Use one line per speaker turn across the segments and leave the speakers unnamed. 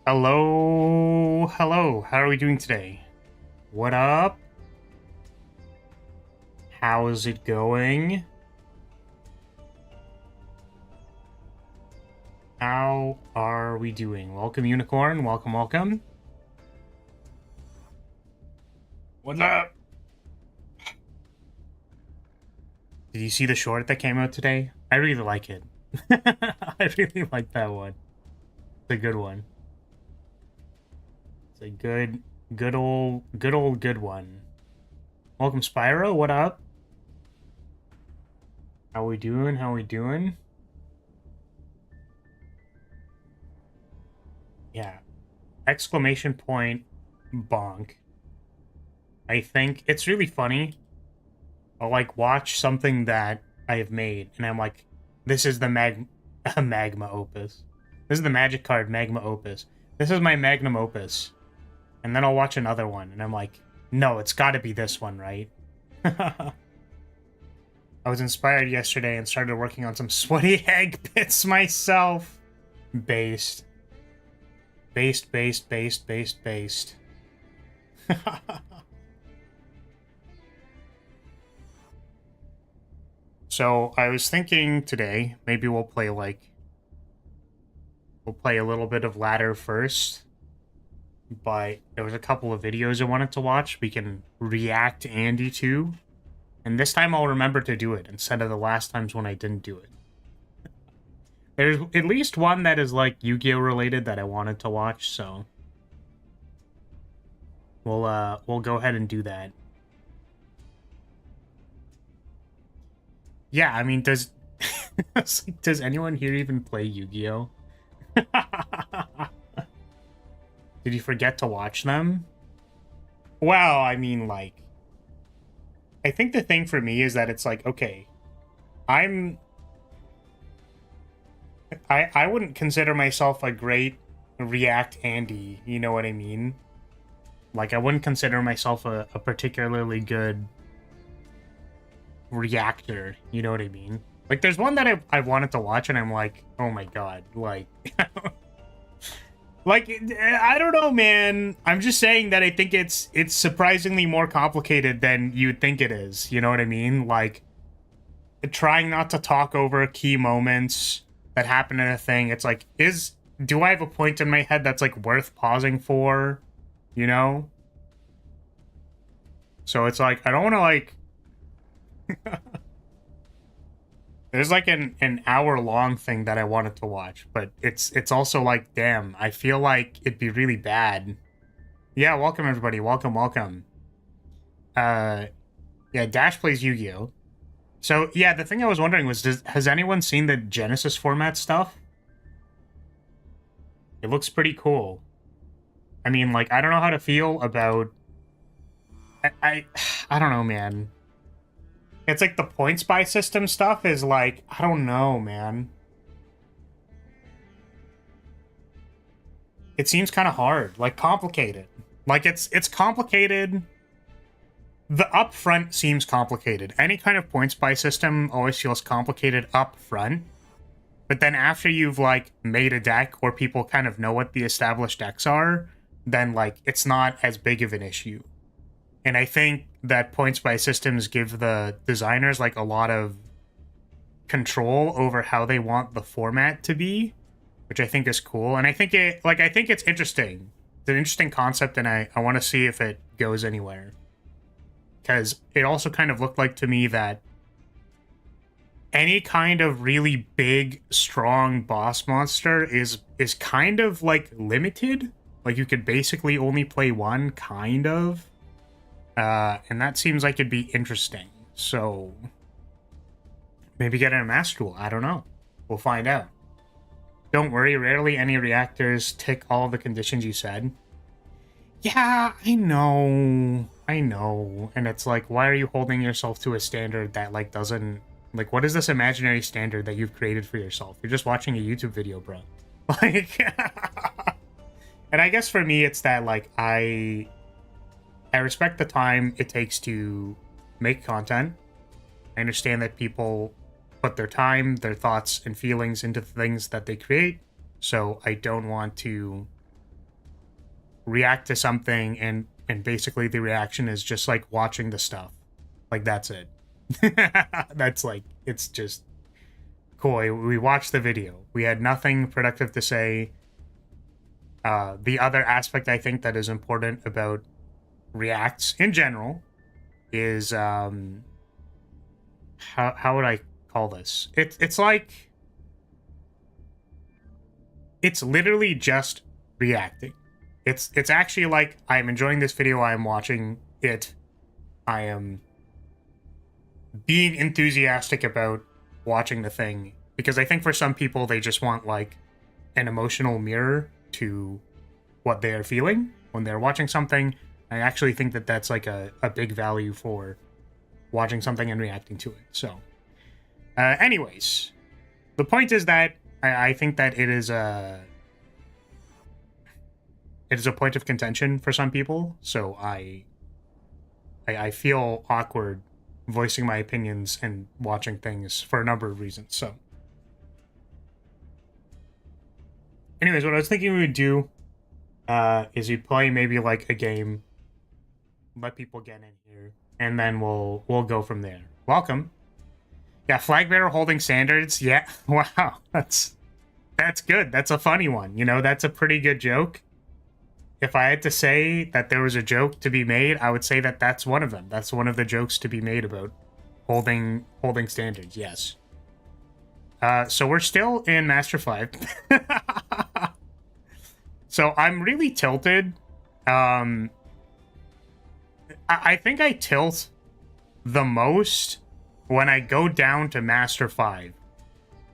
Hello, hello. How are we doing today? What up? How is it going? How are we doing? Welcome, Unicorn. Welcome, welcome. What's up? Did you see the short that came out today? I really like it. I really like that one. It's a good one. It's a good one. Welcome, Spyro. What up? How we doing? How we doing? Yeah. Exclamation point bonk. I think it's really funny. I'll like watch something that I have made and I'm like, this is the magma opus. This is the magic card magma opus. This is my magnum opus. And then I'll watch another one and I'm like, no, it's got to be this one, right? I was inspired yesterday and started working on some sweaty egg bits myself. Based. Based. So I was thinking today, maybe we'll play a little bit of ladder first. But there was a couple of videos I wanted to watch we can react Andy to. And this time I'll remember to do it instead of the last times when I didn't do it. There's at least one that is like Yu-Gi-Oh related that I wanted to watch, so we'll go ahead and do that. Yeah, I mean, does does anyone here even play Yu-Gi-Oh? Did you forget to watch them? Well, I mean, like, I think the thing for me is that it's like, okay, I wouldn't consider myself a great React Andy, you know what I mean? Like, I wouldn't consider myself a particularly good reactor, you know what I mean? Like, there's one that I wanted to watch, and I'm like, oh my god, like... like, I don't know, man. I'm just saying that I think it's surprisingly more complicated than you'd think it is, you know what I mean? Like, trying not to talk over key moments that happen in a thing, it's like, do I have a point in my head that's, like, worth pausing for, you know? So it's like, I don't want to, like... There's like an hour-long thing that I wanted to watch, but it's also like, damn, I feel like it'd be really bad. Yeah, welcome everybody. Welcome. Yeah, Dash plays Yu-Gi-Oh! So, yeah, the thing I was wondering was, has anyone seen the Genesis format stuff? It looks pretty cool. I mean, like, I don't know how to feel about... I don't know, man. It's like the points buy system stuff is like, I don't know, man. It seems kind of hard, like complicated. Like it's complicated. The upfront seems complicated. Any kind of points buy system always feels complicated up front. But then after you've like made a deck or people kind of know what the established decks are, then like it's not as big of an issue. And I think that points buy systems give the designers like a lot of control over how they want the format to be, which I think is cool. And I think it's interesting. It's an interesting concept, and I want to see if it goes anywhere. Because it also kind of looked like to me that any kind of really big, strong boss monster is kind of like limited. Like you could basically only play one, kind of. And that seems like it'd be interesting. So maybe get in a master duel. I don't know. We'll find out. Don't worry, rarely any reactors tick all the conditions you said. Yeah, I know. And it's like, why are you holding yourself to a standard that like doesn't... Like, what is this imaginary standard that you've created for yourself? You're just watching a YouTube video, bro. Like... And I guess for me, it's that, like, I respect the time it takes to make content. I understand that people put their time, their thoughts, and feelings into the things that they create. So I don't want to react to something, and basically the reaction is just like watching the stuff. Like, that's it. That's like, it's just cool. We watched the video. We had nothing productive to say. The other aspect I think that is important about reacts in general is how would I call this? It's like, it's literally just reacting. It's actually like, I'm enjoying this video, I'm watching it, I am being enthusiastic about watching the thing, because I think for some people they just want like an emotional mirror to what they're feeling when they're watching something. I actually think that that's like a big value for watching something and reacting to it. So anyways, the point is that I think that it is a point of contention for some people, so I feel awkward voicing my opinions and watching things for a number of reasons. So anyways, what I was thinking we would do is we'd play maybe like a game, let people get in here, and then we'll go from there. Welcome. Yeah, flag bearer holding standards. Yeah, wow, that's good. That's a funny one. You know, that's a pretty good joke. If I had to say that there was a joke to be made, I would say that that's one of them. That's one of the jokes to be made about holding standards. Yes. So we're still in Master 5. So I'm really tilted. I think I tilt the most when I go down to Master 5.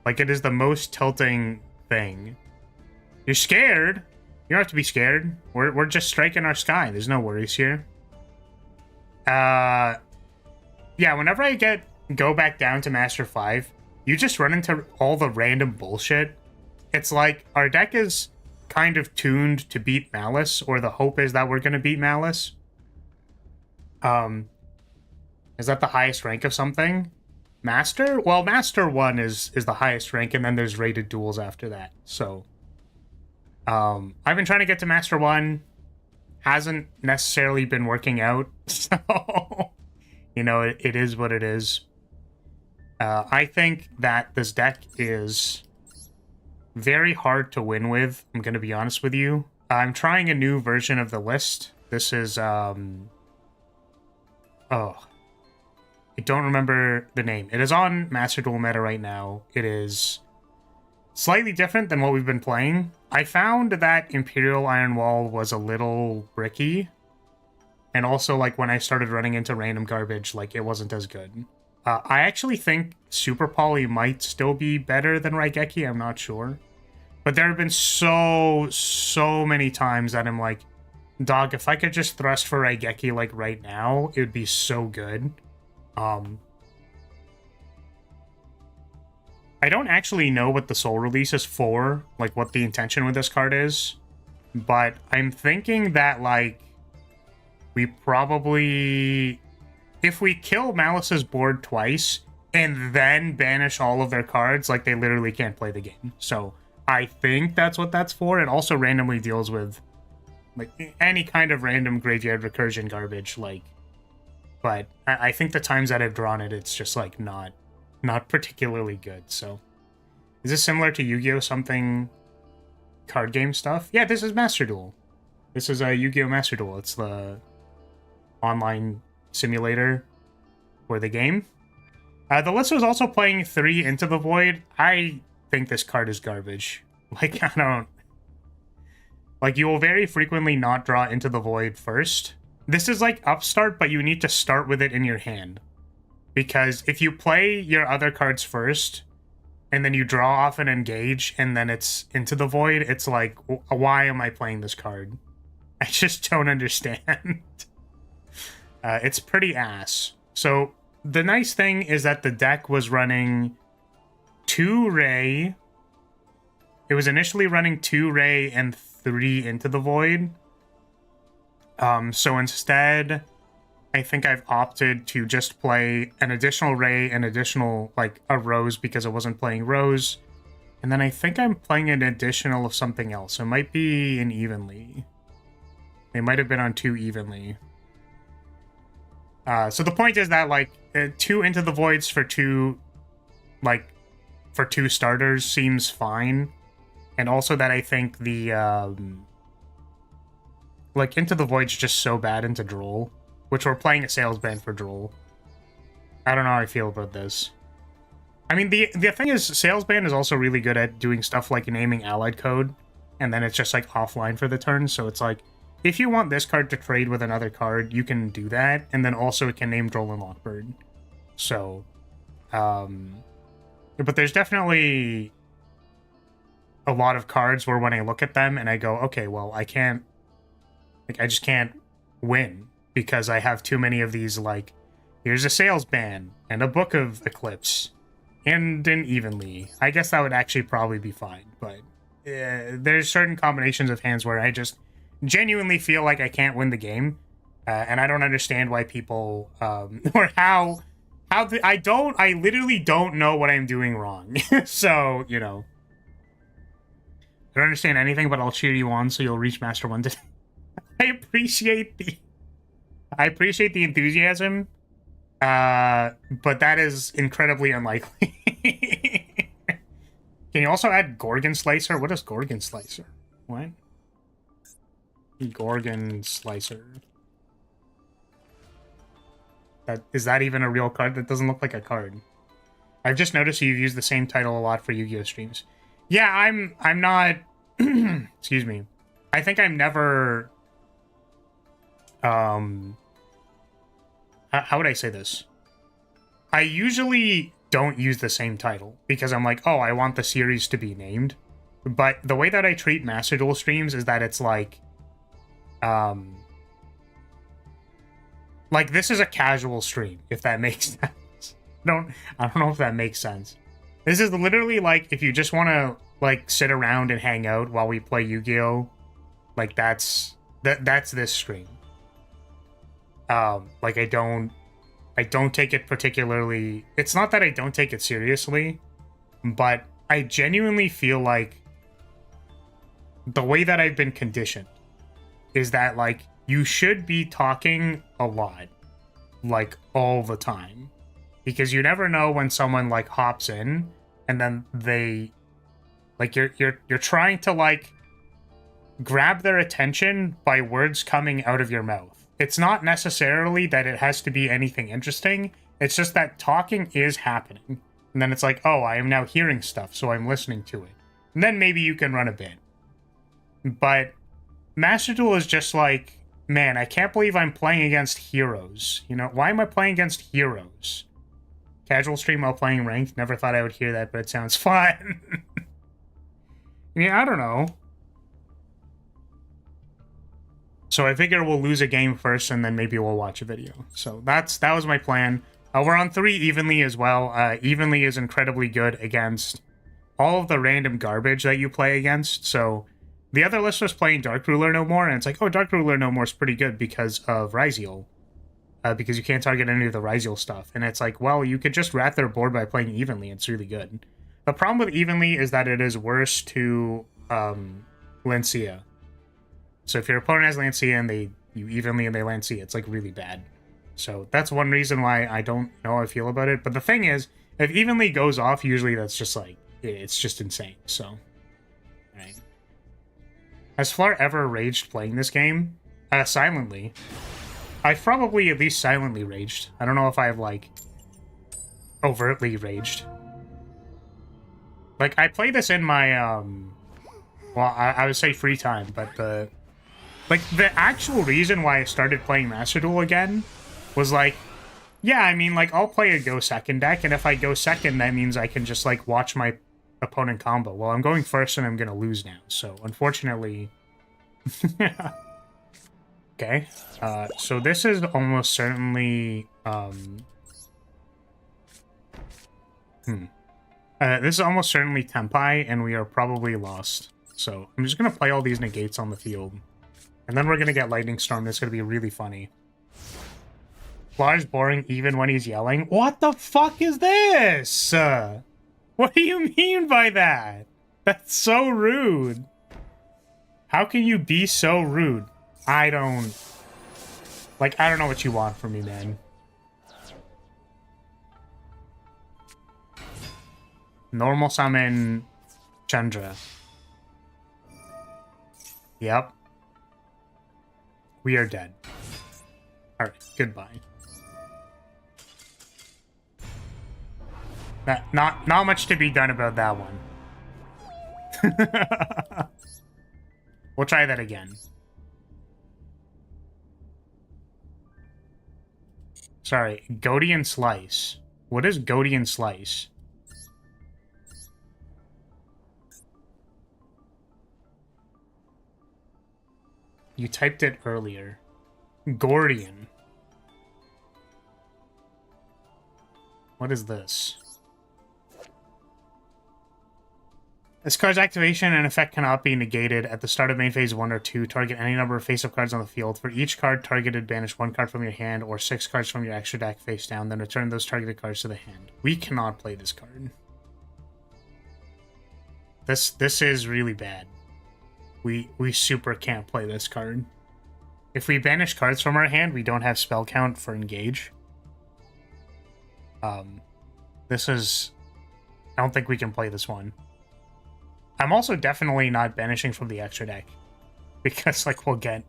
Like, it is the most tilting thing. You're scared? You don't have to be scared. We're just striking our sky. There's no worries here. Yeah, whenever I go back down to Master 5, you just run into all the random bullshit. It's like, our deck is kind of tuned to beat Malice, or the hope is that we're going to beat Malice. Is that the highest rank of something? Master? Well, Master 1 is the highest rank, and then there's rated duels after that. So, I've been trying to get to Master 1. Hasn't necessarily been working out. So, you know, it is what it is. I think that this deck is very hard to win with. I'm going to be honest with you. I'm trying a new version of the list. This is, oh, I don't remember the name. It is on Master Duel Meta right now. It is slightly different than what we've been playing. I found that Imperial Iron Wall was a little bricky. And also, like, when I started running into random garbage, like, it wasn't as good. I actually think Super Poly might still be better than Raigeki. I'm not sure. But there have been so many times that I'm like, dog, if I could just thrust for Raigeki, like, right now, it would be so good. I don't actually know what the soul release is for, like, what the intention with this card is. But I'm thinking that, like, we probably, if we kill Malice's board twice and then banish all of their cards, like, they literally can't play the game. So I think that's what that's for. It also randomly deals with, like, any kind of random graveyard recursion garbage, like, but I think the times that I've drawn it, it's just, like, not particularly good. So is this similar to Yu-Gi-Oh! Something card game stuff? Yeah, this is Master Duel. This is a Yu-Gi-Oh! Master Duel. It's the online simulator for the game. The list was also playing 3 Into the Void. I think this card is garbage. Like, I don't... Like, you will very frequently not draw Into the Void first. This is like Upstart, but you need to start with it in your hand. Because if you play your other cards first, and then you draw off an engage, and then it's Into the Void, it's like, why am I playing this card? I just don't understand. It's pretty ass. So, the nice thing is that the deck was running 2 Ray. It was initially running 2 Ray and 3 Into the Void. So instead, I think I've opted to just play an additional Ray and additional, like, a Rose because I wasn't playing Rose. And then I think I'm playing an additional of something else. It might be an Evenly. They might have been on 2 evenly. So the point is that, like, 2 Into the Voids for 2, like, for 2 starters seems fine. And also that I think the, like, Into the Void's just so bad into Droll, which we're playing a sales band for Droll. I don't know how I feel about this. I mean, the thing is, sales band is also really good at doing stuff like naming allied code, and then it's just, like, offline for the turn, so it's like, if you want this card to trade with another card, you can do that, and then also it can name Droll and Lockbird. So, but there's definitely a lot of cards where when I look at them and I go, okay, well, I can't, like, I just can't win because I have too many of these, like, here's a sales ban and a Book of Eclipse and an Evenly. I guess that would actually probably be fine, but there's certain combinations of hands where I just genuinely feel like I can't win the game, and I don't understand why people, or I literally don't know what I'm doing wrong. So, you know, I don't understand anything, but I'll cheer you on so you'll reach Master 1 today. I appreciate the enthusiasm, but that is incredibly unlikely. Can you also add Gorgon Slicer? What is Gorgon Slicer? What? Gorgon Slicer. Is that even a real card? That doesn't look like a card. I've just noticed you've used the same title a lot for Yu-Gi-Oh! Streams. Yeah, I'm not... excuse me. I think I'm never... how would I say this? I usually don't use the same title because I'm like, oh, I want the series to be named. But the way that I treat Master Duel streams is that it's like... like, this is a casual stream, if that makes sense. I don't know if that makes sense. This is literally like, if you just want to, like, sit around and hang out while we play Yu-Gi-Oh! Like, that's this stream. Like, I don't take it particularly... It's not that I don't take it seriously, but I genuinely feel like the way that I've been conditioned is that, like, you should be talking a lot, like, all the time. Because you never know when someone, like, hops in, and then they... Like, you're trying to, like, grab their attention by words coming out of your mouth. It's not necessarily that it has to be anything interesting. It's just that talking is happening. And then it's like, oh, I am now hearing stuff, so I'm listening to it. And then maybe you can run a bit. But Master Duel is just like, man, I can't believe I'm playing against heroes. You know, why am I playing against heroes? Casual stream while playing ranked. Never thought I would hear that, but it sounds fun. Yeah, I don't know. So I figure we'll lose a game first, and then maybe we'll watch a video. So that was my plan. We're on 3 Evenly as well. Evenly is incredibly good against all of the random garbage that you play against. So the other list was playing Dark Ruler No More, and it's like, oh, Dark Ruler No More is pretty good because of Ryziel. Because you can't target any of the Ryziel stuff. And it's like, well, you could just rat their board by playing Evenly. It's really good. The problem with Evenly is that it is worse to Lancia. So if your opponent has Lancia and you Evenly and they Lancia, it's like really bad. So that's one reason why I don't know how I feel about it. But the thing is, if Evenly goes off, usually that's just like, it's just insane. So, right. Has Flar ever raged playing this game? Silently. I've probably at least silently raged. I don't know if I've, like, overtly raged. Like, I play this in my, well, I would say free time, but the actual reason why I started playing Master Duel again was, like, yeah, I mean, like, I'll play a go second deck, and if I go second, that means I can just, like, watch my opponent combo. Well, I'm going first, and I'm gonna lose now, so, unfortunately... Okay, so this is almost certainly, this is almost certainly Tempai, and we are probably lost. So, I'm just gonna play all these negates on the field. And then we're gonna get Lightning Storm. That's gonna be really funny. Flar's boring even when he's yelling. What the fuck is this? What do you mean by that? That's so rude. How can you be so rude? I don't... Like, I don't know what you want from me, man. Normal summon Chandra. Yep. We are dead. Alright, goodbye. Not much to be done about that one. We'll try that again. Sorry, Godian Slice. What is Godian Slice? You typed it earlier. Gordian. What is this? This card's activation and effect cannot be negated at the start of main phase 1 or 2. Target any number of face-up cards on the field. For each card targeted, banish 1 card from your hand or 6 cards from your extra deck face down, then return those targeted cards to the hand. We cannot play this card. This is really bad. We super can't play this card. If we banish cards from our hand, we don't have spell count for engage. This is... I don't think we can play this one. I'm also definitely not banishing from the extra deck. Because, like, we'll get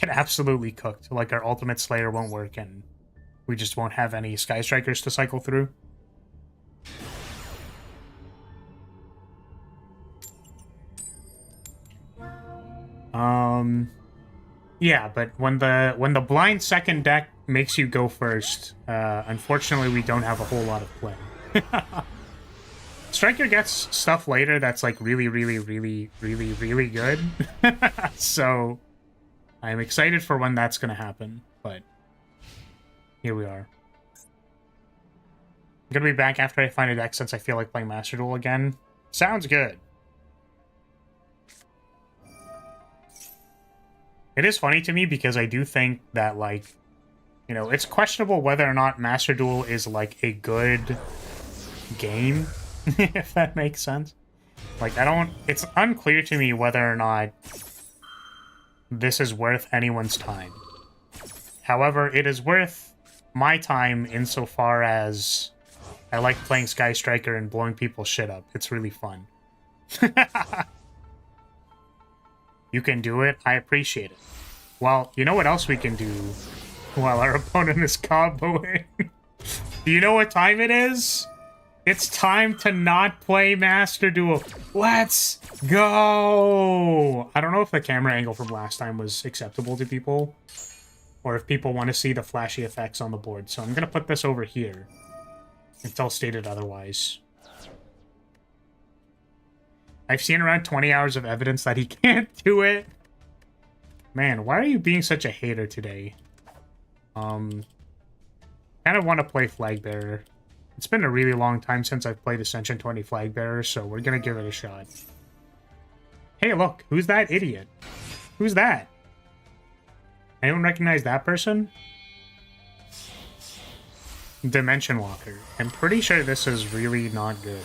absolutely cooked. Like, our Ultimate Slayer won't work, and we just won't have any Sky Strikers to cycle through. Yeah, but when the blind second deck makes you go first, unfortunately we don't have a whole lot of play. Striker gets stuff later that's like really good. So I'm excited for when that's gonna happen, but here we are. I'm gonna be back after I find a deck since I feel like playing Master Duel again. Sounds good. It is funny to me because I do think that, like, you know, it's questionable whether or not Master Duel is, like, a good game, if that makes sense. Like, it's unclear to me whether or not this is worth anyone's time. However, it is worth my time insofar as I like playing Sky Striker and blowing people's shit up. It's really fun. You can do it. I appreciate it. Well, you know what else we can do while our opponent is comboing? Do you know what time it is? It's time to not play Master Duel. Let's go! I don't know if the camera angle from last time was acceptable to people, or if people want to see the flashy effects on the board. So I'm going to put this over here until stated otherwise. I've seen around 20 hours of evidence that he can't do it. Man, why are you being such a hater today? Kind of want to play Flag Bearer. It's been a really long time since I've played Ascension 20 Flag Bearer, so we're gonna give it a shot. Hey, look, who's that idiot? Who's that? Anyone recognize that person? Dimension Walker. I'm pretty sure this is really not good.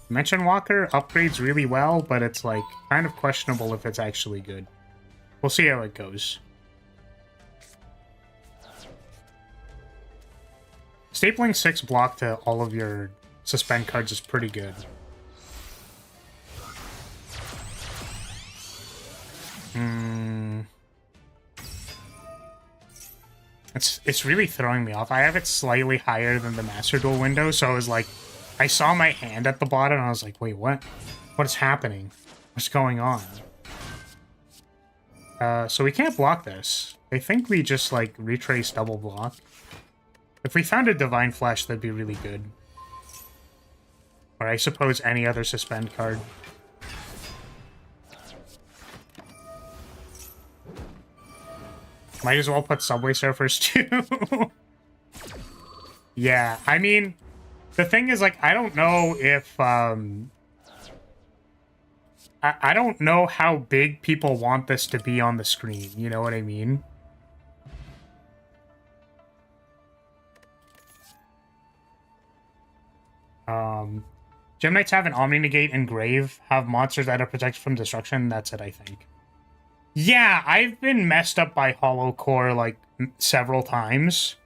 Dimension Walker upgrades really well, but it's, like, kind of questionable if it's actually good. We'll see how it goes. Stapling 6 block to all of your suspend cards is pretty good. It's really throwing me off. I have it slightly higher than the Master Duel window, so I was like... I saw my hand at the bottom, and I was like, wait, what? What is happening? What's going on? So we can't block this. I think we just, like, retrace double block. If we found a Divine Flash, that'd be really good. Or I suppose any other suspend card. Might as well put Subway Surfers, too. Yeah, I mean... The thing is, like, I don't know if, I don't know how big people want this to be on the screen, you know what I mean? Gem Knights have an Omni Negate and Grave, have monsters that are protected from destruction, that's it, I think. Yeah, I've been messed up by Hollow Core, like, several times.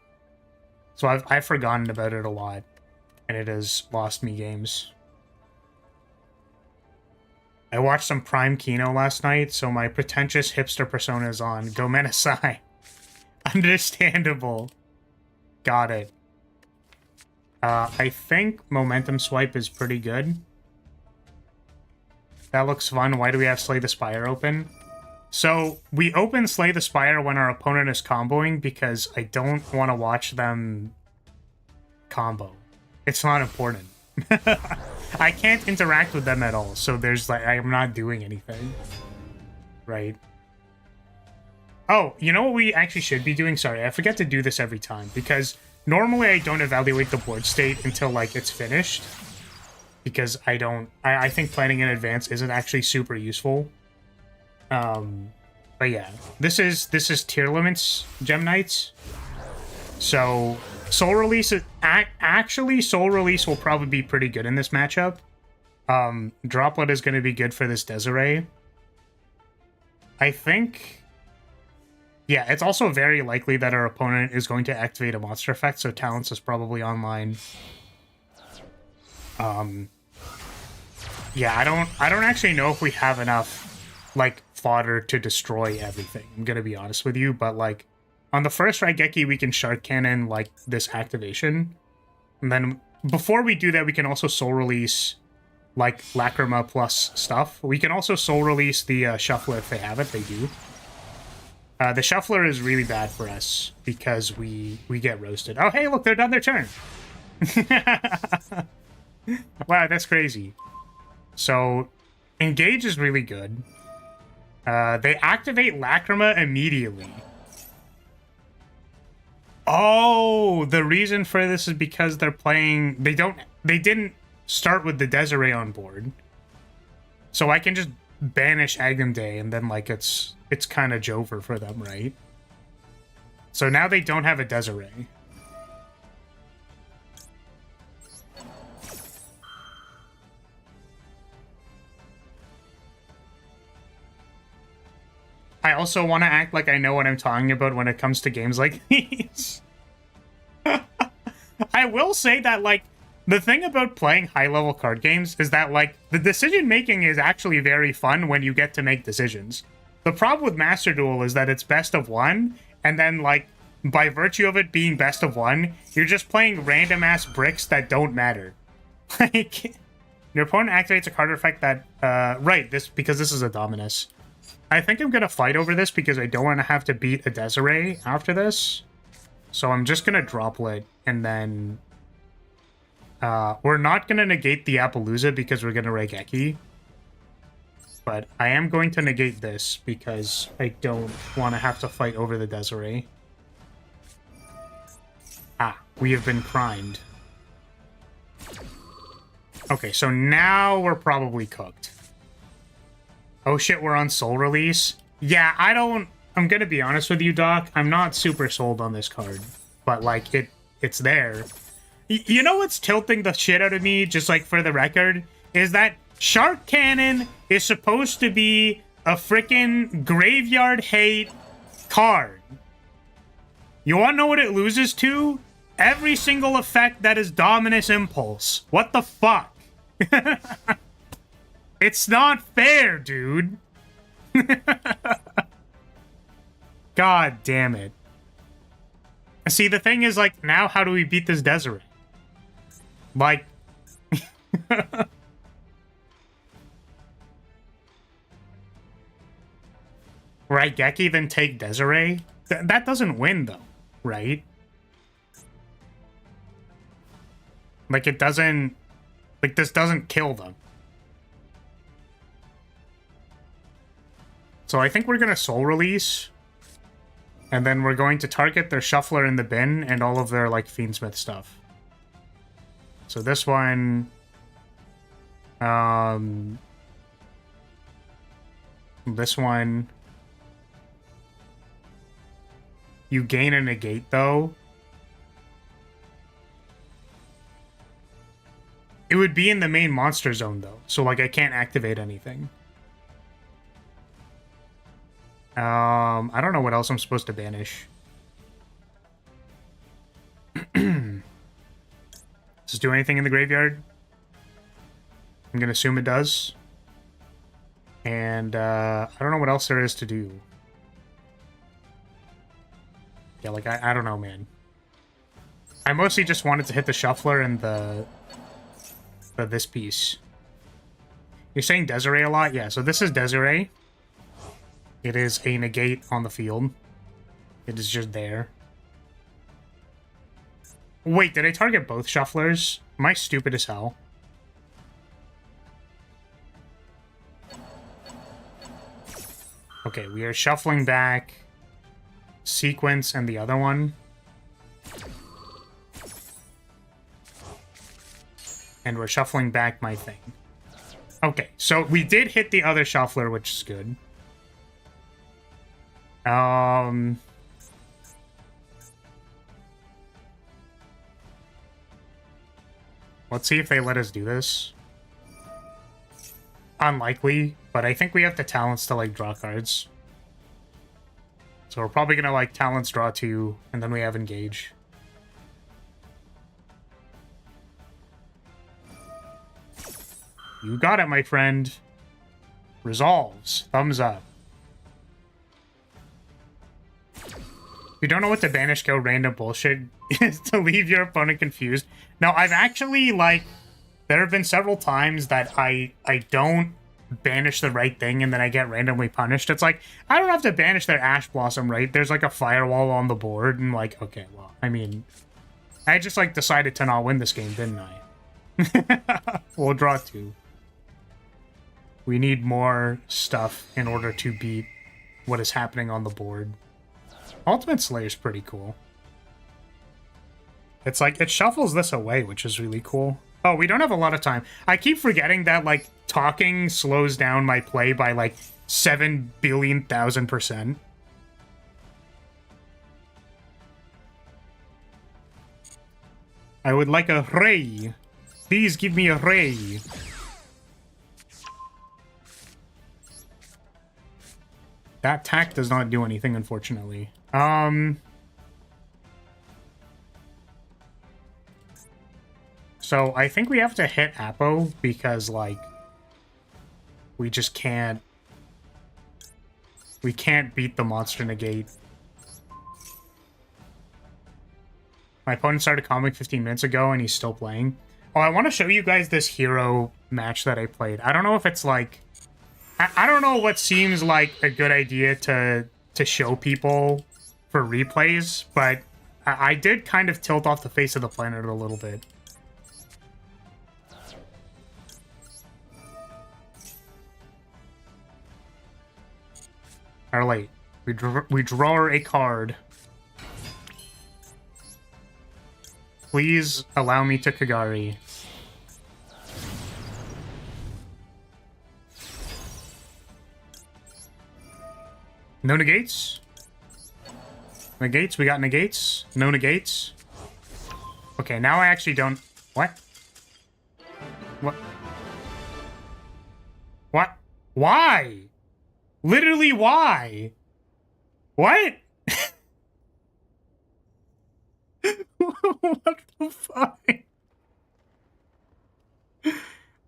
So I've forgotten about it a lot. And it has lost me games. I watched some Prime Kino last night, so my pretentious hipster persona is on. Gomenasai. Understandable. Got it. I think Momentum Swipe is pretty good. That looks fun. Why do we have Slay the Spire open? So, we open Slay the Spire when our opponent is comboing because I don't want to watch them combo. It's not important. I can't interact with them at all, so there's like, I'm not doing anything. Right. Oh, you know what we actually should be doing? Sorry, I forget to do this every time, because normally I don't evaluate the board state until, like, it's finished. Because I think planning in advance isn't actually super useful. But yeah, this is Tier Limits Gem Knights. So Soul Release is actually Soul Release will probably be pretty good in this matchup. Droplet is going to be good for this Desiree. I think, yeah, it's also very likely that our opponent is going to activate a monster effect, so Talents is probably online. Yeah, I don't actually know if we have enough, like, fodder to destroy everything. I'm gonna be honest with you, but, like, on the first Raigeki, we can Shark Cannon, like, this activation. And then, before we do that, we can also Soul Release, like, Lacrima plus stuff. We can also Soul Release the Shuffler if they have it. They do. The Shuffler is really bad for us, because we get roasted. Oh, hey, look, they're done their turn! Wow, that's crazy. So, Engage is really good. They activate Lacrima immediately. Oh, the reason for this is because they're playing... They didn't start with the Desiree on board. So I can just banish Agamde, and then, like, it's kind of Jover for them, right? So now they don't have a Desiree. I also want to act like I know what I'm talking about when it comes to games like these. I will say that, like, the thing about playing high-level card games is that, like, the decision-making is actually very fun when you get to make decisions. The problem with Master Duel is that it's best of one, and then, like, by virtue of it being best of one, you're just playing random-ass bricks that don't matter. Like, your opponent activates a card effect that, right, because this is a Dominus. I think I'm going to fight over this because I don't want to have to beat a Desiree after this. So I'm just going to Droplet, and then... we're not going to negate the Appaloosa because we're going to Raigeki. But I am going to negate this because I don't want to have to fight over the Desiree. Ah, we have been primed. Okay, so now we're probably cooked. Oh shit, we're on Soul Release? Yeah, I'm gonna be honest with you, Doc. I'm not super sold on this card. But, like, it's there. You know what's tilting the shit out of me, just, like, for the record? Is that Shark Cannon is supposed to be a frickin' graveyard hate card. You wanna know what it loses to? Every single effect that is Dominus Impulse. What the fuck? It's not fair, dude. God damn it. See, the thing is, like, now how do we beat this Desiree? Like... Raigeki, then take Desiree? That doesn't win, though, right? Like, it doesn't... Like, this doesn't kill them. So I think we're going to Soul Release. And then we're going to target their Shuffler in the bin and all of their, like, Fiendsmith stuff. So this one... This one... You gain a negate, though. It would be in the main monster zone, though. So, like, I can't activate anything. I don't know what else I'm supposed to banish. Does this do anything in the graveyard? I'm gonna assume it does. And I don't know what else there is to do. Yeah, like, I don't know, man. I mostly just wanted to hit the shuffler and this piece. You're saying Desiree a lot? Yeah, so this is Desiree. It is a negate on the field. It is just there. Wait, did I target both shufflers? Am I stupid as hell? Okay, we are shuffling back Sequence and the other one. And we're shuffling back my thing. Okay, so we did hit the other shuffler, which is good. Let's see if they let us do this. Unlikely, but I think we have the talents to, like, draw cards. So we're probably gonna, like, talents draw 2, and then we have engage. You got it, my friend. Resolves. Thumbs up. You don't know what to banish, go random bullshit is to leave your opponent confused. No, I've actually, like, there have been several times that I don't banish the right thing and then I get randomly punished. It's like, I don't have to banish their Ash Blossom, right? There's, like, a firewall on the board, and, like, okay, well, I mean, I just, like, decided to not win this game, didn't I? We'll draw 2. We need more stuff in order to beat what is happening on the board. Ultimate Slayer's pretty cool. It's like, it shuffles this away, which is really cool. Oh, we don't have a lot of time. I keep forgetting that, like, talking slows down my play by, like, 7,000,000,000%. I would like a ray. Please give me a ray. That tack does not do anything, unfortunately. So I think we have to hit Apo because, like, we just can't... We can't beat the monster negate. My opponent started comic 15 minutes ago and he's still playing. Oh, I want to show you guys this hero match that I played. I don't know if it's, like... I don't know what seems like a good idea to show people for replays, but I did kind of tilt off the face of the planet a little bit. Alright, we draw a card. Please allow me to Kagari. No negates? Negates? We got negates? No negates? Okay, now I actually don't... What? What? What? Why? Literally, why? What? What the fuck?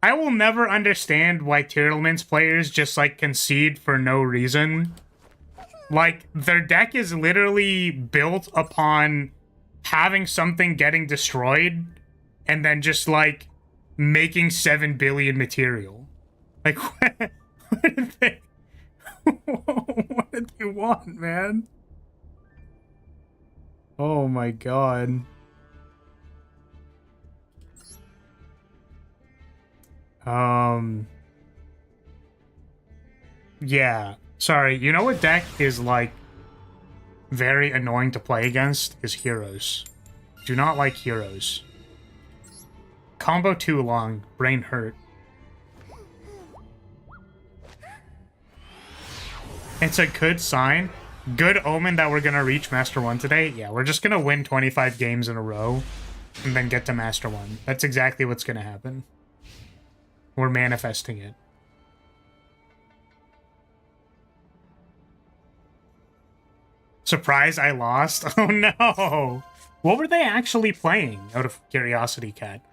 I will never understand why Tierlemans players just, like, concede for no reason. Like, their deck is literally built upon having something getting destroyed and then just, like, making 7 billion material. Like, what did they... what did they want, man? Oh my god. Yeah. Sorry, you know what deck is, like, very annoying to play against? Is heroes. Do not like heroes. Combo too long. Brain hurt. It's a good sign. Good omen that we're gonna reach Master 1 today. Yeah, we're just gonna win 25 games in a row and then get to Master 1. That's exactly what's gonna happen. We're manifesting it. Surprise, I lost. Oh no. What were they actually playing? Out of curiosity, Cat.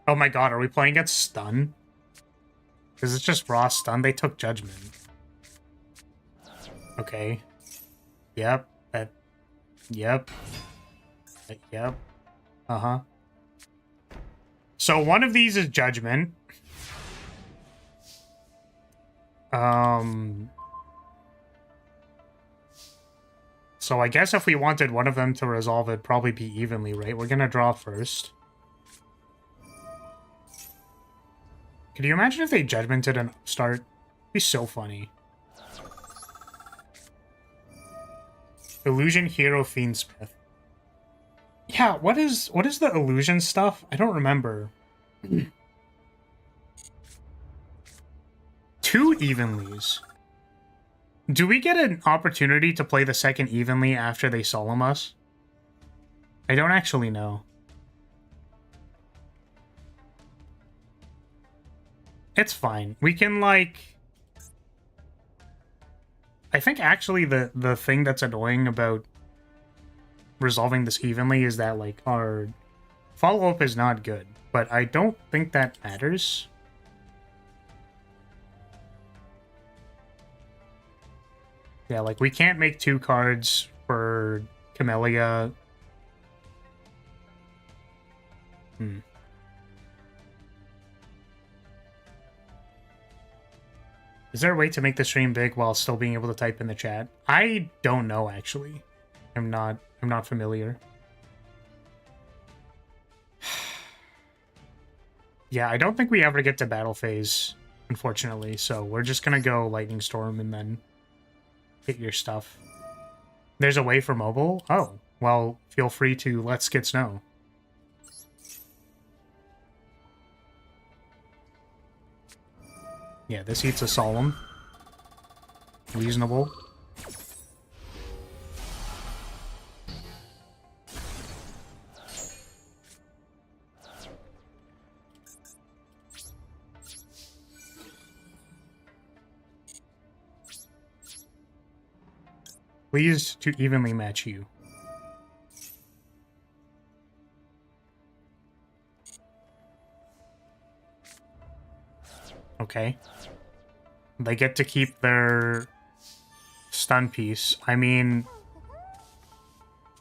Oh my god, are we playing at stun? Because it's just raw stun. They took judgment. Okay. Yep. Yep. Yep. Uh-huh. So one of these is judgment. So I guess if we wanted one of them to resolve, it'd probably be evenly, right? We're gonna draw first. Could you imagine if they judgmented an upstart? It'd be so funny. Illusion Hero Fiendsmith. Yeah, what is the illusion stuff? I don't remember. 2 evenlies. Do we get an opportunity to play the second evenly after they solemn us? I don't actually know. It's fine. We can, like... I think actually the thing that's annoying about resolving this evenly is that, like, our follow-up is not good. But I don't think that matters. Yeah, like, we can't make 2 cards for Camellia. Is there a way to make the stream big while still being able to type in the chat? I don't know, actually. I'm not familiar. Yeah, I don't think we ever get to battle phase, unfortunately, so we're just gonna go Lightning Storm and then hit your stuff. There's a way for mobile? Oh, well, feel free to let Skits know. Yeah, this eats a solemn. Reasonable. Please to evenly match you. Okay. They get to keep their stun piece. I mean,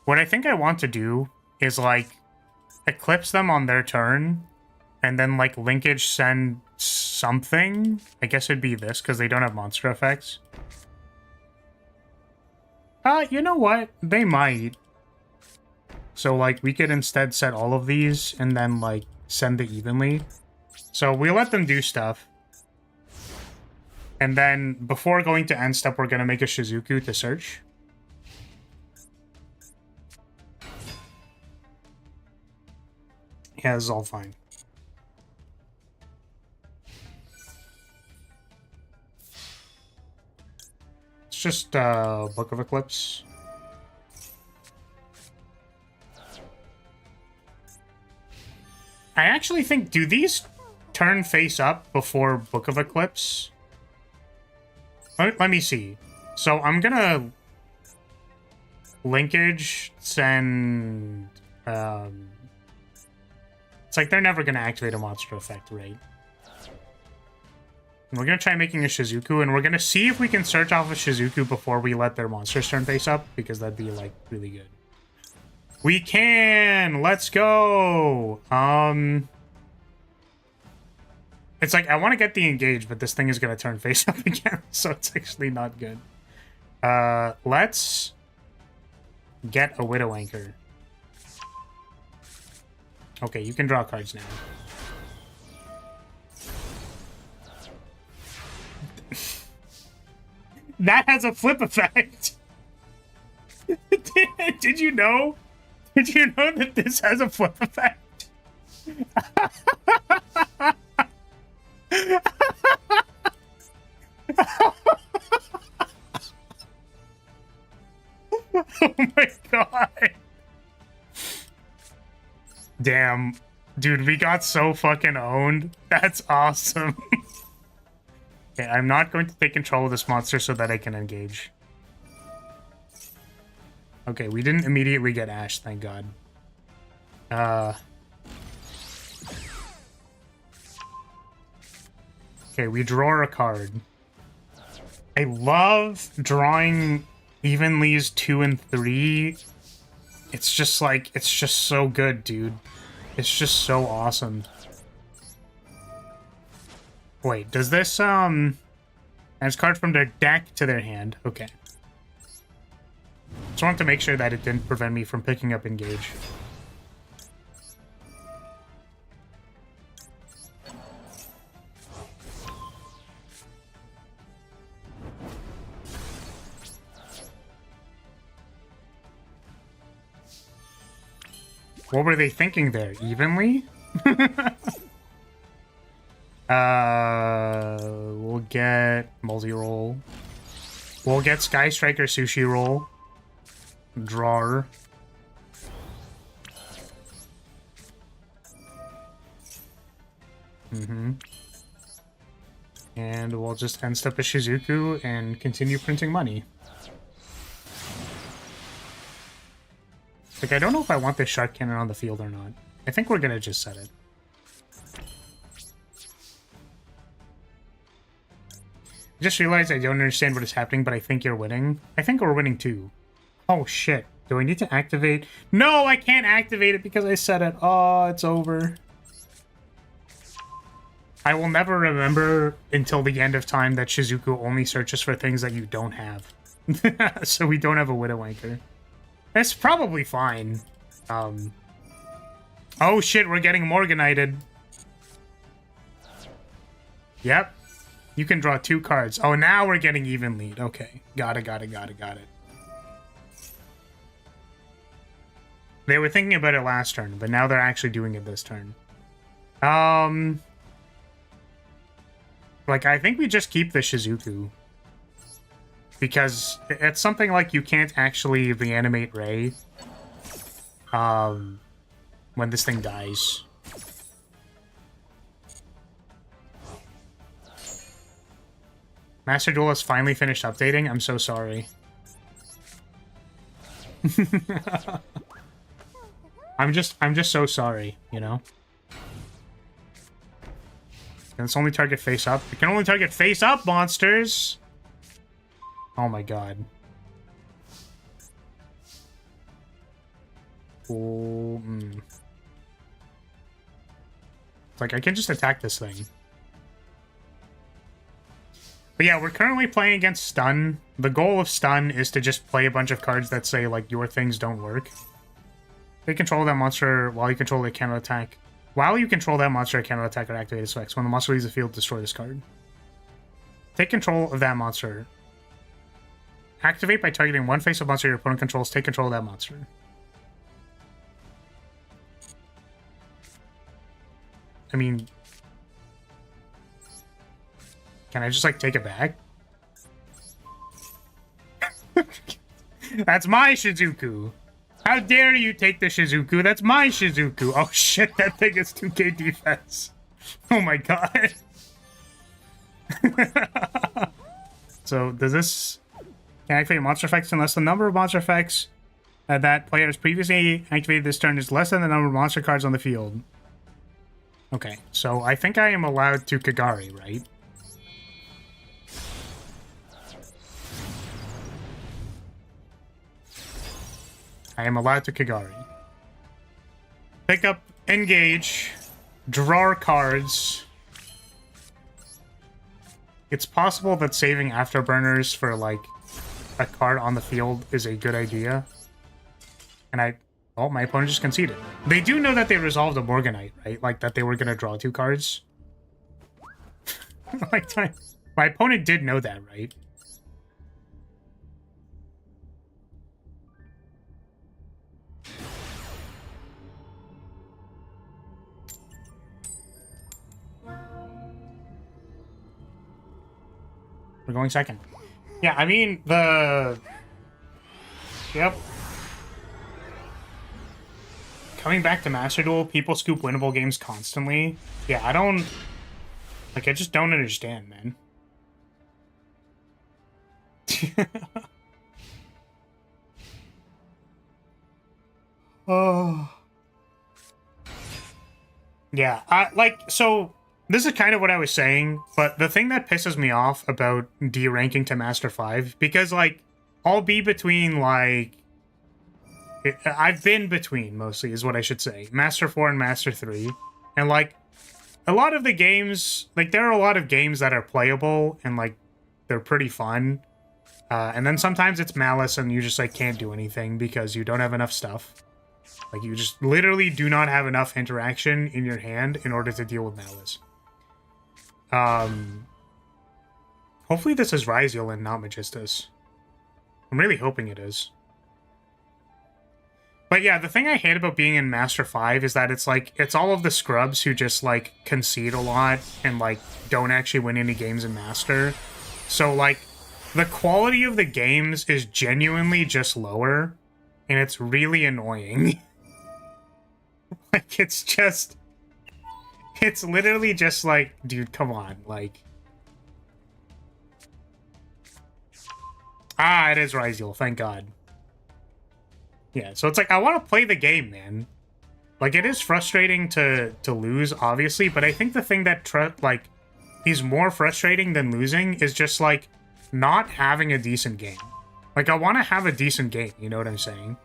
what I think I want to do is, like, eclipse them on their turn, and then, like, linkage send something. I guess it'd be this, because they don't have monster effects. You know what? They might. So, like, we could instead set all of these, and then, like, send it evenly. So, we let them do stuff. And then, before going to end step, we're going to make a Shizuku to search. Yeah, this is all fine. It's just Book of Eclipse. I actually think, do these turn face up before Book of Eclipse? Let me see. So I'm gonna linkage send. It's like they're never gonna activate a monster effect, right? And we're gonna try making a Shizuku, and we're gonna see if we can search off a Shizuku before we let their monsters turn face up, because that'd be, like, really good. We can! Let's go! It's like, I want to get the engage, but this thing is going to turn face up again, so it's actually not good. Let's get a Widow Anchor. Okay, you can draw cards now. That has a flip effect! Did you know? Did you know that this has a flip effect? Oh my god. Damn. Dude, we got so fucking owned. That's awesome. Okay, I'm not going to take control of this monster so that I can engage. Okay, we didn't immediately get Ash, thank God. Okay, we draw a card. I love drawing Evenly's 2 and 3. It's just like, it's just so good, dude. It's just so awesome. Wait, does this, adds card from their deck to their hand? Okay. Just wanted to make sure that it didn't prevent me from picking up Engage. What were they thinking there? Evenly? We'll get multi-roll. We'll get Sky Striker Sushi Roll. Drawer. And we'll just end step a Shizuku and continue printing money. Like, I don't know if I want this Shark Cannon on the field or not. I think we're gonna just set it. I just realized I don't understand what is happening, but I think you're winning. I think we're winning too. Oh shit. Do I need to activate? No, I can't activate it because I set it. Oh, it's over. I will never remember until the end of time that Shizuku only searches for things that you don't have. So we don't have a Widow Anchor. That's probably fine. Oh shit, we're getting Morganited. Yep. You can draw 2 cards. Oh, now we're getting even lead. Okay. Got it. They were thinking about it last turn, but now they're actually doing it this turn. Like, I think we just keep the Shizuku. Because it's something like you can't actually reanimate Ray. When this thing dies. Master Duel has finally finished updating. I'm so sorry. I'm just so sorry, you know? Can this only target face up? It can only target face up, monsters! Oh my god. Oh, It's like, I can just attack this thing. But yeah, we're currently playing against Stun. The goal of Stun is to just play a bunch of cards that say, like, your things don't work. They control that monster while you control it, cannot attack. While you control that monster, it cannot attack or activate its effects. When the monster leaves the field, destroy this card. Take control of that monster. Activate by targeting one face of monster your opponent controls. Take control of that monster. I mean... Can I just, like, take it back? That's my Shizuku! How dare you take the Shizuku? That's my Shizuku! Oh shit, that thing is 2k defense. Oh my god. So, does this... Can activate monster effects unless the number of monster effects that players previously activated this turn is less than the number of monster cards on the field. Okay, so I think I am allowed to Kagari, right? I am allowed to Kagari. Pick up, engage, draw cards. It's possible that saving afterburners for, like, a card on the field is a good idea. And oh, my opponent just conceded. They do know that they resolved a Morganite, right? Like, that they were going to draw 2 cards. Like, my opponent did know that, right? We're going second. Yeah, I mean, Yep. Coming back to Master Duel, people scoop winnable games constantly. Yeah, I don't... Like, I just don't understand, man. Oh. Yeah, so this is kind of what I was saying, but the thing that pisses me off about de-ranking to Master 5, because, like, I'll be between, like... I've been between, mostly, is what I should say. Master 4 and Master 3. And, like, a lot of the games... Like, there are a lot of games that are playable, and, like, they're pretty fun. And then sometimes it's malice, and you just, like, can't do anything because you don't have enough stuff. Like, you just literally do not have enough interaction in your hand in order to deal with malice. Hopefully this is Ryziel and not Magistus. I'm really hoping it is. But yeah, the thing I hate about being in Master 5 is that it's like, it's all of the scrubs who just, like, concede a lot and, like, don't actually win any games in Master. So, like, the quality of the games is genuinely just lower, and it's really annoying. Like, it's just... It's literally just like, dude, come on, like... Ah, it is Ryziel, thank God. Yeah, so it's like, I want to play the game, man. Like, it is frustrating to lose, obviously, but I think the thing that, like, is more frustrating than losing is just, like, not having a decent game. Like, I want to have a decent game, you know what I'm saying?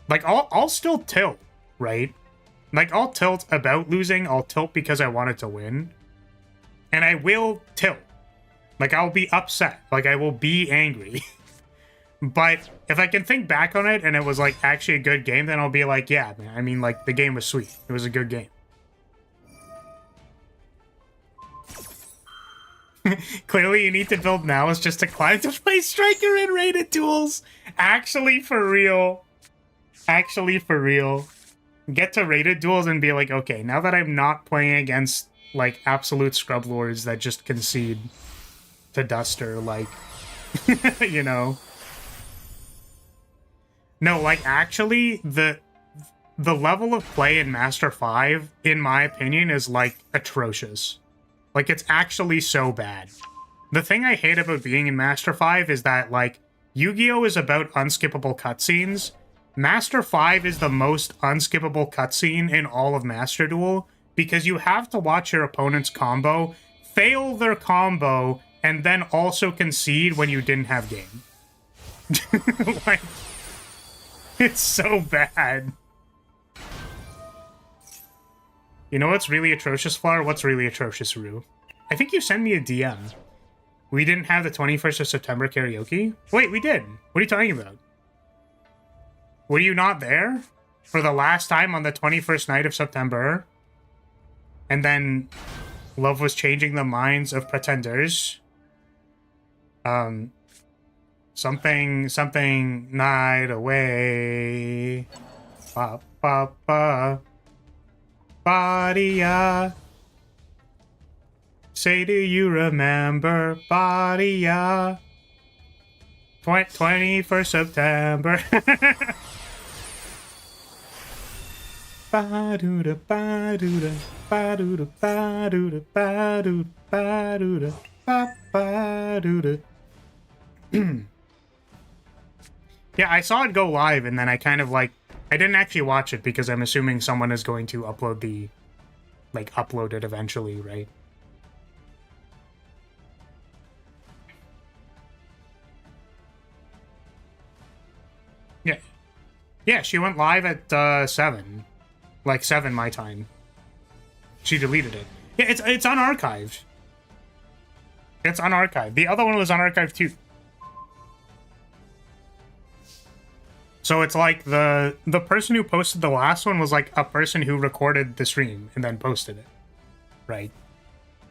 Like, I'll still tilt, right? Like, I'll tilt about losing, I'll tilt because I wanted to win. And I will tilt. Like, I'll be upset. Like, I will be angry. But if I can think back on it and it was, like, actually a good game, then I'll be like, yeah, man, I mean, like, the game was sweet. It was a good game. Clearly, you need to build Malice just to climb to play Striker in rated duels. Actually, for real. Actually, for real. Get to rated duels and be like, okay, now that I'm not playing against, like, absolute scrub lords that just concede to Duster, like, you know. No, like, actually, the level of play in Master 5, in my opinion, is, like, atrocious. Like, it's actually so bad. The thing I hate about being in Master 5 is that, like, Yu-Gi-Oh! Is about unskippable cutscenes. Master 5 is the most unskippable cutscene in all of Master Duel, because you have to watch your opponent's combo, fail their combo, and then also concede when you didn't have game. Like, it's so bad. You know what's really atrocious, Flower? What's really atrocious, Rue? I think you sent me a DM. We didn't have the 21st of September karaoke? Wait, we did. What are you talking about? Were you not there for the last time on the 21st night of September? And then love was changing the minds of pretenders. Something night away. Ba ba ba. Badia. Say, do you remember Badia? 21st September. Ba-doo-da, ba-doo-da, ba-doo-da, ba-doo-da, ba-doo-da, ba-doo-da, ba-ba-doo-da. Yeah, I saw it go live, and then I kind of, like, I didn't actually watch it because I'm assuming someone is going to upload the, like, upload it eventually, right? Yeah. Yeah, she went live at 7. Like 7 my time. She deleted it. Yeah, it's unarchived. It's unarchived. The other one was unarchived too. So it's like the person who posted the last one was like a person who recorded the stream and then posted it. Right?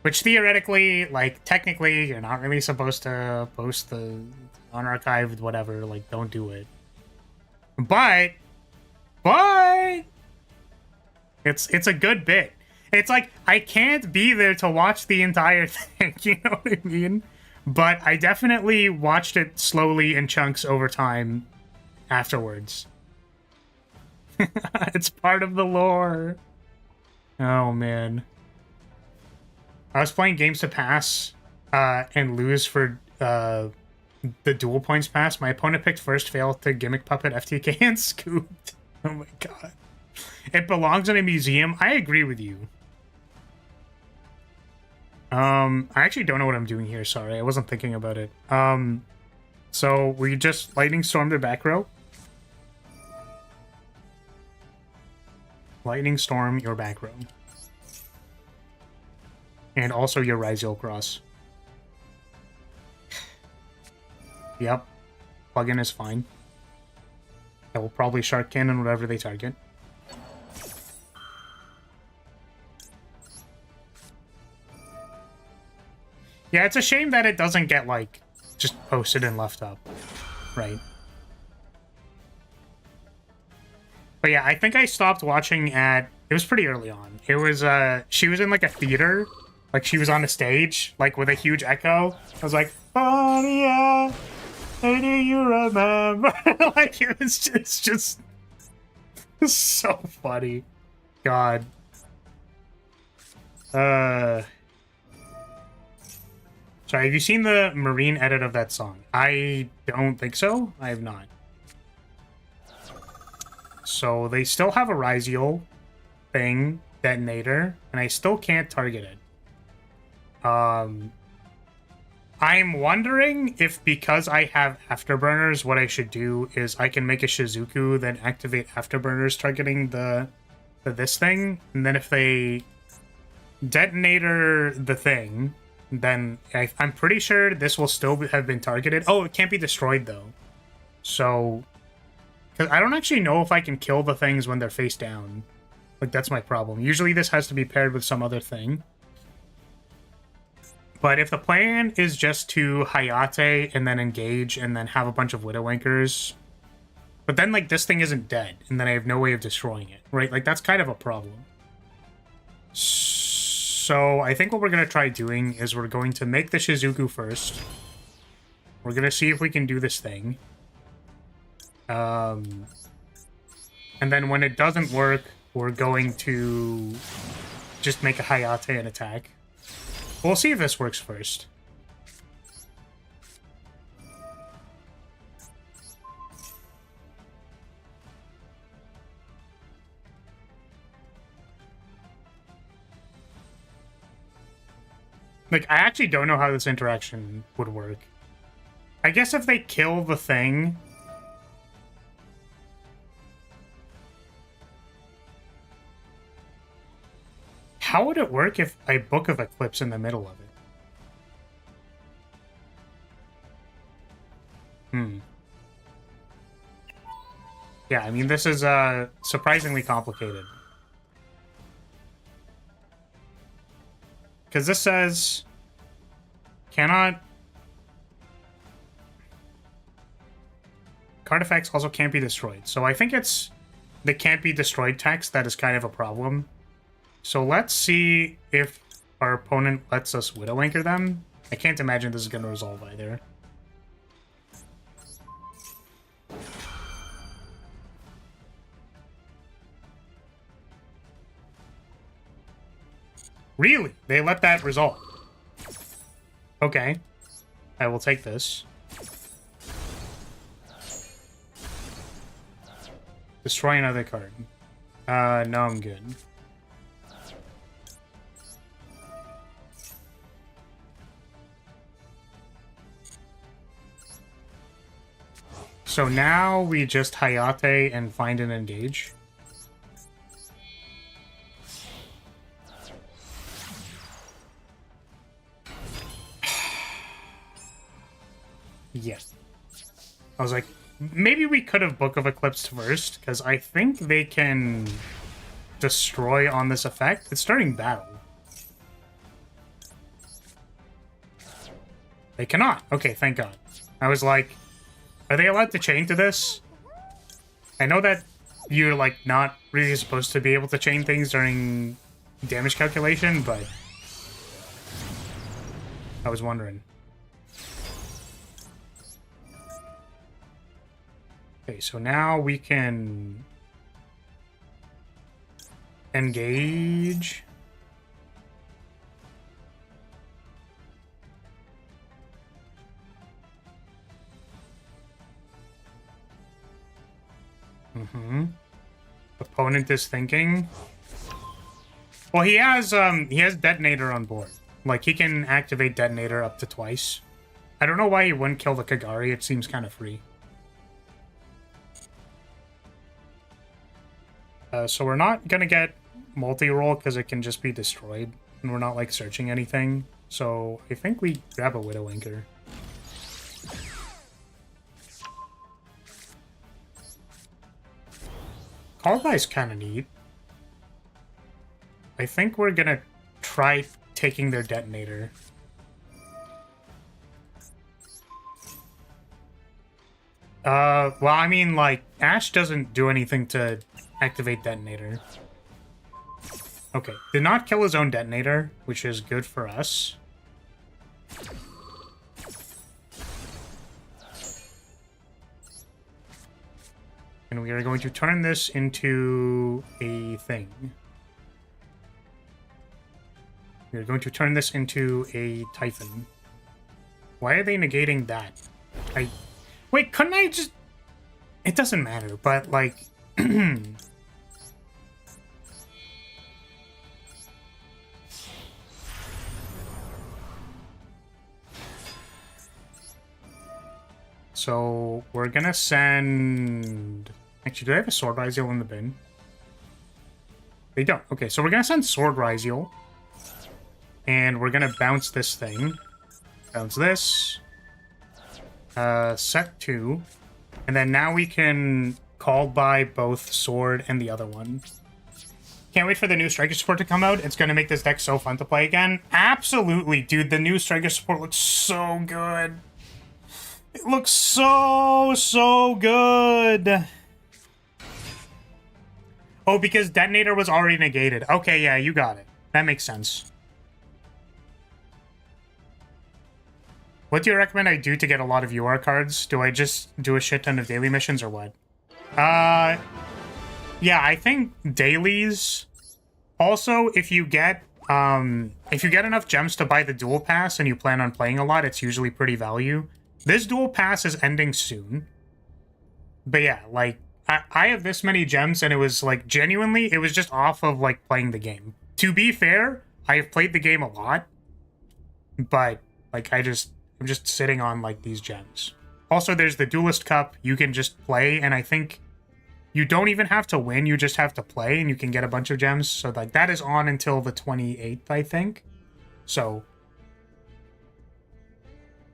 Which theoretically, like, technically, you're not really supposed to post the unarchived whatever. Like, don't do it. But it's a good bit. It's like, I can't be there to watch the entire thing, you know what I mean? But I definitely watched it slowly in chunks over time afterwards. It's part of the lore. Oh, man. I was playing Games to Pass and lose for the dual points pass. My opponent picked first, failed to gimmick puppet FTK and scooped. Oh my god. It belongs in a museum. I agree with you. I actually don't know what I'm doing here. Sorry, I wasn't thinking about it. So we just lightning storm the back row. Lightning storm your back row. And also your Ryziel Cross. Yep. Plugin is fine. I will probably Shark Cannon whatever they target. Yeah, it's a shame that it doesn't get, like, just posted and left up. Right. But yeah, I think I stopped watching at... It was pretty early on. It was, she was in, like, a theater. Like, she was on a stage, like, with a huge echo. I was like, Maria, do you remember? Like, it was just so funny. God. Sorry, have you seen the Marine edit of that song? I don't think so. I have not. So they still have a Ryziel thing, detonator, and I still can't target it. I'm wondering if because I have Afterburners, what I should do is I can make a Shizuku, then activate Afterburners targeting this thing, and then if they detonator the thing... then I'm pretty sure this will still have been targeted. Oh, it can't be destroyed, though. So... because I don't actually know if I can kill the things when they're face down. Like, that's my problem. Usually this has to be paired with some other thing. But if the plan is just to Hayate and then engage and then have a bunch of Widow Anchors... but then, like, this thing isn't dead, and then I have no way of destroying it, right? Like, that's kind of a problem. So I think what we're going to try doing is we're going to make the Shizuku first. We're going to see if we can do this thing. And then when it doesn't work, we're going to just make a Hayate and attack. We'll see if this works first. Like, I actually don't know how this interaction would work. I guess if they kill the thing... how would it work if I Book of Eclipse in the middle of it? Yeah, I mean, this is surprisingly complicated. Because this says... cannot... card effects also can't be destroyed. So I think it's the can't be destroyed text that is kind of a problem. So let's see if our opponent lets us Widow Anchor them. I can't imagine this is going to resolve either. Really? They let that resolve? Okay. I will take this. Destroy another card. No, I'm good. So now we just Hayate and find and engage. Yes. I was like, maybe we could have Book of Eclipse first, because I think they can destroy on this effect. It's starting battle. They cannot. Okay, thank God. I was like, are they allowed to chain to this? I know that you're, like, not really supposed to be able to chain things during damage calculation, but I was wondering. Okay, so now we can engage. Opponent is thinking. Well, he has detonator on board. Like, he can activate detonator up to twice. I don't know why he wouldn't kill the Kagari. It seems kind of free. So we're not gonna get multi-roll because it can just be destroyed. And we're not, like, searching anything. So I think we grab a Widow Anchor. Call Guy's kind of neat. I think we're gonna try taking their detonator. Well, I mean, like, Ash doesn't do anything to activate detonator. Okay, did not kill his own detonator, which is good for us. And we are going to turn this into a thing. We are going to turn this into a Typhon. Why are they negating that? Wait, couldn't I just... It doesn't matter, but, like... So, we're gonna send... Actually, do I have a Sword Ryziel in the bin? They don't. Okay, so we're gonna send Sword Ryziel. And we're gonna bounce this thing. Bounce this. Set 2. And then now we can call by both Sword and the other one. Can't wait for the new Striker support to come out. It's gonna make this deck so fun to play again. Absolutely, dude. The new Striker support looks so good. It looks so good. Oh, because Detonator was already negated. Okay, yeah, you got it. That makes sense. What do you recommend I do to get a lot of UR cards? Do I just do a shit ton of daily missions or what? Yeah, I think dailies. Also, if you get enough gems to buy the dual pass and you plan on playing a lot, it's usually pretty value. This dual pass is ending soon. But yeah, like, I have this many gems, and it was, like, genuinely, it was just off of, like, playing the game. To be fair, I have played the game a lot, but, like, I'm just sitting on, like, these gems. Also, there's the Duelist Cup. You can just play, and I think you don't even have to win. You just have to play, and you can get a bunch of gems. So, like, that is on until the 28th, I think. So,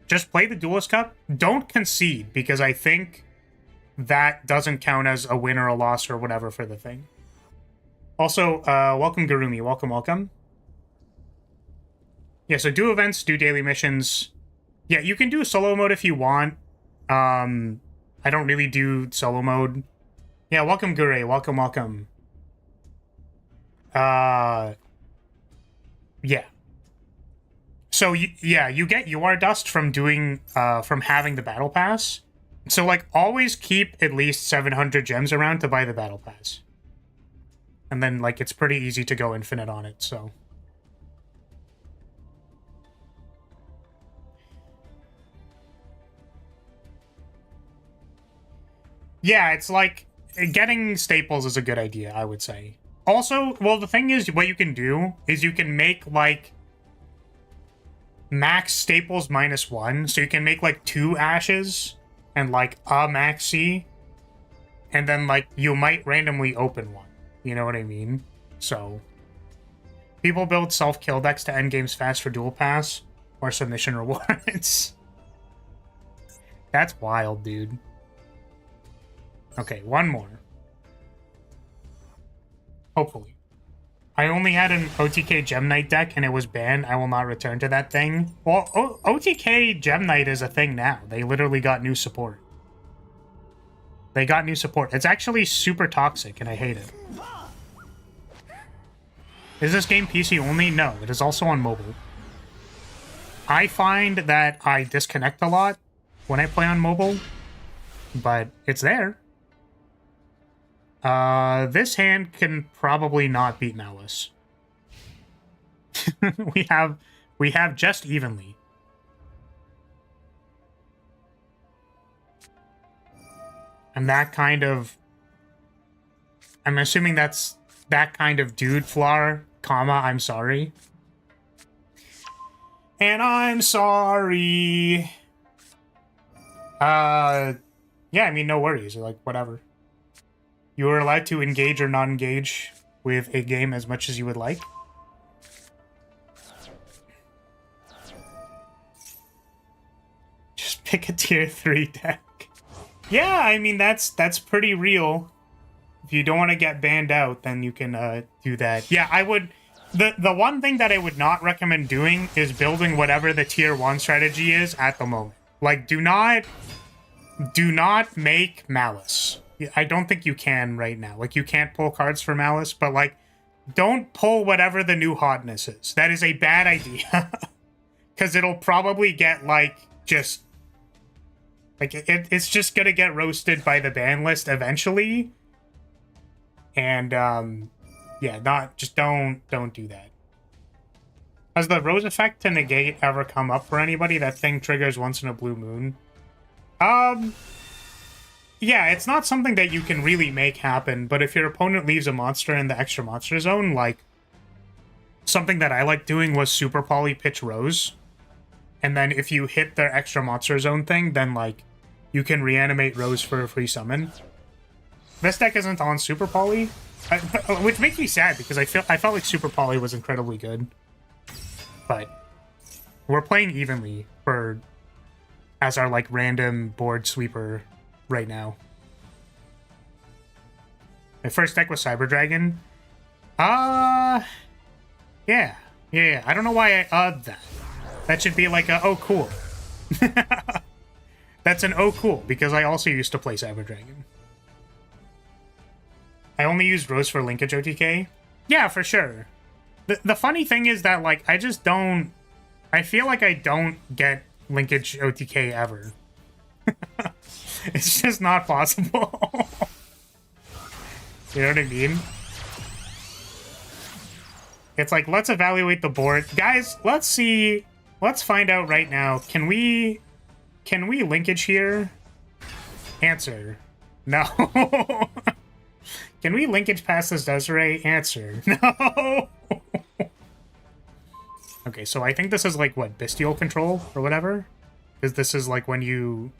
just play the Duelist Cup. Don't concede, because I think that doesn't count as a win or a loss or whatever for the thing. Also, welcome Garumi. Welcome. Yeah, so do events, do daily missions. Yeah, you can do solo mode if you want. I don't really do solo mode. Yeah, welcome Gure. Welcome. Yeah. So, you get UR dust from doing, from having the battle pass. So, like, always keep at least 700 gems around to buy the battle pass. And then, like, it's pretty easy to go infinite on it, so. Yeah, it's like, getting staples is a good idea, I would say. Also, well, the thing is, what you can do is you can make, like, max staples -1. So you can make, like, 2 ashes and, like, a maxi. And then, like, you might randomly open one. You know what I mean? So, people build self-kill decks to end games fast for dual pass or submission rewards. That's wild, dude. Okay, one more. Hopefully. I only had an OTK Gem Knight deck and it was banned. I will not return to that thing. Well, OTK Gem Knight is a thing now. They literally got new support. It's actually super toxic and I hate it. Is this game PC only? No, it is also on mobile. I find that I disconnect a lot when I play on mobile, but it's there. This hand can probably not beat Malice. we have just evenly. And that kind of I'm assuming that's that kind of dude, Flar, comma, I'm sorry. And I'm sorry. Yeah, I mean, no worries. Like, whatever. You are allowed to engage or not engage with a game as much as you would like. Just pick a tier 3 deck. Yeah, I mean, that's pretty real. If you don't want to get banned out, then you can do that. Yeah, I would... The one thing that I would not recommend doing is building whatever the tier 1 strategy is at the moment. Like, do not make Malice. I don't think you can right now. Like, you can't pull cards for Malice, but, like, don't pull whatever the new hotness is. That is a bad idea. Because it'll probably get, like, just... Like, it's just gonna get roasted by the ban list eventually. And, yeah, don't do that. Has the Rose effect to negate ever come up for anybody? That thing triggers once in a blue moon. Yeah, it's not something that you can really make happen, but if your opponent leaves a monster in the extra monster zone, like, something that I like doing was Super Poly pitch Rose. And then if you hit their extra monster zone thing, then, like, you can reanimate Rose for a free summon. This deck isn't on Super Poly, which makes me sad because I felt like Super Poly was incredibly good. But we're playing evenly as our, like, random board sweeper right now. My first deck was Cyber Dragon. Yeah. I don't know why I that. That should be like a, oh, cool. That's an oh, cool, because I also used to play Cyber Dragon. I only used Rose for linkage OTK. Yeah, for sure. The funny thing is that, like, I just don't... I feel like I don't get linkage OTK ever. It's just not possible. You know what I mean? It's like, let's evaluate the board. Guys, let's see... Let's find out right now. Can we linkage here? Answer. No. Can we linkage past this Desiree? Answer. No. Okay, so I think this is like, what, Bestial Control or whatever? Because this is like when you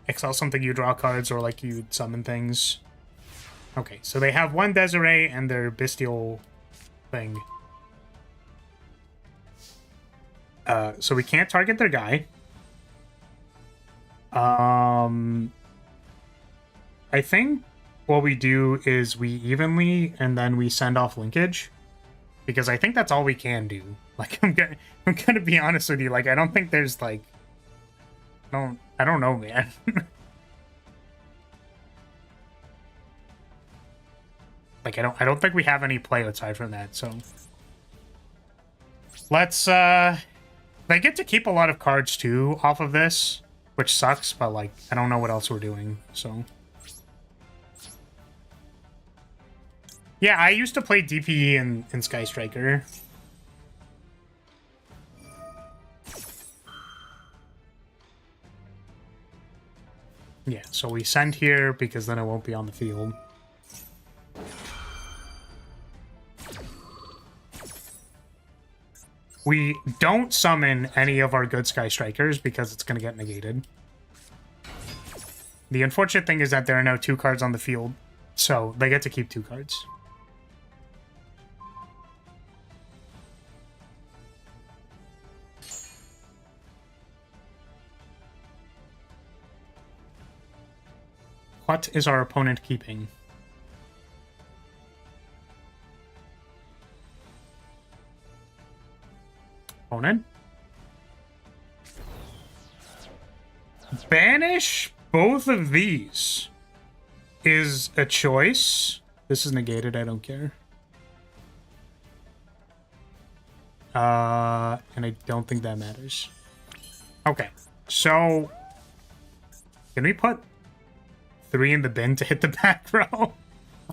excel something, you draw cards, or like you summon things. Okay, so they have one Desiree and their Bestial thing. So we can't target their guy. I think what we do is we evenly and then we send off linkage, because I think that's all we can do. Like, I'm gonna be honest with you. Like, I don't think there's like, I don't know, man. Like, I don't think we have any play aside from that. So let's they get to keep a lot of cards too off of this, which sucks, but like, I don't know what else we're doing, so. Yeah, I used to play DPE in Sky Striker. Yeah, so we send here because then it won't be on the field. We don't summon any of our good Sky Strikers because it's going to get negated. The unfortunate thing is that there are now 2 cards on the field, so they get to keep 2 cards. What is our opponent keeping? Opponent? Banish both of these is a choice. This is negated, I don't care. And I don't think that matters. Okay, so can we put 3 in the bin to hit the back row?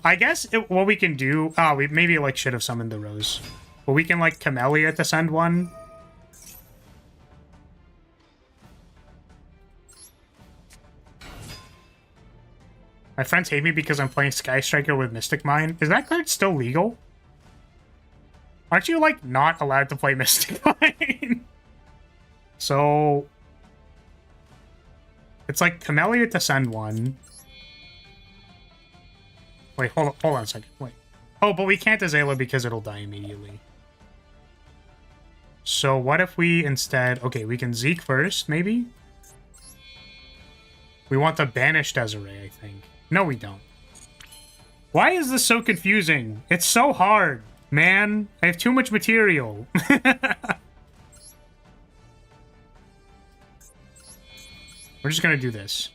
I guess what we can do... Oh, we maybe like should have summoned the Rose. But we can like Camellia to send one. My friends hate me because I'm playing Sky Striker with Mystic Mine. Is that card still legal? Aren't you, like, not allowed to play Mystic Mine? So... It's like Camellia to send one. Wait, hold on a second. Wait. Oh, but we can't Azalea because it'll die immediately. So what if we instead... Okay, we can Zeke first, maybe? We want the banished Desiree, I think. No, we don't. Why is this so confusing? It's so hard, man. I have too much material. We're just gonna do this.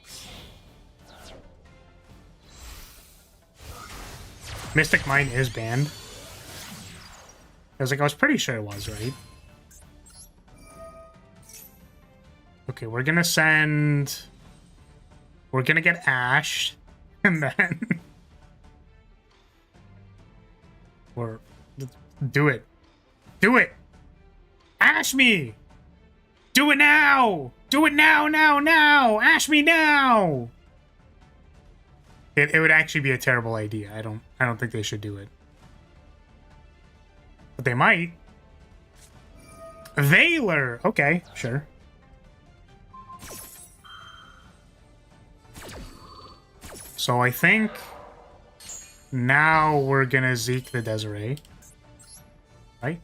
Mystic Mine is banned. I was pretty sure it was, right? Okay, we're gonna send... We're gonna get Ash, and then... Or... Do it. Do it! Ash me! Do it now! Do it now, now! Ash me now! It would actually be a terrible idea. I don't think they should do it. But they might. Veiler! Okay, sure. So I think now we're gonna Zeke the Desiree. Right?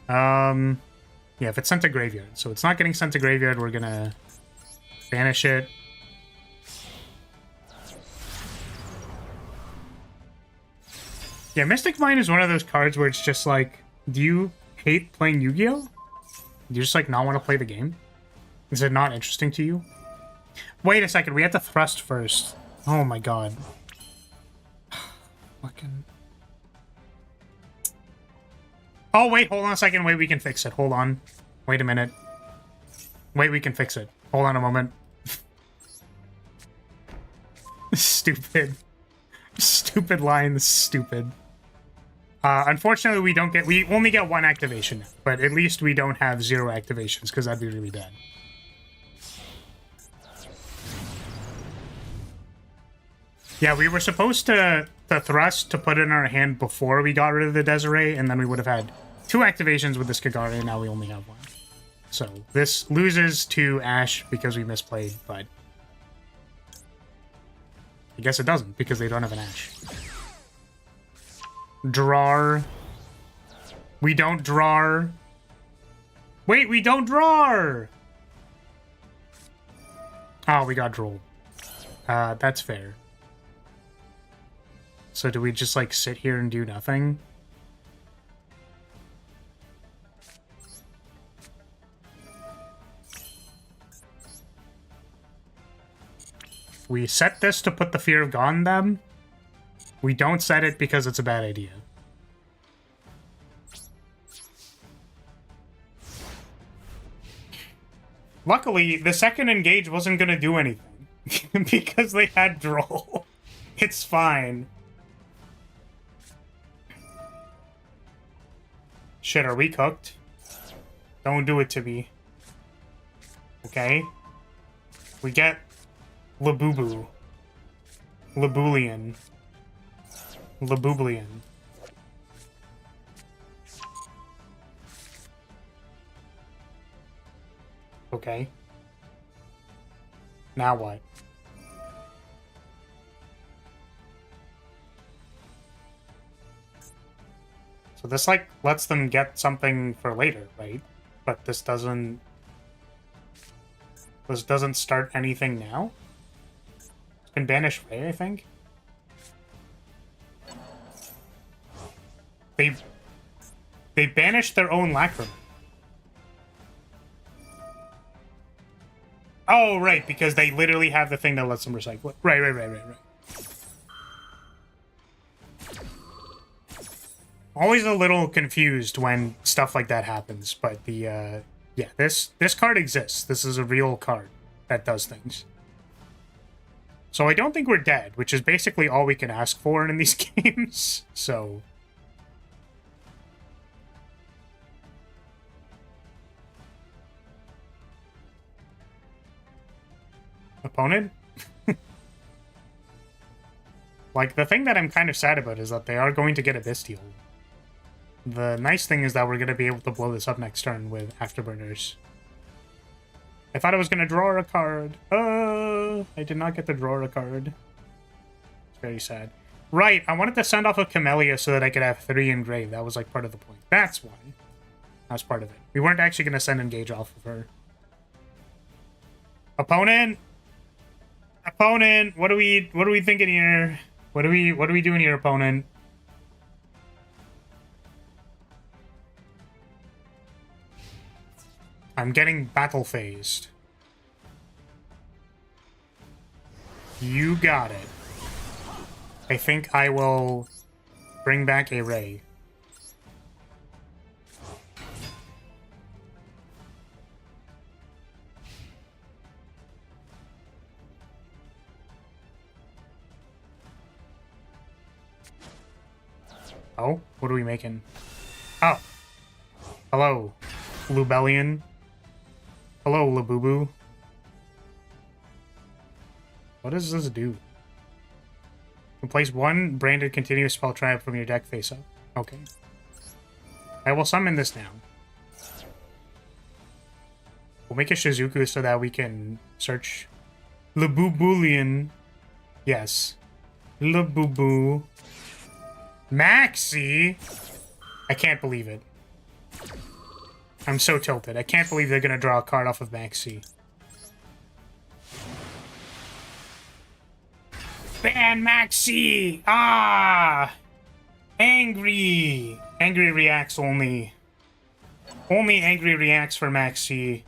Yeah, if it's sent to Graveyard. So it's not getting sent to Graveyard, we're gonna banish it. Yeah, Mystic Mine is one of those cards where it's just like, do you hate playing Yu-Gi-Oh? Do you just like not want to play the game? Is it not interesting to you? Wait a second, we have to thrust first. Oh my god. Fucking... Oh, wait, hold on a second. Wait, we can fix it. Hold on. Wait a minute. Wait, we can fix it. Hold on a moment. Stupid. Stupid line. Stupid. Unfortunately, we only get one activation, but at least we don't have 0 activations, because that'd be really bad. Yeah, we were supposed to thrust to put it in our hand before we got rid of the Desiree, and then we would have had 2 activations with this Kagari, and now we only have 1. So this loses to Ash because we misplayed, but I guess it doesn't because they don't have an Ash. Draw. We don't draw. Wait, we don't draw! Oh, we got drolled. That's fair. So do we just, like, sit here and do nothing? We set this to put the Fear of God on them. We don't set it because it's a bad idea. Luckily, the second engage wasn't going to do anything. Because they had droll. It's fine. Shit, are we cooked? Don't do it to me. Okay. We get Labubu. Labulian. Labublian. Okay. Now what? So this, like, lets them get something for later, right? But this doesn't... This doesn't start anything now? It can banish Ray, I think? They banished their own Lacrima. Oh, right, because they literally have the thing that lets them recycle it. Right. Always a little confused when stuff like that happens, but the, yeah, this card exists. This is a real card that does things. So I don't think we're dead, which is basically all we can ask for in these games, so... Opponent? Like, the thing that I'm kind of sad about is that they are going to get a Bestial. The nice thing is that we're going to be able to blow this up next turn with Afterburners. I thought I was going to draw a card. I did not get to draw a card. It's very sad. Right, I wanted to send off a Camellia so that I could have 3 engraved. That was, like, part of the point. That's why. That was part of it. We weren't actually going to send Engage off of her. Opponent! Opponent! What are we thinking here? What are we doing here, opponent? I'm getting battle phased. You got it. I think I will bring back a Ray. Oh, what are we making? Oh. Hello, Lubellion. Hello, Labubu. What does this do? You can place 1 branded continuous spell trap from your deck face up. Okay. I will summon this now. We'll make a Shizuku so that we can search Labubulian. Yes. Labubu. Maxi! I can't believe it. I'm so tilted. I can't believe they're gonna draw a card off of Maxi. Ban Maxi! Ah! Angry! Angry reacts only. Only angry reacts for Maxi.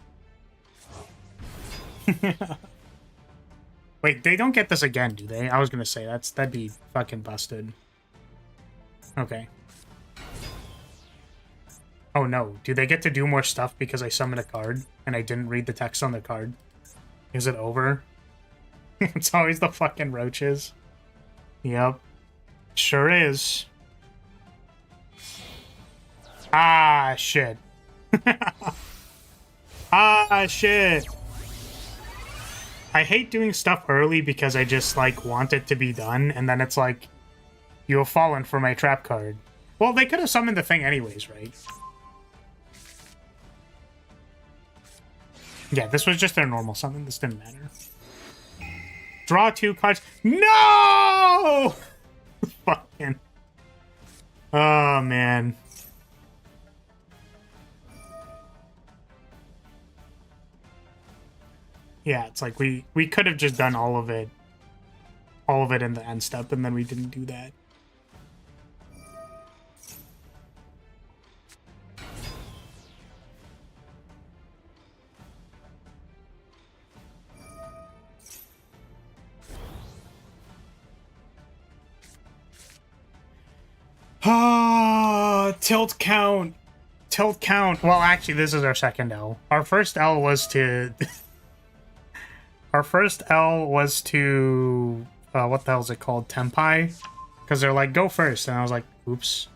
Wait, they don't get this again, do they? I was gonna say, that'd be fucking busted. Okay. Oh no, do they get to do more stuff because I summoned a card and I didn't read the text on the card? Is it over? It's always the fucking roaches. Yep. Sure is. Ah, shit. Ah, shit. I hate doing stuff early because I just, like, want it to be done, and then it's like, you have fallen for my trap card. Well, they could have summoned the thing anyways, right? Yeah, this was just their normal summon. This didn't matter. Draw 2 cards. No! Fucking. Oh, man. Yeah, it's like we could have just done all of it in the end step, and then we didn't do that. Ah, tilt count. Tilt count. Well, actually, this is our second L. Our first L was to... Our first L was to... what the hell is it called? Tempai? Because they're like, go first. And I was like, oops.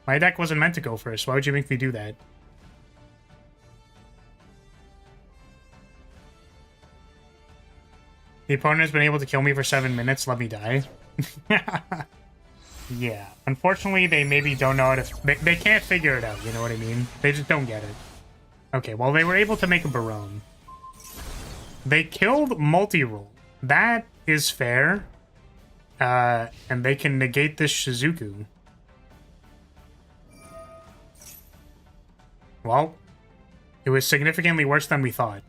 My deck wasn't meant to go first. Why would you make me do that? The opponent has been able to kill me for 7 minutes. Let me die. Yeah. Unfortunately, they maybe don't know how to... They can't figure it out, you know what I mean? They just don't get it. Okay, well, they were able to make a Barone. They killed multi-roll. That is fair. And they can negate this Shizuku. Well, it was significantly worse than we thought.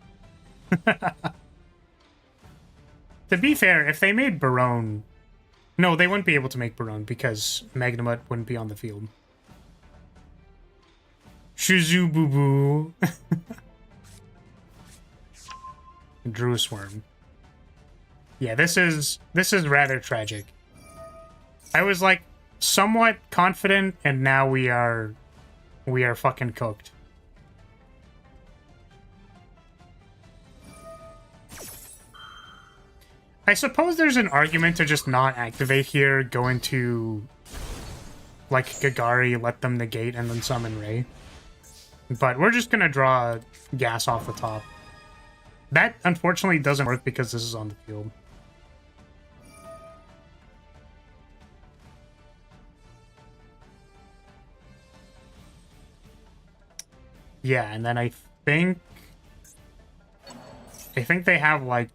To be fair, if they made Barone... No, they wouldn't be able to make Barone because Magnamut wouldn't be on the field. Shizububu. Drew Swarm. Yeah, this is rather tragic. I was like somewhat confident, and now we are fucking cooked. I suppose there's an argument to just not activate here, go into like Gagari, let them negate, and then summon Ray. But we're just gonna draw gas off the top. That, unfortunately, doesn't work because this is on the field. Yeah, and then I think they have like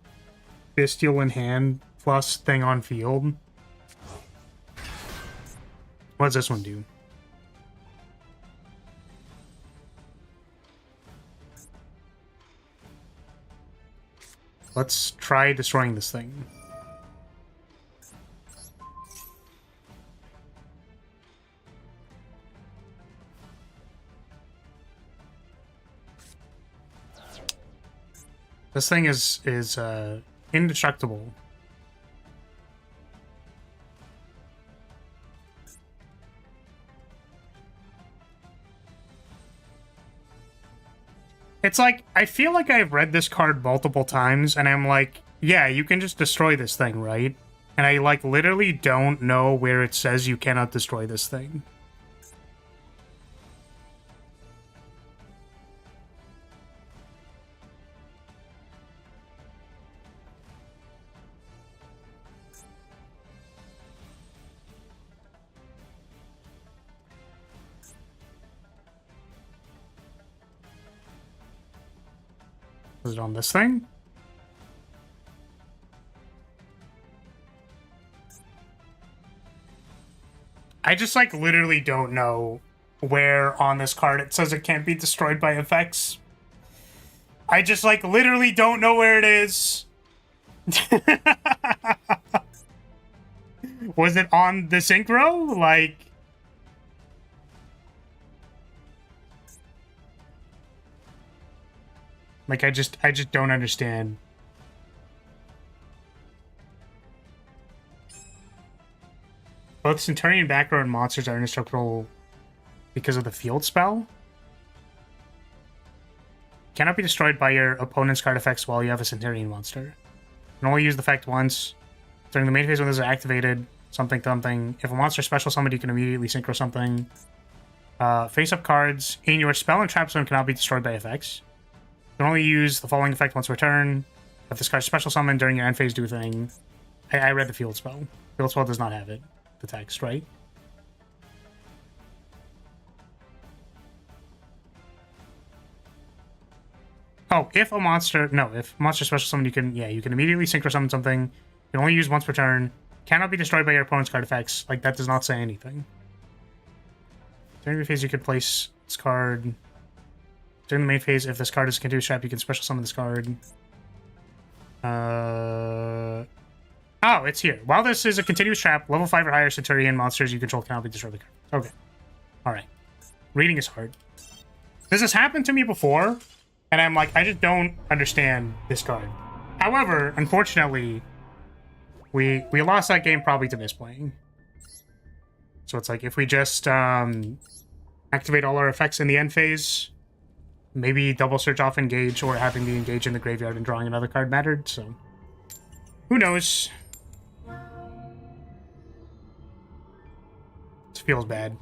Bestial in hand plus thing on field. What does this one do? Let's try destroying this thing. This thing is indestructible. It's like, I feel like I've read this card multiple times, and I'm like, yeah, you can just destroy this thing, right? And I, like, literally don't know where it says you cannot destroy this thing. Is it on this thing? I just, like, literally don't know where on this card it says it can't be destroyed by effects. I just, like, literally don't know where it is. Was it on the synchro? Like... Like, I just don't understand. Both Centurion back row and monsters are indestructible because of the field spell. Cannot be destroyed by your opponent's card effects while you have a Centurion monster. You can only use the effect once. During the main phase when those are activated, something. If a monster special summoned, you can immediately synchro something. Face-up cards in your spell and trap zone cannot be destroyed by effects. You can only use the following effect once per turn. If this card's special summon during your end phase, do a thing. I read the field spell. Field spell does not have it. The text, right? Oh, if monster special summon, you can immediately synchro summon something. You can only use once per turn. Cannot be destroyed by your opponent's card effects. Like, that does not say anything. During the phase, you can place this card. During the main phase, if this card is a continuous trap, you can special summon this card. Oh, it's here. While this is a continuous trap, level 5 or higher Centurion monsters you control cannot be destroyed by the card. Okay. Alright. Reading is hard. This has happened to me before, and I'm like, I just don't understand this card. However, unfortunately, we lost that game probably to misplaying. So it's like, if we just activate all our effects in the end phase, maybe double search off engage or having the engage in the graveyard and drawing another card mattered, so who knows? This feels bad.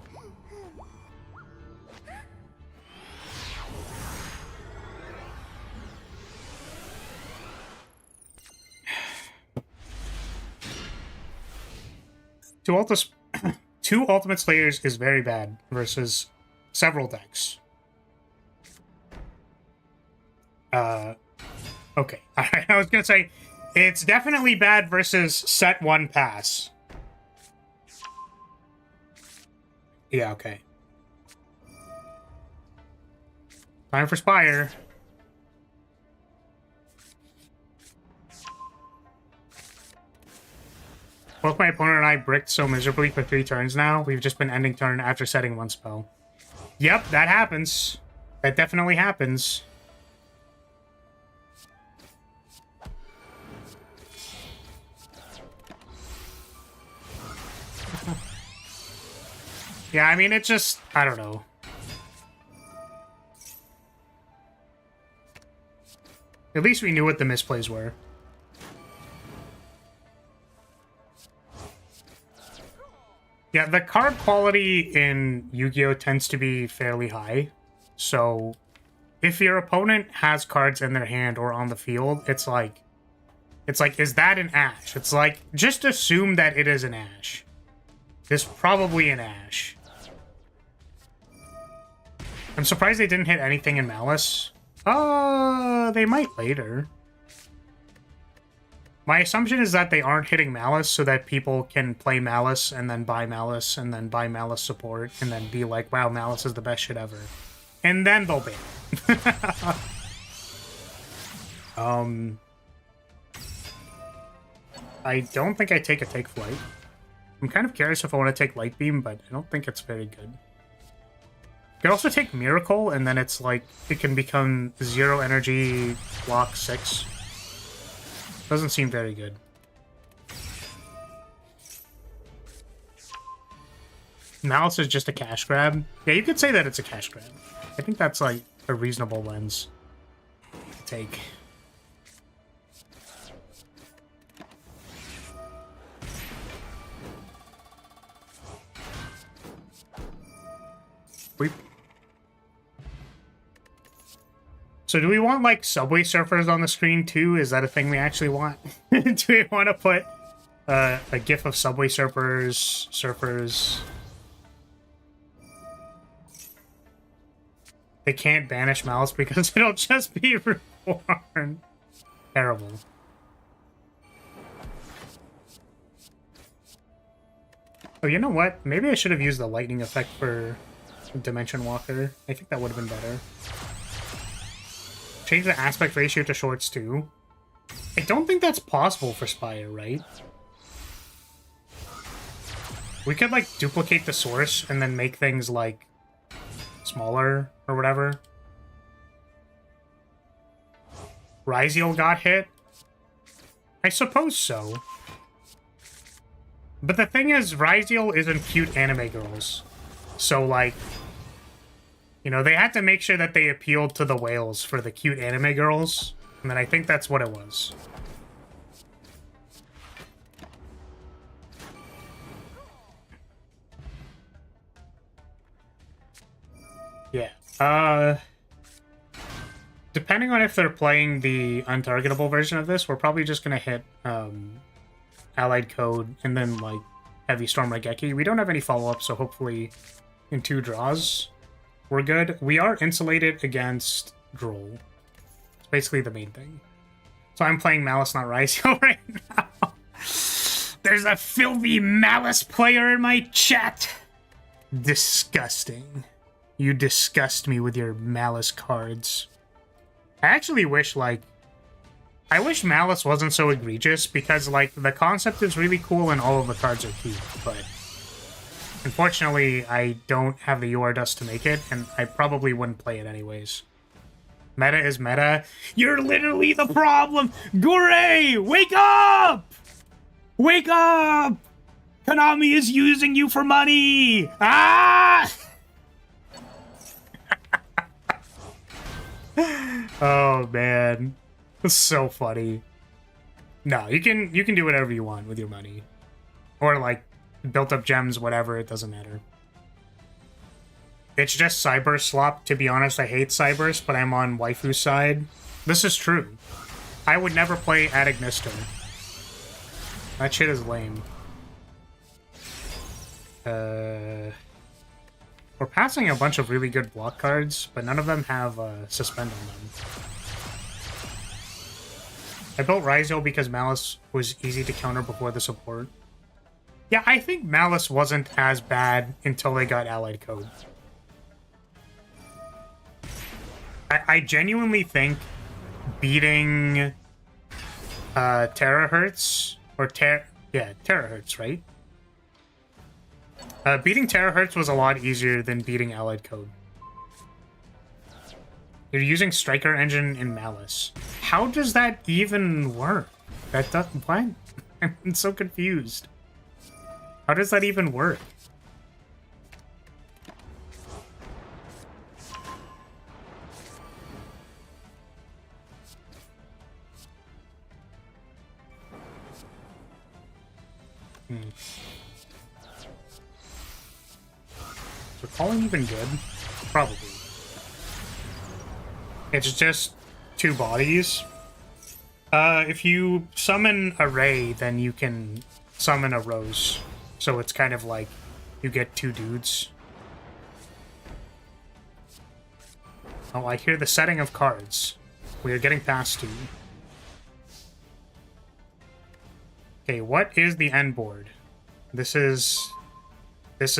Two Ultimate Slayers is very bad versus several decks. Okay. Alright, I was gonna say, it's definitely bad versus set 1 pass. Yeah, okay. Time for Spire. Both my opponent and I bricked so miserably for 3 turns now. We've just been ending turn after setting 1 spell. Yep, that happens. That definitely happens. Yeah, I mean, it just... I don't know. At least we knew what the misplays were. Yeah, the card quality in Yu-Gi-Oh! Tends to be fairly high. So, if your opponent has cards in their hand or on the field, it's like, is that an Ash? It's like, just assume that it is an Ash. It's probably an Ash. I'm surprised they didn't hit anything in Malice. They might later. My assumption is that they aren't hitting Malice so that people can play Malice and then buy Malice and then buy Malice support and then be like, wow, Malice is the best shit ever. And then they'll ban it. I don't think I take a Take Flight. I'm kind of curious if I want to take Light Beam, but I don't think it's very good. You can also take Miracle, and then it's like, it can become 0 energy, block 6. Doesn't seem very good. Malice is just a cash grab. Yeah, you could say that it's a cash grab. I think that's like a reasonable lens to take. So do we want, like, Subway Surfers on the screen, too? Is that a thing we actually want? Do we want to put a gif of Subway Surfers? They can't banish Malice because it'll just be reborn. Terrible. Oh, you know what? Maybe I should have used the lightning effect for Dimension Walker. I think that would have been better. Change the aspect ratio to shorts too. I don't think that's possible for Spire, right? We could, like, duplicate the source and then make things, like, smaller or whatever. Ryziel got hit? I suppose so. But the thing is, Ryziel isn't cute anime girls. So, like, you know, they had to make sure that they appealed to the whales for the cute anime girls. And then I think that's what it was. Yeah. Depending on if they're playing the untargetable version of this, we're probably just going to hit Allied Code and then, like, Heavy Storm Raigeki. We don't have any follow-up, so hopefully in 2 draws we're good. We are insulated against Droll. It's basically the main thing. So I'm playing Malice, not Ryziel right now. There's a filthy Malice player in my chat. Disgusting. You disgust me with your Malice cards. I actually wish, like... I wish Malice wasn't so egregious, because, like, the concept is really cool and all of the cards are cute, but... Unfortunately, I don't have the UR dust to make it, and I probably wouldn't play it anyways. Meta is meta. You're literally the problem! Gurei! Wake up! Wake up! Konami is using you for money! Ah! Oh, man. That's so funny. No, you can do whatever you want with your money. Or, like, built up gems, whatever, it doesn't matter. It's just Cyber slop. To be honest, I hate Cybers, but I'm on waifu's side. This is true. I would never play Adagnister. That shit is lame. We're passing a bunch of really good block cards, but none of them have Suspend on them. I built Ryziel because Malice was easy to counter before the support. Yeah, I think Malice wasn't as bad until they got Allied Code. I genuinely think beating Terahertz, or Terahertz, right? Beating Terahertz was a lot easier than beating Allied Code. You're using Striker Engine in Malice. How does that even work? That doesn't... What? I'm so confused. How does that even work? Is Recalling even good? Probably. It's just 2 bodies. If you summon a Ray, then you can summon a Rose. So it's kind of like you get 2 dudes. Oh, I hear the setting of cards. We are getting past 2. Okay, what is the end board? This is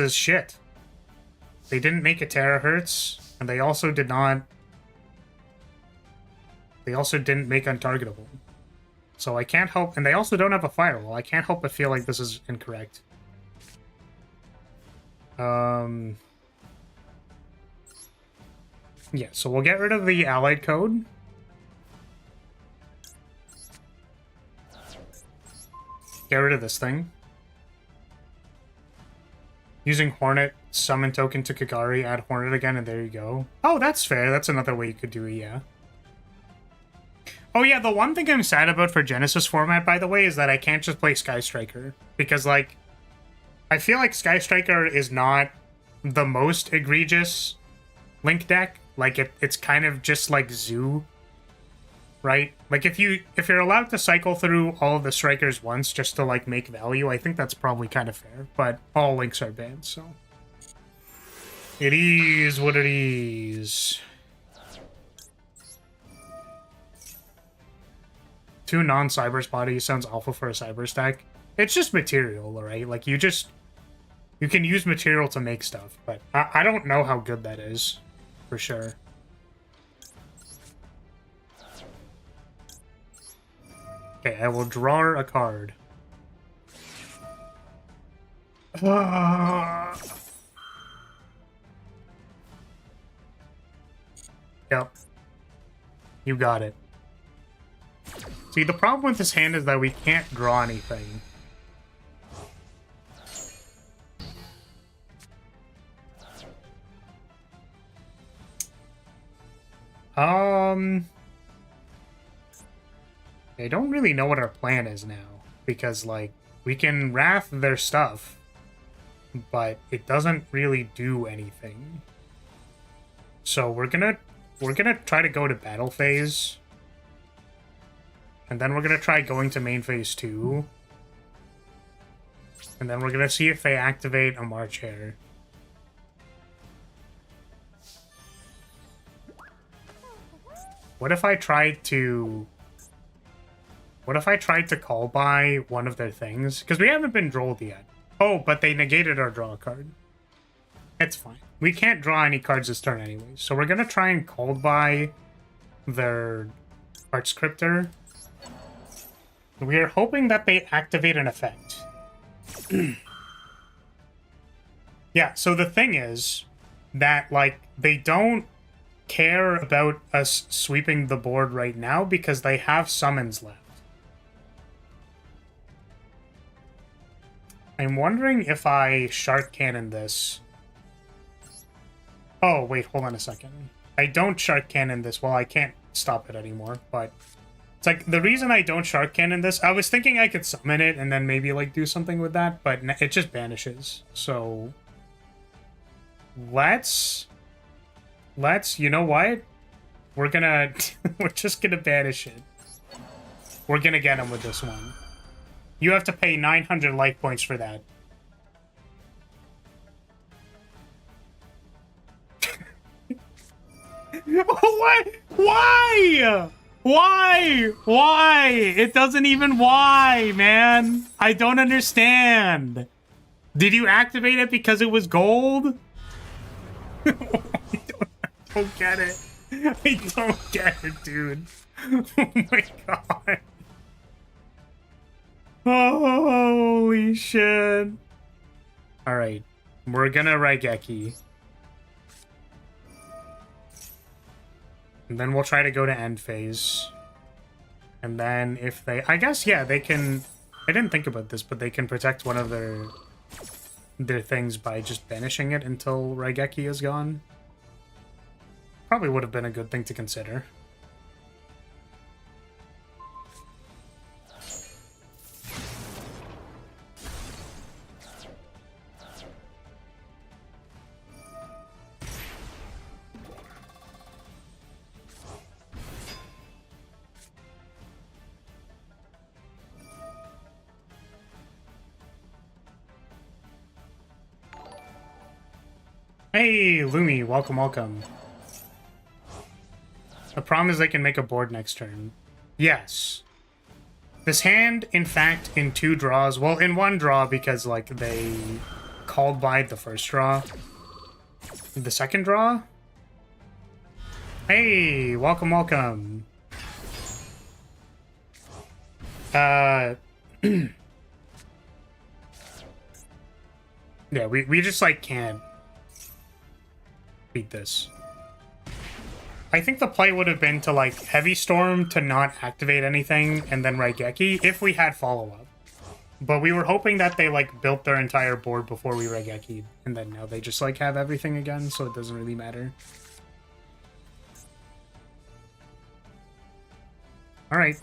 shit. They didn't make a terahertz, and they also did not... They also didn't make untargetable. So I can't help... And they also don't have a firewall. I can't help but feel like this is incorrect. Yeah, so we'll get rid of the allied code. Get rid of this thing. Using Hornet, summon token to Kagari, add Hornet again, and there you go. Oh, that's fair. That's another way you could do it, yeah. Oh yeah, the one thing I'm sad about for Genesis format, by the way, is that I can't just play Sky Striker. Because, like, I feel like Sky Striker is not the most egregious Link deck. Like, it's kind of just like Zoo, right? Like, if you're allowed to cycle through all of the Strikers once just to, like, make value, I think that's probably kind of fair. But all Links are banned, so... It is what it is. 2 non-Cybers bodies sounds awful for a Cybers deck. It's just material, right? Like, you can use material to make stuff, but I don't know how good that is, for sure. Okay, I will draw a card. Yep. You got it. See, the problem with this hand is that we can't draw anything. I don't really know what our plan is now, because, like, we can Wrath their stuff, but it doesn't really do anything. So we're gonna try to go to battle phase. And then we're gonna try going to main phase 2. And then we're gonna see if they activate a March Hare. What if I tried to call by one of their things? Because we haven't been drolled yet. Oh, but they negated our draw card. It's fine. We can't draw any cards this turn anyways. So we're gonna try and call by their Art Scriptor. We are hoping that they activate an effect. Yeah, so the thing is that, like, they don't care about us sweeping the board right now because they have summons left. I'm wondering if I Shark Cannon this. Oh, wait, hold on a second. I don't Shark Cannon this. Well, I can't stop it anymore, but... It's like, the reason I don't Shark Cannon this, I was thinking I could summon it and then maybe, like, do something with that, but it just vanishes. So, let's, you know what? We're gonna, we're just gonna banish it. We're gonna get him with this one. You have to pay 900 life points for that. What? Why? Why? Why? It doesn't even why, man. I don't understand. Did you activate it because it was gold? I don't get it. I don't get it, dude. Oh my god. Holy shit. Alright. We're gonna Raigeki. And then we'll try to go to end phase. And then if they... I guess, yeah, they can... I didn't think about this, but they can protect one of their things by just banishing it until Raigeki is gone. Probably would have been a good thing to consider. Hey, Lumi, welcome, welcome. The problem is they can make a board next turn. Yes. This hand, in fact, in 2 draws... Well, in 1 draw, because, like, they called by the first draw. The second draw? Hey, welcome, welcome. Yeah, we just, like, can't beat this. I think the play would have been to, like, Heavy Storm to not activate anything and then Raigeki if we had follow-up. But we were hoping that they, like, built their entire board before we Raigeki'd, and then now they just, like, have everything again, so it doesn't really matter. Alright.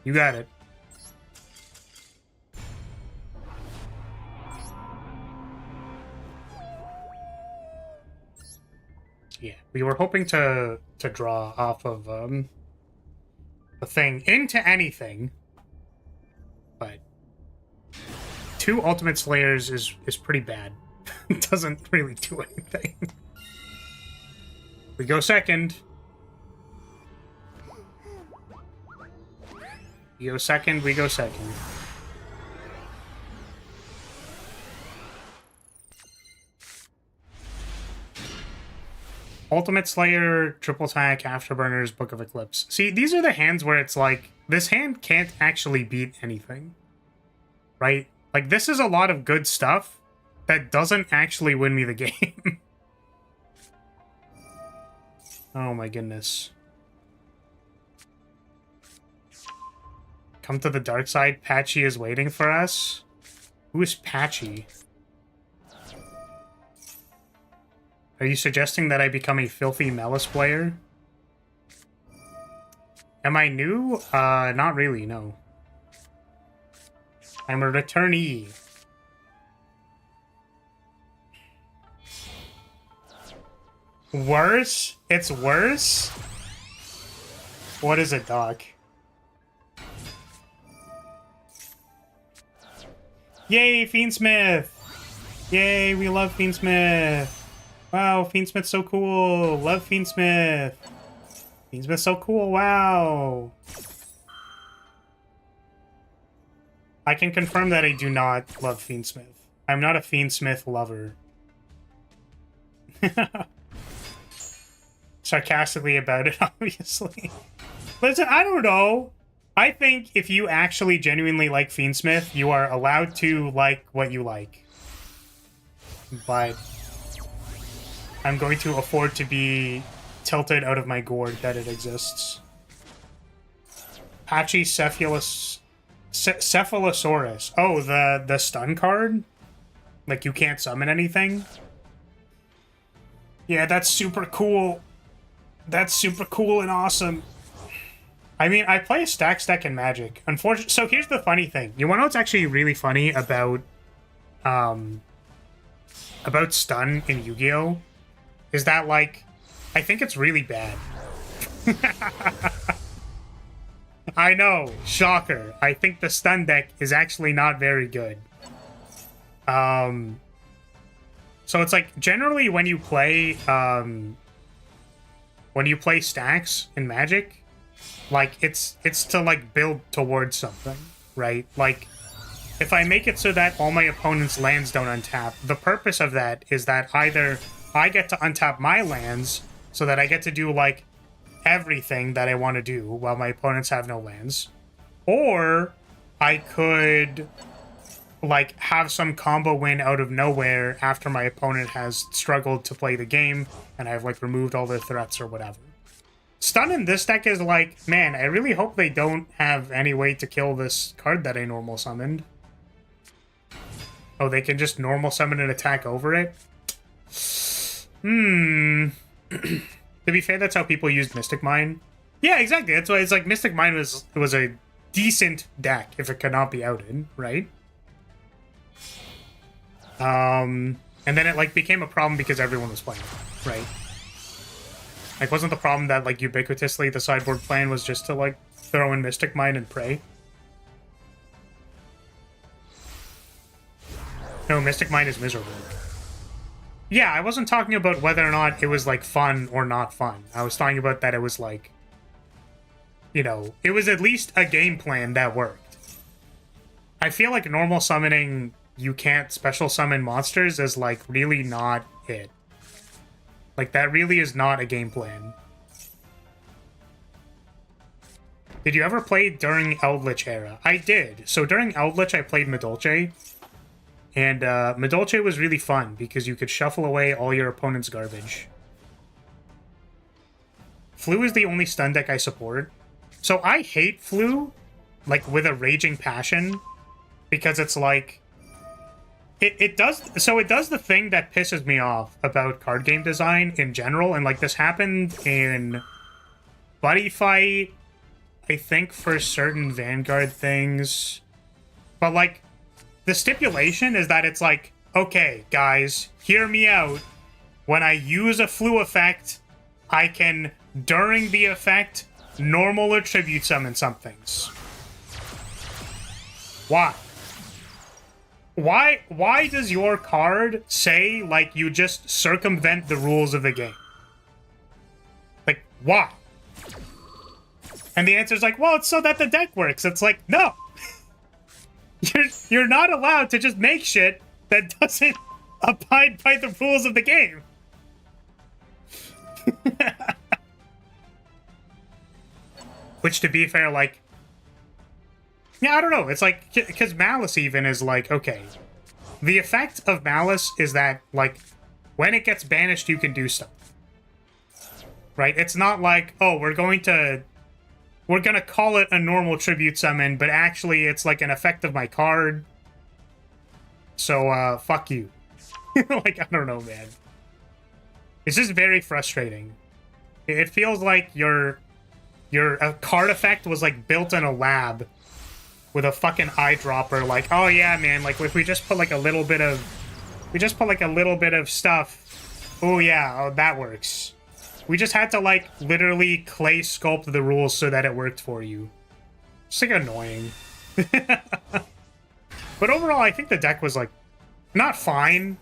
You got it. Yeah, we were hoping to draw off of the thing into anything, but 2 Ultimate Slayers is pretty bad. It doesn't really do anything. We go second. We go second, we go second. Ultimate Slayer, Triple Attack, Afterburners, Book of Eclipse. See, these are the hands where it's like, this hand can't actually beat anything. Right? Like, this is a lot of good stuff that doesn't actually win me the game. Oh my goodness. Come to the dark side. Patchy is waiting for us. Who is Patchy? Are you suggesting that I become a filthy Melis player? Am I new? Not really, no. I'm a returnee. Worse? It's worse? What is it, Doc? Yay, Fiendsmith! Yay, we love Fiendsmith! Wow, Fiendsmith's so cool! Love Fiendsmith! Fiendsmith's so cool, wow! I can confirm that I do not love Fiendsmith. I'm not a Fiendsmith lover. Sarcastically about it, obviously. Listen, I don't know. I think if you actually genuinely like Fiendsmith, you are allowed to like what you like. But I'm going to afford to be tilted out of my gourd that it exists. Patchy Cephalosaurus. Oh, the stun card? Like, you can't summon anything? Yeah, that's super cool. That's super cool and awesome. I mean, I play a stack deck in Magic. Unfortunately, so here's the funny thing. You want to know what's actually really funny about stun in Yu-Gi-Oh? Is that, like, I think it's really bad. I know, shocker. I think the stun deck is actually not very good. So it's like, generally when you play stacks in Magic, like, it's to, like, build towards something, right? Like, if I make it so that all my opponents' lands don't untap, the purpose of that is that either I get to untap my lands so that I get to do, like, everything that I want to do while my opponents have no lands, or I could, like, have some combo win out of nowhere after my opponent has struggled to play the game and I've, like, removed all their threats or whatever. Stun in this deck is like, man, I really hope they don't have any way to kill this card that I normal summoned. Oh, they can just normal summon an attack over it? To be fair, that's how people used Mystic Mine. Yeah, exactly. That's why it's like Mystic Mine was a decent deck if it could not be outed, right? And then it, like, became a problem because everyone was playing it, right? Like, wasn't the problem that, like, ubiquitously the sideboard plan was just to, like, throw in Mystic Mine and pray? No, Mystic Mine is miserable. Yeah, I wasn't talking about whether or not it was, like, fun or not fun. I was talking about that it was, like, you know, it was at least a game plan that worked. I feel like normal summoning, you can't special summon monsters is, like, really not it. Like, that really is not a game plan. Did you ever play during Eldritch era? I did. So during Eldritch, I played Medolce. And Medolce was really fun because you could shuffle away all your opponent's garbage. Flu is the only stun deck I support. So I hate Flu, like, with a raging passion, because it's like... It does the thing that pisses me off about card game design in general, and, like, this happened in Buddy Fight, I think, for certain Vanguard things. But, like, the stipulation is that it's like, okay, guys, hear me out. When I use a Flu effect, I can, during the effect, normal or tribute summon some things. Why? Why does your card say, like, you just circumvent the rules of the game? Like, why? And the answer is like, well, it's so that the deck works. It's like, no! You're not allowed to just make shit that doesn't abide by the rules of the game. Which, to be fair, like... Yeah, I don't know. It's like... Because Malice even is like, okay. The effect of Malice is that, like, when it gets banished, you can do stuff. Right? It's not like, oh, we're gonna call it a normal tribute summon, but actually it's like an effect of my card. So, fuck you. Like, I don't know, man. It's just very frustrating. It feels like your card effect was, like, built in a lab with a fucking eyedropper. Like, oh yeah, man, like, if we just put, like, a little bit of... stuff... Oh yeah, oh, that works. We just had to, like, literally clay sculpt the rules so that it worked for you. It's, like, annoying. But overall, I think the deck was, like, not fine,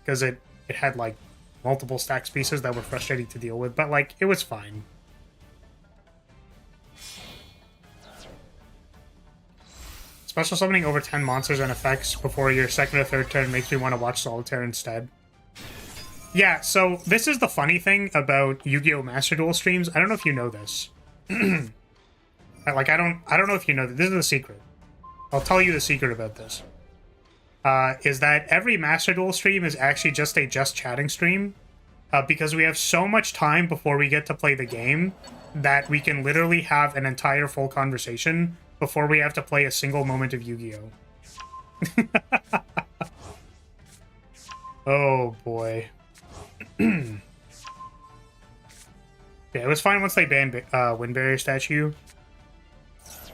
because it had, like, multiple stacks pieces that were frustrating to deal with, but, like, it was fine. Special summoning over 10 monsters and effects before your second or third turn makes me want to watch Solitaire instead. Yeah, so this is the funny thing about Yu-Gi-Oh! Master Duel streams. I don't know if you know this. Like, I don't know if you know that. This is the secret. I'll tell you the secret about this. Is that every Master Duel stream is actually just a just chatting stream. Because we have so much time before we get to play the game that we can literally have an entire full conversation before we have to play a single moment of Yu-Gi-Oh! Oh, boy. Yeah, it was fine once they banned Wind Barrier Statue.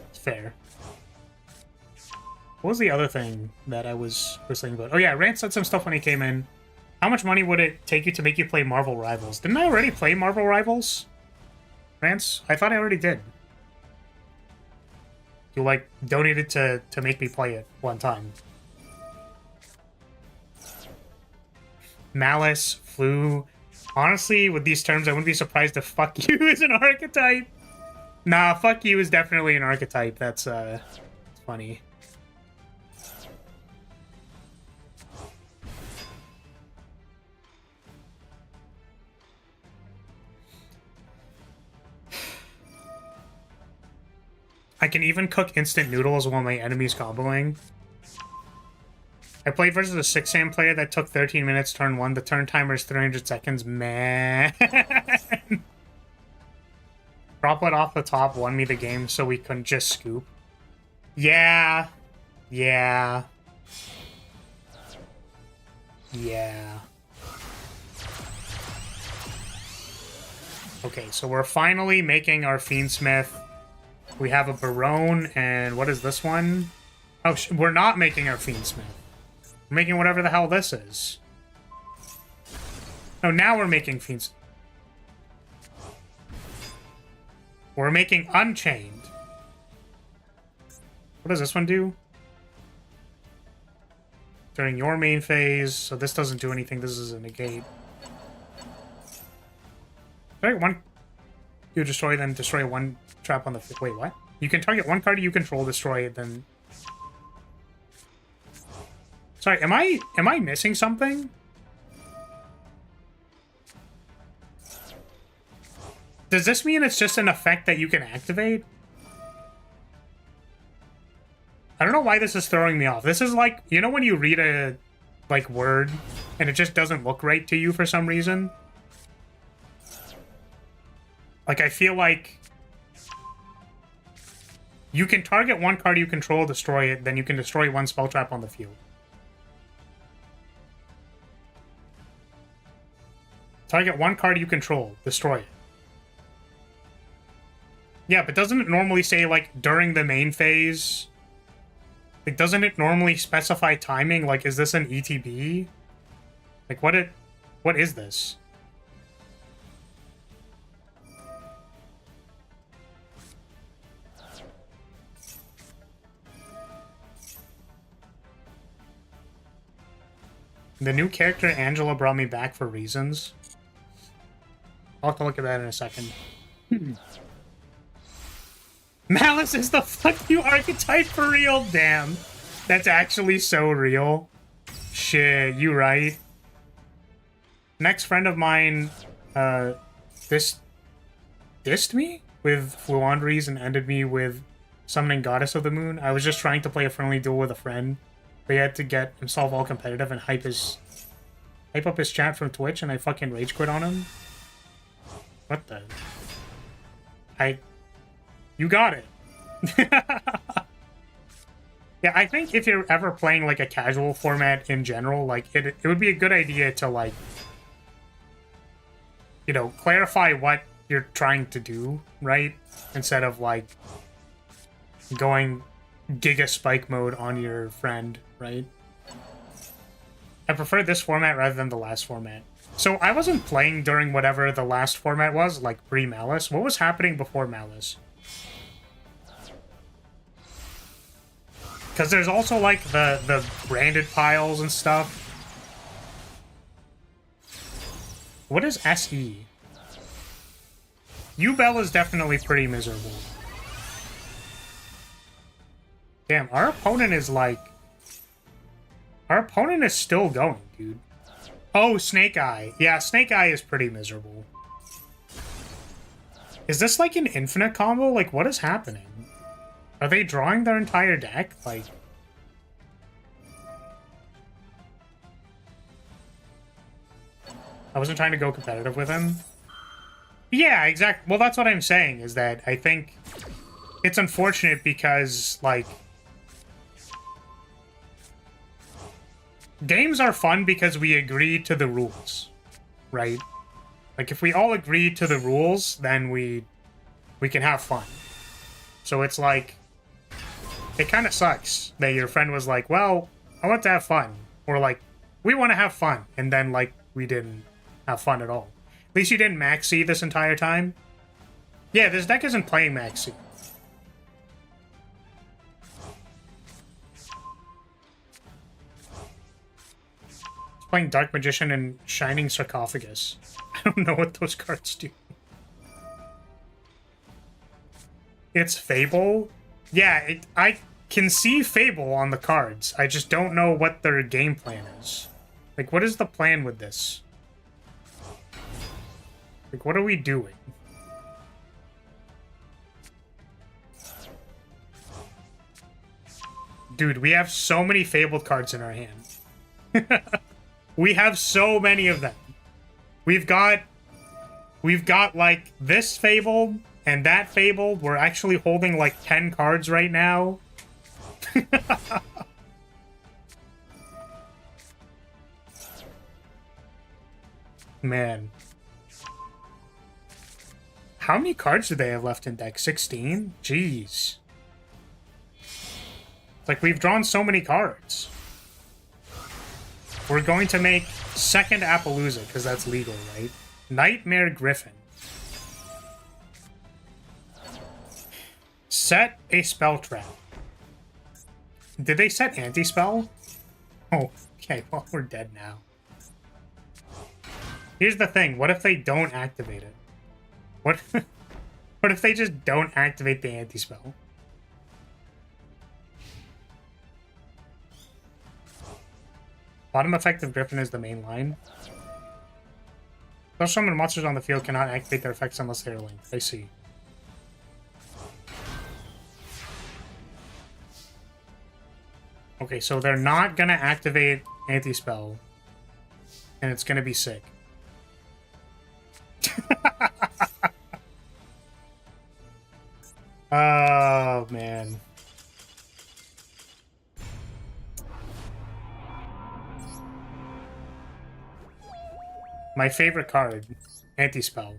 It's fair. What was the other thing that I was thinking about? Oh yeah, Rance said some stuff when he came in. How much money would it take you to make you play Marvel Rivals? Didn't I already play Marvel Rivals? Rance? I thought I already did. You, like, donated to make me play it one time. Malice, Flu. Honestly, with these terms, I wouldn't be surprised if fuck you is an archetype. Nah, fuck you is definitely an archetype. That's funny. I can even cook instant noodles while my enemy's comboing. I played versus a 6-am player that took 13 minutes turn 1. The turn timer is 300 seconds. Man. Droplet off the top won me the game so we couldn't just scoop. Yeah. Yeah. Yeah. Okay, so we're finally making our Fiendsmith. We have a Barone, and what is this one? Oh, we're not making our Fiendsmith. We're making whatever the hell this is. No, now we're making Fiends. We're making Unchained. What does this one do? during your main phase, so this doesn't do anything. This is a negate. Target one, you destroy, then destroy one trap on the... Wait, what? You can target one card you control, destroy it, then... Sorry, am I missing something? Does this mean it's just an effect that you can activate? I don't know why this is throwing me off. This is like, you know when you read a, like, word and it just doesn't look right to you for some reason? Like, I feel like you can target one card you control, destroy it, then you can destroy one spell trap on the field. Target one card you control, destroy it. Yeah, but doesn't it normally say, like, during the main phase? Like, doesn't it normally specify timing? Like, is this an ETB? Like, what is this? The new character, Angela, brought me back for reasons. I'll have to look at that in a second. Malice is the fuck you archetype for real? Damn. That's actually so real. Shit, you right. Next friend of mine, dissed me with Fluandries and ended me with summoning Goddess of the Moon. I was just trying to play a friendly duel with a friend. But he had to get himself all competitive and hype up his chat from Twitch, and I fucking rage quit on him. What the? You got it. Yeah, I think if you're ever playing, like, a casual format in general, like, it would be a good idea to, like, you know, clarify what you're trying to do, right? Instead of, like, going Giga Spike mode on your friend, right? I prefer this format rather than the last format. So I wasn't playing during whatever the last format was, like pre-Malice. What was happening before Malice? Because there's also, like, the branded piles and stuff. What is SE? U-Bell is definitely pretty miserable. Damn, our opponent is, like... Our opponent is still going, dude. Oh, Snake Eye. Yeah, Snake Eye is pretty miserable. Is this, like, an infinite combo? Like, what is happening? Are they drawing their entire deck? Like... I wasn't trying to go competitive with him. Yeah, exactly. Well, that's what I'm saying, is that I think it's unfortunate because, like... Games are fun because we agree to the rules, right? Like, if we all agree to the rules, then we can have fun. So it's like, it kind of sucks that your friend was like, well, I want to have fun. Or like, we want to have fun. And then, like, we didn't have fun at all. At least you didn't maxi this entire time. Yeah, this deck isn't playing maxi. Playing Dark Magician and Shining Sarcophagus. I don't know what those cards do. It's Fable? Yeah, I can see Fable on the cards. I just don't know what their game plan is. Like, what is the plan with this? Like, what are we doing? Dude, we have so many Fabled cards in our hand. We have so many of them. We've got like this Fabled and that Fabled. We're actually holding like 10 cards right now. Man. How many cards do they have left in deck? 16? Jeez. It's like we've drawn so many cards. We're going to make second Appaloosa, because that's legal, right? Nightmare Griffin. Set a spell trap. Did they set anti-spell? Oh, okay, well, we're dead now. Here's the thing, what if they don't activate it? What, what if they just don't activate the anti-spell? Bottom effect of Griffin is the main line. Those summon monsters on the field cannot activate their effects unless they are linked. I see. Okay, so they're not gonna activate anti-spell. And it's gonna be sick. Oh, man. My favorite card, anti-spell.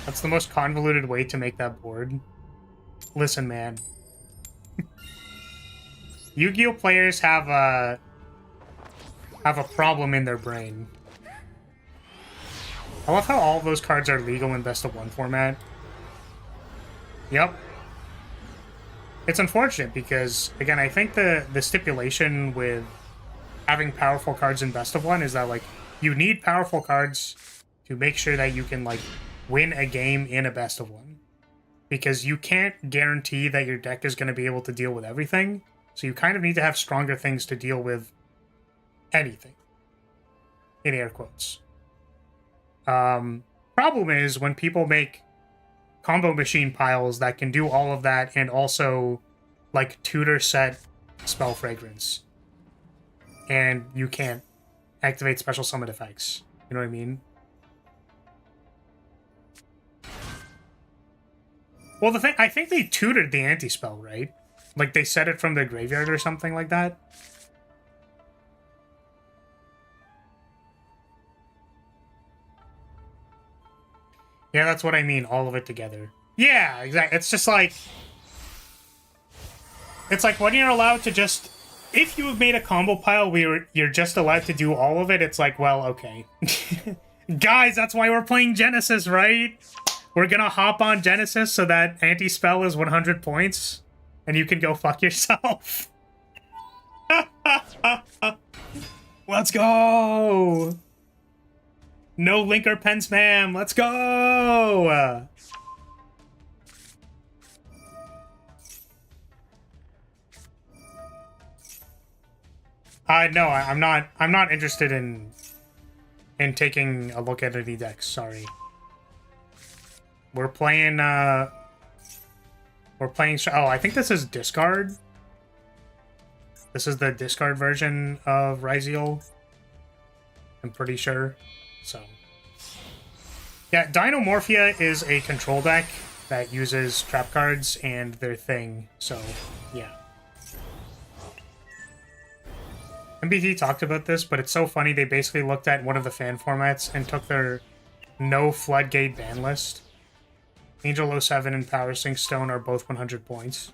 That's the most convoluted way to make that board. Listen, man. Yu-Gi-Oh! Players have a problem in their brain. I love how all of those cards are legal in best of one format. Yep. It's unfortunate because, again, I think the stipulation with having powerful cards in best of one is that, like, you need powerful cards to make sure that you can, like, win a game in a best of one. Because you can't guarantee that your deck is going to be able to deal with everything. So you kind of need to have stronger things to deal with anything. In air quotes. Problem is when people make combo machine piles that can do all of that and also, like, tutor set spell fragrance. And you can't activate special summon effects. You know what I mean? Well, the thing, I think they tutored the anti-spell, right? Like, they set it from the graveyard or something like that. Yeah, that's what I mean, all of it together. Yeah, exactly. It's just like... It's like when you're allowed to just... If you have made a combo pile where you're just allowed to do all of it, it's like, well, okay. Guys, that's why we're playing Genesis, right? We're gonna hop on Genesis so that anti-spell is 100 points. And you can go fuck yourself. Let's go! No link or pen spam. Let's go! No, I'm not interested in taking a look at any decks, sorry. We're playing oh, I think this is discard. This is the discard version of Ryziel. I'm pretty sure. So, yeah, Dinomorphia is a control deck that uses trap cards and their thing, so, yeah. MBT talked about this, but it's so funny, they basically looked at one of the fan formats and took their no floodgate ban list. Angel 07 and Power Sync Stone are both 100 points.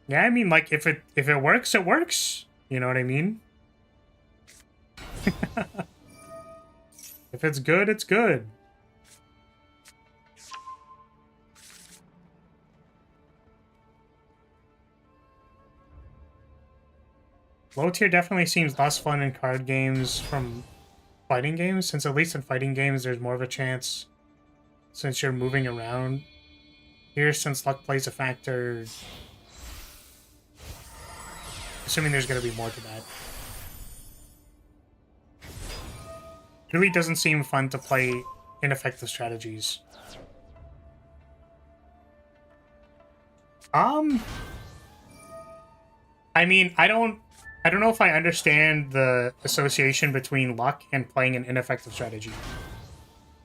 Yeah, I mean, like, if it works, it works. You know what I mean? If it's good, it's good. Low tier definitely seems less fun in card games from fighting games, since at least in fighting games there's more of a chance since you're moving around. Here, since luck plays a factor, assuming there's going to be more to that. It really doesn't seem fun to play ineffective strategies. I mean, I don't know if I understand the association between luck and playing an ineffective strategy.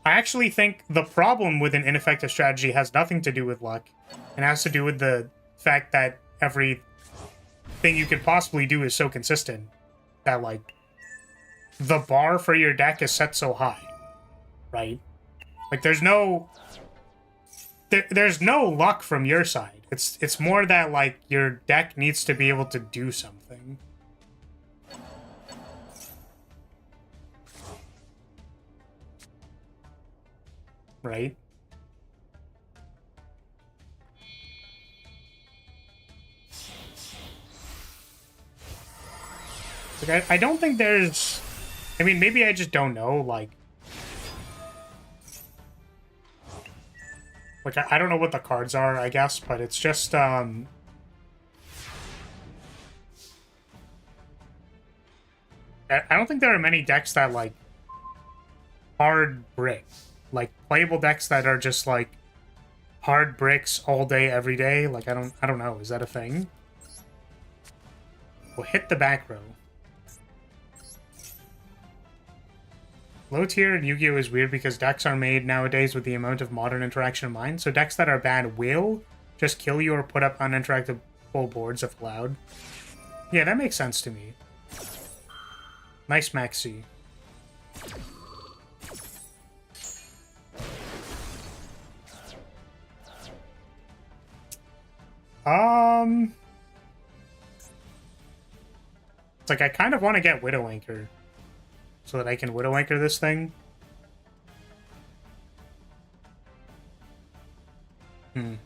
I actually think the problem with an ineffective strategy has nothing to do with luck, and has to do with the fact that everything you could possibly do is so consistent that, like, the bar for your deck is set so high, right? Like, there's no luck from your side. It's more that, like, your deck needs to be able to do something. right? Like, I don't think there's... I mean, maybe I just don't know, like... Like, I don't know what the cards are, I guess, but it's just, I don't think there are many decks that, like, hard brick. Like, playable decks that are just, like, hard bricks all day, every day. Like, I don't know. Is that a thing? We'll hit the back row. Low tier in Yu-Gi-Oh! Is weird because decks are made nowadays with the amount of modern interaction in mind. So decks that are bad will just kill you or put up uninteractable boards if allowed. Yeah, that makes sense to me. Nice Maxi. It's like I kind of want to get Widow Anchor so that I can Widow Anchor this thing. It's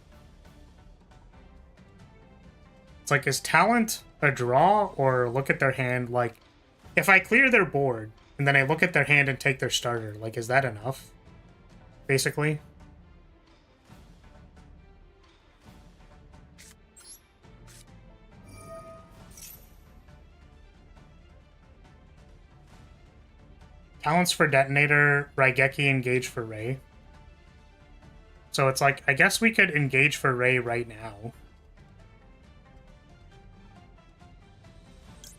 like, is talent a draw or look at their hand? Like, if I clear their board and then I look at their hand and take their starter, like, is that enough? Basically. Talents for Detonator, Raigeki, Engage for Ray. So it's like, I guess we could engage for Ray right now.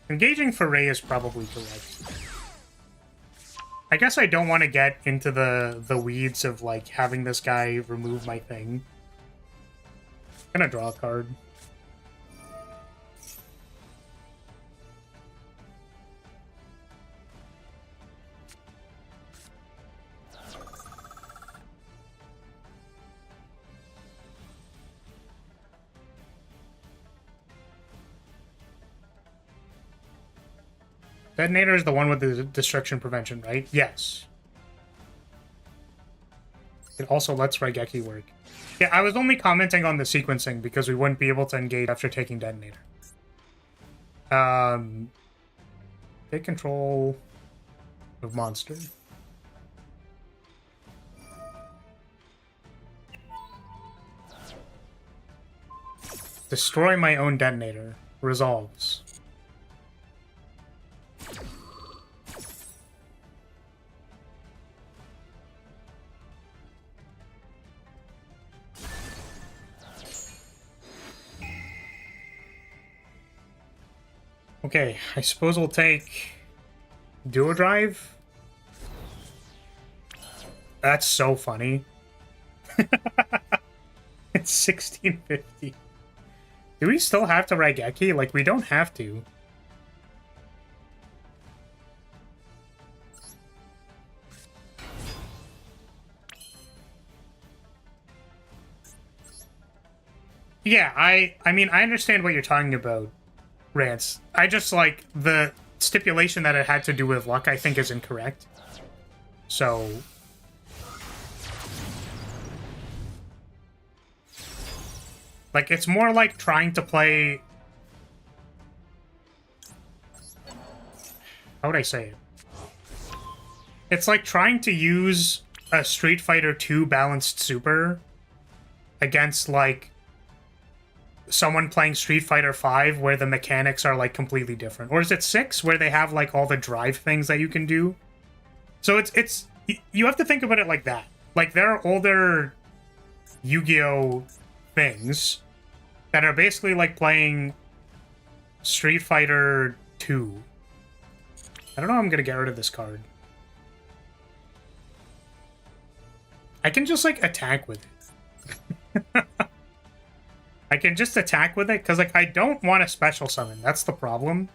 Engaging for Ray is probably correct. I guess I don't want to get into the weeds of, like, having this guy remove my thing. I'm gonna draw a card. Detonator is the one with the destruction prevention, right? Yes. It also lets Raigeki work. Yeah, I was only commenting on the sequencing because we wouldn't be able to engage after taking Detonator. Take control of monster. Destroy my own Detonator. Resolves. Okay, I suppose we'll take Duo Drive. That's so funny. It's 1650. Do we still have to Raigeki? Like, we don't have to. Yeah, I mean, I understand what you're talking about, Rance. I just, like, the stipulation that it had to do with luck, I think, is incorrect. So... like, it's more like trying to play... how would I say it? It's like trying to use a Street Fighter 2 balanced super against, like, someone playing Street Fighter 5 where the mechanics are, like, completely different. Or is it 6 where they have, like, all the drive things that you can do? So it's you have to think about it like that. Like, there are older Yu-Gi-Oh! Things that are basically like playing Street Fighter 2. I don't know how I'm gonna get rid of this card. I can just, like, attack with it. I can just attack with it, because, like, I don't want to special summon. That's the problem.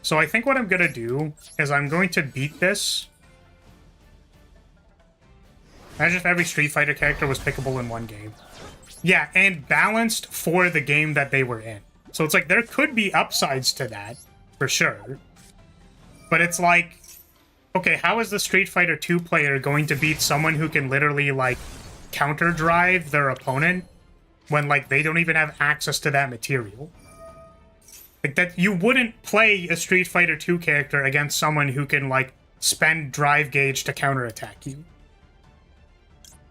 So I think what I'm gonna do is I'm going to beat this. Imagine if every Street Fighter character was pickable in one game. Yeah, and balanced for the game that they were in. So it's like, there could be upsides to that, for sure. But it's like, Okay, how is the Street Fighter 2 player going to beat someone who can literally, like, counter drive their opponent when, like, they don't even have access to that material? Like, that you wouldn't play a Street Fighter 2 character against someone who can, like, spend drive gauge to counterattack you.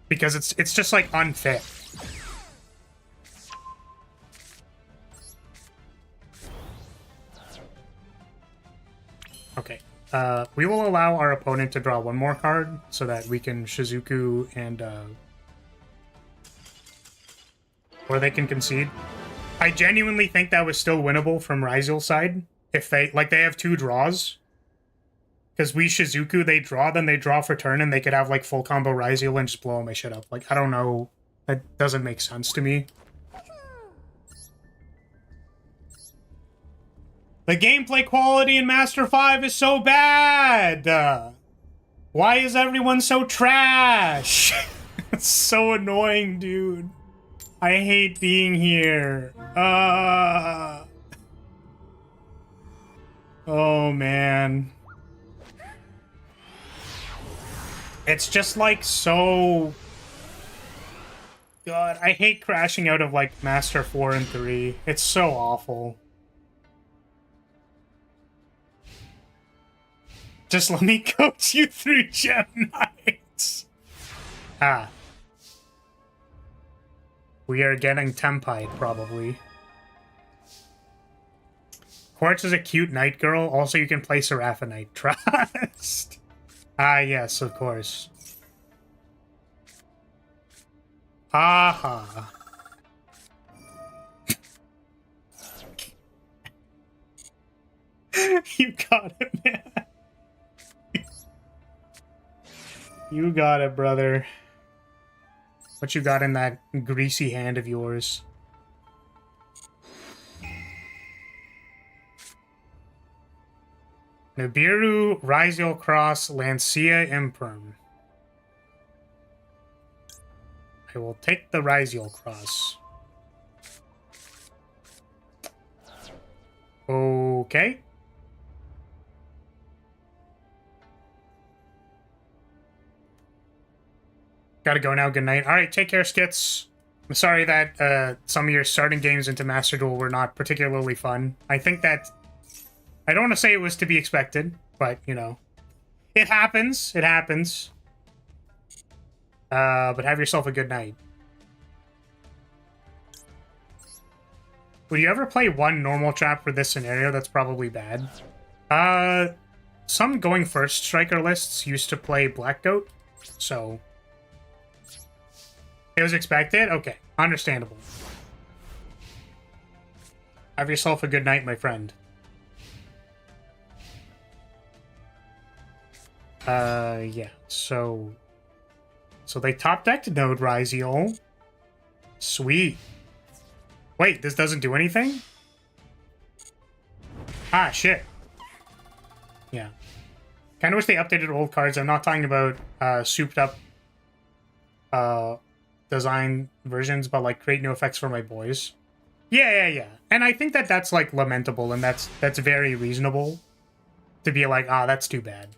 Because it's just, like, unfair. Okay. We will allow our opponent to draw one more card so that we can Shizuku and, or they can concede. I genuinely think that was still winnable from Ryzeal's side. If they, like, they have 2 draws. Because we Shizuku, they draw, then they draw for turn, and they could have, like, full combo Ryzeal and just blow all my shit up. Like, I don't know. That doesn't make sense to me. The gameplay quality in Master 5 is so bad! Why is everyone so trash? It's so annoying, dude. I hate being here. Oh, man. It's just, like, so... God, I hate crashing out of, like, Master 4 and 3. It's so awful. Just let me coach you through Gem Knights. Ah. We are getting Tempied, probably. Quartz is a cute knight girl. Also, you can play Seraphonite. Trust. Ah, yes, of course. Aha. You got it, man. You got it, brother. What you got in that greasy hand of yours? Nibiru, Ryzeal Cross, Lancia Imperm. I will take the Ryzeal Cross. Okay. Gotta go now. Good night. Alright, take care, Skits. I'm sorry that some of your starting games into Master Duel were not particularly fun. I think that... I don't want to say it was to be expected, but, you know. It happens. It happens. But have yourself a good night. Would you ever play one normal trap for this scenario? That's probably bad. Some going first striker lists used to play Black Goat, so... It was expected? Okay, understandable. Have yourself a good night, my friend. Yeah, so they top-decked Node Ryzeal. Sweet. Wait, this doesn't do anything? Ah, shit. Yeah. Kinda wish they updated old cards. I'm not talking about, souped-up, design versions, but, like, create new effects for my boys. Yeah. And I think that that's, like, lamentable, and that's very reasonable to be like, ah, that's too bad.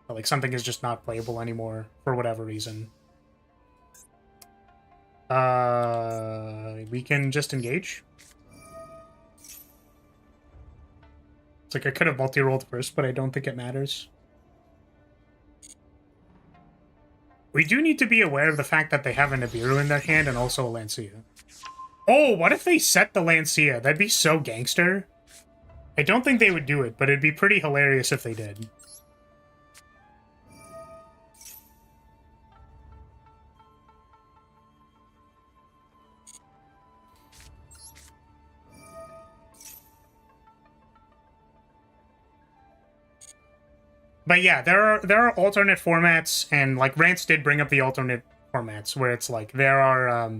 But, like, something is just not playable anymore for whatever reason. We can just engage. It's like I could have multi-rolled first, but I don't think it matters. We do need to be aware of the fact that they have a Nibiru in their hand and also a Lancia. Oh, what if they set the Lancia? That'd be so gangster. I don't think they would do it, but it'd be pretty hilarious if they did. But yeah, there are alternate formats, and like Rance did bring up the alternate formats where it's like there are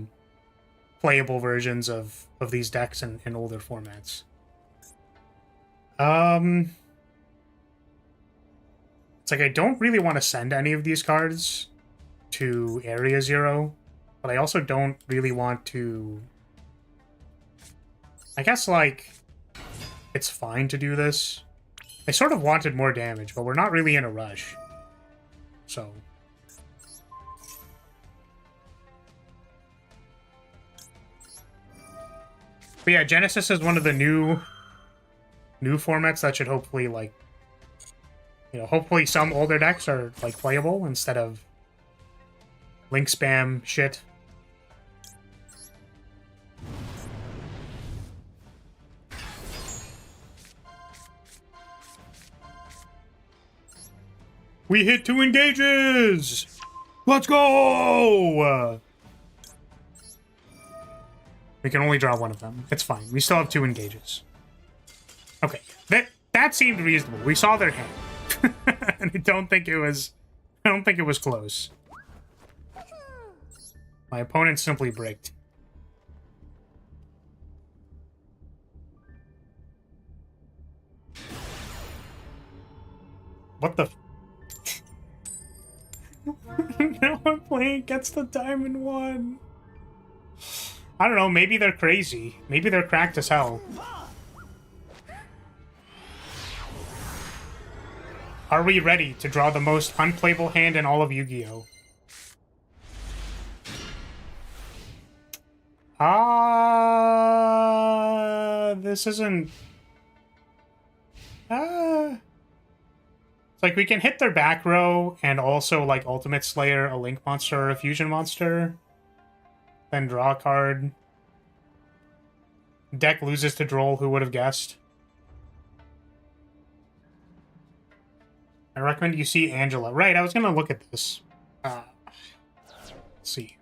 playable versions of these decks in older formats. It's like I don't really want to send any of these cards to Area Zero, but I also don't really want to... I guess, like, it's fine to do this. I sort of wanted more damage, but we're not really in a rush. So... But yeah, Genesis is one of the new formats that should hopefully, like... You know, hopefully some older decks are, like, playable instead of link spam shit. We hit 2 engages! Let's go! We can only draw one of them. It's fine. We still have 2 engages. Okay. That seemed reasonable. We saw their hand. And I don't think it was close. My opponent simply bricked. What the... Now I'm playing against the Diamond one. I don't know, maybe they're crazy. Maybe they're cracked as hell. Are we ready to draw the most unplayable hand in all of Yu-Gi-Oh? This isn't... It's like we can hit their back row and also like Ultimate Slayer, a Link monster, or a Fusion monster. Then draw a card. Deck loses to Droll, who would have guessed? I recommend you see Angela. Right, I was gonna look at this. Let's see.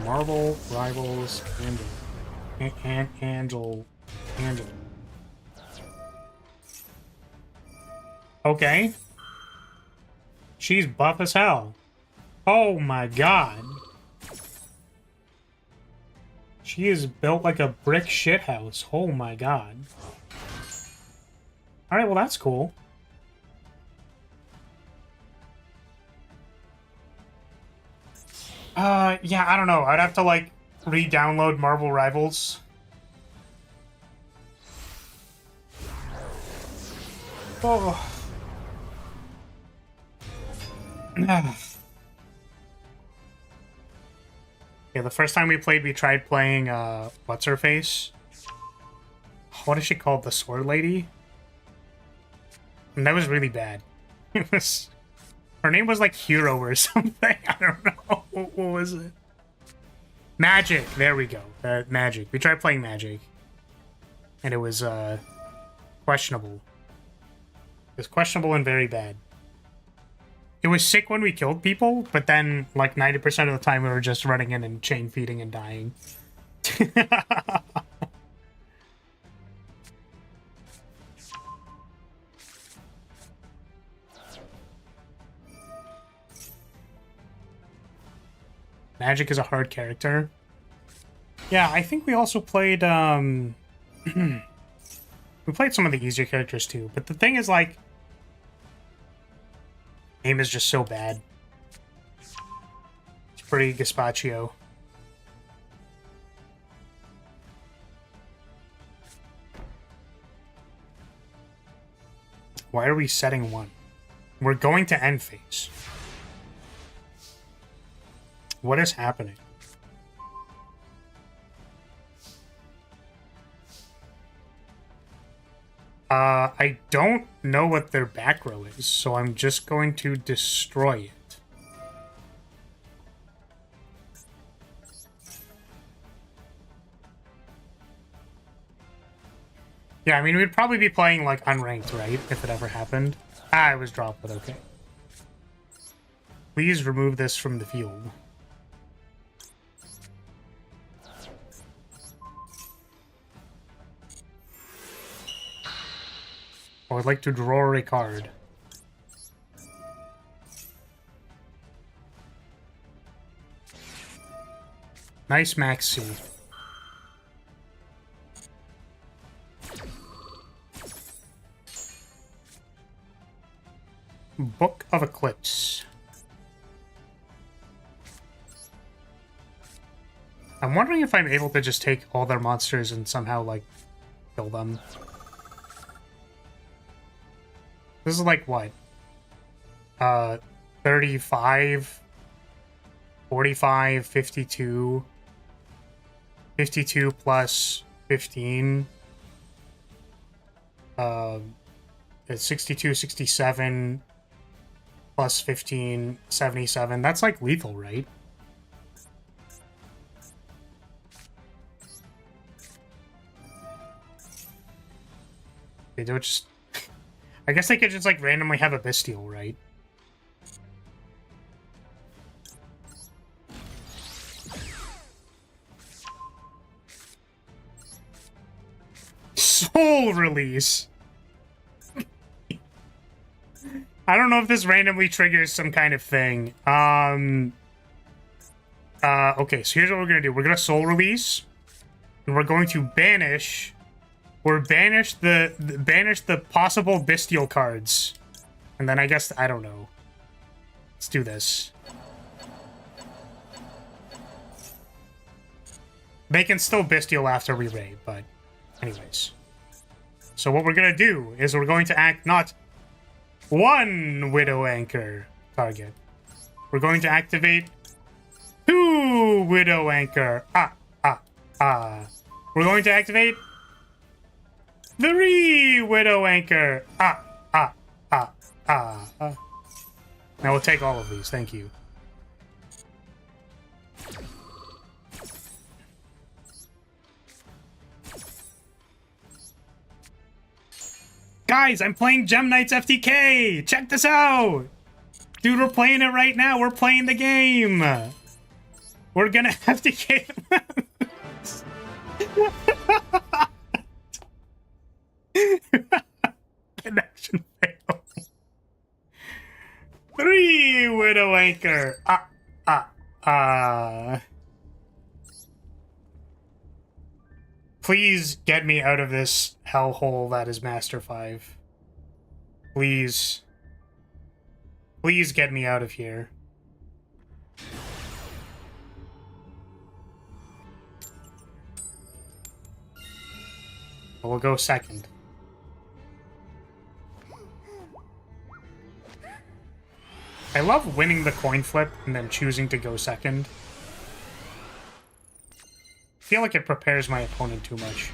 Marvel Rivals Angel. Okay. She's buff as hell. Oh my god. She is built like a brick shithouse. Oh my god. Alright, well that's cool. Yeah, I don't know. I'd have to, like, re-download Marvel Rivals. Oh. Yeah, the first time we played, we tried playing, What's-Her-Face? What is she called? The Sword Lady? And that was really bad. It was... Her name was, like, Hero or something. I don't know. What was it? Magic! There we go. Magic. We tried playing Magic. And it was, questionable. It was questionable and very bad. It was sick when we killed people, but then, like, 90% of the time we were just running in and chain feeding and dying. Magic is a hard character. Yeah, I think we also played, we played some of the easier characters too, but the thing is, like, aim is just so bad. It's pretty gazpacho. Why are we setting 1? We're going to end phase. What is happening? I don't know what their back row is, so I'm just going to destroy it. Yeah, I mean, we'd probably be playing, like, unranked, right? If it ever happened. Ah, it was dropped, but okay. Please remove this from the field. I would like to draw a card. Nice maxi. Book of Eclipse. I'm wondering if I'm able to just take all their monsters and somehow, like, kill them. This is like, what? 35, 45, 52. 52 plus 15. It's 62, 67 plus 15, 77. That's like lethal, right? They don't just... I guess they could just like randomly have a bestial, right? Soul release. I don't know if this randomly triggers some kind of thing. Okay, so here's what we're gonna do. We're gonna soul release, and we're going to banish, or banish the possible bestial cards, and then I guess I don't know. Let's do this. They can still bestial after we raid, but anyways. So what we're gonna do is we're going to act not one Widow Anchor target. We're going to activate 2 Widow Anchor. We're going to activate 3 Widow Anchor. Now we'll take all of these. Thank you. Guys, I'm playing Gem Knights FTK! Check this out! Dude, we're playing it right now. We're playing the game. We're gonna FTK Connection fail. 3 Widow Anchor. Please get me out of this hellhole that is Master 5. Please. Please get me out of here. We'll go second. I love winning the coin flip and then choosing to go second. I feel like it prepares my opponent too much.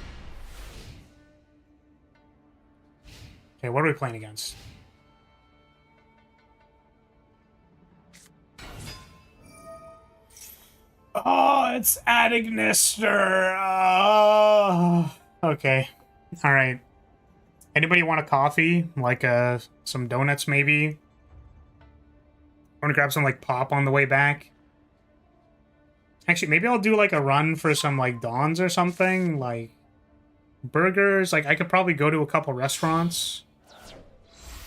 Okay, what are we playing against? Oh, it's Adagnister. Oh, okay. All right. Anybody want a coffee? Like some donuts, maybe? Want to grab some like pop on the way back? Actually, maybe I'll do like a run for some like Dawns or something, like burgers. Like I could probably go to a couple restaurants.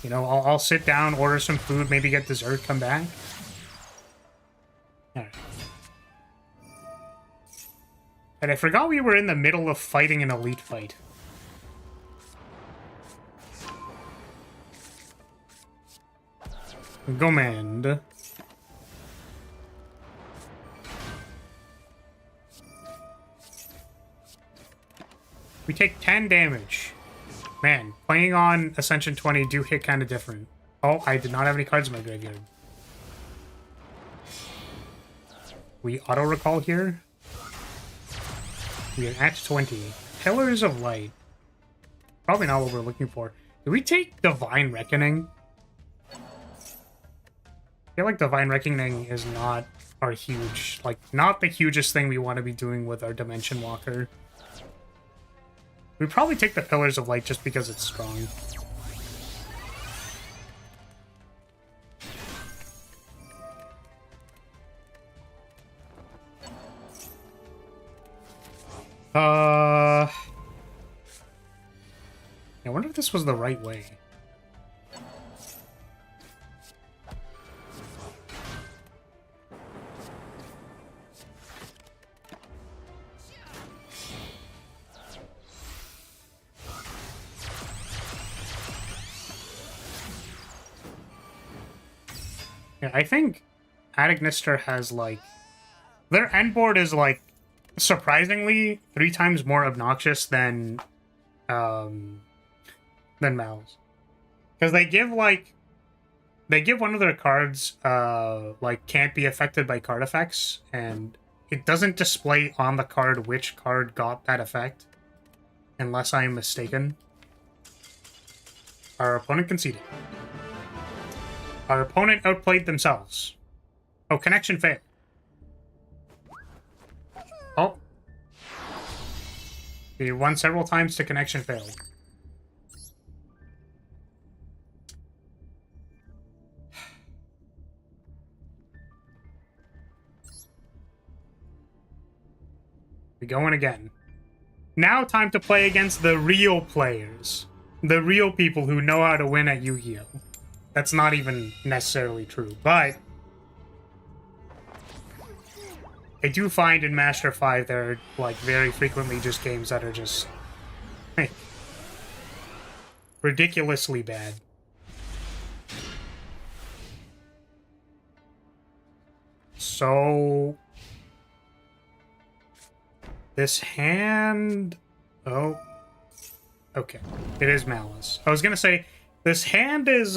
You know, I'll sit down, order some food, maybe get dessert, come back. All right. And I forgot we were in the middle of fighting an elite fight. Gomand. We take 10 damage. Man, playing on Ascension 20 do hit kind of different. Oh, I did not have any cards in my graveyard. We auto-recall here. We are at 20. Pillars of Light. Probably not what we're looking for. Do we take Divine Reckoning? I feel like Divine Reckoning is not our huge... Like, not the hugest thing we want to be doing with our Dimension Walker. We'd probably take the Pillars of Light just because it's strong. I wonder if this was the right way. Yeah, I think Adagnister has, like... Their end board is, like, surprisingly 3 times more obnoxious than Mal's. Because they give one of their cards like can't be affected by card effects, and it doesn't display on the card which card got that effect, unless I'm mistaken. Our opponent conceded. Our opponent outplayed themselves. Oh, connection failed. Oh. We won several times to connection failed. We going again. Now time to play against the real players. The real people who know how to win at Yu-Gi-Oh! That's not even necessarily true, but I do find in Master 5 there are, like, very frequently just games that are just ridiculously bad. So this hand... Oh. Okay. It is Malice. I was gonna say, this hand is,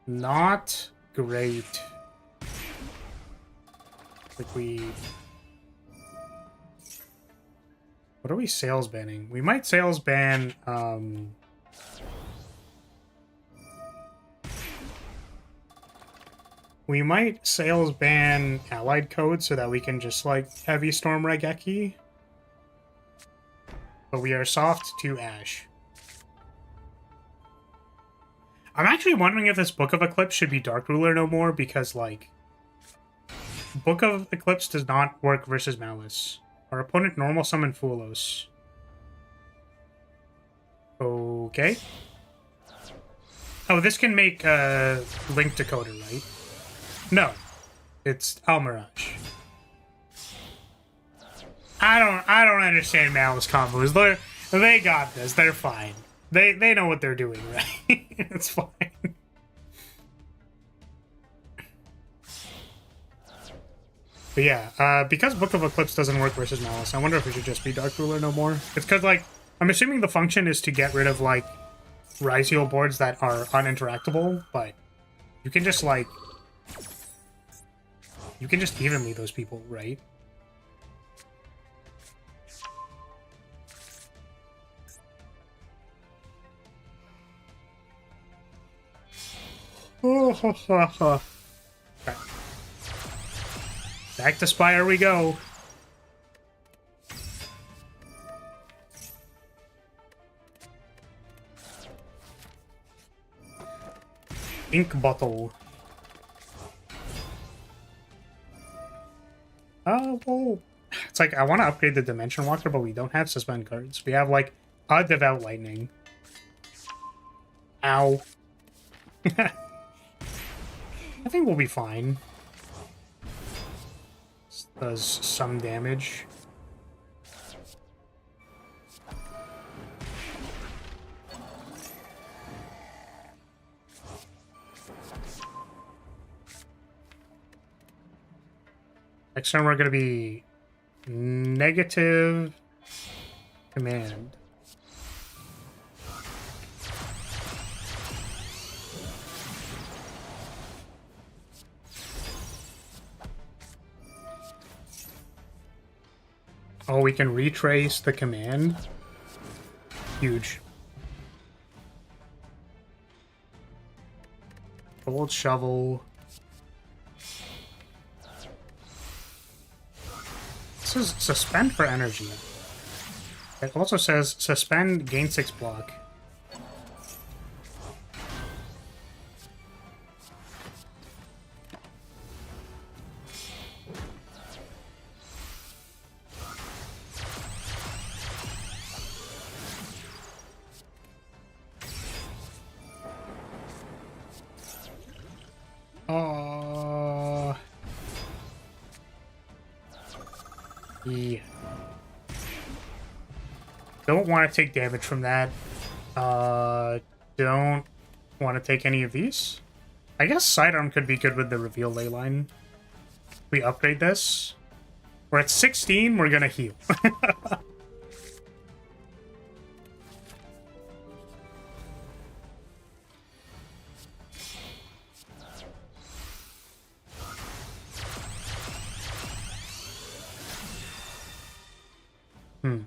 not great. Like, what are we sales banning? We might sales ban, we might sales ban allied code so that we can just, like, heavy storm Raigeki. But we are soft to Ash. I'm actually wondering if this Book of Eclipse should be Dark Ruler no more, because, like, Book of Eclipse does not work versus Malice. Our opponent normal summon Fulos. Okay. Oh, this can make Link Decoder, right? No. It's Almirage. I don't understand Malice combos. They got this. They're fine. They know what they're doing, right? It's fine. But yeah, because Book of Eclipse doesn't work versus Malice, I wonder if we should just be Dark Ruler no more. It's because, like, I'm assuming the function is to get rid of, like, Rise Heal boards that are uninteractable, but you can just, like... You can just evenly those people, right? Okay. Back to Spire we go. Ink bottle. Oh, well, it's like I want to upgrade the Dimension Walker, but we don't have suspend cards. We have, like, a Devout Lightning. Ow. I think we'll be fine. This does some damage. Next time we're going to be negative command. Oh, we can retrace the command. Huge. Gold shovel. This is suspend for energy. It also says suspend gain 6 block. Yeah. Don't want to take damage from that. Don't want to take any of these. I guess Sidearm could be good with the reveal ley line. We upgrade this. We're at 16, we're gonna heal. Hmm.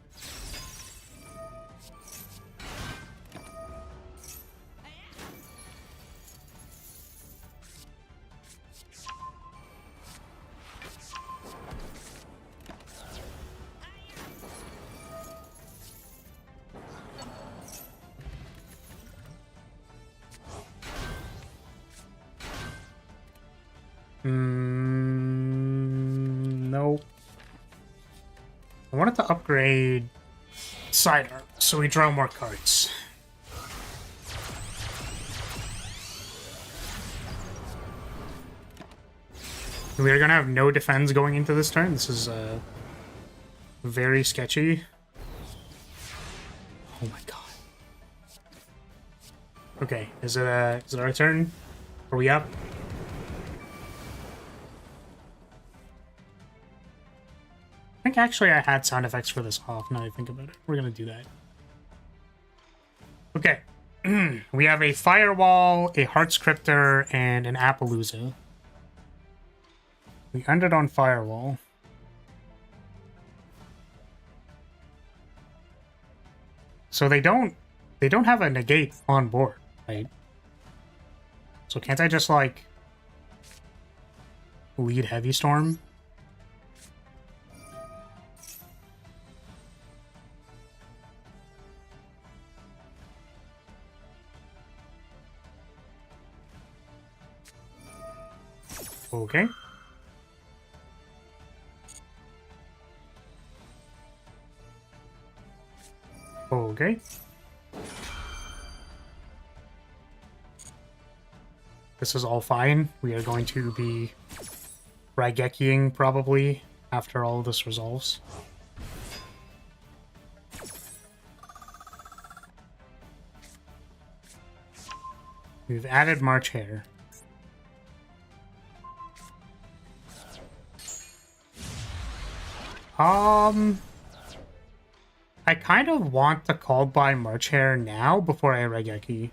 Nope. I wanted to upgrade sidearm so we draw more cards. We are gonna have no defense going into this turn. This is very sketchy. Oh my god. Okay, is it our turn? Are we up? I think actually I had sound effects for this off, now that I think about it. We're gonna do that. Okay. We have a Firewall, a Heart Scripter, and an Appaloosa. We ended on Firewall. So they don't have a negate on board, right? So can't I just like lead Heavy Storm? Okay. Okay. This is all fine. We are going to be Raigekiing probably after all of this resolves. We've added March Hare. I kind of want to call by March Hare now before I Raigeki.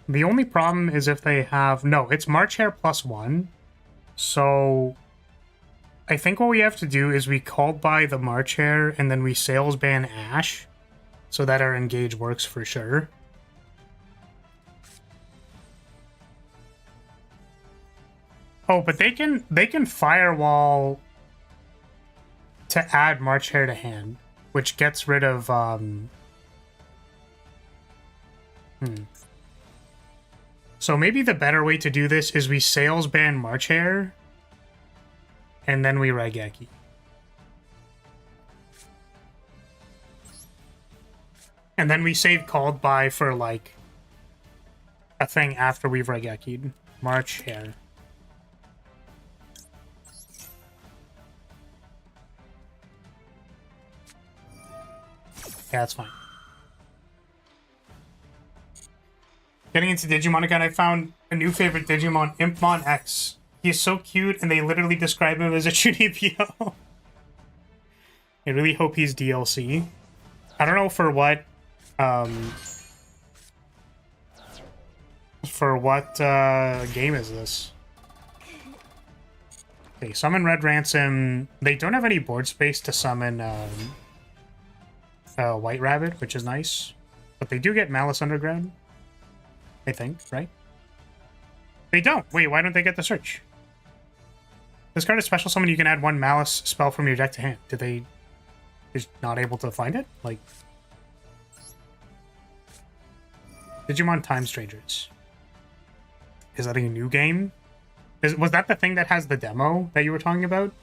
The only problem is if they have... No, it's March Hare +1. So I think what we have to do is we call by the March Hare and then we sales ban Ash so that our engage works for sure. Oh, but they can Firewall to add March Hare to hand, which gets rid of So maybe the better way to do this is we sales ban March Hare and then we Raigeki. And then we save called by for like a thing after we've Raigeki'd. March Hare. Yeah, that's fine. Getting into Digimon again, I found a new favorite Digimon, Impmon X. He is so cute, and they literally describe him as a Chunibyo. I really hope he's DLC. I don't know for what, game is this? Okay, summon Red Ransom. They don't have any board space to summon, White Rabbit, which is nice. But they do get Malice Underground, I think, right? They don't! Wait, why don't they get the search? This card is special summon. You can add one Malice spell from your deck to hand. Did they just not able to find it? Like... Digimon Time Strangers. Is that a new game? Was that the thing that has the demo that you were talking about?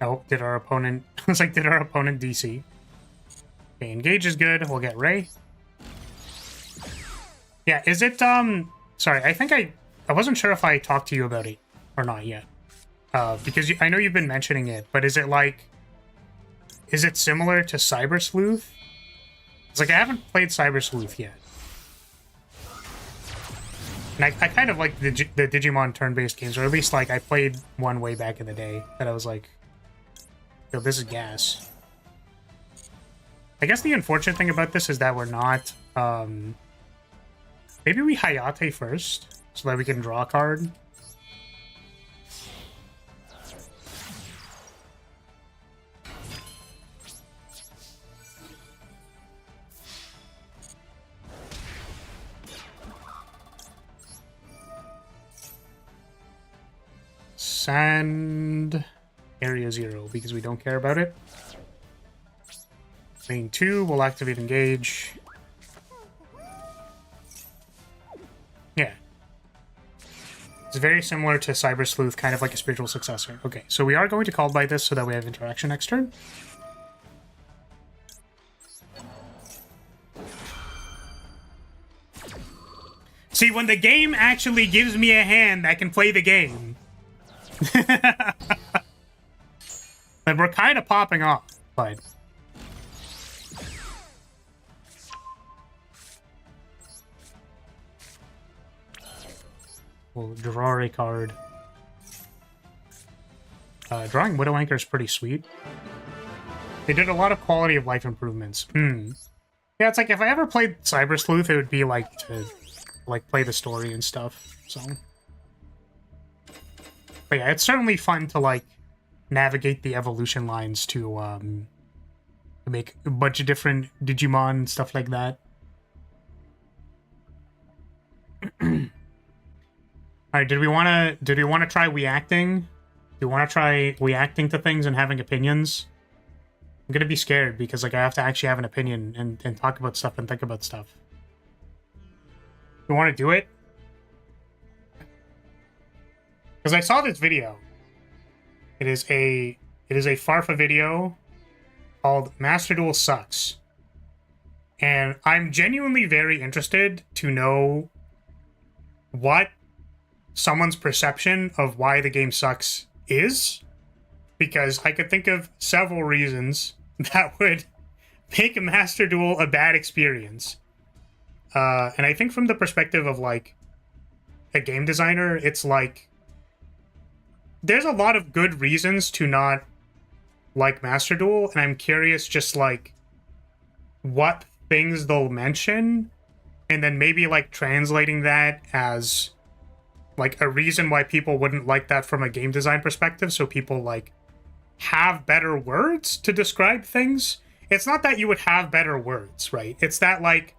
Oh, did our opponent... It's like, did our opponent DC? Okay, engage is good. We'll get Ray. Yeah, is it, Sorry, I think I wasn't sure if I talked to you about it or not yet. Because I know you've been mentioning it, but is it like... Is it similar to Cyber Sleuth? It's like I haven't played Cyber Sleuth yet. And I kind of like the Digimon turn-based games, or at least like I played one way back in the day that I was like, yo, this is gas. I guess the unfortunate thing about this is that we're not... maybe we Hayate first, so that we can draw a card. Sand area 0 because we don't care about it. Main 2 will activate engage. Yeah. It's very similar to Cyber Sleuth, kind of like a spiritual successor. Okay, so we are going to call by this so that we have interaction next turn. See, when the game actually gives me a hand, I can play the game. But we're kind of popping off, but... We'll draw a card. Drawing Widow Anchor is pretty sweet. They did a lot of quality of life improvements. Yeah, it's like if I ever played Cyber Sleuth, it would be like to like play the story and stuff. So, but yeah, it's certainly fun to like navigate the evolution lines to make a bunch of different Digimon and stuff like that. All right, did we want to try reacting? Do you want to try reacting to things and having opinions? I'm gonna be scared because like I have to actually have an opinion and talk about stuff and think about stuff. You want to do it? Because I saw this video. It is a Farfa video called Master Duel Sucks. And I'm genuinely very interested to know what someone's perception of why the game sucks is. Because I could think of several reasons that would make a Master Duel a bad experience. And I think from the perspective of, like, a game designer, it's like... There's a lot of good reasons to not like Master Duel, and I'm curious just, like, what things they'll mention, and then maybe, like, translating that as, like, a reason why people wouldn't like that from a game design perspective, so people, like, have better words to describe things. It's not that you would have better words, right? It's that, like...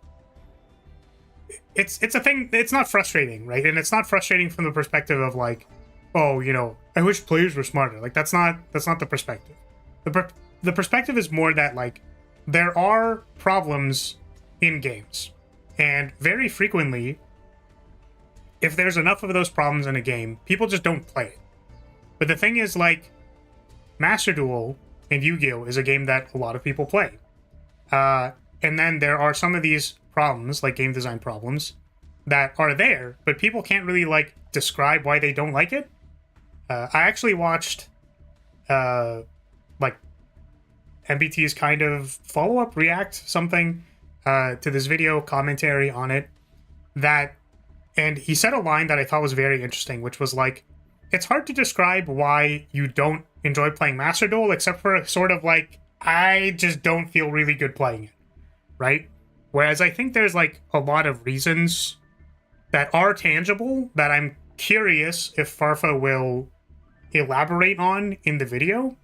It's a thing... It's not frustrating, right? And it's not frustrating from the perspective of, like, oh, you know, I wish players were smarter. Like, that's not the perspective. The perspective is more that, like, there are problems in games. And very frequently, if there's enough of those problems in a game, people just don't play it. But the thing is, like, Master Duel and Yu-Gi-Oh! Is a game that a lot of people play. And then there are some of these problems, like game design problems, that are there, but people can't really, like, describe why they don't like it. I actually watched, like, MBT's kind of follow-up react something to this video commentary on it, that, and he said a line that I thought was very interesting, which was like, it's hard to describe why you don't enjoy playing Master Duel, except for sort of like, I just don't feel really good playing it, right? Whereas I think there's, like, a lot of reasons that are tangible that I'm curious if Farfa will elaborate on in the video.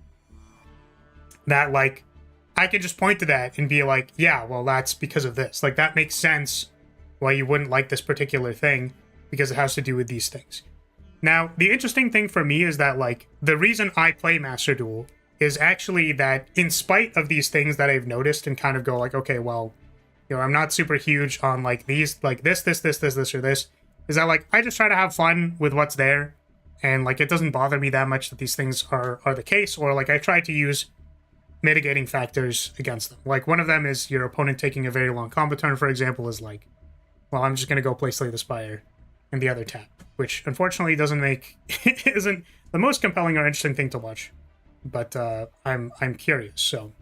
That, like, I could just point to that and be like, yeah, well, that's because of this. Like, that makes sense why you wouldn't like this particular thing, because it has to do with these things. Now, the interesting thing for me is that, like, the reason I play Master Duel is actually that in spite of these things that I've noticed and kind of go like, okay, well, you know, I'm not super huge on, like, these, like, this, or this, is that, like, I just try to have fun with what's there, and, like, it doesn't bother me that much that these things are the case, or, like, I try to use mitigating factors against them. Like, one of them is your opponent taking a very long combo turn, for example, is like, well, I'm just gonna go play Slay the Spire and the other tap, which unfortunately doesn't make the most compelling or interesting thing to watch. But I'm curious, so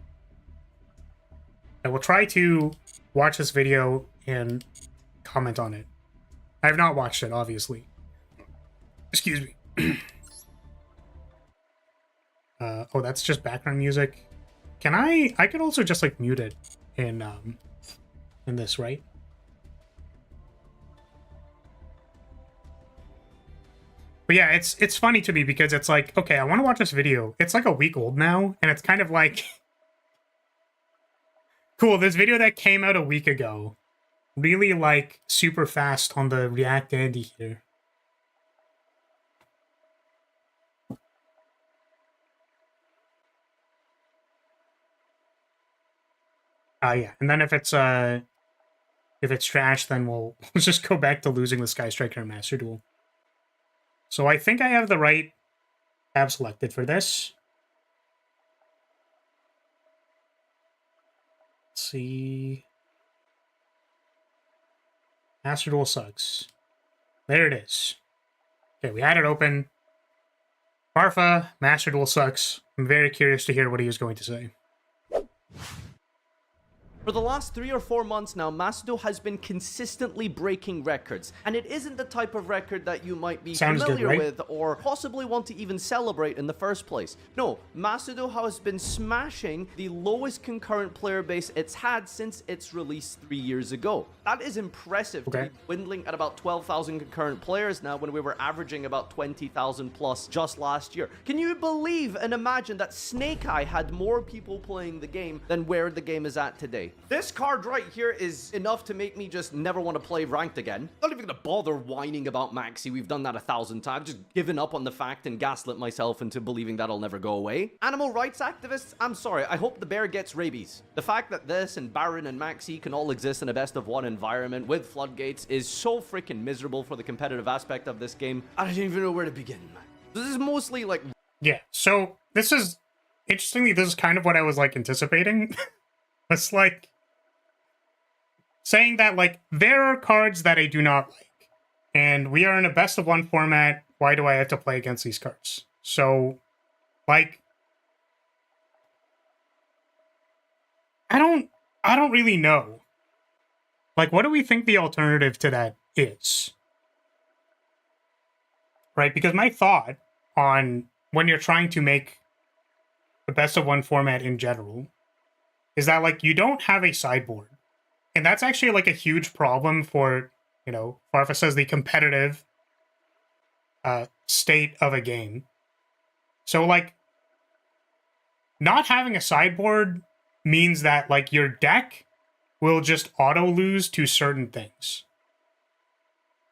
I will try to watch this video and comment on it. I have not watched it, obviously. Excuse me. Oh, that's just background music. Can I could also just like mute it in this, right? But yeah, it's funny to me because it's like, okay, I want to watch this video. It's like a week old now, and it's kind of like cool, this video that came out a week ago. Really like super fast on the React Andy here. Yeah, and then if it's trash, then we'll just go back to losing the Sky Striker and Master Duel. So I think I have the right tab selected for this. Let's see. Master Duel sucks. There it is. Okay, we had it open. Marfa, Master Duel sucks. I'm very curious to hear what he is going to say.
For the last 3 or 4 months now, Masudo has been consistently breaking records, and it isn't the type of record that you might be familiar with or possibly want to even celebrate in the first place. No, Masudo has been smashing the lowest concurrent player base it's had since its release 3 years ago. That is impressive, to be dwindling at about 12,000 concurrent players now when we were averaging about 20,000 plus just last year. Can you believe and imagine that Snake Eye had more people playing the game than where the game is at today? This card right here is enough to make me just never want to play ranked again. Not even gonna bother whining about Maxi. We've done that 1,000 times. Just given up on the fact and gaslit myself into believing that'll never go away. Animal rights activists, I'm sorry. I hope the bear gets rabies. The fact that this and Baron and Maxi can all exist in a best of one environment with floodgates is so freaking miserable for the competitive aspect of this game. I don't even know where to begin, man. This is mostly like...
Yeah, so this is... Interestingly, this is kind of what I was like anticipating. It's like saying that, like, there are cards that I do not like, and we are in a best of one format. Why do I have to play against these cards? So, like, I don't really know. Like, what do we think the alternative to that is? Right? Because my thought on when you're trying to make the best of one format in general is that, like, you don't have a sideboard. And that's actually, like, a huge problem for, you know, Farfa says the competitive state of a game. So, like, not having a sideboard means that, like, your deck will just auto-lose to certain things.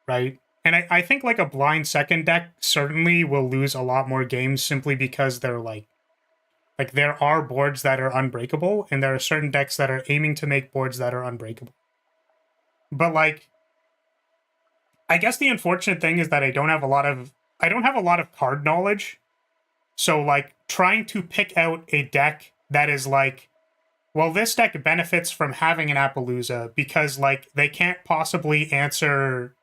Right? And I think, like, a blind second deck certainly will lose a lot more games simply because they're, like, there are boards that are unbreakable, and there are certain decks that are aiming to make boards that are unbreakable. But, like, I guess the unfortunate thing is that I don't have a lot of card knowledge. So, like, trying to pick out a deck that is like, well, this deck benefits from having an Appaloosa because, like, they can't possibly answer,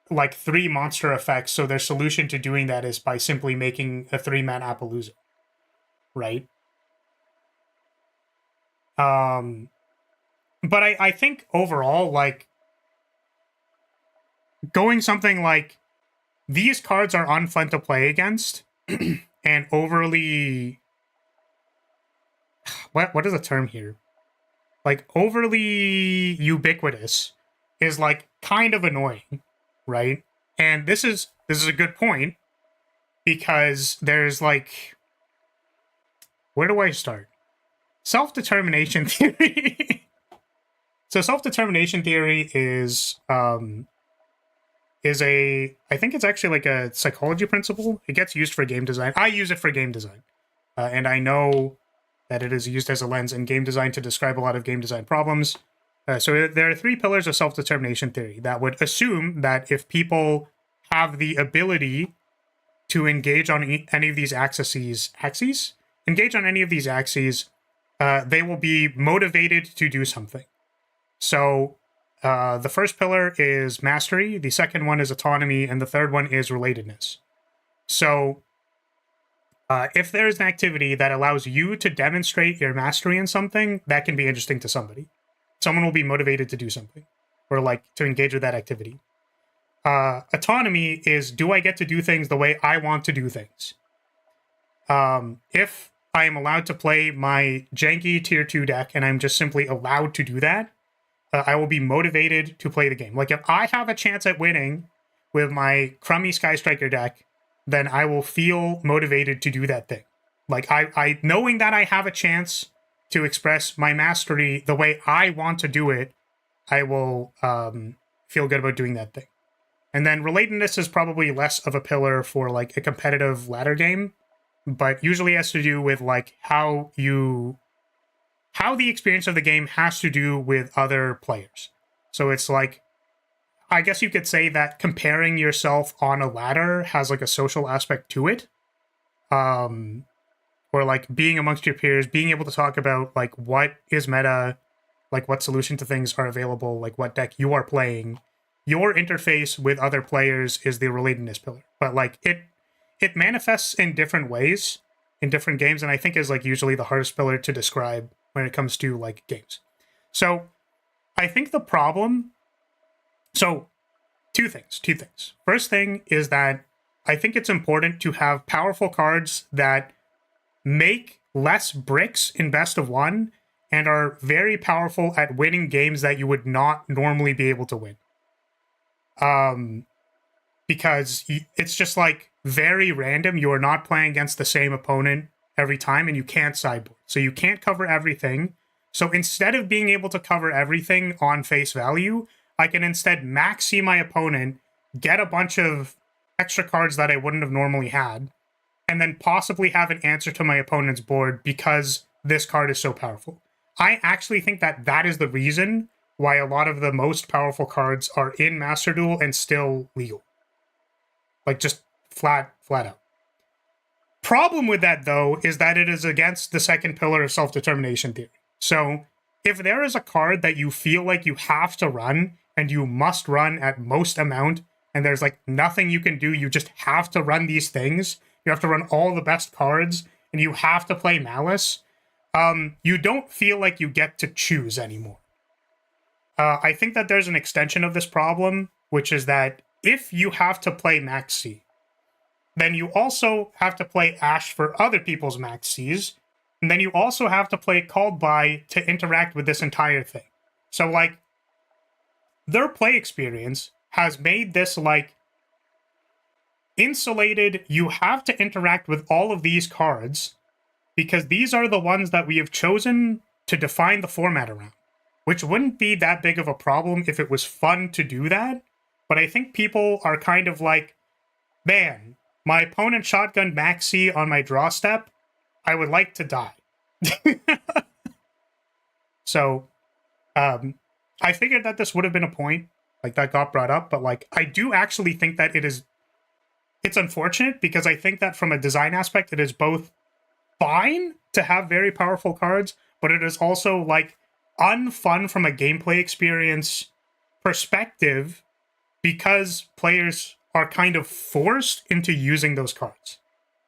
like, 3 monster effects, so their solution to doing that is by simply making a 3-man Appaloosa. Right? But I think overall, like, going something like, these cards are unfun to play against, and overly... What is the term here? Like, overly ubiquitous is, like, kind of annoying, right? And this is a good point, because there's, like... Where do I start? Self-determination theory. So self-determination theory is I think it's actually like a psychology principle. It gets used for game design. I use it for game design. And I know that it is used as a lens in game design to describe a lot of game design problems. So there are 3 pillars of self-determination theory that would assume that if people have the ability to engage on any of these axes, they will be motivated to do something. So the first pillar is mastery, the second one is autonomy, and the third one is relatedness. So if there's an activity that allows you to demonstrate your mastery in something, that can be interesting to somebody. Someone will be motivated to do something or like to engage with that activity. Autonomy is, do I get to do things the way I want to do things? If I am allowed to play my janky tier 2 deck and I'm just simply allowed to do that, I will be motivated to play the game. Like if I have a chance at winning with my crummy Sky Striker deck, then I will feel motivated to do that thing. Like I knowing that I have a chance to express my mastery the way I want to do it, I will feel good about doing that thing. And then relatedness is probably less of a pillar for like a competitive ladder game, but usually has to do with like how the experience of the game has to do with other players. So it's like, I guess you could say that comparing yourself on a ladder has like a social aspect to it. Or like being amongst your peers, being able to talk about like what is meta, like what solution to things are available, like what deck you are playing. Your interface with other players is the relatedness pillar. But like it manifests in different ways in different games, and I think is like usually the hardest pillar to describe when it comes to like games. So I think the problem, so two things. First thing is that I think it's important to have powerful cards that make less bricks in best of one and are very powerful at winning games that you would not normally be able to win. Because it's just like very random. You are not playing against the same opponent every time and you can't sideboard. So you can't cover everything. So instead of being able to cover everything on face value, I can instead maxi my opponent, get a bunch of extra cards that I wouldn't have normally had, and then possibly have an answer to my opponent's board because this card is so powerful. I actually think that that is the reason why a lot of the most powerful cards are in Master Duel and still legal. Like just flat out. Problem with that, though, is that it is against the second pillar of self-determination theory. So if there is a card that you feel like you have to run and you must run at most amount, and there's like nothing you can do, you just have to run these things, you have to run all the best cards, and you have to play Malice, you don't feel like you get to choose anymore. I think that there's an extension of this problem, which is that if you have to play Max C, then you also have to play Ash for other people's Max Cs, and then you also have to play Called By to interact with this entire thing. So, like, their play experience has made this, like, insulated. You have to interact with all of these cards because these are the ones that we have chosen to define the format around, which wouldn't be that big of a problem if it was fun to do that. But I think people are kind of like, man, my opponent shotgunned Maxi on my draw step. I would like to die. So, I figured that this would have been a point, like, that got brought up, but, like, I do actually think that it's unfortunate, because I think that from a design aspect, it is both fine to have very powerful cards, but it is also, like, unfun from a gameplay experience perspective, because players are kind of forced into using those cards,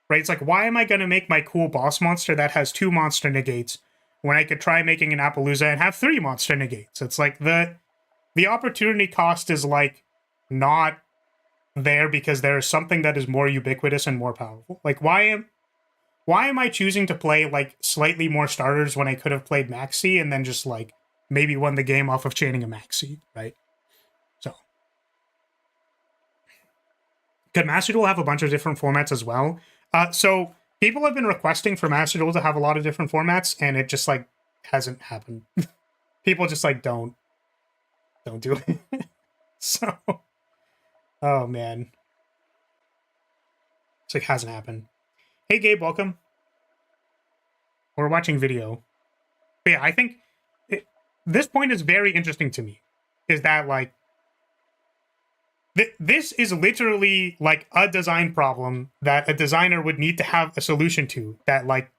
right? It's like, why am I going to make my cool boss monster that has 2 monster negates when I could try making an Appaloosa and have 3 monster negates? It's like the opportunity cost is like not there because there is something that is more ubiquitous and more powerful. Like, why am I choosing to play like slightly more starters when I could have played Maxi and then just like maybe won the game off of chaining a Maxi, right? So could Master Duel have a bunch of different formats as well? So people have been requesting for Master Duel to have a lot of different formats, and it just like hasn't happened. People just like don't do it. So, oh man, it's like hasn't happened. Hey Gabe, welcome. We're watching video. But yeah, I think this point is very interesting to me. Is that like this is literally like a design problem that a designer would need to have a solution to, that like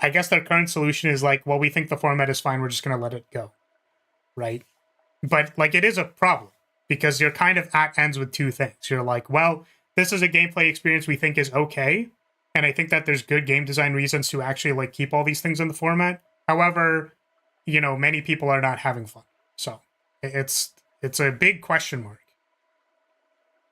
I guess their current solution is like, well, we think the format is fine, we're just going to let it go. Right? But like it is a problem because you're kind of at ends with two things. You're like, well, this is a gameplay experience we think is okay. And I think that there's good game design reasons to actually like keep all these things in the format. However, you know, many people are not having fun. So it's a big question mark.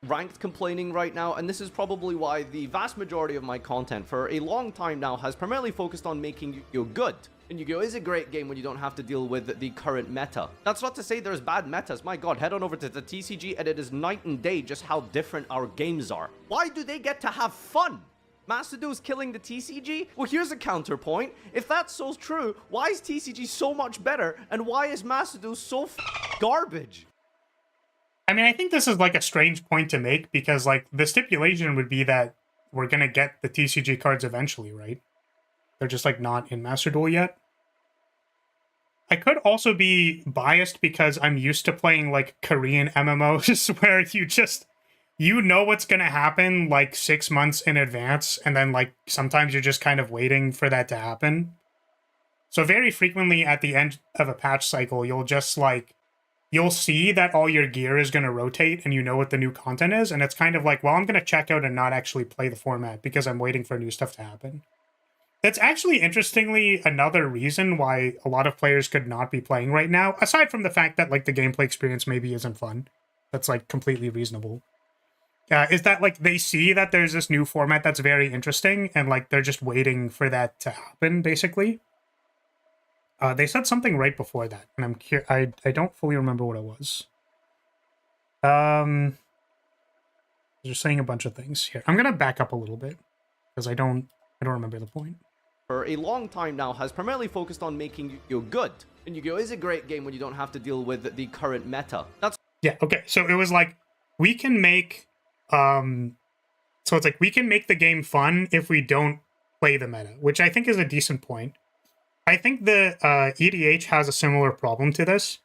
Ranked complaining right now, and this is probably why the vast majority of my content for a long time now has primarily focused on making Yu-Gi-Oh good. And Yu-Gi-Oh is a great game when you don't have to deal with the current meta. That's not to say there's bad metas. My god, head on over to the TCG and it is night and day just how different our games are. Why do they get to have fun? Master Duel's killing the TCG? Well, here's a counterpoint. If that's so true, why is TCG so much better? And why is Master Duel so garbage?
I mean, I think this is like a strange point to make because like the stipulation would be that we're going to get the TCG cards eventually, right? They're just like not in Master Duel yet. I could also be biased because I'm used to playing like Korean MMOs where you know what's going to happen like 6 months in advance. And then like sometimes you're just kind of waiting for that to happen. So very frequently at the end of a patch cycle, you'll see that all your gear is going to rotate and you know what the new content is. And it's kind of like, well, I'm going to check out and not actually play the format because I'm waiting for new stuff to happen. That's actually, interestingly, another reason why a lot of players could not be playing right now, aside from the fact that, like, the gameplay experience maybe isn't fun. That's, like, completely reasonable. Is that, like, they see that there's this new format that's very interesting, and, like, they're just waiting for that to happen, basically. They said something right before that, and I don't fully remember what it was. They're saying a bunch of things here. I'm gonna back up a little bit, because I don't remember the point.
For a long time now has primarily focused on making Yu-Gi-Oh good. And Yu-Gi-Oh is a great game when you don't have to deal with the current meta.
Yeah, okay. So it was like, we can make so it's like we can make the game fun if we don't play the meta, which I think is a decent point. I think the EDH has a similar problem to this,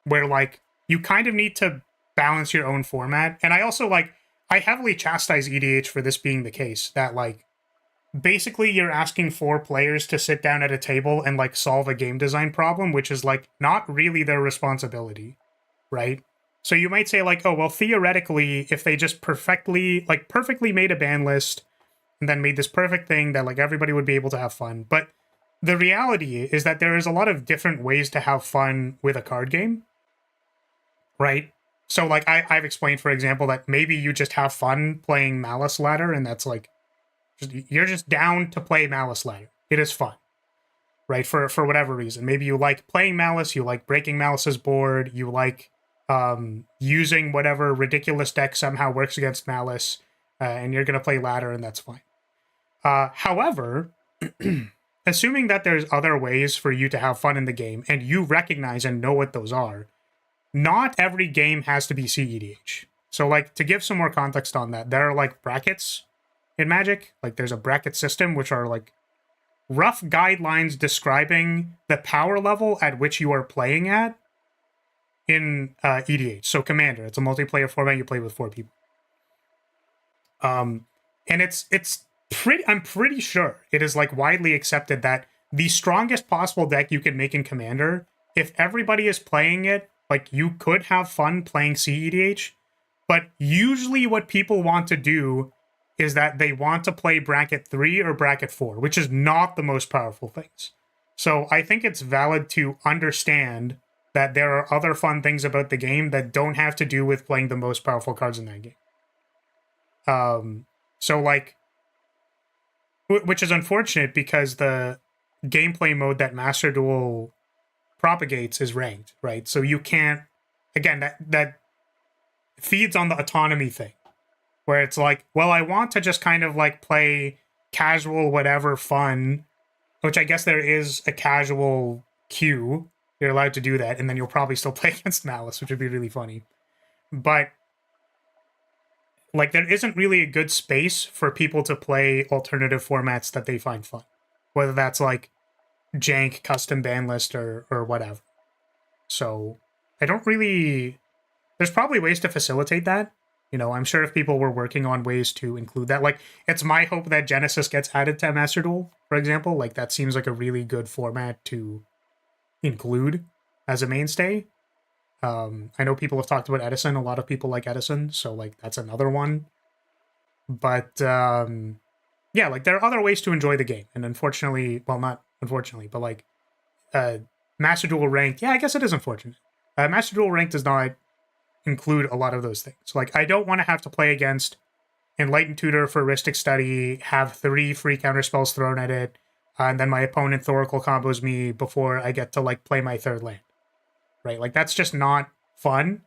where like you kind of need to balance your own format. And I also I heavily chastise EDH for this being the case, that like basically you're asking 4 players to sit down at a table and like solve a game design problem, which is like not really their responsibility, right? So you might say like, oh, well, theoretically, if they just perfectly made a ban list and then made this perfect thing, that like everybody would be able to have fun. But the reality is that there is a lot of different ways to have fun with a card game, right? So like I've explained, for example, that maybe you just have fun playing Malice Ladder, and that's like, you're just down to play Malice Ladder. It is fun, right? For whatever reason. Maybe you like playing Malice, you like breaking Malice's board, you like using whatever ridiculous deck somehow works against Malice, and you're going to play Ladder, and that's fine. However, assuming that there's other ways for you to have fun in the game, and you recognize and know what those are, not every game has to be CEDH. So, like, to give some more context on that, there are, like, brackets in Magic. Like, there's a bracket system, which are, like, rough guidelines describing the power level at which you are playing at in EDH. So, Commander, it's a multiplayer format. You play with 4 people. And I'm pretty sure it is, like, widely accepted that the strongest possible deck you can make in Commander, if everybody is playing it, like, you could have fun playing CEDH, but usually what people want to do is that they want to play bracket 3 or bracket 4, which is not the most powerful things. So I think it's valid to understand that there are other fun things about the game that don't have to do with playing the most powerful cards in that game. So, like, which is unfortunate because the gameplay mode that Master Duel propagates is ranked, right? So you can't, again, that feeds on the autonomy thing, where it's like, well, I want to just kind of like play casual whatever fun, which I guess there is a casual queue. You're allowed to do that, and then you'll probably still play against Malice, which would be really funny. But like, there isn't really a good space for people to play alternative formats that they find fun, whether that's like jank, custom ban list, or whatever. So I don't really... There's probably ways to facilitate that. You know, I'm sure if people were working on ways to include that, like, it's my hope that Genesis gets added to Master Duel, for example. Like, that seems like a really good format to include as a mainstay. I know people have talked about Edison. A lot of people like Edison, so, like, that's another one. But yeah, like there are other ways to enjoy the game, and unfortunately, well, not unfortunately, but like Master Duel Ranked, yeah, I guess it is unfortunate. Master Duel Ranked does not include a lot of those things. Like, I don't want to have to play against Enlightened Tutor for Ristic Study, have 3 free counter spells thrown at it, and then my opponent Thoracle combos me before I get to, like, play my 3rd land. Right? Like, that's just not fun.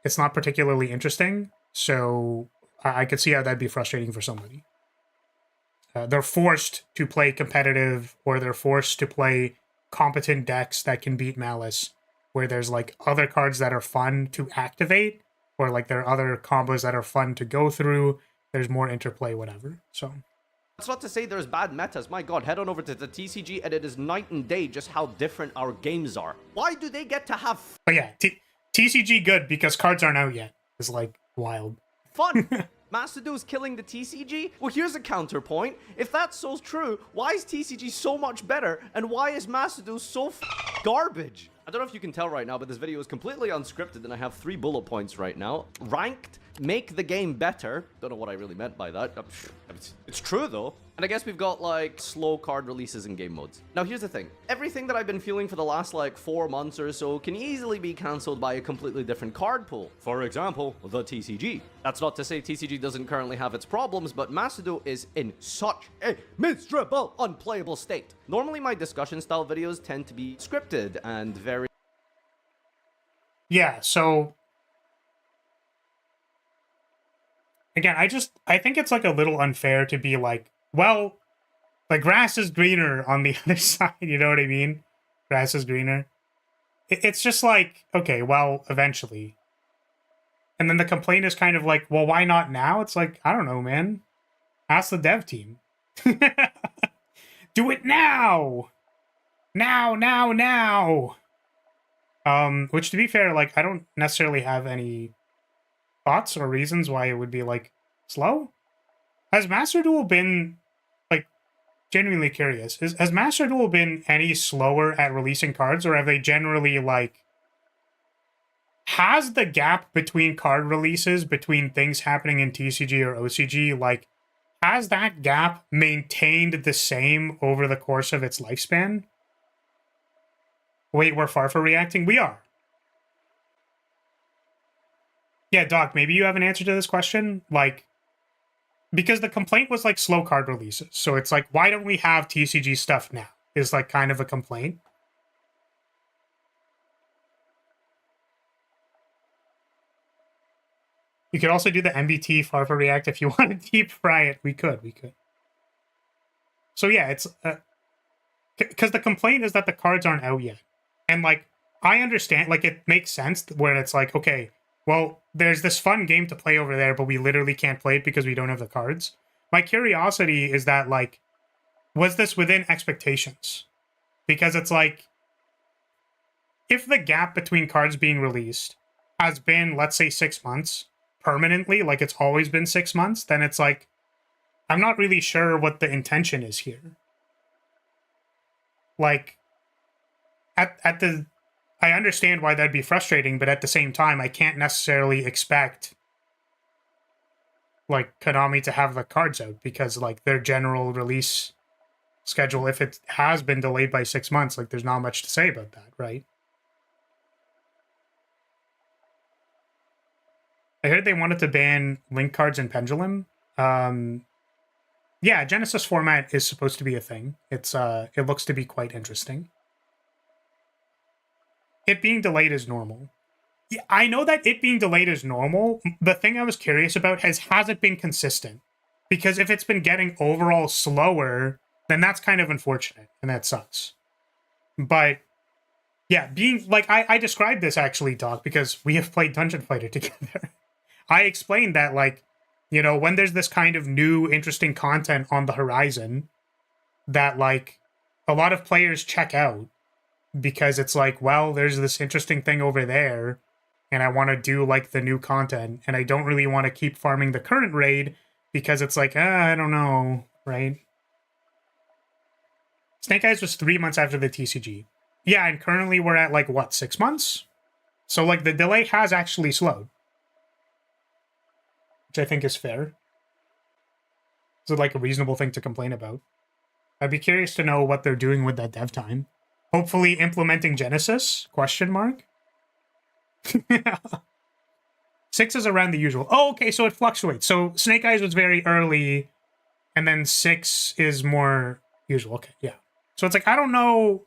It's not particularly interesting, so I could see how that'd be frustrating for somebody. They're forced to play competitive, or they're forced to play competent decks that can beat Malice, where there's like other cards that are fun to activate, or like there are other combos that are fun to go through. There's more interplay, whatever. So
that's not to say there's bad metas. My god, head on over to the TCG and it is night and day just how different our games are. Why do they get to have
but yeah, TCG good because cards aren't out yet. It's like wild.
Fun! Master Duel is killing the TCG? Well, here's a counterpoint. If that's so true, why is TCG so much better? And why is Master Duel so garbage? I don't know if you can tell right now, but this video is completely unscripted and I have 3 bullet points right now. Ranked, make the game better. Don't know what I really meant by that. It's true though. And I guess we've got like slow card releases and game modes. Now here's the thing. Everything that I've been feeling for the last like 4 months or so can easily be cancelled by a completely different card pool. For example, the TCG. That's not to say TCG doesn't currently have its problems, but Master Duel is in such a miserable, unplayable state. Normally my discussion style videos tend to be scripted and very...
Yeah, so... Again, I think it's like a little unfair to be like, well, the grass is greener on the other side, you know what I mean? Grass is greener. It's just like, okay, well, eventually. And then the complaint is kind of like, well, why not now? It's like, I don't know, man. Ask the dev team. Do it now! Now! Which, to be fair, like, I don't necessarily have any thoughts or reasons why it would be, like, slow. Has Master Duel been, like, genuinely curious, has Master Duel been any slower at releasing cards, or have they generally, like, has the gap between card releases, between things happening in TCG or OCG, like, has that gap maintained the same over the course of its lifespan? Wait, we're far from reacting? We are. Yeah, Doc, maybe you have an answer to this question? Like, because the complaint was, like, slow card releases. So it's like, why don't we have TCG stuff now? Is, like, kind of a complaint. You could also do the MBT Farfa React if you want to deep fry it. We could. So yeah, it's... because the complaint is that the cards aren't out yet. And, like, I understand, like, it makes sense when it's like, okay, well, there's this fun game to play over there, but we literally can't play it because we don't have the cards. My curiosity is that, like, was this within expectations? Because it's like, if the gap between cards being released has been, let's say, 6 months permanently, like it's always been 6 months, then it's like, I'm not really sure what the intention is here. Like, at the... I understand why that'd be frustrating, but at the same time, I can't necessarily expect, like, Konami to have the cards out, because, like, their general release schedule, if it has been delayed by 6 months, like, there's not much to say about that, right? I heard they wanted to ban link cards and Pendulum. Yeah, Genesis format is supposed to be a thing. It's it looks to be quite interesting. It being delayed is normal. Yeah, I know that it being delayed is normal. The thing I was curious about has it been consistent? Because if it's been getting overall slower, then that's kind of unfortunate, and that sucks. But yeah, being like, I described this actually, Doc, because we have played Dungeon Fighter together. I explained that, like, you know, when there's this kind of new, interesting content on the horizon, that, like, a lot of players check out because it's like, well, there's this interesting thing over there, and I want to do, like, the new content, and I don't really want to keep farming the current raid because it's like, I don't know, right? Snake Eyes was 3 months after the TCG. Yeah, and currently we're at, like, what, 6 months? So, like, the delay has actually slowed, which I think is fair. Is it like a reasonable thing to complain about? I'd be curious to know what they're doing with that dev time. Hopefully implementing Genesis? Question mark? 6 is around the usual. Oh, okay, so it fluctuates. So Snake Eyes was very early, and then 6 is more usual. Okay, yeah. So it's like, I don't know.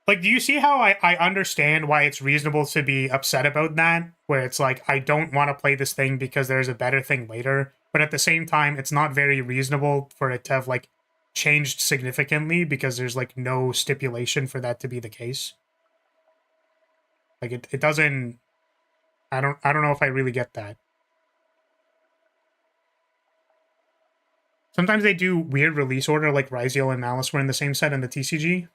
Like, do you see how I understand why it's reasonable to be upset about that? Where it's like, I don't want to play this thing because there's a better thing later. But at the same time, it's not very reasonable for it to have, like, changed significantly because there's, like, no stipulation for that to be the case. Like, it doesn't... I don't know if I really get that. Sometimes they do weird release order, like Ryziel and Malice were in the same set in the TCG.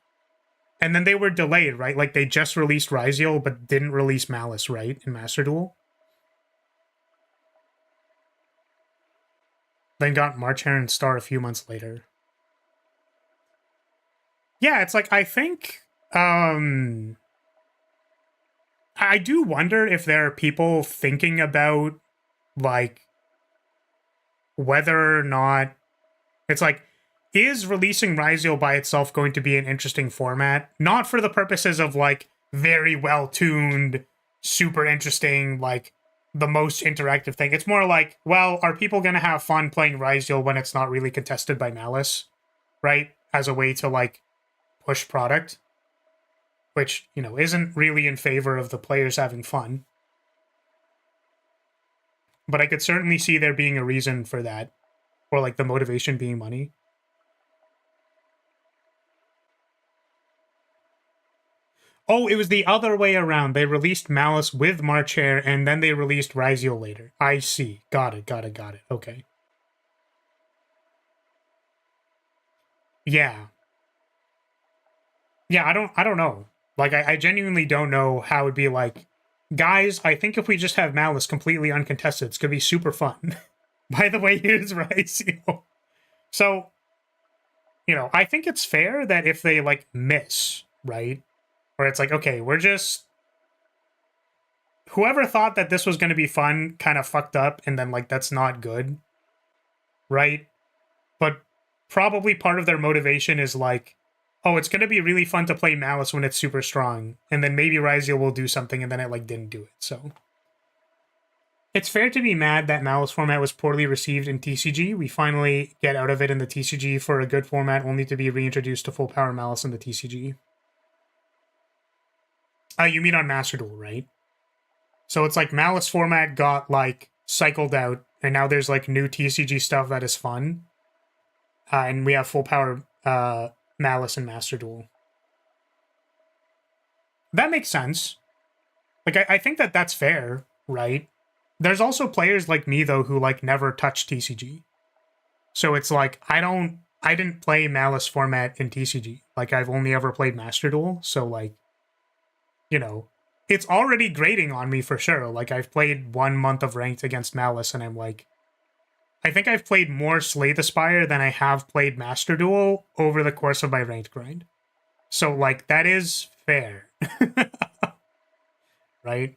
And then they were delayed, right? Like, they just released Ryziel, but didn't release Malice, right? In Master Duel. Then got March Hare and Star a few months later. Yeah, it's like, I think... I do wonder if there are people thinking about, like, whether or not... It's like, is releasing Ryziel by itself going to be an interesting format? Not for the purposes of, like, very well-tuned, super interesting, like, the most interactive thing. It's more like, well, are people going to have fun playing Ryziel when it's not really contested by Malice? Right? As a way to, like, push product. Which, you know, isn't really in favor of the players having fun. But I could certainly see there being a reason for that. Or, like, the motivation being money. Oh, it was the other way around. They released Malice with March Hare, and then they released Ryziel later. I see. Got it. Okay. Yeah. Yeah, I don't know. Like, I genuinely don't know how it'd be like, guys, I think if we just have Malice completely uncontested, it's gonna be super fun. By the way, here's Ryziel. So, you know, I think it's fair that if they, like, miss, right? Where it's like, okay, we're just... Whoever thought that this was going to be fun kind of fucked up, and then, like, that's not good. Right? But probably part of their motivation is, like, oh, it's going to be really fun to play Malice when it's super strong, and then maybe Ryziel will do something, and then it, like, didn't do it, so... It's fair to be mad that Malice format was poorly received in TCG. We finally get out of it in the TCG for a good format, only to be reintroduced to full power Malice in the TCG. You mean on Master Duel, right? So it's like Malice format got, like, cycled out, and now there's, like, new TCG stuff that is fun. And we have full power Malice and Master Duel. That makes sense. Like, I think that that's fair, right? There's also players like me, though, who, like, never touched TCG. So it's like, I didn't play Malice format in TCG. Like, I've only ever played Master Duel, so, like, you know, it's already grating on me for sure. Like, I've played 1 month of ranked against Malice, and I'm like, I think I've played more Slay the Spire than I have played Master Duel over the course of my ranked grind. So, like, that is fair. Right?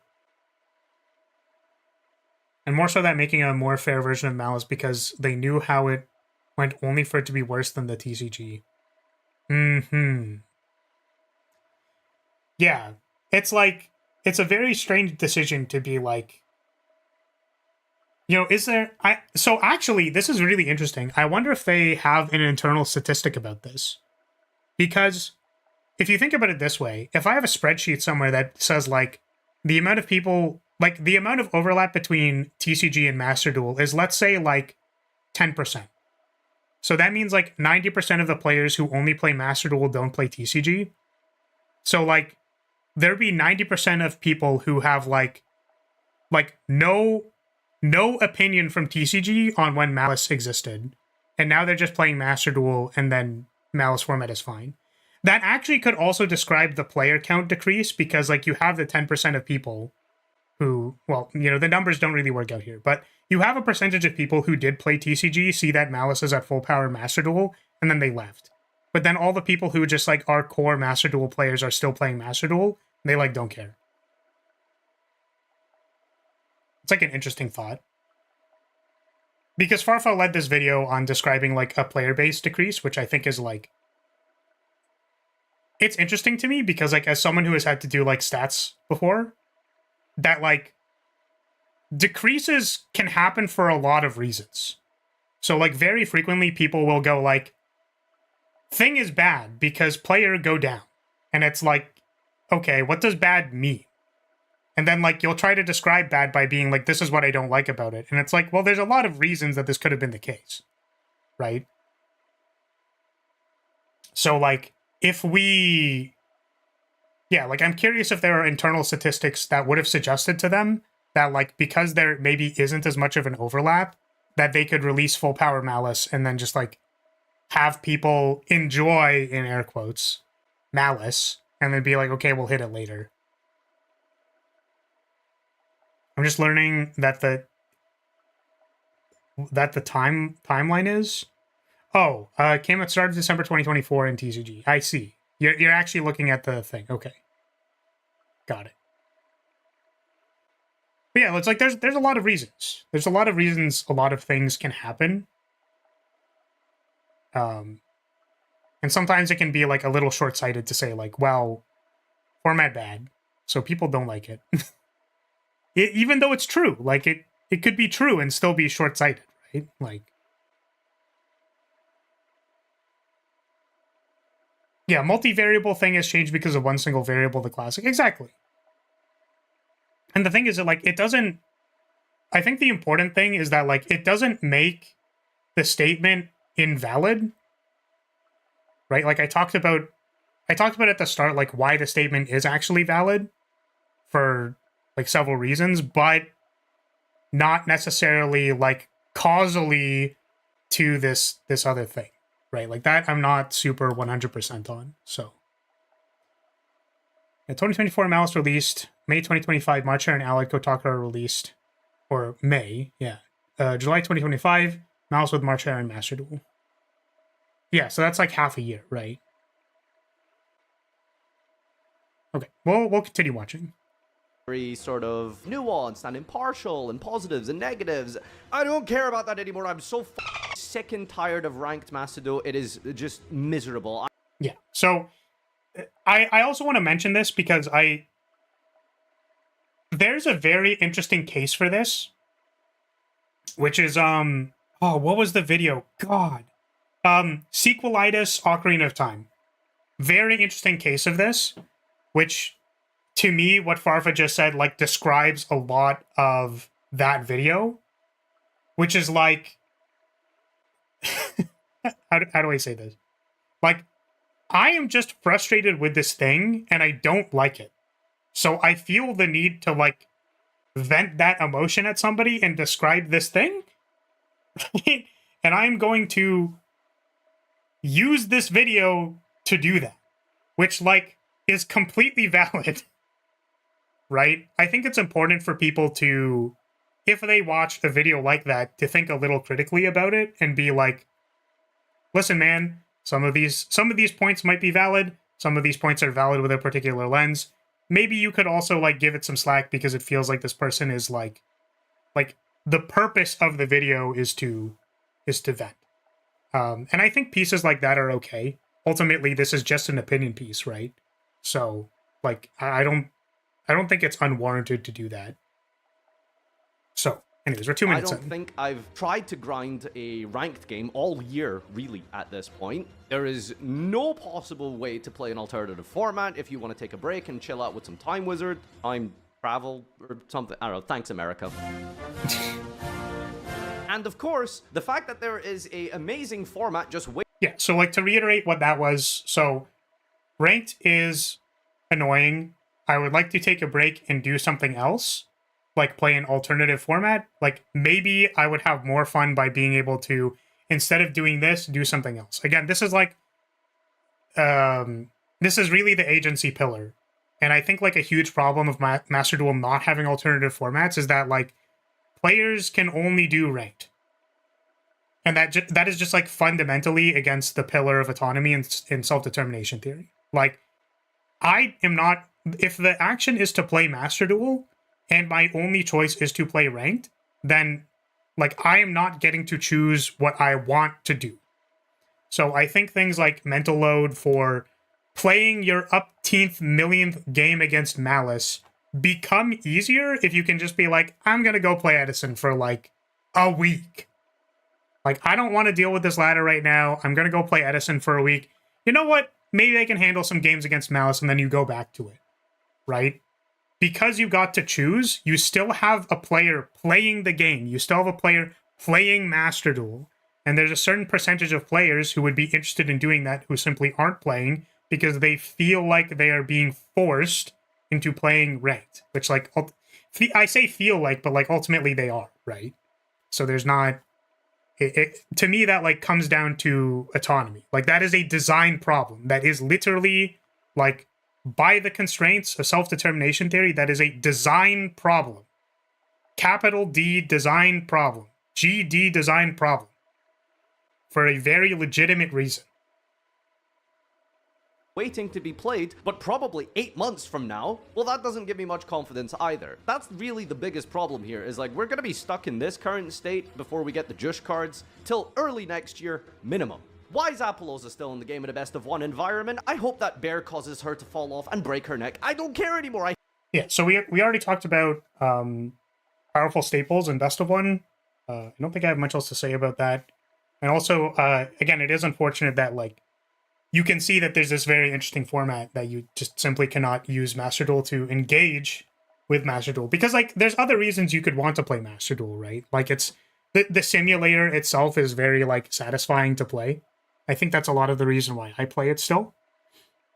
And more so that making a more fair version of Malice because they knew how it went only for it to be worse than the TCG. Yeah. It's like, it's a very strange decision to be like, you know, is there... So actually, this is really interesting. I wonder if they have an internal statistic about this. Because if you think about it this way, if I have a spreadsheet somewhere that says, like, the amount of people... Like, the amount of overlap between TCG and Master Duel is, let's say, like, 10%. So that means, like, 90% of the players who only play Master Duel don't play TCG. So, like, there'd be 90% of people who have, like no opinion from TCG on when Malice existed. And now they're just playing Master Duel, and then Malice format is fine. That actually could also describe the player count decrease, because, like, you have the 10% of people who, well, you know, the numbers don't really work out here, but you have a percentage of people who did play TCG, see that Malice is at full power Master Duel, and then they left. But then all the people who just, like, are core Master Duel players are still playing Master Duel, they, like, don't care. It's, like, an interesting thought. because Farfa led this video on describing like a player base decrease, which I think is like, it's interesting to me because like as someone who has had to do like stats before, that like decreases can happen for a lot of reasons. So like very frequently people will go like, thing is bad because player go down. And it's like, okay, what does bad mean? And then like you'll try to describe bad by being like, this is what I don't like about it. And it's like, well, there's a lot of reasons that this could have been the case, right? So like if we, yeah, like I'm curious if there are internal statistics that would have suggested to them that like, because there maybe isn't as much of an overlap, that they could release full power malice and then just like have people enjoy, in air quotes, malice, and then be like, okay, we'll hit it later. I'm just learning that the timeline is. Oh, came at start of December 2024 in TCG. I see. You're actually looking at the thing. Okay. Got it. But yeah, it's like there's a lot of reasons. There's a lot of reasons a lot of things can happen. And sometimes it can be like a little short-sighted to say like, well, format bad, so people don't like it. Even though it's true, like it could be true and still be short-sighted, right? Like, yeah, multivariable thing has changed because of one single variable, the classic. Exactly. And the thing is that, like, it doesn't... I think the important thing is that, like, it doesn't make the statement invalid, right? Like, I talked about at the start, like, why the statement is actually valid for, like, several reasons, but not necessarily, like, causally to this other thing. Right, like that I'm not super 100% on, so. Yeah, 2024 Malice released, May 2025 Marcher and Allied Kotaka are released, or May, yeah. July 2025, Malice with Marcher and Master Duel. Yeah, so that's like half a year, right? Okay, we'll continue watching.
Very sort of nuanced and impartial and positives and negatives. I don't care about that anymore. I'm so sick and tired of ranked Master Duel. It is just miserable.
Yeah, so I also want to mention this because there's a very interesting case for this, which is oh, what was the video? God. Sequelitis Ocarina of Time. Very interesting case of this, which to me, what Farfa just said, like, describes a lot of that video, which is like, how do I say this? Like, I am just frustrated with this thing, and I don't like it. So I feel the need to, like, vent that emotion at somebody and describe this thing. And I'm going to use this video to do that, which, like, is completely valid. Right? I think it's important for people to, if they watch a video like that, to think a little critically about it and be like, listen, man, some of these points might be valid. Some of these points are valid with a particular lens. Maybe you could also like give it some slack because it feels like this person is like the purpose of the video is to vent. And I think pieces like that are okay. Ultimately, this is just an opinion piece, right? So like, I don't think it's unwarranted to do that. So, anyways, we're 2 minutes in.
I don't think I've tried to grind a ranked game all year, really, at this point. There is no possible way to play an alternative format if you want to take a break and chill out with some Time Wizard, time travel, or something. I don't know. Thanks, America. And, of course, the fact that there is an amazing format just wait.
Yeah, so, like, to reiterate what that was, so ranked is annoying. I would like to take a break and do something else, like play an alternative format. Like, maybe I would have more fun by being able to, instead of doing this, do something else. Again, this is like, this is really the agency pillar. And I think, like, a huge problem of Master Duel not having alternative formats is that, like, players can only do ranked. And that is just, like, fundamentally against the pillar of autonomy and self-determination theory. Like, I am not... If the action is to play Master Duel, and my only choice is to play ranked, then Like, I am not getting to choose what I want to do. So I think things like mental load for playing your upteenth millionth game against Malice become easier if you can just be like, I'm going to go play Edison for like a week. Like, I don't want to deal with this ladder right now. I'm going to go play Edison for a week. You know what? Maybe they can handle some games against Malice and then you go back to it, right? Because you got to choose, you still have a player playing the game. You still have a player playing Master Duel. And there's a certain percentage of players who would be interested in doing that who simply aren't playing because they feel like they are being forced into playing ranked. Which, like, I say feel like, but, like, ultimately they are, right? So there's not... to me, that, like, comes down to autonomy. Like, that is a design problem. That is literally, like, by the constraints of self-determination theory, that is a design problem. Capital D design problem. GD design problem. For a very legitimate reason.
Waiting to be played, but probably 8 months from now, well, that doesn't give me much confidence either. That's really the biggest problem here, is like, we're gonna be stuck in this current state before we get the Jush cards till early next year, minimum. Why Zappalos is still in the game in a best of one environment? I hope that bear causes her to fall off and break her neck. I don't care anymore.
Yeah, so we already talked about powerful staples and best of one. I don't think I have much else to say about that. And also, again, it is unfortunate that, like, you can see that there's this very interesting format that you just simply cannot use Master Duel to engage with Master Duel. Because, like, there's other reasons you could want to play Master Duel, right? Like, it's... The simulator itself is very, like, satisfying to play. I think that's a lot of the reason why I play it still.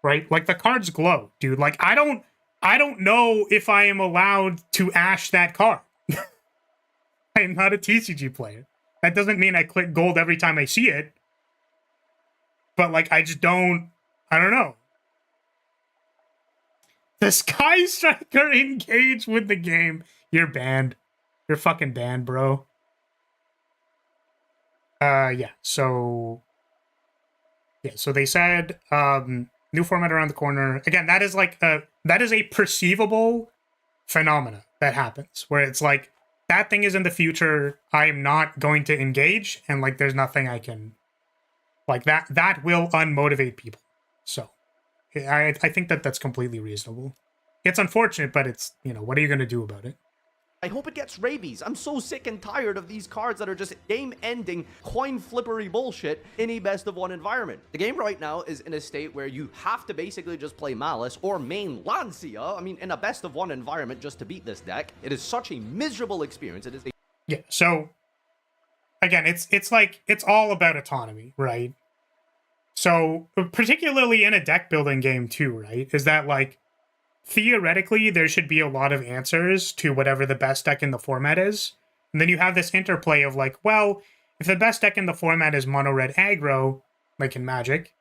Right? Like, the cards glow, dude. Like, I don't know if I am allowed to ash that card. I am not a TCG player. That doesn't mean I click gold every time I see it. But, like, I just don't... I don't know. The Sky Striker engaged with the game. You're banned. You're fucking banned, bro. Yeah, so... Yeah, so they said, new format around the corner. Again, that is, like, that is a perceivable phenomena that happens. Where it's, like, that thing is in the future, I am not going to engage, and, like, there's nothing I can... Like, that will unmotivate people. So, I think that that's completely reasonable. It's unfortunate, but it's, you know, what are you going to do about it?
I hope it gets rabies. I'm so sick and tired of these cards that are just game-ending, coin-flippery bullshit in a best-of-one environment. The game right now is in a state where you have to basically just play Malice or main Lancia, I mean, in a best-of-one environment just to beat this deck. It is such a miserable experience. It is a...
Yeah, so, again, it's like, it's all about autonomy, right? So, particularly in a deck-building game, too, right? Is that, like, theoretically, there should be a lot of answers to whatever the best deck in the format is. And then you have this interplay of, like, well, if the best deck in the format is mono-red aggro, like in Magic,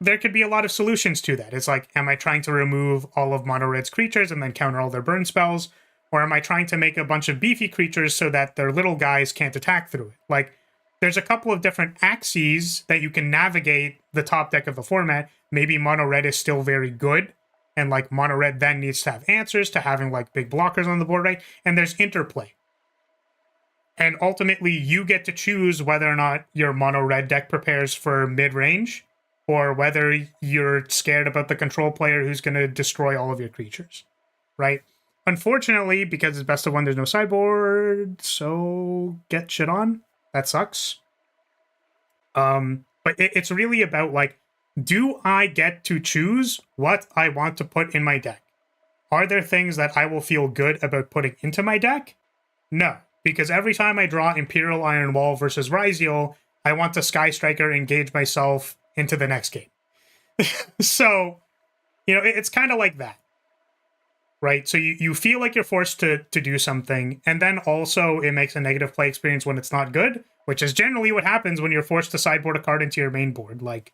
there could be a lot of solutions to that. It's like, am I trying to remove all of mono-red's creatures and then counter all their burn spells? Or am I trying to make a bunch of beefy creatures so that their little guys can't attack through it? Like, there's a couple of different axes that you can navigate the top deck of the format. Maybe mono-red is still very good. And, like, mono-red then needs to have answers to having, like, big blockers on the board, right? And there's interplay. And ultimately, you get to choose whether or not your mono-red deck prepares for mid-range, or whether you're scared about the control player who's going to destroy all of your creatures, right? Unfortunately, because it's best of one, there's no sideboard, so get shit on. That sucks. But it's really about, like, do I get to choose what I want to put in my deck? Are there things that I will feel good about putting into my deck? No, because every time I draw Imperial Iron Wall versus Ryziel, I want to Sky Striker engage myself into the next game. So, you know, it's kind of like that, right? So you feel like you're forced to do something, and then also it makes a negative play experience when it's not good, which is generally what happens when you're forced to sideboard a card into your main board. Like,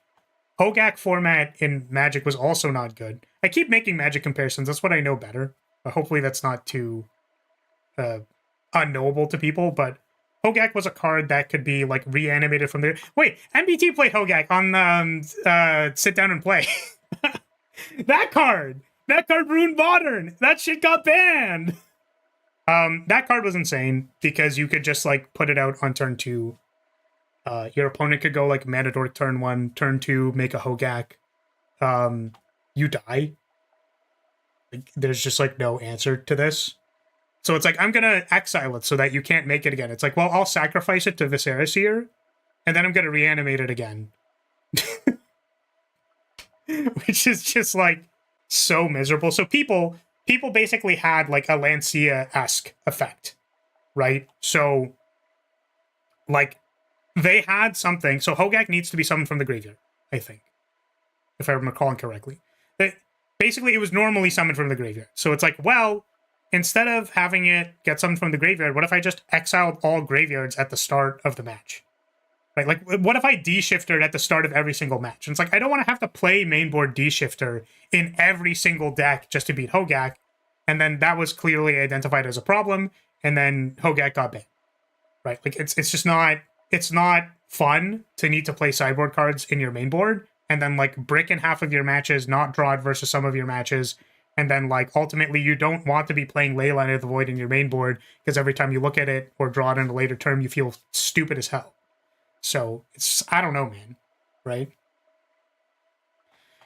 Hogak format in Magic was also not good. I keep making Magic comparisons. That's what I know better. But hopefully that's not too unknowable to people. But Hogak was a card that could be, like, reanimated from there. Wait, MBT played Hogak on Sit Down and Play. That card ruined Modern. That shit got banned. That card was insane because you could just like put it out on turn 2. Your opponent could go like Manadork turn 1, turn 2, make a Hogak. You die. Like, there's just like no answer to this. So it's like, I'm gonna exile it so that you can't make it again. It's like, well, I'll sacrifice it to Viserys here, and then I'm gonna reanimate it again. Which is just like so miserable. So people basically had like a Lancia-esque effect, right? So like they had something. So Hogak needs to be summoned from the graveyard, I think, if I'm recalling correctly. Basically, it was normally summoned from the graveyard. So it's like, well, instead of having it get summoned from the graveyard, what if I just exiled all graveyards at the start of the match? Right? Like, what if I D-shifted at the start of every single match? And it's like, I don't want to have to play mainboard D-shifter in every single deck just to beat Hogak. And then that was clearly identified as a problem, and then Hogak got banned. Right? Like, it's just not... It's not fun to need to play sideboard cards in your mainboard, and then, like, brick in half of your matches, not draw it versus some of your matches, and then, like, ultimately you don't want to be playing Leyline of the Void in your mainboard, because every time you look at it or draw it in a later term, you feel stupid as hell. So, it's... I don't know, man. Right?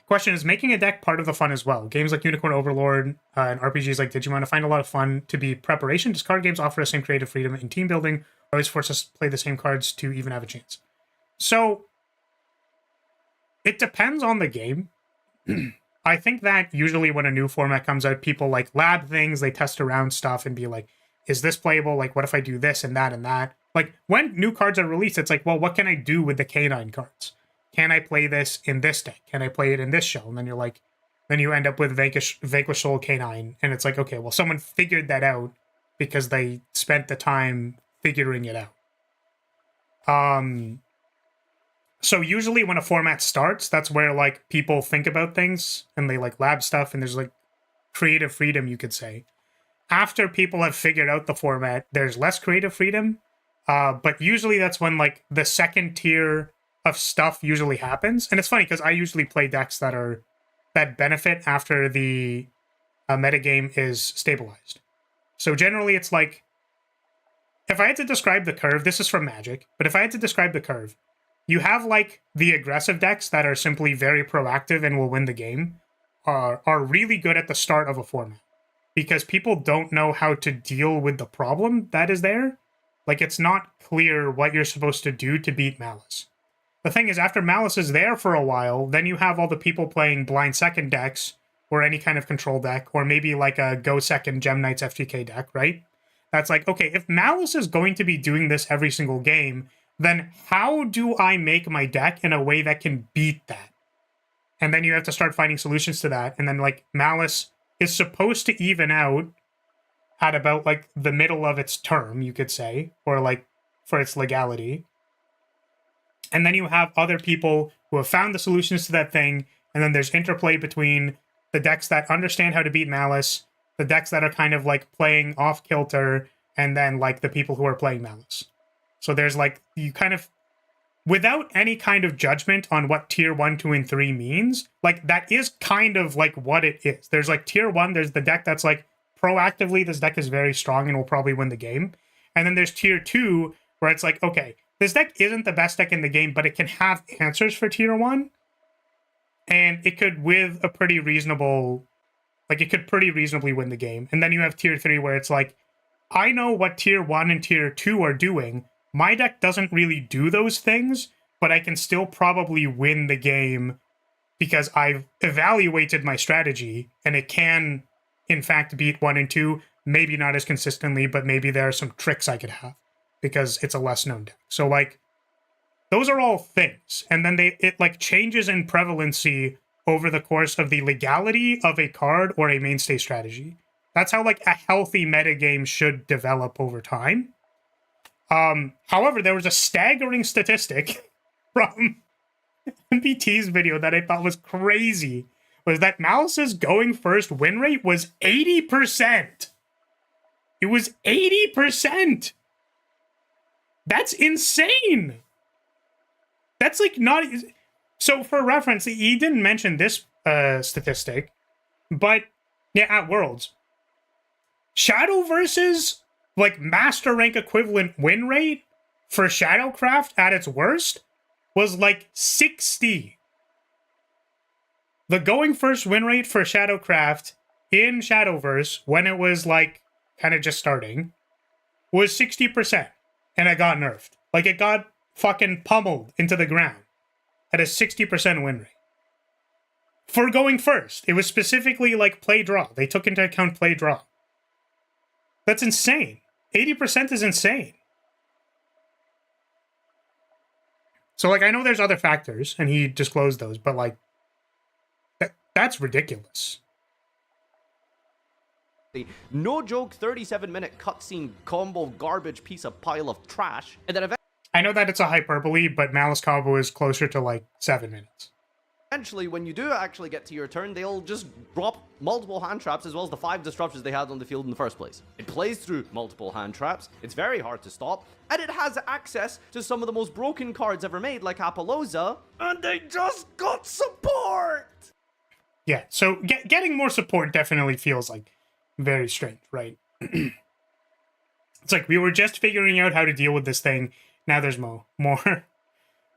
Question is, making a deck part of the fun as well. Games like Unicorn Overlord and RPGs like Digimon find a lot of fun to be preparation. Does card games offer the same creative freedom in team building, or always force us to play the same cards to even have a chance? So, it depends on the game. I think that usually when a new format comes out, people like lab things, they test around stuff and be like, is this playable? Like, what if I do this and that and that? Like, when new cards are released, it's like, well, what can I do with the K9 cards? Can I play this in this deck? Can I play it in this show? And then you're like, then you end up with Vanquish Soul K9. And it's like, okay, well, someone figured that out because they spent the time figuring it out. So usually when a format starts, that's where like people think about things and they like lab stuff and there's like creative freedom, you could say. After people have figured out the format, there's less creative freedom. But usually that's when like the second tier of stuff usually happens. And it's funny because I usually play decks that benefit after the metagame is stabilized. So generally it's like, if I had to describe the curve, this is from Magic, but if I had to describe the curve, you have like the aggressive decks that are simply very proactive and will win the game, are really good at the start of a format because people don't know how to deal with the problem that is there. Like, it's not clear what you're supposed to do to beat Malice. The thing is, after Malice is there for a while, then you have all the people playing blind second decks or any kind of control deck, or maybe like a go second Gem Knights FTK deck, right? That's like, okay, if Malice is going to be doing this every single game, then how do I make my deck in a way that can beat that? And then you have to start finding solutions to that. And then like Malice is supposed to even out at about like the middle of its term, you could say, or like for its legality. And then you have other people who have found the solutions to that thing, and then there's interplay between the decks that understand how to beat Malice, the decks that are kind of like playing off kilter, and then like the people who are playing Malice. So there's like, you kind of, without any kind of judgment on what tier 1, 2, and 3 means, like that is kind of like what it is. There's like tier 1, there's the deck that's like, proactively, this deck is very strong and will probably win the game. And then there's tier 2, where it's like, okay, this deck isn't the best deck in the game, but it can have answers for tier 1. And it could, with a pretty reasonable, like, it could pretty reasonably win the game. And then you have tier 3, where it's like, I know what tier 1 and tier 2 are doing. My deck doesn't really do those things, but I can still probably win the game because I've evaluated my strategy, and it can, in fact, beat 1 and 2. Maybe not as consistently, but maybe there are some tricks I could have because it's a less known deck. So like, those are all things. And then it like changes in prevalency over the course of the legality of a card or a mainstay strategy. That's how like a healthy metagame should develop over time. However, there was a staggering statistic from MPT's video that I thought was crazy, was that Malice's going first win rate was 80%. It was 80%. That's insane. That's like not... So for reference, he didn't mention this statistic, but yeah, at Worlds, Shadowverse's like master rank equivalent win rate for Shadowcraft at its worst was like 60. The going first win rate for Shadowcraft in Shadowverse, when it was like kind of just starting, was 60%. And it got nerfed. Like it got fucking pummeled into the ground at a 60% win rate. For going first, it was specifically like play draw. They took into account play draw. That's insane. 80% is insane. So, like, I know there's other factors, and he disclosed those, but, like, that's ridiculous.
The no joke 37-minute cutscene combo garbage piece of pile of trash, and then
I know that it's a hyperbole, but Malice combo is closer to, like, 7 minutes.
Eventually, when you do actually get to your turn, they'll just drop multiple hand traps as well as the 5 disruptions they had on the field in the first place. It plays through multiple hand traps, it's very hard to stop, and it has access to some of the most broken cards ever made, like Apollousa, and they just got support!
Yeah, so getting more support definitely feels like very strange, right? It's like we were just figuring out how to deal with this thing, now there's more.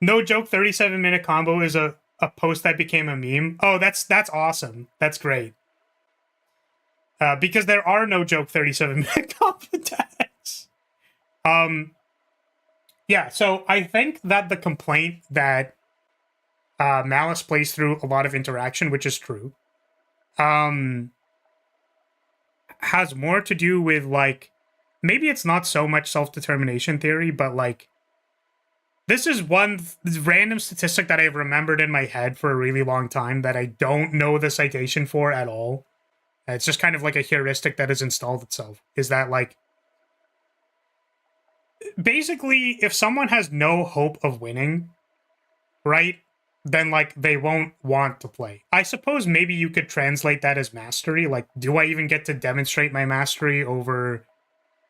No joke 37-minute combo is a post that became a meme. Oh, that's awesome. That's great. Because there are no joke 37-minute combo attacks. Yeah, so I think that the complaint that Malice plays through a lot of interaction, which is true, has more to do with, like, maybe it's not so much self-determination theory, but, like, this is one random statistic that I've remembered in my head for a really long time that I don't know the citation for at all. It's just kind of like a heuristic that has installed itself. Is that, like, basically, if someone has no hope of winning, right, then, like, they won't want to play. I suppose maybe you could translate that as mastery. Like, do I even get to demonstrate my mastery over,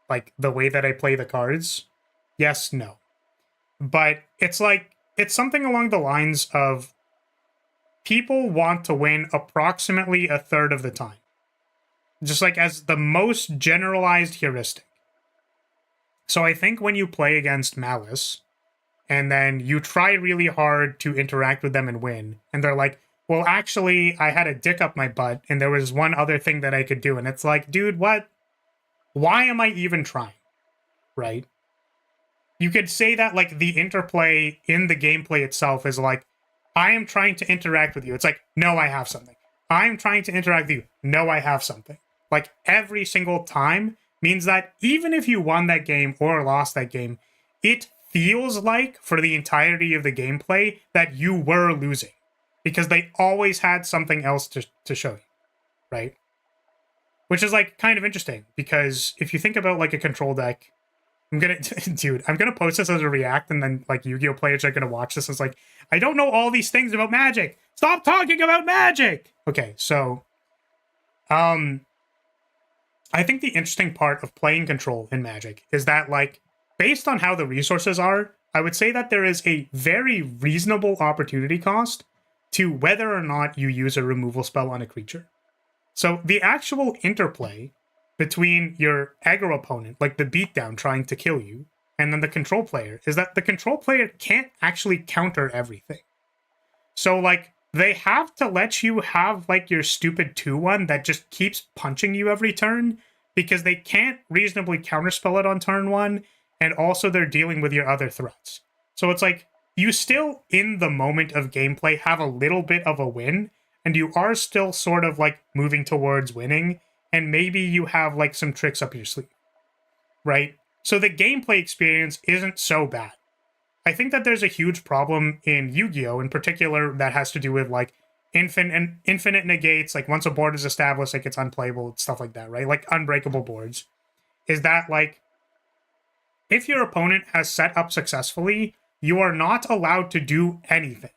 like, the way that I play the cards? Yes, no. But it's like, it's something along the lines of people want to win approximately a third of the time. Just like as the most generalized heuristic. So I think when you play against Malice, and then you try really hard to interact with them and win, and they're like, well, actually, I had a dick up my butt, and there was one other thing that I could do. And it's like, dude, what? Why am I even trying? Right? You could say that, like, the interplay in the gameplay itself is like, I am trying to interact with you. It's like, no, I have something. I'm trying to interact with you. No, I have something. Like, every single time means that even if you won that game or lost that game, it feels like, for the entirety of the gameplay, that you were losing. Because they always had something else to show you, right? Which is, like, kind of interesting. Because if you think about, like, a control deck, I'm gonna post this as a react, and then, like, Yu-Gi-Oh! Players are gonna watch this. It's like, I don't know all these things about Magic! Stop talking about Magic! Okay, so, I think the interesting part of playing Control in Magic is that, like, based on how the resources are, I would say that there is a very reasonable opportunity cost to whether or not you use a removal spell on a creature. So, the actual interplay between your aggro opponent, like the beatdown trying to kill you, and then the control player, is that the control player can't actually counter everything. So, like, they have to let you have, like, your stupid 2-1 that just keeps punching you every turn, because they can't reasonably counterspell it on turn 1, and also they're dealing with your other threats. So it's like, you still, in the moment of gameplay, have a little bit of a win, and you are still sort of, like, moving towards winning, and maybe you have, like, some tricks up your sleeve, right? So the gameplay experience isn't so bad. I think that there's a huge problem in Yu-Gi-Oh! In particular that has to do with, like, infinite negates, like, once a board is established, like, it's unplayable, stuff like that, right? Like, unbreakable boards. Is that, like, if your opponent has set up successfully, you are not allowed to do anything.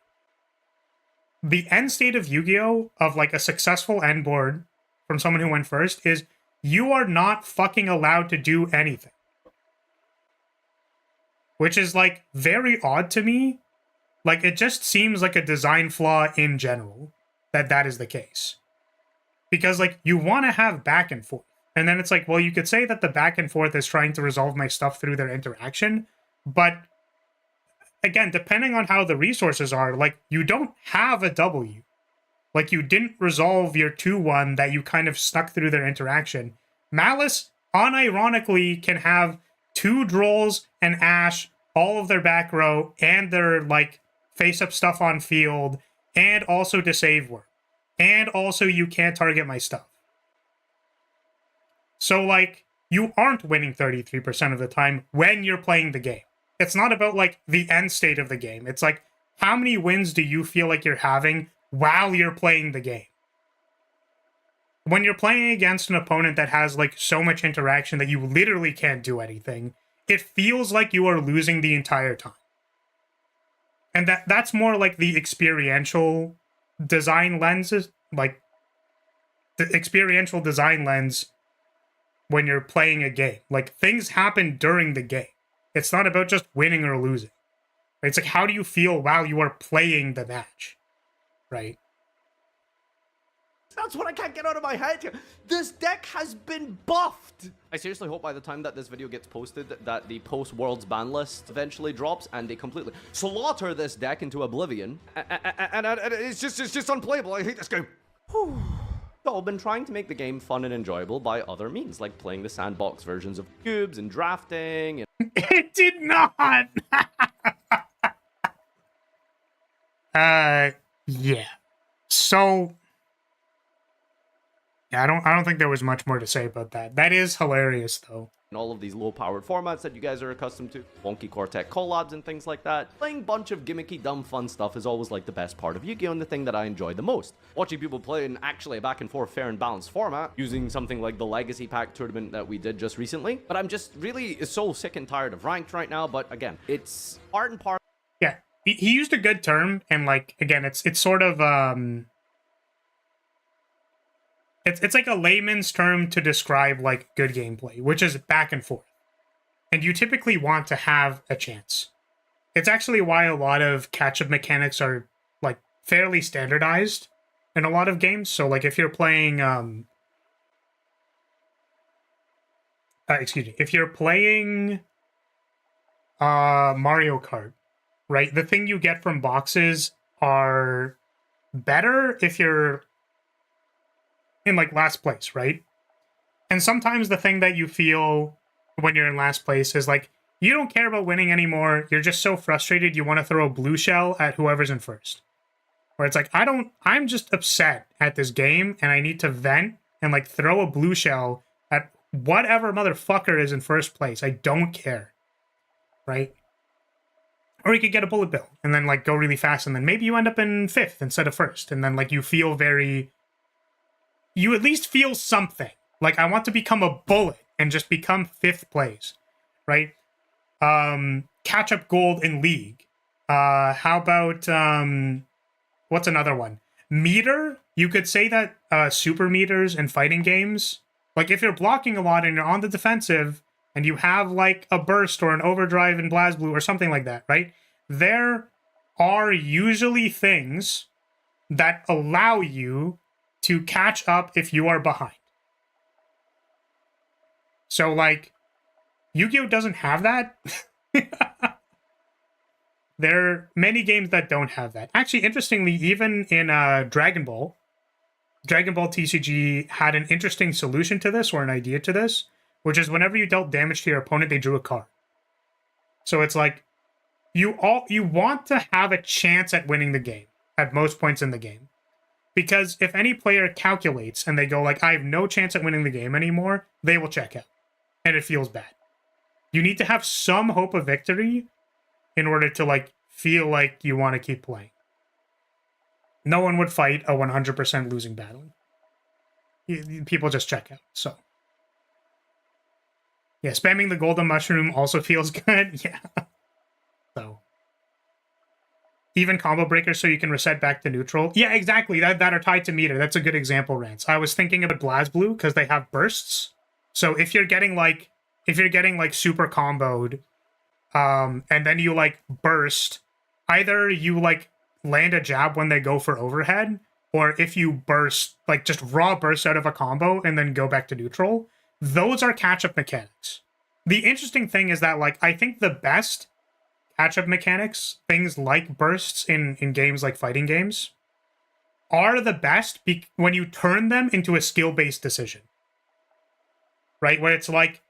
The end state of Yu-Gi-Oh! Of, like, a successful end board from someone who went first is you are not fucking allowed to do anything. Which is, like, very odd to me. Like, it just seems like a design flaw in general that is the case. Because, like, you want to have back and forth. And then it's like, well, you could say that the back and forth is trying to resolve my stuff through their interaction, but again, depending on how the resources are, like, you don't have a W. Like, you didn't resolve your 2-1 that you kind of snuck through their interaction. Malice, unironically, can have 2 Drolls and Ashe, all of their back row, and their, like, face-up stuff on field, and also to save work. And also, you can't target my stuff. So, like, you aren't winning 33% of the time when you're playing the game. It's not about, like, the end state of the game. It's like, how many wins do you feel like you're having while you're playing the game? When you're playing against an opponent that has, like, so much interaction that you literally can't do anything, it feels like you are losing the entire time. And that's more like the experiential design lenses, like, the experiential design lens when you're playing a game. Like, things happen during the game. It's not about just winning or losing. It's like, how do you feel while you are playing the match? Right?
That's what I can't get out of my head here. This deck has been buffed. I seriously hope by the time that this video gets posted that the post-Worlds ban list eventually drops and they completely slaughter this deck into oblivion. And it's just unplayable. I hate this game. Whew. So I've been trying to make the game fun and enjoyable by other means, like playing the sandbox versions of cubes and drafting. And
it did not! Yeah. So... yeah, I don't think there was much more to say about that. That is hilarious, though.
And all of these low-powered formats that you guys are accustomed to, wonky Cortec collabs and things like that. Playing a bunch of gimmicky, dumb, fun stuff is always like the best part of Yu-Gi-Oh! And the thing that I enjoy the most. Watching people play in actually a back-and-forth, fair and balanced format, using something like the Legacy Pack tournament that we did just recently. But I'm just really so sick and tired of ranked right now. But again, it's part and part.
Yeah, he used a good term, and like, again, it's sort of It's like a layman's term to describe, like, good gameplay, which is back and forth. And you typically want to have a chance. It's actually why a lot of catch-up mechanics are, like, fairly standardized in a lot of games. So, like, if you're playing, if you're playing Mario Kart, right, the thing you get from boxes are better if you're in, like, last place, right? And sometimes the thing that you feel when you're in last place is, like, you don't care about winning anymore. You're just so frustrated you want to throw a blue shell at whoever's in first. Where it's like, I'm just upset at this game, and I need to vent and, like, throw a blue shell at whatever motherfucker is in first place. I don't care. Right? Or you could get a bullet bill, and then, like, go really fast, and then maybe you end up in 5th instead of 1st, and then, like, you feel very... you at least feel something. Like, I want to become a bullet and just become 5th place, right? Catch up gold in League. How about, what's another one? Meter? You could say that super meters in fighting games, like, if you're blocking a lot and you're on the defensive and you have, like, a burst or an overdrive in BlazBlue or something like that, right? There are usually things that allow you to catch up if you are behind. So, like, Yu-Gi-Oh! Doesn't have that. There are many games that don't have that. Actually, interestingly, even in Dragon Ball TCG had an interesting solution to this, or an idea to this, which is whenever you dealt damage to your opponent, they drew a card. So it's like, you want to have a chance at winning the game at most points in the game. Because if any player calculates and they go, like, I have no chance at winning the game anymore, they will check out. And it feels bad. You need to have some hope of victory in order to, like, feel like you want to keep playing. No one would fight a 100% losing battle. People just check out, so. Yeah, spamming the golden mushroom also feels good. Yeah. So. Even combo breakers so you can reset back to neutral. Yeah, exactly. That are tied to meter. That's a good example, Rance. I was thinking about BlazBlue because they have bursts. So if you're getting like super comboed, and then you, like, burst, either you, like, land a jab when they go for overhead, or if you burst, like, just raw burst out of a combo and then go back to neutral, those are catch-up mechanics. The interesting thing is that, like, I think the best catch-up mechanics, things like bursts in games like fighting games, are the best when you turn them into a skill-based decision. Right? Where it's like,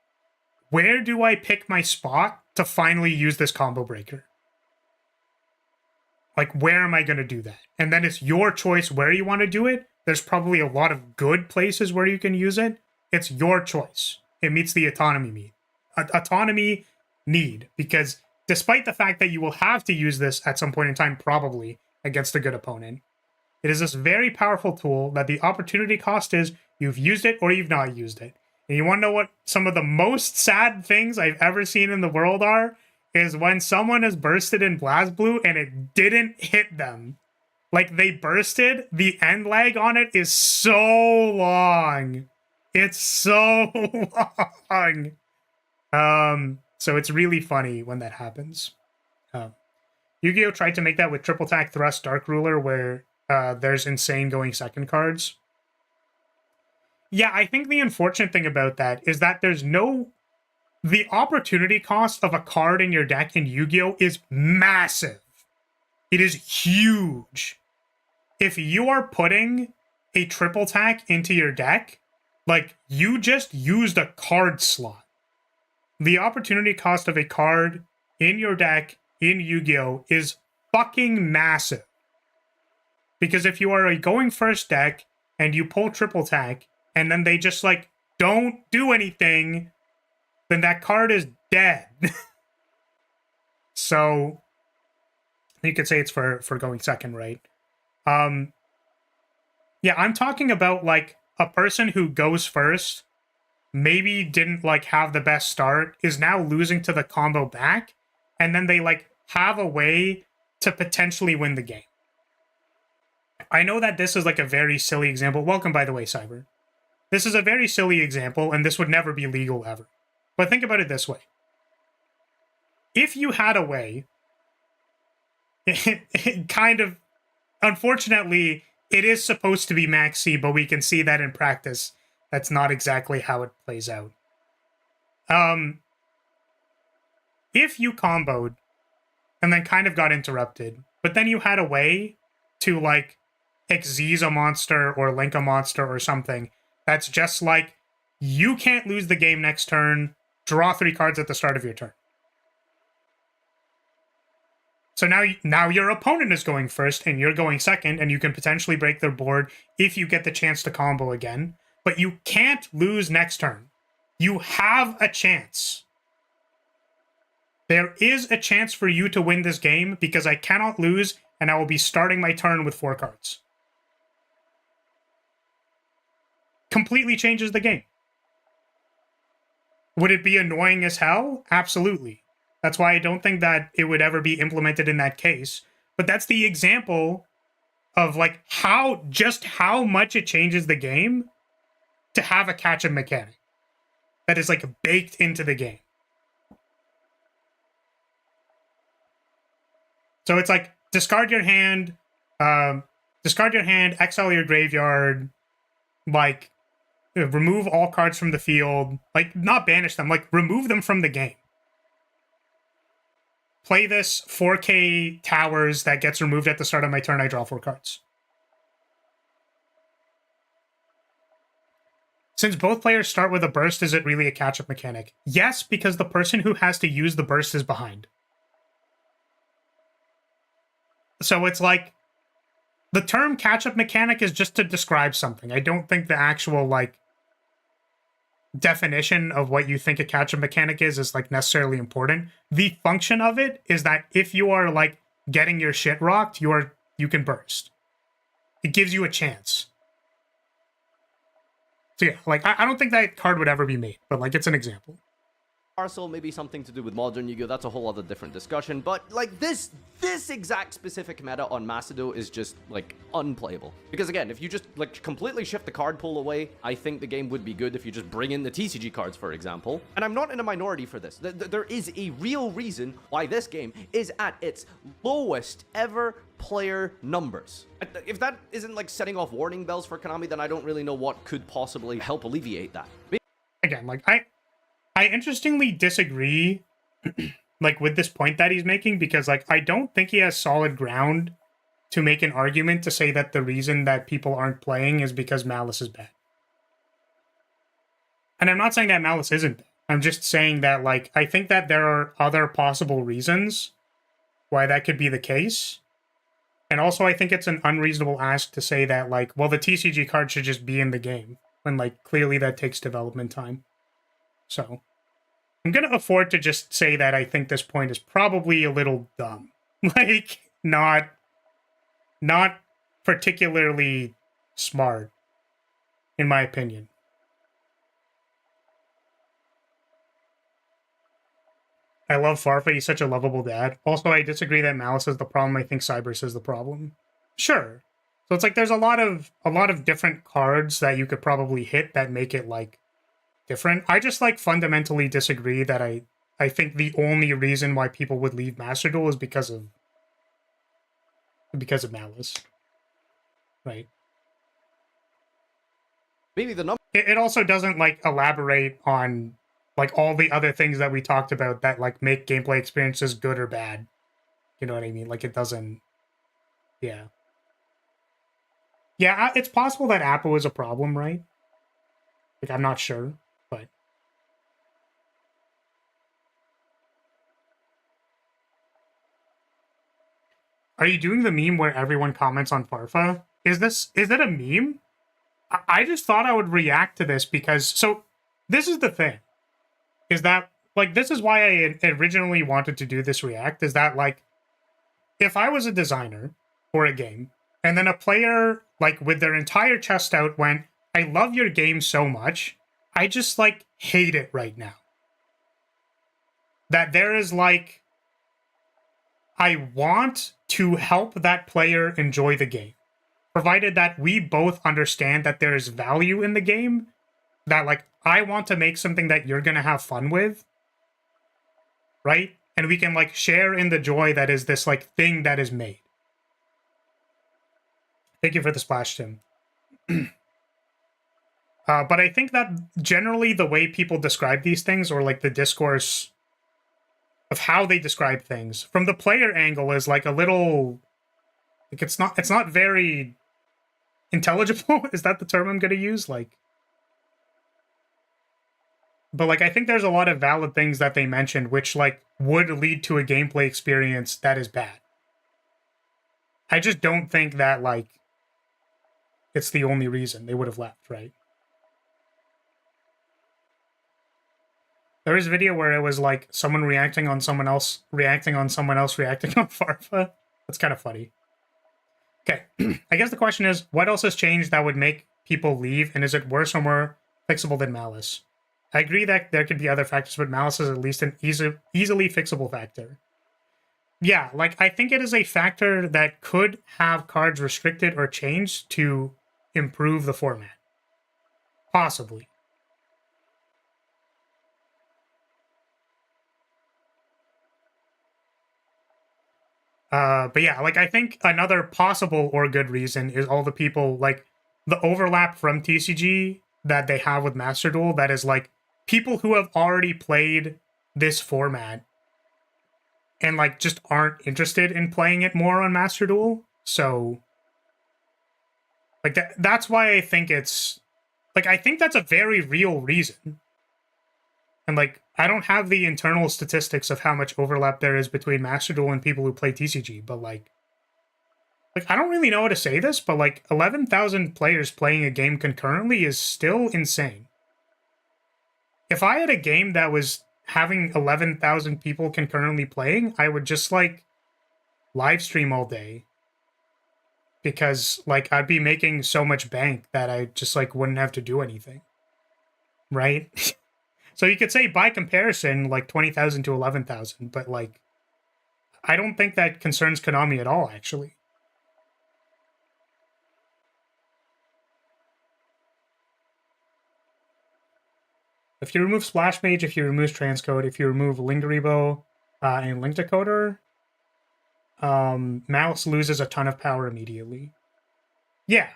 where do I pick my spot to finally use this combo breaker? Like, where am I going to do that? And then it's your choice where you want to do it. There's probably a lot of good places where you can use it. It's your choice. It meets the autonomy need, because despite the fact that you will have to use this at some point in time, probably against a good opponent, it is this very powerful tool that the opportunity cost is you've used it or you've not used it. And you want to know what some of the most sad things I've ever seen in the world are? Is when someone has bursted in BlazBlue and it didn't hit them. Like, they bursted, the end lag on it is so long. It's so long. So it's really funny when that happens. Yu-Gi-Oh! Tried to make that with Triple Tack Thrust Dark Ruler, where there's insane going second cards. Yeah, I think the unfortunate thing about that is that there's no... The opportunity cost of a card in your deck in Yu-Gi-Oh! Is massive. It is huge. If you are putting a triple tack into your deck, like, you just used a card slot. The opportunity cost of a card in your deck in Yu-Gi-Oh! Is fucking massive. Because if you are a going first deck and you pull triple tack and then they just, like, don't do anything, then that card is dead. So you could say it's for going second, right? Yeah, I'm talking about, like, a person who goes first, maybe didn't, like, have the best start, is now losing to the combo back, and then they, like, have a way to potentially win the game. I know that this is, like, a very silly example. Welcome, by the way, Cyber. This is a very silly example, and this would never be legal ever. But think about it this way. If you had a way, kind of, unfortunately, it is supposed to be max C, but we can see that in practice, that's not exactly how it plays out. If you comboed and then kind of got interrupted, but then you had a way to, like, Xyz a monster or link a monster or something, that's just like, you can't lose the game next turn, draw 3 cards at the start of your turn. So now your opponent is going first and you're going second, and you can potentially break their board if you get the chance to combo again. But you can't lose next turn. You have a chance. There is a chance for you to win this game because I cannot lose and I will be starting my turn with 4 cards. Completely changes the game. Would it be annoying as hell? Absolutely. That's why I don't think that it would ever be implemented in that case. But that's the example of, like, how much it changes the game to have a catch-up mechanic that is, like, baked into the game. So it's like, discard your hand, exile your graveyard, like, remove all cards from the field, like, not banish them, like, remove them from the game. Play this 4K towers that gets removed at the start of my turn, I draw 4 cards. Since both players start with a burst, is it really a catch-up mechanic? Yes, because the person who has to use the burst is behind. So it's like, the term catch-up mechanic is just to describe something. I don't think the actual, like, definition of what you think a catch-up mechanic is like necessarily important. The function of it is that if you are, like, getting your shit rocked, you can burst. It gives you a chance. So yeah, like, I don't think that card would ever be made, but, like, it's an example.
Parcel, maybe something to do with modern Yu-Gi-Oh! That's a whole other different discussion. But, like, this exact specific meta on Macedo is just, like, unplayable. Because, again, if you just, like, completely shift the card pool away, I think the game would be good if you just bring in the TCG cards, for example. And I'm not in a minority for this. There is a real reason why this game is at its lowest ever player numbers. If that isn't, like, setting off warning bells for Konami, then I don't really know what could possibly help alleviate that.
again, like, I interestingly disagree, like, with this point that he's making, because, like, I don't think he has solid ground to make an argument to say that the reason that people aren't playing is because Malice is bad. And I'm not saying that Malice isn't bad. I'm just saying that, like, I think that there are other possible reasons why that could be the case. And also, I think it's an unreasonable ask to say that, like, well, the TCG card should just be in the game, when, like, clearly that takes development time. So, I'm gonna afford to just say that I think this point is probably a little dumb. Like, not particularly smart, in my opinion. I love Farfa, he's such a lovable dad. Also, I disagree that Malice is the problem, I think Cybers is the problem. Sure. So it's like there's a lot of different cards that you could probably hit that make it, like, different. I just, like, fundamentally disagree that I think the only reason why people would leave Master Duel is because of Malice. Right.
Maybe the number.
It also doesn't, like, elaborate on, like, all the other things that we talked about that, like, make gameplay experiences good or bad. You know what I mean? Like, it doesn't... Yeah. Yeah, it's possible that Apple is a problem, right? Like, I'm not sure, but... Are you doing the meme where everyone comments on Farfa? Is it a meme? I just thought I would react to this because... So, this is the thing. Is that, like, this is why I originally wanted to do this react, is that, like, if I was a designer for a game, and then a player, like, with their entire chest out went, I love your game so much, I just, like, hate it right now. That there is, like... I want to help that player enjoy the game, provided that we both understand that there is value in the game, that, like, I want to make something that you're going to have fun with, right? And we can, like, share in the joy that is this, like, thing that is made. Thank you for the splash, Tim. But I think that generally the way people describe these things, or, like, the discourse of how they describe things from the player angle is, like, a little, like, it's not very intelligible. Is that the term I'm going to use? Like, but, like, I think there's a lot of valid things that they mentioned which, like, would lead to a gameplay experience that is bad. I just don't think that, like, it's the only reason they would have left, right? There was a video where it was, like, someone reacting on someone else reacting on Farfa. That's kind of funny. Okay, I guess the question is, what else has changed that would make people leave, and is it worse or more fixable than Malice? I agree that there could be other factors, but Malice is at least an easily fixable factor. Yeah, like, I think it is a factor that could have cards restricted or changed to improve the format. Possibly. But yeah, like, I think another possible or good reason is all the people, like, the overlap from TCG that they have with Master Duel, that is, like, people who have already played this format and, like, just aren't interested in playing it more on Master Duel. So, like, that's why I think it's, like, I think that's a very real reason. And, like, I don't have the internal statistics of how much overlap there is between Master Duel and people who play TCG, but, like, I don't really know how to say this, but, like, 11,000 players playing a game concurrently is still insane. If I had a game that was having 11,000 people concurrently playing, I would just, like, live stream all day. Because, like, I'd be making so much bank that I just, like, wouldn't have to do anything. Right? So you could say, by comparison, like, 20,000 to 11,000, but, like, I don't think that concerns Konami at all, actually. If you remove Splash Mage, if you remove Transcode, if you remove Lingeribo and Link Decoder, Malice loses a ton of power immediately. Yeah.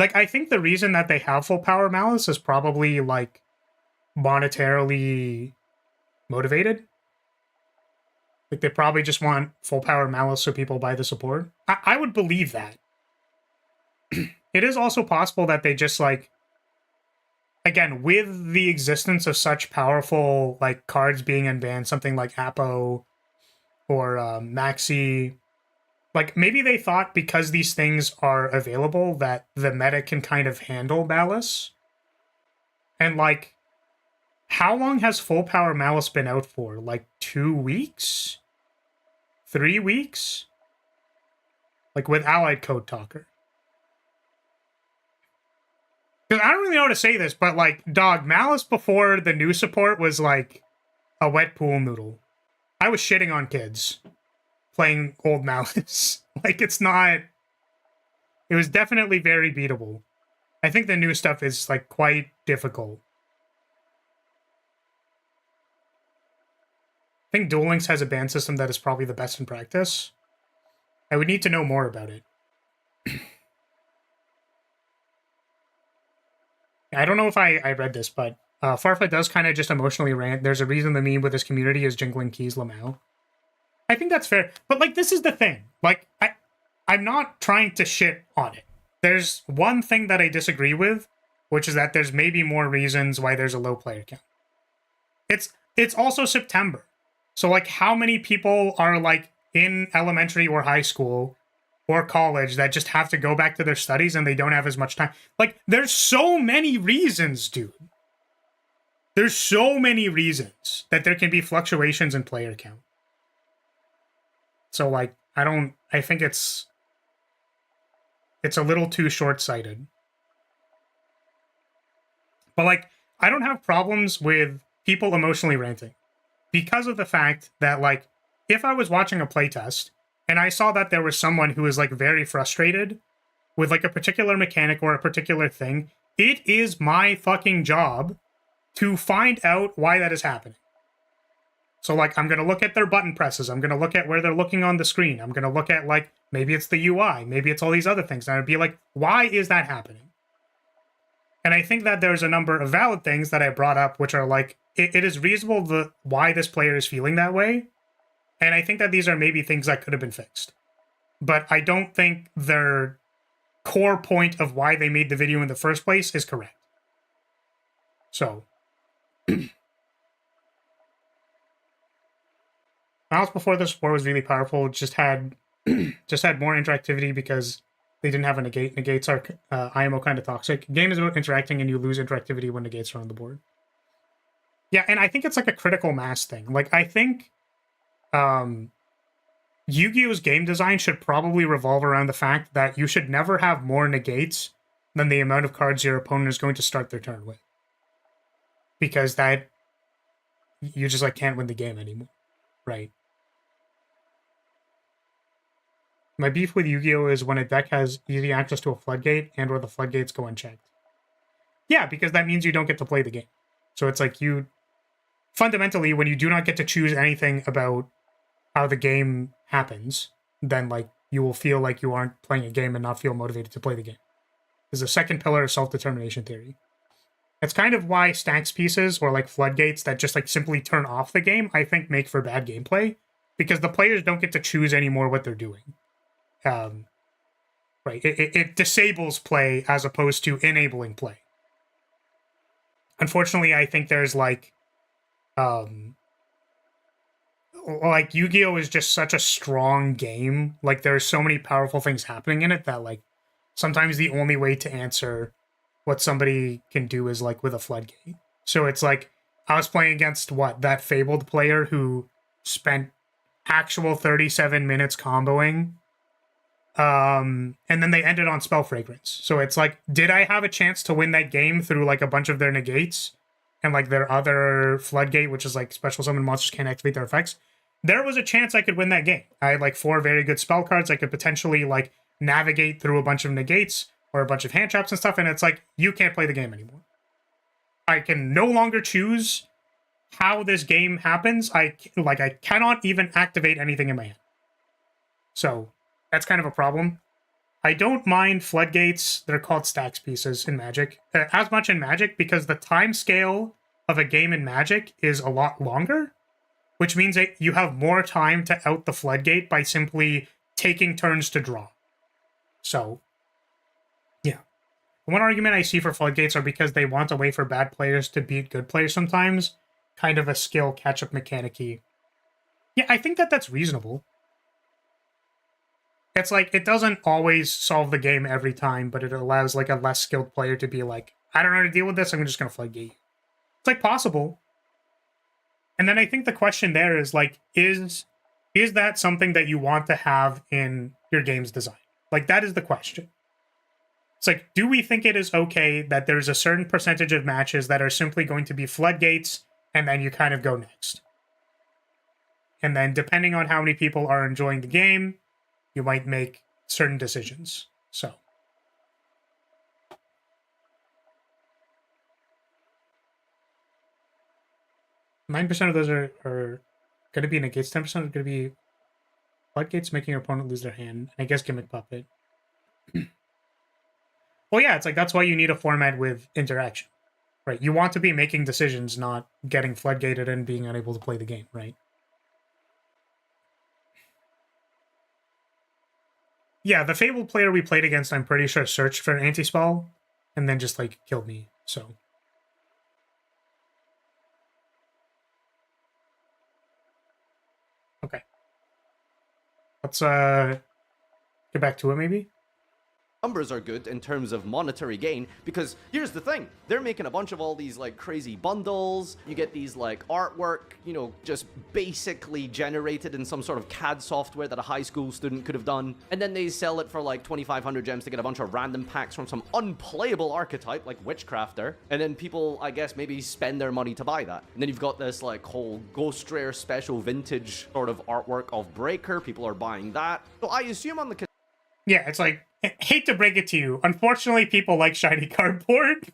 Like, I think the reason that they have full power malice is probably, like, monetarily motivated. Like, they probably just want full power malice so people buy the support. I would believe that. It is also possible that they just, like, again, with the existence of such powerful, like, cards being unbanned, something like Apo or Maxi, like, maybe they thought because these things are available that the meta can kind of handle malice. And, like, how long has full power malice been out for? Like, 2 weeks? 3 weeks? Like, with Allied Code Talker. Because I don't really know how to say this, but, like, dog, malice before the new support was, like, a wet pool noodle. I was shitting on kids playing old malice. Like, it's not... It was definitely very beatable. I think the new stuff is, like, quite difficult. I think Duel Links has a ban system that is probably the best in practice. I would need to know more about it. I don't know if I read this, but Farfla does kind of just emotionally rant. There's a reason the meme with his community is jingling keys Lamau. I think that's fair. But, like, this is the thing. Like, I'm not trying to shit on it. There's one thing that I disagree with, which is that there's maybe more reasons why there's a low player count. It's also September. So, like, how many people are, like, in elementary or high school or college that just have to go back to their studies and they don't have as much time? Like, there's so many reasons, dude. There's so many reasons that there can be fluctuations in player count. So, like, I think it's a little too short-sighted. But, like, I don't have problems with people emotionally ranting because of the fact that, like, if I was watching a playtest and I saw that there was someone who was, like, very frustrated with, like, a particular mechanic or a particular thing, it is my fucking job to find out why that is happening. So, like, I'm going to look at their button presses. I'm going to look at where they're looking on the screen. I'm going to look at, like, maybe it's the UI. Maybe it's all these other things. And I'd be like, why is that happening? And I think that there's a number of valid things that I brought up, which are, like, it is reasonable why this player is feeling that way. And I think that these are maybe things that could have been fixed. But I don't think their core point of why they made the video in the first place is correct. So... Mouse before the support was really powerful. Just had more interactivity because they didn't have a negate. Negates are IMO kind of toxic. Game is about interacting, and you lose interactivity when negates are on the board. Yeah, and I think it's like a critical mass thing. Like, I think Yu-Gi-Oh's game design should probably revolve around the fact that you should never have more negates than the amount of cards your opponent is going to start their turn with. Because that you just, like, can't win the game anymore, right? My beef with Yu-Gi-Oh! Is when a deck has easy access to a floodgate and or the floodgates go unchecked. Yeah, because that means you don't get to play the game. So it's like you... Fundamentally, when you do not get to choose anything about how the game happens, then, like, you will feel like you aren't playing a game and not feel motivated to play the game. There's a second pillar of self-determination theory. That's kind of why stacks pieces or, like, floodgates that just, like, simply turn off the game, I think make for bad gameplay, because the players don't get to choose anymore what they're doing. Right, it disables play as opposed to enabling play. Unfortunately, I think there's, like Yu-Gi-Oh! Is just such a strong game. Like, there's so many powerful things happening in it that, like, sometimes the only way to answer what somebody can do is, like, with a floodgate. So it's like, I was playing against, that Fabled player who spent actual 37 minutes comboing. And then they ended on Spell Fragrance. So it's like, did I have a chance to win that game through, like, a bunch of their negates and, like, their other floodgate, which is, like, special summon monsters can't activate their effects? There was a chance I could win that game. I had, like, 4 very good spell cards. I could potentially, like, navigate through a bunch of negates or a bunch of hand traps and stuff, and it's like, you can't play the game anymore. I can no longer choose how this game happens. I cannot even activate anything in my hand. So that's kind of a problem. I don't mind floodgates. They're called stacks pieces in Magic. As much in Magic because the time scale of a game in Magic is a lot longer, which means that you have more time to out the floodgate by simply taking turns to draw. So, yeah. One argument I see for floodgates are because they want a way for bad players to beat good players sometimes. Kind of a skill catch-up mechanic-y. Yeah, I think that that's reasonable. It's like, it doesn't always solve the game every time, but it allows like a less skilled player to be like, I don't know how to deal with this, I'm just going to floodgate you. It's like possible. And then I think the question there is like, is that something that you want to have in your game's design? Like, that is the question. It's like, do we think it is okay that there's a certain percentage of matches that are simply going to be floodgates, and then you kind of go next? And then depending on how many people are enjoying the game, you might make certain decisions. So. $9% of those are going to be negates. 10% are going to be floodgates, making your opponent lose their hand. And I guess gimmick puppet. Well, yeah, it's like that's why you need a format with interaction, right? You want to be making decisions, not getting floodgated and being unable to play the game, right? Yeah, the Fabled player we played against, I'm pretty sure, searched for an anti-spell and then just, like, killed me, so. Okay. Let's, get back to it, maybe?
Numbers are good in terms of monetary gain, because here's the thing, they're making a bunch of all these like crazy bundles. You get these like artwork, you know, just basically generated in some sort of CAD software that a high school student could have done, and then they sell it for like 2,500 gems to get a bunch of random packs from some unplayable archetype like Witchcrafter, and then people, I guess, maybe spend their money to buy that. And then you've got this like whole Ghost Rare special vintage sort of artwork of Breaker. People are buying that. So I assume on the
yeah, it's like, I hate to break it to you. Unfortunately, people like shiny cardboard.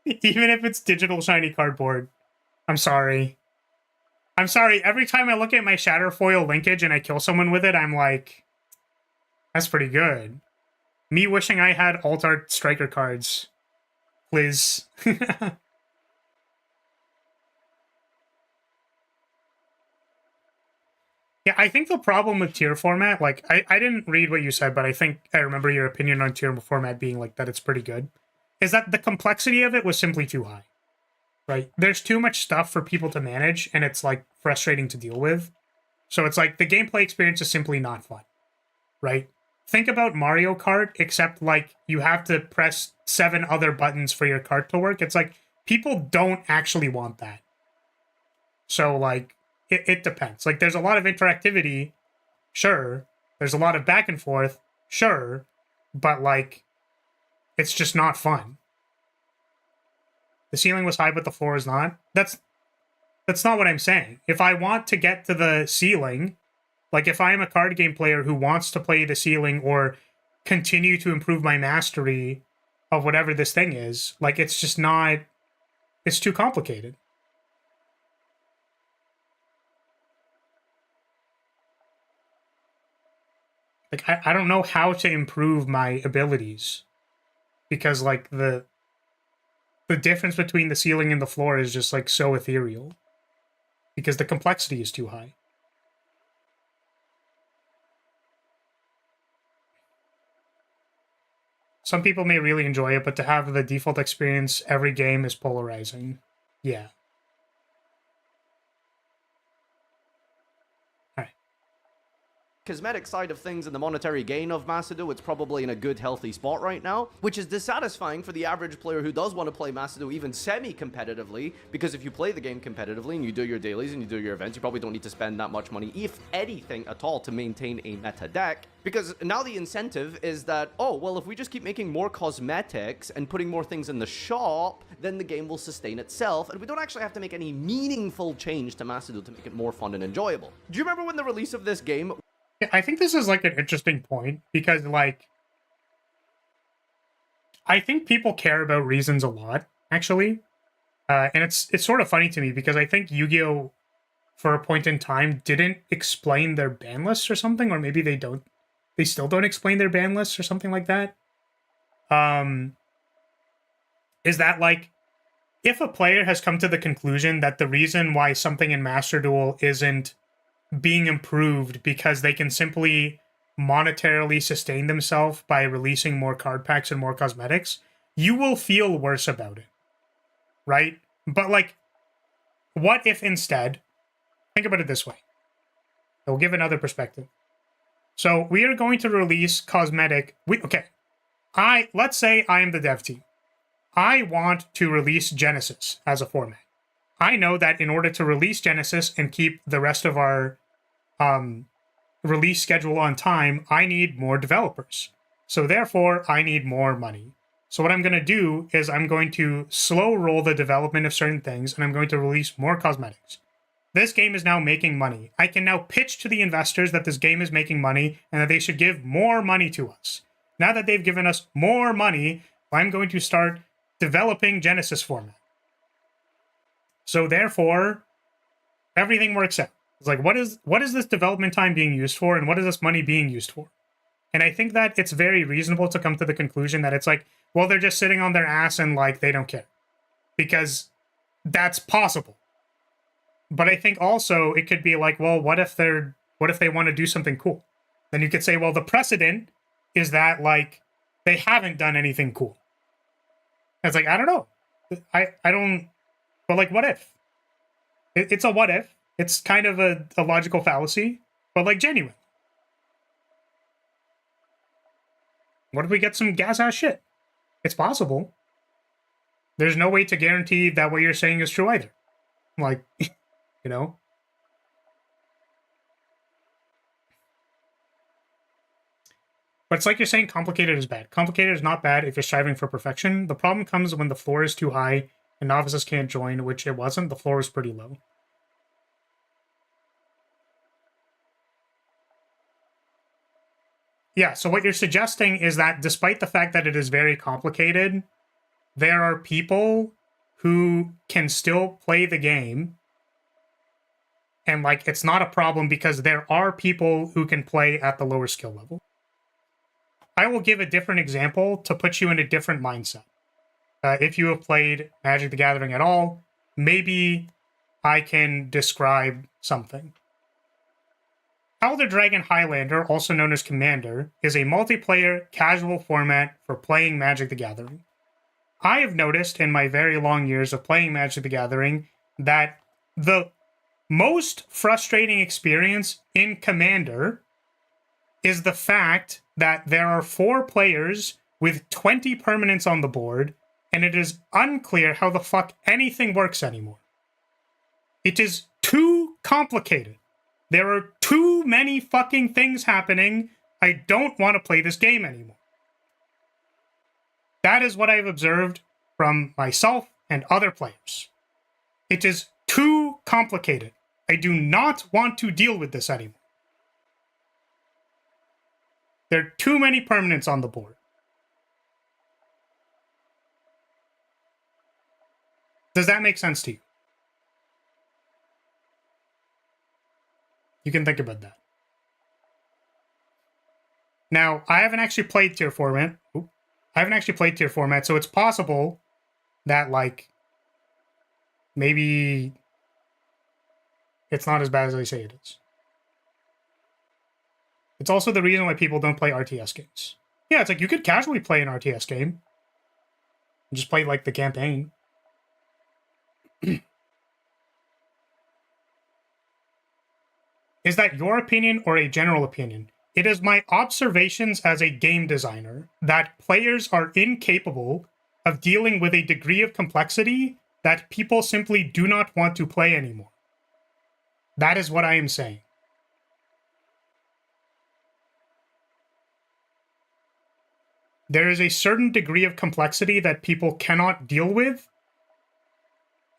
Even if it's digital shiny cardboard. I'm sorry. I'm sorry. Every time I look at my Shatterfoil linkage and I kill someone with it, I'm like, that's pretty good. Me wishing I had alt art striker cards. Please. Yeah, I think the problem with tier format, like, I didn't read what you said, but I think I remember your opinion on tier format being, like, that it's pretty good, is that the complexity of it was simply too high, right? There's too much stuff for people to manage, and it's, like, frustrating to deal with. So it's like, the gameplay experience is simply not fun, right? Think about Mario Kart, except, like, you have to press 7 other buttons for your cart to work. It's like, people don't actually want that. So, like, it depends. Like, there's a lot of interactivity, sure. There's a lot of back and forth, sure. But, like, it's just not fun. The ceiling was high, but the floor is not. That's not what I'm saying. If I want to get to the ceiling, like, if I'm a card game player who wants to play the ceiling or continue to improve my mastery of whatever this thing is, like, it's just not... It's too complicated. Like, I don't know how to improve my abilities. Because, like, the difference between the ceiling and the floor is just, like, so ethereal. Because the complexity is too high. Some people may really enjoy it, but to have the default experience every game is polarizing. Yeah.
Cosmetic side of things and the monetary gain of Masado, it's probably in a good, healthy spot right now, which is dissatisfying for the average player who does want to play Masado even semi-competitively, because if you play the game competitively and you do your dailies and you do your events, you probably don't need to spend that much money, if anything at all, to maintain a meta deck. Because now the incentive is that, oh, well, if we just keep making more cosmetics and putting more things in the shop, then the game will sustain itself, and we don't actually have to make any meaningful change to Masado to make it more fun and enjoyable. Do you remember when the release of this game...
I think this is, like, an interesting point, because, like, I think people care about reasons a lot, actually. And it's sort of funny to me, because I think Yu-Gi-Oh! For a point in time didn't explain their ban lists or something, or maybe they don't. they still don't explain their ban lists or something like that. Is that like, if a player has come to the conclusion that the reason why something in Master Duel isn't being improved because they can simply monetarily sustain themselves by releasing more card packs and more cosmetics, you will feel worse about it, right? But like, what if instead, think about it this way. I'll give another perspective. So we are going to release cosmetic. Let's say I am the dev team. I want to release Genesis as a format. I know that in order to release Genesis and keep the rest of our release schedule on time, I need more developers. So therefore, I need more money. So what I'm going to do is I'm going to slow roll the development of certain things, and I'm going to release more cosmetics. This game is now making money. I can now pitch to the investors that this game is making money and that they should give more money to us. Now that they've given us more money, I'm going to start developing Genesis format. So therefore, everything works out. It's like, what is this development time being used for, and what is this money being used for? And I think that it's very reasonable to come to the conclusion that it's like, well, they're just sitting on their ass and like they don't care. Because that's possible. But I think also it could be like, well, what if they want to do something cool? Then you could say, well, the precedent is that like they haven't done anything cool. And it's like, I don't know. I don't, but like, what if? It's a what if. It's kind of a logical fallacy, but like genuine. What if we get some gas-ass shit? It's possible. There's no way to guarantee that what you're saying is true either. Like, you know? But it's like you're saying complicated is bad. Complicated is not bad if you're striving for perfection. The problem comes when the floor is too high and novices can't join, which it wasn't. The floor was pretty low. Yeah, so what you're suggesting is that despite the fact that it is very complicated, there are people who can still play the game. And like, it's not a problem because there are people who can play at the lower skill level. I will give a different example to put you in a different mindset. If you have played Magic the Gathering at all, maybe I can describe something. Elder Dragon Highlander, also known as Commander, is a multiplayer, casual format for playing Magic the Gathering. I have noticed in my very long years of playing Magic the Gathering that the most frustrating experience in Commander is the fact that there are 4 players with 20 permanents on the board, and it is unclear how the fuck anything works anymore. It is too complicated. There are too many fucking things happening. I don't want to play this game anymore. That is what I've observed from myself and other players. It is too complicated. I do not want to deal with this anymore. There are too many permanents on the board. Does that make sense to you? You can think about that. Now, I haven't actually played tier format. So it's possible that, like, maybe it's not as bad as I say it is. It's also the reason why people don't play RTS games. Yeah, it's like you could casually play an RTS game and just play, like, the campaign. Is that your opinion or a general opinion? It is my observations as a game designer that players are incapable of dealing with a degree of complexity that people simply do not want to play anymore. That is what I am saying. There is a certain degree of complexity that people cannot deal with,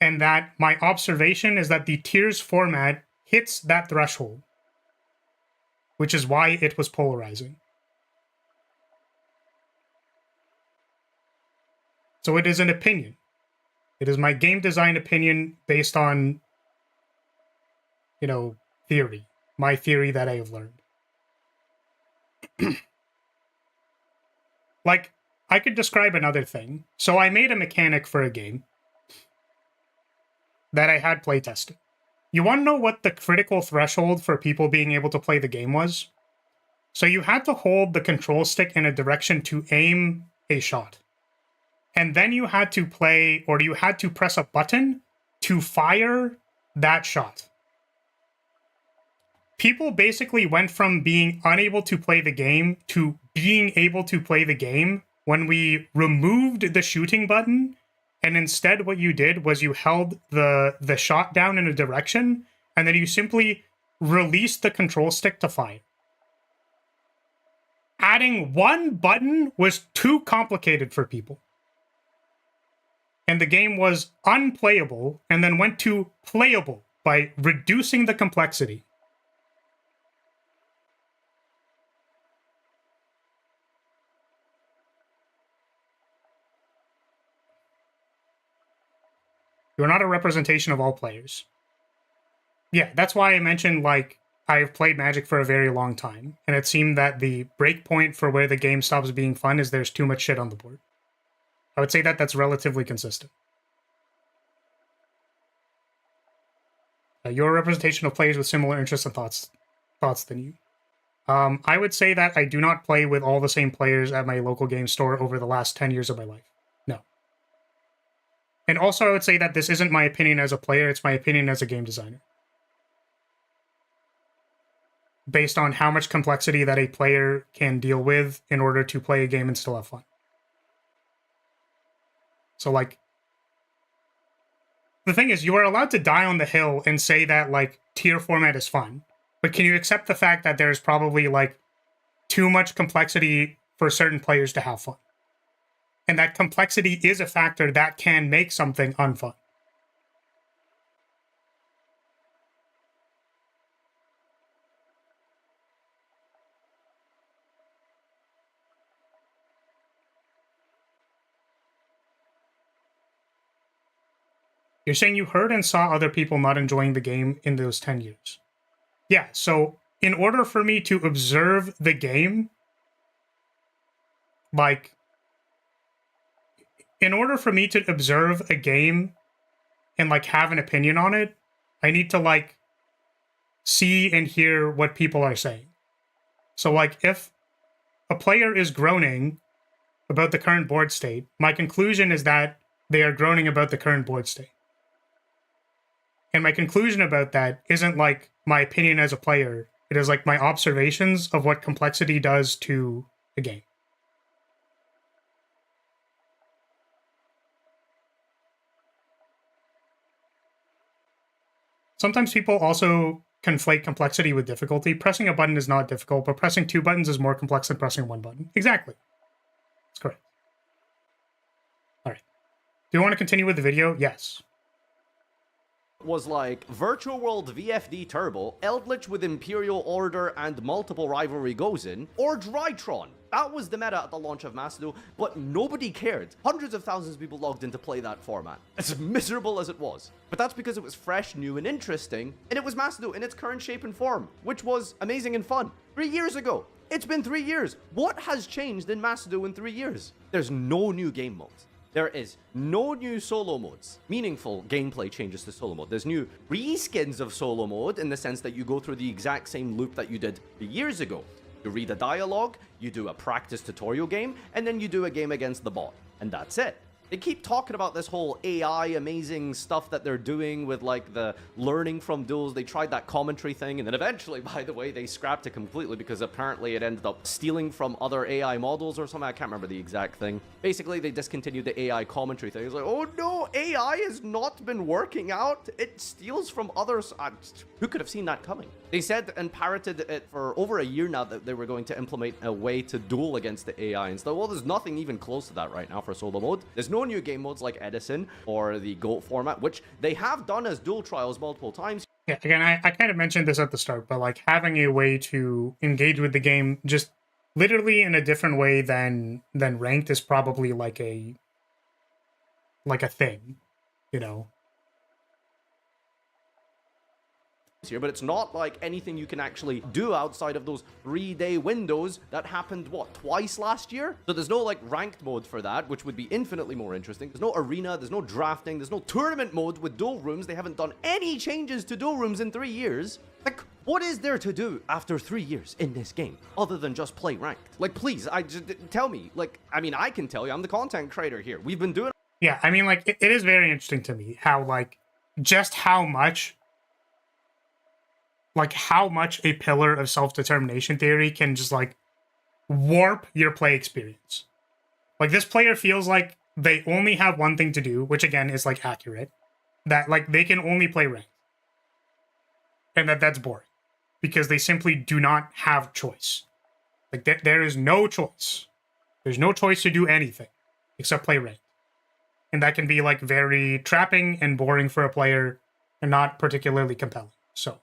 and that my observation is that the tiers format hits that threshold, which is why it was polarizing. So it is an opinion. It is my game design opinion based on, theory. My theory that I have learned. Like, I could describe another thing. So I made a mechanic for a game that I had playtested. You want to know what the critical threshold for people being able to play the game was? So you had to hold the control stick in a direction to aim a shot. And then you had to play, or you had to press a button to fire that shot. People basically went from being unable to play the game to being able to play the game when we removed the shooting button, and instead what you did was you held the shot down in a direction, and then you simply released the control stick to fire. Adding one button was too complicated for people. And the game was unplayable, and then went to playable by reducing the complexity. You're not a representation of all players. Yeah, that's why I mentioned, like, I've played Magic for a very long time, and it seemed that the breakpoint for where the game stops being fun is there's too much shit on the board. I would say that that's relatively consistent. You're a representation of players with similar interests and thoughts than you. I would say that I do not play with all the same players at my local game store over the last 10 years of my life. No. And also, I would say that this isn't my opinion as a player, it's my opinion as a game designer. Based on how much complexity that a player can deal with in order to play a game and still have fun. So, like, the thing is, you are allowed to die on the hill and say that, like, tier format is fun. But can you accept the fact that there's probably, like, too much complexity for certain players to have fun? And that complexity is a factor that can make something unfun. You're saying you heard and saw other people not enjoying the game in those 10 years. Yeah, so in order for me to observe the game, like, in order for me to observe a game and, like, have an opinion on it, I need to, like, see and hear what people are saying. So, like, if a player is groaning about the current board state, my conclusion is that they are groaning about the current board state. And my conclusion about that isn't, like, my opinion as a player. It is, like, my observations of what complexity does to the game. Sometimes people also conflate complexity with difficulty. Pressing a button is not difficult, but pressing 2 buttons is more complex than pressing 1 button. Exactly. That's correct. All right. Do you want to continue with the video? Yes.
Was like Virtual World VFD Turbo, Eldritch with Imperial Order and multiple rivalry goes in, or Drytron. That was the meta at the launch of Masdo, but nobody cared. Hundreds of thousands of people logged in to play that format, as miserable as it was. But that's because it was fresh, new, and interesting, and it was Masdo in its current shape and form, which was amazing and fun. 3 years ago. It's been 3 years. What has changed in Masdo in 3 years? There's no new game modes. There is no new solo modes, meaningful gameplay changes to solo mode. There's new reskins of solo mode in the sense that you go through the exact same loop that you did 3 years ago. You read a dialogue, you do a practice tutorial game, and then you do a game against the bot. And that's it. They keep talking about this whole AI amazing stuff that they're doing with, like, the learning from duels. They tried that commentary thing, and then eventually, by the way, they scrapped it completely because apparently it ended up stealing from other AI models or something. I can't remember the exact thing. Basically, they discontinued the AI commentary thing. It's like, oh no, AI has not been working out. It steals from others. Who could have seen that coming? They said and parroted it for over a year now that they were going to implement a way to duel against the AI and stuff. Well, there's nothing even close to that right now for solo mode. There's no new game modes like Edison or the GOAT format, which they have done as duel trials multiple times.
Yeah, again, I kind of mentioned this at the start, but, like, having a way to engage with the game just literally in a different way than ranked is probably like a thing, you know?
here, but it's not like anything you can actually do outside of those 3-day windows that happened, what, twice last year? So there's no like ranked mode for that, which would be infinitely more interesting. There's no arena, there's no drafting, there's no tournament mode with duel rooms. They haven't done any changes to duel rooms in 3 years. Like, what is there to do after 3 years in this game other than just play ranked? Like, please, tell me. Like, I mean, I can tell you, I'm the content creator here. We've been doing.
Yeah, I mean, like, it is very interesting to me how, like, just how much a pillar of self-determination theory can just, like, warp your play experience. Like, this player feels like they only have one thing to do, which, again, is, like, accurate. That, like, they can only play ranked. And that's boring. Because they simply do not have choice. Like, there is no choice. There's no choice to do anything except play ranked. And that can be, like, very trapping and boring for a player and not particularly compelling. So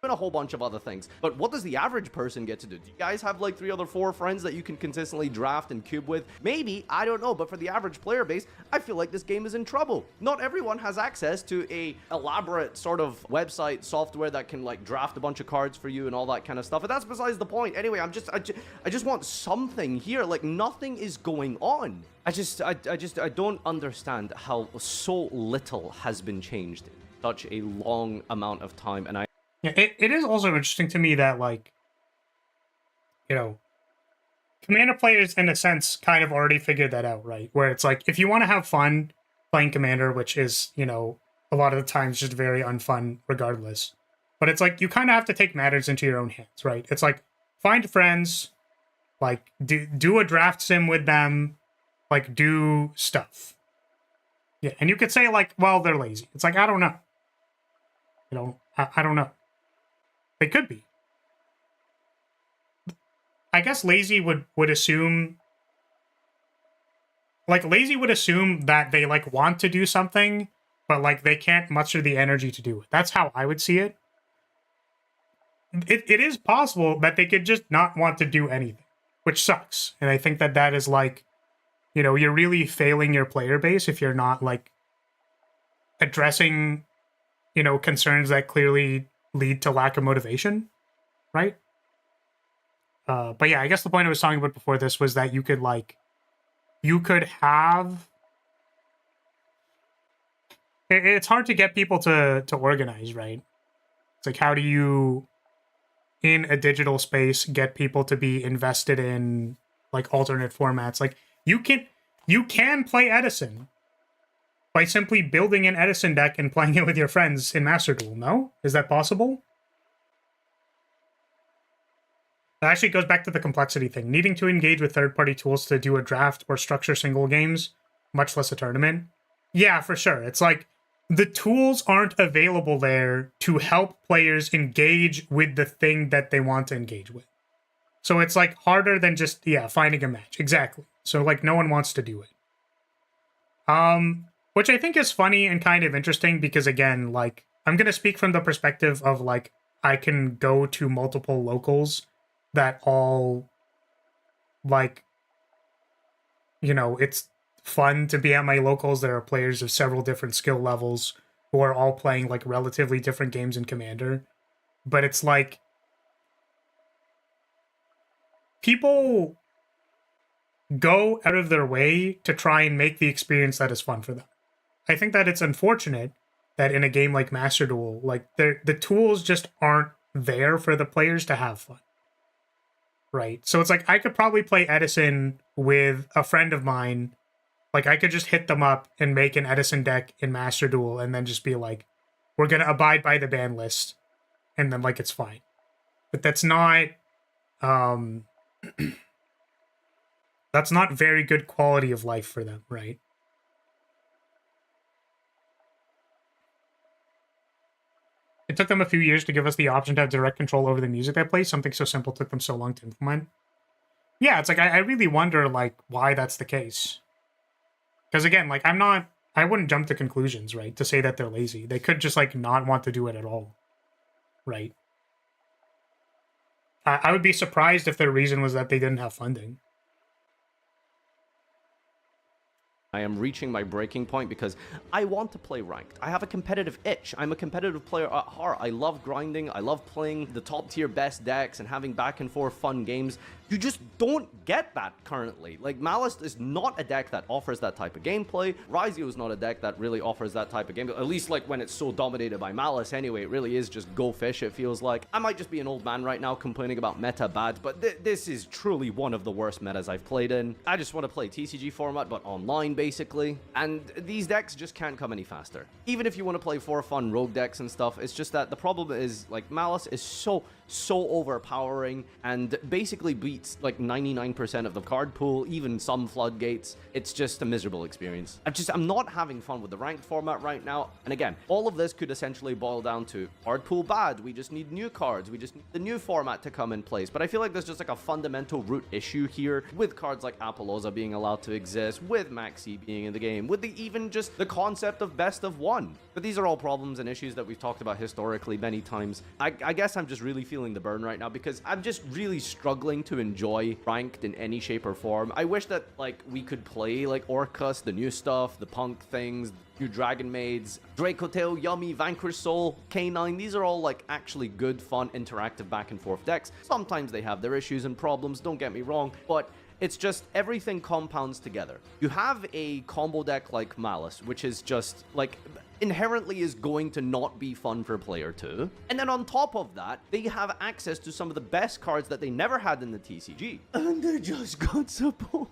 a whole bunch of other things, but what does the average person get to do? Do you guys have like 3 or 4 friends that you can consistently draft and cube with? Maybe, I don't know, but for the average player base, I feel like this game is in trouble. Not everyone has access to a elaborate sort of website software that can like draft a bunch of cards for you and all that kind of stuff, and that's besides the point. Anyway, I just want something here. Like, nothing is going on. I don't understand how so little has been changed in such a long amount of time. And
yeah, it is also interesting to me that, like, you know, Commander players, in a sense, kind of already figured that out, right? Where it's like, if you want to have fun playing Commander, which is, you know, a lot of the times just very unfun regardless, but it's like, you kind of have to take matters into your own hands, right? It's like, find friends, like, do a draft sim with them, like, do stuff. Yeah, and you could say, like, well, they're lazy. It's like, I don't know. You know, I don't know. They could be. I guess lazy would assume... Like, lazy would assume that they, like, want to do something, but, like, they can't muster the energy to do it. That's how I would see it. It is possible that they could just not want to do anything, which sucks. And I think that is, like, you know, you're really failing your player base if you're not, like, addressing, you know, concerns that clearly lead to lack of motivation, right? But yeah, I guess the point I was talking about before this was that you could, like, you could have... It's hard to get people to organize, right? It's like, how do you, in a digital space, get people to be invested in, like, alternate formats? Like, you can play Edison by simply building an Edison deck and playing it with your friends in Master Duel, no? Is that possible? That actually goes back to the complexity thing. Needing to engage with third-party tools to do a draft or structure single games, much less a tournament. Yeah, for sure. It's like, the tools aren't available there to help players engage with the thing that they want to engage with. So it's, like, harder than just, yeah, finding a match. Exactly. So, like, no one wants to do it. Which I think is funny and kind of interesting because, again, like, I'm going to speak from the perspective of, like, I can go to multiple locals that all, like, you know, it's fun to be at my locals. There are players of several different skill levels who are all playing, like, relatively different games in Commander. But it's like, people go out of their way to try and make the experience that is fun for them. I think that it's unfortunate that in a game like Master Duel, like, the tools just aren't there for the players to have fun. Right? So it's like, I could probably play Edison with a friend of mine. Like, I could just hit them up and make an Edison deck in Master Duel and then just be like, we're going to abide by the ban list. And then, like, it's fine. But that's not... that's not very good quality of life for them, right? It took them a few years to give us the option to have direct control over the music they play. Something so simple took them so long to implement. Yeah, it's like, I really wonder, like, why that's the case. Because, again, like, I wouldn't jump to conclusions, right, to say that they're lazy. They could just, like, not want to do it at all, right? I would be surprised if their reason was that they didn't have funding.
I am reaching my breaking point because I want to play ranked. I have a competitive itch. I'm a competitive player at heart. I love grinding. I love playing the top tier best decks and having back and forth fun games. You just don't get that currently. Like, Malice is not a deck that offers that type of gameplay. Ryzio is not a deck that really offers that type of gameplay. At least, like, when it's so dominated by Malice anyway. It really is just go fish, it feels like. I might just be an old man right now complaining about meta bad, but this is truly one of the worst metas I've played in. I just want to play TCG format, but online, basically. And these decks just can't come any faster. Even if you want to play for fun rogue decks and stuff, it's just that the problem is, like, Malice is so overpowering and basically beats like 99% of the card pool, even some floodgates. It's just a miserable experience. I'm not having fun with the ranked format right now. And again, all of this could essentially boil down to card pool bad. We just need new cards. We just need the new format to come in place. But I feel like there's just like a fundamental root issue here with cards like Apollousa being allowed to exist, with Maxi being in the game, with even just the concept of best of one. But these are all problems and issues that we've talked about historically many times. I guess I'm just really feeling the burn right now because I'm just really struggling to enjoy ranked in any shape or form. I wish that like we could play like Orcus, the new stuff, the punk things, new Dragon Maids, Dracotail, Yummy, Vanquish Soul, K9. These are all like actually good, fun, interactive back and forth decks. Sometimes they have their issues and problems, don't get me wrong, but it's just everything compounds together. You have a combo deck like Malice, which is just like inherently is going to not be fun for player 2. And then on top of that, they have access to some of the best cards that they never had in the TCG. And they just got support.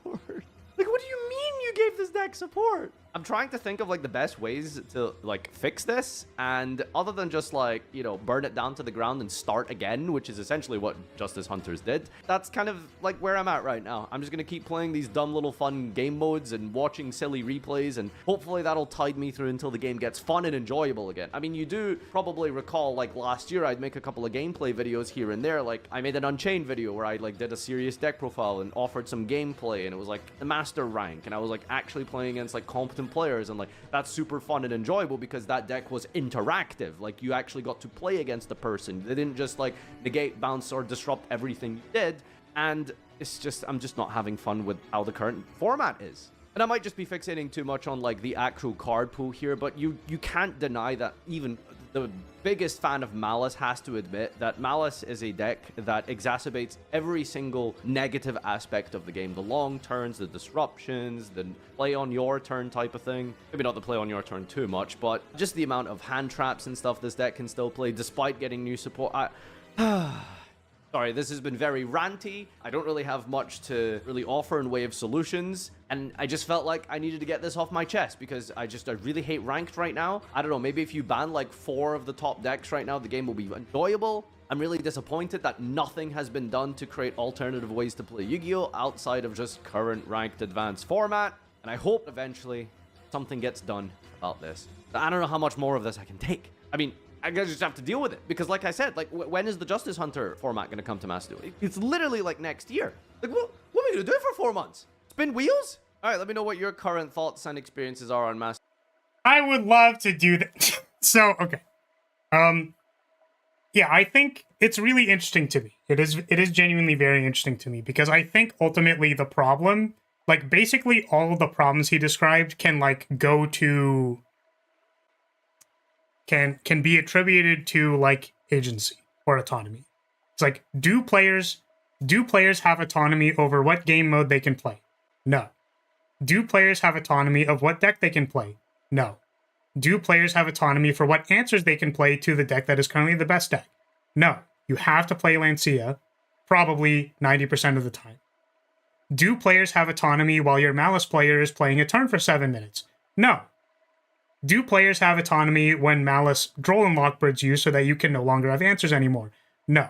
Like, what do you mean you gave this deck support? I'm trying to think of like the best ways to like fix this, and other than just like, you know, burn it down to the ground and start again, which is essentially what Justice Hunters did, that's kind of like where I'm at right now. I'm just gonna keep playing these dumb little fun game modes and watching silly replays, and hopefully that'll tide me through until the game gets fun and enjoyable again. I mean, you do probably recall like last year I'd make a couple of gameplay videos here and there. Like I made an Unchained video where I like did a serious deck profile and offered some gameplay, and it was like the master rank, and I was like actually playing against like competent players, and like that's super fun and enjoyable because that deck was interactive. Like you actually got to play against the person. They didn't just like negate, bounce, or disrupt everything you did. And it's just, I'm just not having fun with how the current format is. And I might just be fixating too much on like the actual card pool here, but you can't deny that even the biggest fan of Malice has to admit that Malice is a deck that exacerbates every single negative aspect of the game. The long turns, the disruptions, the play on your turn type of thing. Maybe not the play on your turn too much, but just the amount of hand traps and stuff this deck can still play despite getting new support. Sorry, this has been very ranty. I don't really have much to really offer in way of solutions. And I just felt like I needed to get this off my chest because I really hate ranked right now. I don't know, maybe if you ban like 4 of the top decks right now, the game will be enjoyable. I'm really disappointed that nothing has been done to create alternative ways to play Yu-Gi-Oh! Outside of just current ranked advanced format. And I hope eventually something gets done about this. I don't know how much more of this I can take. I mean, I guess just have to deal with it because, like I said, like when is the Justice Hunter format going to come to Master? It's literally like next year. Like, what am I going to do for 4 months? Spin wheels? All right, let me know what your current thoughts and experiences are on Master.
I would love to do that. So, okay. Yeah, I think it's really interesting to me. It is genuinely very interesting to me because I think ultimately the problem, like basically all of the problems he described can like go to can be attributed to like agency or autonomy. It's like, do players have autonomy over what game mode they can play? No. Do players have autonomy of what deck they can play? No. Do players have autonomy for what answers they can play to the deck that is currently the best deck? No. You have to play Lancia probably 90% of the time. Do players have autonomy while your Malice player is playing a turn for 7 minutes? No. Do players have autonomy when Malice Droll and Lockbird's used so that you can no longer have answers anymore? No.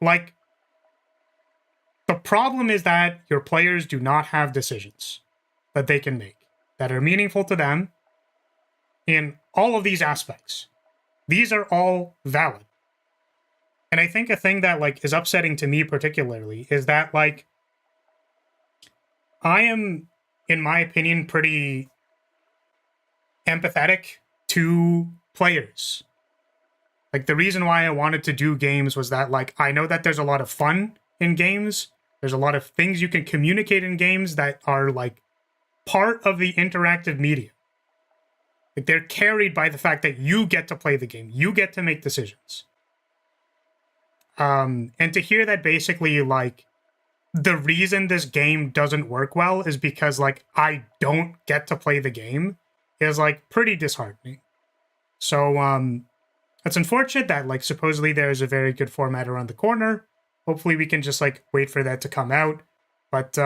Like, the problem is that your players do not have decisions that they can make that are meaningful to them in all of these aspects. These are all valid. And I think a thing that, like, is upsetting to me particularly is that, like, I am, in my opinion, pretty empathetic to players. Like, the reason why I wanted to do games was that, like, I know that there's a lot of fun in games, There's a lot of things you can communicate in games that are like part of the interactive media. Like they're carried by the fact that you get to play the game. You get to make decisions. And to hear that basically like the reason this game doesn't work well is because like I don't get to play the game is like pretty disheartening. So it's unfortunate that like supposedly there's a very good format around the corner. Hopefully we can just like wait for that to come out. But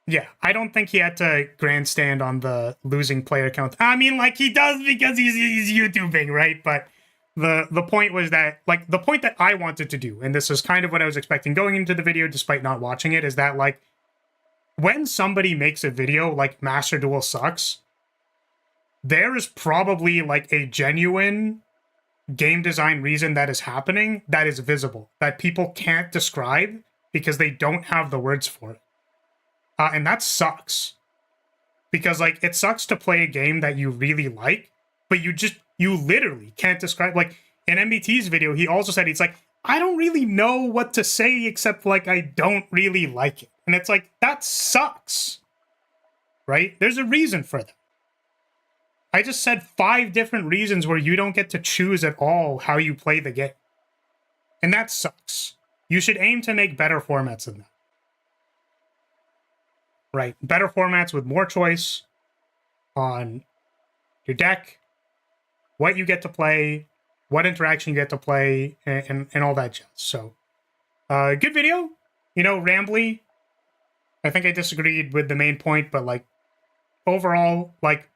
yeah, I don't think he had to grandstand on the losing player count. I mean, like he does because he's YouTubing, right? But the point was that, like, the point that I wanted to do, and this is kind of what I was expecting going into the video, despite not watching it, is that, like, when somebody makes a video like Master Duel sucks, there is probably, like, a genuine game design reason that is happening that is visible, that people can't describe because they don't have the words for it. And that sucks. Because, like, it sucks to play a game that you really like, but you literally can't describe. Like, in MBT's video, he also said, he's like, I don't really know what to say except, like, I don't really like it. And it's like, that sucks. Right? There's a reason for that. I just said 5 different reasons where you don't get to choose at all how you play the game. And that sucks. You should aim to make better formats than that. Right? Better formats with more choice on your deck, what you get to play, what interaction you get to play, and all that jazz. So, good video. You know, rambly. I think I disagreed with the main point, but, like, overall, like,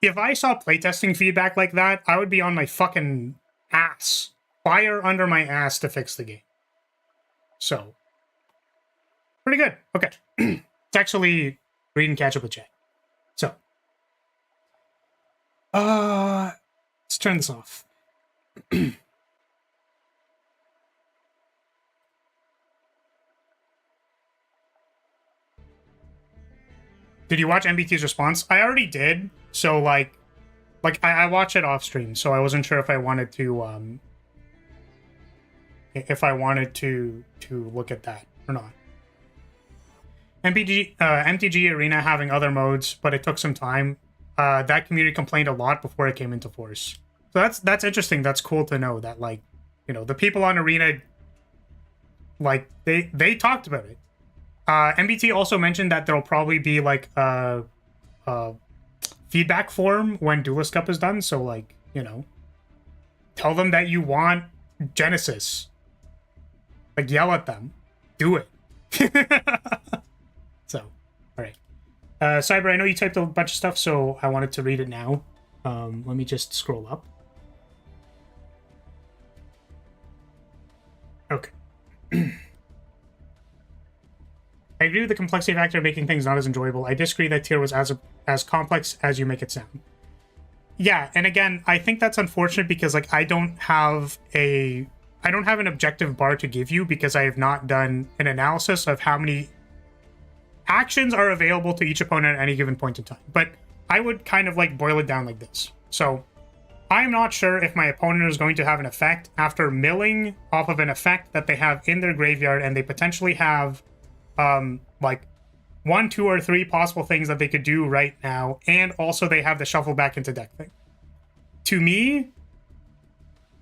if I saw playtesting feedback like that, I would be on my fucking ass. Fire under my ass to fix the game. So, pretty good. Okay. It's actually read and catch up with chat. So, let's turn this off. Did you watch MBT's response? I already did. So like I watch it off stream, so I wasn't sure if I wanted to look at that or not. MTG Arena having other modes, but it took some time. That community complained a lot before it came into force. So that's interesting. That's cool to know that, like, you know, the people on Arena, like, they talked about it. MBT also mentioned that there'll probably be like a feedback form when Duelist Cup is done. So, like, you know, tell them that you want Genesis. Like, yell at them. Do it. So, all right. Cyber, I know you typed a bunch of stuff, so I wanted to read it now. Let me just scroll up. Okay. I agree with the complexity factor making things not as enjoyable. I disagree that tier was as complex as you make it sound. Yeah, and again, I think that's unfortunate because, like, I don't have an objective bar to give you because I have not done an analysis of how many actions are available to each opponent at any given point in time. But I would kind of like boil it down like this. So I'm not sure if my opponent is going to have an effect after milling off of an effect that they have in their graveyard, and they potentially have like 1, 2, or 3 possible things that they could do right now, and also they have the shuffle back into deck thing. To me,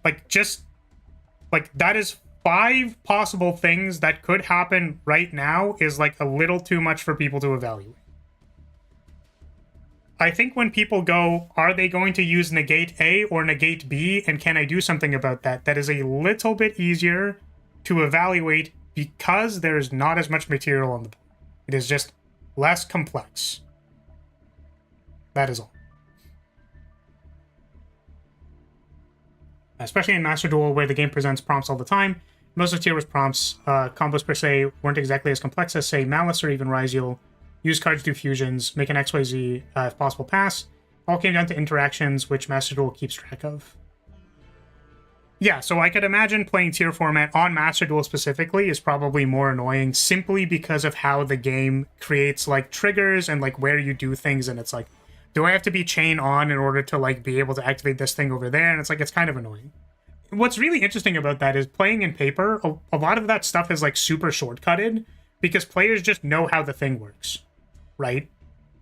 like, just like, that is 5 possible things that could happen right now is like a little too much for people to evaluate. I think when people go, are they going to use negate A or negate B, and can I do something about that? That is a little bit easier to evaluate because there's not as much material on the board. It is just less complex. That is all. Especially in Master Duel, where the game presents prompts all the time. Most of tier was prompts. Combos per se weren't exactly as complex as, say, Malice or even Ryzeal. Use cards to do fusions, make an XYZ if possible pass. All came down to interactions, which Master Duel keeps track of. Yeah, so I could imagine playing tier format on Master Duel specifically is probably more annoying simply because of how the game creates, like, triggers and, like, where you do things, and it's like, do I have to be chain on in order to, like, be able to activate this thing over there? And it's like, it's kind of annoying. what's really interesting about that is playing in paper, a lot of that stuff is like super shortcutted because players just know how the thing works, right?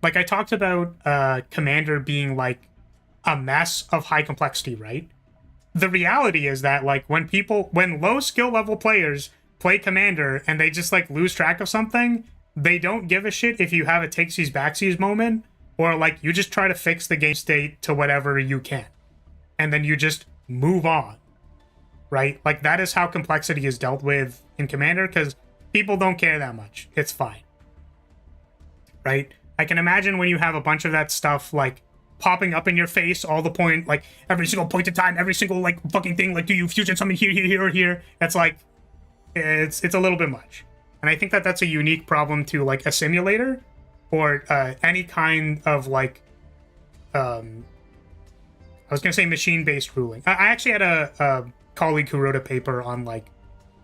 Like I talked about Commander being like a mess of high complexity, right? The reality is that like when low skill level players play Commander and they just like lose track of something, they don't give a shit if you have a takesies backsies moment, or like you just try to fix the game state to whatever you can. And then you just move on, right? Like that is how complexity is dealt with in Commander, because people don't care that much. It's fine, right? I can imagine when you have a bunch of that stuff like popping up in your face all the point, like every single point in time, every single like fucking thing, like do you fusion something here, or here? That's like, it's a little bit much. And I think that that's a unique problem to like a simulator or any kind of like, I was gonna say machine-based ruling. I actually had a colleague who wrote a paper on like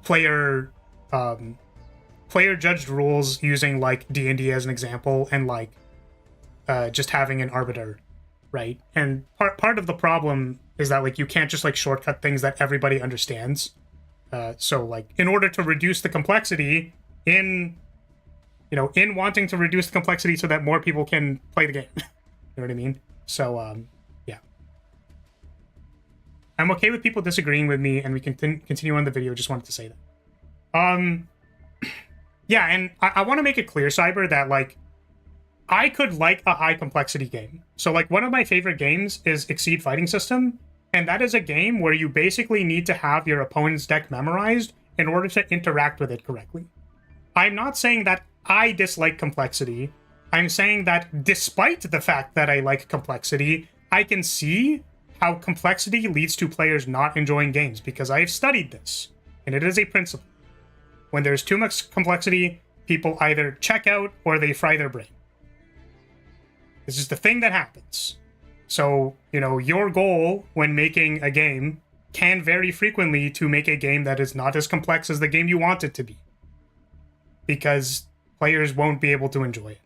player judged rules using like D&D as an example, and like just having an arbiter, right? And part of the problem is that like you can't just like shortcut things that everybody understands. So like in order to reduce the complexity in wanting to reduce the complexity so that more people can play the game, you know what I mean? So yeah, I'm okay with people disagreeing with me, and we can continue on the video. Just wanted to say that. Yeah, and I want to make it clear, Cyber, that like I could like a high complexity game. So like one of my favorite games is Exceed Fighting System, and that is a game where you basically need to have your opponent's deck memorized in order to interact with it correctly. I'm not saying that I dislike complexity. I'm saying that despite the fact that I like complexity, I can see how complexity leads to players not enjoying games, because I have studied this, and it is a principle. When there's too much complexity, people either check out or they fry their brain. This is the thing that happens. So, your goal when making a game can vary frequently to make a game that is not as complex as the game you want it to be, because players won't be able to enjoy it.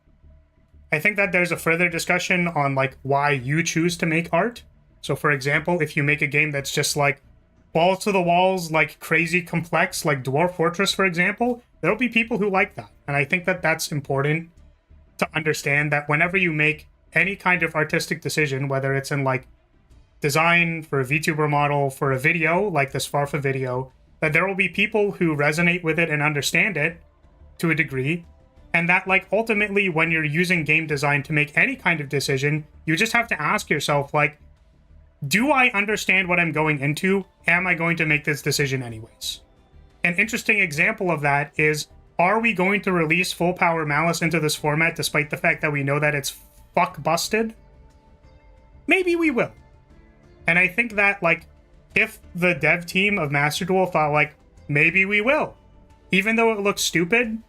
I think that there's a further discussion on like why you choose to make art. So for example, if you make a game that's just like balls to the walls, like crazy complex, like Dwarf Fortress, for example, there'll be people who like that. And I think that that's important to understand, that whenever you make any kind of artistic decision, whether it's in like design for a VTuber model, for a video, like this Farfa video, that there will be people who resonate with it and understand it to a degree. And that like ultimately when you're using game design to make any kind of decision, you just have to ask yourself like, do I understand what I'm going into? Am I going to make this decision anyways? An interesting example of that is, are we going to release Full Power Malice into this format despite the fact that we know that it's fuck busted? Maybe we will. And I think that like, if the dev team of Master Duel thought like, maybe we will, even though it looks stupid,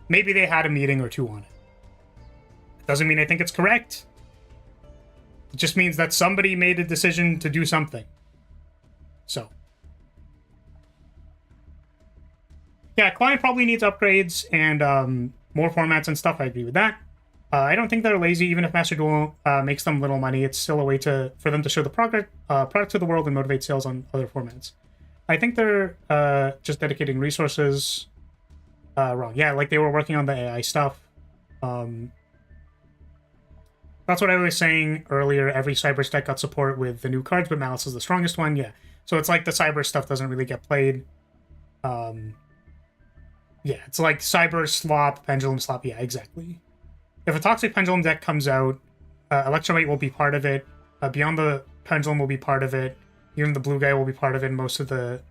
maybe they had a meeting or two on it. Doesn't mean I think it's correct. It just means that somebody made a decision to do something. So. Yeah, client probably needs upgrades and more formats and stuff. I agree with that. I don't think they're lazy. Even if Master Duel makes them little money, it's still a way for them to show the product to the world and motivate sales on other formats. I think they're just dedicating resources wrong. Yeah, like they were working on the AI stuff. That's what I was saying earlier. Every Cyber deck got support with the new cards, but Malice is the strongest one. Yeah. So it's like the Cyber stuff doesn't really get played. Yeah, it's like Cyber slop, Pendulum slop. Yeah, exactly. If a Toxic Pendulum deck comes out, Electromite will be part of it. Beyond the Pendulum will be part of it. Even the blue guy will be part of it. Most of the...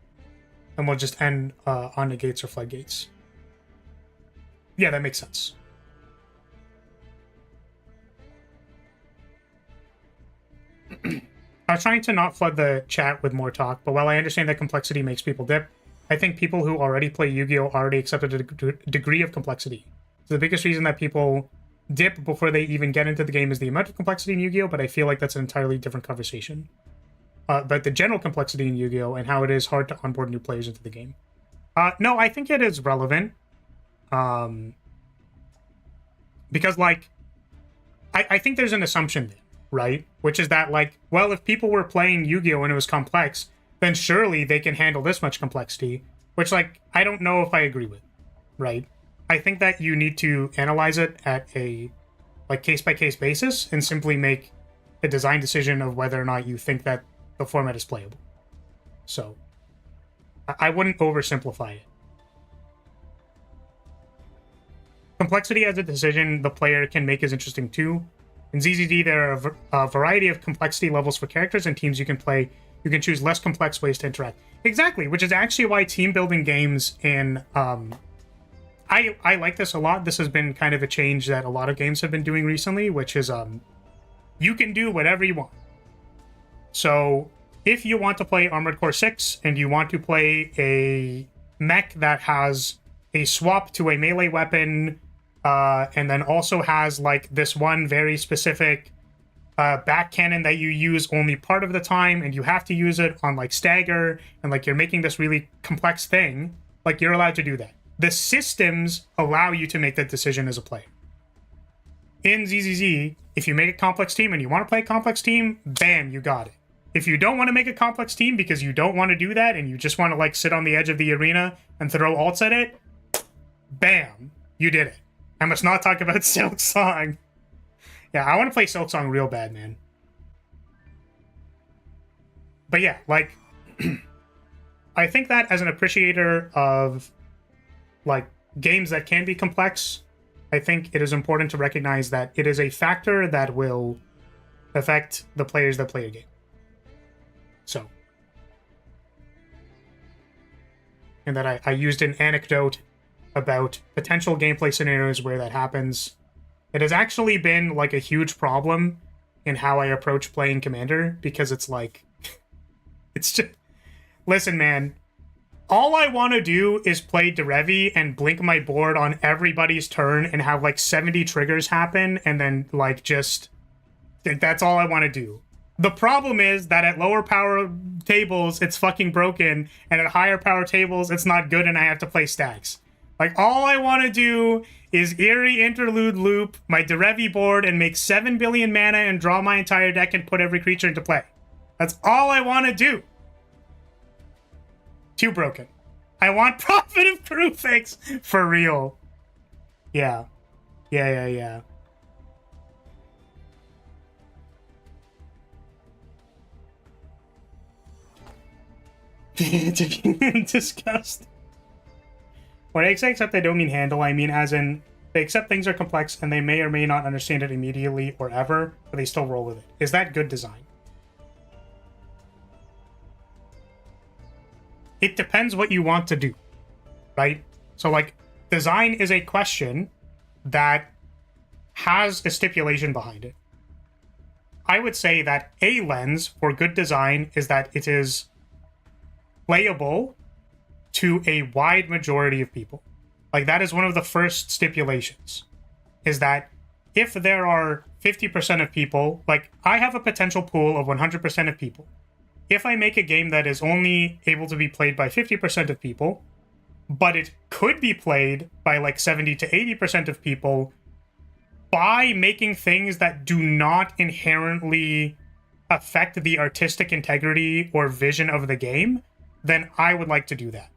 And we'll just end on negates or floodgates. Yeah, that makes sense. I was trying to not flood the chat with more talk, but while I understand that complexity makes people dip, I think people who already play Yu-Gi-Oh! Already accepted a degree of complexity. So the biggest reason that people dip before they even get into the game is the amount of complexity in Yu-Gi-Oh!, but I feel like that's an entirely different conversation. But the general complexity in Yu-Gi-Oh! And how it is hard to onboard new players into the game. No, I think it is relevant. Because, like, I think there's an assumption there, right? Which is that, like, well, if people were playing Yu-Gi-Oh! And it was complex, then surely they can handle this much complexity, which, like, I don't know if I agree with, right? I think that you need to analyze it at a, like, case-by-case basis and simply make a design decision of whether or not you think that the format is playable. So, I wouldn't oversimplify it. Complexity as a decision the player can make is interesting too. In ZZD, there are a variety of complexity levels for characters and teams you can play. You can choose less complex ways to interact. Exactly, which is actually why team building games in... I like this a lot. This has been kind of a change that a lot of games have been doing recently, which is you can do whatever you want. So if you want to play Armored Core 6 and you want to play a mech that has a swap to a melee weapon, and then also has like this one very specific back cannon that you use only part of the time, and you have to use it on like stagger, and like you're making this really complex thing, like you're allowed to do that. The systems allow you to make that decision as a player. In ZZZ, if you make a complex team and you want to play a complex team, bam, you got it. If you don't want to make a complex team because you don't want to do that and you just want to like sit on the edge of the arena and throw ults at it, bam, you did it. I must not talk about Silksong. Yeah, I want to play Silksong real bad, man. But yeah, like, I think that as an appreciator of, like, games that can be complex, I think it is important to recognize that it is a factor that will affect the players that play a game. So. And that I used an anecdote about potential gameplay scenarios where that happens. It has actually been like a huge problem in how I approach playing Commander, because it's like, it's just, listen, man, all I want to do is play Derevi and blink my board on everybody's turn and have like 70 triggers happen, and then like just, that's all I want to do. The problem is that at lower power tables, it's fucking broken, and at higher power tables, it's not good, and I have to play stacks. Like, all I want to do is Eerie Interlude loop my Derevi board and make 7 billion mana and draw my entire deck and put every creature into play. That's all I want to do. Too broken. I want Prophet of Crufix for real. Yeah. Yeah. Disgust. When I say accept, I don't mean handle. I mean as in, they accept things are complex and they may or may not understand it immediately or ever, but they still roll with it. Is that good design? It depends what you want to do, right? So, like, design is a question that has a stipulation behind it. I would say that a lens for good design is that it is playable to a wide majority of people. Like, that is one of the first stipulations, is that if there are 50% of people, like, I have a potential pool of 100% of people. If I make a game that is only able to be played by 50% of people, but it could be played by like 70 to 80% of people, by making things that do not inherently affect the artistic integrity or vision of the game, then I would like to do that.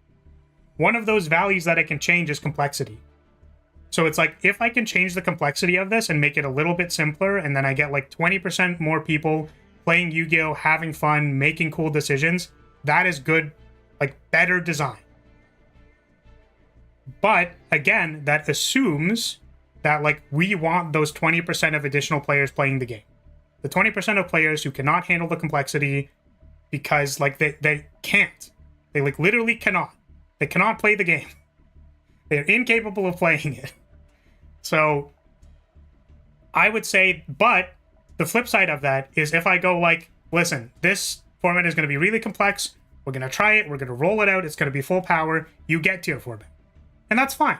One of those values that I can change is complexity. So it's like, if I can change the complexity of this and make it a little bit simpler, and then I get like 20% more people playing Yu-Gi-Oh!, having fun, making cool decisions, that is good, like, better design. But, again, that assumes that, like, we want those 20% of additional players playing the game. The 20% of players who cannot handle the complexity because, like, they can't. They, like, literally cannot. They cannot play the game. They're incapable of playing it. So, I would say, but the flip side of that is if I go like, listen, this format is going to be really complex. We're going to try it. We're going to roll it out. It's going to be full power. You get tier format. And that's fine.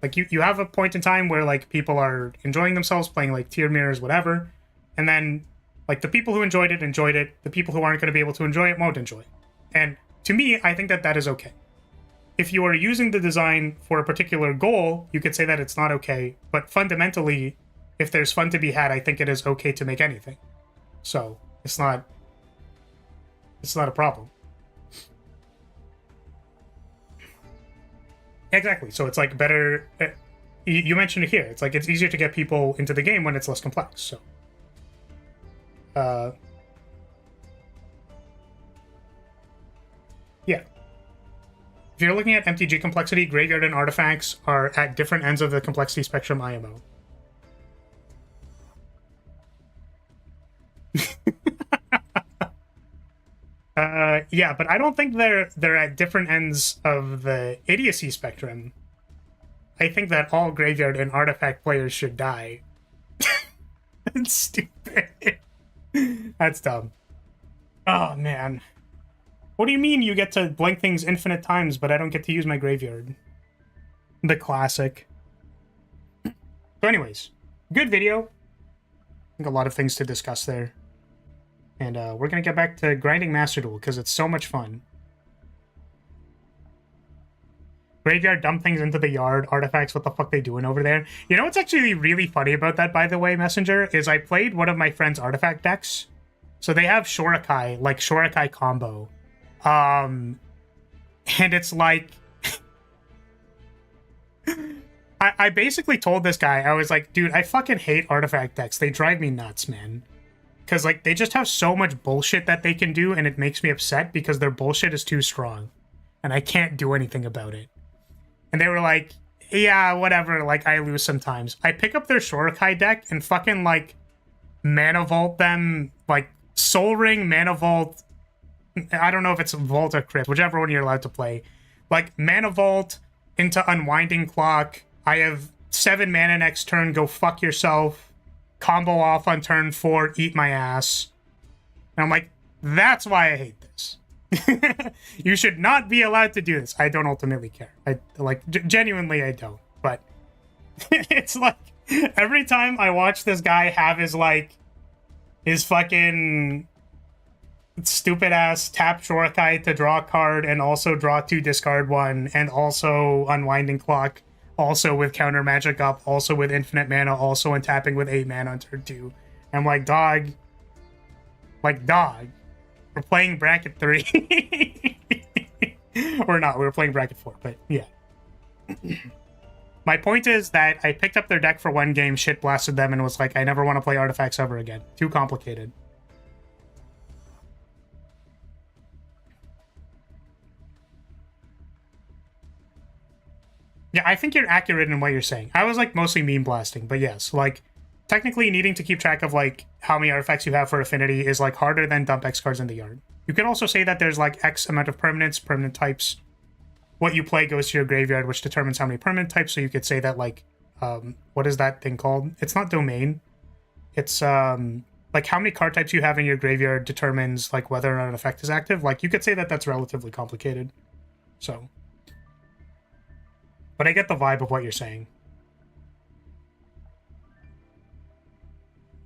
Like, you have a point in time where, like, people are enjoying themselves playing, like, tier mirrors, whatever. And then, like, the people who enjoyed it. The people who aren't going to be able to enjoy it won't enjoy it. And to me, I think that that is okay. If you are using the design for a particular goal, you could say that it's not okay. But fundamentally, if there's fun to be had, I think it is okay to make anything. So, it's not... It's not a problem. Exactly. So it's like better. You mentioned it here. It's like it's easier to get people into the game when it's less complex. So, yeah. If you're looking at MTG complexity, graveyard and artifacts are at different ends of the complexity spectrum IMO. Yeah, but I don't think they're at different ends of the idiocy spectrum. I think that all graveyard and artifact players should die. That's stupid. That's dumb. Oh, man. What do you mean you get to blink things infinite times, but I don't get to use my graveyard? The classic. So anyways, good video. I think a lot of things to discuss there. And we're going to get back to grinding Master Duel because it's so much fun. Graveyard, dump things into the yard. Artifacts, what the fuck they doing over there? You know what's actually really funny about that, by the way, Messenger, is I played one of my friend's artifact decks. So they have Shorakai, like Shorakai combo. And it's like... I basically told this guy, I was like, dude, I fucking hate artifact decks. They drive me nuts, man. Because, like, they just have so much bullshit that they can do, and it makes me upset because their bullshit is too strong. And I can't do anything about it. And they were like, yeah, whatever, like, I lose sometimes. I pick up their Shorakai deck and fucking, like, Mana Vault them, like, Soul Ring, Mana Vault, I don't know if it's Vault or Crypt, whichever one you're allowed to play. Like, Mana Vault into Unwinding Clock, I have 7 mana next turn, go fuck yourself. Combo off on turn 4, eat my ass. And I'm like, that's why I hate this. You should not be allowed to do this. I don't ultimately care. I like genuinely I don't. But it's like every time I watch this guy have his like his fucking stupid ass tap Shorakai to draw a card and also draw 2, discard 1, and also Unwinding Clock. Also with counter magic up, also with infinite mana, also untapping with 8 mana on turn 2. I'm like, dog. Like, dog. We're playing bracket 3. Or not, we were playing bracket 4, but yeah. My point is that I picked up their deck for one game, shit blasted them, and was like, I never want to play artifacts ever again. Too complicated. Yeah, I think you're accurate in what you're saying. I was, like, mostly meme blasting, but yes, like, technically needing to keep track of, like, how many artifacts you have for affinity is, like, harder than dump X cards in the yard. You can also say that there's, like, X amount of permanents, permanent types. What you play goes to your graveyard, which determines how many permanent types, so you could say that, like, what is that thing called? It's not domain. It's, like, how many card types you have in your graveyard determines, like, whether or not an effect is active. Like, you could say that that's relatively complicated. So... But I get the vibe of what you're saying.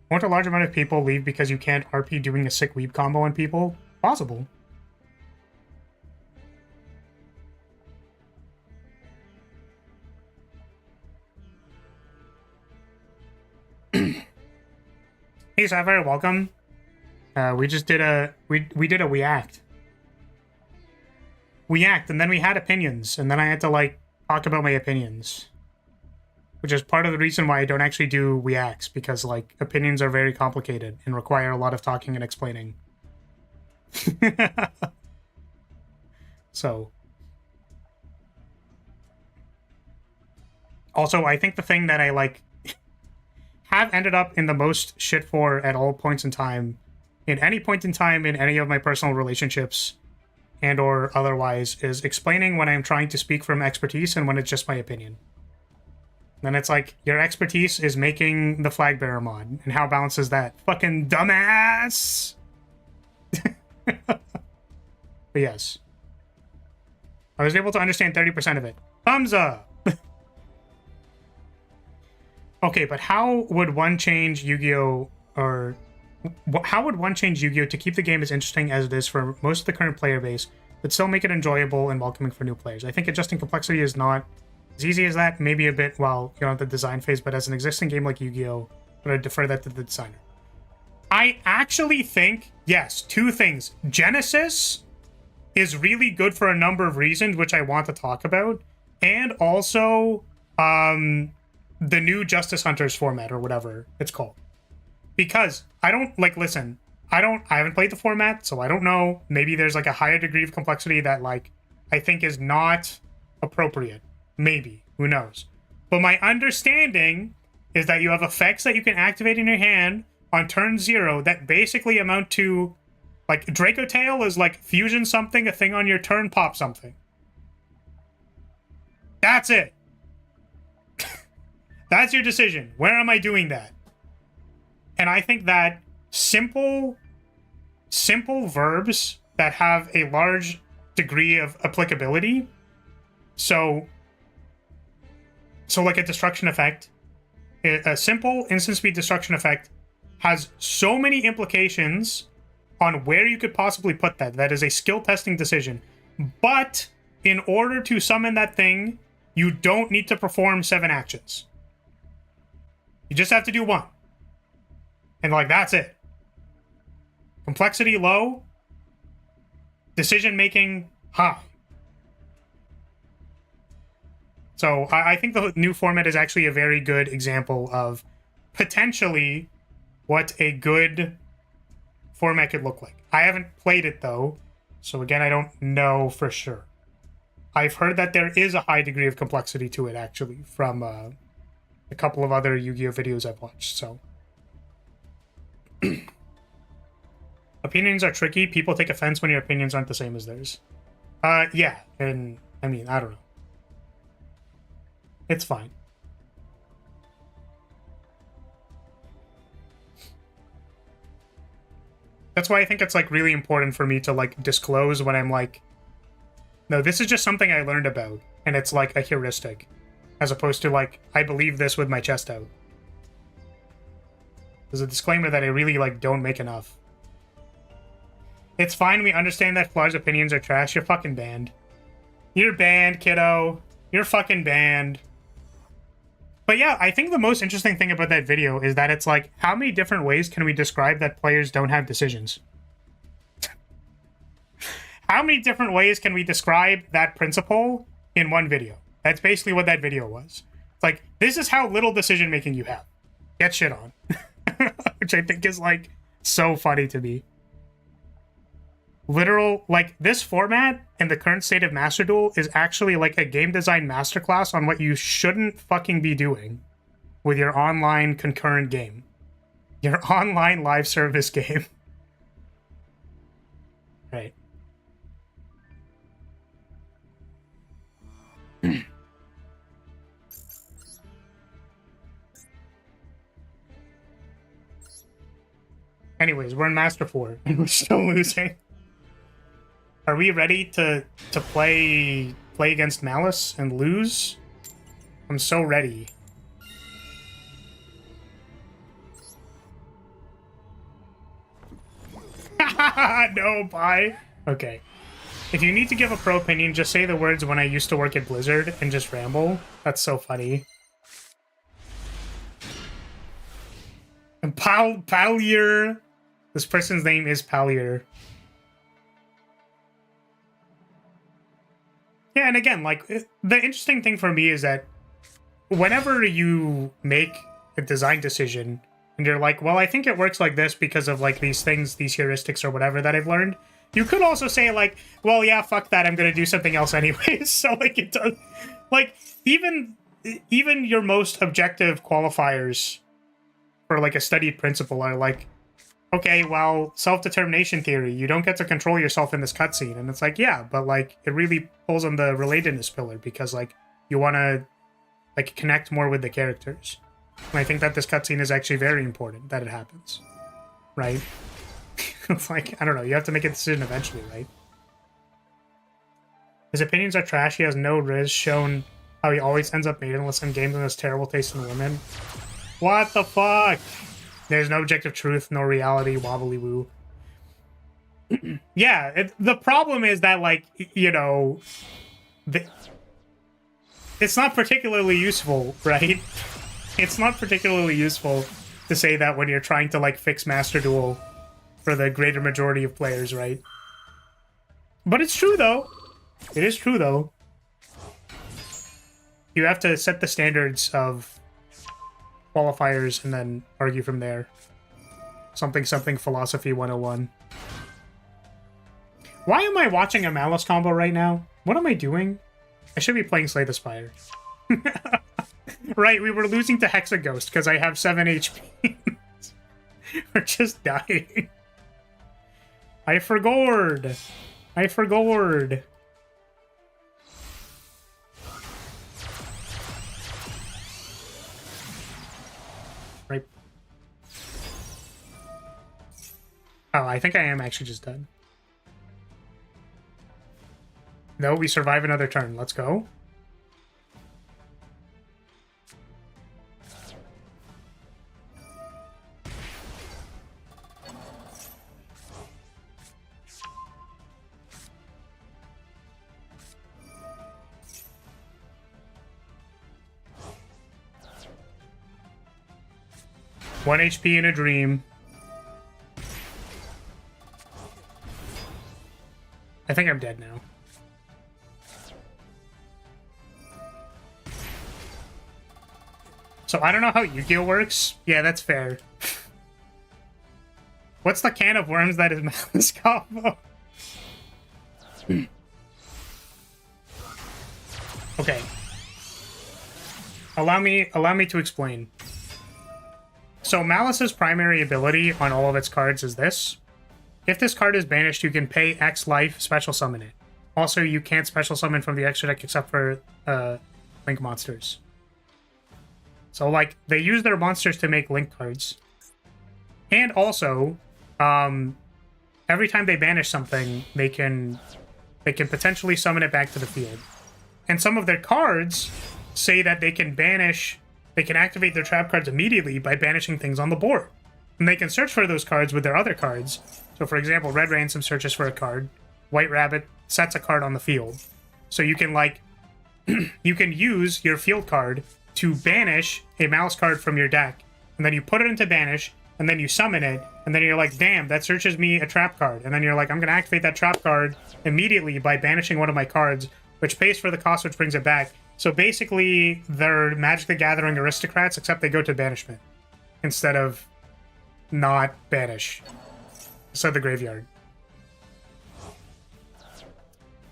Won't a large amount of people leave because you can't RP doing a sick weeb combo on people? Possible. Hey Sapphire, welcome. We just did a we did a react. React, and then we had opinions, and then I had to like talk about my opinions, which is part of the reason why I don't actually do reacts, because like opinions are very complicated and require a lot of talking and explaining. So also I think the thing that I like have ended up in the most shit for at all points in time, in any point in time in any of my personal relationships and or otherwise, is explaining when I'm trying to speak from expertise and when it's just my opinion. Then it's like, your expertise is making the flag bearer mod, and how balances that? Fucking dumbass! But yes. I was able to understand 30% of it. Thumbs up! Okay, but how would one change Yu-Gi-Oh! Or... How would one change Yu-Gi-Oh! To keep the game as interesting as it is for most of the current player base, but still make it enjoyable and welcoming for new players? I think adjusting complexity is not as easy as that, maybe a bit while you're on the design phase, but as an existing game like Yu-Gi-Oh!, but I'd defer that to the designer. I actually think, yes, two things. Genesis is really good for a number of reasons, which I want to talk about. And also, the new Justice Hunters format, or whatever it's called. Because I don't, like, listen, I haven't played the format, so I don't know. Maybe there's, like, a higher degree of complexity that, like, I think is not appropriate. Maybe. Who knows? But my understanding is that you have effects that you can activate in your hand on turn 0 that basically amount to, like, Draco Tail is like fusion something, a thing on your turn, pop something. That's it. That's your decision. Where am I doing that? And I think that simple verbs that have a large degree of applicability, so like a destruction effect, a simple instant speed destruction effect has so many implications on where you could possibly put that. That is a skill testing decision. But in order to summon that thing, you don't need to perform 7 actions. You just have to do 1. And, like, that's it. Complexity low. Decision-making high. So I think the new format is actually a very good example of potentially what a good format could look like. I haven't played it, though. So, again, I don't know for sure. I've heard that there is a high degree of complexity to it, actually, from a couple of other Yu-Gi-Oh! Videos I've watched, so. Opinions are tricky. People take offense when your opinions aren't the same as theirs. Yeah, and, I mean, I don't know. It's fine. That's why I think it's, like, really important for me to, like, disclose when I'm, like, no, this is just something I learned about, and it's, like, a heuristic, as opposed to, like, I believe this with my chest out. There's a disclaimer that I really, like, don't make enough. It's fine, we understand that Flar's opinions are trash. You're fucking banned. You're banned, kiddo. You're fucking banned. But yeah, I think the most interesting thing about that video is that it's like, how many different ways can we describe that players don't have decisions? How many different ways can we describe that principle in one video? That's basically what that video was. It's like, this is how little decision making you have. Get shit on. Which I think is, like, so funny to me. Literal, like, this format and the current state of Master Duel is actually like a game design masterclass on what you shouldn't fucking be doing with your online concurrent game. Your online live service game. Right. Anyways, we're in Master 4 and we're still losing. Are we ready to play against Malice and lose? I'm so ready. No, bye. Okay. If you need to give a pro opinion, just say the words "when I used to work at Blizzard" and just ramble. That's so funny. And Palier. This person's name is Palier. Yeah, and again, like, the interesting thing for me is that whenever you make a design decision and you're like, well, I think it works like this because of, like, these things, these heuristics or whatever that I've learned, you could also say, like, well, yeah, fuck that, I'm gonna do something else anyways. So, like, it does, like, even your most objective qualifiers for, like, a studied principle are like, okay, well, self-determination theory, you don't get to control yourself in this cutscene. And it's like, yeah, but, like, it really pulls on the relatedness pillar because, like, you want to, like, connect more with the characters. And I think that this cutscene is actually very important that it happens. Right? It's like, I don't know, you have to make a decision eventually, right? His opinions are trash. He has no riz, shown how he always ends up maidenless in games and has terrible taste in women. What the fuck? There's no objective truth, no reality, wobbly woo. Yeah, the problem is that, like, you know, it's not particularly useful, right? It's not particularly useful to say that when you're trying to, like, fix Master Duel for the greater majority of players, right? But it's true, though. It is true, though. You have to set the standards of qualifiers and then argue from there. Something philosophy 101. Why am I watching a Malice combo right now? What am I doing? I should be playing Slay the Spire. Right, we were losing to Hexaghost because I have 7 HP. We're just dying. I forgored. I forgored. Right. Oh, I think I am actually just dead. No, we survive another turn. Let's go. One HP in a dream. I think I'm dead now. So I don't know how Yu-Gi-Oh works. Yeah, that's fair. What's the can of worms that is Malice combo? Okay. Allow me to explain. So Malice's primary ability on all of its cards is this. If this card is banished, you can pay X life, special summon it. Also, you can't special summon from the extra deck except for Link monsters. So, like, they use their monsters to make Link cards. And also, every time they banish something, they can potentially summon it back to the field. And some of their cards say that they can activate their trap cards immediately by banishing things on the board. And they can search for those cards with their other cards. So, for example, Red Ransom searches for a card. White Rabbit sets a card on the field. So you can, like, you can use your field card to banish a Malice card from your deck, and then you put it into banish, and then you summon it, and then you're like, damn, that searches me a trap card. And then you're like, I'm going to activate that trap card immediately by banishing one of my cards, which pays for the cost, which brings it back. So basically, they're Magic the Gathering aristocrats, except they go to banishment instead of not banish. So the graveyard.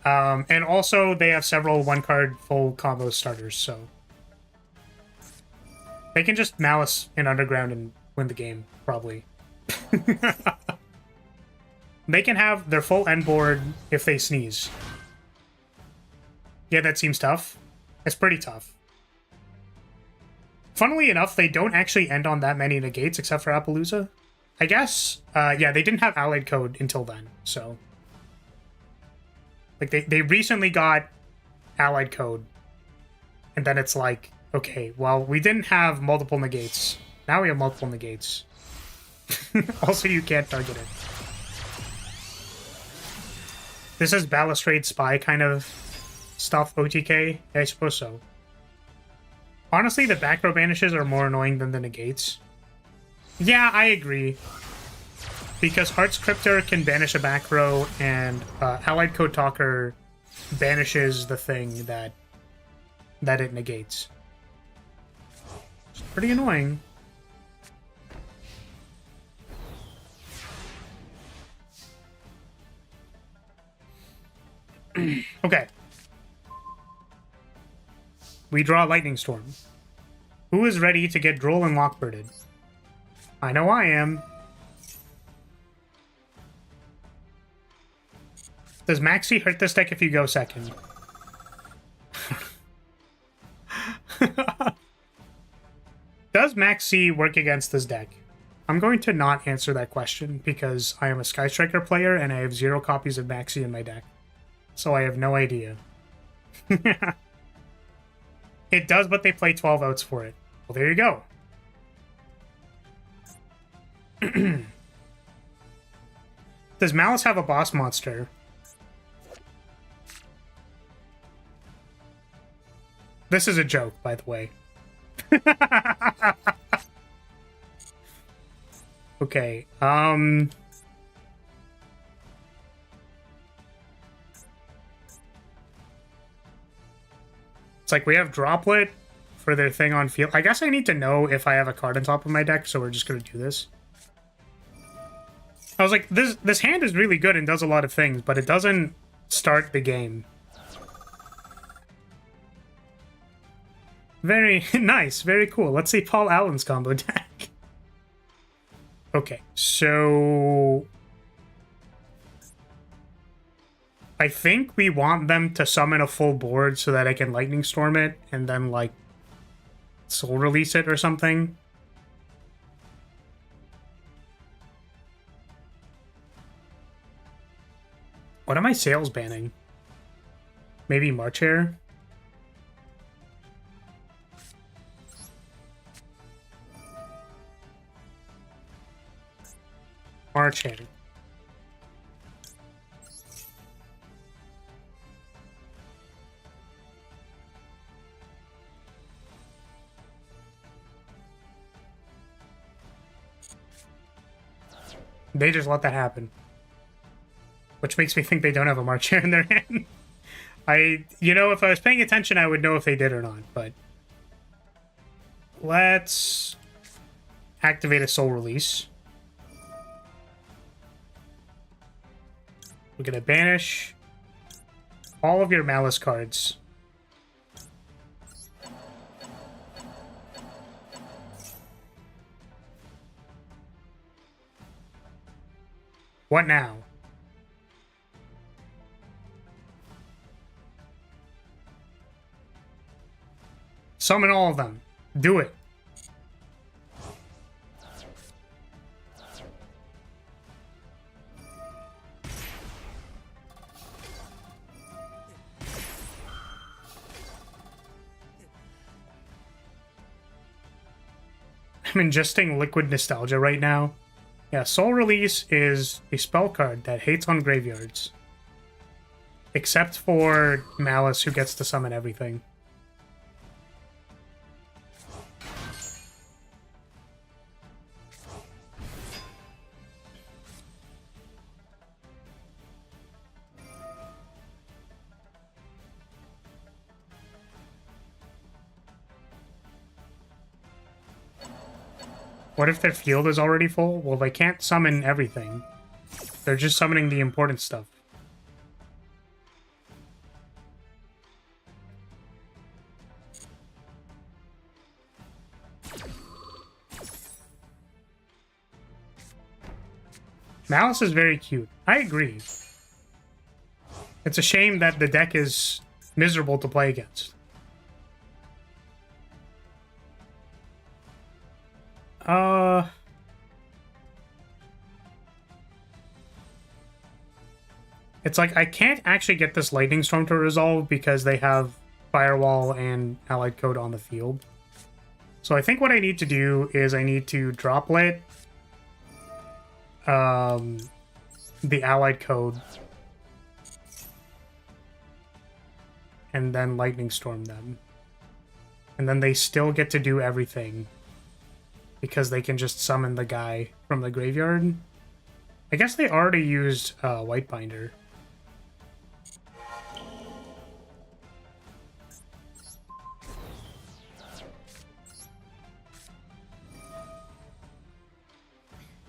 And also, they have several one-card full combo starters, so they can just Malice in Underground and win the game, probably. They can have their full end board if they sneeze. Yeah, that seems tough. It's pretty tough. Funnily enough, they don't actually end on that many negates except for Appaloosa. I guess, yeah, they didn't have Allied Code until then, so. Like, they recently got Allied Code. And then it's like, okay, well, we didn't have multiple negates. Now we have multiple negates. Also, you can't target it. This is Balustrade Spy kind of stuff, OTK? Yeah, I suppose so. Honestly, the back row banishes are more annoying than the negates. Yeah, I agree. Because Heart Scriptor can banish a back row, and Allied Code Talker banishes the thing that it negates. It's pretty annoying. Okay. We draw Lightning Storm. Who is ready to get Droll and Lockbirded? I know I am. Does Maxi hurt this deck if you go second? Does Maxi work against this deck? I'm going to not answer that question because I am a Sky Striker player and I have 0 copies of Maxi in my deck. So I have no idea. It does, but they play 12 outs for it. Well, there you go. Does Malice have a boss monster? This is a joke, by the way. Okay, it's like we have Droplet for their thing on field. I guess I need to know if I have a card on top of my deck, so we're just gonna do this. I was like, this hand is really good and does a lot of things, but it doesn't start the game. Very nice, very cool. Let's see Paul Allen's combo deck. Okay, so I think we want them to summon a full board so that I can Lightning Storm it and then, like, Soul Release it or something. What am I sales banning? Maybe March Hare? March Hare. They just let that happen. Which makes me think they don't have a March Hare in their hand. You know, if I was paying attention, I would know if they did or not, but... Let's activate a Soul Release. We're gonna banish all of your Malice cards. What now? Summon all of them. Do it. I'm ingesting Liquid Nostalgia right now. Yeah, Soul Release is a spell card that hates on graveyards. Except for Malice, who gets to summon everything. What if their field is already full? Well, they can't summon everything. They're just summoning the important stuff. Malice is very cute. I agree. It's a shame that the deck is miserable to play against. It's like I can't actually get this Lightning Storm to resolve because they have Firewall and Allied Code on the field. So I think what I need to do is I need to Droplet the Allied Code and then Lightning Storm them. And then they still get to do everything because they can just summon the guy from the graveyard. I guess they already used White Binder.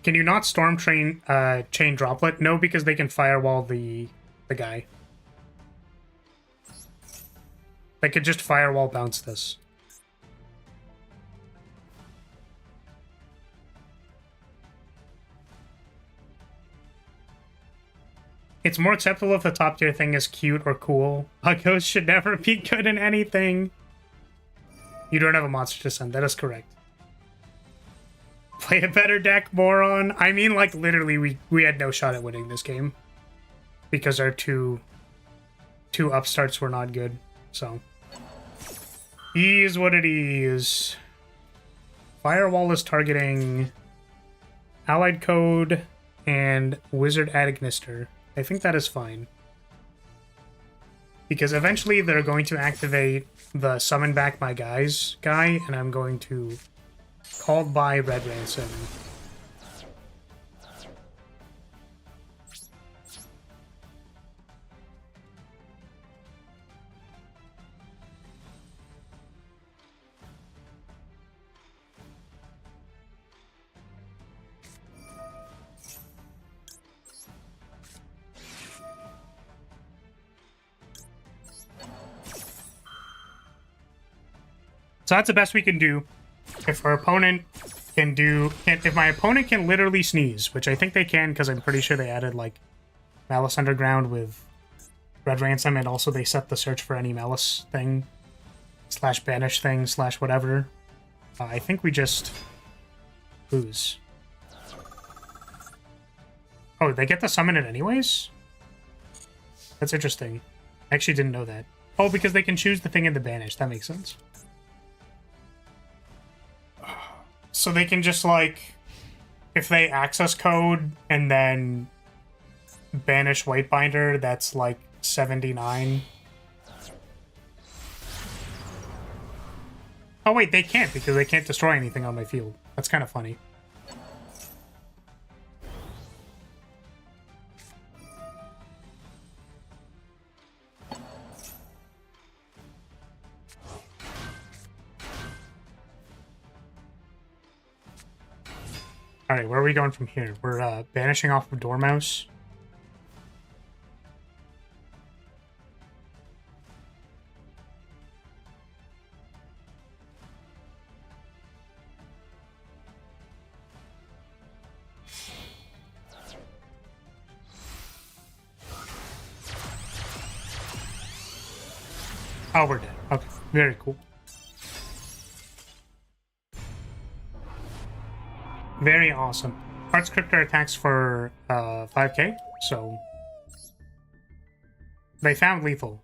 Can you not Storm Chain Droplet? No, because they can Firewall the guy. They could just Firewall bounce this. It's more acceptable if the top tier thing is cute or cool. A ghost should never be good in anything. You don't have a monster to send. That is correct. Play a better deck, moron. I mean, like, literally, we had no shot at winning this game. Because our two upstarts were not good. So. Is what it is. Firewall is targeting Allied Code and Wizard Agnister. I think that is fine. Because eventually they're going to activate the Summon Back My Guys guy, and I'm going to Called by Red Ransom. So that's the best we can do. If our opponent can do... If my opponent can literally sneeze, which I think they can because I'm pretty sure they added, like, Malice Underground with Red Ransom, and also they set the search for any Malice thing, / banish thing, / whatever. I think we just lose. Oh, they get to summon it anyways? That's interesting. I actually didn't know that. Oh, because they can choose the thing in the banish. That makes sense. So they can just, like, if they access code and then banish Whitebinder, that's like 79. Oh wait, they can't because they can't destroy anything on my field. That's kind of funny. Alright, where are we going from here? We're banishing off of Dormouse. Oh, we're dead. Okay, very cool. Very awesome. Heart Scriptor attacks for 5k, so they found lethal.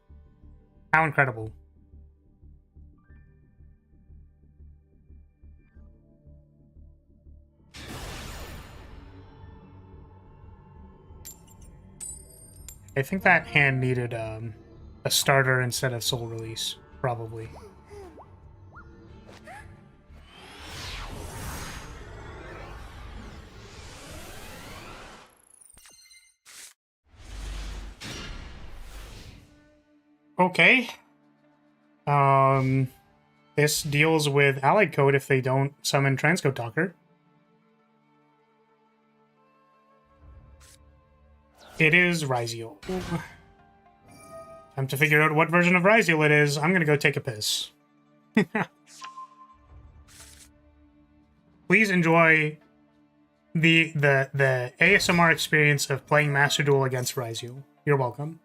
How incredible. I think that hand needed a starter instead of soul release, probably. Okay. This deals with allied code if they don't summon Transcode Talker. It is Ryziel. Time to figure out what version of Ryziel it is. I'm gonna go take a piss. Please enjoy the ASMR experience of playing Master Duel against Ryziel. You're welcome.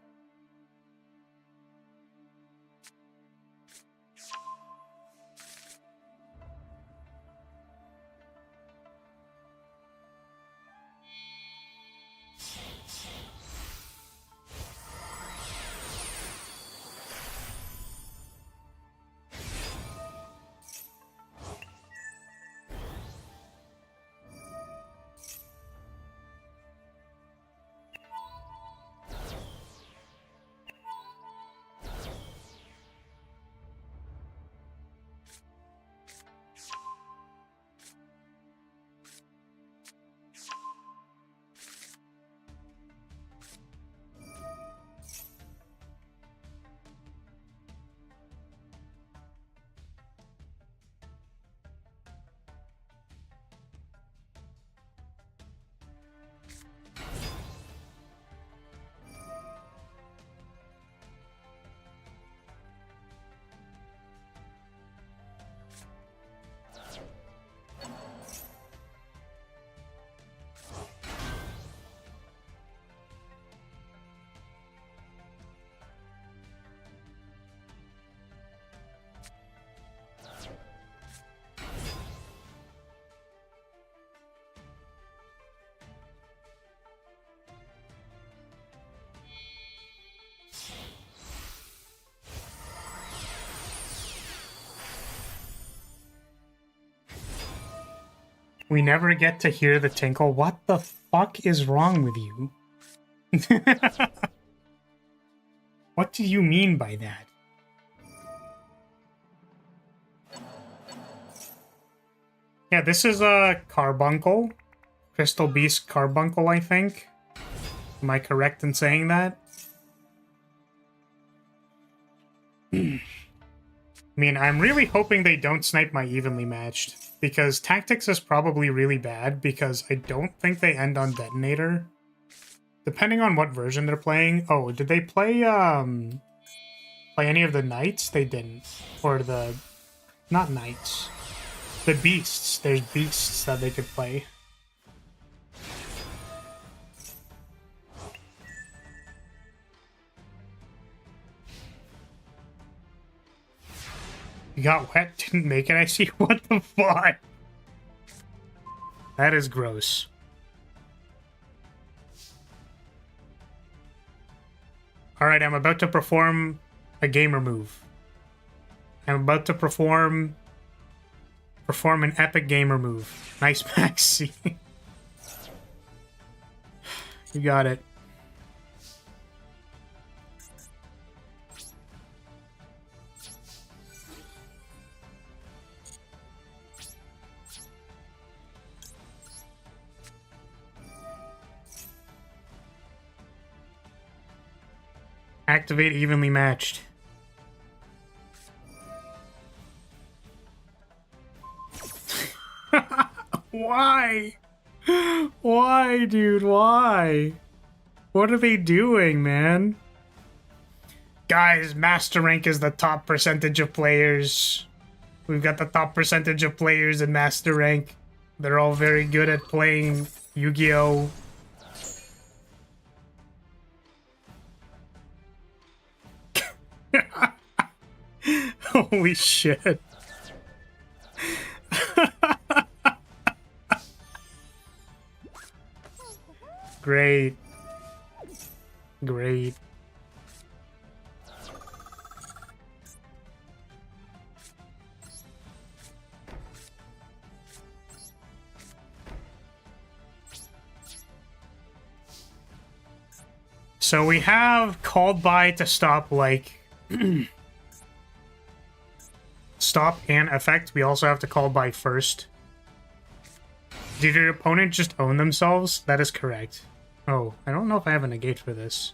We never get to hear the tinkle. What the fuck is wrong with you? What do you mean by that? Yeah, this is a Carbuncle. Crystal Beast Carbuncle, I think. Am I correct in saying that? I mean, I'm really hoping they don't snipe my evenly matched, because Tactics is probably really bad, because I don't think they end on Detonator. Depending on what version they're playing. Oh, did they play any of the Knights? They didn't. Or the Not knights. The beasts. There's beasts that they could play. You got wet, didn't make it, I see. What the fuck? That is gross. Alright, I'm about to perform a gamer move. I'm about to perform an epic gamer move. Nice backseat. You got it. Activate evenly matched. Why? Why, dude? Why? What are they doing, man? Guys, Master Rank is the top percentage of players. We've got the top percentage of players in Master Rank. They're all very good at playing Yu-Gi-Oh! Holy shit. Great. Great. So we have called by to stop, like, stop and effect. We also have to call by first. Did your opponent just own themselves? That is correct. Oh, I don't know if I have a negate for this.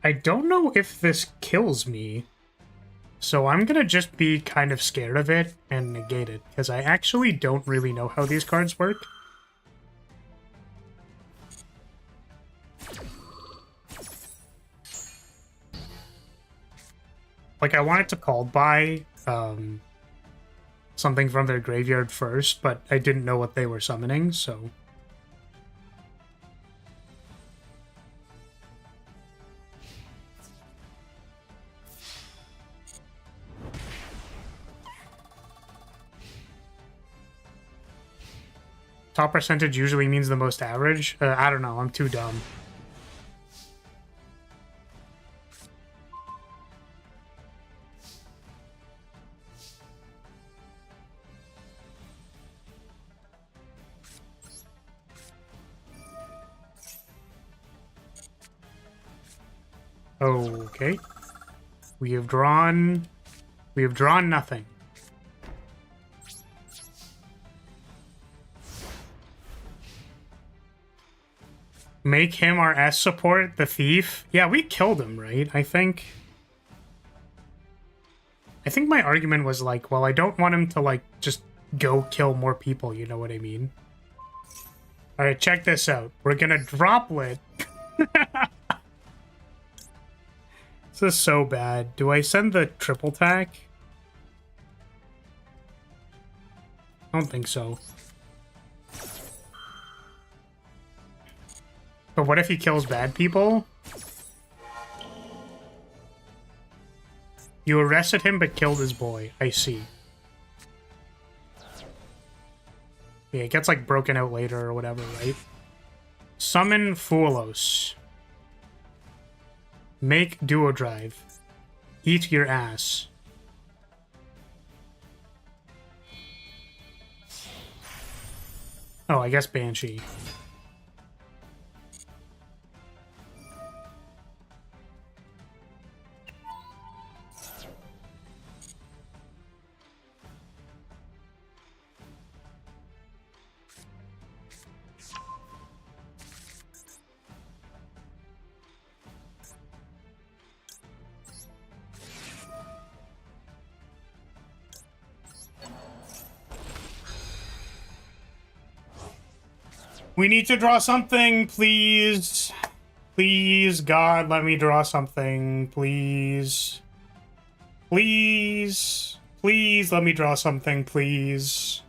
I don't know if this kills me, so I'm gonna just be kind of scared of it and negate it, because I actually don't really know how these cards work. Like, I wanted to call by something from their graveyard first, but I didn't know what they were summoning, so... Top percentage usually means the most average? I don't know, I'm too dumb. Okay. We have drawn nothing. Make him our S support, the thief? Yeah, we killed him, right? I think my argument was like, well, I don't want him to, like, just go kill more people, you know what I mean? Alright, check this out. We're gonna droplet. This is so bad. Do I send the triple tack? I don't think so. But what if he kills bad people? You arrested him but killed his boy. I see. Yeah, it gets like broken out later or whatever, right? Summon Foolos. Make Duo Drive. Eat your ass. Oh, I guess Banshee. We need to draw something, please. Please, God, let me draw something, please. Please. Please let me draw something, please.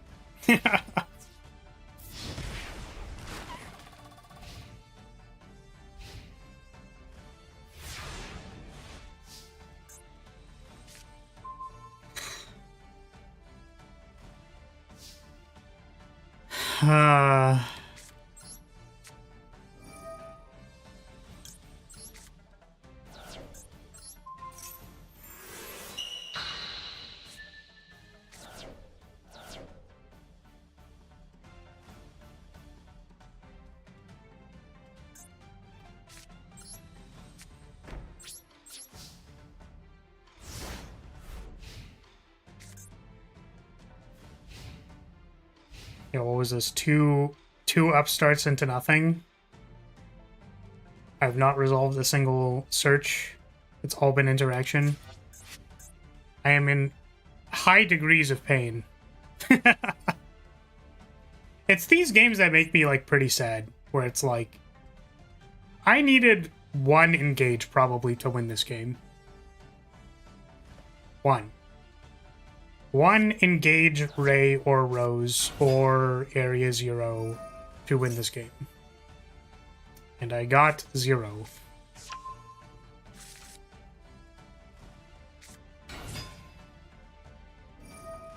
Yeah, what was this? Two upstarts into nothing. I've not resolved a single search. It's all been interaction. I am in high degrees of pain. It's these games that make me, like, pretty sad. Where it's like, I needed one engage, probably, to win this game. One engage Ray or Rose or Area 0 to win this game. And I got 0.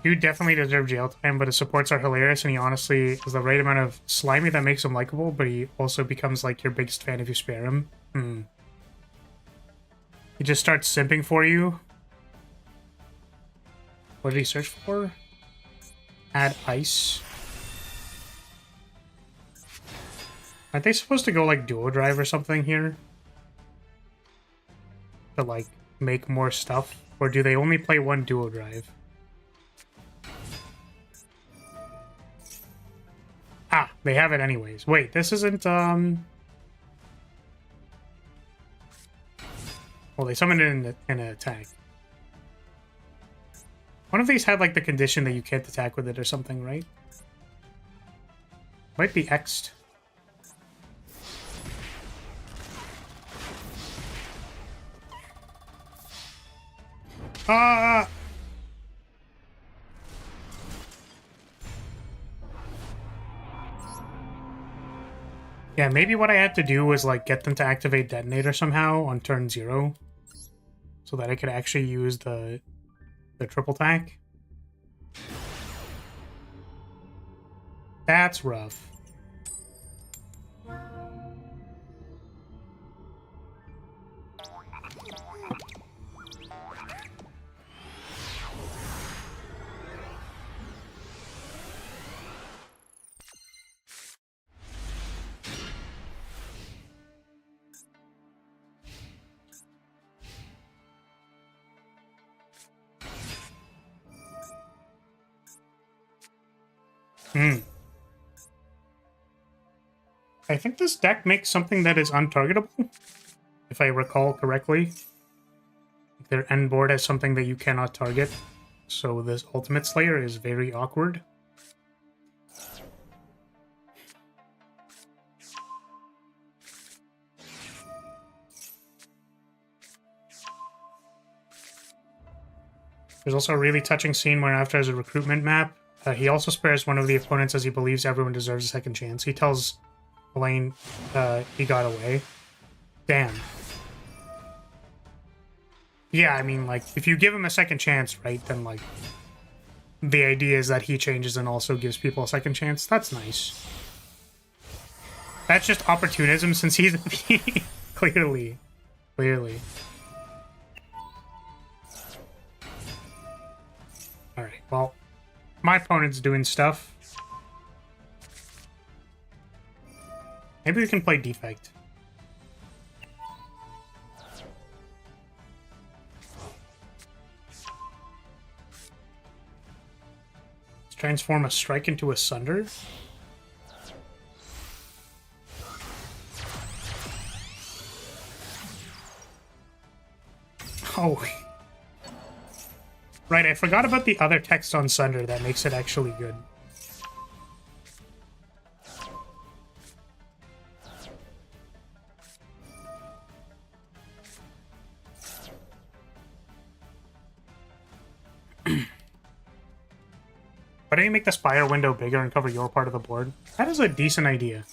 You definitely deserve jail time, but his supports are hilarious, and he honestly is the right amount of slimy that makes him likable, but he also becomes, like, your biggest fan if you spare him. He just starts simping for you. What did he search for? Add ice. Aren't they supposed to go, like, duo drive or something here? To, like, make more stuff? Or do they only play one duo drive? Ah, they have it anyways. Wait, this isn't, Well, they summoned it in an attack. One of these had, like, the condition that you can't attack with it or something, right? Might be X'd. Yeah, maybe what I had to do was, like, get them to activate Detonator somehow on turn 0. So that I could actually use the triple attack. That's rough. I think this deck makes something that is untargetable, if I recall correctly. Their end board has something that you cannot target, so this Ultimate Slayer is very awkward. There's also a really touching scene where after has a recruitment map. He also spares one of the opponents as he believes everyone deserves a second chance. He tells Elaine he got away. Damn. Yeah, I mean, like, if you give him a second chance, right, then, like, the idea is that he changes and also gives people a second chance. That's nice. That's just opportunism since he's a P. Clearly. Alright, well, my opponent's doing stuff. Maybe we can play Defect. Let's transform a Strike into a Sunder. Oh. Right, I forgot about the other text on Sunder that makes it actually good. Why don't you make the Spire window bigger and cover your part of the board? That is a decent idea.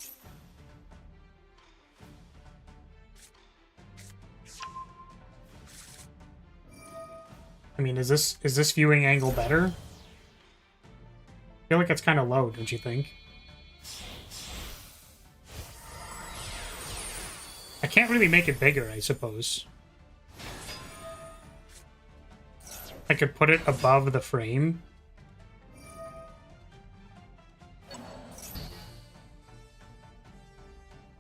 I mean, is this viewing angle better? I feel like it's kind of low, don't you think? I can't really make it bigger, I suppose. I could put it above the frame.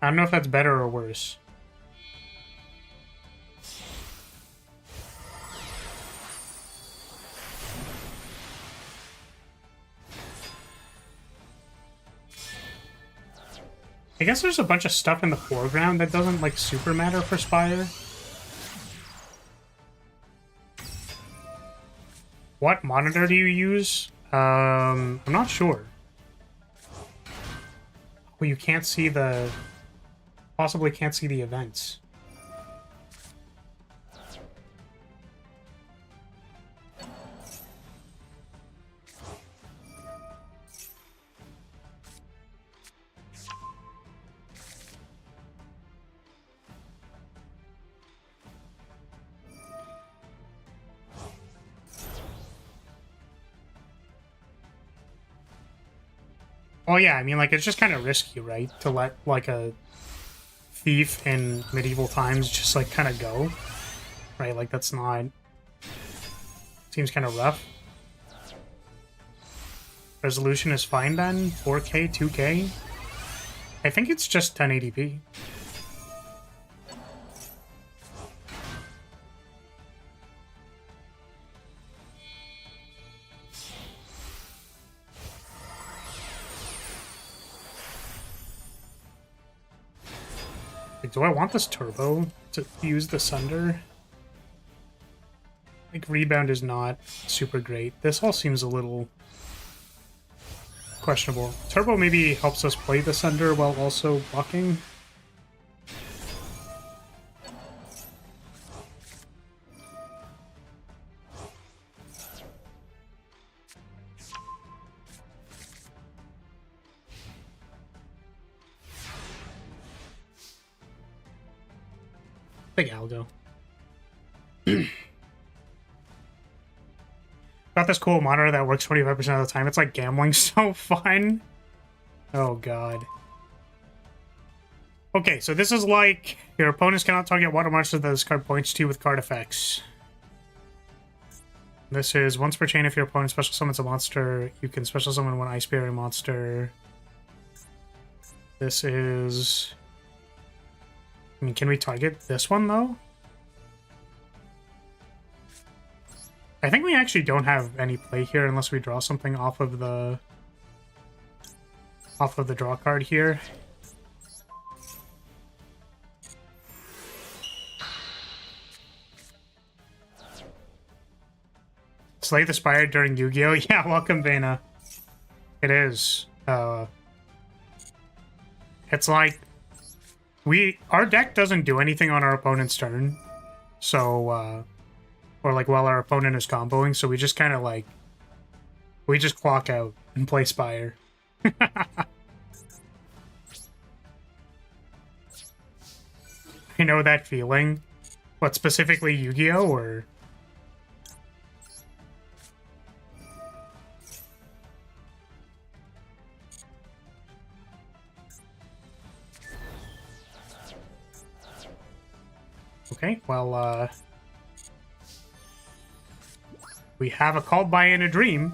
I don't know if that's better or worse. I guess there's a bunch of stuff in the foreground that doesn't, like, super matter for Spire. What monitor do you use? I'm not sure. Well, you can't see the... Possibly can't see the events. Well, yeah, I mean, like, it's just kind of risky, right? To let, like, a thief in medieval times just, like, kind of go. Right? Like, that's not... Seems kind of rough. Resolution is fine, then? 4K, 2K? I think it's just 1080p. Like, do I want this turbo to use the Sunder? Like, rebound is not super great. This all seems a little questionable. Turbo maybe helps us play the Sunder while also blocking. Big Algo. Got this cool monitor that works 25% of the time. It's like gambling so fun. Oh god. Okay, so this is like your opponents cannot target water monsters that this card points to with card effects. This is once per chain if your opponent special summons a monster, you can special summon one Ice Barrier monster. This is... I mean, can we target this one, though? I think we actually don't have any play here unless we draw something off of the draw card here. Slay the Spire during Yu-Gi-Oh! Yeah, welcome, Vena. It is. It's like... Our deck doesn't do anything on our opponent's turn. So, or like while our opponent is comboing, so we just kind of like... We just clock out and play Spire. You know that feeling? What, specifically Yu-Gi-Oh! Or... Okay, well, we have a Called By in a Dream.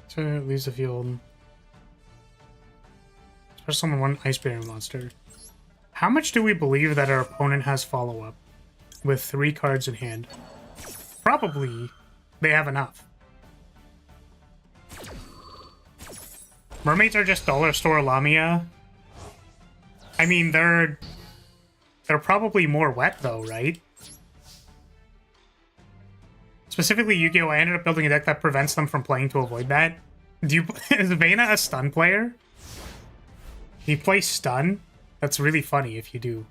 So it leaves the field. Special summon one Ice Barrier monster. How much do we believe that our opponent has follow-up with 3 cards in hand? Probably they have enough. Mermaids are just dollar store Lamia. I mean, they're probably more wet though, right? Specifically Yu-Gi-Oh! I ended up building a deck that prevents them from playing to avoid that. Is Vena a stun player? He plays stun? That's really funny if you do.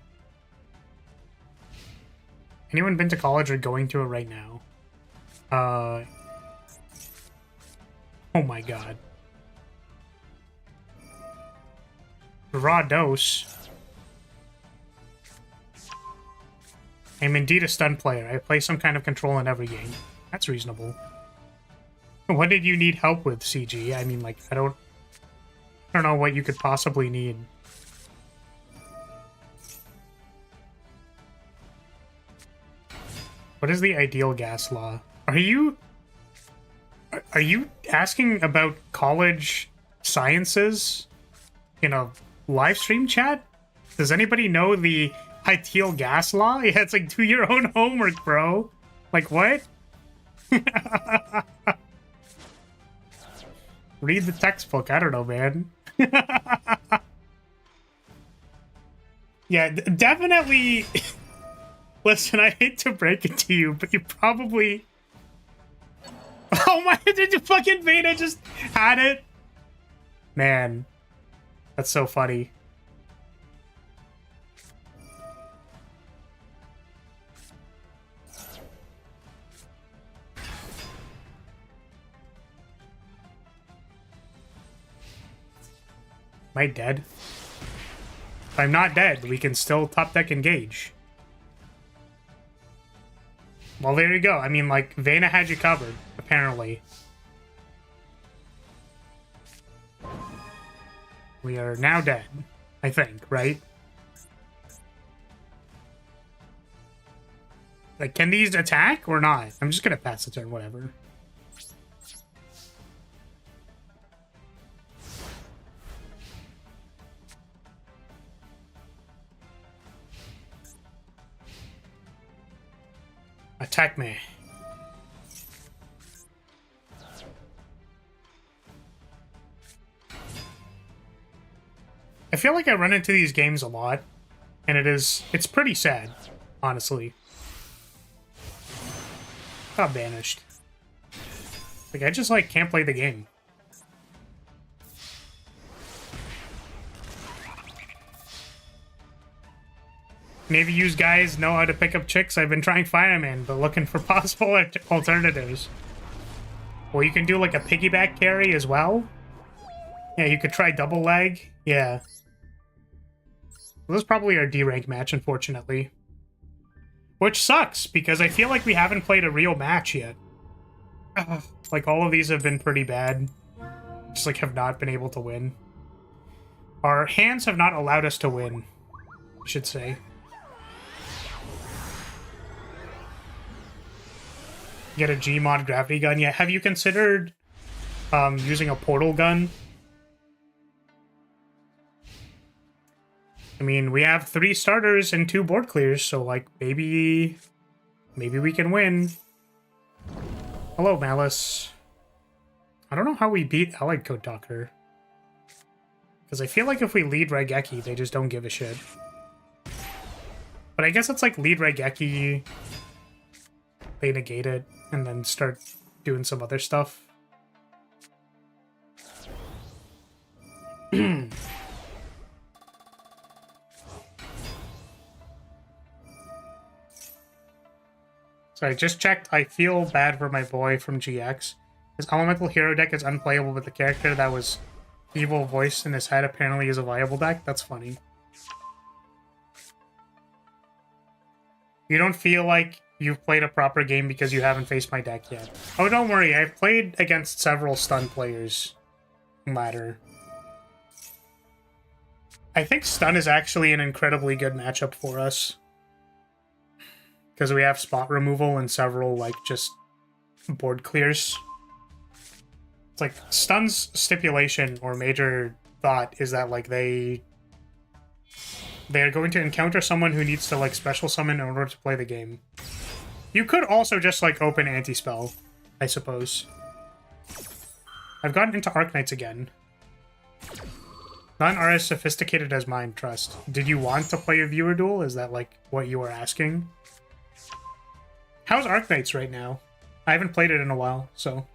Anyone been to college or going to it right now? Oh my god. Raw dose. I'm indeed a stun player. I play some kind of control in every game. That's reasonable. What did you need help with, CG? I mean, like, I don't know what you could possibly need. What is the ideal gas law? Are you asking about college sciences in a live stream chat? Does anybody know the ideal gas law? Yeah, it's like, do your own homework, bro. Like, what? Read the textbook. I don't know, man. Yeah, definitely. Listen, I hate to break it to you, but you probably... Oh my, did you fucking Veda just had it? Man, that's so funny. Am I dead? If I'm not dead, we can still top deck engage. Well, there you go. I mean, like, Vayna had you covered, apparently. We are now dead, I think, right? Like, can these attack or not? I'm just gonna pass the turn, whatever. Attack me. I feel like I run into these games a lot, and it's pretty sad, honestly. Got banished. Like, I just, like, can't play the game. Maybe you guys know how to pick up chicks. I've been trying Fireman, but looking for possible alternatives. Well, you can do, like, a piggyback carry as well. Yeah, you could try double leg. Yeah. Well, this is probably our D-rank match, unfortunately. Which sucks, because I feel like we haven't played a real match yet. Like, all of these have been pretty bad. Just, like, have not been able to win. Our hands have not allowed us to win, I should say. Get a Gmod gravity gun. Yeah, have you considered using a portal gun? I mean, we have 3 starters and 2 board clears, so, like, maybe we can win. Hello, Malice. I don't know how we beat Allied Code Talker. Because I feel like if we lead Raigeki, they just don't give a shit. But I guess it's like lead Raigeki, they negate it, and then start doing some other stuff. So I just checked. I feel bad for my boy from GX. His elemental hero deck is unplayable, but the character that was evil voiced in his head apparently is a viable deck. That's funny. You don't feel like you've played a proper game because you haven't faced my deck yet. Oh, don't worry. I've played against several stun players in ladder. I think stun is actually an incredibly good matchup for us. Because we have spot removal and several, like, just board clears. It's like, stun's stipulation or major thought is that, like, they're going to encounter someone who needs to, like, special summon in order to play the game. You could also just, like, open anti-spell, I suppose. I've gotten into Arc-Knights again. None are as sophisticated as mine, trust. Did you want to play a viewer duel? Is that, like, what you were asking? How's Arc-Knights right now? I haven't played it in a while, so...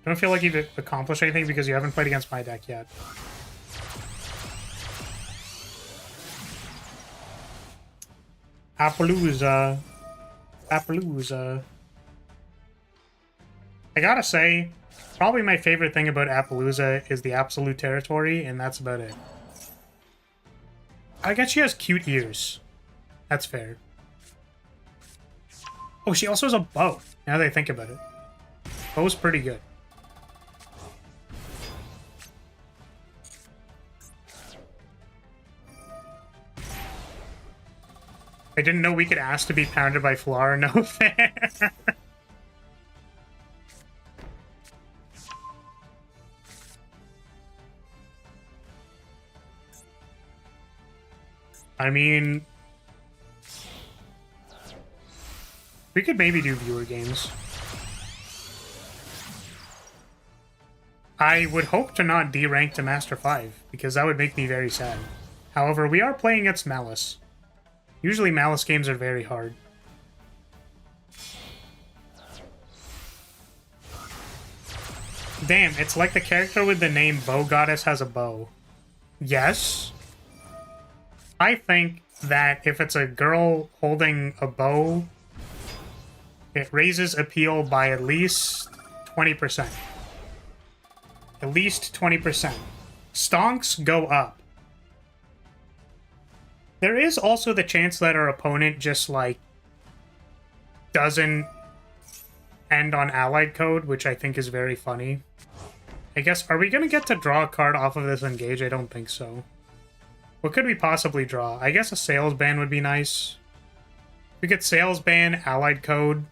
I don't feel like you've accomplished anything because you haven't played against my deck yet. Appaloosa. Appaloosa. I gotta say, probably my favorite thing about Appaloosa is the absolute territory, and that's about it. I guess she has cute ears. That's fair. Oh, she also has a bow, now that I think about it. Bow's pretty good. I didn't know we could ask to be pounded by Flar. No fair. I mean, we could maybe do viewer games. I would hope to not D-rank to Master 5, because that would make me very sad. However, we are playing against Malice. Usually Malice games are very hard. Damn, it's like the character with the name Bow Goddess has a bow. Yes. I think that if it's a girl holding a bow, it raises appeal by at least 20%. At least 20%. Stonks go up. There is also the chance that our opponent just, like, doesn't end on allied code, which I think is very funny. I guess, are we going to get to draw a card off of this engage? I don't think so. What could we possibly draw? I guess a sales ban would be nice. We could sales ban allied code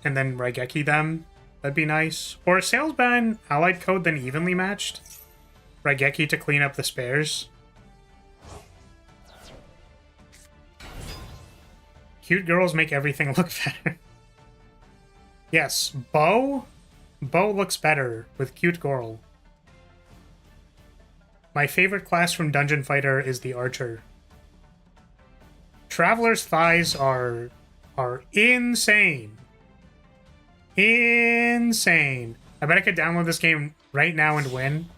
and then Raigeki them. That'd be nice. Or a sales ban allied code then evenly matched. Raigeki to clean up the spares. Cute girls make everything look better. Yes, Bow looks better with cute girl. My favorite class from Dungeon Fighter is the Archer. Traveler's thighs are insane. Insane. I bet I could download this game right now and win.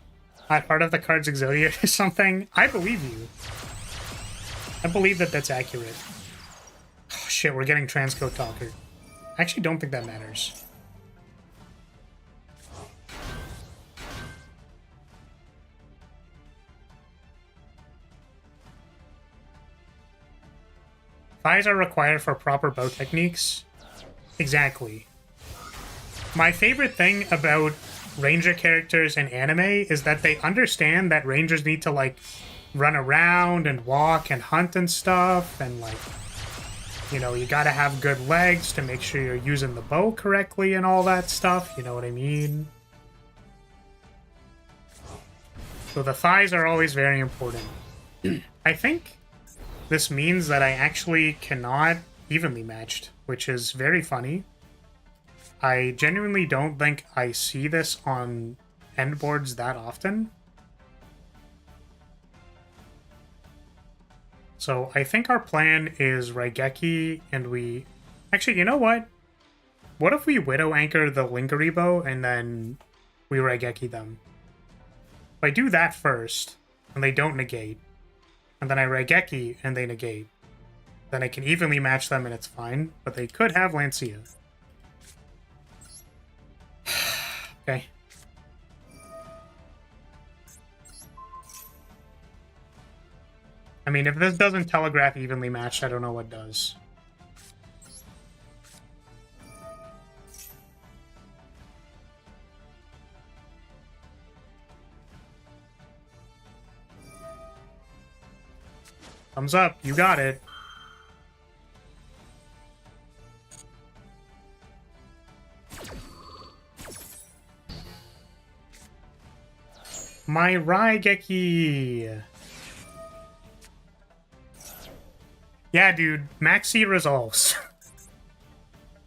Part of the card's auxiliary or something. I believe you. I believe that that's accurate. Oh, shit, we're getting transcode talker. I actually don't think that matters. Thighs are required for proper bow techniques. Exactly. My favorite thing about ranger characters in anime is that they understand that rangers need to, like, run around and walk and hunt and stuff, and, like, you know, you gotta have good legs to make sure you're using the bow correctly and all that stuff, you know what I mean? So the thighs are always very important. I think this means that I actually cannot evenly matched, which is very funny. I genuinely don't think I see this on end boards that often. So I think our plan is Raigeki, and we... Actually, you know what? What if we Widow Anchor the Lingerie Bow, and then we Raigeki them? If I do that first, and they don't negate, and then I Raigeki, and they negate, then I can evenly match them, and it's fine. But they could have Lancia. Okay. I mean, if this doesn't telegraph evenly matched, I don't know what does. Thumbs up, you got it. My Raigeki. Yeah, dude, Maxi resolves.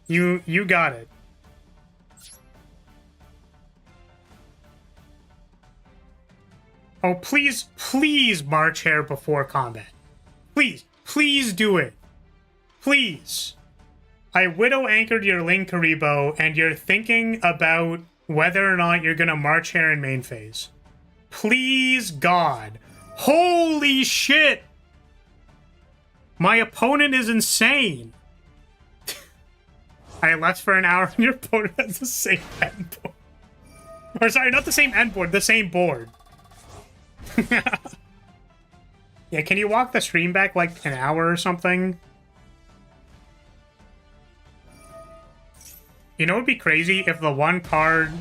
You got it. Oh, please, please March Hare before combat. Please, please do it. Please. I Widow Anchored your Link Karibo, and you're thinking about whether or not you're gonna march here in main phase. Please, God. Holy shit! My opponent is insane. I left for an hour and your opponent has the same end board. Or sorry, not the same end board, the same board. Yeah, can you walk the stream back like an hour or something? You know what would be crazy if the one card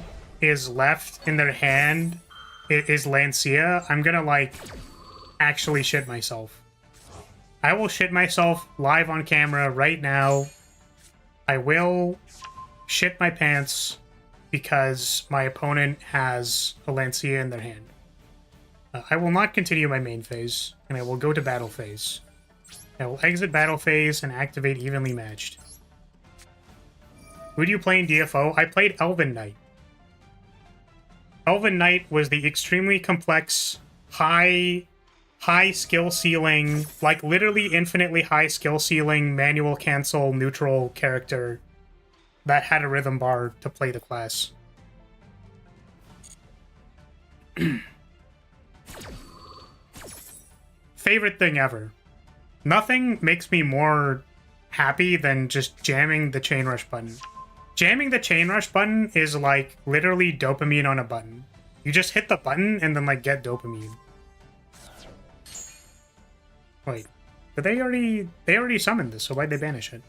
is left in their hand is Lancia? I'm gonna, like, actually shit myself. I will shit myself live on camera right now. I will shit my pants because my opponent has a Lancia in their hand. I will not continue my main phase, and I will go to battle phase. I will exit battle phase and activate evenly matched. Who do you play in DFO? I played Elven Knight. Elven Knight was the extremely complex, high skill ceiling, like literally infinitely high skill ceiling, manual cancel, neutral character that had a rhythm bar to play the class. Favorite thing ever. Nothing makes me more happy than just jamming the chain rush button. Jamming the chain rush button is like literally dopamine on a button. You just hit the button and then like get dopamine. Wait, but they already summoned this, so why'd they banish it?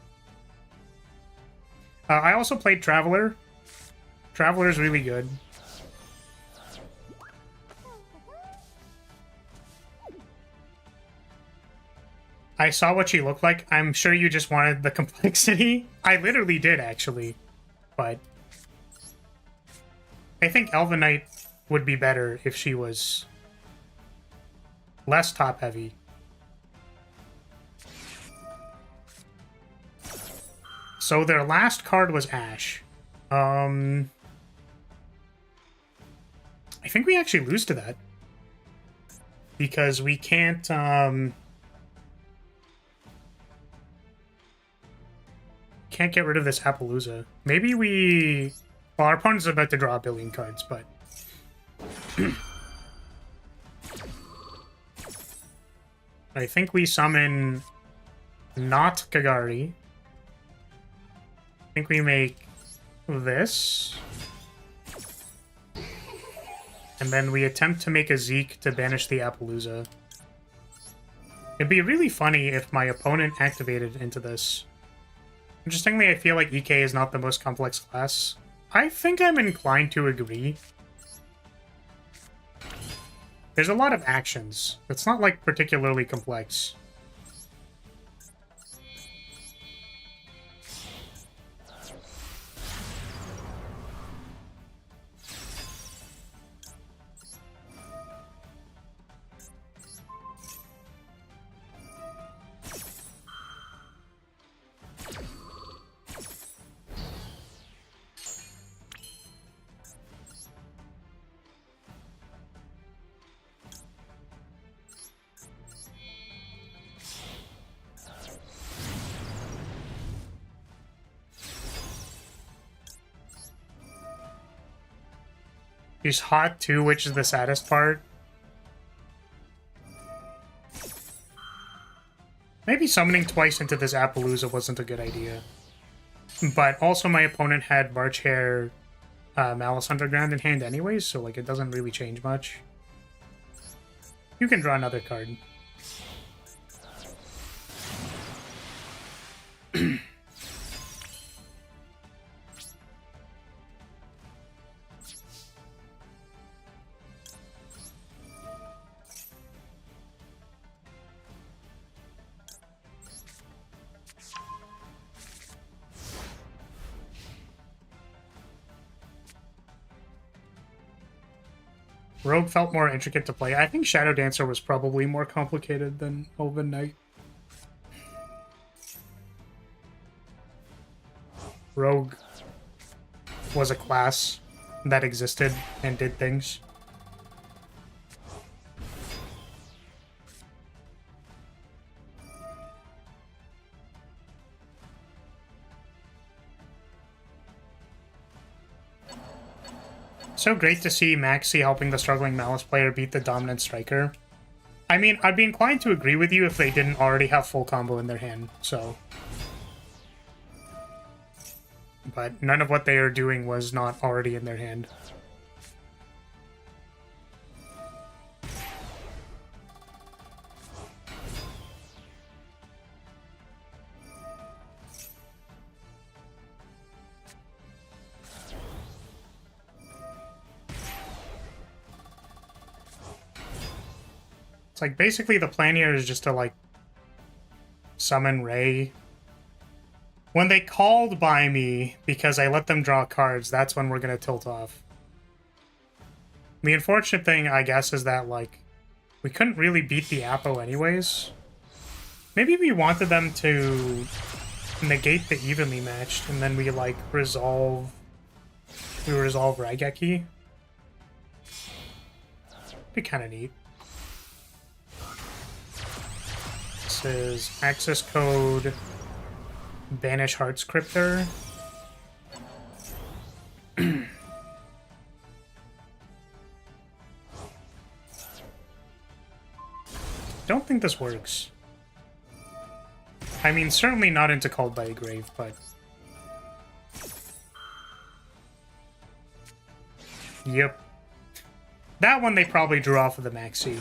I also played Traveler. Traveler's really good. I saw what she looked like. I'm sure you just wanted the complexity. I literally did, actually. But I think Elven Knight would be better if she was less top-heavy. So their last card was Ash. I think we actually lose to that. Because we can't, can't get rid of this Appaloosa. Maybe we... Well, our opponent's about to draw a billion cards, but... I think we summon not Kagari. I think we make this. And then we attempt to make a Zeke to banish the Appaloosa. It'd be really funny if my opponent activated into this. Interestingly, I feel like EK is not the most complex class. I think I'm inclined to agree. There's a lot of actions. It's not, like, particularly complex. She's hot too, which is the saddest part. Maybe summoning twice into this Appaloosa wasn't a good idea. But also my opponent had March Hare Malice Underground in hand anyways, so like it doesn't really change much. You can draw another card. Rogue felt more intricate to play. I think Shadow Dancer was probably more complicated than Elven Knight. Rogue was a class that existed and did things. So great to see Maxi helping the struggling Malice player beat the dominant striker. I mean, I'd be inclined to agree with you if they didn't already have full combo in their hand, so... But none of what they are doing was not already in their hand. It's like, basically the plan here is just to, like, summon Ray. When they called by me because I let them draw cards, that's when we're gonna tilt off. The unfortunate thing, I guess, is that, like, we couldn't really beat the Apo anyways. Maybe we wanted them to negate the evenly matched, and then we, like, resolve Raigeki. Be kind of neat. This is access code Banish Heartscriptor. Don't think this works. I mean, certainly not into Called by a Grave, but... Yep. That one they probably drew off of the Maxi.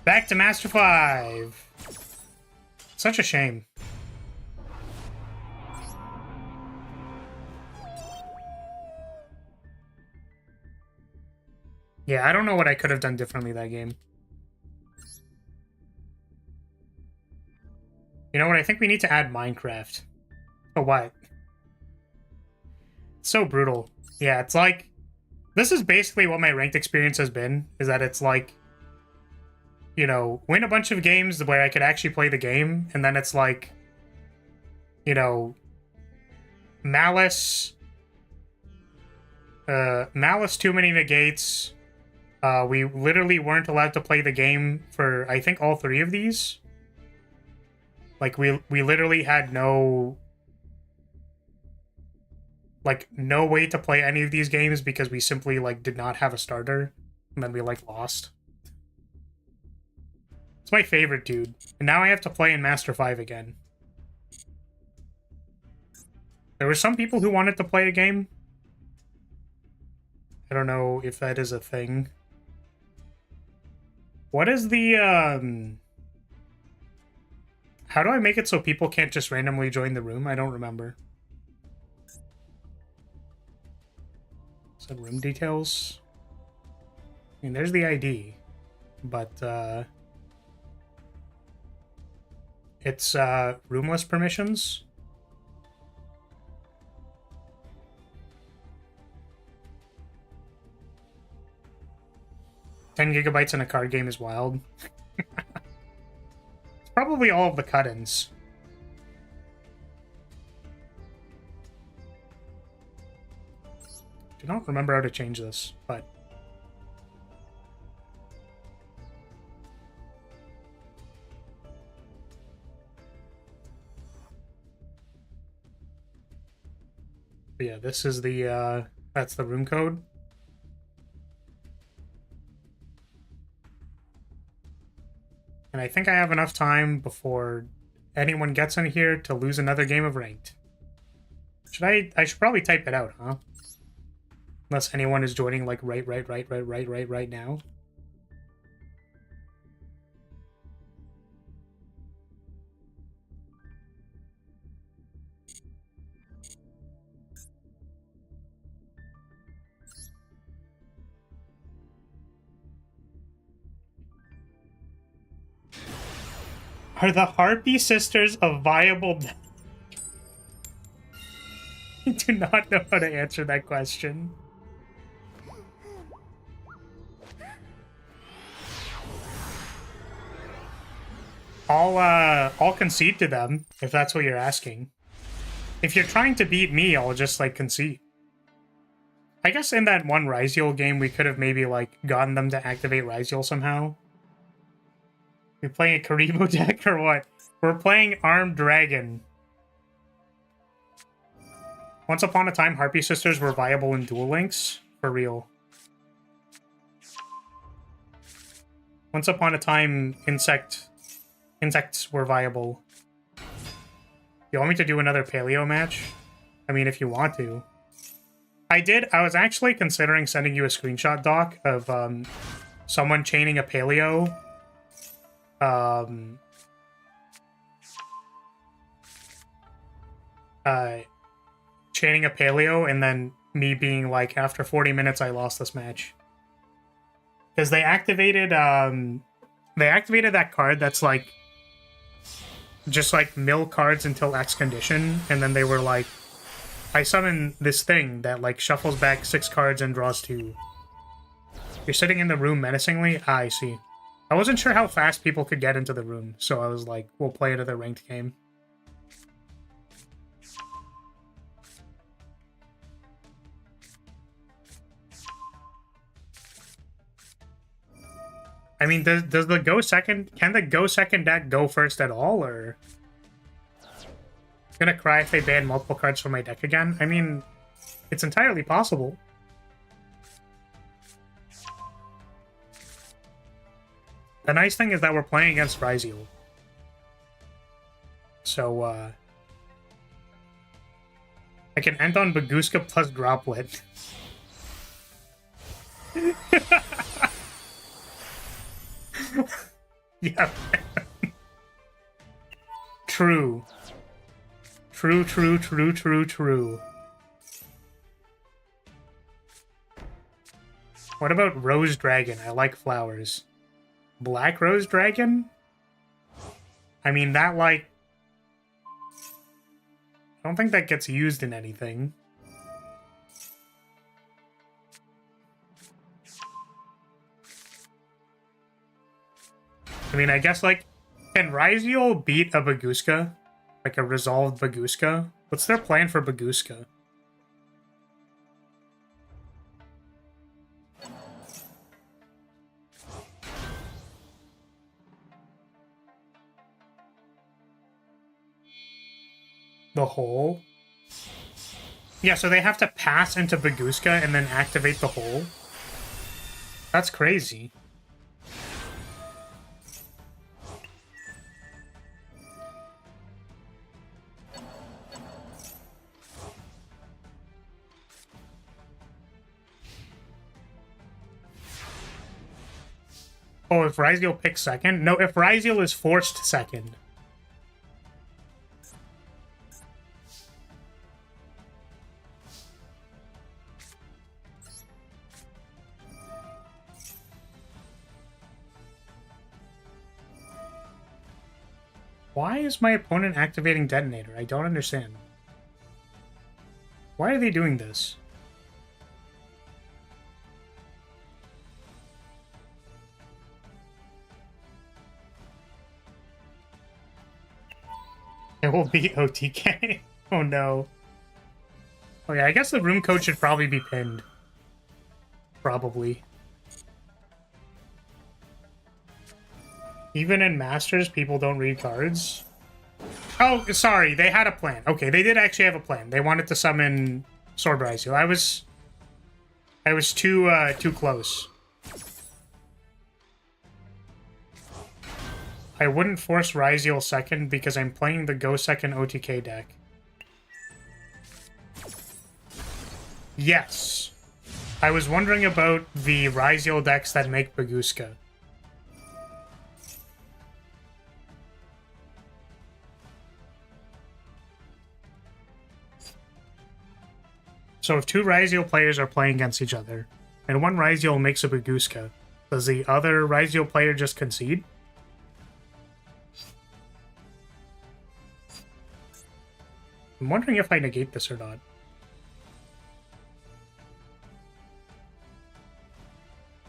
Back to Master 5! Such a shame. Yeah, I don't know what I could have done differently that game. You know what? I think we need to add Minecraft. Oh, what? It's so brutal. Yeah, it's like... This is basically what my ranked experience has been, is that it's like... You know, win a bunch of games where I could actually play the game, and then it's like... You know... Malice... Malice too many negates... we literally weren't allowed to play the game for, I think, all 3 of these. Like, we literally had no... Like, no way to play any of these games because we simply, like, did not have a starter. And then we, like, lost. It's my favorite, dude. And now I have to play in Master 5 again. There were some people who wanted to play a game. I don't know if that is a thing. What is the, How do I make it so people can't just randomly join the room? I don't remember. Is that room details? I mean, there's the ID. But, it's, roomless permissions. $10 GB in a card game is wild. It's probably all of the cut-ins. I don't remember how to change this, but... But yeah, this is the, that's the room code. And I think I have enough time before anyone gets in here to lose another game of ranked. I should probably type it out, huh? Unless anyone is joining, like, right now. Are the Harpy Sisters a viable... I do not know how to answer that question. I'll concede to them, if that's what you're asking. If you're trying to beat me, I'll just, like, concede. I guess in that one Ryziel game, we could have maybe, like, gotten them to activate Ryziel somehow. You're playing a Karibo deck or what? We're playing Armed Dragon. Once upon a time, Harpy Sisters were viable in Duel Links For real. Once upon a time, insects were viable. You want me to do another paleo match? I mean, if you want to. I was actually considering sending you a screenshot, Doc, of someone chaining a paleo. Chaining a paleo, and then me being like, after 40 minutes, I lost this match. Because they activated that card that's like, just like mill cards until X condition, and then they were like, I summon this thing that like shuffles back 6 cards and draws 2. You're sitting in the room menacingly? Ah, I see. I wasn't sure how fast people could get into the room, so I was like, we'll play another ranked game. I mean, does the go second... Can the go second deck go first at all, or... I'm gonna cry if they ban multiple cards from my deck again? I mean, it's entirely possible. The nice thing is that we're playing against Ryziel. So, I can end on Baguska plus Droplet. Yeah. True. True. What about Rose Dragon? I like flowers. Black Rose Dragon? I mean, that, like... I don't think that gets used in anything. I mean, I guess, like, can Ryziel beat a Baguska? Like a resolved Baguska? What's their plan for Baguska? The hole? Yeah, so they have to pass into Baguska and then activate the hole? That's crazy. Oh, if Ryziel picks second? No, if Ryziel is forced second. Why is my opponent activating Detonator? I don't understand. Why are they doing this? It will be OTK. Oh no. Oh yeah, I guess the room code should probably be pinned. Probably. Even in Masters, people don't read cards? Oh, sorry, they had a plan. Okay, they did actually have a plan. They wanted to summon Sword Ryziel. I was too close. I wouldn't force Ryziel second because I'm playing the Go Second OTK deck. Yes. I was wondering about the Ryziel decks that make Baguska. So if 2 Ryziel players are playing against each other, and one Ryziel makes a Baguska, does the other Ryziel player just concede? I'm wondering if I negate this or not.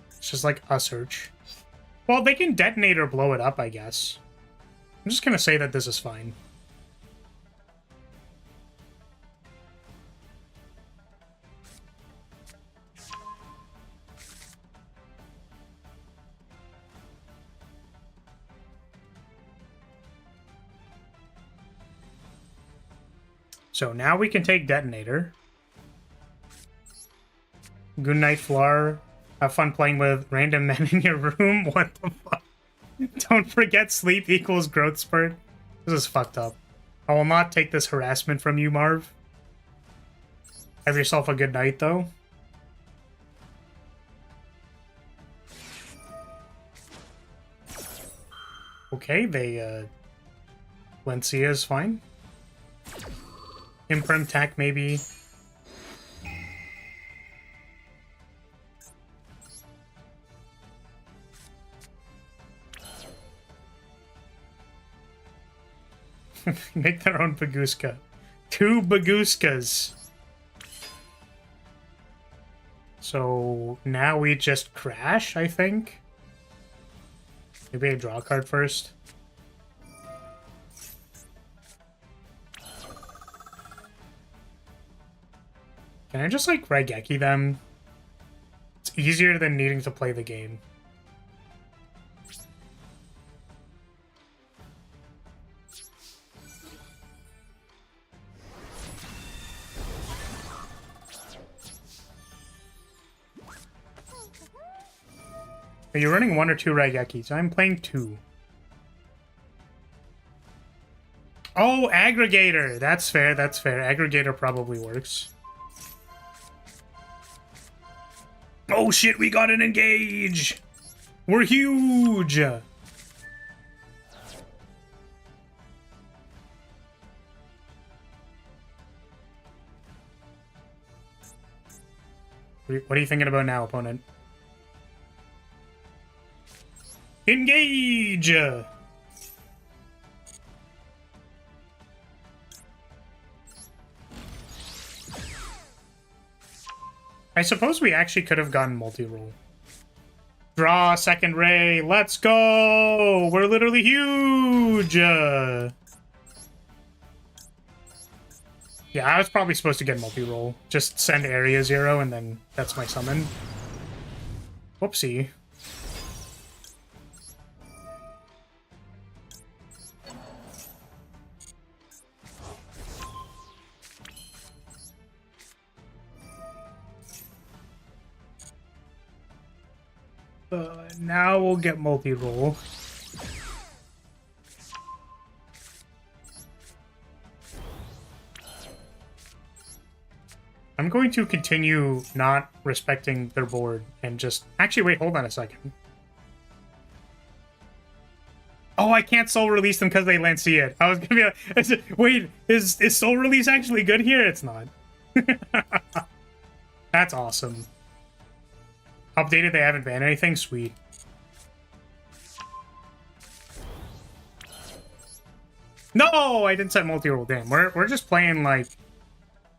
It's just like a search. Well, they can detonate or blow it up, I guess. I'm just gonna say that this is fine. So now we can take Detonator. Good night, Flar. Have fun playing with random men in your room. What the fuck? Don't forget sleep equals growth spurt. This is fucked up. I will not take this harassment from you, Marv. Have yourself a good night, though. Okay, Lencia is fine. Imprim Tech, maybe. Make their own Baguska. 2 Baguskas. So now we just crash, I think. Maybe I draw a card first. Can I just, like, Raigeki them? It's easier than needing to play the game. Are you running 1 or 2 Raigekis? I'm playing 2. Oh, Aggregator! That's fair, that's fair. Aggregator probably works. Oh shit, we got an engage! We're huge! What are you thinking about now, opponent? Engage! I suppose we actually could have gotten multi-roll. Draw a second ray. Let's go! We're literally huge! Yeah, I was probably supposed to get multi-roll. Just send area 0 and then that's my summon. Whoopsie. Now we'll get multi-roll. I'm going to continue not respecting their board and just... Actually, wait, hold on a second. Oh, I can't soul release them because they Lancia it. I was gonna be like, wait, is soul release actually good here? It's not. That's awesome. Updated, they haven't banned anything? Sweet. No, I didn't set multi-roll. Damn, we're just playing like...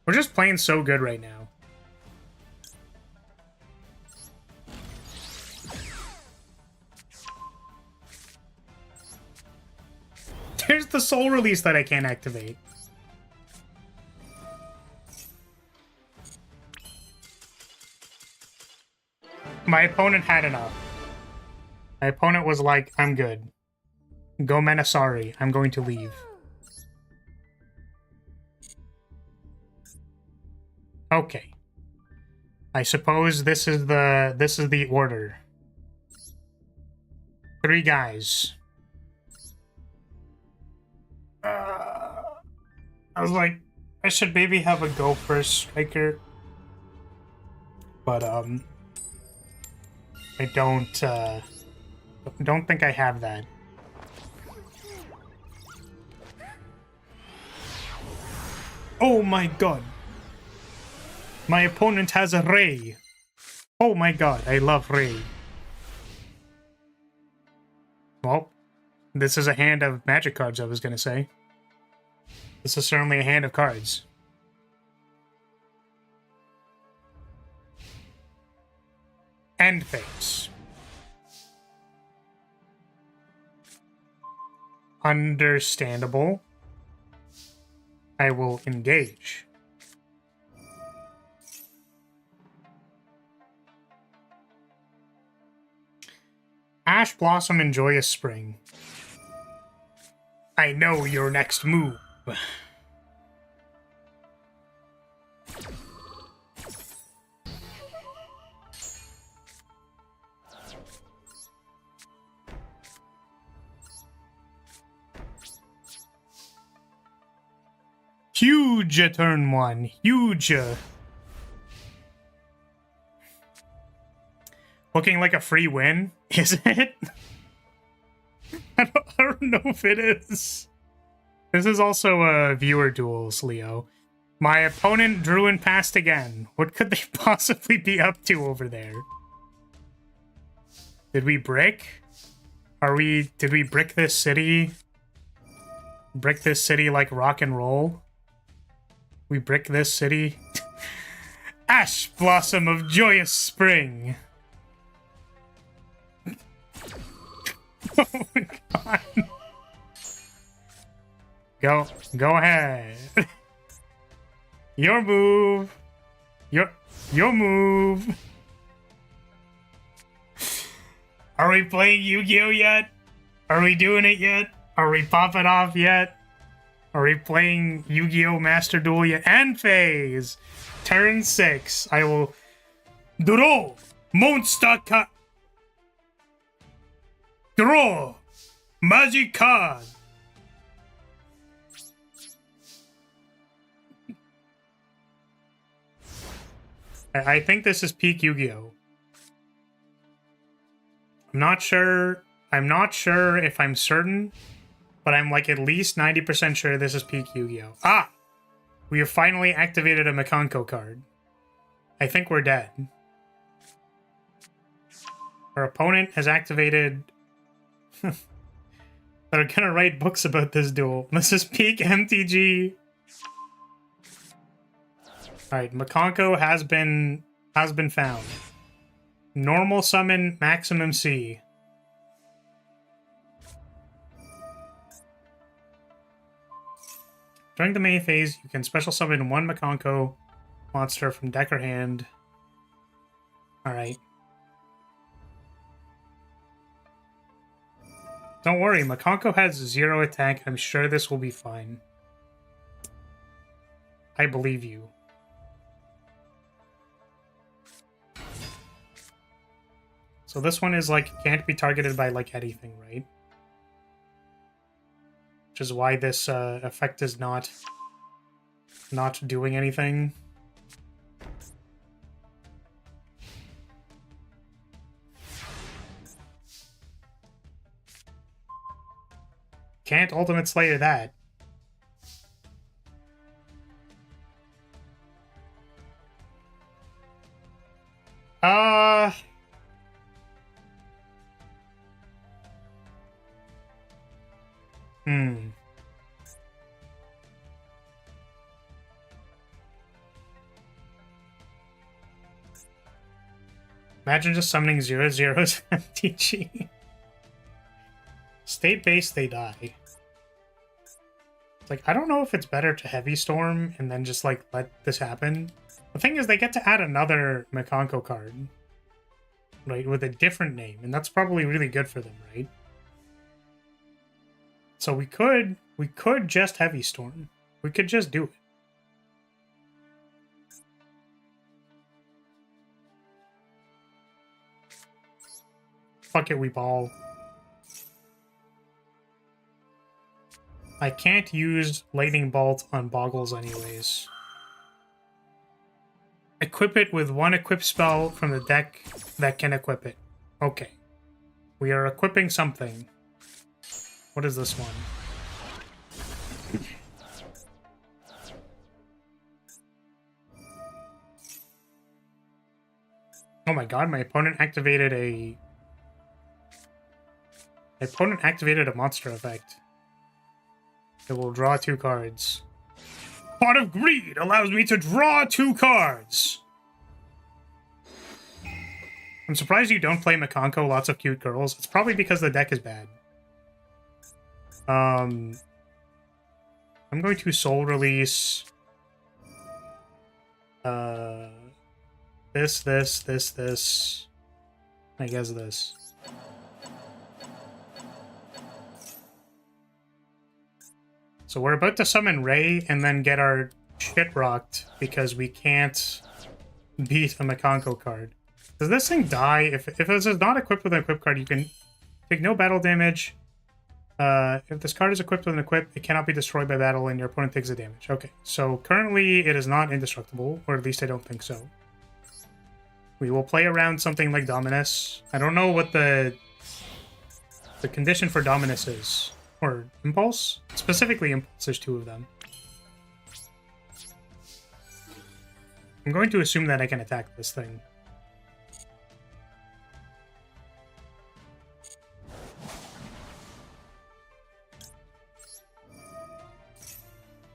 We're just playing so good right now. There's the soul release that I can't activate. My opponent had enough. My opponent was like, I'm good. Go Menasari. I'm going to leave. Okay. I suppose this is the order. 3 guys. I was like, I should maybe have a go first striker. But I don't think I have that. Oh my god. My opponent has a Ray. Oh my god, I love Ray. Well, this is a hand of magic cards, I was gonna say. This is certainly a hand of cards. End phase. Understandable. I will engage. Ash Blossom and Joyous Spring. I know your next move. Huge turn 1. Huge. Looking like a free win, is it? I don't know if it is. This is also a viewer duels, Leo. My opponent drew and passed again. What could they possibly be up to over there? Did we brick? Did we brick this city? Brick this city like rock and roll? We brick this city? Ash blossom of joyous spring. Oh my god. Go ahead. Your move. Your move. Are we playing Yu-Gi-Oh yet? Are we doing it yet? Are we popping off yet? Are we playing Yu-Gi-Oh Master Duel yet? End phase. Turn 6. I will draw monster card. Draw magic card. I think this is peak Yu-Gi-Oh. I'm not sure if I'm certain, but I'm like at least 90% sure this is peak Yu-Gi-Oh. Ah! We have finally activated a Makanko card. I think we're dead. Our opponent has activated... They're gonna write books about this duel. This is peak MTG. Alright, Makanko has been found. Normal summon, maximum C. During the main phase, you can special summon one Makanko monster from deck or hand. Alright. Don't worry, Makanko has 0 attack. I'm sure this will be fine. I believe you. So this one is like, can't be targeted by like anything, right? Which is why this effect is not doing anything. Can't Ultimate Slayer that. Imagine just summoning 0/0s MTG. State base, they die. It's like, I don't know if it's better to Heavy Storm and then just like let this happen. The thing is, they get to add another Makanko card, right, with a different name, and that's probably really good for them, right? So we could just Heavy Storm. We could just do it. Fuck it, we ball. I can't use Lightning Bolt on Boggles anyways. Equip it with one equip spell from the deck that can equip it. Okay. We are equipping something. What is this one? Oh my god, my opponent activated a... My opponent activated a monster effect. It will draw 2 cards. Pot of Greed allows me to draw 2 cards! I'm surprised you don't play Makanko, lots of cute girls. It's probably because the deck is bad. I'm going to soul release... this. I guess this. So we're about to summon Ray and then get our shit rocked because we can't beat a Makanko card. Does this thing die? If this is not equipped with an equip card, you can take no battle damage. If this card is equipped with an equip, it cannot be destroyed by battle and your opponent takes the damage. Okay, so currently it is not indestructible, or at least I don't think so. We will play around something like Dominus. I don't know what the condition for Dominus is. Or Impulse? Specifically Impulse, there's two of them. I'm going to assume that I can attack this thing.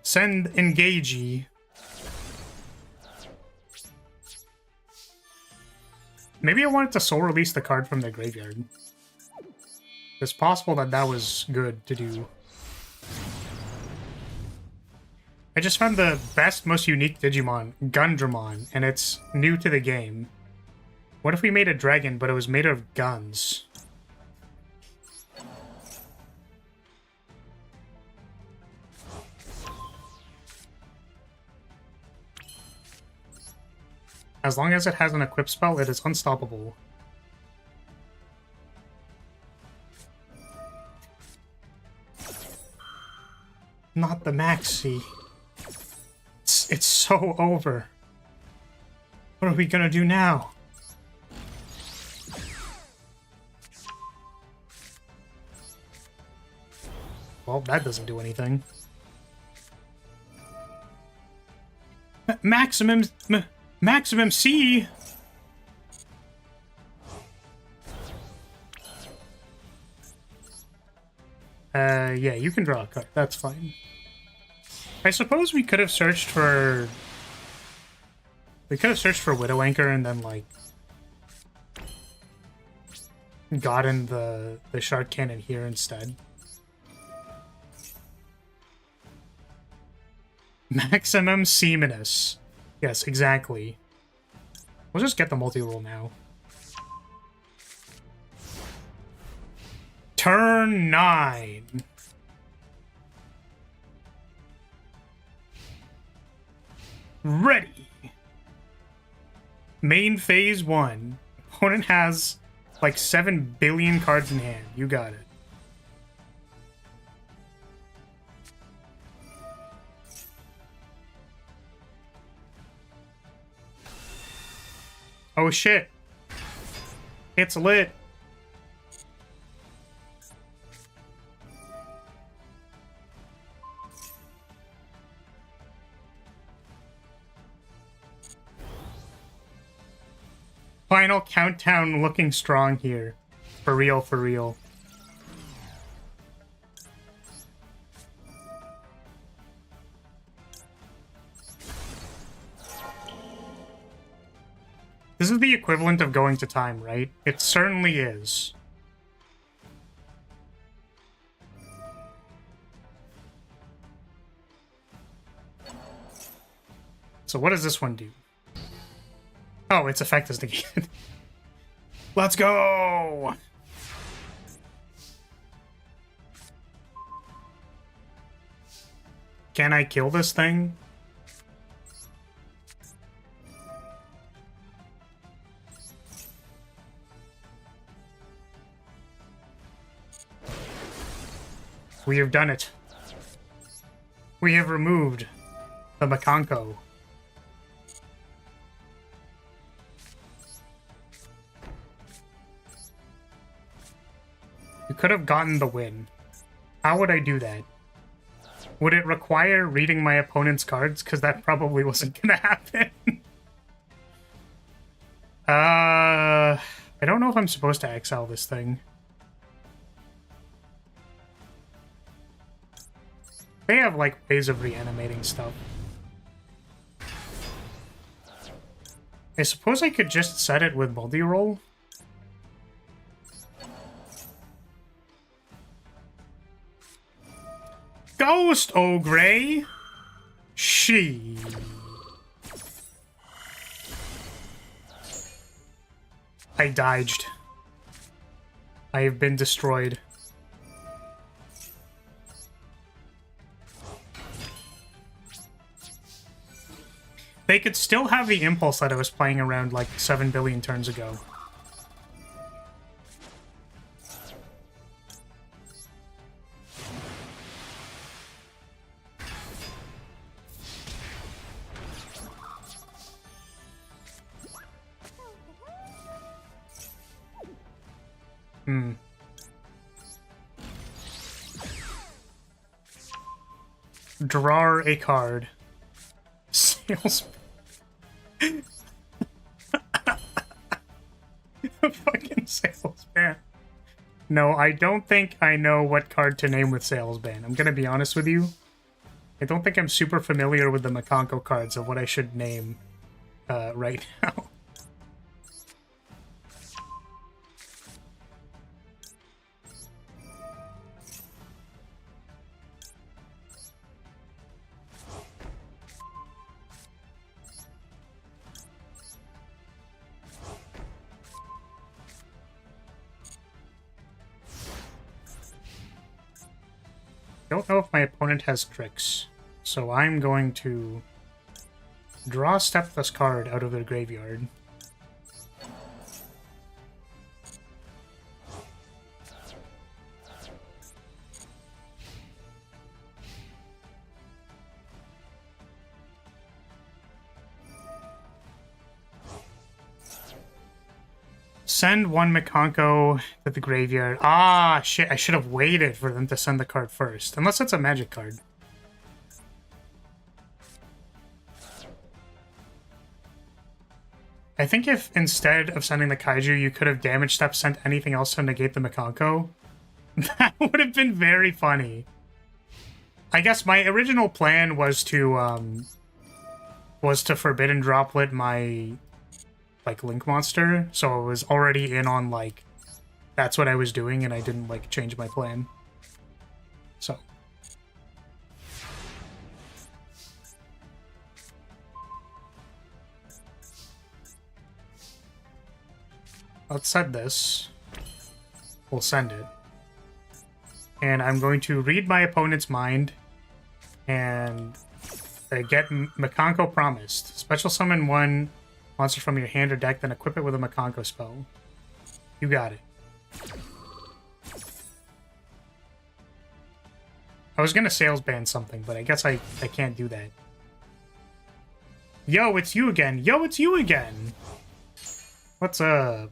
Send Engagey. Maybe I wanted to soul release the card from the graveyard. It's possible that that was good to do. I just found the best, most unique Digimon, Gundramon, and it's new to the game. What if we made a dragon, but it was made of guns? As long as it has an equip spell, it is unstoppable. Not the Maxi. It's so over. What are we gonna do now? Well, that doesn't do anything. Maximum C! Yeah, you can draw a card. That's fine. I suppose we could have searched for... We could have searched for Widow Anchor and then, like... gotten the Shark Cannon here instead. Maximum Seaminus. Yes, exactly. We'll just get the multi-roll now. Turn 9. Ready. Main phase 1. Opponent has like 7 billion cards in hand. You got it. Oh shit. It's lit. Final countdown looking strong here. For real, for real. This is the equivalent of going to time, right? It certainly is. So what does this one do? Oh, its effect is negated. Let's go! Can I kill this thing? We have done it. We have removed the Makanko. We could have gotten the win. How would I do that? Would it require reading my opponent's cards? Because that probably wasn't gonna happen. I don't know if I'm supposed to exile this thing. They have, like, ways of reanimating stuff. I suppose I could just set it with multi-roll. Ghost Ogre! She. I dodged. I have been destroyed. They could still have the impulse that I was playing around like 7 billion turns ago. Draw a card. Sales. Fucking salesman. No, I don't think I know what card to name with salesman. I'm gonna be honest with you. I don't think I'm super familiar with the Makanko cards of what I should name right now. Don't know if my opponent has tricks, so I'm going to draw a Stepless card out of their graveyard. Send one Makanko to the graveyard. Ah, shit, I should have waited for them to send the card first. Unless it's a magic card. I think if instead of sending the Kaiju, you could have damage step sent anything else to negate the Makanko, that would have been very funny. I guess my original plan was to Forbidden Droplet my like Link monster, so I was already in on like that's what I was doing, and I didn't like change my plan. So let's set this. We'll send it. And I'm going to read my opponent's mind and get Makanko Promised. Special summon one monster from your hand or deck, then equip it with a Makanko spell. You got it. I was gonna sales ban something, but I guess I can't do that. Yo, it's you again. Yo, it's you again. What's up?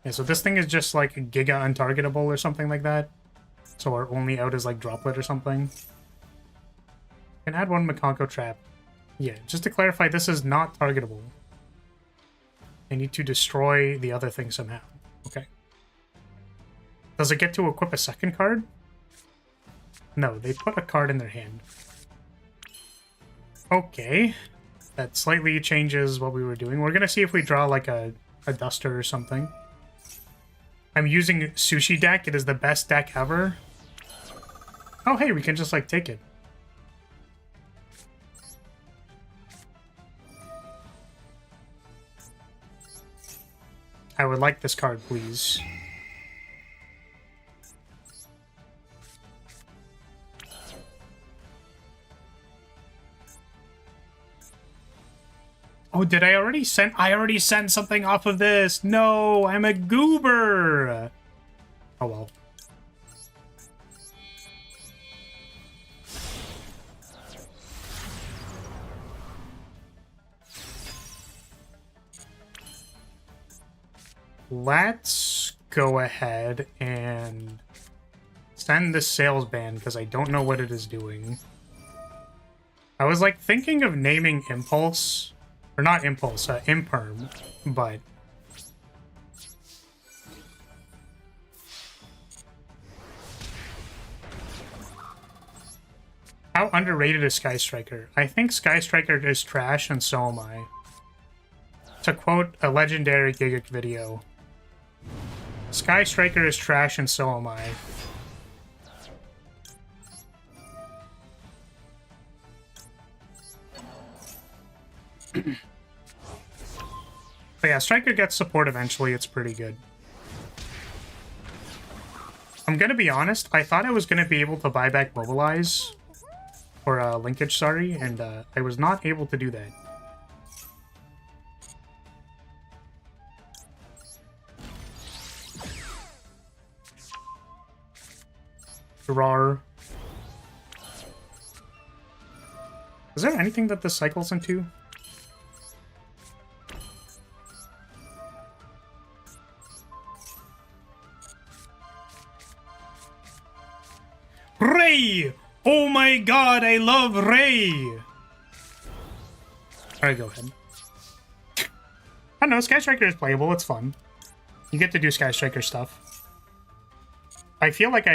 Yeah, so this thing is just like Giga Untargetable or something like that. So our only out is like Droplet or something. Can add one Makanko Trap. Yeah, just to clarify, this is not targetable. I need to destroy the other thing somehow. Okay. Does it get to equip a second card? No, they put a card in their hand. Okay. That slightly changes what we were doing. We're gonna see if we draw like a Duster or something. I'm using Sushi deck. It is the best deck ever. Oh, hey, we can just like take it. I would like this card, please. Oh, did I already send? I already sent something off of this. No, I'm a goober. Oh well. Let's go ahead and send this sales ban because I don't know what it is doing. I was like thinking of naming Impulse, or not Impulse, Imperm, but how underrated is Sky Striker? I think Sky Striker is trash, and so am I. To quote a legendary Gigic video, Sky Striker is trash, and so am I. But yeah, Striker gets support eventually. It's pretty good. I'm gonna be honest, I thought I was gonna be able to buy back Mobilize, or Linkage, sorry, and I was not able to do that. Rar. Is there anything that this cycles into? Ray! Oh my god, I love Ray! Alright, go ahead. I don't know, Sky Striker is playable, it's fun. You get to do Sky Striker stuff. I feel like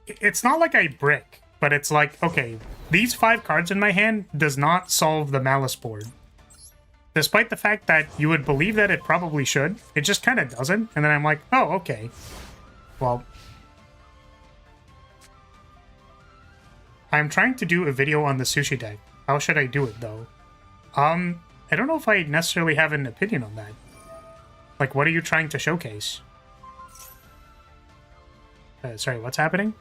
it's not like I brick, but it's like, okay, these 5 cards in my hand does not solve the Malice board. Despite the fact that you would believe that it probably should, it just kind of doesn't. And then I'm like, oh, okay. Well, I'm trying to do a video on the sushi deck. How should I do it, though? I don't know if I necessarily have an opinion on that. Like, what are you trying to showcase? Sorry, what's happening?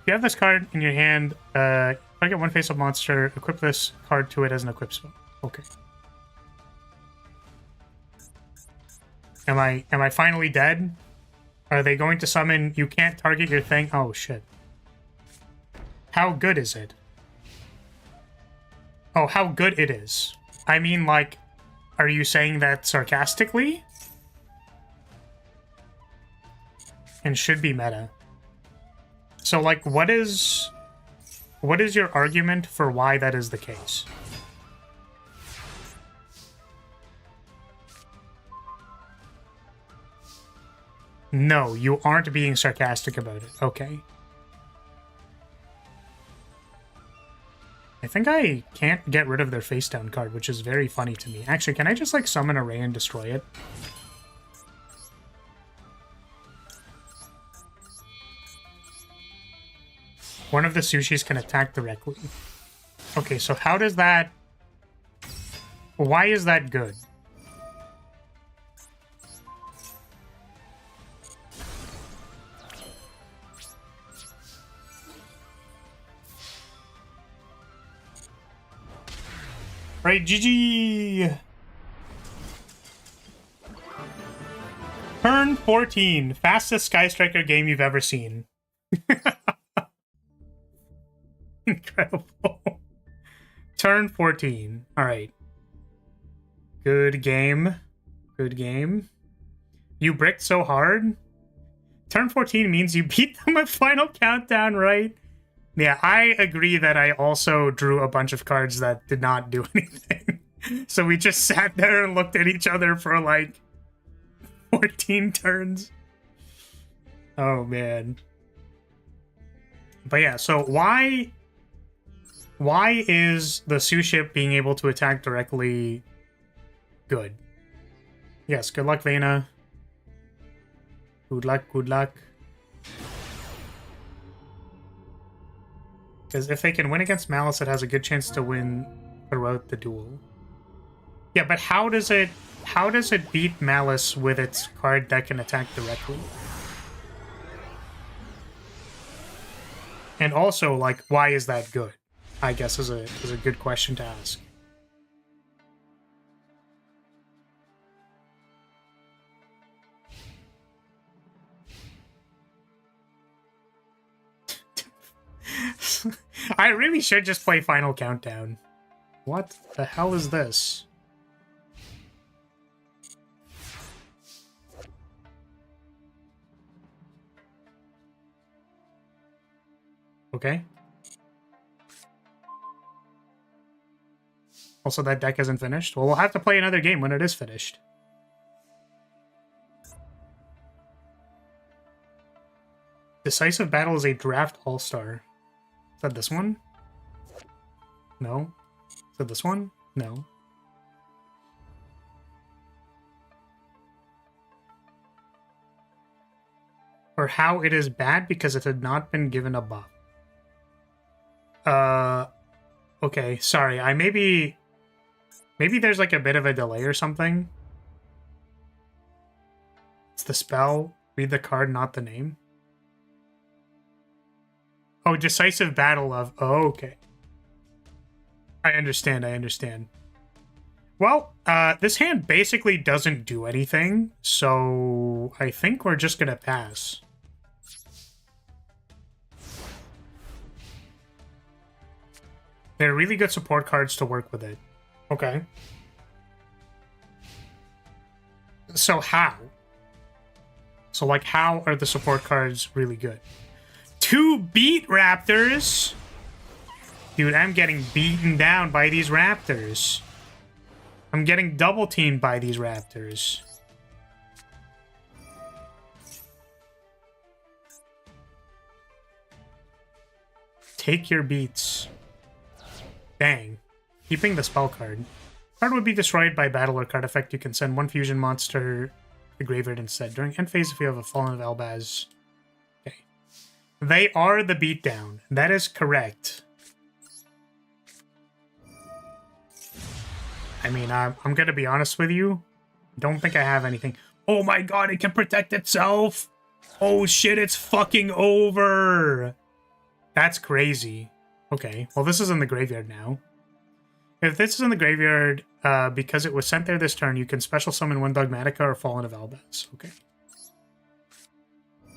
If you have this card in your hand, target one face-up monster, equip this card to it as an equip spell. Okay. Am I finally dead? Are they going to summon you can't target your thing? Oh, shit. How good is it? Oh, how good it is. I mean, like, are you saying that sarcastically? And should be meta. So, like, what is your argument for why that is the case? No, you aren't being sarcastic about it. Okay. I think I can't get rid of their face down card, which is very funny to me. Actually, can I just, like, summon a Ray and destroy it? One of the sushis can attack directly. Okay, so how does that... Why is that good? Right, GG! Turn 14. Fastest Sky Striker game you've ever seen. Incredible. Turn 14. Alright. Good game. Good game. You bricked so hard. Turn 14 means you beat them at Final Countdown, right? Yeah, I agree that I also drew a bunch of cards that did not do anything. So we just sat there and looked at each other for like 14 turns. Oh, man. But yeah, so why is the Suship being able to attack directly good? Yes, good luck, Vena. Good luck, good luck. Because if they can win against Malice, it has a good chance to win throughout the duel. Yeah, but how does it beat Malice with its card that can attack directly? And also, like, why is that good? I guess is a good question to ask. I really should just play Final Countdown. What the hell is this? Okay. Also, that deck isn't finished. Well, we'll have to play another game when it is finished. Decisive Battle is a draft all-star. Is that this one? No. Is that this one? No. Or how it is bad because it had not been given a buff. Okay, sorry. Maybe there's like a bit of a delay or something. It's the spell. Read the card, not the name. Oh, Decisive Battle of... Oh, okay. I understand. Well, this hand basically doesn't do anything, so I think we're just gonna pass. They're really good support cards to work with it. Okay. So how? So, like, how are the support cards really good? 2 beat raptors. Dude, I'm getting beaten down by these raptors. I'm getting double teamed by these raptors. Take your beats. Dang. Keeping the spell card. Card would be destroyed by battle or card effect. You can send 1 fusion monster to the graveyard instead. During end phase if you have a Fallen of Elbaz. Okay. They are the beatdown. That is correct. I mean, I'm going to be honest with you. Don't think I have anything. Oh my god, it can protect itself! Oh shit, it's fucking over! That's crazy. Okay, well this is in the graveyard now. If this is in the graveyard, because it was sent there this turn, you can special summon 1 Dogmatica or Fallen of Elbaz. Okay.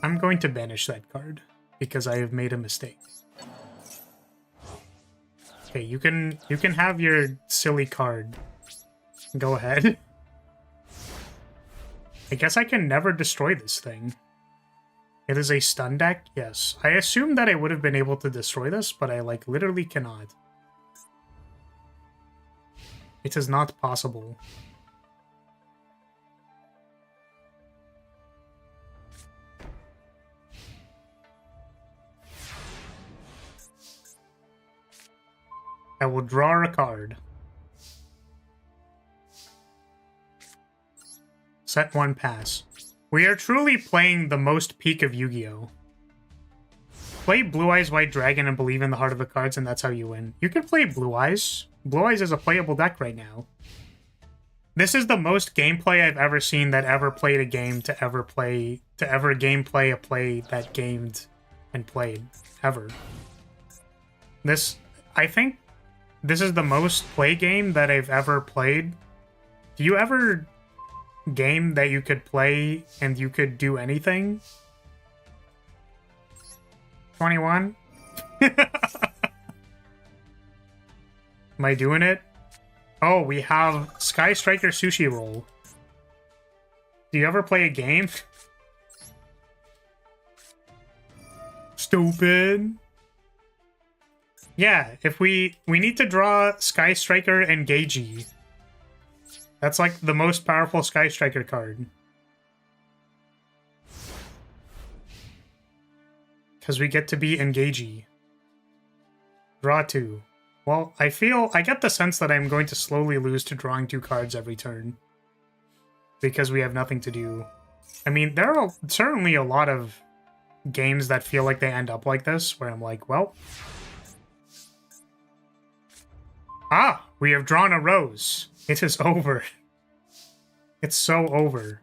I'm going to banish that card, because I have made a mistake. Okay, you can have your silly card. Go ahead. I guess I can never destroy this thing. It is a stun deck? Yes. I assumed that I would have been able to destroy this, but I, like, literally cannot. It is not possible. I will draw a card. Set 1 pass. We are truly playing the most peak of Yu-Gi-Oh! Play Blue Eyes White Dragon and believe in the heart of the cards, and that's how you win. You can play Blue Eyes. Blue Eyes is a playable deck right now. This is the most gameplay I've ever seen that ever played a game to ever gameplay a play that gamed and played. Ever. I think this is the most play game that I've ever played. Do you ever game that you could play and you could do anything? 21? Am I doing it? Oh, we have Sky Striker Sushi Roll. Do you ever play a game? Stupid. Yeah, if we need to draw Sky Striker and Geiji. That's like the most powerful Sky Striker card. Because we get to be Engagey. Draw 2. Well, I get the sense that I'm going to slowly lose to drawing 2 cards every turn. Because we have nothing to do. I mean, there are certainly a lot of games that feel like they end up like this, where I'm like, well... Ah! We have drawn a rose. It is over. It's so over.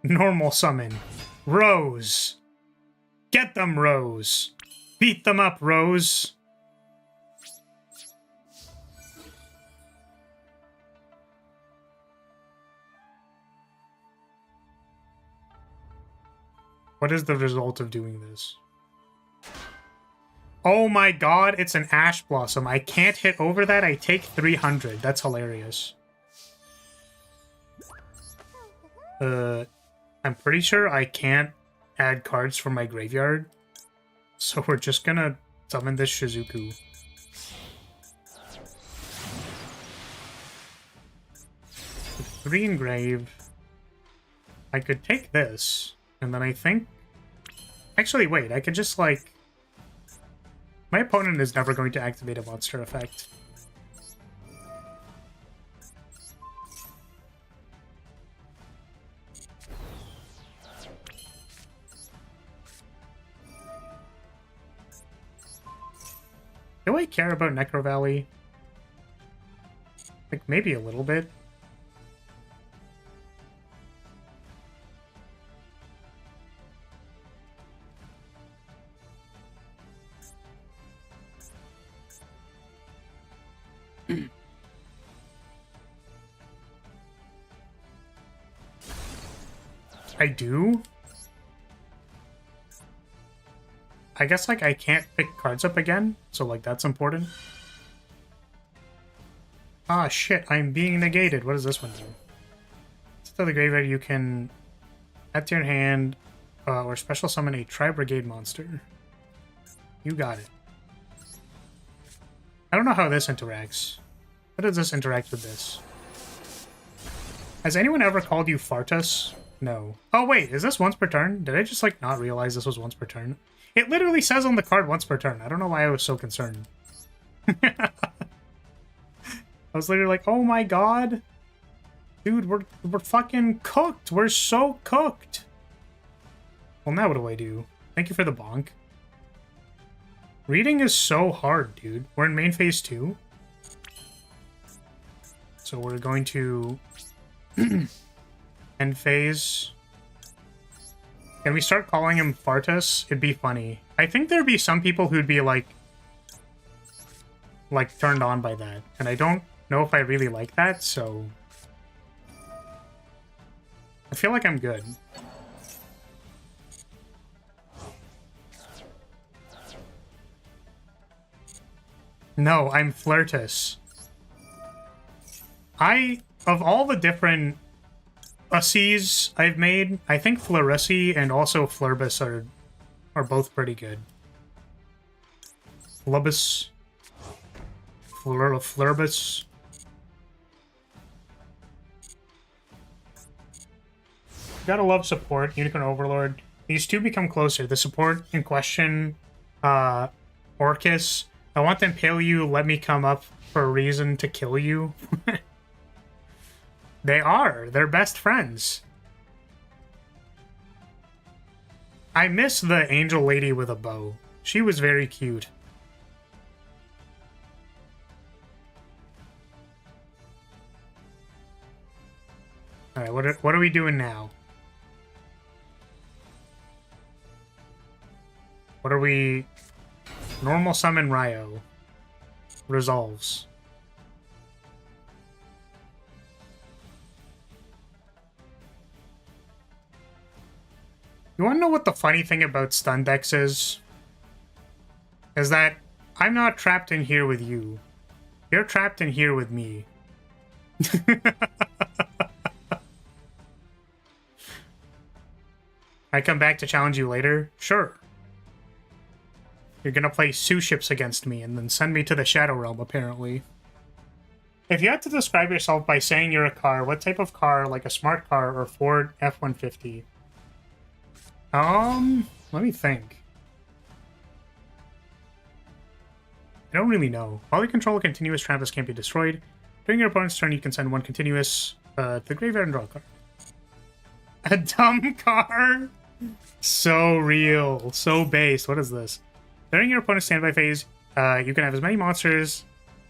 Normal summon. Rose. Get them, Rose. Beat them up, Rose. What is the result of doing this? Oh my god, it's an Ash Blossom. I can't hit over that. I take 300. That's hilarious. I'm pretty sure I can't add cards from my graveyard. So we're just gonna summon this Shizuku. With 3 engrave. I could take this, and then I think... Actually, wait, I could just, like... My opponent is never going to activate a monster effect. Do I care about Necro Valley? Like, maybe a little bit. I do? I guess, like, I can't pick cards up again, so, like, that's important. Ah, shit, I'm being negated. What does this one do? To the graveyard, you can add to your hand or special summon a Tri-Brigade monster. You got it. I don't know how this interacts. How does this interact with this? Has anyone ever called you Fartus? No. Oh, wait, is this once per turn? Did I just, like, not realize this was once per turn? It literally says on the card once per turn. I don't know why I was so concerned. I was literally like, oh my god. Dude, we're fucking cooked. We're so cooked. Well, now what do I do? Thank you for the bonk. Reading is so hard, dude. We're in main phase 2. So we're going to end phase. Can we start calling him Fartus? It'd be funny. I think there'd be some people who'd be like turned on by that. And I don't know if I really like that, so I feel like I'm good. No, I'm Flirtus. Of all the different Ussies I've made, I think Flurissi and also Flurbus are both pretty good. Flurbus. Flurbus. Gotta love support, Unicorn Overlord. These two become closer. The support in question, Orcus. I want to impale you, let me come up for a reason to kill you. They are. They're best friends. I miss the angel lady with a bow. She was very cute. Alright, what are we doing now? What are we... Normal summon Ryo. Resolves. You want to know what the funny thing about stun decks is? Is that I'm not trapped in here with you. You're trapped in here with me. I come back to challenge you later? Sure. You're gonna play Sue ships against me and then send me to the Shadow Realm, apparently. If you had to describe yourself by saying you're a car, what type of car, like a smart car or Ford F-150? Let me think. I don't really know. While you control a continuous, Travis can't be destroyed. During your opponent's turn, you can send one continuous to the graveyard and draw a card. A dumb car? So real. So base. What is this? During your opponent's standby phase, you can have as many monsters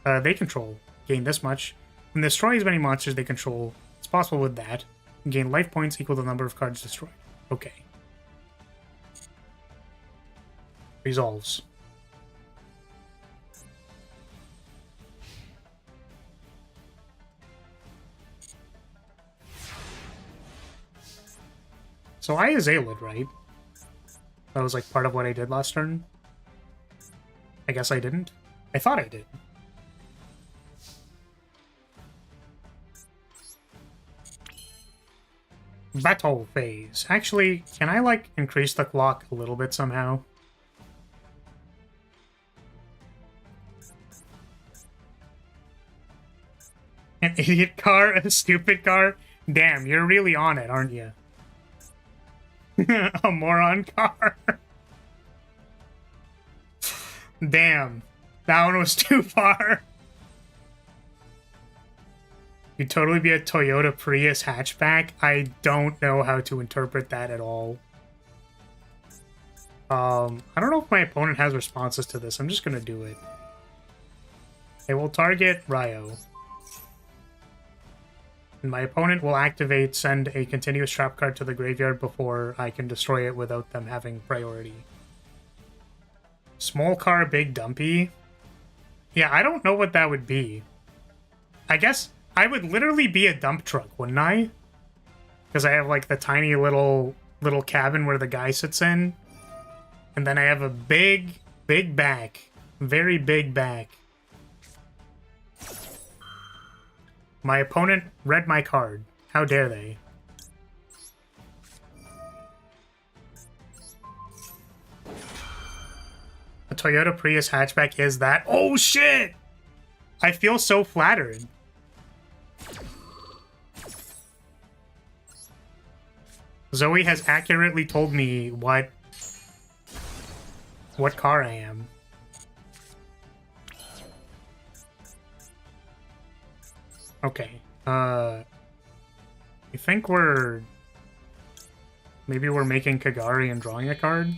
they control. Gain this much. And destroy as many monsters they control. It's possible with that. And gain life points equal to the number of cards destroyed. Okay. Resolves. So I is Aelid, right? That was like part of what I did last turn. I guess I didn't. I thought I did. Battle phase. Actually, can I like increase the clock a little bit somehow? An idiot car? A stupid car? Damn, you're really on it, aren't you? A moron car? Damn. That one was too far. You'd totally be a Toyota Prius hatchback? I don't know how to interpret that at all. I don't know if my opponent has responses to this. I'm just gonna do it. They will target Ryo. And my opponent will activate, send a continuous trap card to the graveyard before I can destroy it without them having priority. Small car, big dumpy? Yeah, I don't know what that would be. I guess I would literally be a dump truck, wouldn't I? Because I have like the tiny little cabin where the guy sits in. And then I have a big back. Very big back. My opponent read my card. How dare they? A Toyota Prius hatchback is that. Oh, shit! I feel so flattered. Zoe has accurately told me what car I am. Okay. I think maybe we're making Kagari and drawing a card.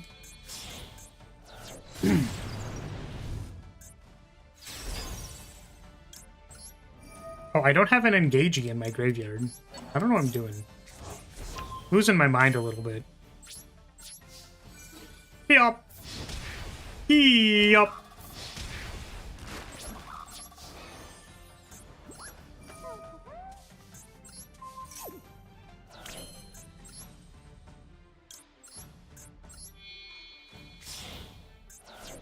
Oh, I don't have an Engagey in my graveyard. I don't know what I'm doing. Losing my mind a little bit. Yup. Yup.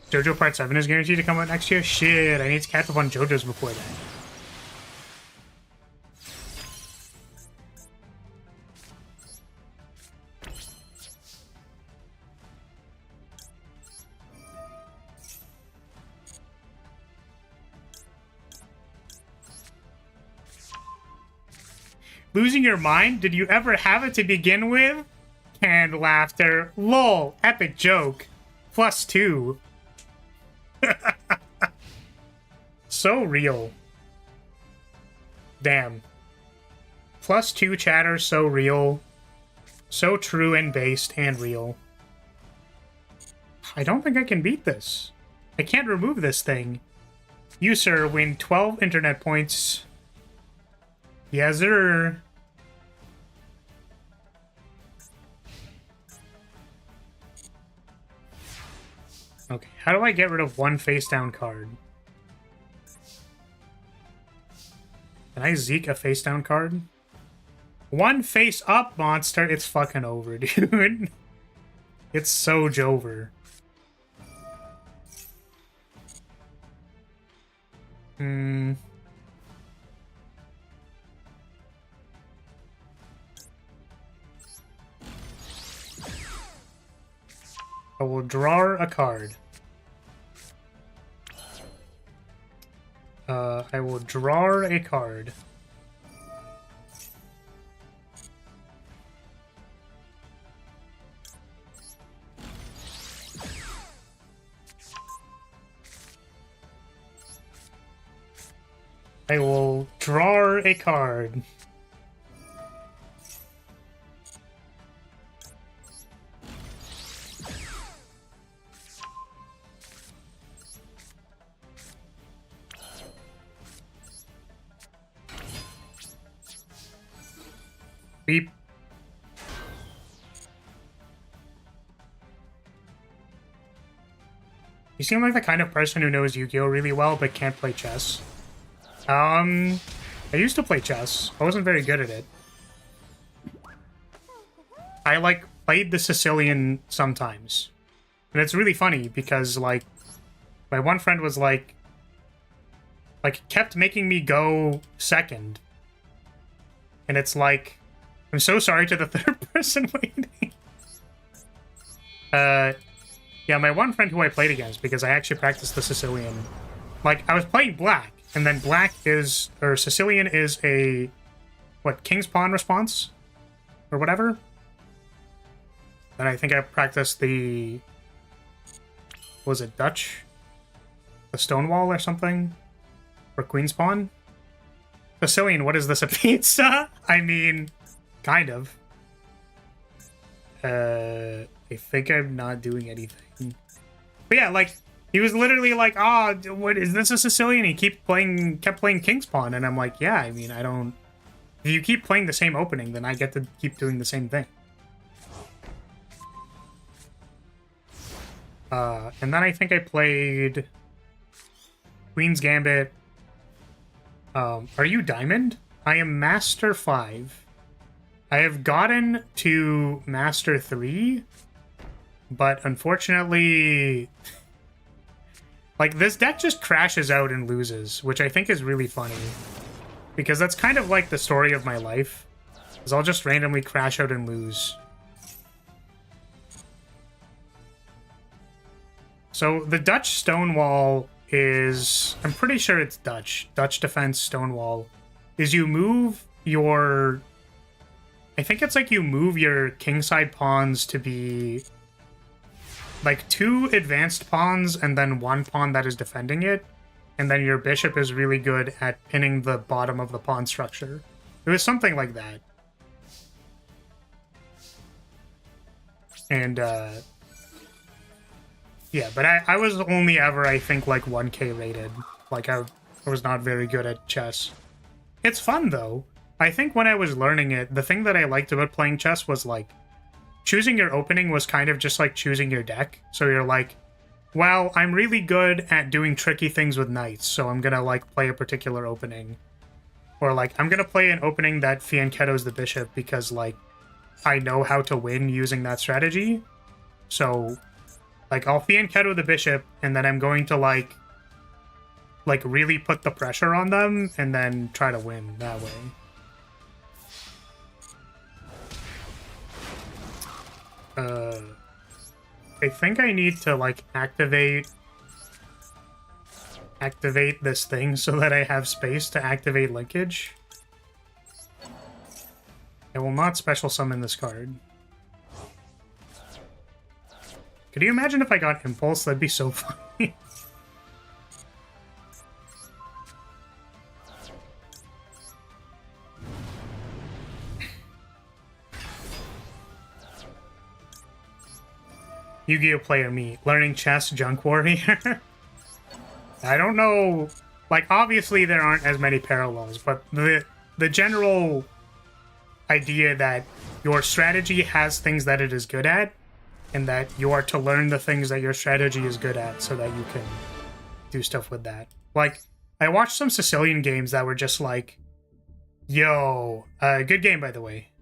JoJo Part 7 is guaranteed to come out next year? Shit, I need to catch up on JoJo's before that. Losing your mind? Did you ever have it to begin with? Canned laughter. Lol. Epic joke. +2. So real. Damn. +2 chatter, so real. So true and based and real. I don't think I can beat this. I can't remove this thing. You, sir, win 12 internet points. Yes, sir. Okay, how do I get rid of one face-down card? Can I Zeke a face-down card? One face-up monster? It's fucking over, dude. It's so Jover. I will draw a card. I will draw a card. I will draw a card. Beep. You seem like the kind of person who knows Yu-Gi-Oh! Really well, but can't play chess. I used to play chess. I wasn't very good at it. I, like, played the Sicilian sometimes. And it's really funny because, like, my one friend was like, kept making me go second. And it's like, I'm so sorry to the third person waiting. Yeah, my one friend who I played against, because I actually practiced the Sicilian. Like, I was playing black, and then black is, or Sicilian is a, what, King's Pawn response? Or whatever? And I think I practiced the, was it Dutch? The Stonewall or something? Or Queen's Pawn? Sicilian, what is this, a pizza? I mean, kind of. I think I'm not doing anything. But yeah, like, he was literally like, oh, what is this, a Sicilian? He kept playing King's Pawn, and I'm like, yeah, I mean, I don't... If you keep playing the same opening, then I get to keep doing the same thing. And then I think I played Queen's Gambit. Are you Diamond? I am Master 5. I have gotten to Master 3, but unfortunately, like, this deck just crashes out and loses, which I think is really funny, because that's kind of like the story of my life, is I'll just randomly crash out and lose. So the Dutch Stonewall is... I'm pretty sure it's Dutch. Dutch Defense Stonewall. Is you move your... I think it's like you move your kingside pawns to be... like 2 advanced pawns and then 1 pawn that is defending it. And then your bishop is really good at pinning the bottom of the pawn structure. It was something like that. And, yeah, but I was only ever, I think, like 1k rated. Like, I was not very good at chess. It's fun, though. I think when I was learning it, the thing that I liked about playing chess was, like, choosing your opening was kind of just like choosing your deck. So you're like, well, I'm really good at doing tricky things with knights, so I'm gonna, like, play a particular opening. Or, like, I'm gonna play an opening that fianchettos the bishop because, like, I know how to win using that strategy. So... like, I'll fianchetto the bishop, and then I'm going to, like, really put the pressure on them, and then try to win that way. I think I need to, like, activate this thing so that I have space to activate linkage. I will not special summon this card. Could you imagine if I got Impulse? That'd be so funny. Yu-Gi-Oh! Player me. Learning chess, Junk Warrior. I don't know. Like, obviously there aren't as many parallels, but the general idea that your strategy has things that it is good at, and that you are to learn the things that your strategy is good at so that you can do stuff with that. Like, I watched some Sicilian games that were just like, yo, good game, by the way.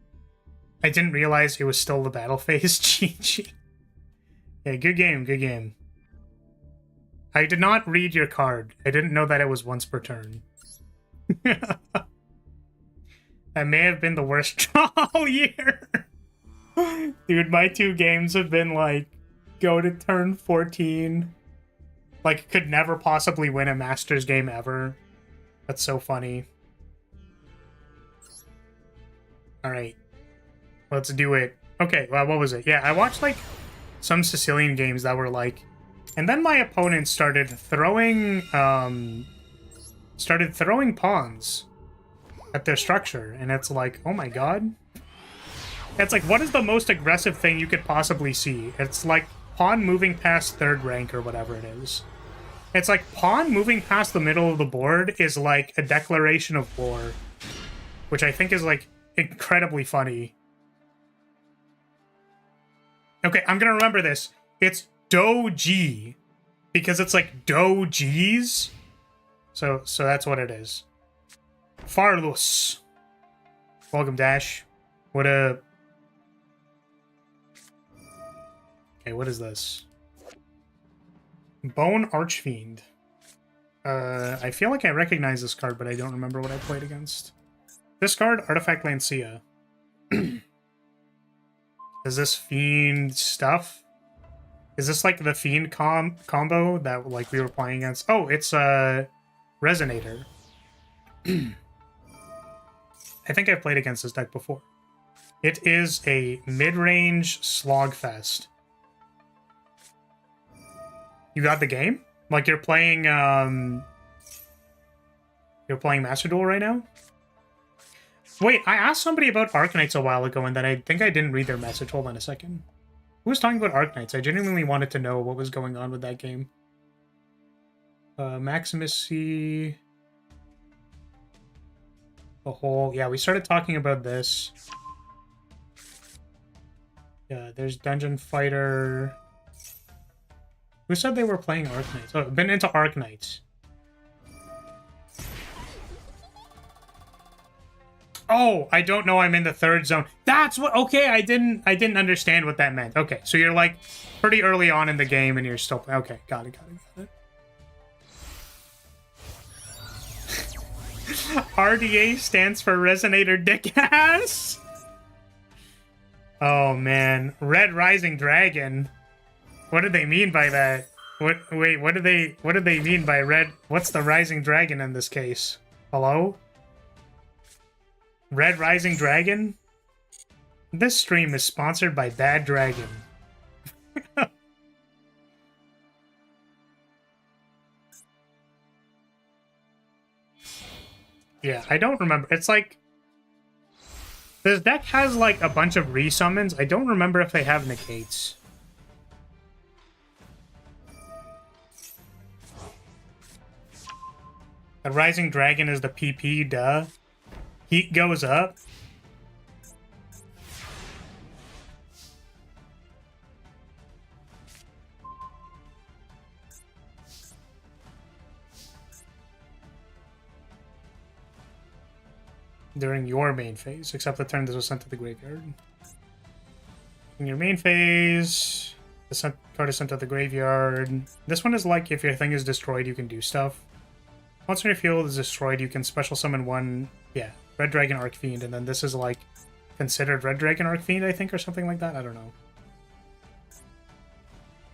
I didn't realize it was still the battle phase. GG. Yeah, good game, good game. I did not read your card. I didn't know that it was once per turn. That may have been the worst draw all year. Dude, my 2 games have been like, go to turn 14. Like, could never possibly win a Masters game ever. That's so funny. Alright. Let's do it. Okay, well, what was it? Yeah, I watched, like, some Sicilian games that were like... And then my opponent started throwing pawns at their structure. And it's like, oh my god. It's like, what is the most aggressive thing you could possibly see? It's like pawn moving past 3rd rank or whatever it is. It's like pawn moving past the middle of the board is like a declaration of war. Which I think is like incredibly funny. Okay, I'm gonna remember this. It's Do-G. Because it's like Do-Gs. So that's what it is. Farlus. Welcome, Dash. What a... Okay, what is this? Bone Archfiend. I feel like I recognize this card, but I don't remember what I played against. This card, Artifact Lancia. Is this Fiend stuff? Is this like the Fiend combo that like we were playing against? Oh, it's Resonator. I think I've played against this deck before. It is a mid-range slogfest. You got the game? Like you're playing Master Duel right now? Wait, I asked somebody about Arknights a while ago and then I think I didn't read their message. Hold on a second. Who was talking about Arknights? I genuinely wanted to know what was going on with that game. Maximus C. The whole... Yeah, we started talking about this. Yeah, there's Dungeon Fighter... Who said they were playing Arknights? Oh, been into Arknights. Oh, I don't know. I'm in the 3rd zone. That's what. Okay, I didn't understand what that meant. Okay, so you're like pretty early on in the game, and you're still. Okay, got it. RDA stands for Resonator Dick Ass. Oh man, Red Rising Dragon. What do they mean by that? Wait, what do they mean by red? What's the rising dragon in this case? Hello? Red Rising Dragon? This stream is sponsored by Bad Dragon. Yeah, I don't remember. It's like... This deck has, like, a bunch of resummons. I don't remember if they have negates. The Rising Dragon is the PP, duh. Heat goes up. During your main phase, except the turn this was sent to the graveyard. In your main phase, the card is sent to the graveyard. This one is like if your thing is destroyed, you can do stuff. Once your field is destroyed, you can special summon one, yeah, Red Dragon Archfiend, and then this is like considered Red Dragon Archfiend, I think, or something like that. I don't know.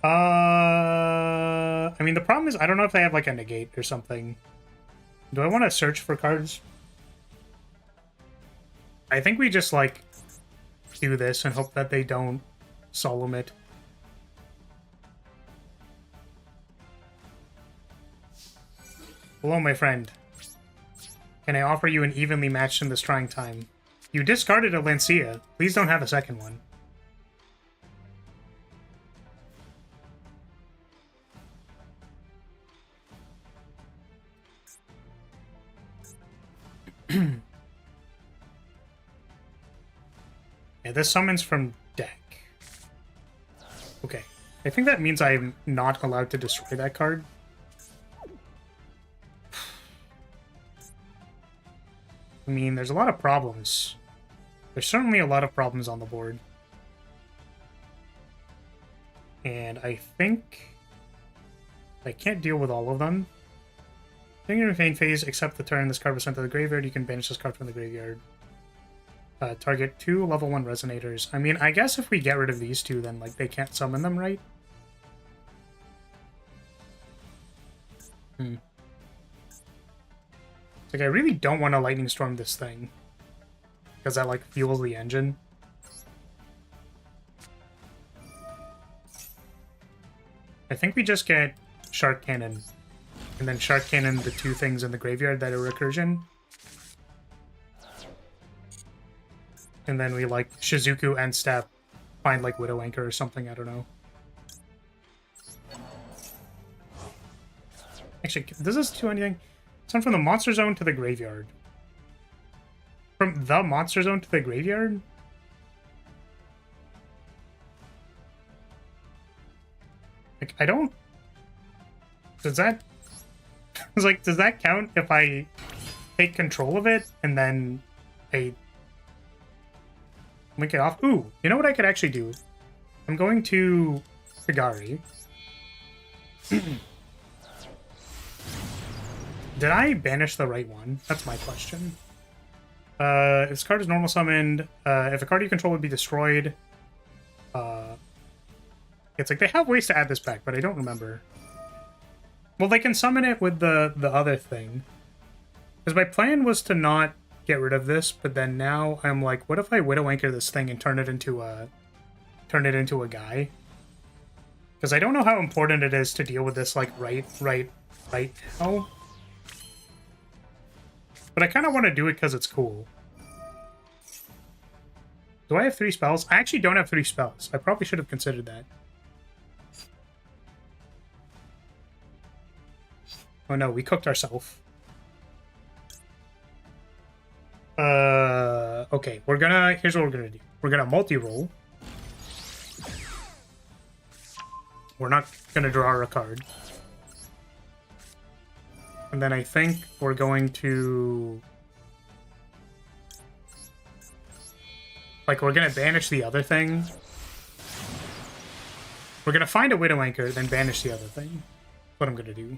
I mean, the problem is I don't know if they have like a negate or something. Do I want to search for cards? I think we just, like, do this and hope that they don't solemn it. Hello, my friend. Can I offer you an evenly matched in this trying time? You discarded a Lancia. Please don't have a second one. Yeah, this summons from deck. Okay. I think that means I'm not allowed to destroy that card. I mean, there's a lot of problems. There's certainly a lot of problems on the board. And I think I can't deal with all of them. During your main phase, except the turn this card was sent to the graveyard, you can banish this card from the graveyard. Target 2 level 1 resonators. I mean, I guess if we get rid of these two, then, like, they can't summon them, right? Like, I really don't want to Lightning Storm this thing. Because that, like, fuels the engine. I think we just get Shark Cannon. And then Shark Cannon the two things in the graveyard that are recursion. And then we, like, Shizuku and Step find, like, Widow Anchor or something, I don't know. Actually, does this do anything? Send from the Monster Zone to the graveyard. From the Monster Zone to the graveyard? Like, I don't... Does that... I was like, does that count if I take control of it and then I link it off? Ooh, you know what I could actually do? I'm going to Figari. Did I banish the right one? That's my question. If this card is normal summoned, if a card you control would be destroyed, it's like they have ways to add this back, but I don't remember. Well, they can summon it with the other thing. Because my plan was to not get rid of this, but then now I'm like, what if I Widow Anchor this thing and turn it into a guy? Because I don't know how important it is to deal with this, like, right now. But I kind of want to do it because it's cool. Do I have 3 spells? I actually don't have 3 spells. I probably should have considered that. Oh no, we cooked ourselves. Okay, here's what we're gonna do. We're gonna multi-roll. We're not gonna draw a card. And then I think we're going to... Like, we're gonna banish the other thing. We're gonna find a Widow Anchor, then banish the other thing. That's what I'm gonna do.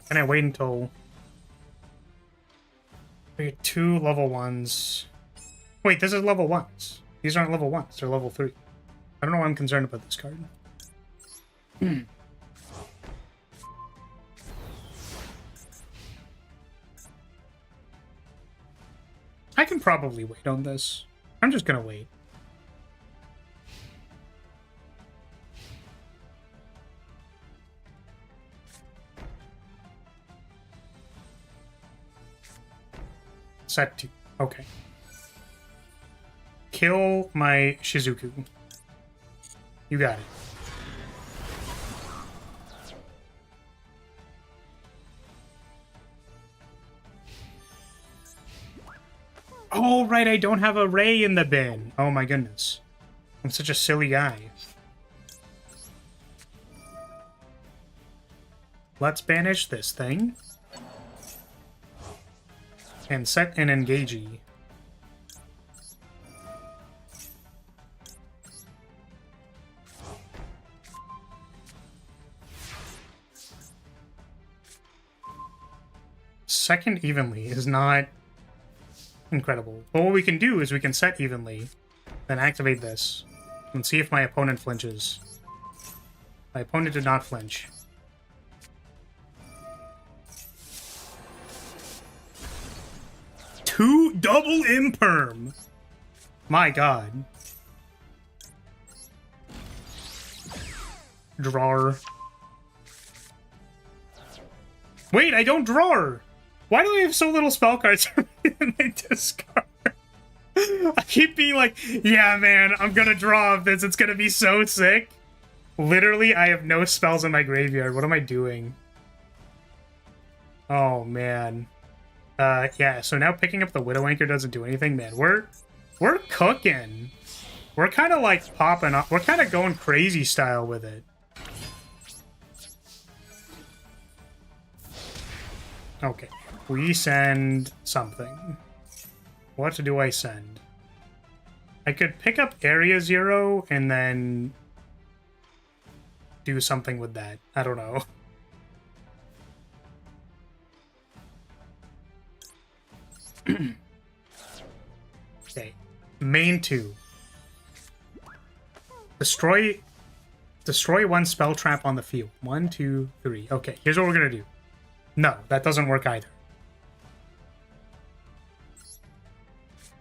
Can I wait until... We get 2 level 1s. Wait, this is level 1s. These aren't level 1s, they're level 3. I don't know why I'm concerned about this card. I can probably wait on this. I'm just gonna wait. Set 2. Okay. Kill my Shizuku. You got it. Oh, right, I don't have a Ray in the bin. Oh my goodness. I'm such a silly guy. Let's banish this thing. And set an engagey. Second evenly is not incredible. But what we can do is we can set evenly, then activate this, and see if my opponent flinches. My opponent did not flinch. Two double imperm! My god. Drawer. Wait, I don't draw! Why do I have so little spell cards in my discard? I keep being like, yeah, man, I'm gonna draw this. It's gonna be so sick. Literally, I have no spells in my graveyard. What am I doing? Oh, man. Yeah, so now picking up the Widow Anchor doesn't do anything, man. We're cooking. We're kind of like popping up. We're kind of going crazy style with it. Okay. We send something. What do I send? I could pick up Area 0 and then do something with that. I don't know. Okay. Main 2. Destroy 1 spell trap on the field. 1, 2, 3. Okay, here's what we're gonna do. No, that doesn't work either.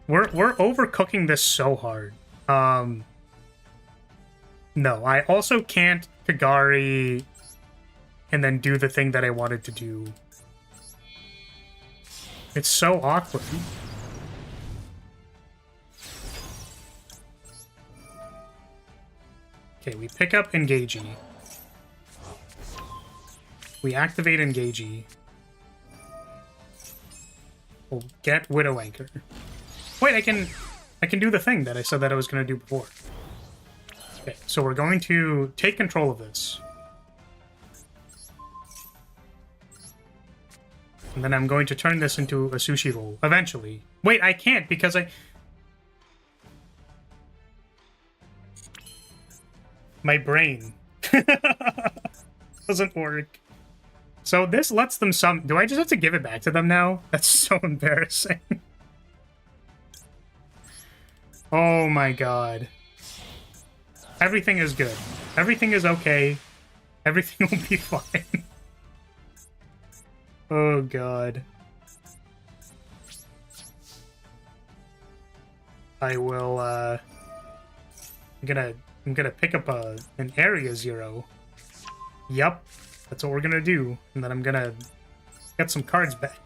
We're overcooking this so hard. No, I also can't Kagari and then do the thing that I wanted to do. It's so awkward. Okay, we pick up Engagey. We activate Engagey. We'll get Widow Anchor. Wait, I can do the thing that I said that I was going to do before. Okay, so we're going to take control of this. And then I'm going to turn this into a sushi roll, eventually. Wait, I can't because my brain doesn't work. So this lets them do I just have to give it back to them now? That's so embarrassing. Oh my god. Everything is good. Everything is okay. Everything will be fine. Oh god. I will I'm gonna pick up an Area 0. Yup. That's what we're gonna do. And then I'm gonna get some cards back.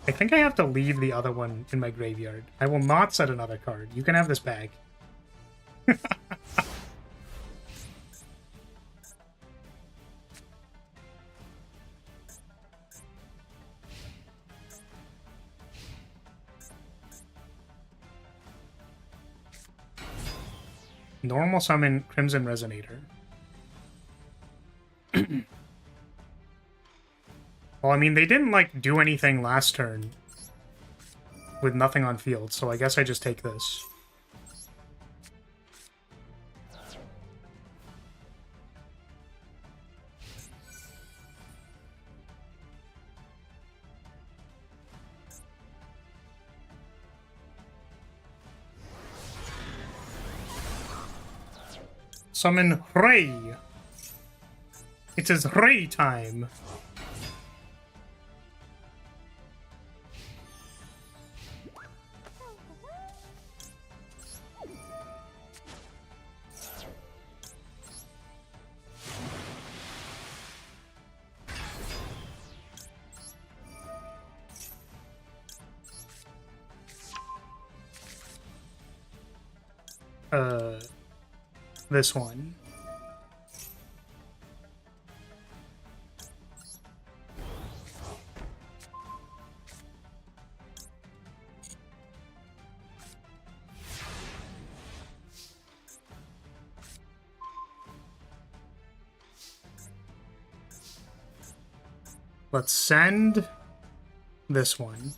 I think I have to leave the other one in my graveyard. I will not set another card. You can have this back. Normal summon Crimson Resonator. Well, I mean, they didn't, like, do anything last turn with nothing on field, so I guess I just take this. Summon Ray. It is Ray time. This one. Let's send this one.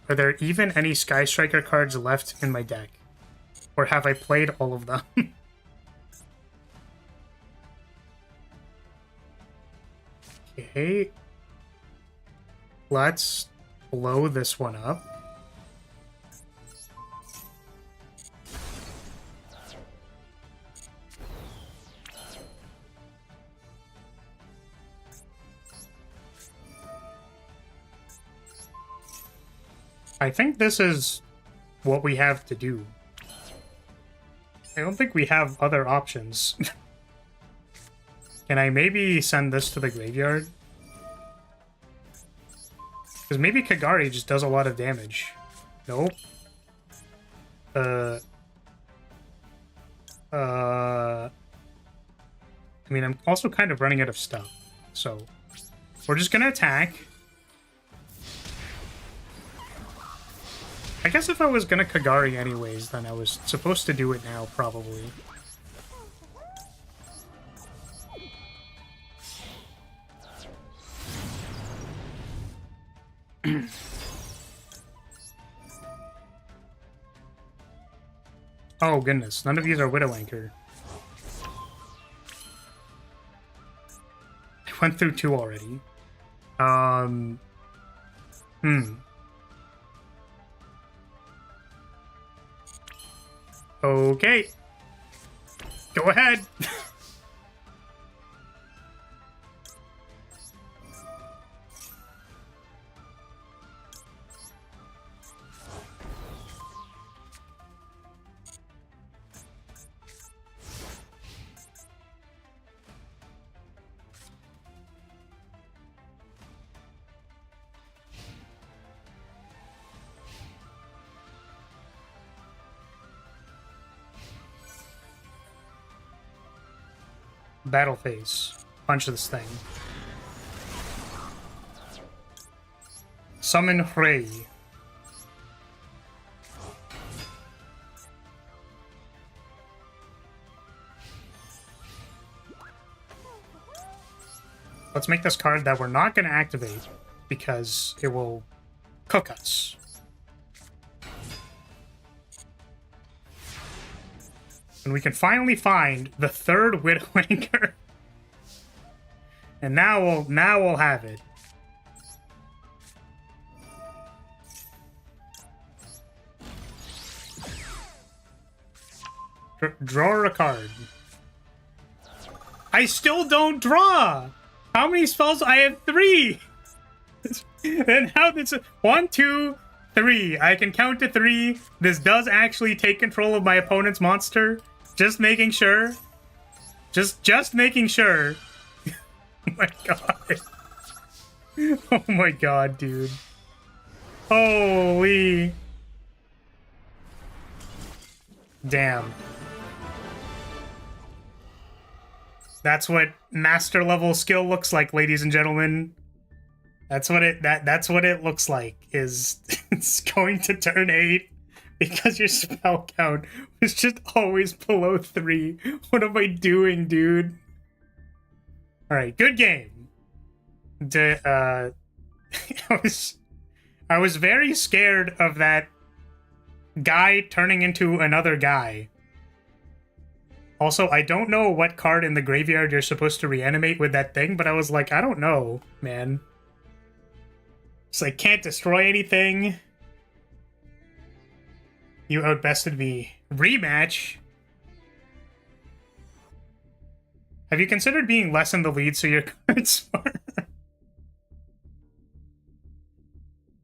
Are there even any Sky Striker cards left in my deck? Or have I played all of them? Okay. Let's blow this one up. I think this is what we have to do. I don't think we have other options. Can I maybe send this to the graveyard? Because maybe Kagari just does a lot of damage. Nope. I mean, I'm also kind of running out of stuff. So, we're just gonna attack. I guess if I was gonna Kagari anyways, then I was supposed to do it now, probably. Oh goodness, none of these are Widow Anchor. I went through 2 already. Okay. Go ahead. Battle phase. Punch this thing. Summon Ray. Let's make this card that we're not going to activate because it will cook us. And we can finally find the 3rd Widow Anchor. And now we'll have it. Draw a card. I still don't draw. How many spells? I have 3. And how this 1, 2, 3. I can count to 3. This does actually take control of my opponent's monster. Just making sure. Just making sure. Oh my god. Oh my god, dude. Holy. Damn. That's what master level skill looks like, ladies and gentlemen. That's what it looks like. Is it's going to turn 8 because your spell count was just always below 3. What am I doing, dude? All right, good game. I was very scared of that guy turning into another guy. Also, I don't know what card in the graveyard you're supposed to reanimate with that thing, but I was like, I don't know, man. It's like, can't destroy anything. You outbested me. Rematch? Have you considered being less in the lead so your cards are...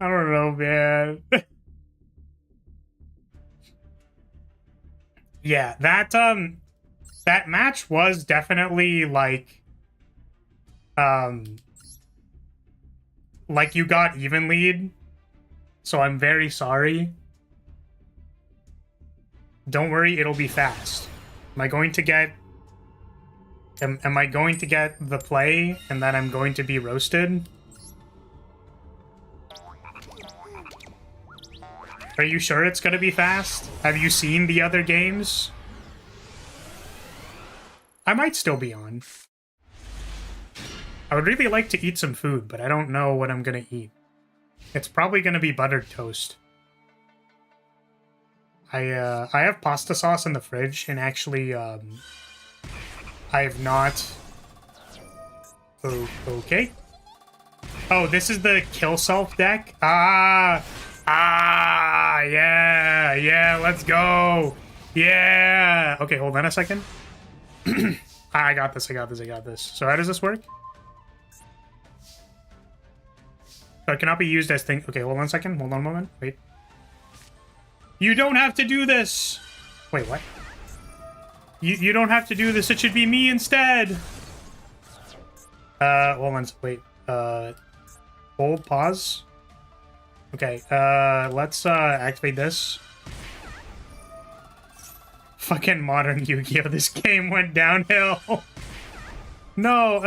I don't know, man. Yeah, that match was definitely like you got even lead. So I'm very sorry. Don't worry, it'll be fast. Am I going to get am I going to get the play and then I'm going to be roasted? Are you sure it's going to be fast? Have you seen the other games? I might still be on. I would really like to eat some food, but I don't know what I'm going to eat. It's probably going to be buttered toast. I have pasta sauce in the fridge, and actually, I have not... Oh, okay. Oh, this is the kill self deck? Yeah, let's go. Yeah. Okay, hold on a second. I got this. So how does this work? So it cannot be used as thing. Okay, hold on a second. Hold on a moment. Wait. You don't have to do this. Wait, what? You don't have to do this. It should be me instead. Hold on. Wait. Hold. Pause. Okay, let's activate this. Fucking modern Yu-Gi-Oh! This game went downhill. No,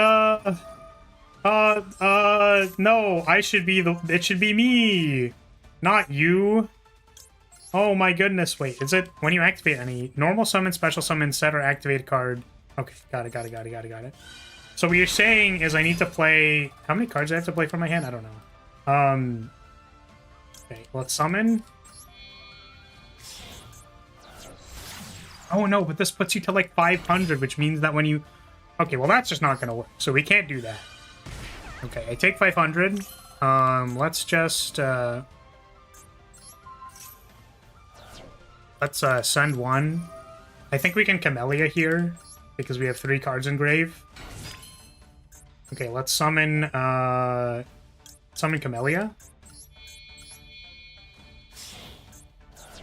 no, I should be it should be me, not you. Oh my goodness, wait, is it when you activate any normal summon, special summon, set or activate a card? Okay, got it. So what you're saying is I need to play, how many cards do I have to play from my hand? I don't know. Okay, let's summon. Oh no, but this puts you to like 500, which means that when you... Okay, well that's just not gonna work, so we can't do that. Okay, I take 500. Let's just... Let's send one. I think we can Camellia here, because we have 3 cards in grave. Okay, let's summon... Summon Camellia.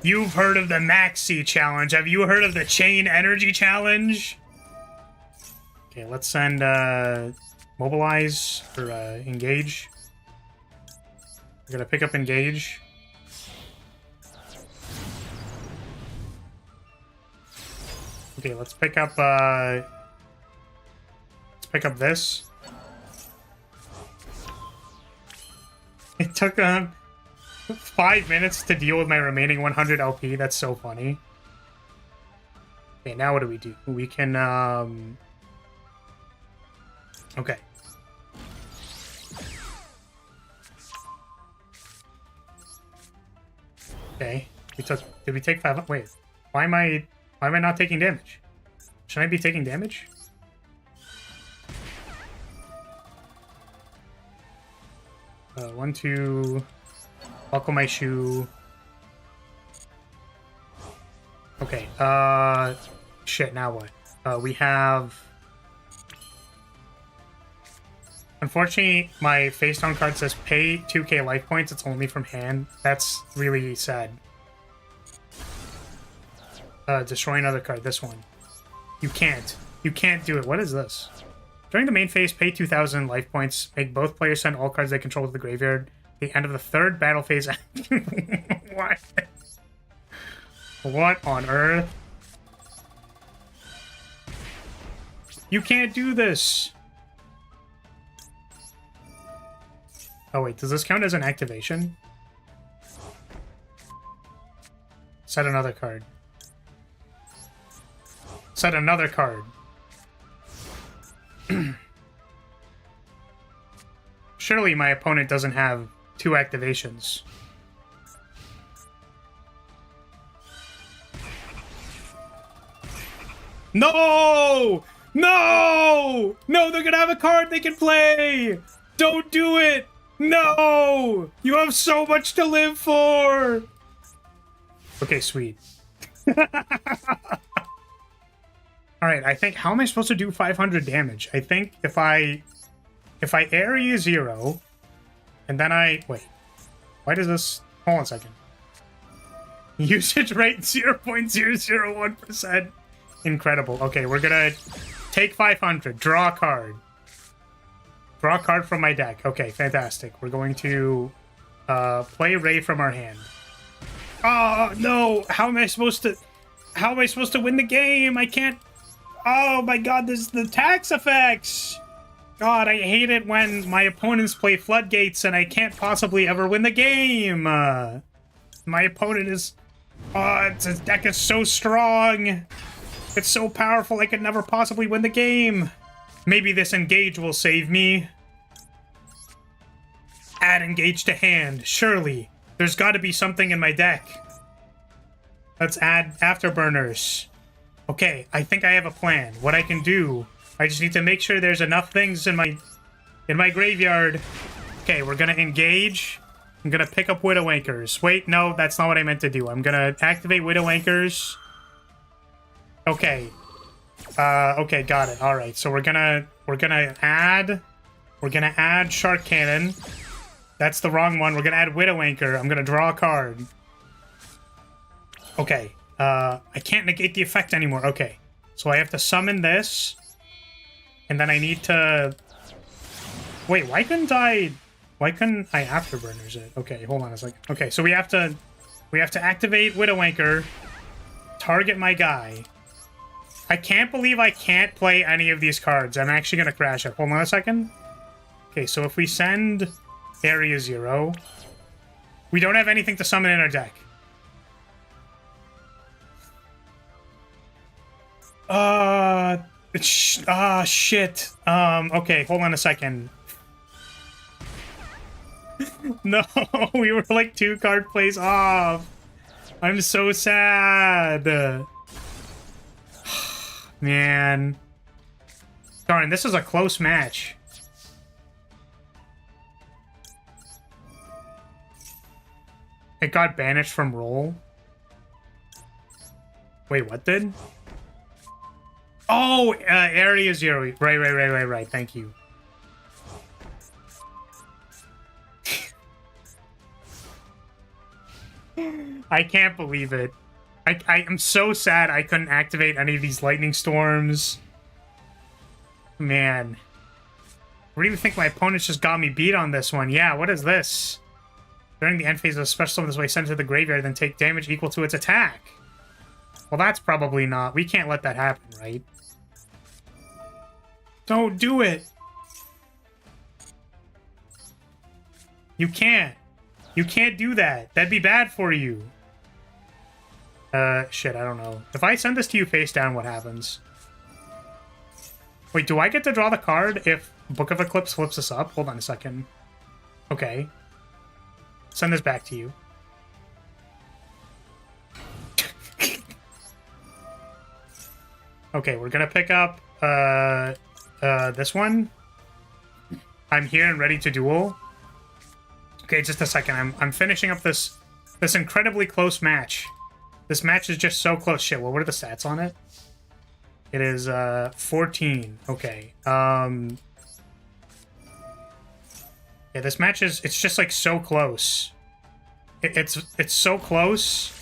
You've heard of the Maxi challenge. Have you heard of the Chain Energy challenge? Okay, let's send Mobilize or Engage. We're gonna pick up Engage. Okay, let's pick up this. It took 5 minutes to deal with my remaining 100 LP. That's so funny. Okay, now what do? We can, okay. Okay. Did we take 5? Wait. Why am I not taking damage? Should I be taking damage? One, two... Buckle my shoe. Okay, shit, now what? We have... Unfortunately, my face down card says pay 2k life points. It's only from hand. That's really sad. Destroy another card. This one. You can't. You can't do it. What is this? During the main phase, pay 2,000 life points. Make both players send all cards they control to the graveyard. The end of the 3rd battle phase. What? What on earth? You can't do this. Oh wait, does this count as an activation? Set another card. Set another card. Surely my opponent doesn't have 2 activations. No! No! No, they're gonna have a card they can play! Don't do it! No! You have so much to live for! Okay, sweet. Alright, I think... How am I supposed to do 500 damage? I think if I area 0, and then I... Wait. Why does this... Hold on a second. Usage rate 0.001%. Incredible. Okay, we're gonna take 500. Draw a card. Draw a card from my deck. Okay, fantastic. We're going to play Ray from our hand. Oh, no! How am I supposed to win the game? I can't... Oh my god, this is the tax effects! God, I hate it when my opponents play floodgates and I can't possibly ever win the game! My opponent is... Oh, his deck is so strong! It's so powerful I could never possibly win the game! Maybe this engage will save me. Add engage to hand. Surely. There's gotta be something in my deck. Let's add afterburners. Okay, I think I have a plan. What I can do, I just need to make sure there's enough things in my graveyard. Okay, we're gonna engage. I'm gonna pick up Widow Anchors. Wait, no, that's not what I meant to do. I'm gonna activate Widow Anchors. Okay. Okay, got it. All right, so we're gonna add Shark Cannon. That's the wrong one. We're gonna add Widow Anchor. I'm gonna draw a card. Okay. I can't negate the effect anymore. Okay. So I have to summon this. And then I need to... Wait, why couldn't I afterburners it? Okay, hold on a second. Okay, so we have to activate Widow Anchor. Target my guy. I can't believe I can't play any of these cards. I'm actually gonna crash it. Hold on a second. Okay, so if we send Area 0, we don't have anything to summon in our deck. Shit. Okay, hold on a second. No, we were like 2 card plays off. I'm so sad. Man. Darn, this is a close match. It got banished from roll. Wait, what did? Oh, Area 0. Right. Thank you. I can't believe it. I am so sad I couldn't activate any of these lightning storms. Man. I really think my opponents just got me beat on this one. Yeah, what is this? During the end phase of a special summon this way, send it to the graveyard, then take damage equal to its attack. Well, that's probably not. We can't let that happen, right? Don't do it! You can't. You can't do that. That'd be bad for you. Shit, I don't know. If I send this to you face down, what happens? Wait, do I get to draw the card if Book of Eclipse flips us up? Hold on a second. Okay. Send this back to you. Okay, we're gonna pick up, this one. I'm here and ready to duel. Okay, just a second. I'm finishing up this incredibly close match. This match is just so close. Shit, well, what are the stats on it? It is, 14. Okay. Yeah, this match is... It's just, like, so close. It's so close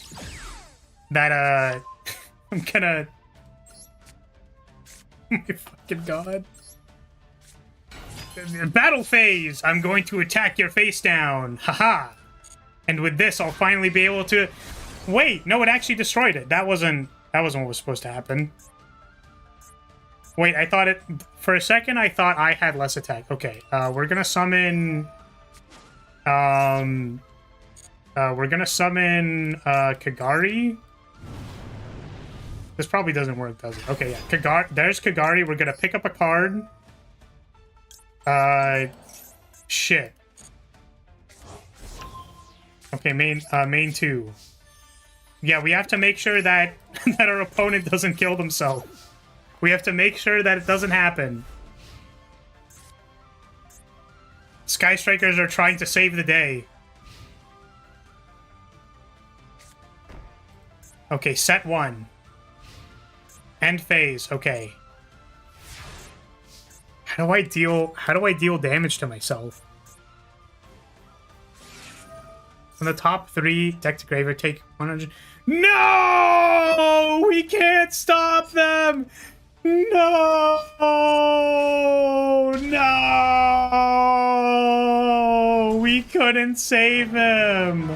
that, I'm gonna... Oh my fucking god. Battle phase! I'm going to attack your face down. Haha! And with this, I'll finally be able to... Wait! No, it actually destroyed it. That wasn't what was supposed to happen. Wait, I thought it... For a second, I thought I had less attack. Okay, we're gonna summon... we're gonna summon, Kagari. This probably doesn't work, does it? Okay, yeah. There's Kagari. We're gonna pick up a card. Shit. Okay, main 2. Yeah, we have to make sure that that our opponent doesn't kill themselves. We have to make sure that it doesn't happen. Sky Strikers are trying to save the day. Okay, set 1. End phase. Okay. How do I deal damage to myself? On the top 3, deck to graveyard, take 100. No! We can't stop them! No! No! We couldn't save him!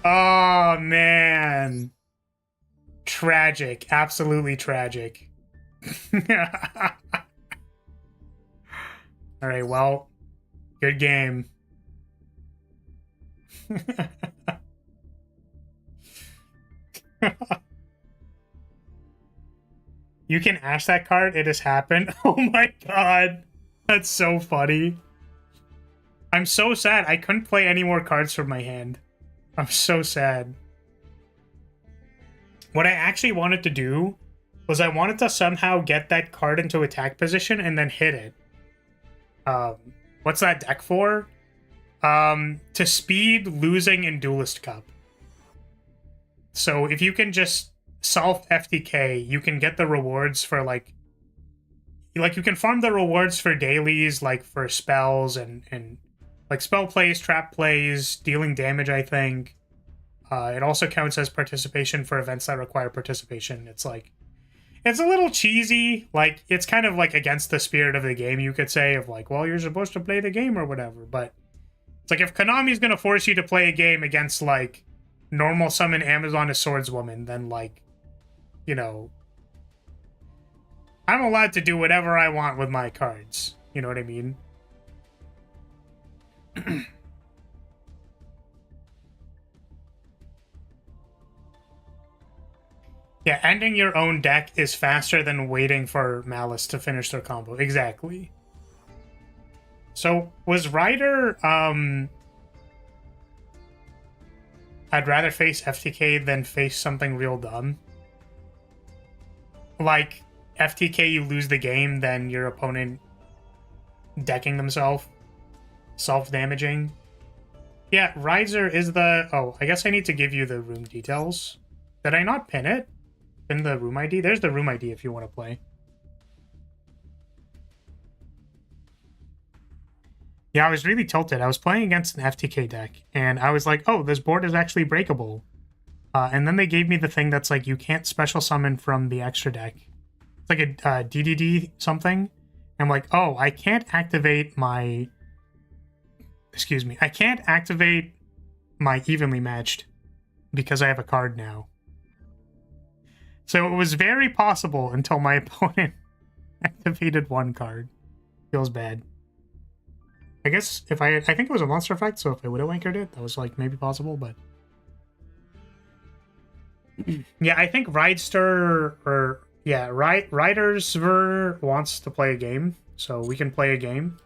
Oh, man. Tragic. Absolutely tragic. Alright, well, good game. You can ash that card. It has happened. Oh my god. That's so funny. I'm so sad. I couldn't play any more cards from my hand. I'm so sad. What I actually wanted to do was I wanted to somehow get that card into attack position and then hit it. What's that deck for? To speed losing in Duelist Cup. So if you can just solve FTK, you can get the rewards for like you can farm the rewards for dailies, like for spells and like spell plays, trap plays, dealing damage, I think. It also counts as participation for events that require participation. It's like, it's a little cheesy. Like, it's kind of like against the spirit of the game, you could say, of like, well, you're supposed to play the game or whatever. But it's like, if Konami's going to force you to play a game against like normal summon Amazon as Swordswoman, then like, you know, I'm allowed to do whatever I want with my cards. You know what I mean? Yeah, ending your own deck is faster than waiting for Malice to finish their combo. Exactly. So, was Ryder, I'd rather face FTK than face something real dumb? Like, FTK, you lose the game, then your opponent decking themselves, self-damaging. Yeah, Riser is the... Oh, I guess I need to give you the room details. Did I not pin it? In the room ID? There's the room ID if you want to play. Yeah, I was really tilted. I was playing against an FTK deck, and I was like, oh, this board is actually breakable. And then they gave me the thing that's like, you can't special summon from the extra deck. It's like a DDD something. I'm like, oh, I can't activate my... Excuse me. I can't activate my evenly matched because I have a card now. So it was very possible until my opponent activated one card. Feels bad. I guess if I think it was a monster effect, so if I would have anchored it, that was like maybe possible, but... Yeah, I think Ridester, or... Yeah, Ridersver wants to play a game, so we can play a game.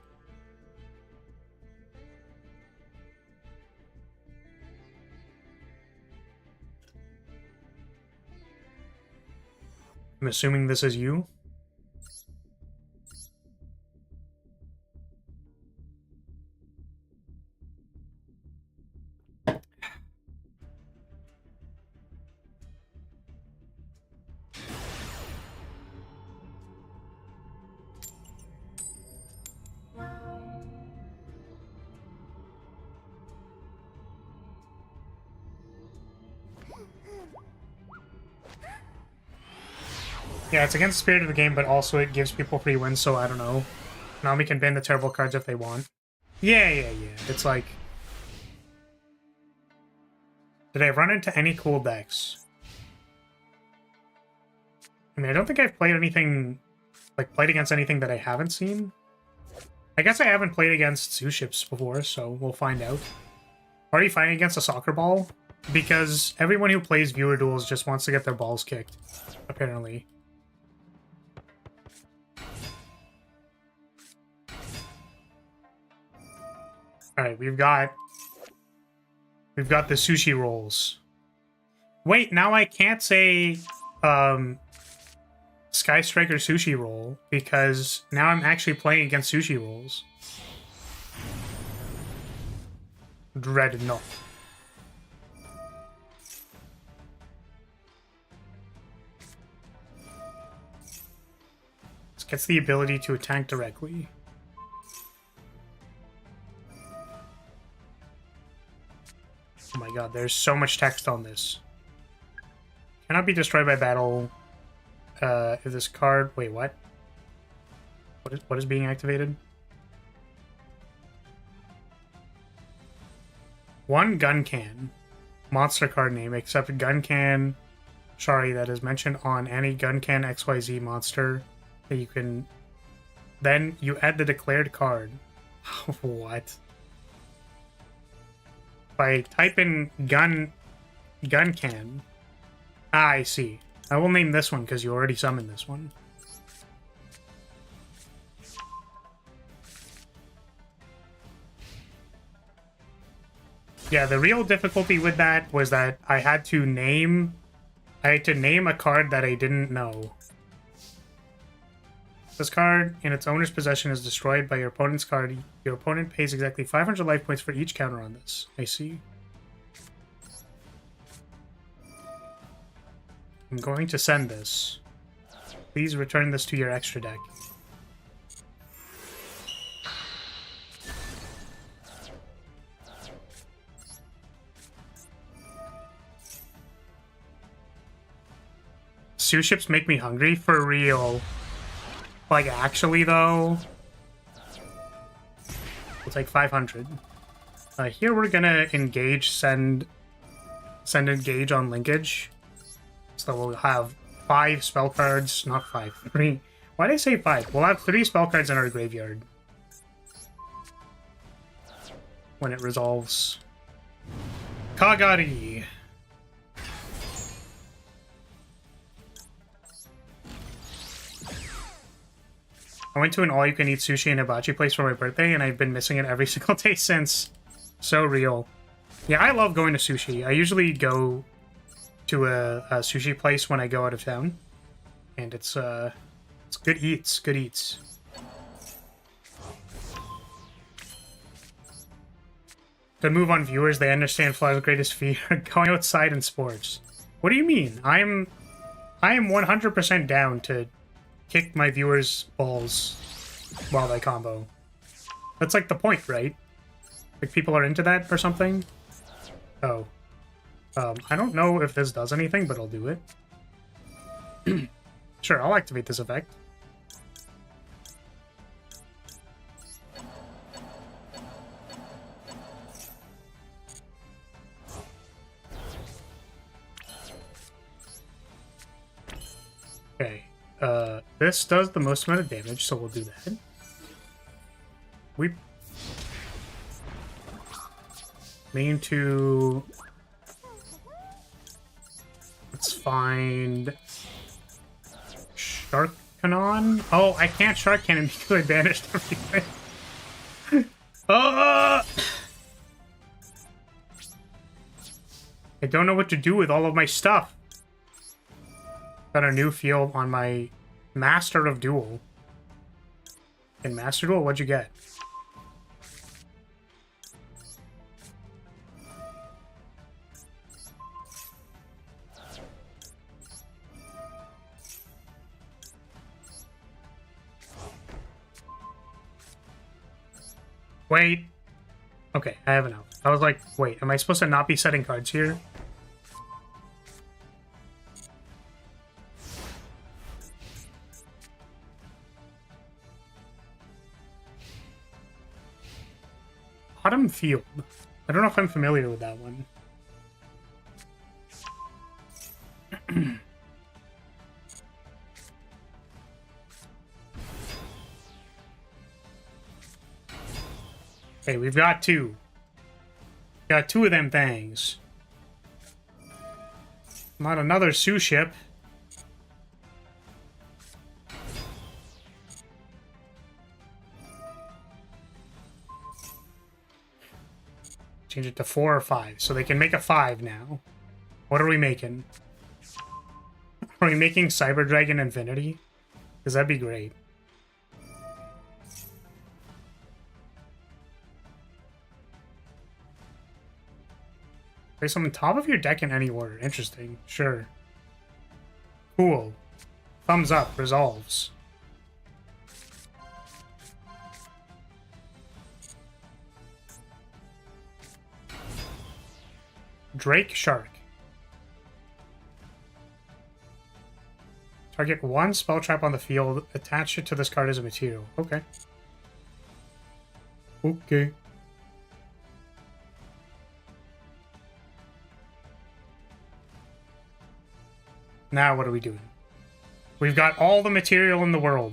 I'm assuming this is you. Yeah, it's against the spirit of the game, but also it gives people free wins, so I don't know. Nami can ban the terrible cards if they want. Yeah. It's like... Did I run into any cool decks? I mean, I don't think I've played anything... Like, played against anything that I haven't seen. I guess I haven't played against Zoo Ships before, so we'll find out. Are you fighting against a soccer ball? Because everyone who plays viewer duels just wants to get their balls kicked, apparently. Alright, we've got the sushi rolls. Wait, now I can't say Sky Striker sushi roll because now I'm actually playing against sushi rolls. Dreadnought. Gets the ability to attack directly. Oh my god, there's so much text on this. Cannot be destroyed by battle. If this card... Wait, what? What is being activated? One gun can. Monster card name, except gun can... Sorry, that is mentioned on any gun can XYZ monster that you can... Then you add the declared card. What? If I type in gun can... Ah, I see. I will name this one because you already summoned this one. Yeah, the real difficulty with that was that I had to name a card that I didn't know. This card in its owner's possession is destroyed by your opponent's card. Your opponent pays exactly 500 life points for each counter on this. I see. I'm going to send this. Please return this to your extra deck. Sous ships make me hungry? For real. Like, actually, though? We'll take 500. Here we're gonna engage, send engage on linkage. So we'll have 5 spell cards, not 5, 3. Why did I say 5? We'll have 3 spell cards in our graveyard. When it resolves. Kagari! I went to an all-you-can-eat sushi and hibachi place for my birthday, and I've been missing it every single day since. So real. Yeah, I love going to sushi. I usually go to a sushi place when I go out of town. And it's good eats, good eats. Good move on viewers, they understand Flaw's greatest fear, going outside in sports. What do you mean? I am 100% down to kick my viewers' balls while they combo. That's like the point, right? Like people are into that or something? Oh. I don't know if this does anything, but I'll do it. Sure, I'll activate this effect. Okay. This does the most amount of damage, so we'll do that. We mean to... Let's find... Shark Cannon? Oh, I can't Shark Cannon because I banished everything. I don't know what to do with all of my stuff. Got a new field on my Master of Duel. In Master Duel, what'd you get? Wait. Okay, I have enough. I was like, wait, am I supposed to not be setting cards here? Autumn Field. I don't know if I'm familiar with that one. Okay, we've got 2. Got 2 of them things. Not another sous ship. Change it to 4 or 5, so they can make a 5 now. What are we making? Are we making Cyber Dragon Infinity? Because that'd be great. Place them on top of your deck in any order. Interesting. Sure. Cool. Thumbs up. Resolves. Drake Shark. Target one spell trap on the field. Attach it to this card as a material. Okay. Okay. Now what are we doing? We've got all the material in the world.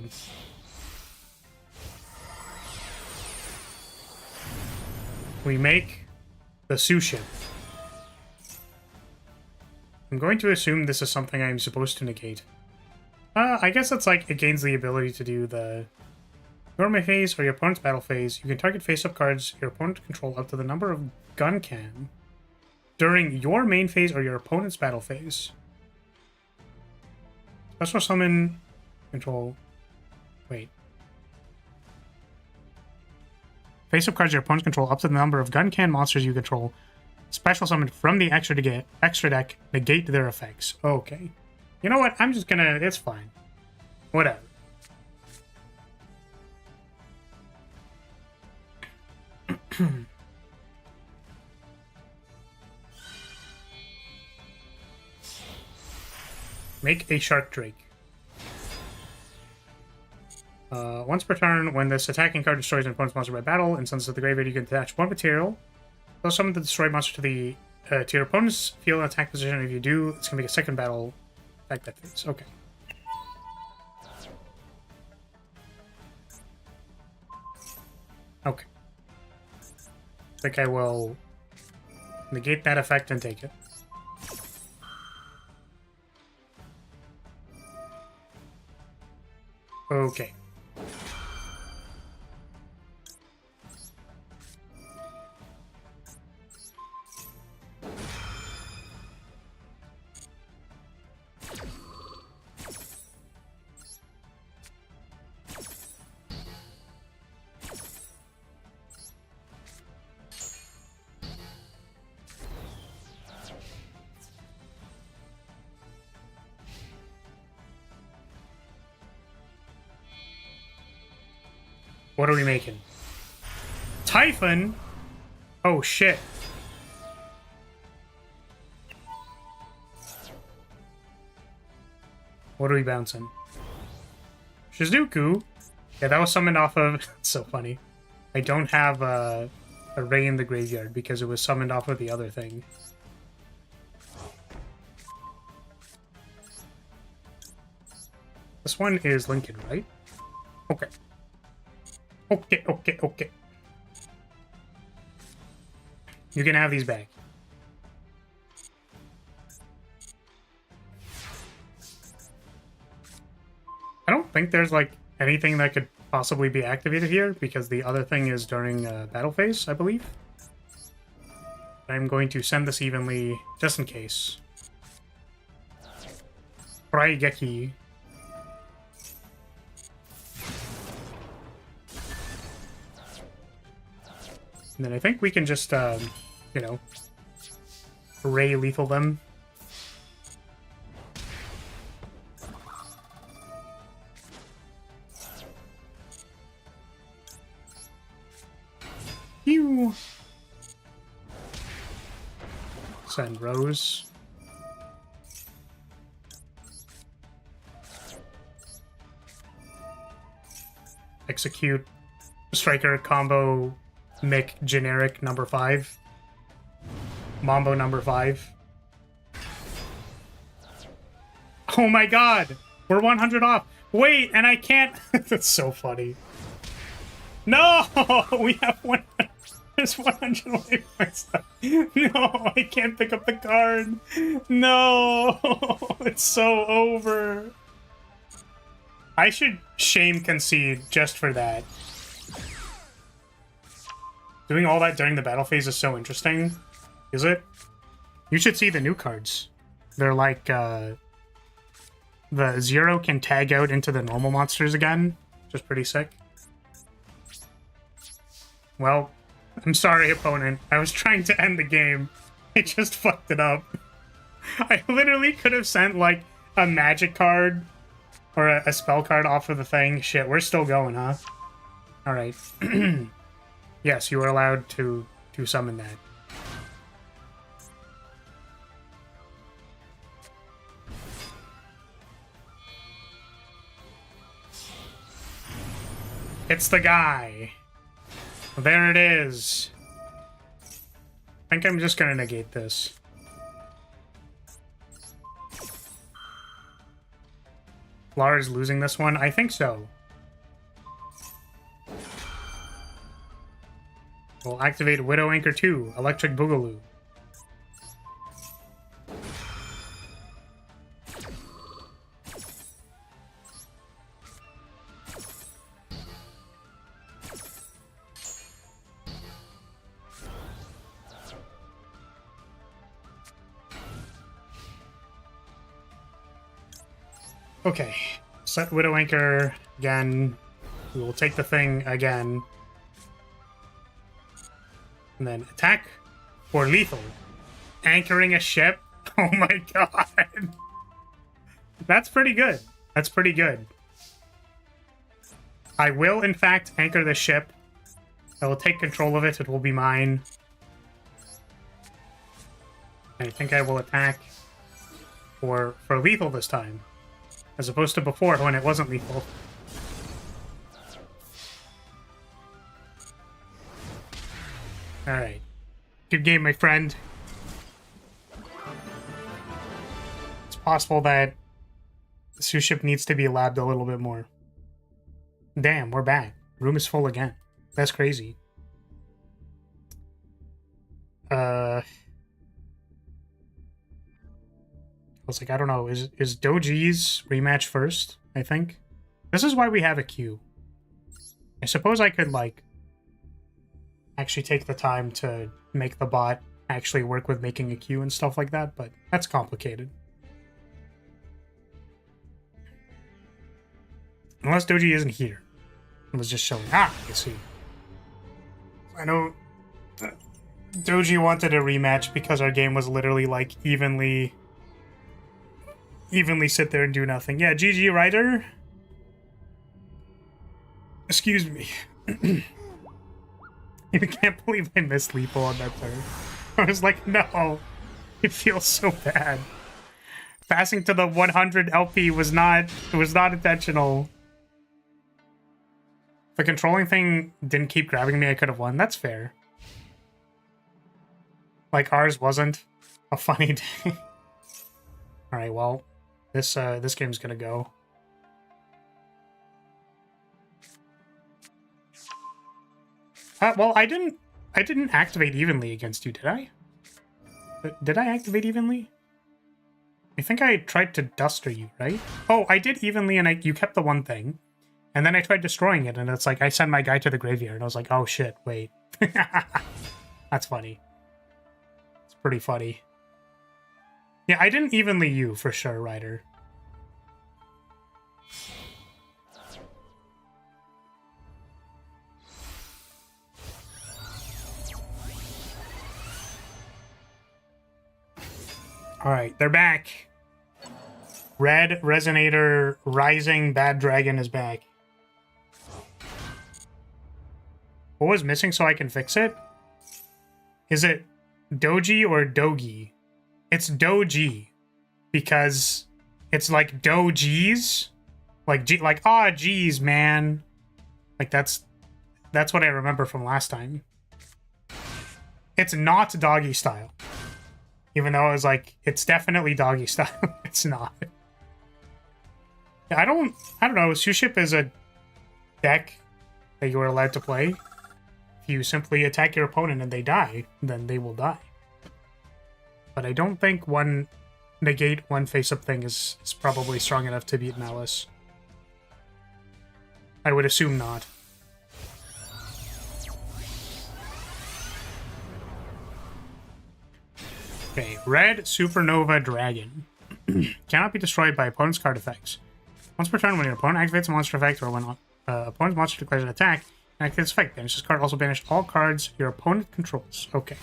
We make the sushi. I'm going to assume this is something I'm supposed to negate. I guess it's like it gains the ability to do the normal phase or your opponent's battle phase. You can target face-up cards your opponent control up to the number of gun can during your main phase or your opponent's battle phase. Special summon control. Wait. Face-up cards your opponent's control up to the number of gun can monsters you control. Special summon from the extra deck, negate their effects. Okay. You know what? I'm just gonna... It's fine. Whatever. Make a Shark Drake. Once per turn, when this attacking card destroys an opponent's monster by battle and sends it to the graveyard, you can attach one material. So summon the destroyed monster to your opponent's field and attack position. If you do, it's gonna make a second battle attack that phase. Okay. Okay. I think I will negate that effect and take it. Okay. What are we making? Typhon? Oh, shit. What are we bouncing? Shizuku? Yeah, that was summoned off of... It's so funny. I don't have a Ray in the graveyard because it was summoned off of the other thing. This one is Lincoln, right? Okay. Okay. You can have these back. I don't think there's, like, anything that could possibly be activated here, because the other thing is during battle phase, I believe. I'm going to send this evenly, just in case. Raigeki. And then I think we can just, you know, Ray lethal them. Pew! Send Rose. Execute Striker combo. Mick generic number 5. Mambo number 5. Oh my god! We're 100 off! Wait, and I can't... That's so funny. No! We have 100... There's 100 away from my stuff. No, I can't pick up the card. No! It's so over. I should shame concede just for that. Doing all that during the battle phase is so interesting. Is it? You should see the new cards. They're like, the 0 can tag out into the normal monsters again, which is pretty sick. Well, I'm sorry, opponent. I was trying to end the game. I just fucked it up. I literally could have sent, like, a magic card or a spell card off of the thing. Shit, we're still going, huh? Alright. Yes, you are allowed to summon that. It's the guy. There it is. I think I'm just gonna negate this. Lara's losing this one? I think so. We'll activate Widow Anchor 2, Electric Boogaloo. Okay, set Widow Anchor again. We will take the thing again. And then attack for lethal. Anchoring a ship? Oh my god. That's pretty good. That's pretty good. I will, in fact, anchor the ship. I will take control of it. It will be mine. I think I will attack for lethal this time. As opposed to before, when it wasn't lethal. Alright. Good game, my friend. It's possible that the Sue ship needs to be labbed a little bit more. Damn, we're back. Room is full again. That's crazy. I was like, I don't know. Is Doji's rematch first? I think. This is why we have a queue. I suppose I could, like, actually take the time to make the bot actually work with making a queue and stuff like that, but that's complicated. Unless Doji isn't here. It was just showing. Ah, I see. I know Doji wanted a rematch because our game was literally, like, evenly sit there and do nothing. Yeah, GG Ryder. Excuse me. I can't believe I missed lethal on that turn. I was like, no. It feels so bad. Passing to the 100 LP was not intentional. If the controlling thing didn't keep grabbing me, I could have won. That's fair. Like ours wasn't a funny day. Alright, well. This game's gonna go. Well, I didn't activate evenly against you, did I? Did I activate evenly? I think I tried to duster you, right? Oh, I did evenly, and you kept the one thing, and then I tried destroying it, and it's like I sent my guy to the graveyard, and I was like, oh shit, wait. That's funny. It's pretty funny. Yeah, I didn't evenly you, for sure, Ryder. Alright, they're back. Red Resonator Rising Bad Dragon is back. What was missing so I can fix it? Is it Doji or Dogi? It's Doji, because it's like Doji's, like ah geez man, like that's what I remember from last time. It's not doggy style, even though I was like it's definitely doggy style. It's not. I don't know. Sue ship is a deck that you are allowed to play. If you simply attack your opponent and they die, then they will die. But I don't think negate one face-up thing is probably strong enough to beat Malice. I would assume not. Okay, Red Supernova Dragon. Cannot be destroyed by opponent's card effects. Once per turn, when your opponent activates a monster effect or when opponent's monster declares an attack, and activates effect, banish this card. Also banish all cards your opponent controls. Okay.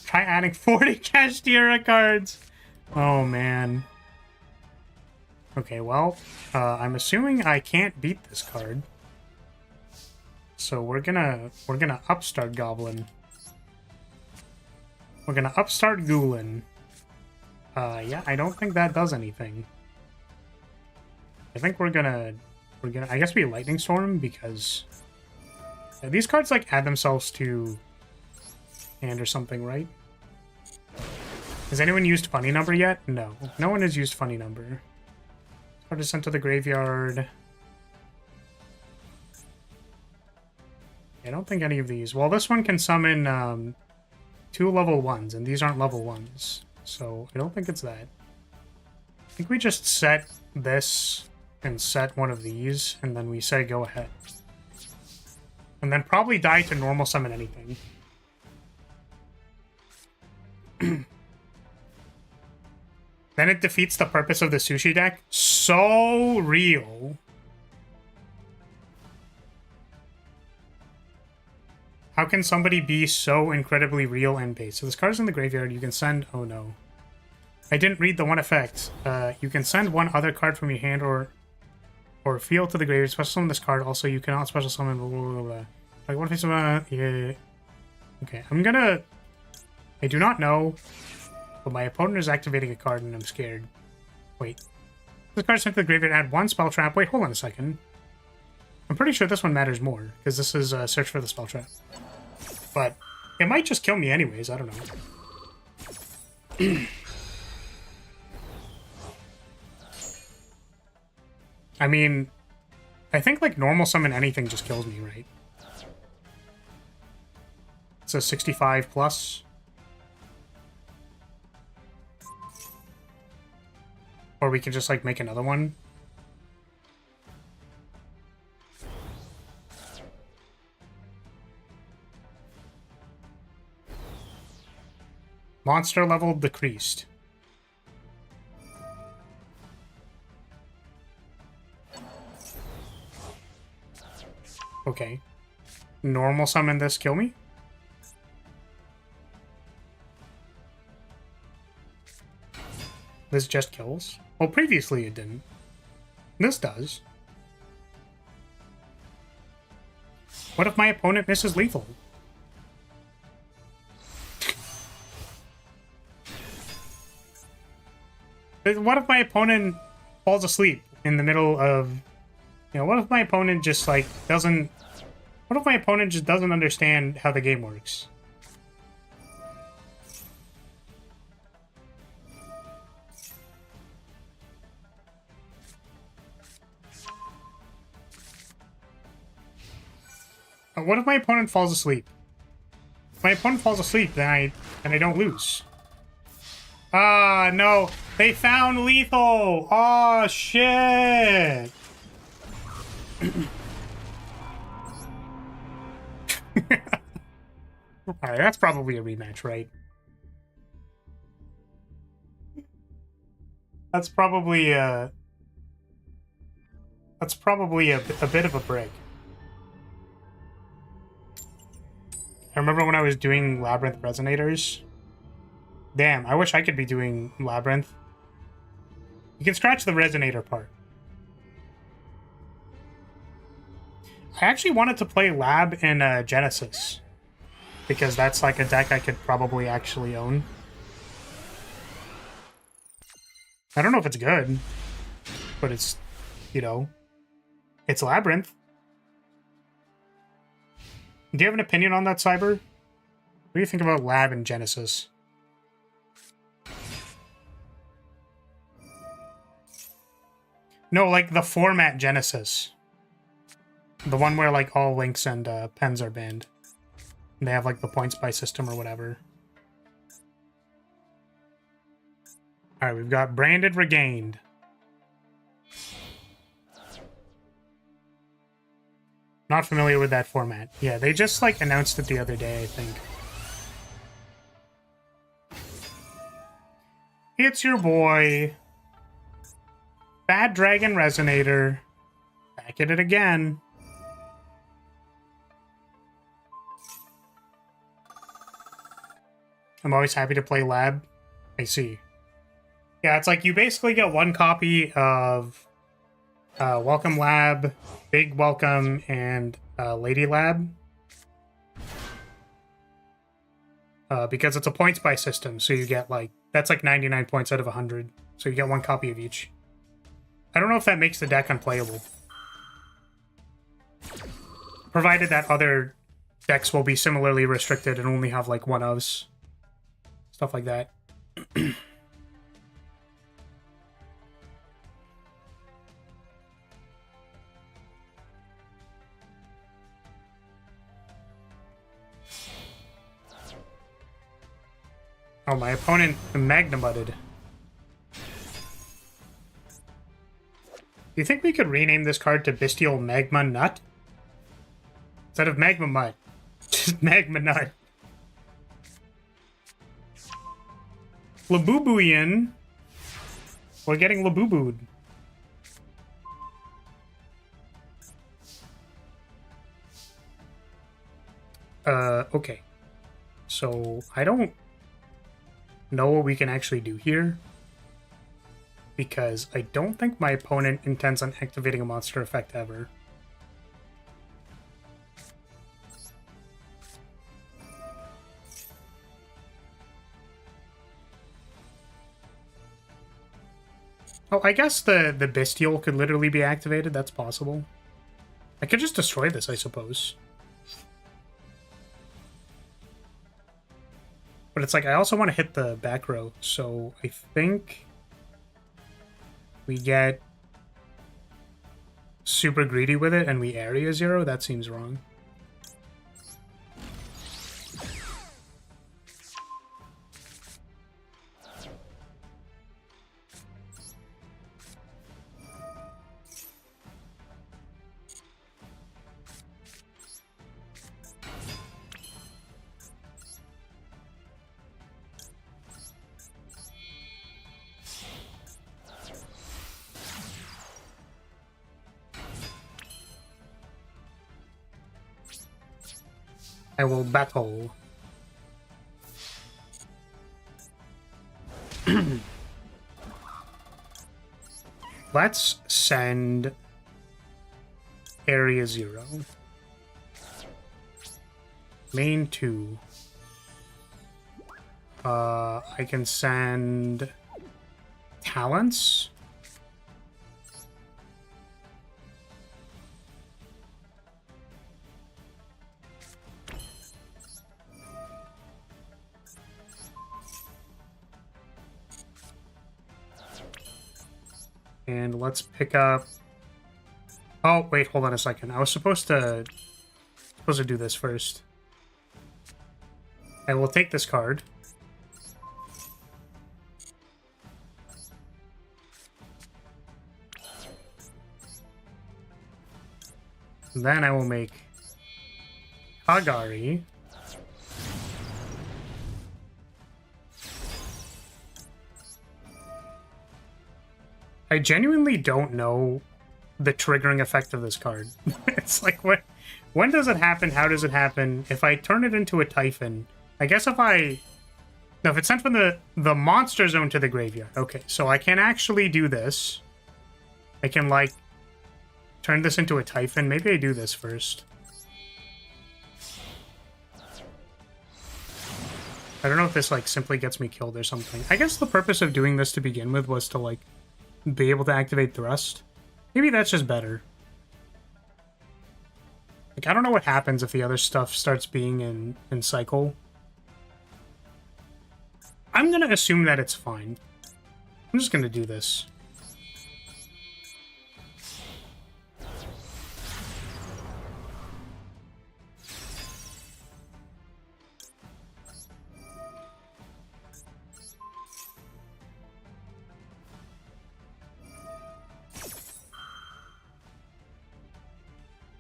Try adding 40 Kashtira cards. Oh, man. Okay, well, I'm assuming I can't beat this card. So we're gonna upstart Goblin. We're gonna upstart Goolin. Yeah, I don't think that does anything. I think we're gonna we're gonna, I guess we Lightning Storm because these cards like add themselves to hand or something, right? Has anyone used Funny Number yet? No. No one has used Funny Number. Card is sent to the graveyard. I don't think any of these. Well, this one can summon 2 level 1s, and these aren't level 1s. So I don't think it's that. I think we just set this and set one of these, and then we say go ahead. And then probably die to normal summon anything. Then it defeats the purpose of the sushi deck. So real. How can somebody be so incredibly real and base? So this card's in the graveyard. You can send... Oh no. I didn't read the one effect. You can send one other card from your hand or field to the graveyard. Special summon this card. Also, you cannot special summon... Blah, blah, blah, blah. Like, what if it's... yeah. Okay, I'm gonna... I do not know, but my opponent is activating a card and I'm scared. Wait. This card sent to the graveyard, add 1 spell trap. Wait, hold on a second. I'm pretty sure this one matters more, because this is search for the spell trap. But it might just kill me anyways, I don't know. I mean, I think like normal summon anything just kills me, right? It's a 65 plus. Or we can just like make another one. Monster level decreased. Okay. Normal summon this, kill me? This just kills? Well, previously it didn't. This does. What if my opponent misses lethal? What if my opponent falls asleep in the middle of... You know, what if my opponent just, like, doesn't... What if my opponent just doesn't understand how the game works? What if my opponent falls asleep? If my opponent falls asleep, then I don't lose. Ah, no. They found lethal. Oh, shit. Alright, that's probably a rematch, right? That's probably a bit of a break. I remember when I was doing Labyrinth Resonators. Damn, I wish I could be doing Labyrinth. You can scratch the Resonator part. I actually wanted to play Lab in Genesis. Because that's like a deck I could probably actually own. I don't know if it's good. But it's, you know, it's Labyrinth. Do you have an opinion on that, Cyber? What do you think about Lab in Genesis? No, like the format Genesis. The one where like all links and pens are banned. And they have like the points by system or whatever. Alright, we've got Branded Regained. Not familiar with that format. Yeah, they just like announced it the other day, I think. It's your boy. Bad Dragon Resonator. Back at it again. I'm always happy to play Lab. I see. Yeah, it's like you basically get one copy of Welcome Lab, Big Welcome, and Lady Lab. Because it's a points by system, so you get like, that's like 99 points out of 100. So you get one copy of each. I don't know if that makes the deck unplayable. provided that other decks will be similarly restricted and only have like one ofs. Stuff like that. Oh, my opponent Magnamutted. Do you think we could rename this card to Bestial Magma Nut? Instead of Magma Mud. Just Magma Nut. Labubuian. We're getting Labubued. Okay. So, I don't know what we can actually do here, because I don't think my opponent intends on activating a monster effect ever. Oh, I guess the Bestial could literally be activated. That's possible. I could just destroy this, I suppose. But it's like, I also want to hit the back row, so I think we get super greedy with it and we area 0. That seems wrong. I will battle. Let's send area 0. Main 2. I can send talents. And let's pick up... Oh, wait, hold on a second. I was supposed to do this first. I will take this card. Then I will make Kagari. I genuinely don't know the triggering effect of this card. It's like, when does it happen? How does it happen? If I turn it into a Typhon, I guess if I... No, if it's sent from the monster zone to the graveyard. Okay, so I can actually do this. I can, like, turn this into a Typhon. Maybe I do this first. I don't know if this, like, simply gets me killed or something. I guess the purpose of doing this to begin with was to, like, be able to activate Thrust. Maybe that's just better. Like, I don't know what happens if the other stuff starts being in cycle. I'm gonna assume that it's fine. I'm just gonna do this.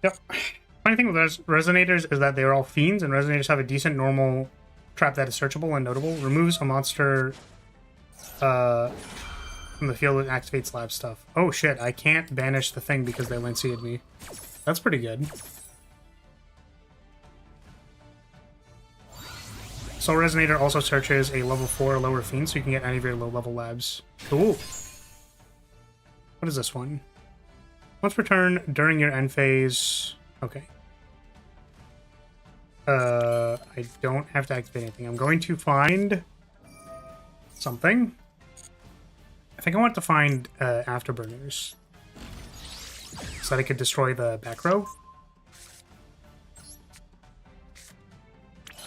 Yep. Funny thing with Resonators is that they're all fiends, and Resonators have a decent normal trap that is searchable and notable. Removes a monster from the field and activates lab stuff. Oh shit, I can't banish the thing because they Lanceia'd me. That's pretty good. Soul Resonator also searches a level 4 or lower fiend, so you can get any of your low-level labs. Cool. What is this one? Once per turn during your end phase. Okay. I don't have to activate anything. I'm going to find something. I think I want to find Afterburners so that I could destroy the back row.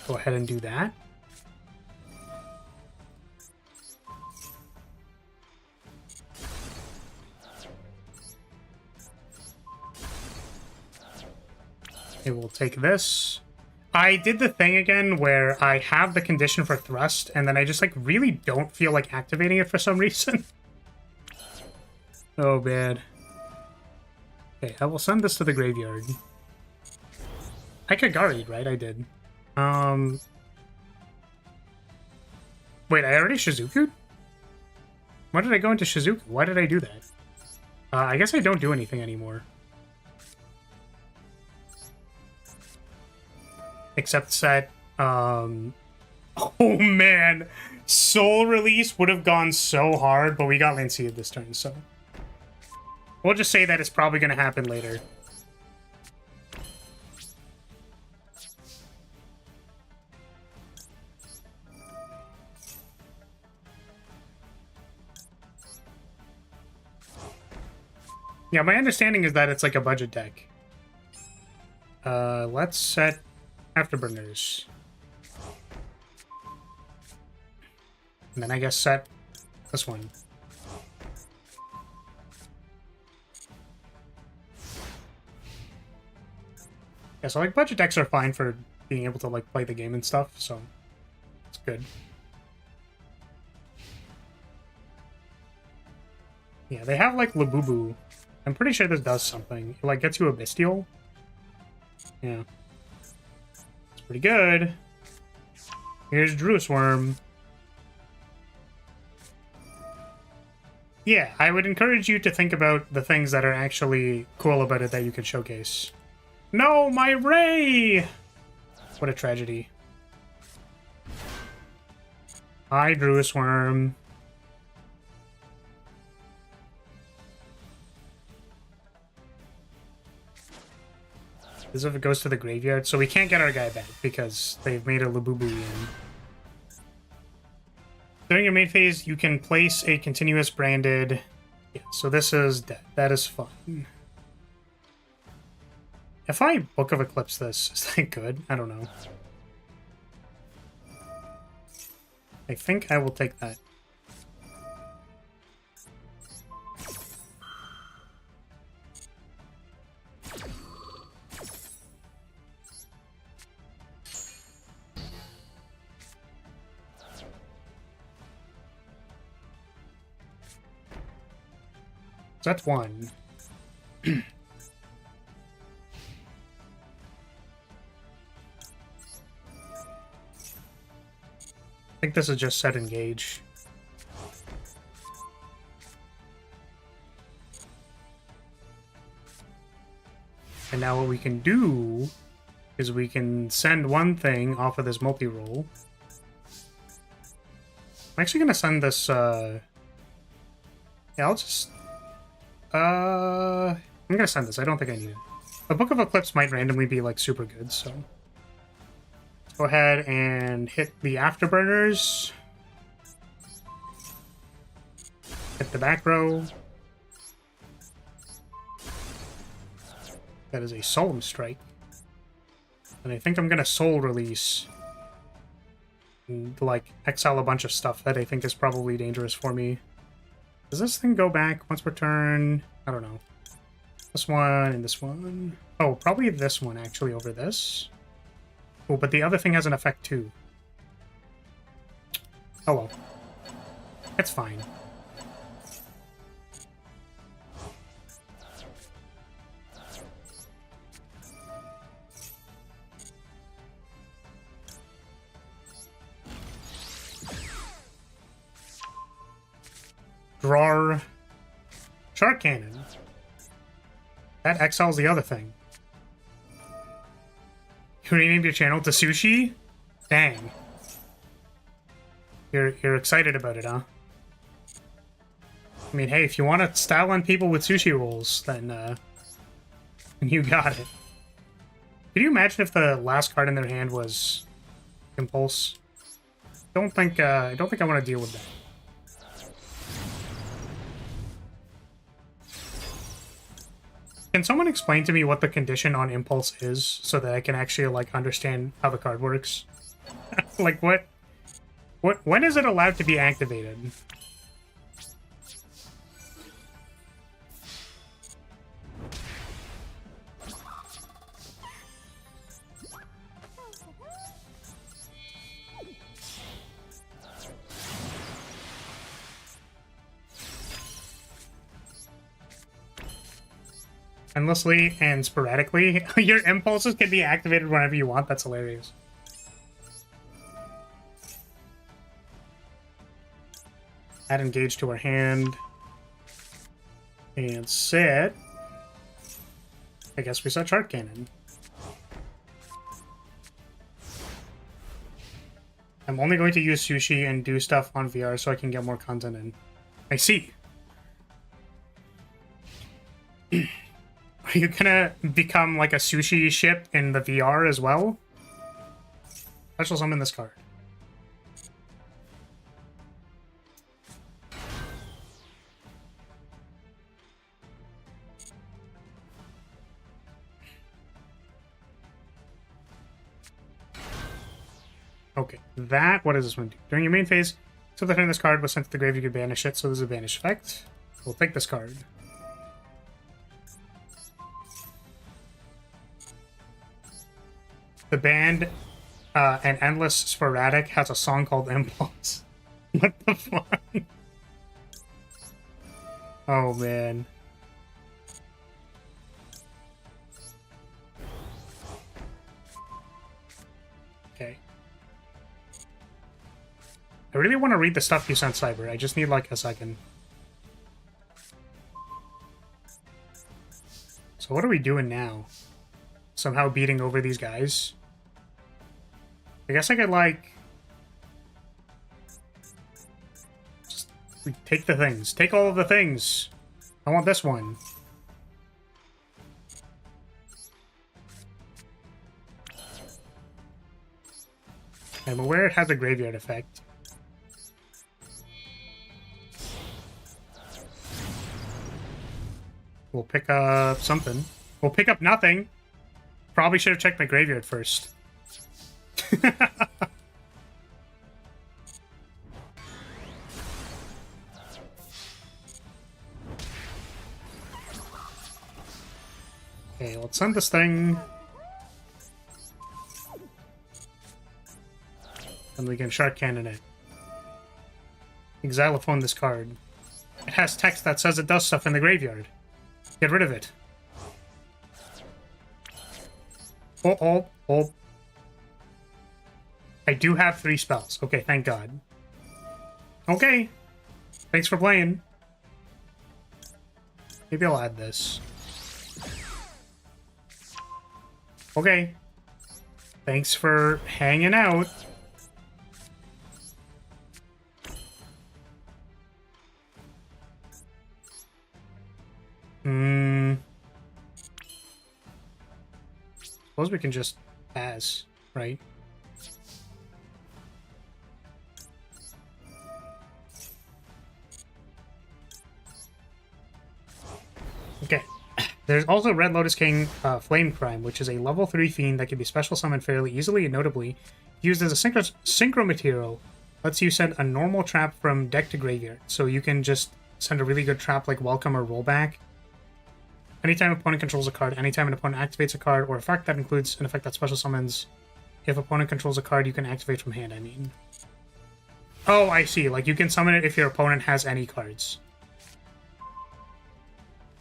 Go ahead and do that. Okay, we'll take this. I did the thing again where I have the condition for thrust, and then I just, like, really don't feel like activating it for some reason. Oh, bad. Okay, I will send this to the graveyard. I Kagari'd, right? I did. Wait, I already Shizuku'd? Why did I go into Shizuku? Why did I do that? I guess I don't do anything anymore. Except set, oh man! Soul Release would have gone so hard, but we got Lancea this turn, so... We'll just say that it's probably going to happen later. Yeah, my understanding is that it's like a budget deck. Let's set Afterburners. And then I guess set this one. Yeah, so like budget decks are fine for being able to like play the game and stuff, so it's good. Yeah, they have like Labubu. I'm pretty sure this does something. It like gets you a Bestial. Yeah. It's pretty good. Here's Druis Worm. Yeah, I would encourage you to think about the things that are actually cool about it that you could showcase. No, my Ray! What a tragedy. Hi, Druis Worm. This is if it goes to the graveyard, so we can't get our guy back because they've made a Labubu in. During your main phase, you can place a continuous branded... Yeah, so this is dead. That is fun. If I Book of Eclipse this, is that good? I don't know. I think I will take that. So that's one. I think this is just set engage. And now what we can do is we can send one thing off of this multi-roll. I'm actually going to send this... Yeah, I'll just... I'm going to send this. I don't think I need it. The Book of Eclipse might randomly be, like, super good, so... Let's go ahead and hit the Afterburners. Hit the back row. That is a Solemn Strike. And I think I'm going to Soul Release. And, like, exile a bunch of stuff that I think is probably dangerous for me. Does this thing go back once per turn? I don't know. This one and this one. Oh, probably this one, actually, over this. Oh, but the other thing has an effect, too. Oh, well. It's fine. Draw Shark Cannon. That exiles the other thing. You renamed your channel to Sushi? Dang. You're excited about it, huh? I mean, hey, if you want to style on people with sushi rolls, then you got it. Could you imagine if the last card in their hand was Impulse? I don't think I want to deal with that. Can someone explain to me what the condition on Impulse is so that I can actually, like, understand how the card works? Like, what? When is it allowed to be activated? Endlessly and sporadically. Your impulses can be activated whenever you want. That's hilarious. Add engage to our hand. And set. I guess we set Shark Cannon. I'm only going to use sushi and do stuff on VR so I can get more content in. I see. Are you gonna become like a sushi ship in the VR as well? Special summon this card. Okay, what does this one do? During your main phase, so the turn this card was sent to the grave, you could banish it, so there's a banish effect. We'll take this card. The band, an Endless Sporadic, has a song called Impulse. What the fuck? Oh, man. Okay. I really want to read the stuff you sent, Cyber. I just need, like, a second. So what are we doing now? Somehow beating over these guys? I guess I could, like... just take the things. Take all of the things. I want this one. I'm aware it has a graveyard effect. We'll pick up something. We'll pick up nothing. Probably should have checked my graveyard first. Okay, let's send this thing. And we can Shark Cannon it. Xylophone this card. It has text that says it does stuff in the graveyard. Get rid of it. Oh. I do have 3 spells. Okay, thank God. Okay. Thanks for playing. Maybe I'll add this. Okay. Thanks for hanging out. Suppose we can just pass, right? Okay. There's also Red Lotus King Flame Crime, which is a level 3 fiend that can be special summoned fairly easily and notably used as a synchro material. Lets you send a normal trap from deck to graveyard. So you can just send a really good trap like Welcome or Rollback. Anytime an opponent controls a card, anytime an opponent activates a card, or effect that includes an effect that special summons. If opponent controls a card, you can activate from hand, I mean. Oh, I see. Like, you can summon it if your opponent has any cards.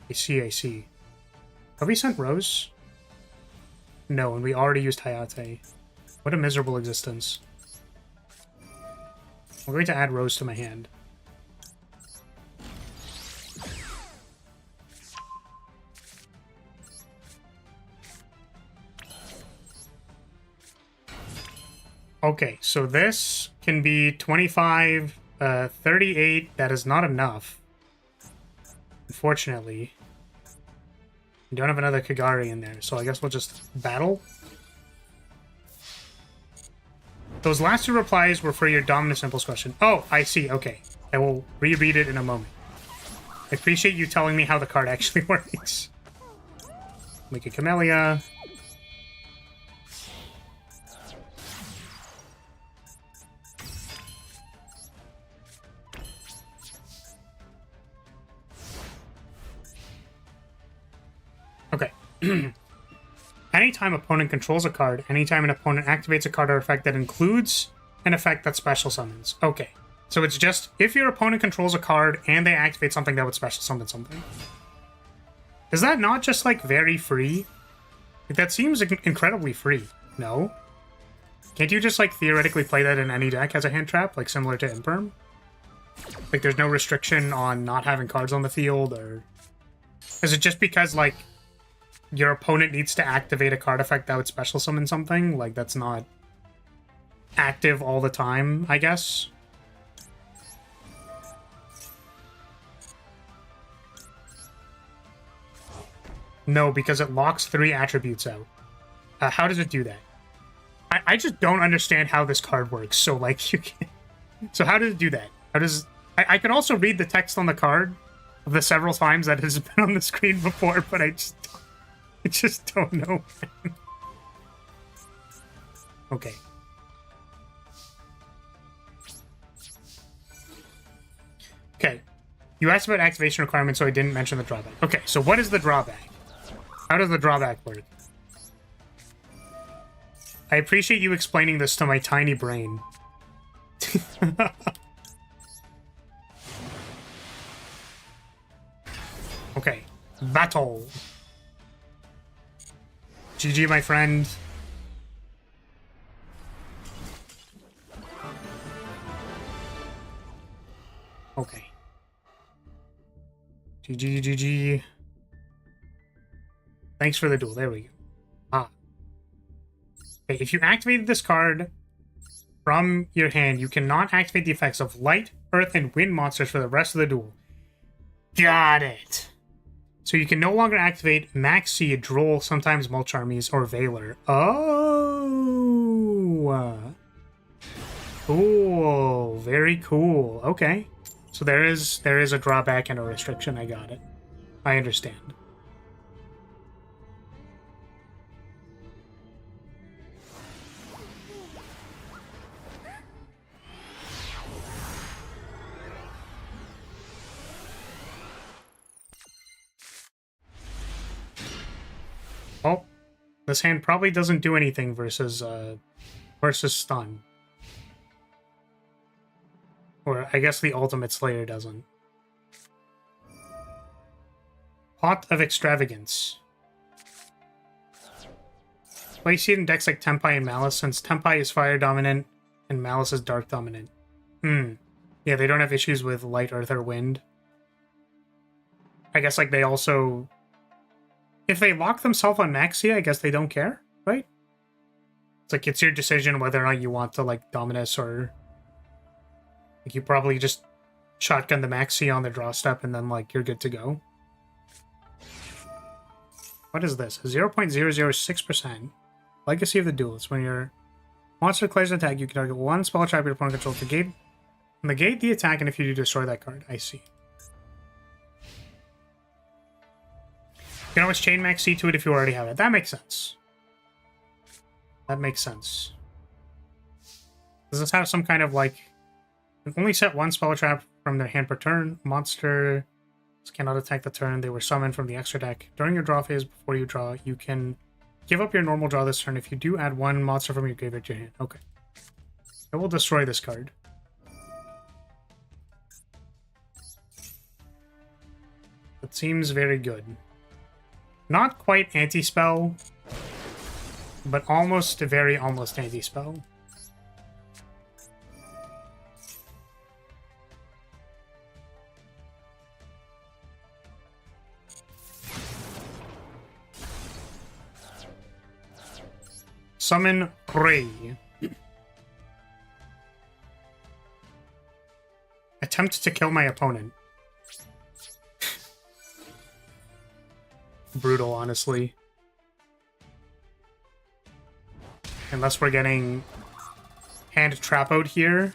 I see. Have we sent Rose? No, and we already used Hayate. What a miserable existence. I'm going to add Rose to my hand. Okay, so this can be 25, 38. That is not enough. Unfortunately. We don't have another Kagari in there, so I guess we'll just battle. Those last 2 replies were for your Dominus Impulse question. Oh, I see, okay. I will reread it in a moment. I appreciate you telling me how the card actually works. Make a Camellia. Anytime opponent controls a card, anytime an opponent activates a card or effect that includes an effect that special summons. Okay. So it's just if your opponent controls a card and they activate something that would special summon something. Is that not just, like, very free? Like, that seems incredibly free. No? Can't you just, like, theoretically play that in any deck as a hand trap, like, similar to Imperm? Like, there's no restriction on not having cards on the field, or... Is it just because, like, your opponent needs to activate a card effect that would special summon something? Like, that's not active all the time, I guess? No, because it locks 3 attributes out. How does it do that? I just don't understand how this card works. So, like, you can... So how does it do that? How does... I can also read the text on the card of the several times that has been on the screen before, but I just don't know. Okay. Okay. You asked about activation requirements, so I didn't mention the drawback. Okay, so what is the drawback? How does the drawback work? I appreciate you explaining this to my tiny brain. Okay. Battle. GG, my friend. Okay. GG, GG. Thanks for the duel. There we go. Ah. Okay, if you activated this card from your hand, you cannot activate the effects of light, earth, and wind monsters for the rest of the duel. Got it. So you can no longer activate Backseat, Droll, sometimes Mulch Armies, or Veiler. Oh. Cool. Very cool. Okay. So there is a drawback and a restriction. I got it. I understand. Oh, this hand probably doesn't do anything versus stun. Or I guess the ultimate Slayer doesn't. Pot of Extravagance. Place it in decks like Tempai and Malice, since Tempai is fire dominant and Malice is dark dominant. Yeah, they don't have issues with light, earth, or wind. I guess, like, they also... If they lock themselves on Maxia, I guess they don't care, right? It's like, it's your decision whether or not you want to, like, Dominus, or... Like, you probably just shotgun the Maxia on the draw step and then, like, you're good to go. What is this? 0.006%. Legacy of the Duelist. When your monster declares an attack, you can target one spell trap your opponent controls to negate the attack, and if you do, destroy that card. I see. You can always chain Max C to it if you already have it. That makes sense. That makes sense. Does this have some kind of, like... Only set one spell trap from their hand per turn. Monster cannot attack the turn they were summoned from the extra deck. During your draw phase, before you draw, you can give up your normal draw this turn if you do add one monster from your graveyard to your hand. Okay. I will destroy this card. That seems very good. Not quite anti-spell, but almost anti-spell. Summon Prey. Attempt to kill my opponent. Brutal, honestly. Unless we're getting hand trap out here.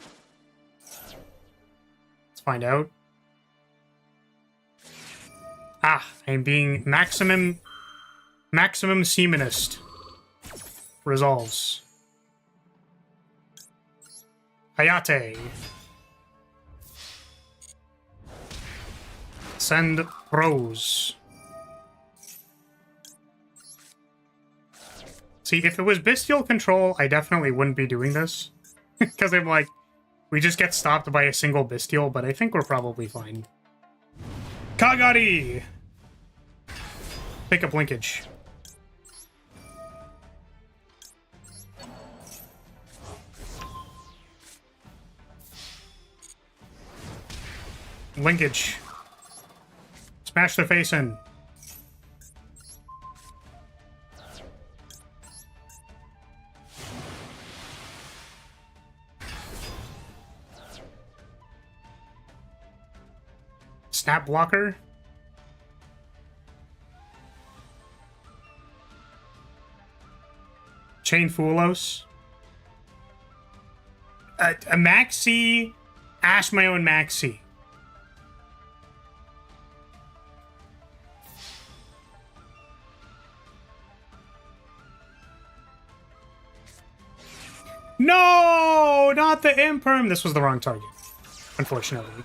Let's find out. Ah, I'm being maximum seamanist. Resolves. Hayate. Send Rose. See, if it was bestial control, I definitely wouldn't be doing this. Because I'm like, we just get stopped by a single bestial, but I think we're probably fine. Kagari! Pick up linkage. Linkage. Smash their face in. Snap blocker. Chain Fulos. A Maxi. Ash my own Maxi. No! Not the Imperm! This was the wrong target, unfortunately.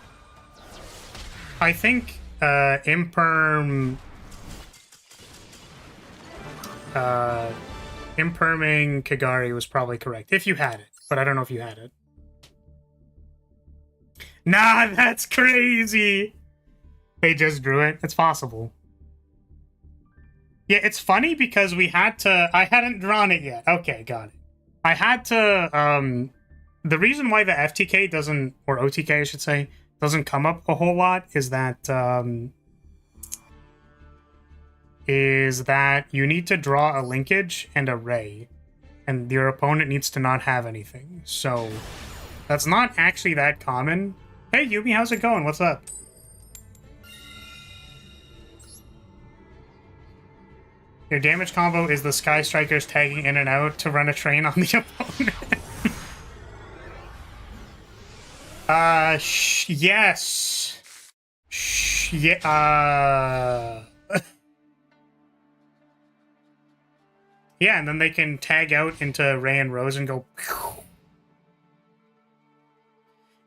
I think Imperm... Imperming Kagari was probably correct, if you had it. But I don't know if you had it. Nah, that's crazy! They just drew it. It's possible. Yeah, it's funny because we had to... I hadn't drawn it yet. Okay, got it. I had to... the reason why the FTK doesn't... Or OTK, I should say, doesn't come up a whole lot is that... is that you need to draw a linkage and a ray. And your opponent needs to not have anything. So, that's not actually that common. Hey, Yumi, how's it going? What's up? Your damage combo is the Sky Strikers tagging in and out to run a train on the opponent. Yes. Yeah, yeah, and then they can tag out into Ray and Rose and go... I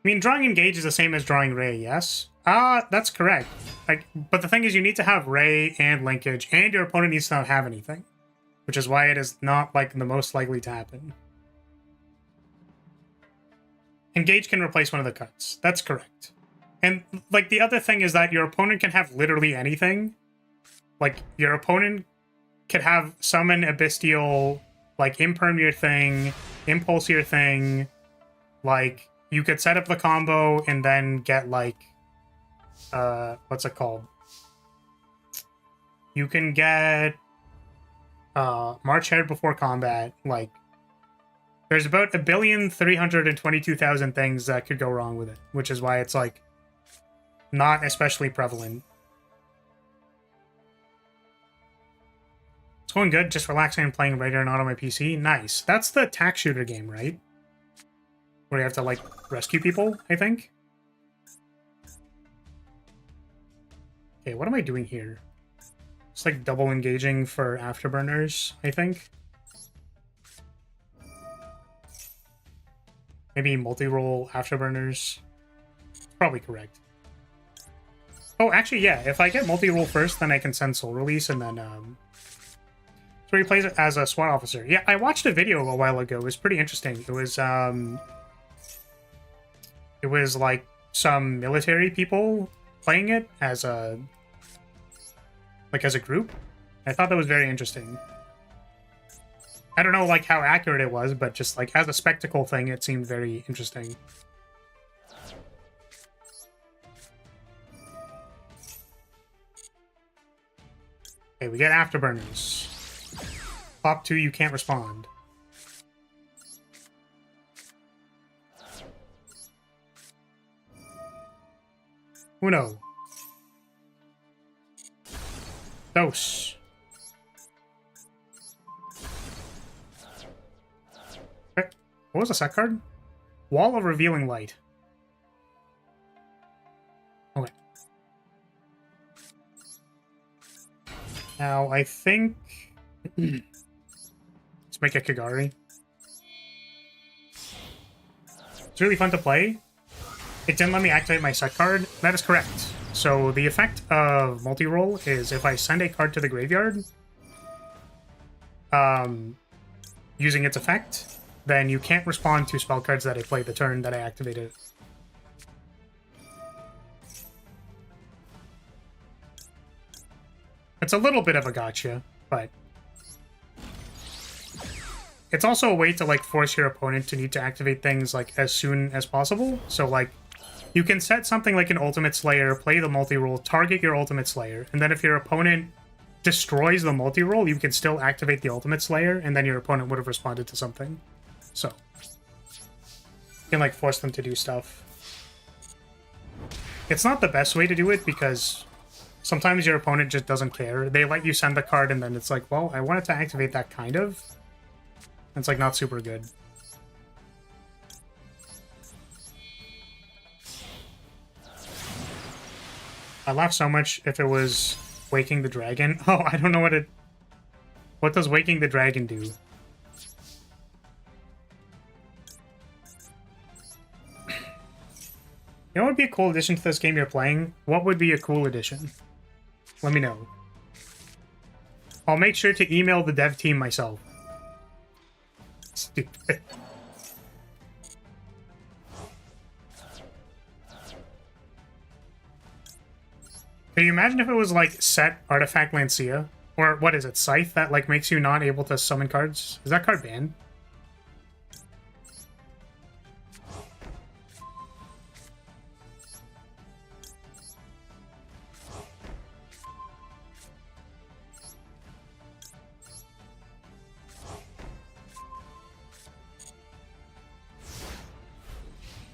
mean, drawing Engage is the same as drawing Ray, yes? That's correct. Like, but the thing is, you need to have Ray and Linkage, and your opponent needs to not have anything. Which is why it is not, like, the most likely to happen. Engage can replace one of the cuts. That's correct. And, like, the other thing is that your opponent can have literally anything. Like, your opponent could have summon a bestial, like, imperm your thing, impulse your thing, like... You could set up the combo and then get, like, what's it called? You can get, March Ahead before combat. Like, there's about 1,322,000 things that could go wrong with it, which is why it's, like, not especially prevalent. It's going good, just relaxing and playing regular and not on my PC. Nice. That's the tack shooter game, right? Where you have to, like, rescue people, I think? Okay, what am I doing here? It's, like, double engaging for afterburners, I think. Maybe multi-roll afterburners. Probably correct. Oh, actually, yeah, if I get multi-roll first, then I can send Soul Release, and then, So he plays it as a SWAT officer. Yeah, I watched a video a while ago. It was pretty interesting. It was like some military people playing it as a group. I thought that was very interesting. I don't know like how accurate it was, but just like as a spectacle thing, it seemed very interesting. Okay, we get afterburners. Pop 2, you can't respond. Uno. Dos. Okay. What was the set card? Wall of Revealing Light. Okay. Now, I think... Let's make a Kagari. It's really fun to play. It didn't let me activate my set card. That is correct. So the effect of multi-roll is if I send a card to the graveyard, using its effect, then you can't respond to spell cards that I played the turn that I activated. It's a little bit of a gotcha, but it's also a way to like force your opponent to need to activate things like as soon as possible. So like you can set something like an Ultimate Slayer, play the multi-roll, target your Ultimate Slayer, and then if your opponent destroys the multi-roll, you can still activate the Ultimate Slayer, and then your opponent would have responded to something. So you can like force them to do stuff. It's not the best way to do it because sometimes your opponent just doesn't care. They let you send the card and then it's like, well, I wanted to activate that kind of. It's like not super good. I laugh so much if it was Waking the Dragon. Oh, I don't know what it... What does Waking the Dragon do? You know what would be a cool addition to this game you're playing? What would be a cool addition? Let me know. I'll make sure to email the dev team myself. Stupid. Can you imagine if it was like set Artifact Lancia? Or what is it, Scythe, that like makes you not able to summon cards? Is that card banned?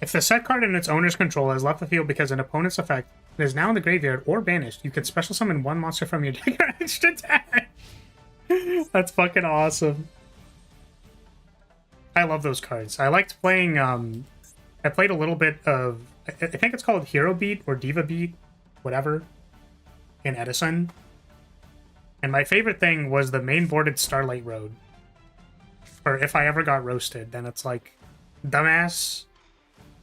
If the set card in its owner's control has left the field because an opponent's effect is now in the graveyard or banished, you can special summon one monster from your deck or extra deck. That's fucking awesome. I love those cards. I liked playing, I played a little bit of, I think it's called Hero Beat or Diva Beat, whatever, in Edison. And my favorite thing was the main boarded Starlight Road. Or if I ever got roasted, then it's like, dumbass.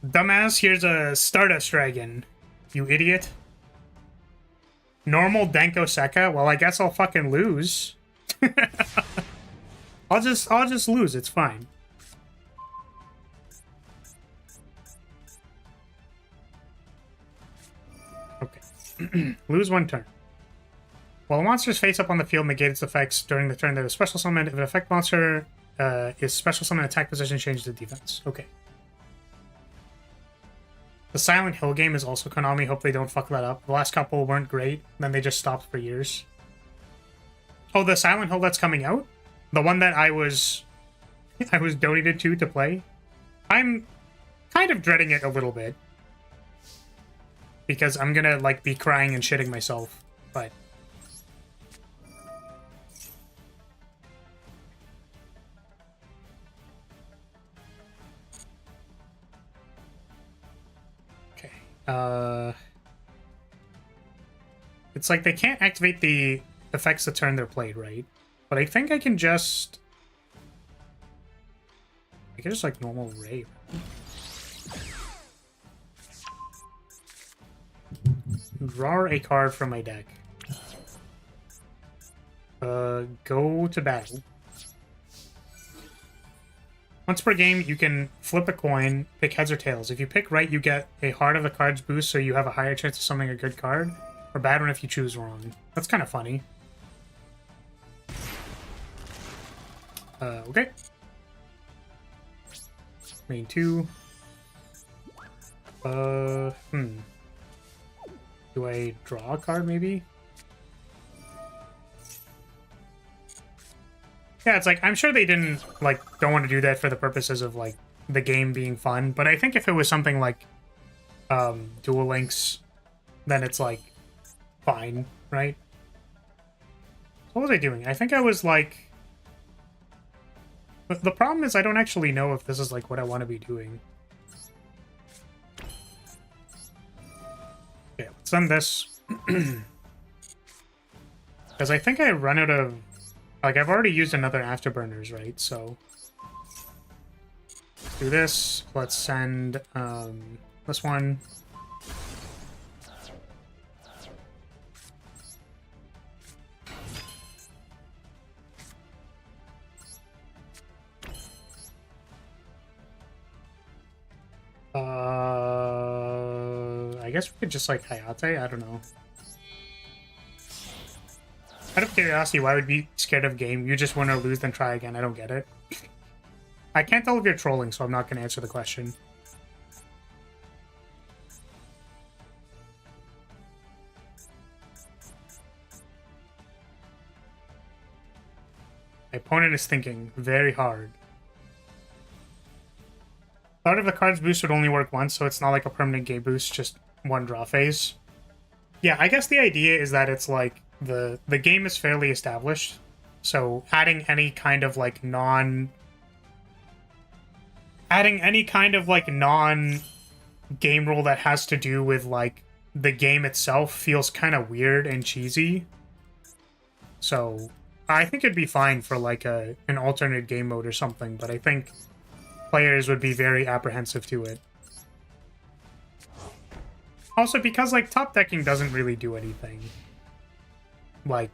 Dumbass, here's a Stardust Dragon, you idiot. Normal Denko Sekka? Well, I guess I'll fucking lose. I'll just lose, it's fine. Okay. Lose one turn. While a monster's face up on the field negates its effects during the turn that is special summoned, if an effect monster is special summoned attack position, change the defense. Okay. The Silent Hill game is also Konami. Hope they don't fuck that up. The last couple weren't great. Then they just stopped for years. Oh, the Silent Hill that's coming out? The one that I was donated to play? I'm kind of dreading it a little bit. Because I'm gonna, like, be crying and shitting myself. But... it's like they can't activate the effects the turn they're played, right? But I think I can just... like normal Ray. Draw a card from my deck. Go to battle. Once per game, you can flip a coin, pick heads or tails. If you pick right, you get a heart of the card's boost, so you have a higher chance of summoning a good card, or bad one if you choose wrong. That's kind of funny. Okay. Main 2. Do I draw a card, maybe? Yeah, it's like, I'm sure they didn't, like, don't want to do that for the purposes of, like, the game being fun, but I think if it was something like, Duel Links, then it's, like, fine, right? What was I doing? I think I was, like... The problem is I don't actually know if this is, like, what I want to be doing. Okay, let's send this. Because I think I run out of... Like, I've already used another Afterburners, right? So... let's do this. Let's send, this one. I guess we could just, like, Hayate? I don't know. Out of curiosity, why would you be scared of game? You just want to lose, then try again. I don't get it. I can't tell if you're trolling, so I'm not going to answer the question. My opponent is thinking very hard. Thought if the card's boost would only work once, so it's not like a permanent game boost, just one draw phase. Yeah, I guess the idea is that it's like the game is fairly established, so adding any kind of like non game rule that has to do with like the game itself feels kind of weird and cheesy. So I think it'd be fine for like an alternate game mode or something, but I think players would be very apprehensive to it. Also, because, like, top decking doesn't really do anything. Like,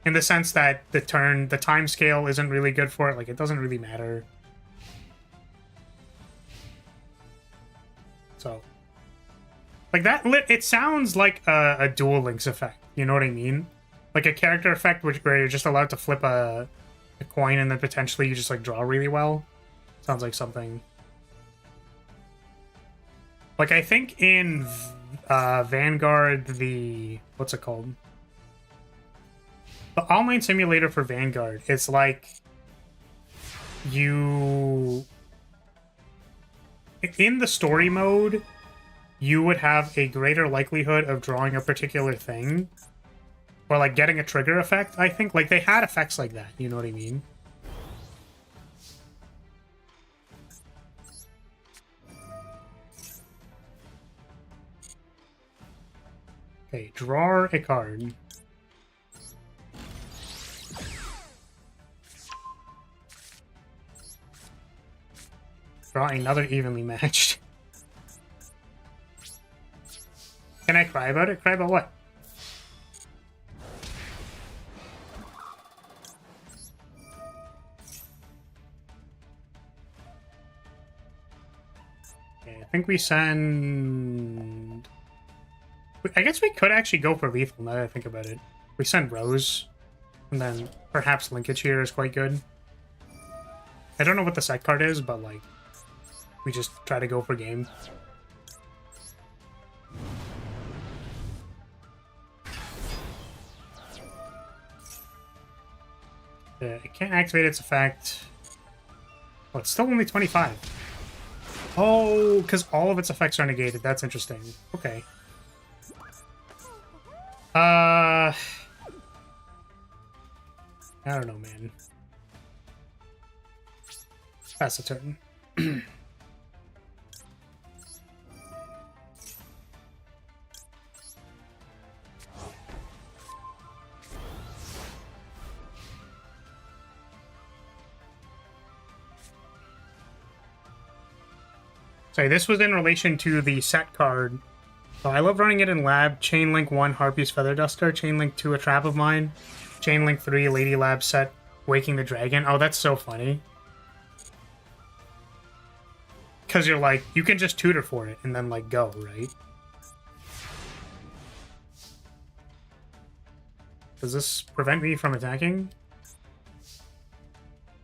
in the sense that the time scale isn't really good for it. Like, it doesn't really matter. So, like, it sounds like a Duel Links effect. You know what I mean? Like a character effect where you're just allowed to flip a coin and then potentially you just, like, draw really well. Sounds like something. Like, I think in Vanguard, what's it called? The online simulator for Vanguard, it's like in the story mode, you would have a greater likelihood of drawing a particular thing. Or, like, getting a trigger effect, I think. Like, they had effects like that, you know what I mean? Okay, draw a card. Draw another evenly matched. Can I cry about it? Cry about what? Okay, I think we send... I guess we could actually go for lethal now that I think about it. We send Rose, and then perhaps linkage here is quite good. I don't know what the set card is, but, like, we just try to go for game. I can't activate its effect. Oh, it's still only 25. Oh, because all of its effects are negated. That's interesting. Okay. I don't know, man. Pass the turn. Sorry, this was in relation to the set card. So I love running it in lab. Chain Link 1, Harpy's Feather Duster. Chain Link 2, A Trap of Mine. Chain Link 3, Lady Lab set, Waking the Dragon. Oh, that's so funny. Because you're like, you can just tutor for it and then, like, go, right? Does this prevent me from attacking?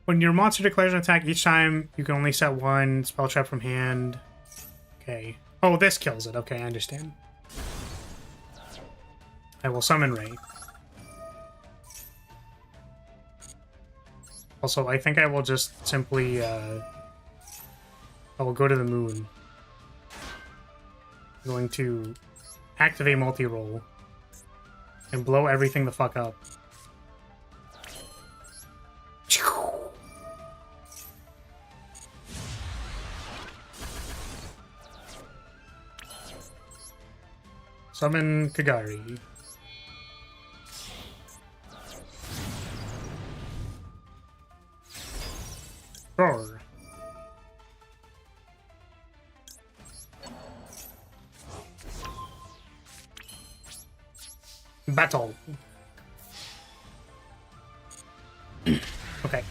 When your monster declares an attack each time, you can only set one spell trap from hand. Okay. Oh, this kills it. Okay, I understand. I will summon Ray. Also, I think I will just simply, I will go to the moon. I'm going to activate multi-roll and blow everything the fuck up. Summon Kagari. Roar. Battle. Okay.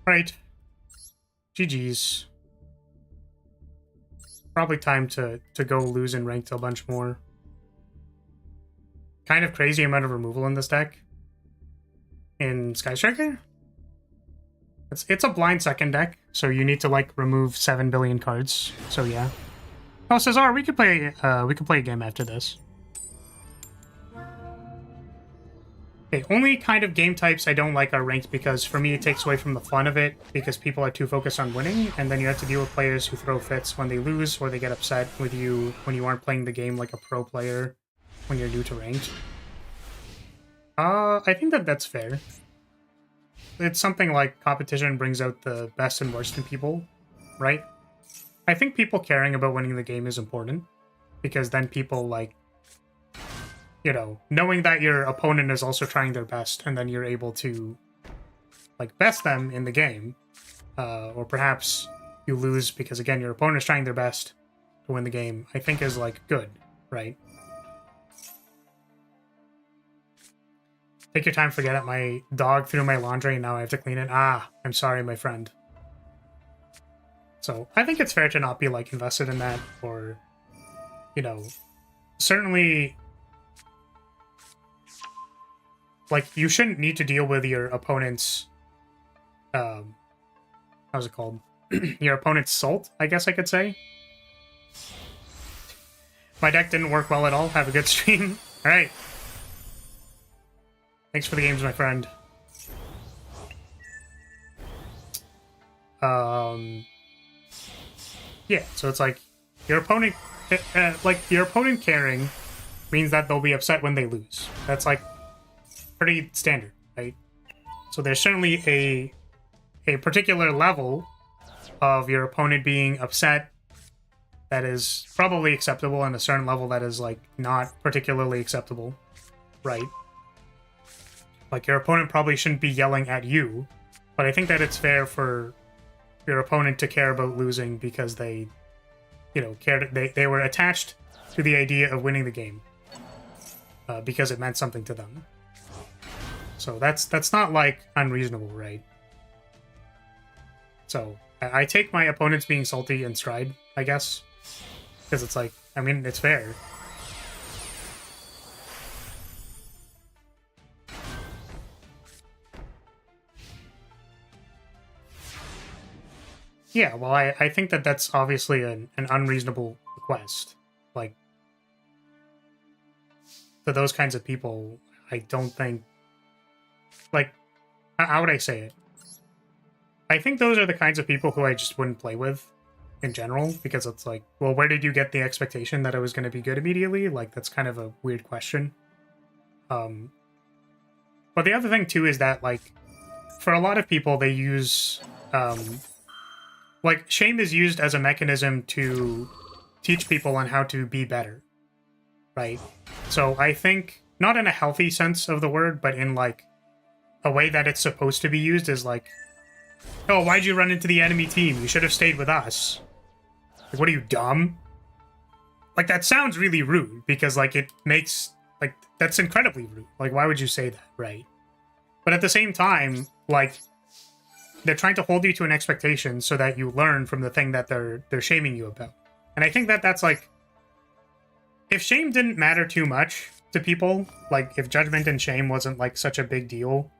Right. GG's. Probably time to go lose in ranked a bunch more. Kind of crazy amount of removal in this deck. In Sky Striker? It's a blind second deck, so you need to like remove 7 billion cards. So yeah. Oh, Cesar, we could play a game after this. Okay, only kind of game types I don't like are ranked because for me it takes away from the fun of it because people are too focused on winning, and then you have to deal with players who throw fits when they lose or they get upset with you when you aren't playing the game like a pro player when you're new to ranked. I think that's fair. It's something like competition brings out the best and worst in people, right? I think people caring about winning the game is important because then people like, you know, knowing that your opponent is also trying their best and then you're able to like best them in the game, or perhaps you lose because again your opponent is trying their best to win the game, I think is like good, right? Take your time, forget it. My dog threw my laundry and now I have to clean it. Ah, I'm sorry, my friend. So I think it's fair to not be like invested in that, or, you know, certainly like you shouldn't need to deal with your opponent's, how's it called? Your opponent's salt, I guess I could say. My deck didn't work well at all. Have a good stream. All right. Thanks for the games, my friend. Yeah, so it's like your opponent, your opponent caring means that they'll be upset when they lose. That's like pretty standard, right? So there's certainly a particular level of your opponent being upset that is probably acceptable, and a certain level that is like not particularly acceptable, right? Like, your opponent probably shouldn't be yelling at you, but I think that it's fair for your opponent to care about losing because they, you know, they were attached to the idea of winning the game because it meant something to them. So that's not, like, unreasonable, right? So I take my opponents being salty in stride, I guess, because it's like, I mean, it's fair. Yeah, well, I think that that's obviously an unreasonable request. Like, for those kinds of people, I don't think... Like, how would I say it? I think those are the kinds of people who I just wouldn't play with in general, because it's like, well, where did you get the expectation that it was going to be good immediately? Like, that's kind of a weird question. But the other thing, too, is that, like, for a lot of people, they use... like, shame is used as a mechanism to teach people on how to be better, right? So I think, not in a healthy sense of the word, but in, like, a way that it's supposed to be used is like, oh, why'd you run into the enemy team? You should have stayed with us. Like, what are you, dumb? Like, that sounds really rude, because, like, it makes, like, that's incredibly rude. Like, why would you say that, right? But at the same time, like... they're trying to hold you to an expectation so that you learn from the thing that they're shaming you about. And I think that that's like... if shame didn't matter too much to people, like if judgment and shame wasn't like such a big deal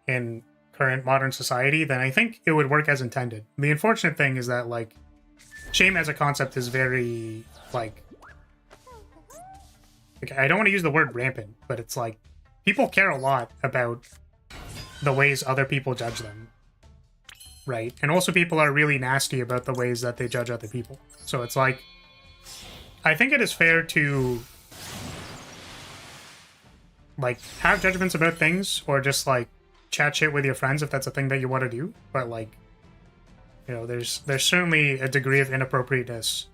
in current modern society, then I think it would work as intended. The unfortunate thing is that like shame as a concept is very like I don't want to use the word rampant, but it's like people care a lot about the ways other people judge them, right? And also people are really nasty about the ways that they judge other people. So it's like, I think it is fair to like have judgments about things, or just like chat shit with your friends if that's a thing that you want to do. But like, you know, there's certainly a degree of inappropriateness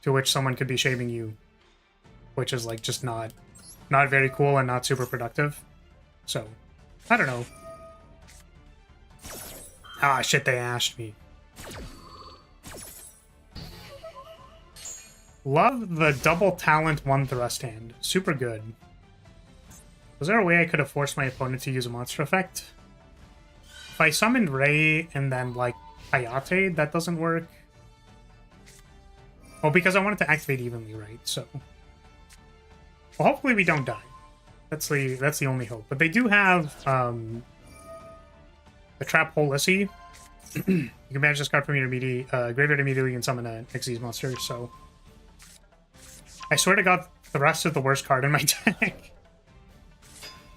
to which someone could be shaming you, which is like just not very cool and not super productive. So I don't know. Ah, shit, they ashed me. Love the double talent one thrust hand. Super good. Was there a way I could have forced my opponent to use a monster effect? If I summoned Ray and then, like, Hayate, that doesn't work. Well, because I want it to activate evenly, right? So, well, hopefully we don't die. That's the only hope. But they do have the Trap Hole Lissy. You can banish this card from your graveyard immediately and summon an Xyz monster. So, I swear to God, Thrust is the worst card in my deck.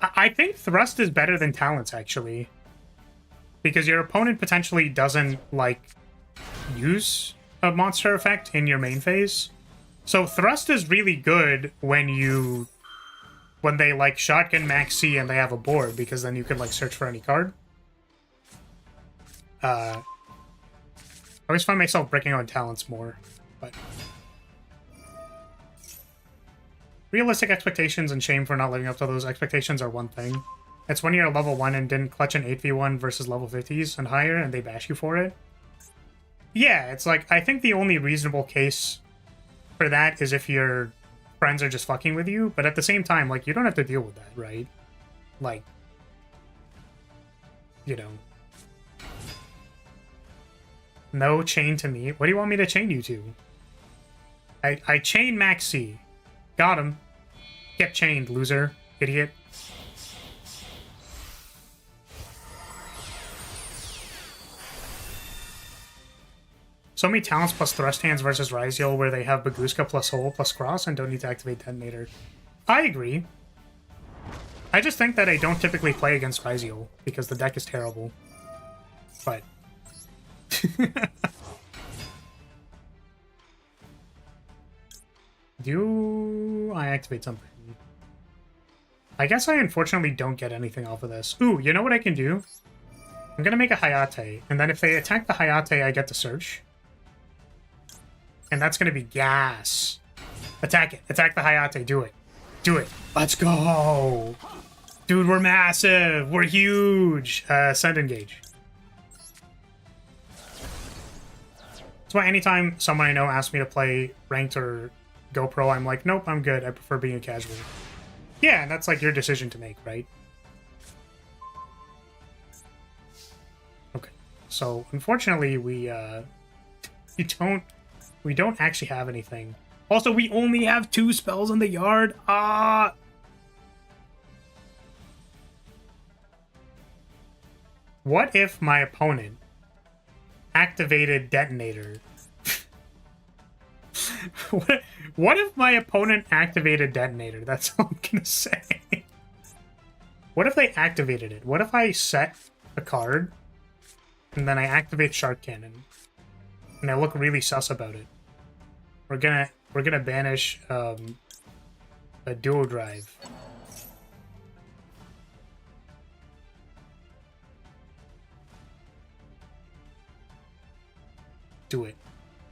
I think Thrust is better than Talents, actually. Because your opponent potentially doesn't, like, use a monster effect in your main phase. So Thrust is really good when they, like, shotgun Max C and they have a board, because then you can, like, search for any card. I always find myself breaking on Talents more, but... Realistic expectations and shame for not living up to those expectations are one thing. It's when you're level 1 and didn't clutch an 8v1 versus level 50s and higher and they bash you for it. Yeah, it's like, I think the only reasonable case for that is if your friends are just fucking with you, but at the same time, like, you don't have to deal with that, right? Like, you know. No chain to me. What do you want me to chain you to? I chain Max C. Got him. Get chained, loser. Idiot. So many talents plus thrust hands versus Ryzeal where they have Baguska plus Hole plus Cross and don't need to activate Detonator. I agree. I just think that I don't typically play against Ryzeal because the deck is terrible. But... Do I activate something? I guess I unfortunately don't get anything off of this. Ooh, you know what I can do? I'm gonna make a Hayate, and then if they attack the Hayate, I get to search. And that's gonna be gas. Attack it. Attack the Hayate. Do it. Do it. Let's go! Dude, we're massive! We're huge! Send engage. That's why anytime someone I know asks me to play ranked or GoPro, I'm like, nope, I'm good. I prefer being a casual. Yeah, and that's like your decision to make, right? Okay. So, unfortunately, we don't actually have anything. Also, we only have 2 spells in the yard. Ah! What if my opponent activated Detonator? What if my opponent activated Detonator? That's all I'm gonna say. What if they activated it? What if I set a card and then I activate Shark Cannon and I look really sus about it? We're gonna banish a Duo Drive. Do it.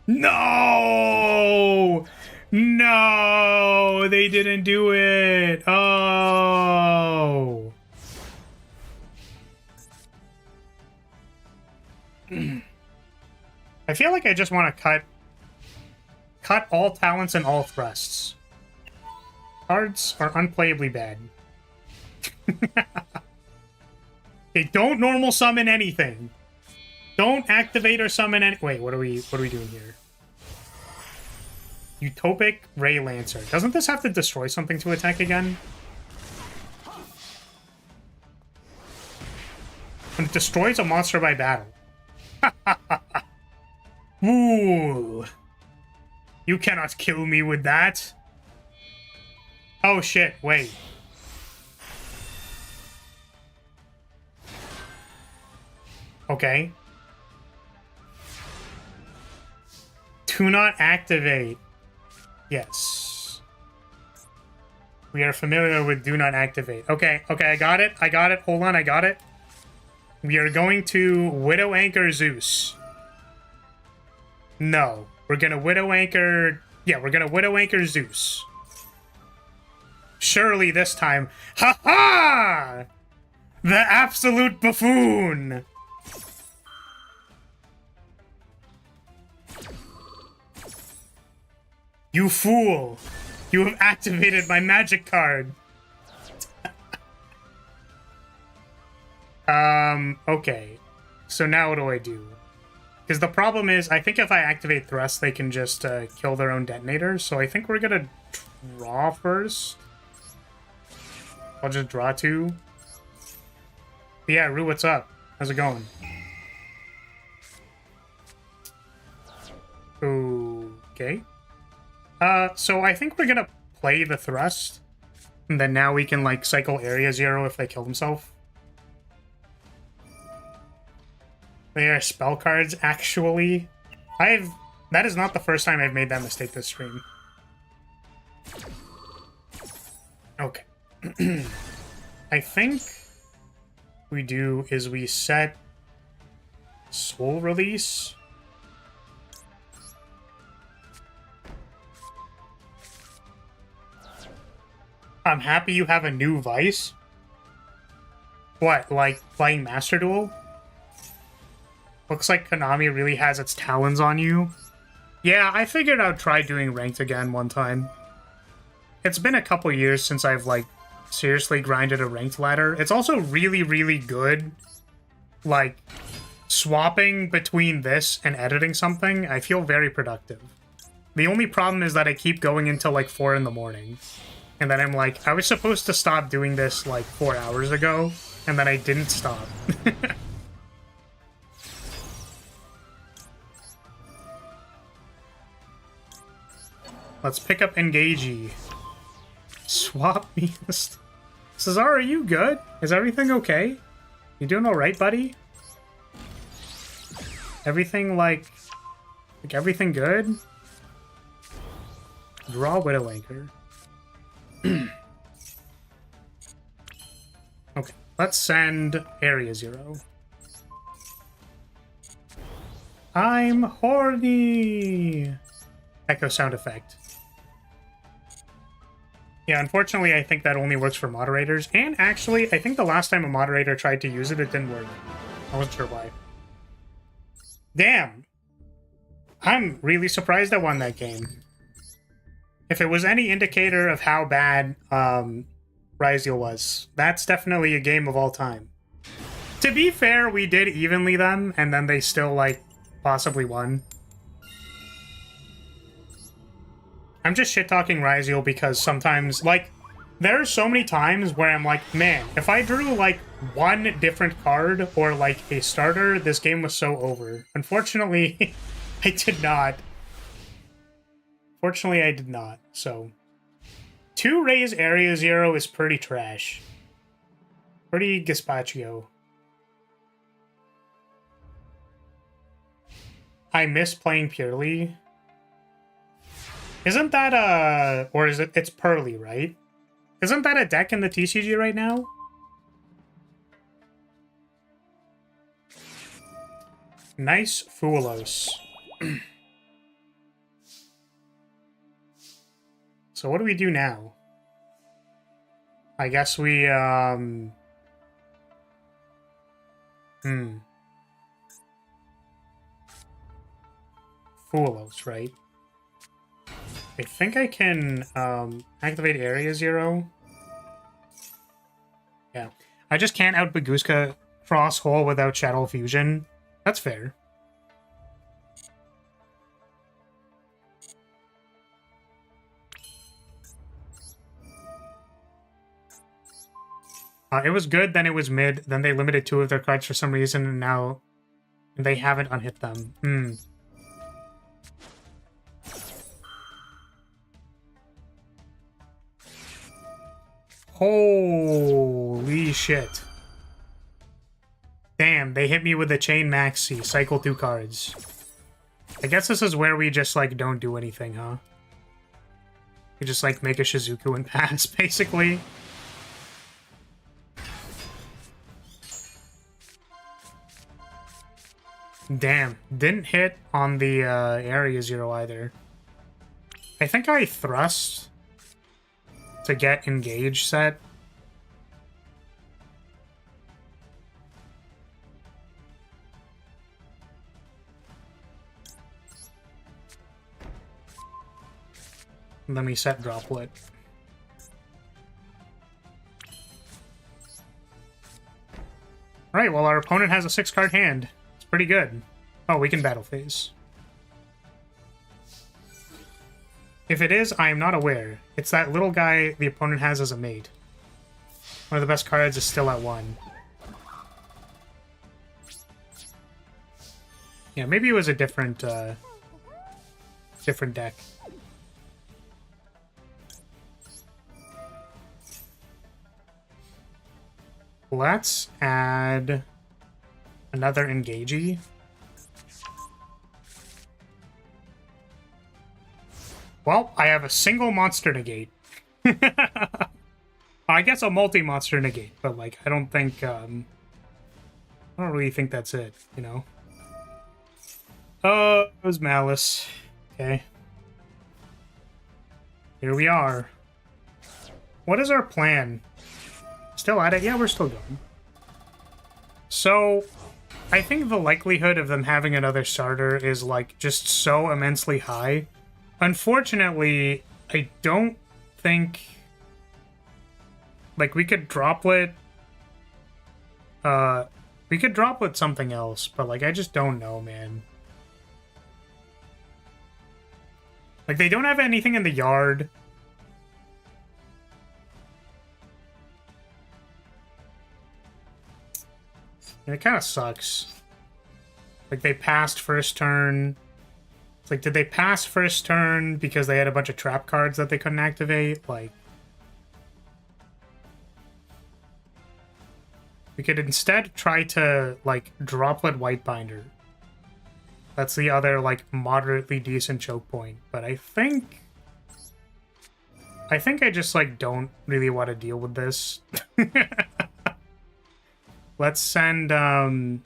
No! No! They didn't do it! Oh! I feel like I just want to cut all talents and all thrusts. Cards are unplayably bad. They don't normal summon anything. Don't activate or summon any... Wait, what are we doing here? Utopic Ray Lancer. Doesn't this have to destroy something to attack again? When it destroys a monster by battle. Ooh. You cannot kill me with that. Oh shit, wait. Okay. Do not activate. Yes. We are familiar with do not activate. Okay, okay, I got it. I got it. Hold on, I got it. We are going to Widow Anchor Zeus. No. We're gonna Widow Anchor... Yeah, we're gonna Widow Anchor Zeus. Surely this time... Ha-ha! The absolute buffoon! You fool! You have activated my magic card! Okay. So now what do I do? Because the problem is, I think if I activate Thrust, they can just kill their own detonators. So I think we're gonna draw first. I'll just draw 2. But yeah, Rue, what's up? How's it going? Okay. So I think we're gonna play the Thrust. And then now we can, like, cycle Area 0 if they kill themselves. They are spell cards, actually. That is not the first time I've made that mistake this stream. Okay. I think we do is we set Soul Release. I'm happy you have a new Vice. What, like playing Master Duel? Looks like Konami really has its talons on you. Yeah, I figured I'd try doing ranked again one time. It's been a couple years since I've, like, seriously grinded a ranked ladder. It's also really, really good. Like, swapping between this and editing something, I feel very productive. The only problem is that I keep going until, like, 4 in the morning. And then I'm like, I was supposed to stop doing this, like, 4 hours ago, and then I didn't stop. Let's pick up Engagey. Swap me. Cesar, are you good? Is everything okay? You doing alright, buddy? Everything, like everything good? Draw Widowmaker. Okay, let's send Area 0. I'm horny! Echo sound effect. Yeah, unfortunately, I think that only works for moderators. And actually, I think the last time a moderator tried to use it, it didn't work. I wasn't sure why. Damn! I'm really surprised I won that game. If it was any indicator of how bad Ryzeal was, that's definitely a game of all time. To be fair, we did evenly them, and then they still, like, possibly won. I'm just shit-talking Ryzeal because sometimes, like, there are so many times where I'm like, man, if I drew, like, one different card or, like, a starter, this game was so over. Unfortunately, I did not. Fortunately, I did not, so... 2 raise Area 0 is pretty trash. Pretty gazpacho. I miss playing purely. Isn't that a... or is it... it's Pearly, right? Isn't that a deck in the TCG right now? Nice Foolos. So what do we do now? I guess we, Foolos, right? I think I can, activate Area 0. Yeah. I just can't out Baguska Cross Hole without Shadow Fusion. That's fair. It was good, then it was mid, then they limited 2 of their cards for some reason, and now they haven't unhit them. Holy shit. Damn, they hit me with a Chain Maxi, cycle 2 cards. I guess this is where we just, like, don't do anything, huh? We just, like, make a Shizuku and pass, basically. Damn, didn't hit on the Area 0 either. I think I thrust to get Engage set. Let me set Droplet. Alright, well our opponent has a 6-card hand. Pretty good. Oh, we can battle phase. If it is, I am not aware. It's that little guy the opponent has as a mate. One of the best cards is still at 1. Yeah, maybe it was a different different deck. Let's add another engagey. Well, I have a single monster negate. I guess a multi-monster negate, but like I don't think I don't really think that's it, you know. Oh, it was Malice. Okay. Here we are. What is our plan? Still at it? Yeah, we're still going. So, I think the likelihood of them having another starter is, like, just so immensely high. Unfortunately, I don't think... Like, we could droplet... we could droplet something else, but, like, I just don't know, man. Like, they don't have anything in the yard. And it kind of sucks. Like, they passed first turn. It's like, did they pass first turn because they had a bunch of trap cards that they couldn't activate? Like, we could instead try to, like, droplet Whitebinder. That's the other, like, moderately decent choke point. But I think I just, like, don't really want to deal with this. Let's send, we're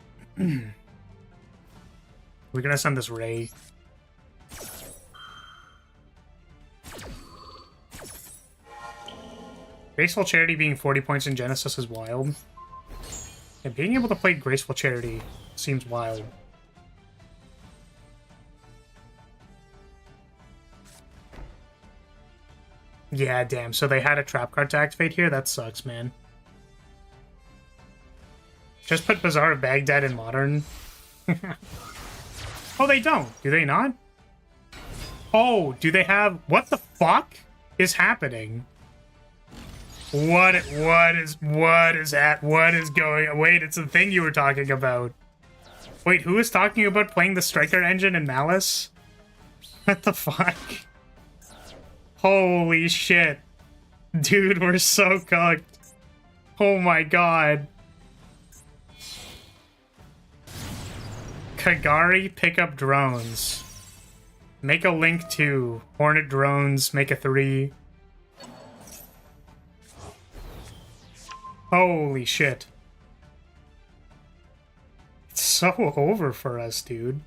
gonna send this Ray. Graceful Charity being 40 points in Genesis is wild. And being able to play Graceful Charity seems wild. Yeah, damn. So they had a trap card to activate here? That sucks, man. Just put Bazaar of Baghdad in Modern. Oh, they don't. Do they not? Oh, do they have... What the fuck is happening? What is going... Wait, it's the thing you were talking about. Wait, who was talking about playing the Striker engine in Malice? What the fuck? Holy shit. Dude, we're so cooked. Oh my god. Kagari, pick up drones. Make a link to Hornet drones, make a 3. Holy shit. It's so over for us, dude.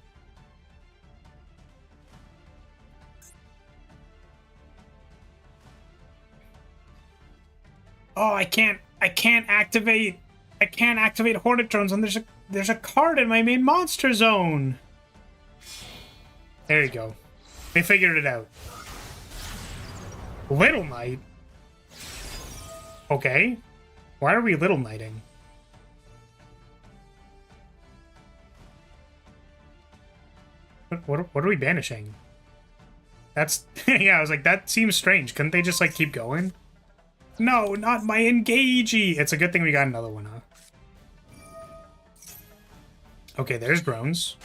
Oh, I can't activate Hornet drones, and there's a card in my main monster zone. There you go. They figured it out. Little Knight? Okay. Why are we Little Knighting? What are we banishing? That's... yeah, I was like, that seems strange. Couldn't they just, like, keep going? No, not my engagey! It's a good thing we got another one, huh? Okay, there's drones.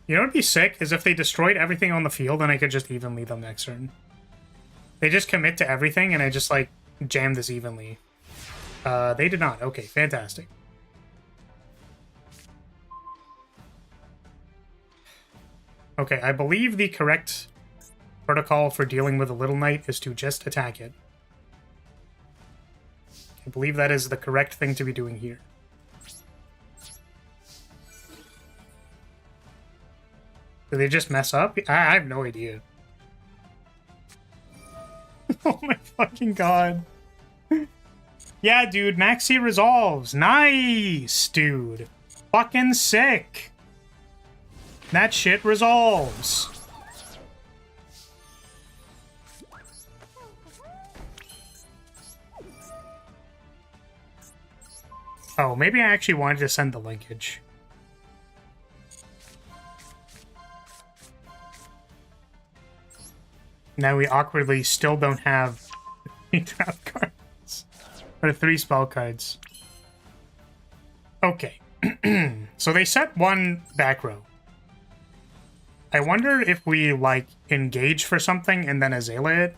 You know what would be sick is if they destroyed everything on the field and I could just evenly them next turn. They just commit to everything and I just, like, jam this evenly. They did not. Okay, fantastic. Okay, I believe the correct protocol for dealing with a Little Knight is to just attack it. I believe that is the correct thing to be doing here. Did they just mess up? I have no idea. Oh my fucking god. Yeah, dude, Maxi resolves. Nice, dude. Fucking sick. That shit resolves. Oh, maybe I actually wanted to send the linkage. Now we awkwardly still don't have 3 trap cards. Or 3 spell cards. Okay. So they set 1 back row. I wonder if we, like, engage for something and then Azalea it.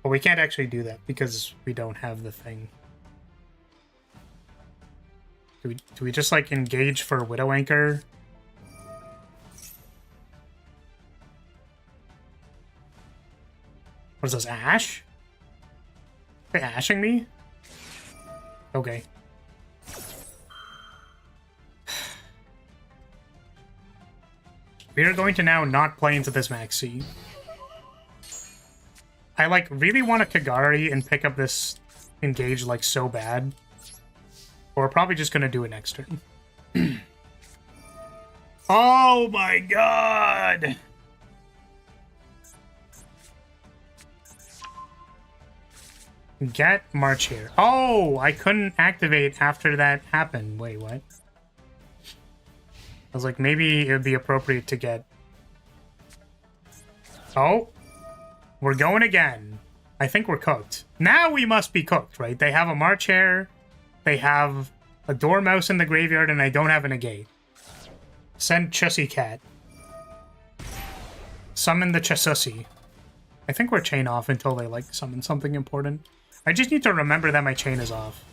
But we can't actually do that because we don't have the thing. Do we just, like, engage for Widow Anchor? What is this, Ash? Are they ashing me? Okay. We are going to now not play into this Maxi. I, like, really want a Kagari and pick up this engage, like, so bad. Or we're probably just gonna do it next turn. Oh my god! Get March here. Oh, I couldn't activate after that happened. Wait, what? I was like, maybe it would be appropriate to get... Oh, we're going again. I think we're cooked. Now we must be cooked, right? They have a March Hare. They have a Dormouse in the graveyard, and I don't have a negate. Send Chussy Cat. Summon the Chassussy. I think we're chain off until they, like, summon something important. I just need to remember that my chain is off.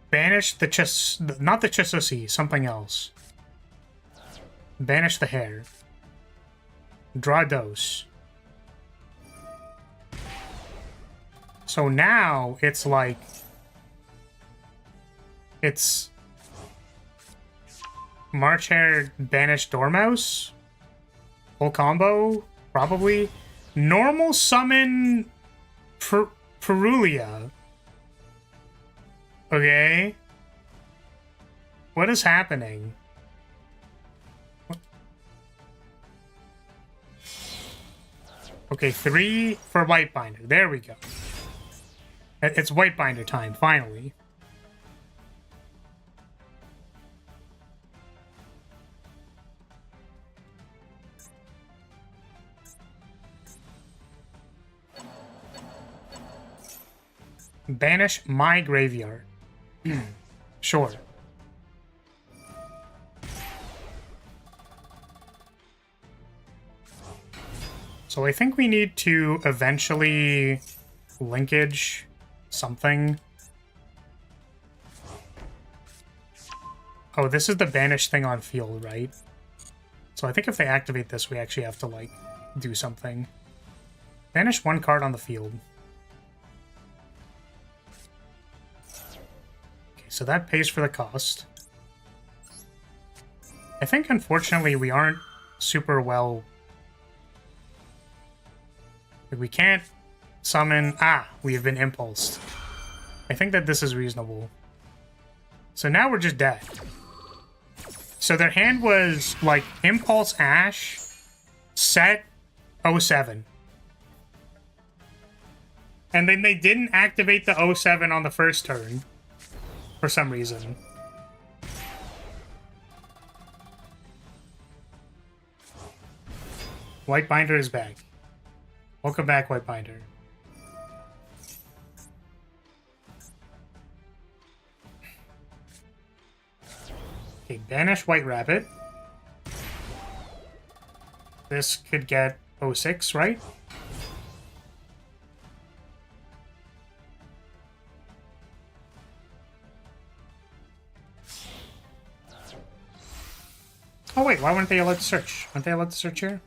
Banish the not the Chassussy, something else. Banish the Hare. Draw Dose. So now it's like... It's... March Hare, Banish Dormouse? Full combo? Probably. Normal summon... Perulia. Okay. What is happening? Okay, 3 for White Binder. There we go. It's White Binder time, finally. Banish my graveyard. Sure. So I think we need to eventually linkage something. Oh, this is the banish thing on field, right? So I think if they activate this, we actually have to, like, do something. Banish 1 card on the field. Okay, so that pays for the cost. I think, unfortunately, we aren't super well... We can't summon... Ah, we have been impulsed. I think that this is reasonable. So now we're just dead. So their hand was, like, Impulse Ash, set 07. And then they didn't activate the 07 on the first turn. For some reason. White Binder is back. Welcome back, White Binder. Okay, banish White Rabbit. This could get 06, right? Oh wait, why weren't they allowed to search? Aren't they allowed to search here?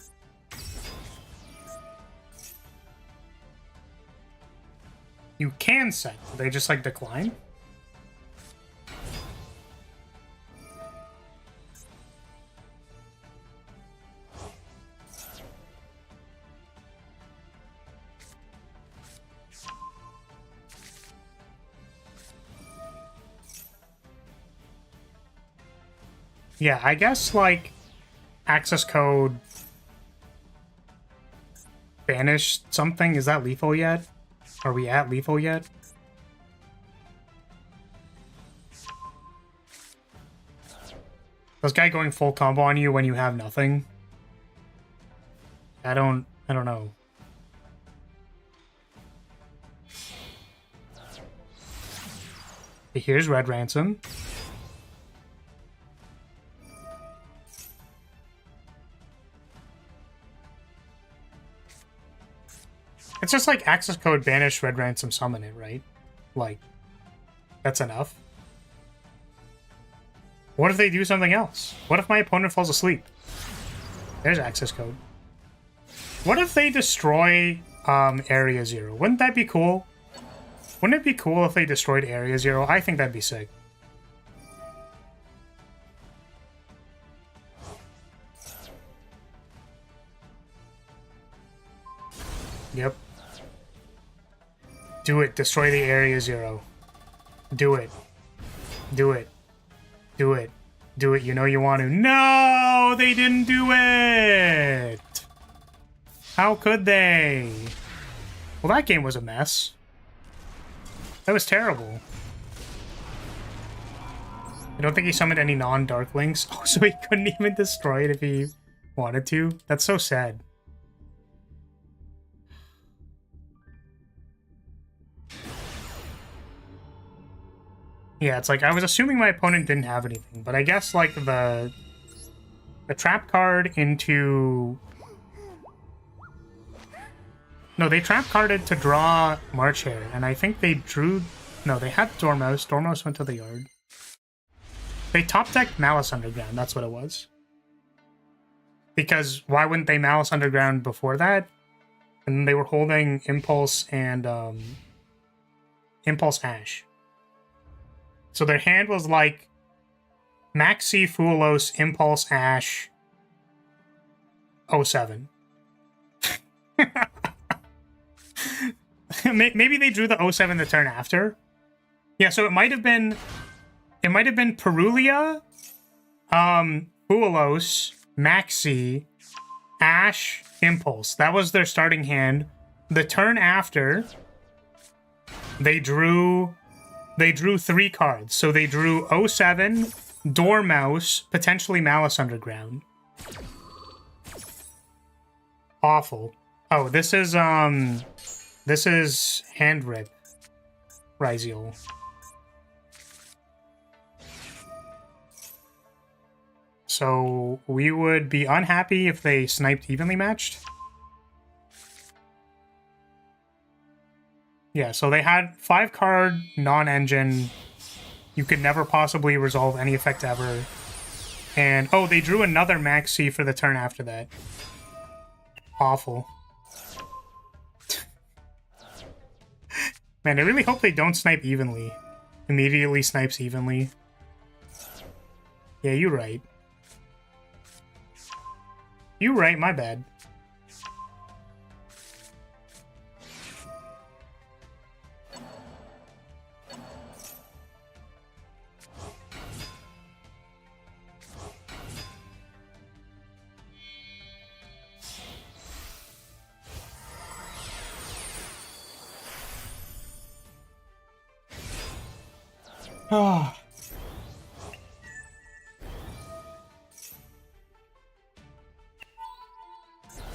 You can set. They just, like, decline? Yeah, I guess, like, access code banish something. Is that lethal yet? Are we at lethal yet? This guy going full combo on you when you have nothing. I don't know. Here's Red Ransom. It's just like access code banish Red Ransom summon it, right? Like, that's enough. What if they do something else? What if my opponent falls asleep? There's access code. What if they destroy Area 0? Wouldn't that be cool? Wouldn't it be cool if they destroyed Area 0? I think that'd be sick. Yep. Do it. Destroy the Area 0. Do it. Do it. Do it. Do it. You know you want to. No! They didn't do it! How could they? Well, that game was a mess. That was terrible. I don't think he summoned any non-Darklings. Oh, so he couldn't even destroy it if he wanted to? That's so sad. Yeah, it's like, I was assuming my opponent didn't have anything, but I guess, like, the trap card into... No, they trap carded to draw March Hare, and I think they drew... No, they had Dormouse. Dormouse went to the yard. They top-decked Malice Underground, that's what it was. Because why wouldn't they Malice Underground before that? And they were holding Impulse and, Impulse Ash. So their hand was like Maxi, Fulos, Impulse, Ash, 07. Maybe they drew the 07 the turn after. Yeah, so it might have been Perulia, Fulos, Maxi, Ash, Impulse. That was their starting hand. The turn after, they drew 3 cards. So they drew 07, Dormouse, potentially Malice Underground. Awful. Oh, this is Hand Rip, Ryziel. So we would be unhappy if they sniped evenly matched. Yeah, so they had 5-card non-engine. You could never possibly resolve any effect ever. And, oh, they drew another Maxi for the turn after that. Awful. Man, I really hope they don't snipe evenly. Immediately snipes evenly. Yeah, you're right. You're right, my bad. Ah.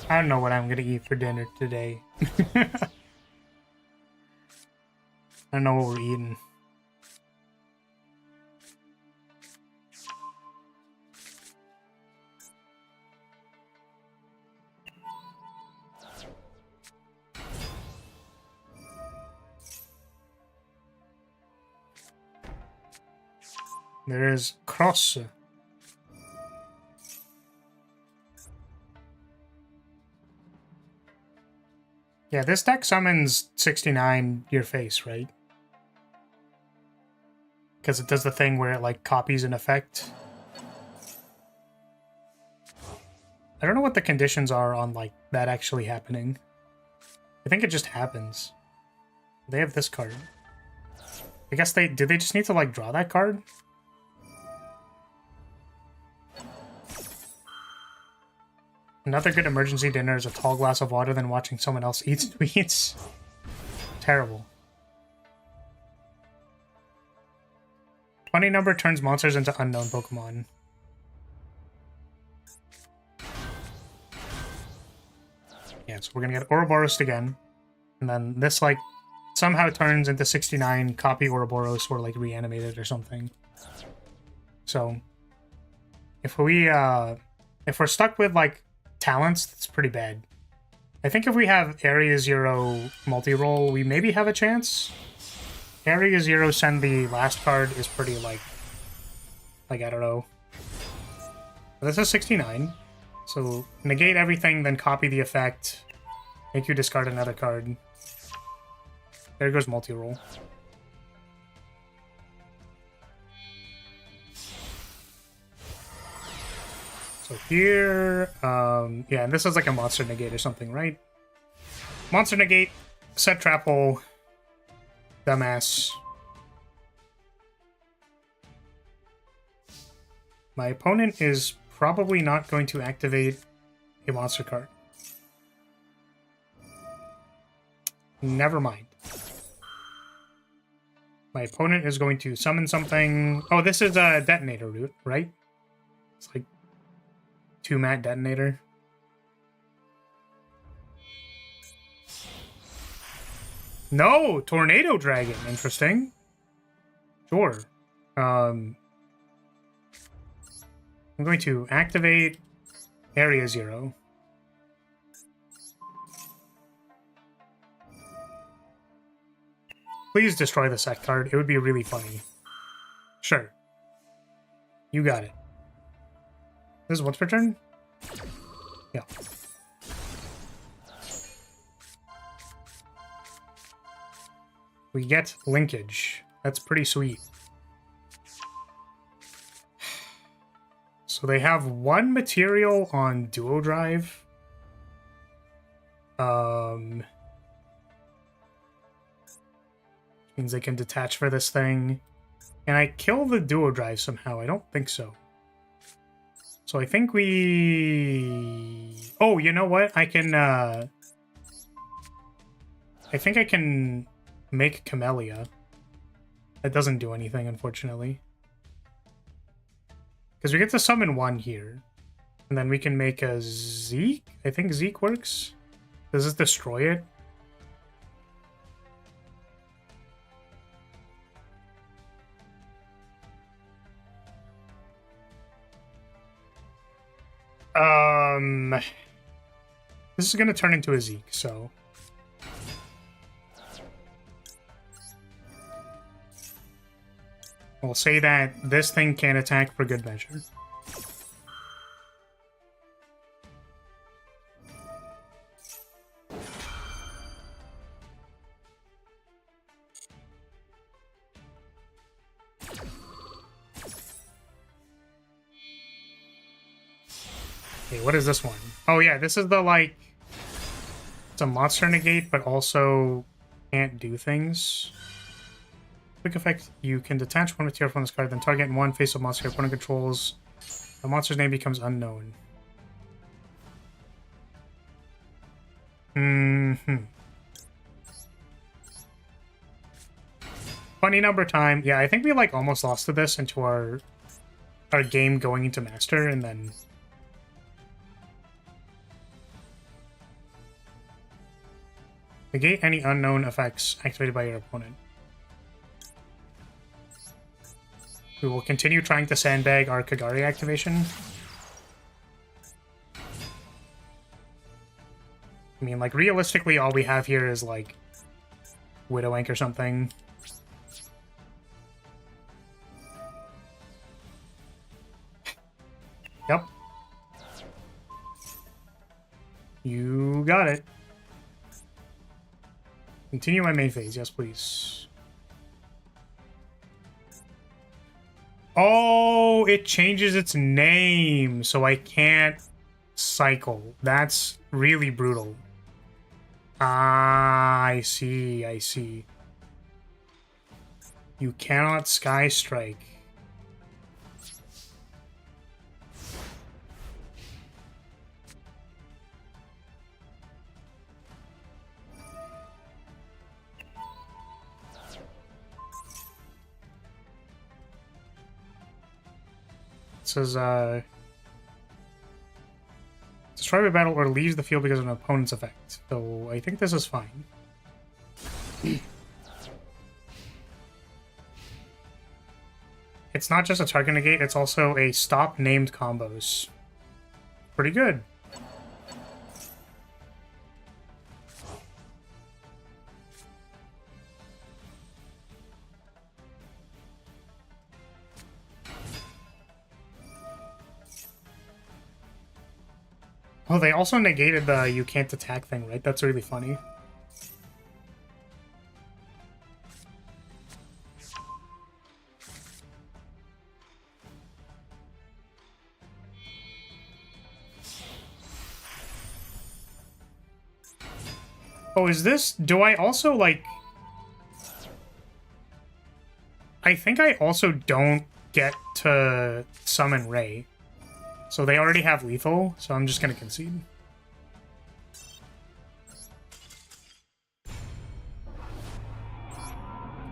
I don't know what I'm gonna eat for dinner today. I don't know what we're eating. There is cross. Yeah, this deck summons 69 your face, right? Because it does the thing where it, like, copies an effect. I don't know what the conditions are on, like, that actually happening. I think it just happens. They have this card. I guess do they just need to, like, draw that card? Another good emergency dinner is a tall glass of water than watching someone else eat sweets. Terrible. 20 number turns monsters into unknown Pokemon. Yeah, so we're gonna get Ouroboros again. And then this, like, somehow turns into 69, copy Ouroboros, or, like, reanimated or something. So, if we're stuck with, like, talents, that's pretty bad. I think if we have Area Zero multi-roll, we maybe have a chance. Area Zero send the last card is pretty, like, I don't know. This is 69. So, negate everything, then copy the effect. Make you discard another card. There goes multi-roll. So here, yeah, and this is like a monster negate or something, right? Monster negate, set trap hole, dumbass. My opponent is probably not going to activate a monster card. Never mind. My opponent is going to summon something. Oh, this is a detonator route, right? It's like 2-mat detonator. No, Tornado Dragon. Interesting. Sure. I'm going to activate Area Zero. Please destroy the set card. It would be really funny. Sure. You got it. This is what's per turn? Yeah. We get linkage. That's pretty sweet. So they have one material on Duo Drive. Means they can detach for this thing. Can I kill the Duo Drive somehow? I don't think so. So I think we... Oh, you know what? I can, I think I can make Camellia. That doesn't do anything, unfortunately. Because we get to summon one here. And then we can make a Zeke? I think Zeke works. Does this destroy it? This is going to turn into a Zeke, so... We'll say that this thing can attack for good measure. Okay, what is this one? Oh yeah, this is the, like... It's a monster negate, but also can't do things. Quick effect, you can detach one material from this card, then target one face of monster your opponent controls. The monster's name becomes unknown. Funny number time. Yeah, I think we, like, almost lost to this into our game going into Master, and then... Negate any unknown effects activated by your opponent. We will continue trying to sandbag our Kagari activation. I mean, like, realistically, all we have here is, like, Widow Ink or something. Yep. You got it. Continue my main phase, yes, please. Oh, it changes its name, so I can't cycle. That's really brutal. Ah, I see, I see. You cannot Sky Strike. This is Destroy by battle or leaves the field because of an opponent's effect. So I think this is fine. It's not just a target negate, it's also a stop named combos. Pretty good. Oh, they also negated the you can't attack thing, right? That's really funny. Oh, is this... Do I also, like... I think I also don't get to summon Ray. So they already have lethal, so I'm just gonna concede.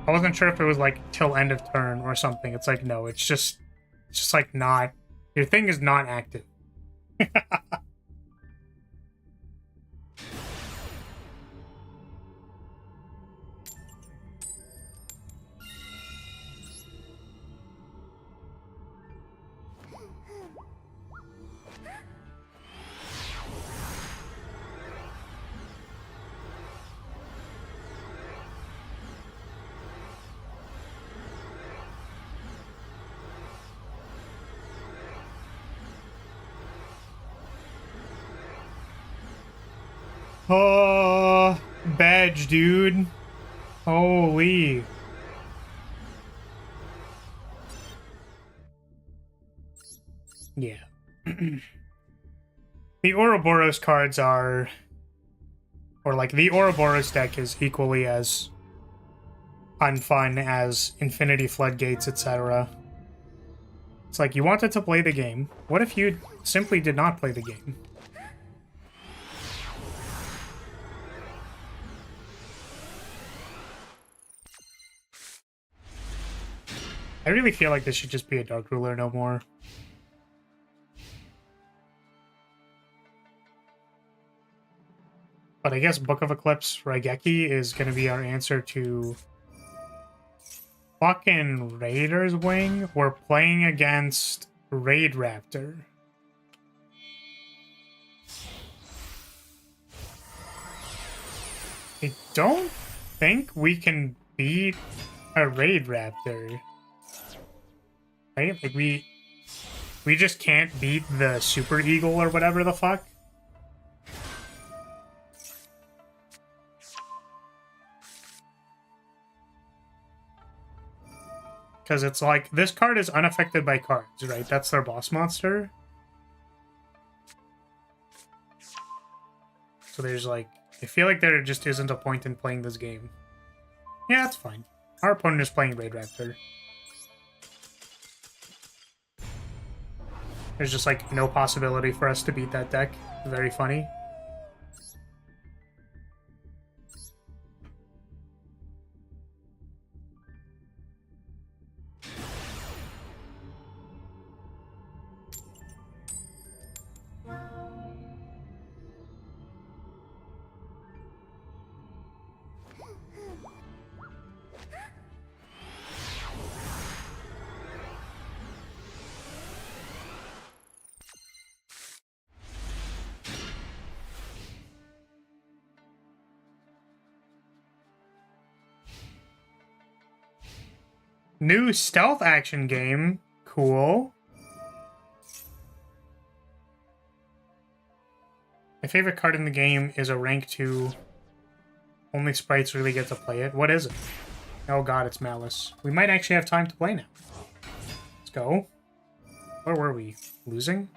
I wasn't sure if it was like till end of turn or something. It's like, no, it's just like not... Your thing is not active. Oh, badge, dude. Holy. Yeah. The Ouroboros cards are... Or, like, the Ouroboros deck is equally as unfun as Infinity Floodgates, etc. It's like, you wanted to play the game. What if you simply did not play the game? I really feel like this should just be a Dark Ruler no more. But I guess Book of Eclipse Raigeki is going to be our answer to fucking Raider's Wing. We're playing against Raid Raptor. I don't think we can beat a Raid Raptor. Right? Like, we just can't beat the Super Eagle or whatever the fuck. Because it's like, this card is unaffected by cards, right? That's their boss monster. So there's like, I feel like there just isn't a point in playing this game. Yeah, that's fine. Our opponent is playing Raid Raptor. There's just like no possibility for us to beat that deck. Very funny. New stealth action game. Cool. My favorite card in the game is a rank 2. Only sprites really get to play it. What is it? Oh god, it's Malice. We might actually have time to play now. Let's go. Where were we? Losing?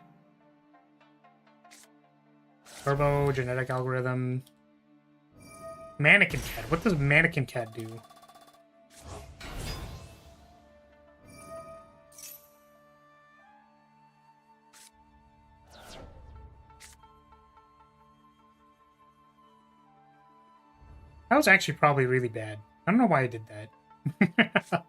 Turbo, genetic algorithm. Mannequin Cat. What does Mannequin Cat do? That was actually probably really bad. I don't know why I did that.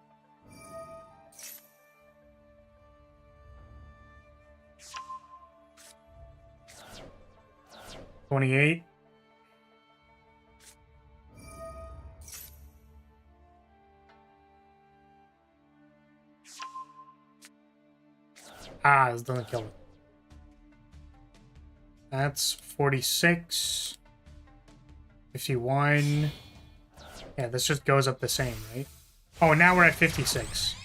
28. Ah, this doesn't kill it. That's 46. 51. Yeah, this just goes up the same, right? Oh, now we're at 56.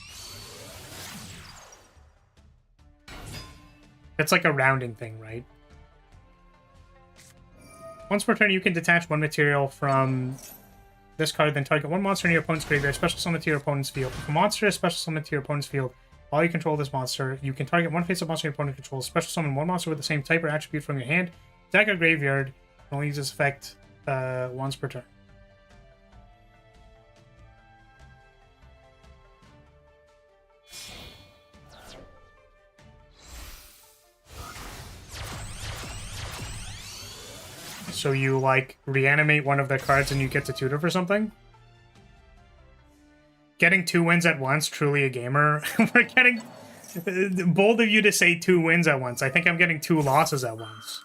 It's like a rounding thing, right? Once per turn, you can detach one material from this card, then target one monster in your opponent's graveyard, special summon to your opponent's field. If a monster is special summoned to your opponent's field, while you control this monster, you can target one face-up monster your opponent controls, special summon one monster with the same type or attribute from your hand, deck or graveyard, and only use this effect once per turn. So you, like, reanimate one of their cards and you get to tutor for something? Getting 2 wins at once, truly a gamer. We're getting... Bold of you to say 2 wins at once. I think I'm getting 2 losses at once.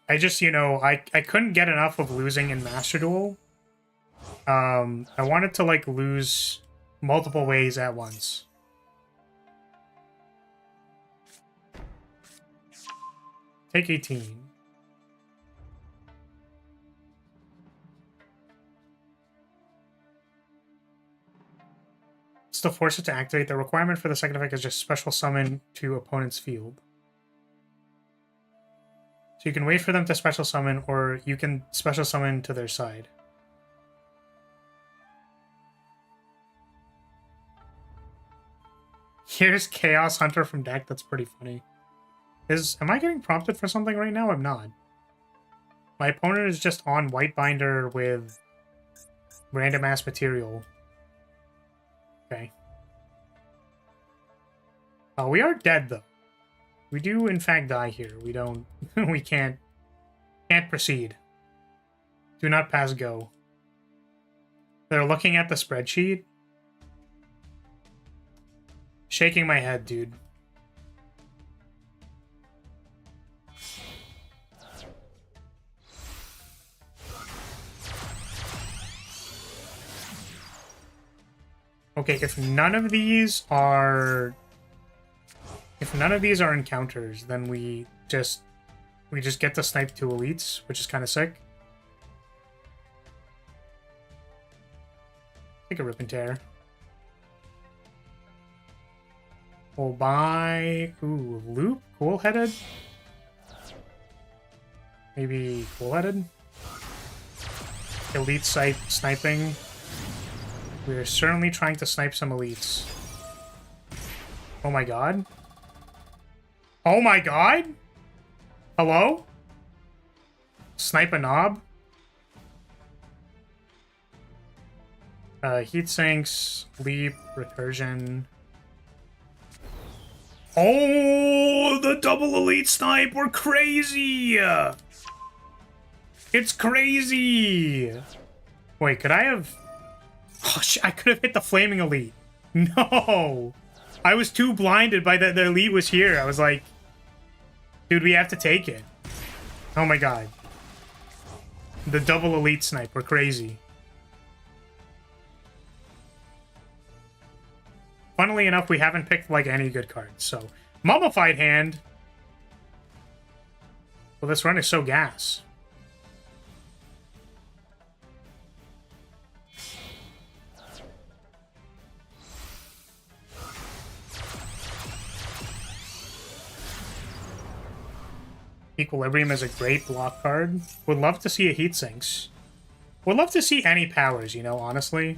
I just, you know, I couldn't get enough of losing in Master Duel. I wanted to, like, lose multiple ways at once. Take 18. To force it to activate, the requirement for the second effect is just special summon to opponent's field. So you can wait for them to special summon, or you can special summon to their side. Here's Chaos Hunter from deck. That's pretty funny. Am I getting prompted for something right now? I'm not. My opponent is just on White Binder with random ass material. Okay. Oh, we are dead though. We do in fact die here. We don't. We can't proceed. Do not pass go. They're looking at the spreadsheet. Shaking my head, dude. Okay, if none of these are encounters, then we just get to snipe 2 elites, which is kind of sick. Take a rip and tear. We'll buy loop, cool-headed. Maybe cool-headed. Elite sniping. We're certainly trying to snipe some elites. Oh my god. Oh my god? Hello? Snipe a knob? Heat sinks, leap, recursion. Oh, the double elite snipe! We're crazy! It's crazy! Wait, could I have... Oh, shit, I could have hit the flaming elite. No! I was too blinded by that the elite was here. I was like, dude, we have to take it. Oh my god. The double elite snipe. We're crazy. Funnily enough, we haven't picked, like, any good cards, so... Mummified Hand! Well, this run is so gas. Equilibrium is a great block card. Would love to see a Heat Sinks. Would love to see any powers, you know, honestly.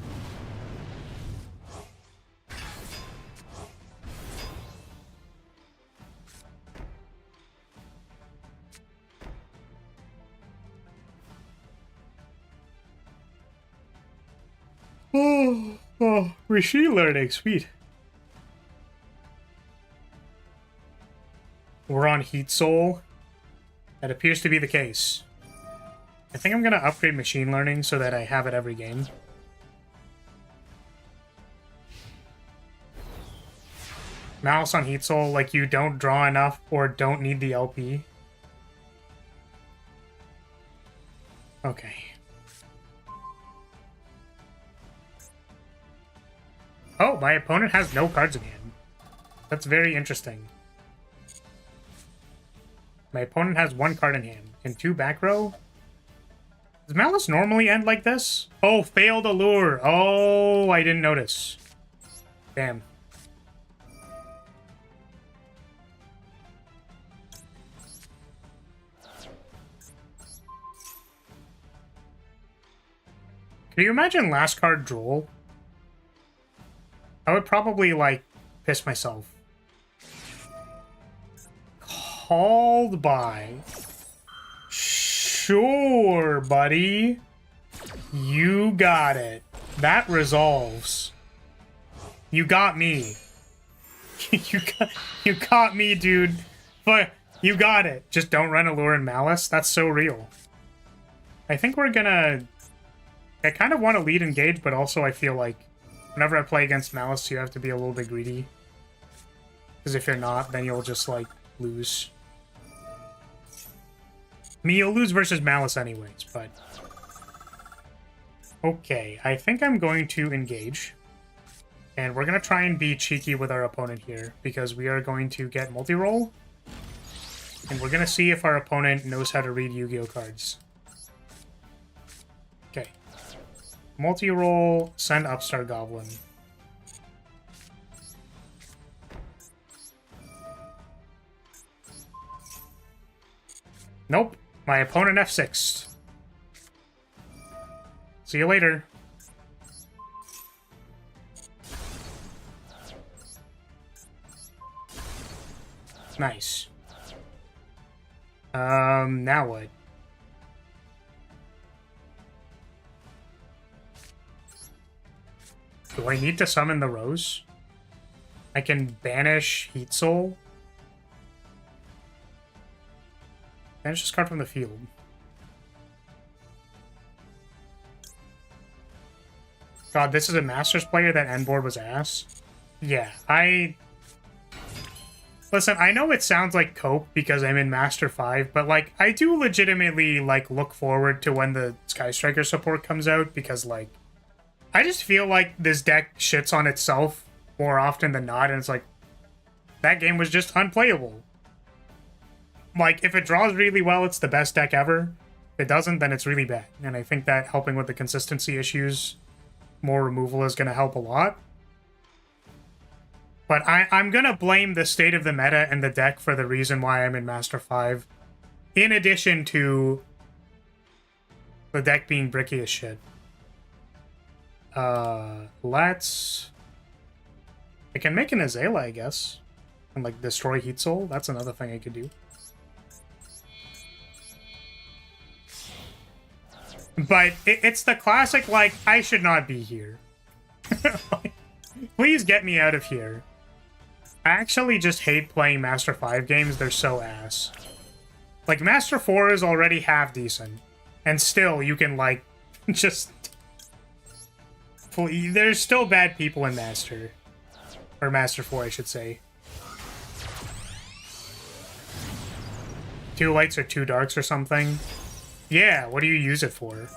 Oh, machine learning, sweet. We're on Heat Soul. That appears to be the case. I think I'm gonna upgrade machine learning so that I have it every game. Malice on Heat Soul, like you don't draw enough or don't need the LP. Okay. Oh, my opponent has no cards in hand. That's very interesting. My opponent has 1 card in hand and 2 back row. Does Malice normally end like this? Oh, failed allure. Oh, I didn't notice. Damn. Can you imagine last card droll? I would probably, like, piss myself. Called by. Sure, buddy. You got it. That resolves. You got me. you got me, dude. But you got it. Just don't run Allure and Malice. That's so real. I think we're gonna... I kind of want to lead engage, but also I feel like whenever I play against Malice, you have to be a little bit greedy. Because if you're not, then you'll just, like, lose. I mean, you'll lose versus Malice anyways, but... Okay, I think I'm going to engage. And we're going to try and be cheeky with our opponent here, because we are going to get multi-roll. And we're going to see if our opponent knows how to read Yu-Gi-Oh cards. Okay. Multi-roll, send Upstart Goblin. Nope. My opponent F6. See you later. Nice. Now what? Do I need to summon the Rose? I can banish Heat Soul. Banish this card from the field. God, this is a Masters player. That end board was ass. Yeah, Listen, I know it sounds like cope because I'm in Master 5, but, like, I do legitimately, like, look forward to when the Sky Striker support comes out because, like, I just feel like this deck shits on itself more often than not, and it's like, that game was just unplayable. Like, if it draws really well, it's the best deck ever. If it doesn't, then it's really bad. And I think that helping with the consistency issues, more removal is going to help a lot. But I'm going to blame the state of the meta and the deck for the reason why I'm in Master 5. In addition to the deck being bricky as shit. Let's... I can make an Azala, I guess. And, like, destroy Heat Soul. That's another thing I could do. But it's the classic, like, I should not be here. Please get me out of here. I actually just hate playing Master 5 games. They're so ass. Like, Master 4 is already half decent. And still, you can, like, just... There's still bad people in Master. Or Master 4, I should say. 2 lights or 2 darks or something. Yeah, what do you use it for?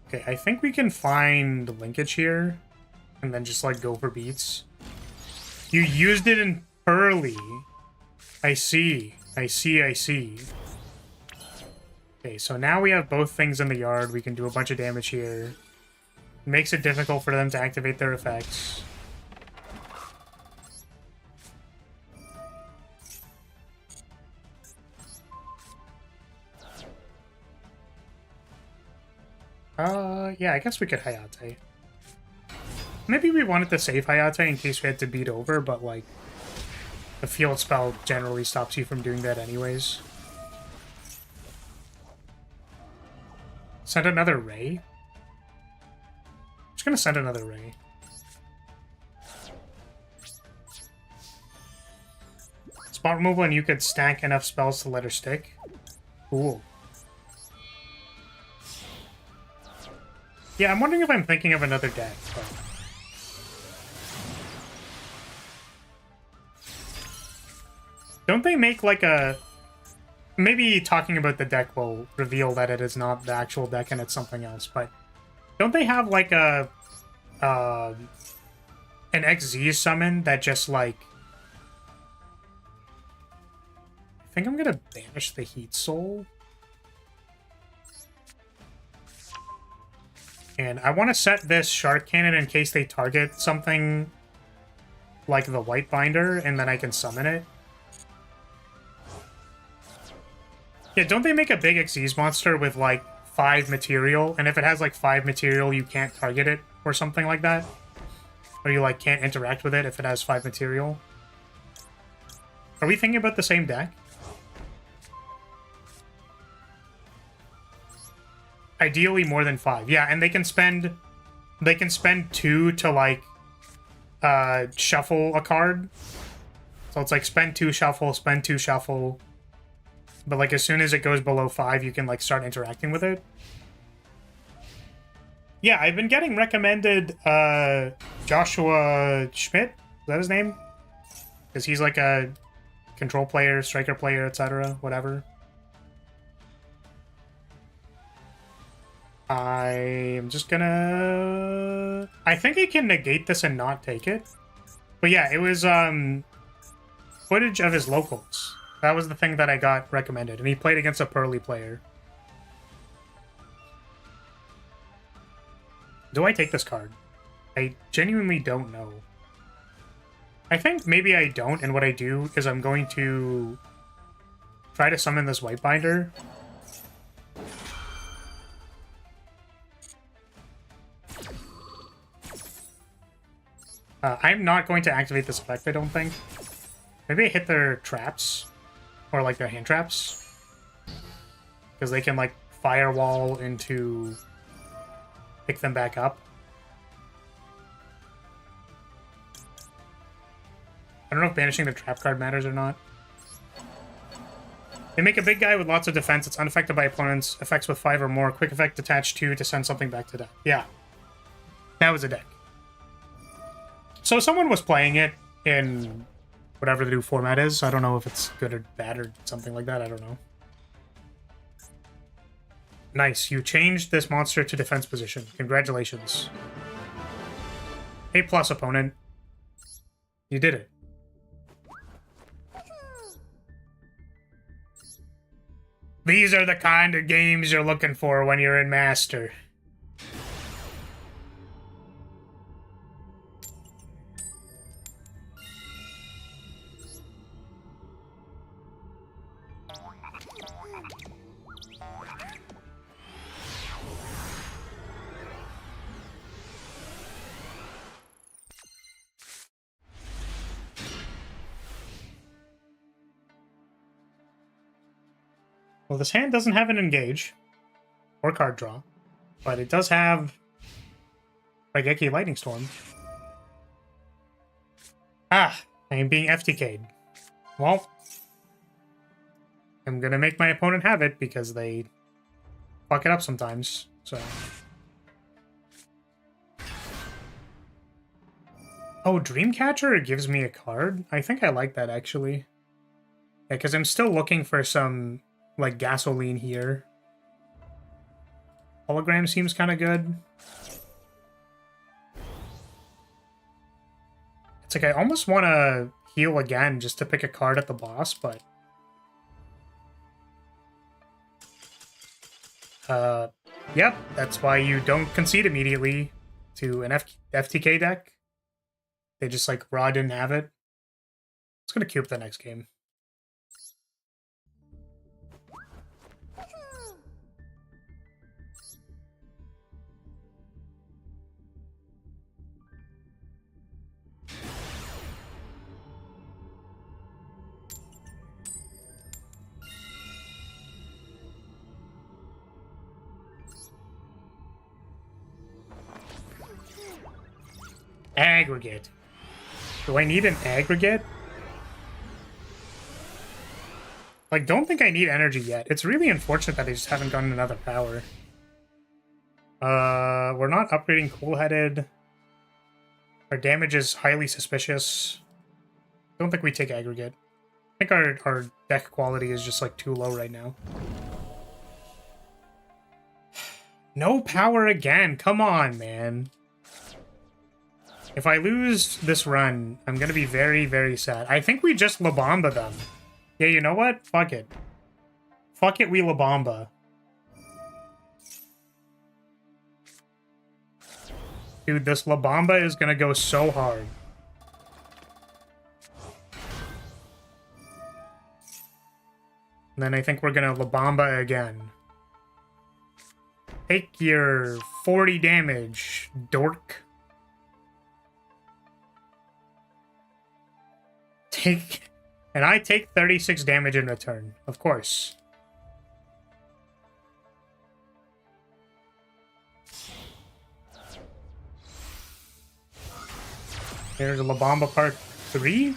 Okay, I think we can find linkage here. And then just, like, go for beats. You used it in early. I see. I see. Okay, so now we have both things in the yard. We can do a bunch of damage here. It makes it difficult for them to activate their effects. Yeah, I guess we could Hayate. Maybe we wanted to save Hayate in case we had to beat over, but, like, the field spell generally stops you from doing that anyways. Send another Ray? I'm just gonna send another Ray. Spot removal and you could stack enough spells to let her stick. Cool. Yeah, I'm wondering if I'm thinking of another deck. But... Don't they make like a... Maybe talking about the deck will reveal that it is not the actual deck and it's something else, but don't they have like a... an XZ summon that just like... I think I'm gonna banish the Heat Soul. And I want to set this Shark Cannon in case they target something like the White Binder, and then I can summon it. Yeah, don't they make a big Xyz monster with, like, 5 material? And if it has, like, 5 material, you can't target it or something like that? Or you, like, can't interact with it if it has 5 material? Are we thinking about the same deck? Ideally more than 5. Yeah, and they can spend 2 to, like, shuffle a card. So it's like spend 2 shuffle, spend 2 shuffle. But like as soon as it goes below 5, you can like start interacting with it. Yeah, I've been getting recommended Joshua Schmidt. Is that his name? Because he's like a control player, striker player, etc. Whatever. I'm just gonna... I think I can negate this and not take it. But yeah, it was footage of his locals. That was the thing that I got recommended. And he played against a Pearly player. Do I take this card? I genuinely don't know. I think maybe I don't, and what I do is I'm going to try to summon this White Binder. I'm not going to activate this effect, I don't think. Maybe I hit their traps. Or, like, their hand traps. Because they can, like, firewall into... pick them back up. I don't know if banishing the trap card matters or not. They make a big guy with lots of defense. It's unaffected by opponents. Effects with 5 or more. Quick effect attach 2 to send something back to deck. Yeah. That was a deck. So someone was playing it in... whatever the new format is. I don't know if it's good or bad or something like that. I don't know. Nice. You changed this monster to defense position. Congratulations. A+ opponent. You did it. These are the kind of games you're looking for when you're in Master. Well, this hand doesn't have an engage or card draw, but it does have Raigeki Lightning Storm. Ah, I am being FTK'd. Well, I'm gonna make my opponent have it because they fuck it up sometimes, so... Oh, Dreamcatcher gives me a card? I think I like that, actually. Yeah, because I'm still looking for some... like gasoline here. Hologram seems kind of good. It's like I almost want to heal again just to pick a card at the boss, but... Yep, that's why you don't concede immediately to an FTK deck. They just, like, raw didn't have it. It's gonna queue up the next game. Aggregate. Do I need an aggregate? Like, don't think I need energy yet. It's really unfortunate that I just haven't gotten another power. We're not upgrading cool-headed. Our damage is highly suspicious. Don't think we take aggregate. I think our deck quality is just like too low right now. No power again. Come on, man. If I lose this run, I'm gonna be very, very sad. I think we just La Bamba them. Yeah, you know what? Fuck it. Fuck it, we La Bamba. Dude, this La Bamba is gonna go so hard. And then I think we're gonna La Bamba again. Take your 40 damage, dork. And I take 36 damage in return, of course. There's a La Bamba Part 3,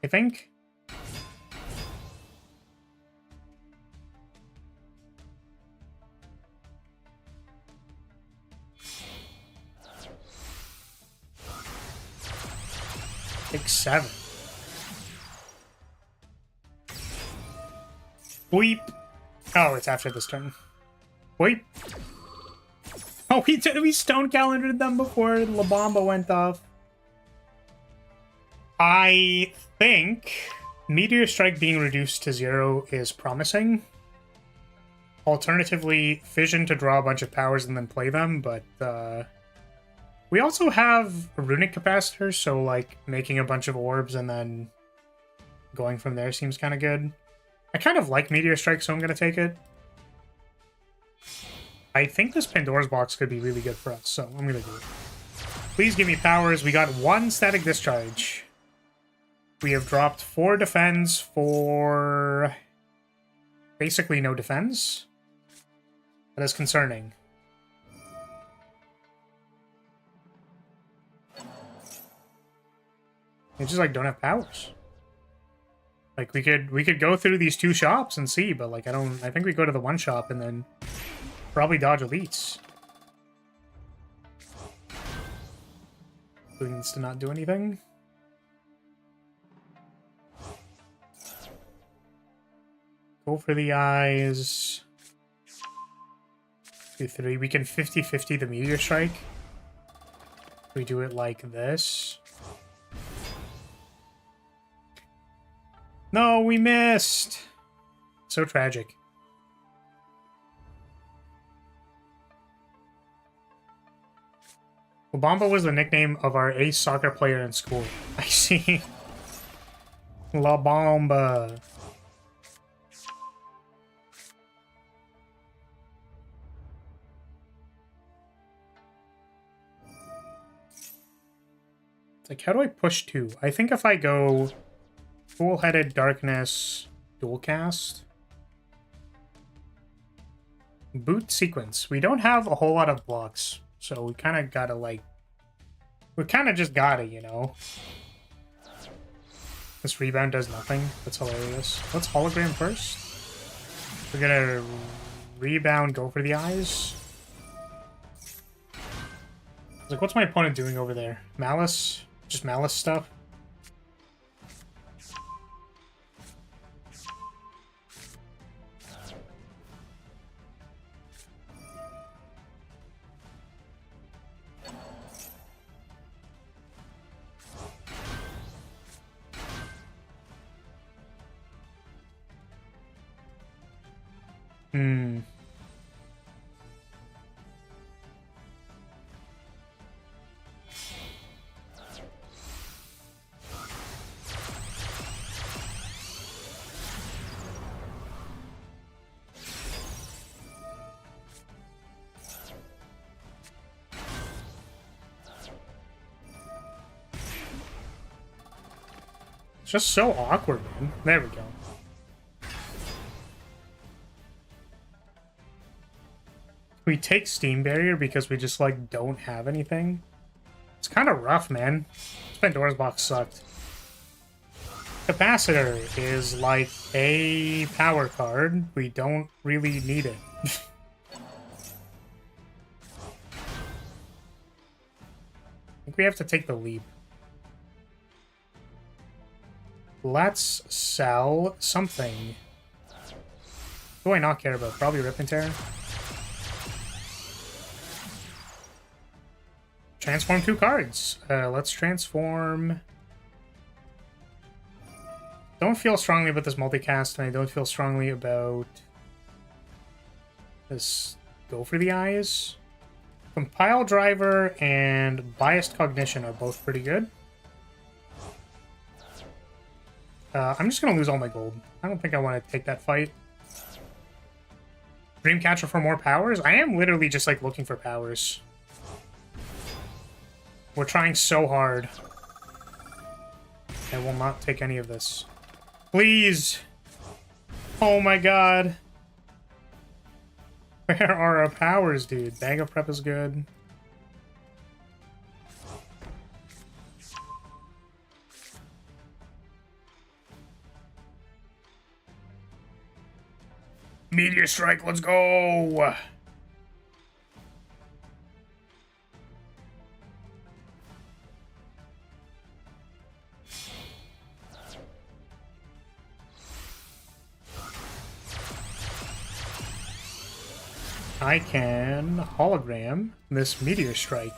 I think. Take 7. Weep. Oh, it's after this turn. Weep. Oh, we stone calendared them before La Bamba went off. I think Meteor Strike being reduced to 0 is promising. Alternatively, Fission to draw a bunch of powers and then play them, but we also have a Runic Capacitor, so like making a bunch of orbs and then going from there seems kind of good. I kind of like Meteor Strike, so I'm going to take it. I think this Pandora's Box could be really good for us, so I'm going to do it. Please give me powers. We got 1 Static Discharge. We have dropped 4 defense for basically no defense. That is concerning. They just like don't have powers. Like we could go through these 2 shops and see, but like I think we go to the 1 shop and then probably dodge elites. Who needs to not do anything? Go for the eyes. 2, 3. We can 50-50 the Meteor Strike. We do it like this. No, we missed! So tragic. La Bamba was the nickname of our ace soccer player in school. I see. La Bamba. It's like, how do I push 2? I think if I go Full-Headed Darkness Dual Cast. Boot Sequence. We don't have a whole lot of blocks, so we kind of gotta, like... We kind of just gotta, you know? This rebound does nothing. That's hilarious. Let's hologram first. We're gonna rebound, go for the eyes. Like, what's my opponent doing over there? Malice? Just Malice stuff? Hmm. It's just so awkward, man. There we go. We take Steam Barrier because we just, like, don't have anything. It's kind of rough, man. This Pandora's Box sucked. Capacitor is like a power card. We don't really need it. think we have to take the leap. Let's sell something. What do I not care about? Probably Rip and Tear. Transform 2 cards. Let's transform... Don't feel strongly about this multicast, and I don't feel strongly about this Go for the Eyes. Compile Driver and Biased Cognition are both pretty good. I'm just going to lose all my gold. I don't think I want to take that fight. Dreamcatcher for more powers? I am literally just, like, looking for powers. We're trying so hard. I will not take any of this. Please! Oh my god. Where are our powers, dude? Bag of Prep is good. Meteor Strike, let's go! I can hologram this Meteor Strike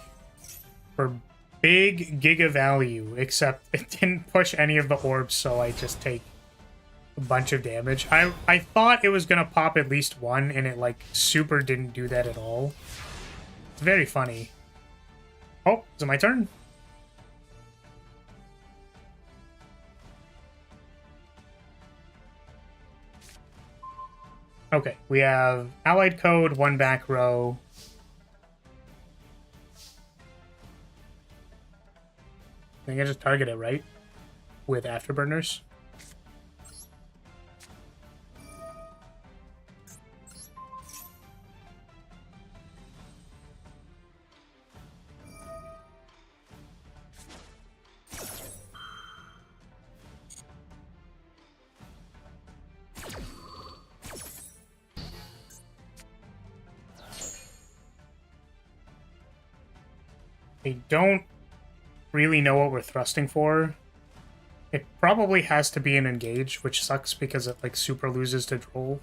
for big giga value, except it didn't push any of the orbs, so I just take a bunch of damage. I thought it was gonna pop at least one, and it like super didn't do that at all. It's very funny. Oh, is it my turn? Okay, we have Allied Code, 1 back row. I think I just target it, right? With Afterburners. I don't really know what we're thrusting for. It probably has to be an engage, which sucks because it like super loses to Droll.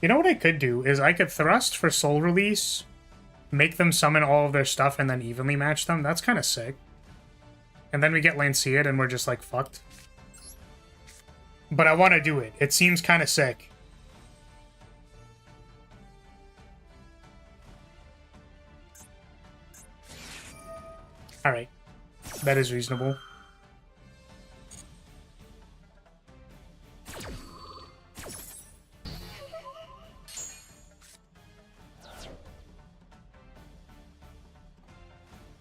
You know what I could do is I could thrust for Soul Release, make them summon all of their stuff, and then evenly match them. That's kind of sick. And then we get Lancea and we're just like fucked. But I want to do it. It seems kind of sick. Alright. That is reasonable.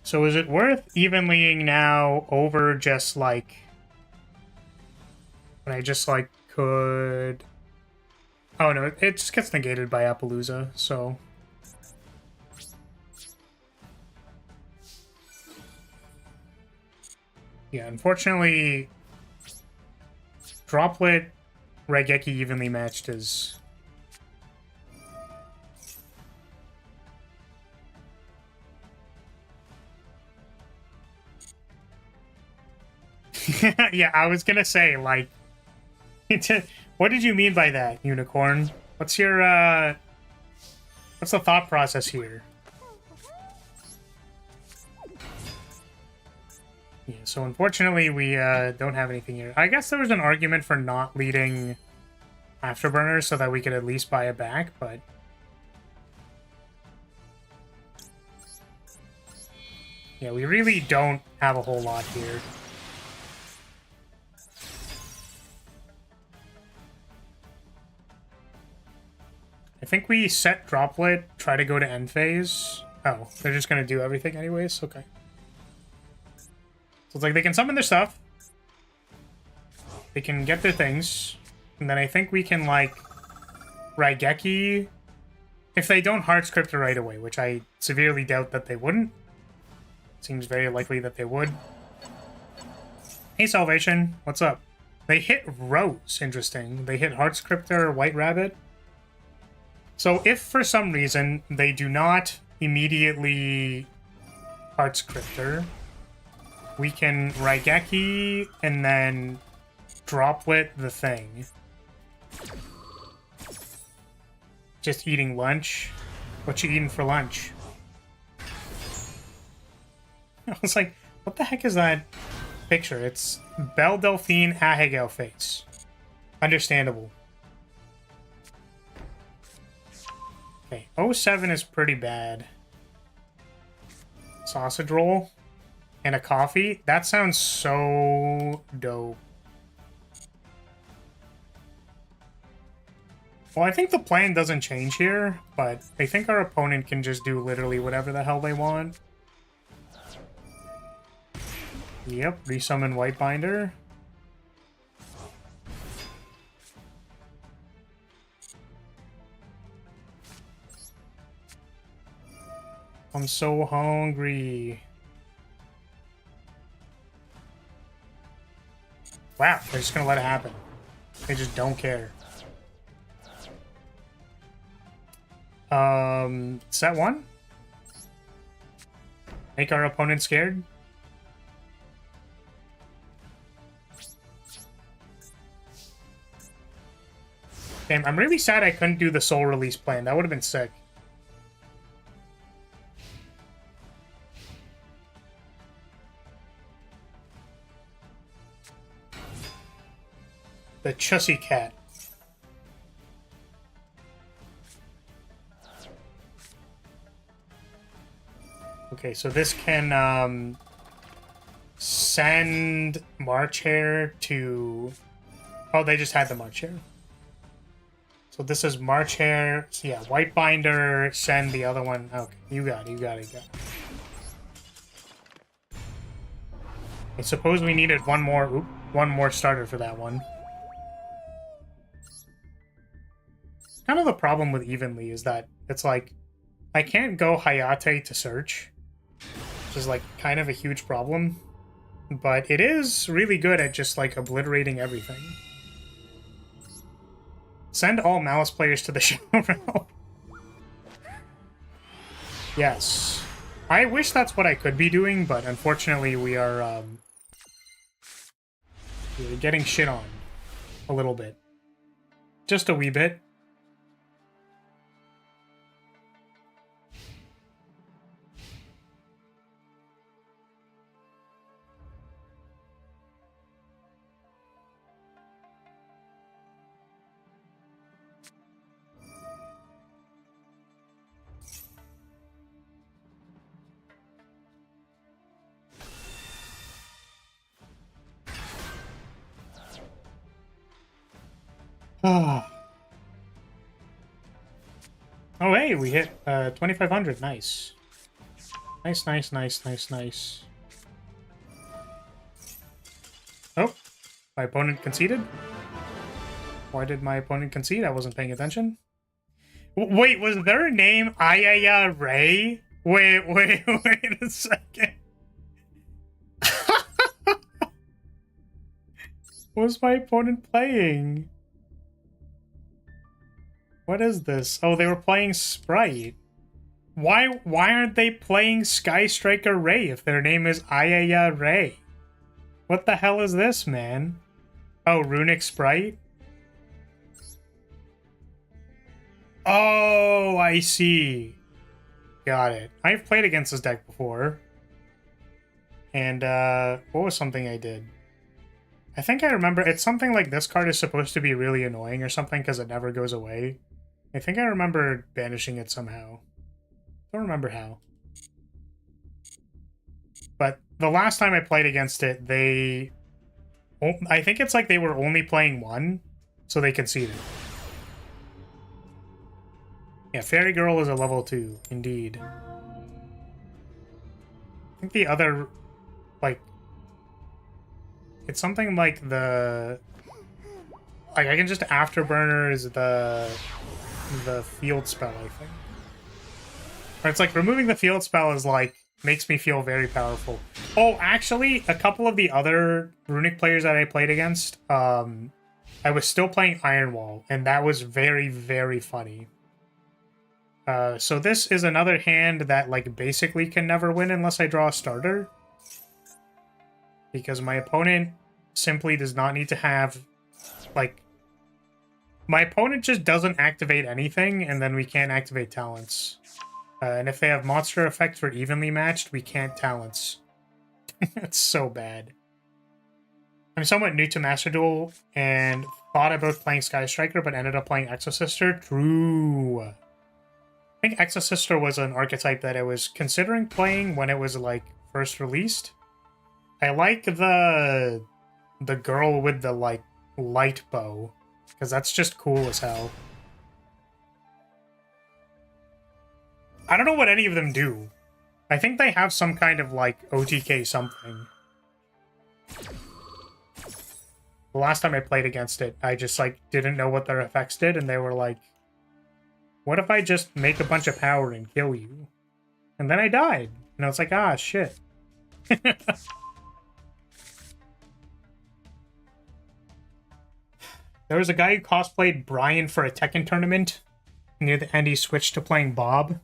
So is it worth evenlying now over just like... When I just like could... Oh no, it just gets negated by Appaloosa, so... Yeah, unfortunately, Droplet, Raigeki evenly matched is... Yeah, I was gonna say, like... What did you mean by that, Unicorn? What's your, what's the thought process here? Yeah, so unfortunately we don't have anything here. I guess there was an argument for not leading Afterburners so that we could at least buy it back, but... Yeah, we really don't have a whole lot here. I think we set Droplet, try to go to end phase. Oh, they're just gonna do everything anyways? Okay. So it's like they can summon their stuff. They can get their things. And then I think we can, like, Raigeki. If they don't hard script it right away, which I severely doubt that they wouldn't. Seems very likely that they would. Hey, Salvation. What's up? They hit Rose. Interesting. They hit hard scripter, White Rabbit. So if for some reason they do not immediately Heart Scripter. We can Raigeki and then Droplet the thing. Just eating lunch. What you eating for lunch? I was like, what the heck is that picture? It's Belle Delphine Ahegel face. Understandable. Okay, 07 is pretty bad. Sausage roll and a coffee? That sounds so dope. Well, I think the plan doesn't change here, but I think our opponent can just do literally whatever the hell they want. Yep, resummon Whitebinder. I'm so hungry. Wow, they're just gonna let it happen. They just don't care. Set one? Make our opponent scared? Damn, I'm really sad I couldn't do the soul release plan. That would have been sick. The Chussy Cat. Okay, so this can send March Hare to... Oh, they just had the March Hare. So this is March Hare. So yeah, Whitebinder, send the other one. Okay, you got it, you got it, you got it. I suppose we needed one more starter for that one. Kind of the problem with Evenly is that it's like, I can't go Hayate to search, which is like kind of a huge problem, but it is really good at just like obliterating everything. Send all Malice players to the show. Yes. I wish that's what I could be doing, but unfortunately we are we're getting shit on a little bit. Just a wee bit. Oh, hey, we hit 2,500. Nice. Nice, nice, nice, nice, nice. Oh, my opponent conceded? Why did my opponent concede? I wasn't paying attention. Wait, was their name Ayaya Ray? Wait a second. What was my opponent playing? What is this? Oh, they were playing Sprite. Why aren't they playing Sky Striker Ray if their name is Ayaya Ray? What the hell is this, man? Oh, Runic Sprite? Oh, I see. Got it. I've played against this deck before. And, what was something I did? I think I remember, it's something like this card is supposed to be really annoying or something because it never goes away. I think I remember banishing it somehow. Don't remember how. But the last time I played against it, I think it's like they were only playing one, so they conceded. Yeah, Fairy Girl is a level 2, indeed. I think the other, like... It's something like the... Like, I can just Afterburners the field spell, I think. Or it's like removing the field spell is like makes me feel very powerful. Oh, actually, a couple of the other Runic players that I played against, I was still playing Iron Wall, and that was very, very funny. So this is another hand that, like, basically can never win unless I draw a starter. Because my opponent simply does not need to have, like... My opponent just doesn't activate anything, and then we can't activate talents. And if they have monster effects, we're evenly matched, we can't talents. It's so bad. I'm somewhat new to Master Duel, and thought about playing Sky Striker, but ended up playing Exosister. True. I think Exosister was an archetype that I was considering playing when it was, like, first released. I like the girl with the, like, light bow, because that's just cool as hell. I don't know what any of them do. I think they have some kind of, like, OTK something. The last time I played against it, I just, like, didn't know what their effects did, and they were like, what if I just make a bunch of power and kill you? And then I died. And I was like, ah, shit. There was a guy who cosplayed Brian for a Tekken tournament. Near the end, he switched to playing Bob.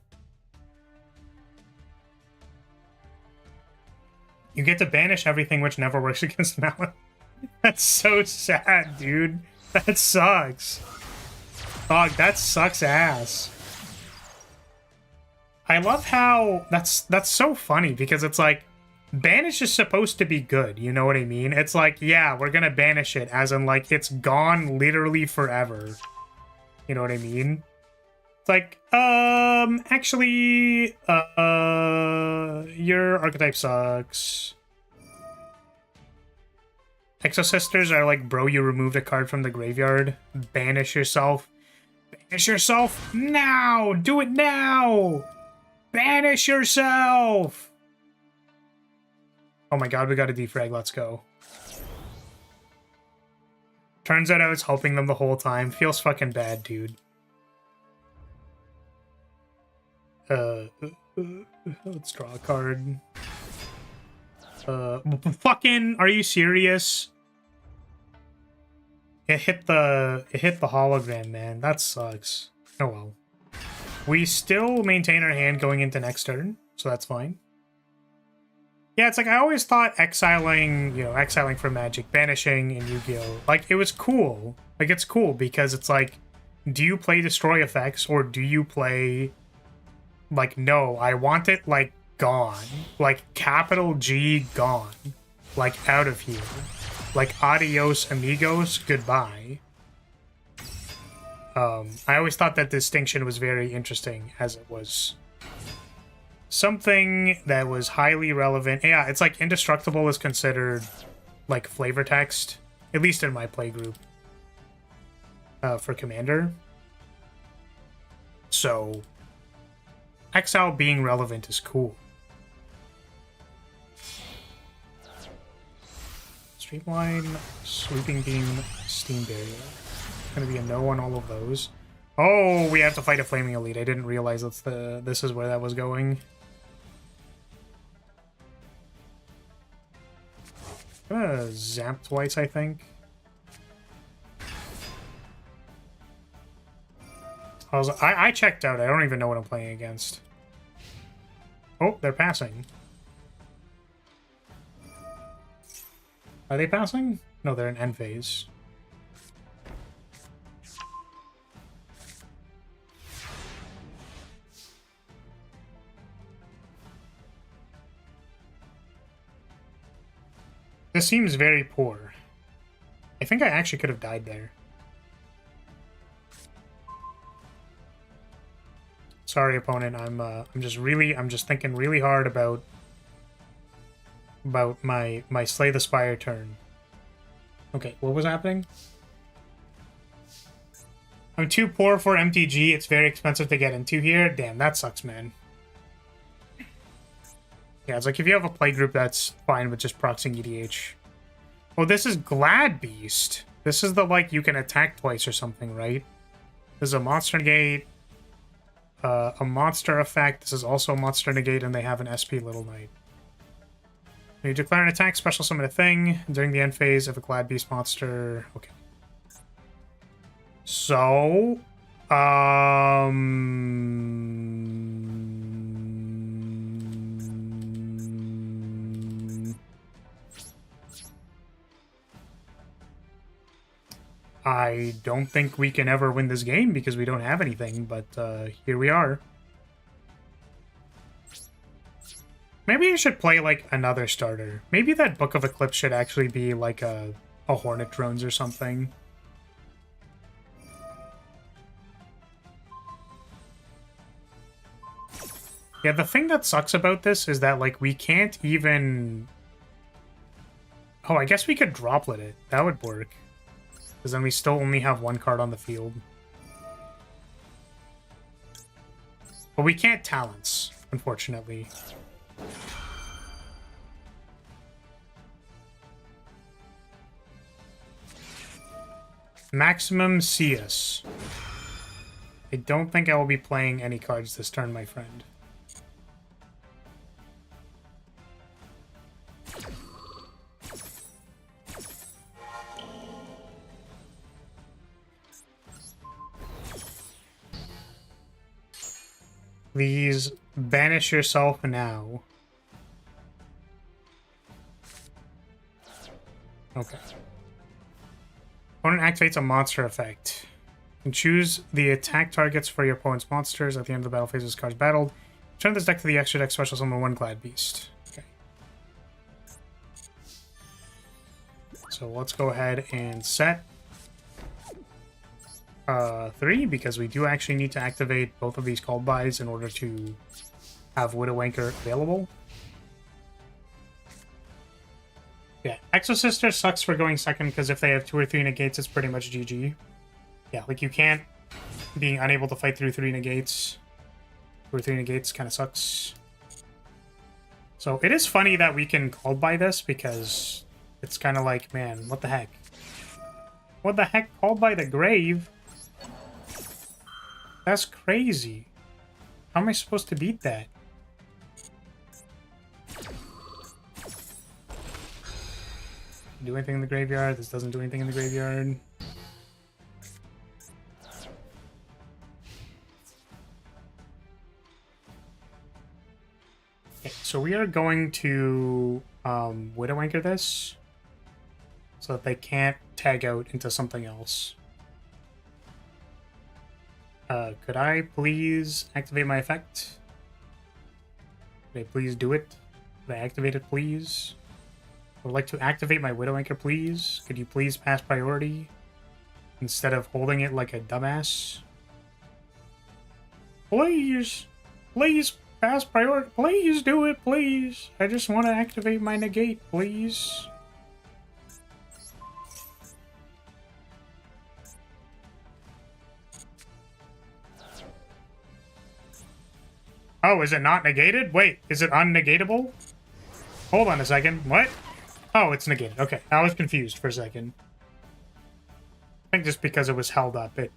You get to banish everything, which never works against Malin. That's so sad, dude. That sucks. Dog, that sucks ass. I love how... That's so funny, because it's like... Banish is supposed to be good, you know what I mean? It's like, yeah, we're gonna banish it, as in, like, it's gone literally forever. You know what I mean? It's like, actually, your archetype sucks. Exosisters are like, bro, you removed a card from the graveyard. Banish yourself. Banish yourself now! Do it now! Banish yourself! Oh my god, we got a defrag, let's go. Turns out I was helping them the whole time. Feels fucking bad, dude. Let's draw a card. Fucking, are you serious? It hit the hologram, man. That sucks. Oh well. We still maintain our hand going into next turn, so that's fine. Yeah, it's like I always thought exiling, you know, exiling for Magic, banishing in Yu-Gi-Oh! Like, it was cool. Like, it's cool because it's like, do you play destroy effects or do you play, like, no, I want it, like, gone. Like, capital G gone. Like, out of here. Like, adios amigos, goodbye. I always thought that distinction was very interesting, as it was something that was highly relevant. Yeah, it's like indestructible is considered, like, flavor text, at least in my play group, for Commander. So, exile being relevant is cool. Streamline, Sweeping Beam, Steam Barrier. Gonna be a no on all of those. Oh, we have to fight a Flaming Elite. I didn't realize this is where that was going. Zap twice, I think. I checked out. I don't even know what I'm playing against. Oh, they're passing. Are they passing? No, they're in end phase. This seems very poor. I think I actually could have died there. Sorry, opponent. I'm just thinking really hard about my Slay the Spire turn. Okay, what was happening? I'm too poor for MTG. It's very expensive to get into here. Damn, that sucks, man. Yeah, it's like if you have a play group, that's fine with just proxying EDH. Oh, this is Glad Beast. This is the, like, you can attack twice or something, right? This is a monster negate, a monster effect. This is also a monster negate, and they have an SP Little Knight. You declare an attack, special summon a thing during the end phase of a Glad Beast monster. Okay. So, I don't think we can ever win this game because we don't have anything, but here we are. Maybe I should play, like, another starter. Maybe that Book of Eclipse should actually be, like, a Hornet Drones or something. Yeah, the thing that sucks about this is that, like, we can't even... Oh, I guess we could droplet it. That would work. Because then we still only have one card on the field. But we can't talents, unfortunately. Maximum CS. I don't think I will be playing any cards this turn, my friend. Please banish yourself now. Okay. Opponent activates a monster effect. And choose the attack targets for your opponent's monsters at the end of the battle phase. This card's battled. Turn this deck to the extra deck special summon one Glad Beast. Okay. So let's go ahead and set 3, because we do actually need to activate both of these called bys in order to have Widow Anchor available. Yeah, Exosister sucks for going second, because if they have 2 or 3 negates, it's pretty much GG. Yeah, like, you can't... Being unable to fight through 3 negates. 2 or 3 negates kind of sucks. So it is funny that we can called by this, because it's kind of like, man, what the heck? What the heck? Called by the grave? That's crazy. How am I supposed to beat that? Do anything in the graveyard? This doesn't do anything in the graveyard. Okay, so we are going to Widow Anchor this so that they can't tag out into something else. Could I please activate my effect? Could I please do it? Could I activate it, please? I would like to activate my Widow Anchor, please. Could you please pass priority instead of holding it like a dumbass? Please! Please pass priority. Please do it, please. I just want to activate my negate, please. Oh, is it not negated? Wait, is it unnegatable? Hold on a second. What? Oh, it's negated. Okay, I was confused for a second. I think just because it was held up, it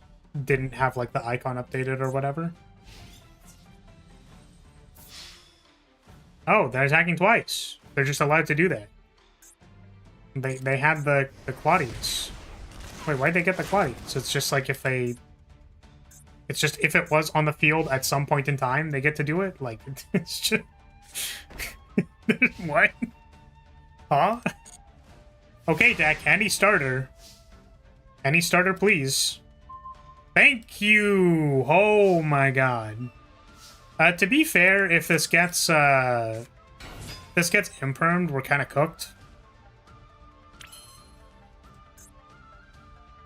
didn't have, like, the icon updated or whatever. Oh, they're attacking twice. They're just allowed to do that. They had the Claudius. Wait, why'd they get the Claudius? It's just like if they... It's just if it was on the field at some point in time, they get to do it? Like, it's just... What? Huh? Okay, deck. Any starter. Any starter, please. Thank you! Oh my god. To be fair, if this gets impermed, we're kind of cooked.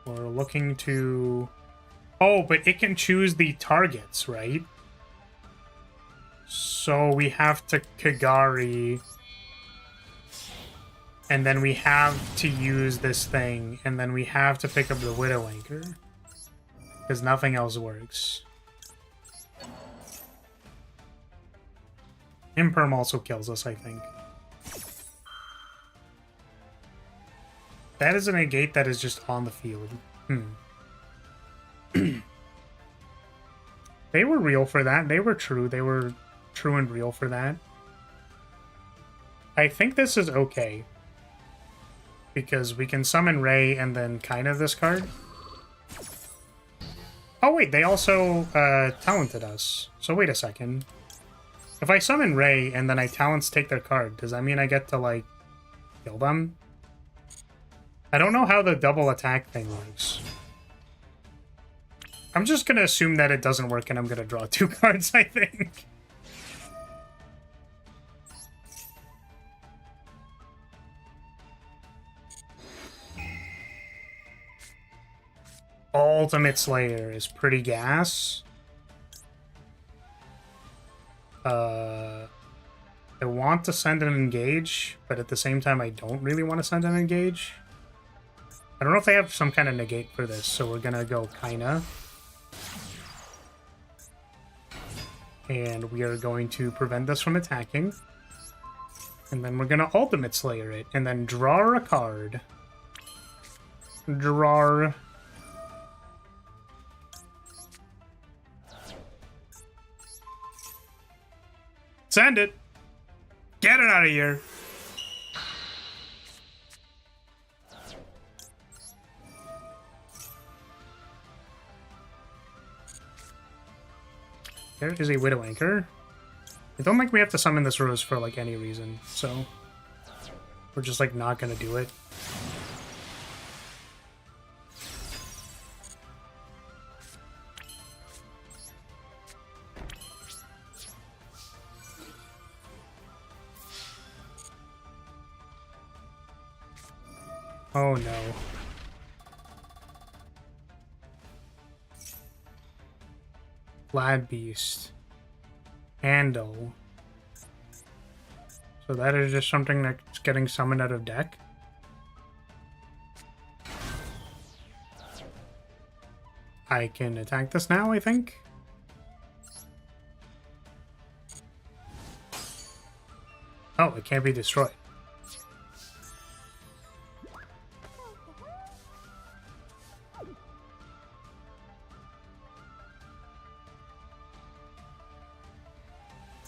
We're looking to... Oh, but it can choose the targets, right? So we have to Kagari. And then we have to use this thing. And then we have to pick up the Widow Anchor. Because nothing else works. Imperm also kills us, I think. That is a negate that is just on the field. They were real for that. They were true. They were true and real for that. I think this is okay. Because we can summon Ray and then kind of this card. Oh wait, they also talented us. So wait a second. If I summon Ray and then I talents take their card, does that mean I get to, like, kill them? I don't know how the double attack thing works. I'm just gonna assume that it doesn't work and I'm gonna draw 2 cards, I think. Ultimate Slayer is pretty gas. I want to send an engage, but at the same time I don't really want to send an engage. I don't know if they have some kind of negate for this, so we're gonna go kinda. And we are going to prevent this from attacking. And then we're gonna Ultimate Slayer it, and then draw a card. Draw. Send it! Get it out of here! There is a Widow Anchor. I don't think we have to summon this rose for, like, any reason, so we're just, like, not gonna do it. Oh no. Glad Beast. Handle. So that is just something that's getting summoned out of deck. I can attack this now, I think. Oh, it can't be destroyed.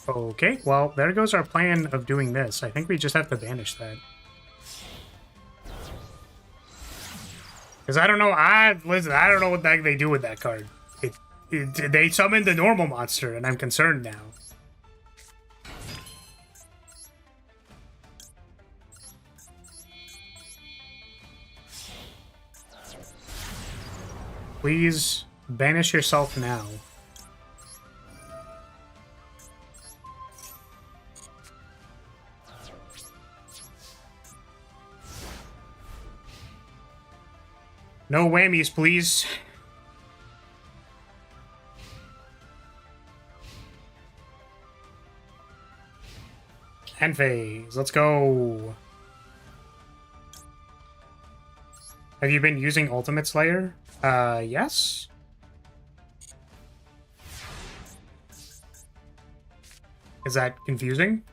Okay, well, there goes our plan of doing this. I think we just have to banish that. Because I don't know, listen, I don't know what the heck they do with that card. They summoned the normal monster, and I'm concerned now. Please banish yourself now. No whammies, please. End phase. Let's go. Have you been using Ultimate Slayer? Yes. Is that confusing?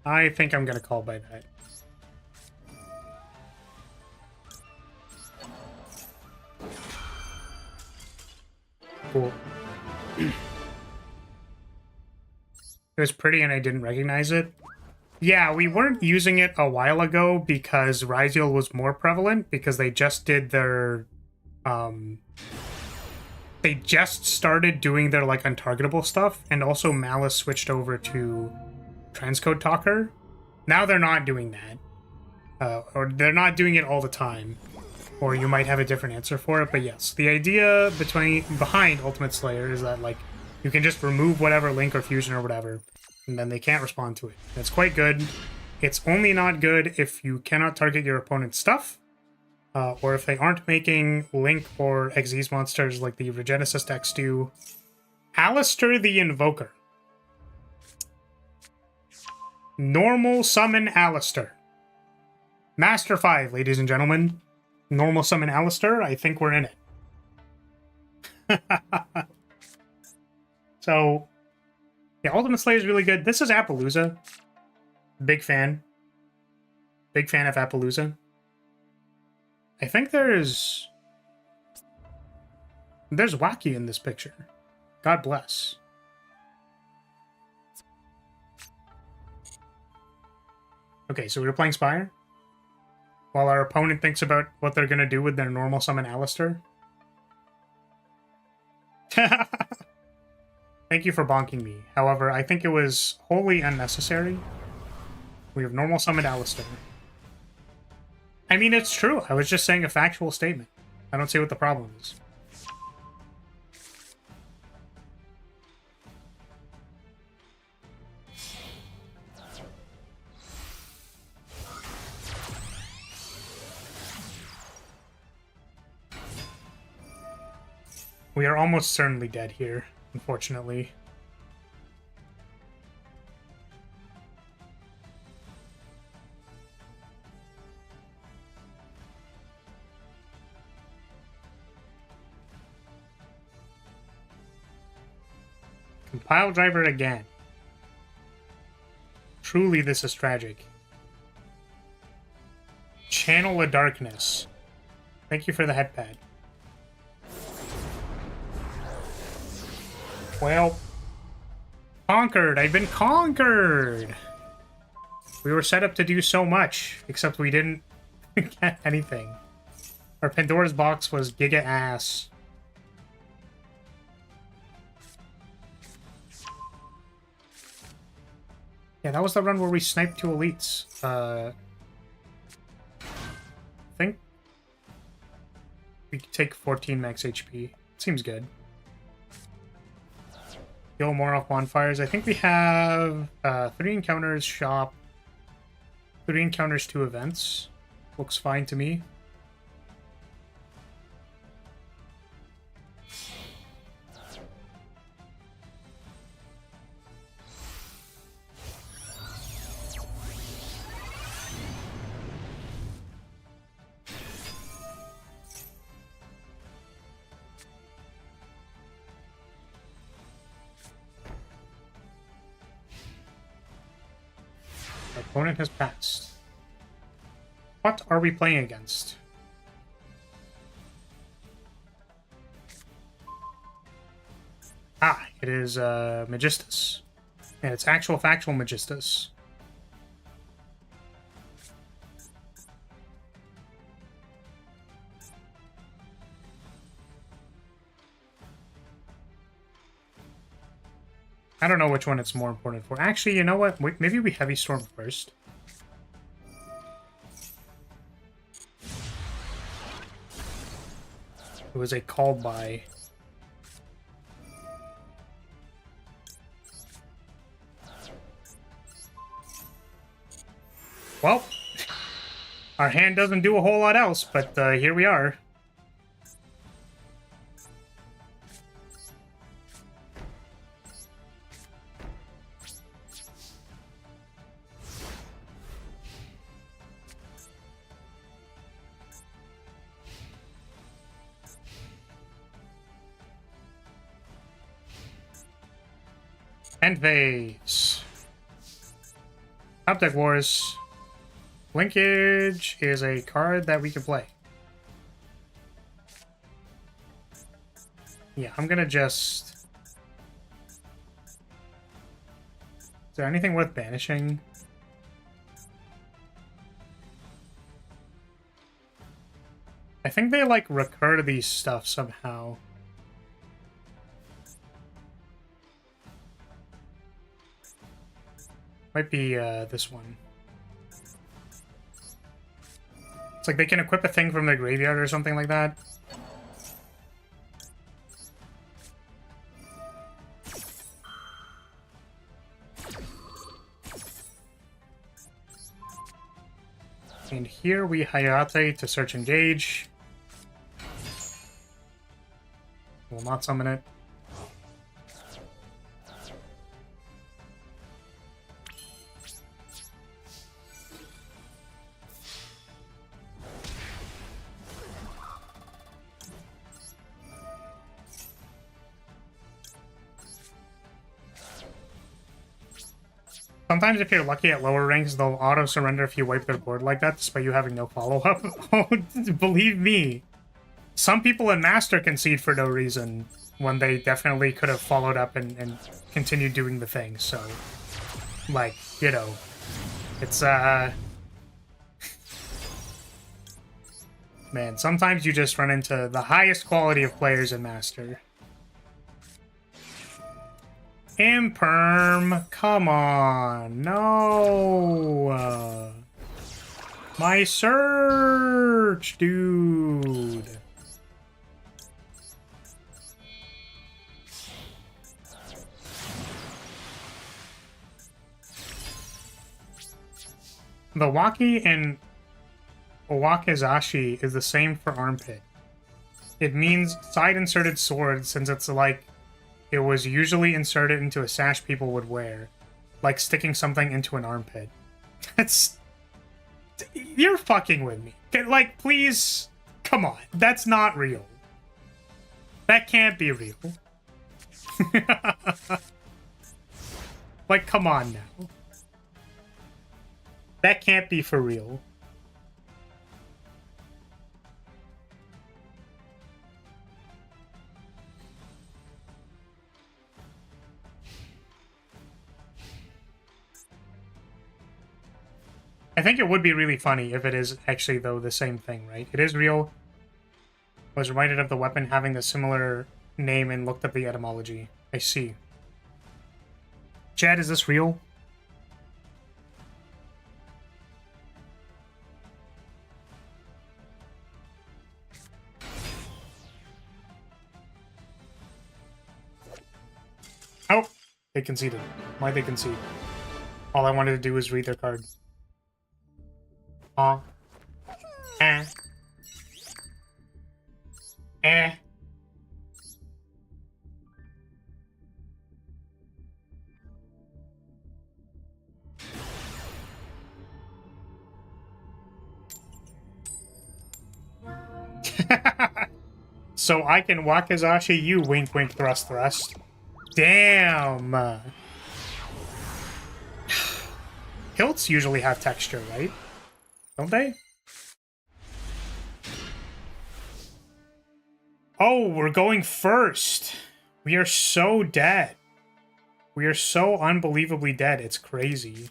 I think I'm gonna call by that. Cool. It was pretty and I didn't recognize it. Yeah, we weren't using it a while ago because Ryziel was more prevalent because they just did their they just started doing their, like, untargetable stuff, and also Malice switched over to Transcode Talker. Now they're not doing that. Or they're not doing it all the time. Or you might have a different answer for it, but yes. The idea behind Ultimate Slayer is that, like, you can just remove whatever link or fusion or whatever, and then they can't respond to it. It's quite good. It's only not good if you cannot target your opponent's stuff, or if they aren't making Link or Xyz monsters like the Regenesis decks do. Alistair the Invoker. Normal summon Alistair. Master 5, ladies and gentlemen. Normal summon Alistair. I think we're in it. So, yeah, Ultimate Slayer is really good. This is Appaloosa. Big fan. Big fan of Appaloosa. I think there's Wacky in this picture. God bless. Okay, so we were playing Spire? While our opponent thinks about what they're gonna do with their normal summon Alistair? Thank you for bonking me. However, I think it was wholly unnecessary. We have normal summoned Alistair. I mean, it's true. I was just saying a factual statement. I don't see what the problem is. We are almost certainly dead here, unfortunately. Compile driver again. Truly, this is tragic. Channel of Darkness. Thank you for the headpad. Well, conquered. I've been conquered. We were set up to do so much, except we didn't get anything. Our Pandora's box was giga ass. Yeah, that was the run where we sniped 2 elites. I think we could take 14 max HP. Seems good. Kill more off bonfires. I think we have 3 encounters, shop, 3 encounters, 2 events. Looks fine to me. Our opponent has passed. What are we playing against? Ah, it is Magistus. And it's actual factual Magistus. I don't know which one it's more important for. Actually, you know what? Maybe we Heavy Storm first. It was a call by. Well, our hand doesn't do a whole lot else, but here we are. End phase. Top Deck Wars. Linkage is a card that we can play. Yeah, I'm gonna just... Is there anything worth banishing? I think they, like, recur to these stuff somehow. Might be this one. It's like they can equip a thing from their graveyard or something like that. And here we Hayate to search engage. Will not summon it. Sometimes if you're lucky at lower ranks, they'll auto-surrender if you wipe their board like that, despite you having no follow-up. Oh, believe me. Some people in Master concede for no reason, when they definitely could have followed up and continued doing the thing, so... Like, you know... It's, man, sometimes you just run into the highest quality of players in Master. Imperm, come on, no. My search, dude. The Waki and Wakizashi is the same for armpit. It means side-inserted sword since it's like it was usually inserted into a sash people would wear, like sticking something into an armpit. That's... You're fucking with me. Like, please, come on. That's not real. That can't be real. Like, come on now. That can't be for real. I think it would be really funny if it is actually, though, the same thing, right? It is real. I was reminded of the weapon having the similar name and looked up the etymology. I see. Chad, is this real? Oh, they conceded. Why'd they concede? All I wanted to do was read their card. So I can Wakizashi you, wink wink thrust thrust. Damn! Hilts usually have texture, right? Don't they? Oh, we're going first! We are so dead. We are so unbelievably dead, it's crazy.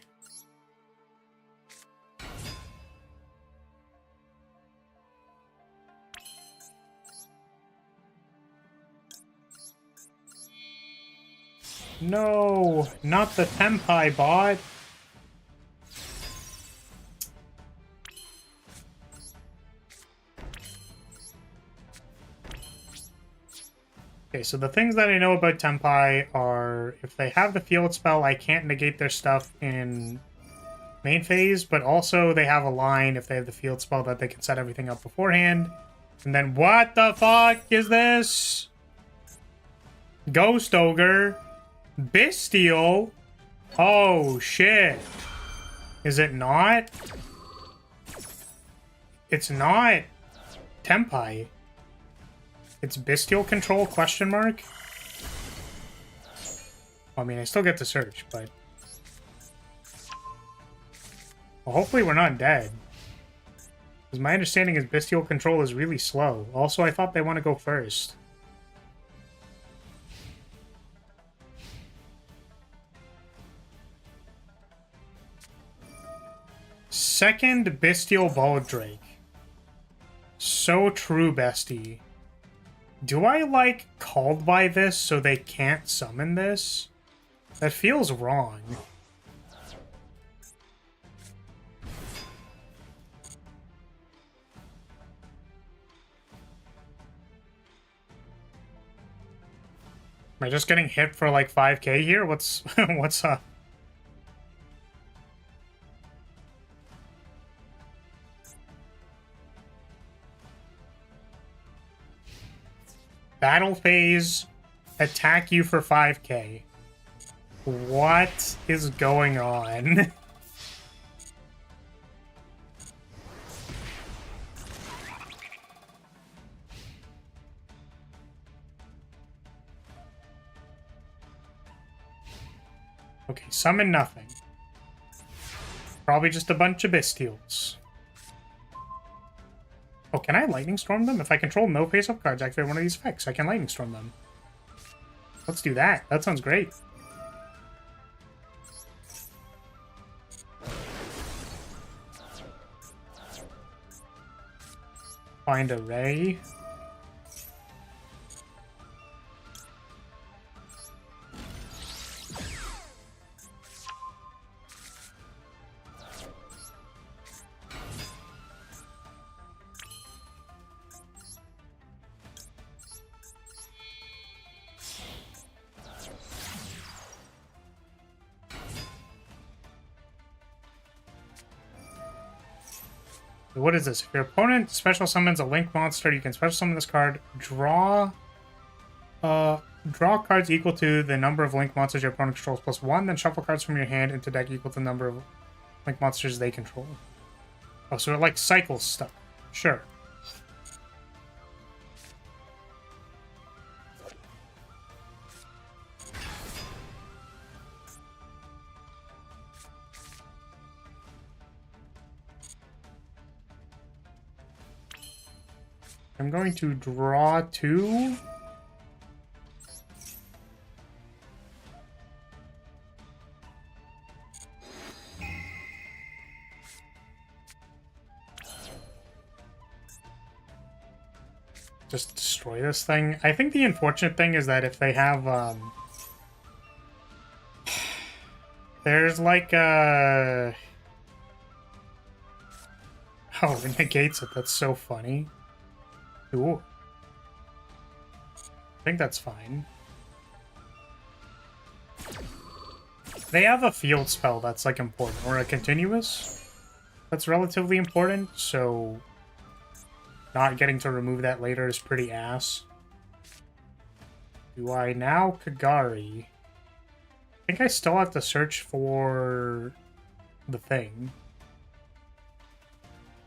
No, not the Tempai bot. Okay, so the things that I know about Tempai are if they have the field spell, I can't negate their stuff in main phase, but also they have a line if they have the field spell that they can set everything up beforehand. And then what the fuck is this? Ghost Ogre. Bestial? Oh, shit. Is it not? It's not Tempai. It's Bestial Control, question mark? I mean, I still get to search, but... Well, hopefully we're not dead. Because my understanding is Bestial Control is really slow. Also, I thought they want to go first. Second Bestial Balddrake. So true, bestie. Do I, like, called by this so they can't summon this? That feels wrong. Am I just getting hit for, like, 5k here? What's what's up? Battle phase, attack you for 5k. What is going on? Okay, summon nothing. Probably just a bunch of bestials. Oh, can I Lightning Storm them? If I control no face-up cards, activate one of these effects, I can Lightning Storm them. Let's do that. That sounds great. Find a ray. What is this? If your opponent special summons a link monster, you can special summon this card. Draw cards equal to the number of link monsters your opponent controls plus 1, then shuffle cards from your hand into deck equal to the number of link monsters they control. Oh, so it like cycles stuff. Sure. I'm going to draw 2. Just destroy this thing. I think the unfortunate thing is that if they have, there's like a... Oh, it negates it. That's so funny. Ooh. I think that's fine. They have a field spell that's like important, or a continuous that's relatively important, so not getting to remove that later is pretty ass. Do I now Kagari? I think I still have to search for the thing.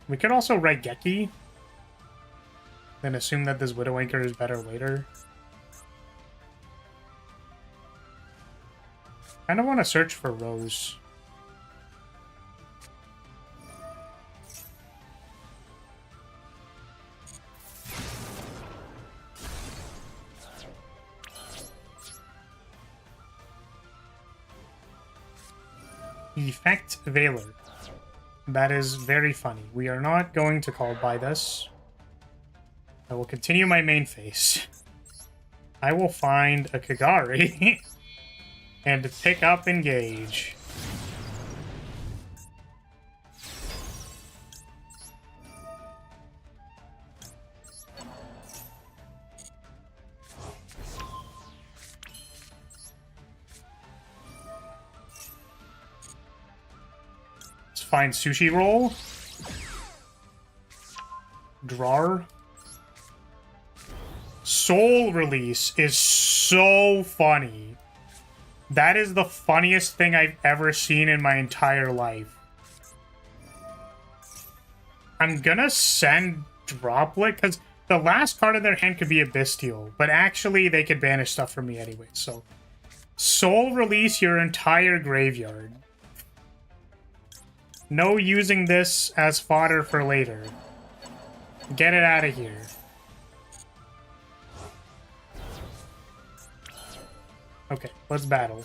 We could also Raigeki. Then assume that this Widow Anchor is better later. I kind of want to search for Rose. Effect Veiler. That is very funny. We are not going to call by this. I will continue my main phase. I will find a Kagari and pick up Engage. Let's find Sushi Roll. Drawer. Soul Release is so funny. That is the funniest thing I've ever seen in my entire life. I'm gonna send Droplet, because the last card in their hand could be a Bestial, but actually they could banish stuff from me anyway, so... Soul Release your entire graveyard. No using this as fodder for later. Get it out of here. Okay, let's battle.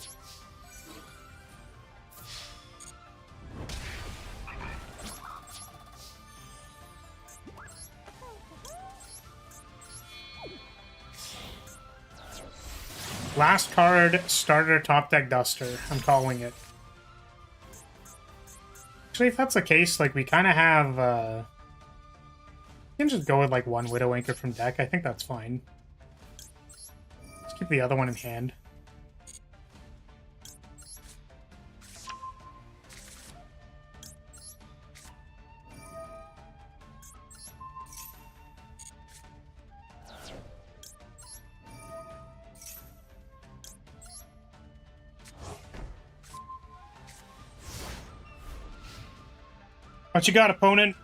Last card, starter top deck duster. I'm calling it. Actually, if that's the case, like, we kind of have, we can just go with, like, one Widow Anchor from deck. I think that's fine. Let's keep the other one in hand. What you got, opponent?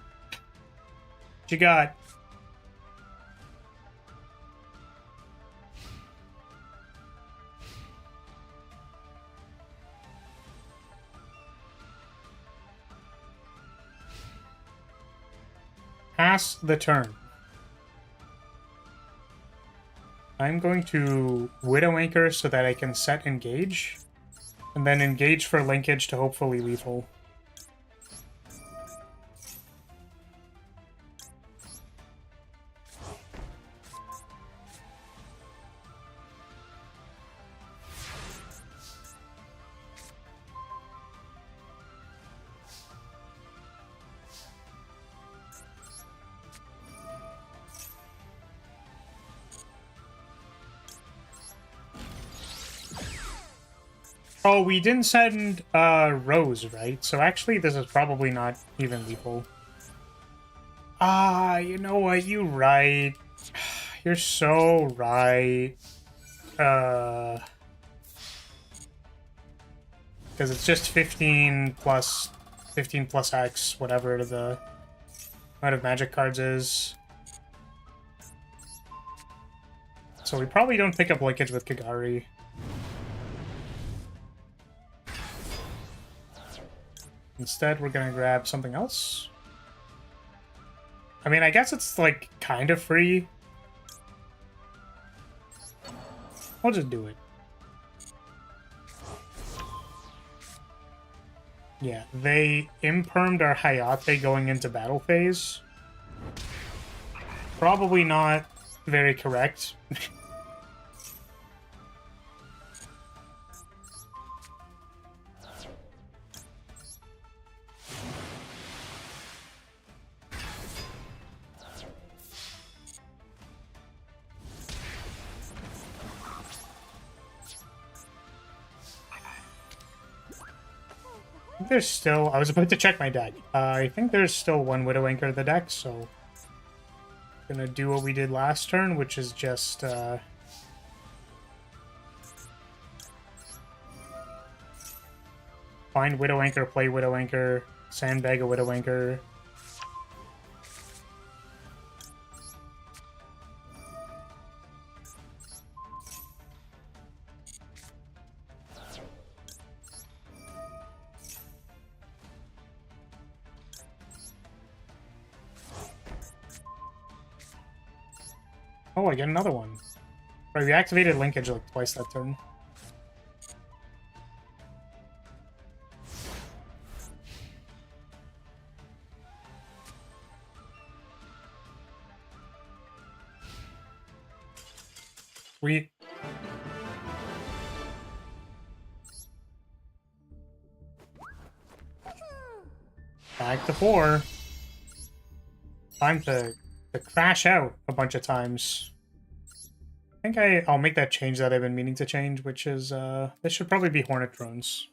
What you got? Pass the turn. I'm going to Widow Anchor so that I can set Engage, and then Engage for linkage to hopefully lethal. Oh, we didn't send Rose, right? So actually, this is probably not even lethal. Ah, you know what? You're right. You're so right. Because it's just 15 plus X, whatever the amount of magic cards is. So we probably don't pick up linkage with Kagari. Instead, we're gonna grab something else. I mean, I guess it's, like, kind of free. I'll just do it. Yeah, they impermed our Hayate going into battle phase. Probably not very correct. There's still... I was about to check my deck. I think there's still one Widow Anchor in the deck, so... Gonna do what we did last turn, which is just, find Widow Anchor, play Widow Anchor, sandbag a Widow Anchor. Oh, I get another one. Right, we activated linkage like twice that turn. We... Back to 4. Time to crash out a bunch of times. I think I'll make that change that I've been meaning to change, which is, this should probably be Hornet Drones.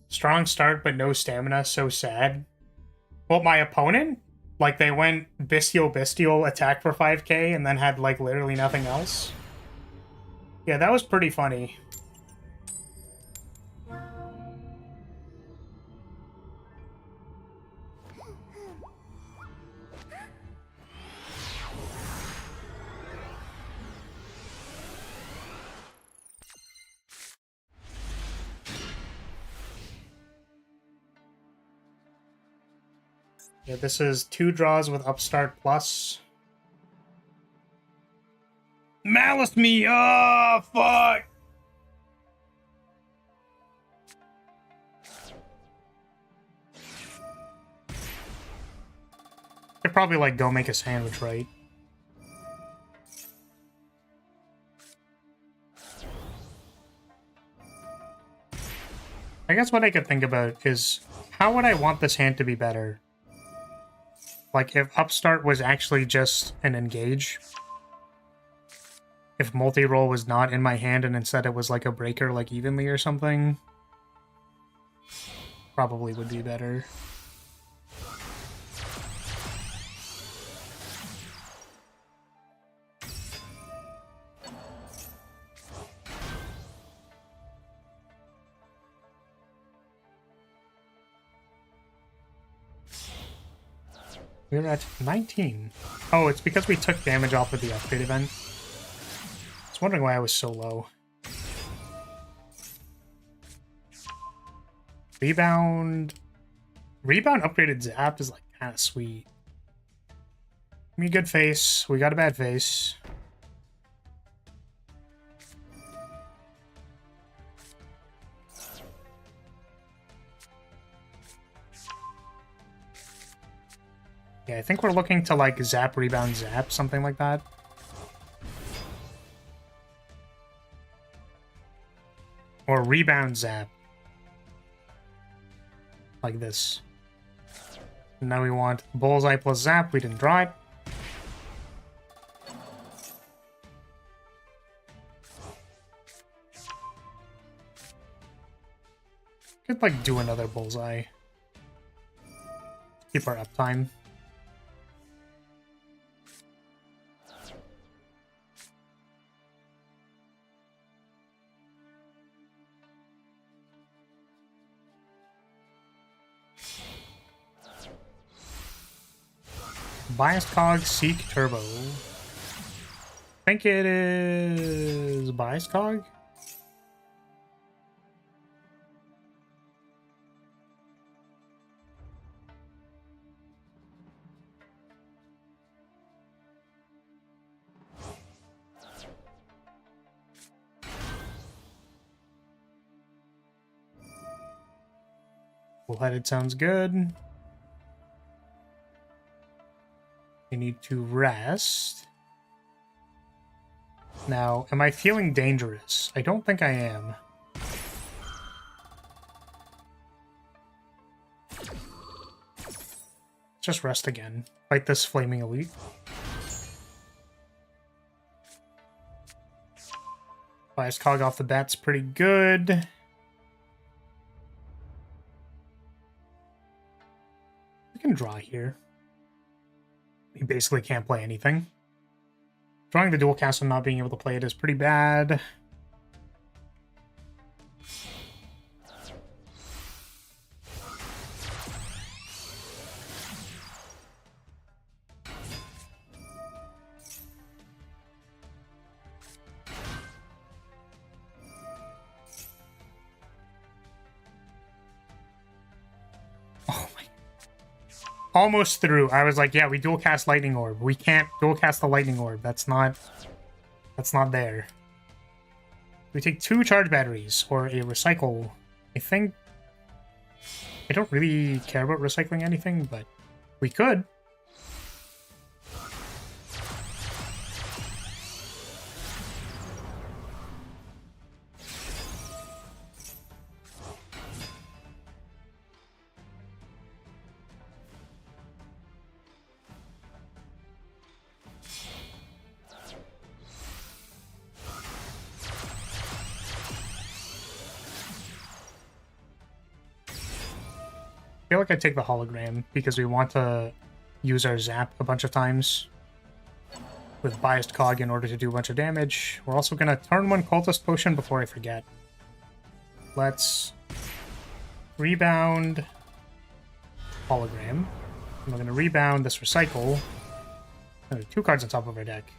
Strong start, but no stamina, so sad. Well, my opponent? Like, they went Bestial, attack for 5k, and then had, like, literally nothing else? Yeah, that was pretty funny. Yeah, this is 2 draws with Upstart Plus. Malice me! Oh, fuck! Could probably, like, go make a sandwich, right? I guess what I could think about is, how would I want this hand to be better? Like, if Upstart was actually just an engage? If multi-roll was not in my hand and instead it was like a breaker, like evenly or something? Probably would be better. We're at 19. Oh, it's because we took damage off of the upgrade event. I was wondering why I was so low. Rebound... Rebound upgraded Zap is, like, kind of sweet. Give me a good face. We got a bad face. Yeah, I think we're looking to, like, Zap, Rebound, Zap, something like that. Or Rebound, Zap. Like this. And now we want Bullseye plus Zap. We didn't draw it. Could, like, do another Bullseye. Keep our uptime. Biased Cog, Seek, Turbo. I think it is Biased Cog. Bullheaded sounds good. You need to rest. Now, am I feeling dangerous? I don't think I am. Just rest again. Fight this Flaming Elite. Biased Cog off the bat's pretty good. We can draw here. You basically can't play anything. Drawing the dual cast and not being able to play it is pretty bad. Almost through. I was like, yeah, we dual cast Lightning Orb. We can't dual cast the Lightning Orb. That's not there. We take 2 charge batteries or a recycle. I think I don't really care about recycling anything, but we could. I feel like I take the hologram because we want to use our zap a bunch of times with Biased Cog in order to do a bunch of damage. We're also going to turn 1 Cultist Potion before I forget. Let's rebound hologram. And we're going to rebound this recycle. There are 2 cards on top of our deck.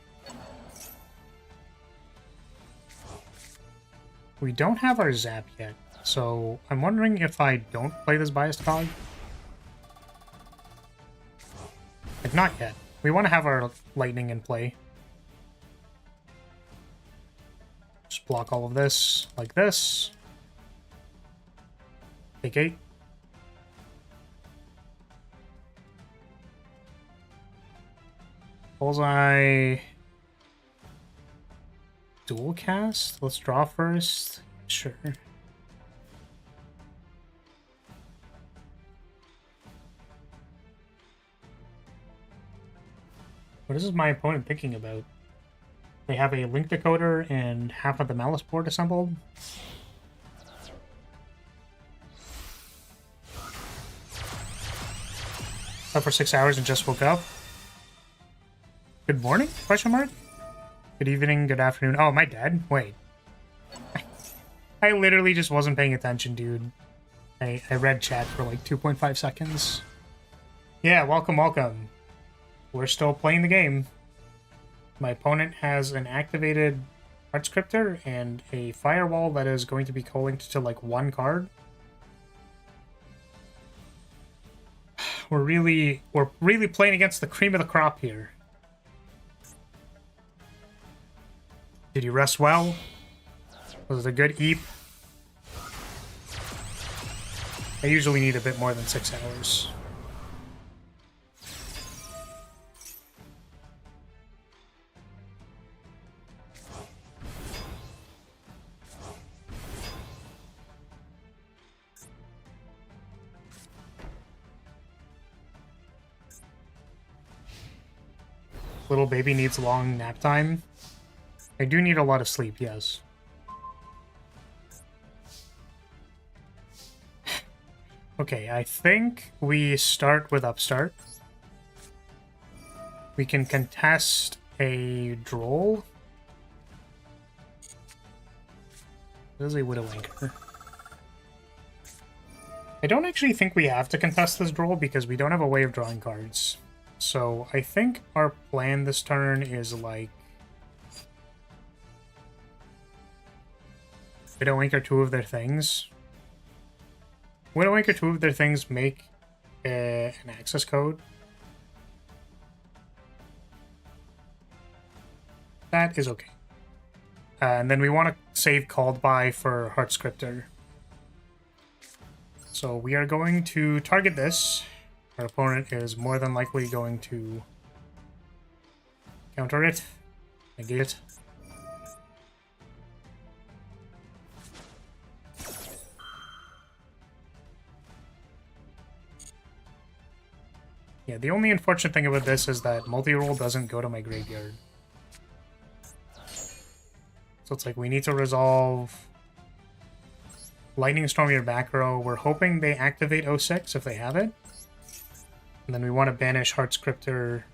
We don't have our zap yet. So, I'm wondering if I don't play this Biased Cog. Like, not yet. We want to have our Lightning in play. Just block all of this, like this. Take 8. Bullseye. Dual cast? Let's draw first. Sure. What is my opponent thinking about? They have a Link Decoder and half of the Malice board assembled. Up for 6 hours and just woke up. Good morning? Question mark? Good evening, good afternoon. Oh, am I dead? Wait. I literally just wasn't paying attention, dude. I read chat for like 2.5 seconds. Yeah, welcome, welcome. We're still playing the game. My opponent has an activated Card Scripter and a Firewall that is going to be co-linked to like 1 card. We're really playing against the cream of the crop here. Did you rest well? Was it a good eep? I usually need a bit more than 6 hours. Little baby needs long nap time. I do need a lot of sleep, yes. Okay, I think we start with Upstart. We can contest a Droll. This is a Widow Anchor. I don't actually think we have to contest this Droll because we don't have a way of drawing cards. So I think our plan this turn is like Widow Anchor 2 of their things. Widow Anchor 2 of their things make an access code. That is okay. And then we want to save Called By for Heart Scripter. So we are going to target this. Our opponent is more than likely going to counter it, negate it. Yeah, the only unfortunate thing about this is that multi-roll doesn't go to my graveyard. So it's like we need to resolve Lightning Storm your back row. We're hoping they activate 06 if they have it. And then we want to banish Heart Scripter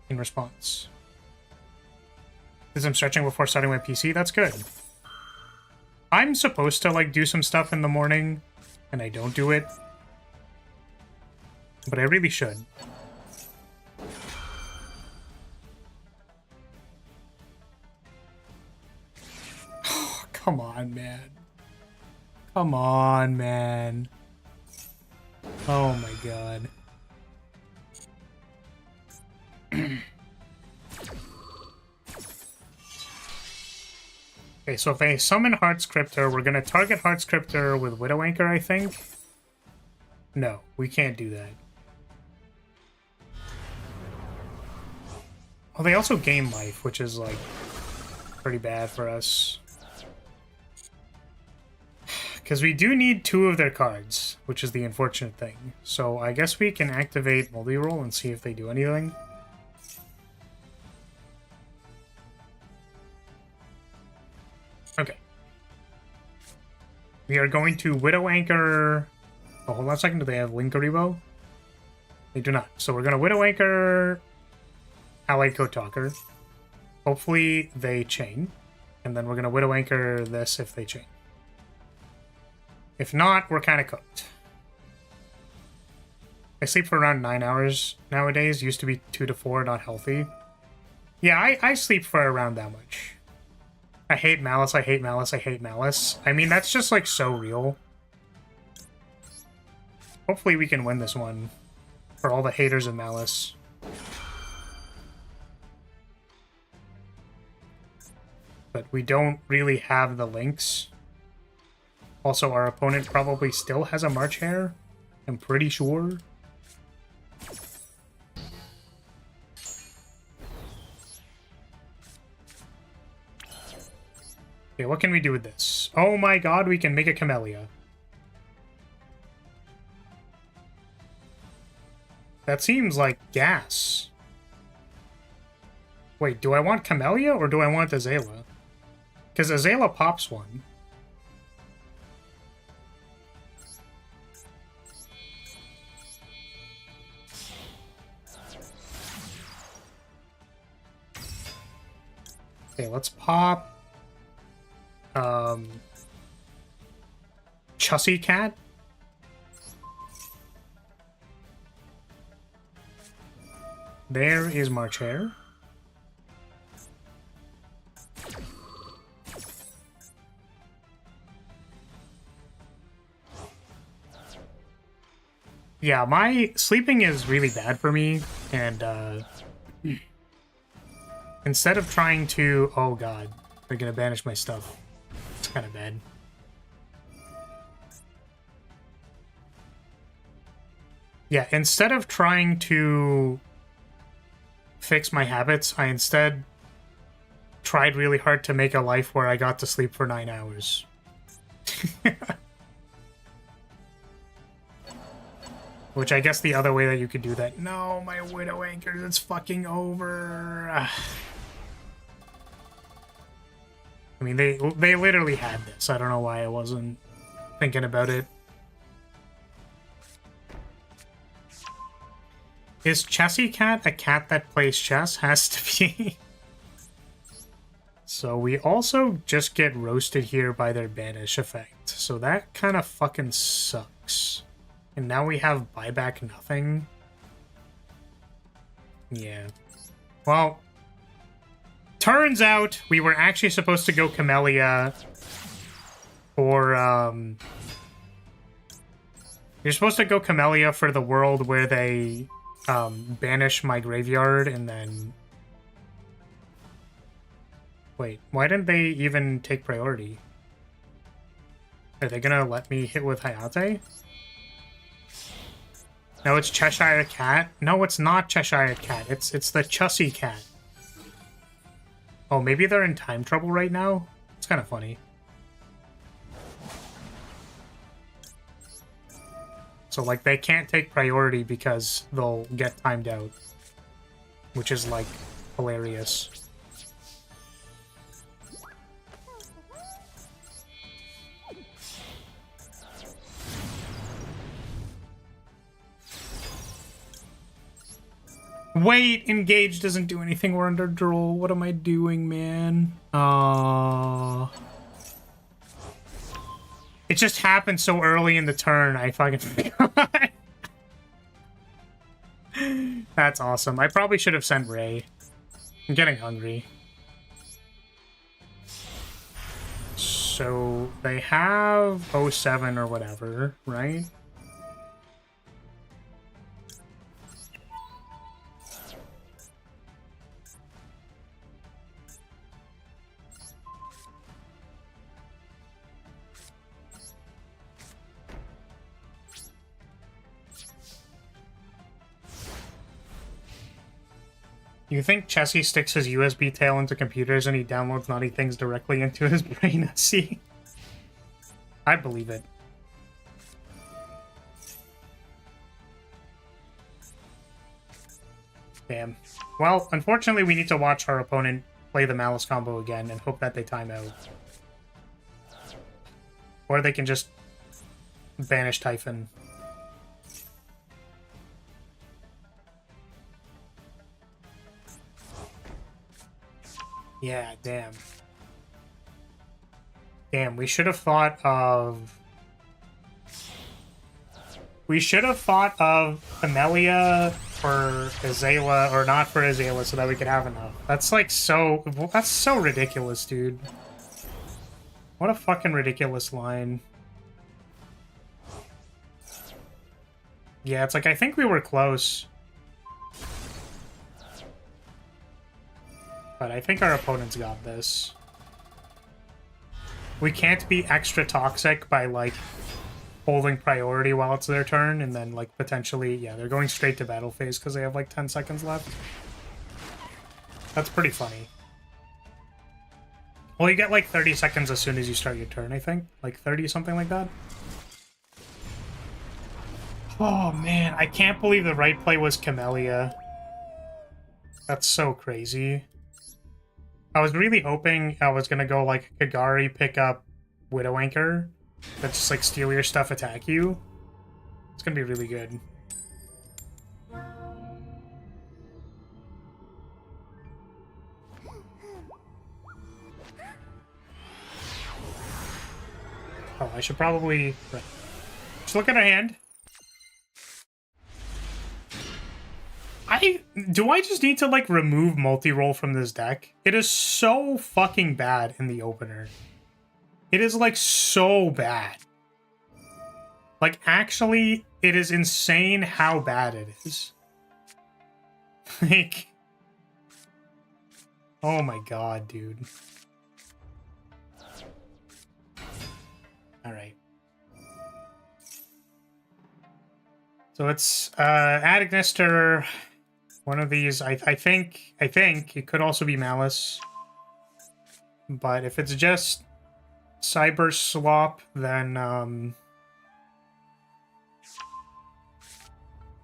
in response. Because I'm stretching before starting my PC, that's good. I'm supposed to like do some stuff in the morning, and I don't do it. But I really should. Come on, man. Come on, man. Oh my god. Okay, so if I summon Heart Scripter, we're gonna target Heart Scripter with Widow Anchor, I think. No, we can't do that. Oh, they also gain life, which is, like, pretty bad for us. Because we do need 2 of their cards, which is the unfortunate thing. So I guess we can activate multi-roll and see if they do anything. Okay. We are going to Widow Anchor... Oh, hold on a second. Do they have Linkaribo? They do not. So we're going to Widow Anchor... Allied Code Talker. Hopefully they chain. And then we're going to Widow Anchor this if they chain. If not, we're kind of cooked. I sleep for around 9 hours nowadays. Used to be 2 to 4, not healthy. Yeah, I sleep for around that much. I hate Malice, I hate Malice, I hate Malice. I mean, that's just, like, so real. Hopefully we can win this one. For all the haters of Malice. But we don't really have the links. Also, our opponent probably still has a March Hare. I'm pretty sure. Okay, what can we do with this? Oh my god, we can make a Camellia. That seems like gas. Wait, do I want Camellia or do I want Azala? Because Azala pops one. Okay, let's pop Chussie Cat. There is March Hare. Yeah, my sleeping is really bad for me, and instead of trying to... Oh god, they're gonna banish my stuff. It's kind of bad. Yeah, instead of trying to fix my habits, I instead tried really hard to make a life where I got to sleep for 9 hours. Which I guess the other way that you could do that. No, my Widow Anchors, it's fucking over. I mean, they literally had this. I don't know why I wasn't thinking about it. Is Chessy Cat a cat that plays chess? Has to be. So we also just get roasted here by their banish effect. So that kind of fucking sucks. And now we have buyback nothing. Yeah. Well, turns out we were actually supposed to go Camellia for, you're supposed to go Camellia for the world where they, banish my graveyard and then... Wait, why didn't they even take priority? Are they gonna let me hit with Hayate? No, it's Cheshire Cat. No, it's not Cheshire Cat. It's the Chussy Cat. Oh, maybe they're in time trouble right now? It's kind of funny. So, like, they can't take priority because they'll get timed out. Which is, like, hilarious. Wait, engage doesn't do anything. We're under draw. What am I doing, man? It just happened so early in the turn, I fucking forgot. That's awesome. I probably should have sent Ray. I'm getting hungry. So, they have 07 or whatever, right? You think Chessy sticks his USB tail into computers and he downloads naughty things directly into his brain? See? I believe it. Damn. Well, unfortunately, we need to watch our opponent play the Malice combo again and hope that they time out. Or they can just banish Typhon. Yeah, damn. Damn, we should have thought of... We should have thought of Amelia for Azala, or not for Azala, so that we could have enough. That's like so... That's so ridiculous, dude. What a fucking ridiculous line. Yeah, it's like, I think we were close. But I think our opponents got this. We can't be extra toxic by, like, holding priority while it's their turn, and then, like, potentially... Yeah, they're going straight to battle phase because they have, like, 10 seconds left. That's pretty funny. Well, you get, like, 30 seconds as soon as you start your turn, I think. Like, 30, something like that. Oh, man. I can't believe the right play was Camellia. That's so crazy. I was really hoping I was gonna go, like, Kagari, pick up Widow Anchor. That just, like, steal your stuff, attack you. It's gonna be really good. Oh, I should probably... Right. Just look at our hand. Do I just need to, like, remove multi-roll from this deck? It is so fucking bad in the opener. It is, like, so bad. Like, actually, it is insane how bad it is. Like... Oh my god, dude. Alright. So it's, Agnister... One of these, I think it could also be Malice. But if it's just Cyber Swap, then,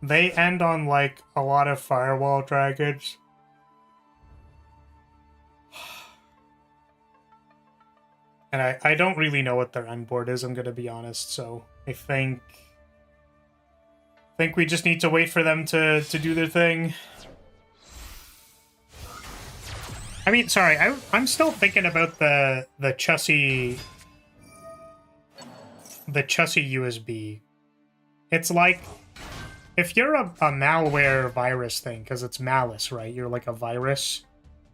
They end on, like, a lot of firewall dragons. And I don't really know what their end board is, I'm gonna be honest, so I think we just need to wait for them to do their thing. I mean, sorry, I'm still thinking about the Chussie USB. It's like, if you're a malware virus thing, because it's malice, right? You're like a virus.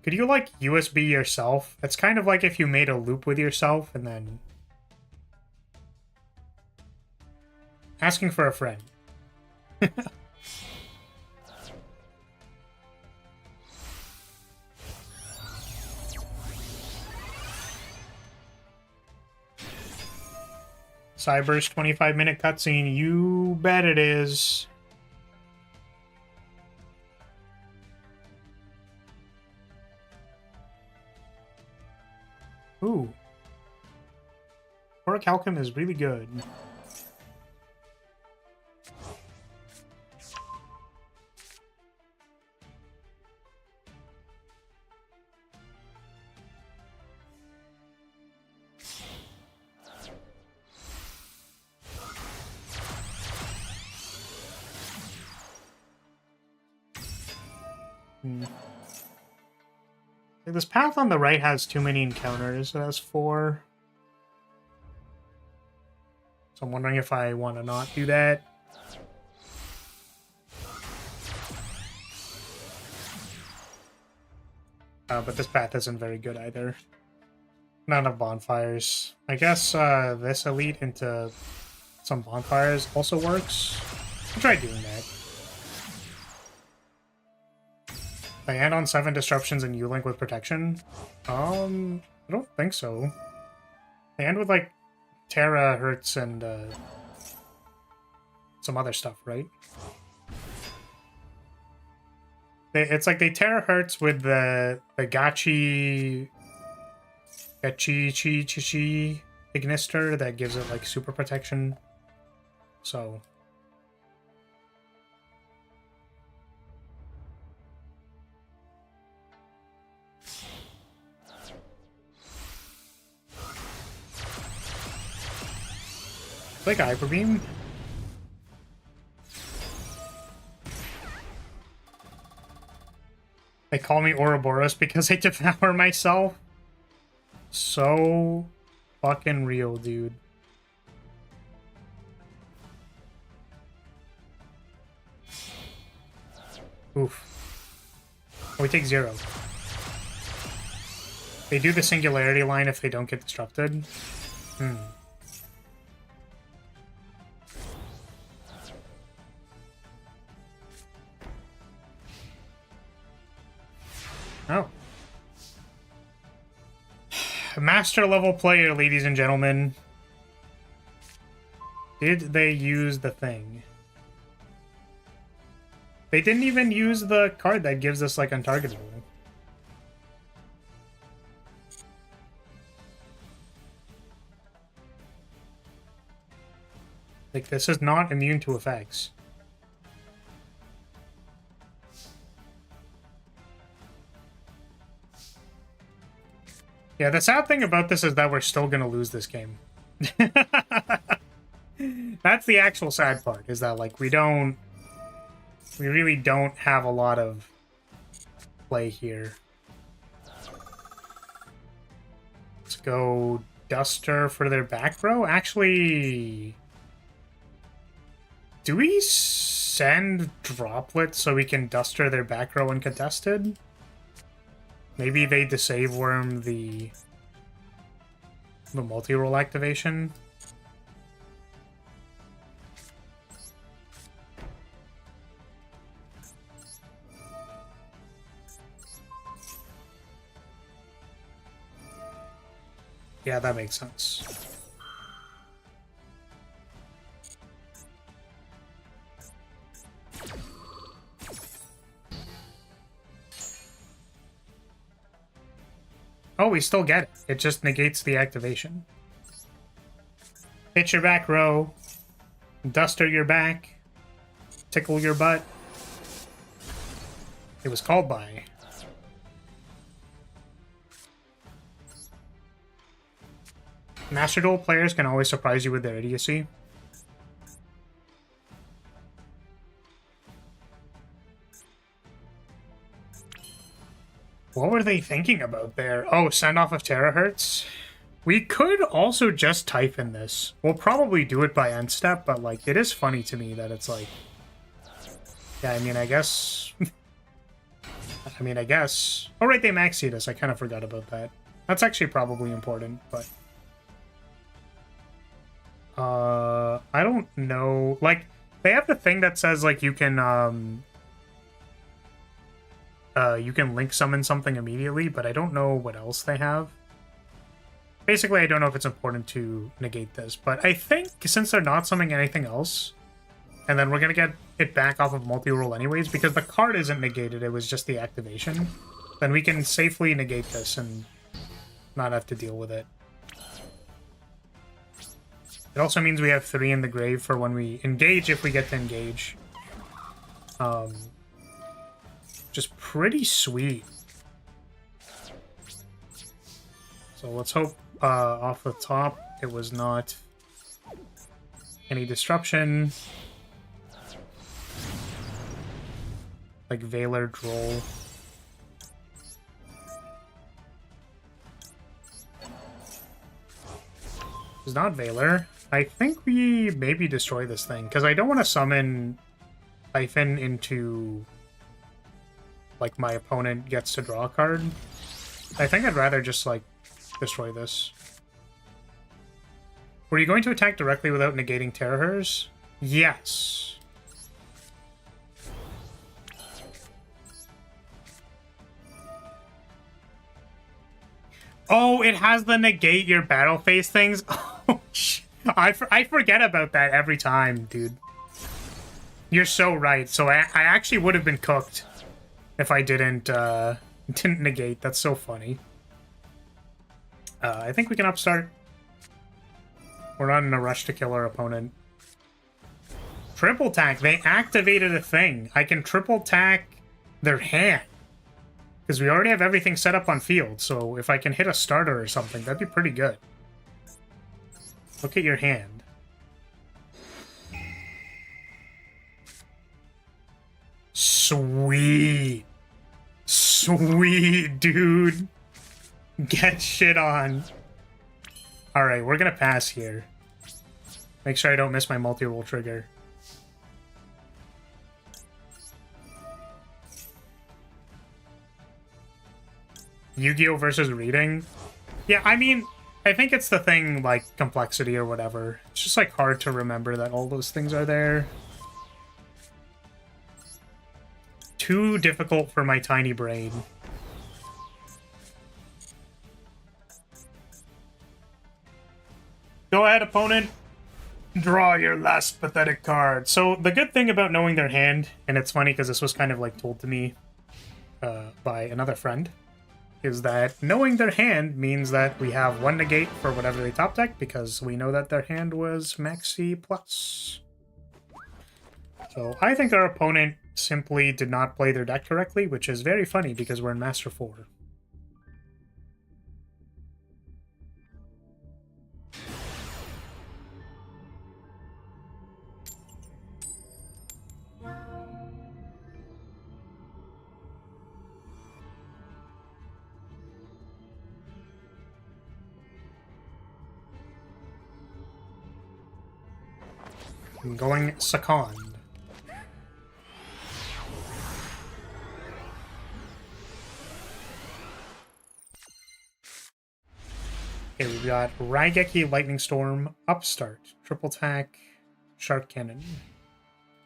Could you, like, USB yourself? It's kind of like if you made a loop with yourself and then... Asking for a friend. Cyber's 25-minute cutscene. You bet it is. Ooh. Orichalcum is really good. This path on the right has too many encounters. It has 4. So I'm wondering if I want to not do that. But this path isn't very good either. Not enough bonfires. I guess this elite into some bonfires also works. I'll try doing that. They end on 7 disruptions and U-Link with protection? I don't think so. They end with, like, terahertz and some other stuff, right? It's like they terahertz with the Gachi Ignister that gives it, like, super protection. So... like Hyper Beam. They call me Ouroboros because I devour myself. So fucking real, dude. Oof. Oh, we take 0. They do the singularity line if they don't get disrupted. Oh. Master level player, ladies and gentlemen. Did they use the thing? They didn't even use the card that gives us, like, untargetable. Like, this is not immune to effects. Yeah, the sad thing about this is that we're still gonna lose this game. That's the actual sad part, is that, like, we really don't have a lot of play here. Let's go Duster for their back row. Actually, do we send Droplet so we can Duster their back row uncontested? Maybe they disave worm the multi-roll activation. Yeah, that makes sense. Oh, we still get it. It just negates the activation. Hit your back row. Duster your back. tickle your butt. It was called by. Master Duel players can always surprise you with their idiocy. What were they thinking about there? Oh, send off of terahertz? We could also just type in this. We'll probably do it by end step, but like it is funny to me that it's like... Yeah, I mean, I guess... I guess... Oh, right, they maxed us. I kind of forgot about that. That's actually probably important, but... I don't know. Like, they have the thing that says, like, you can link summon something immediately, but I don't know what else they have. Basically, I don't know if it's important to negate this, but I think since they're not summoning anything else, and then we're going to get it back off of multi-role anyways, because the card isn't negated, it was just the activation, then we can safely negate this and not have to deal with it. It also means we have 3 in the grave for when we engage, if we get to engage. Just pretty sweet. So let's hope off the top it was not any disruption. Like Valor Droll. It's not Valor. I think we maybe destroy this thing, because I don't want to summon Typhon into, like, my opponent gets to draw a card. I think I'd rather just, like, destroy this. Were you going to attack directly without negating terahertz? Yes. Oh, it has the negate your battle phase things? Oh, shit. I forget about that every time, dude. You're so right. So I actually would have been cooked if I didn't negate. That's so funny. I think we can upstart. We're not in a rush to kill our opponent. Triple tack. They activated a thing. I can triple tack their hand. Because we already have everything set up on field. So if I can hit a starter or something, that'd be pretty good. Look at your hand. Sweet. Sweet, dude. Get shit on. Alright, we're gonna pass here. Make sure I don't miss my multi-roll trigger. Yu-Gi-Oh! Versus reading? Yeah, I mean, I think it's the thing, like, complexity or whatever. It's just, like, hard to remember that all those things are there. Too difficult for my tiny brain. Go ahead, opponent. Draw your last pathetic card. So, the good thing about knowing their hand, and it's funny because this was kind of, like, told to me by another friend, is that knowing their hand means that we have 1 negate for whatever they top deck, because we know that their hand was Maxi Plus. So I think our opponent simply did not play their deck correctly, which is very funny because we're in Master 4. I'm going second. Okay, we've got Raigeki, Lightning Storm, Upstart, Triple Tack, Shark Cannon.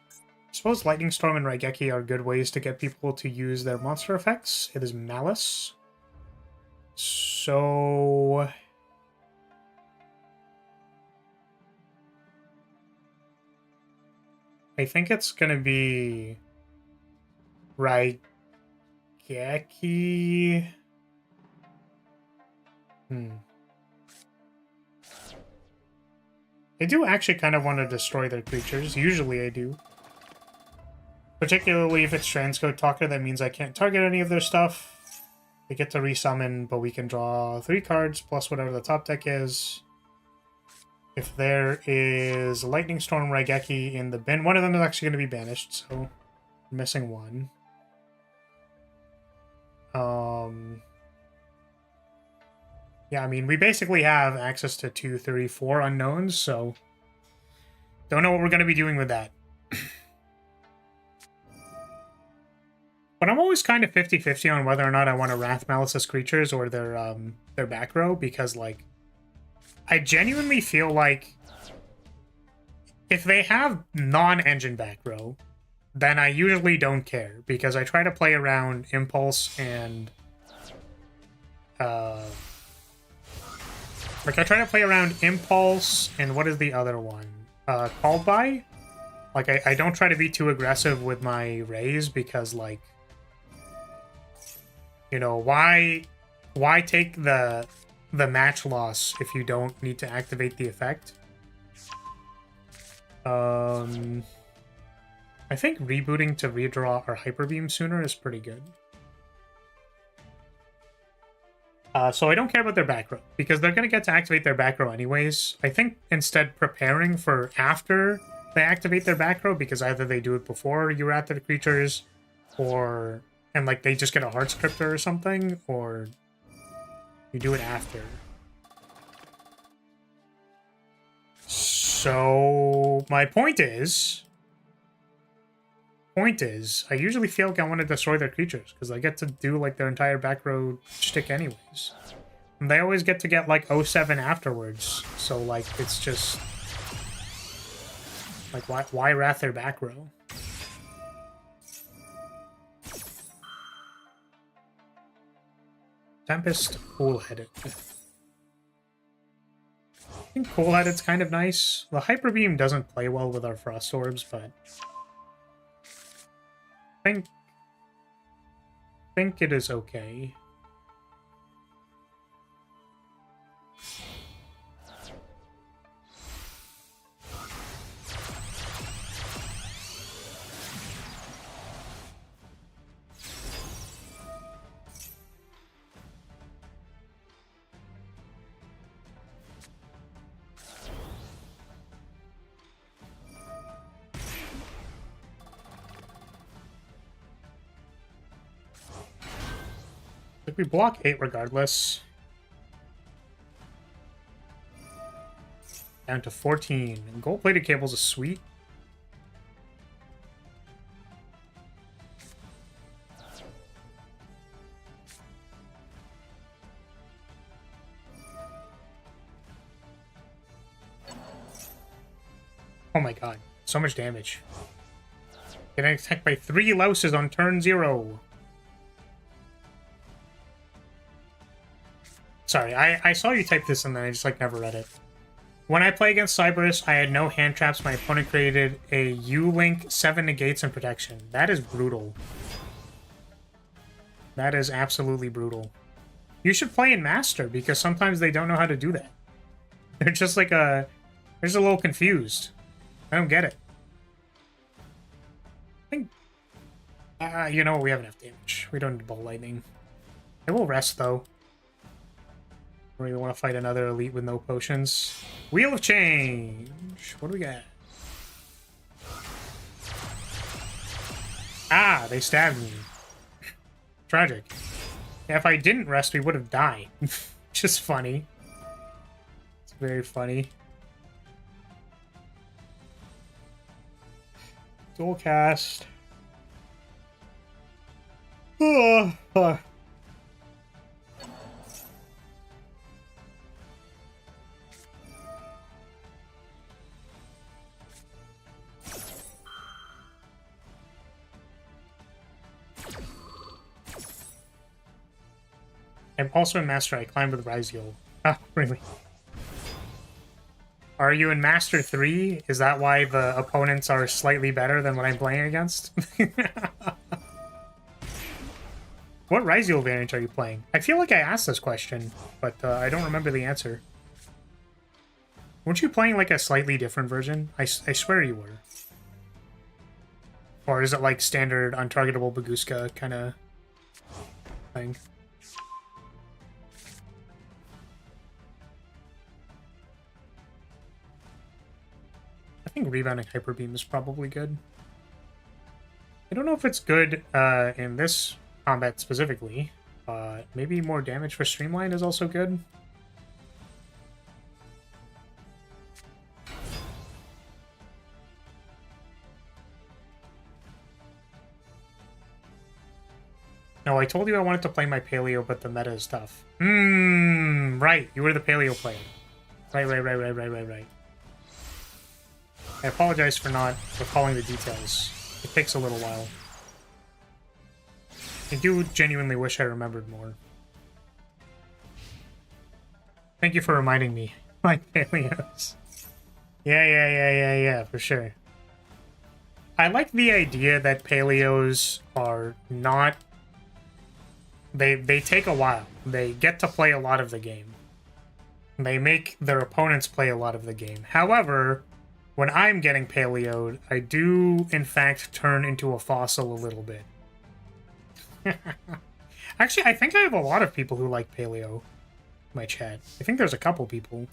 I suppose Lightning Storm and Raigeki are good ways to get people to use their monster effects. It is Malice. So... I think it's gonna be Raigeki. I do actually kind of want to destroy their creatures. Usually I do. Particularly if it's Transcode Talker, that means I can't target any of their stuff. They get to resummon, but we can draw 3 cards plus whatever the top deck is. If there is Lightning Storm Raigeki in the bin, one of them is actually going to be banished, so I'm missing one. Yeah, I mean, we basically have access to 2, 3, 4 unknowns, so don't know what we're going to be doing with that. But I'm always kind of 50-50 on whether or not I want to Wrath Malice's creatures or their back row, because, like, I genuinely feel like if they have non-engine back row, then I usually don't care, because I try to play around Impulse and... like, I try to play around Impulse and what is the other one? Called By? Like, I don't try to be too aggressive with my raise, because, like... You know, why take the match loss if you don't need to activate the effect? I think rebooting to redraw or Hyper Beam sooner is pretty good. So I don't care about their back row, because they're going to get to activate their back row anyways. I think instead preparing for after they activate their back row, because either they do it before you wrap their creatures, or... and, like, they just get a Heart Scriptor or something, or you do it after. So, my point is, I usually feel like I want to destroy their creatures, because I get to do, like, their entire back row shtick anyways. And they always get to get, like, 07 afterwards, so, like, it's just... like, why wrath their back row? Tempest, Cool-Headed. I think Cool-Headed's kind of nice. The Hyper Beam doesn't play well with our Frost Orbs, but... I think it is okay. We block 8 regardless. Down to 14. And gold-plated cables is sweet. Oh my god. So much damage. Getting attacked by 3 louses on turn 0. Sorry, I saw you type this and then I just, like, never read it. When I play against Cyberus, I had no hand traps. My opponent created a U-Link, 7 negates, and protection. That is brutal. That is absolutely brutal. You should play in Master, because sometimes they don't know how to do that. They're just like they're just a little confused. I don't get it. I think... you know what? We have enough damage. We don't need Ball Lightning. It will rest, though. I really want to fight another elite with no potions. Wheel of Change! What do we got? Ah, they stabbed me. Tragic. Yeah, if I didn't rest, we would have died. Just funny. It's very funny. Dual cast. Oh. I'm also in Master. I climb with Ryziel. Ah, really? Are you in Master 3? Is that why the opponents are slightly better than what I'm playing against? What Ryziel variant are you playing? I feel like I asked this question, but I don't remember the answer. Weren't you playing like a slightly different version? I swear you were. Or is it like standard untargetable Baguska kind of thing? I think rebounding Hyper Beam is probably good. I don't know if it's good in this combat specifically. Maybe more damage for Streamline is also good. No, I told you I wanted to play my Paleo, but the meta is tough. Right. You were the Paleo player. Right. I apologize for not recalling the details. It takes a little while. I do genuinely wish I remembered more. Thank you for reminding me. Like Paleos. Yeah, for sure. I like the idea that Paleos are not... They take a while. They get to play a lot of the game. They make their opponents play a lot of the game. However, when I'm getting Paleo'd, I do, in fact, turn into a fossil a little bit. Actually, I think I have a lot of people who like Paleo in my chat. I think there's a couple people.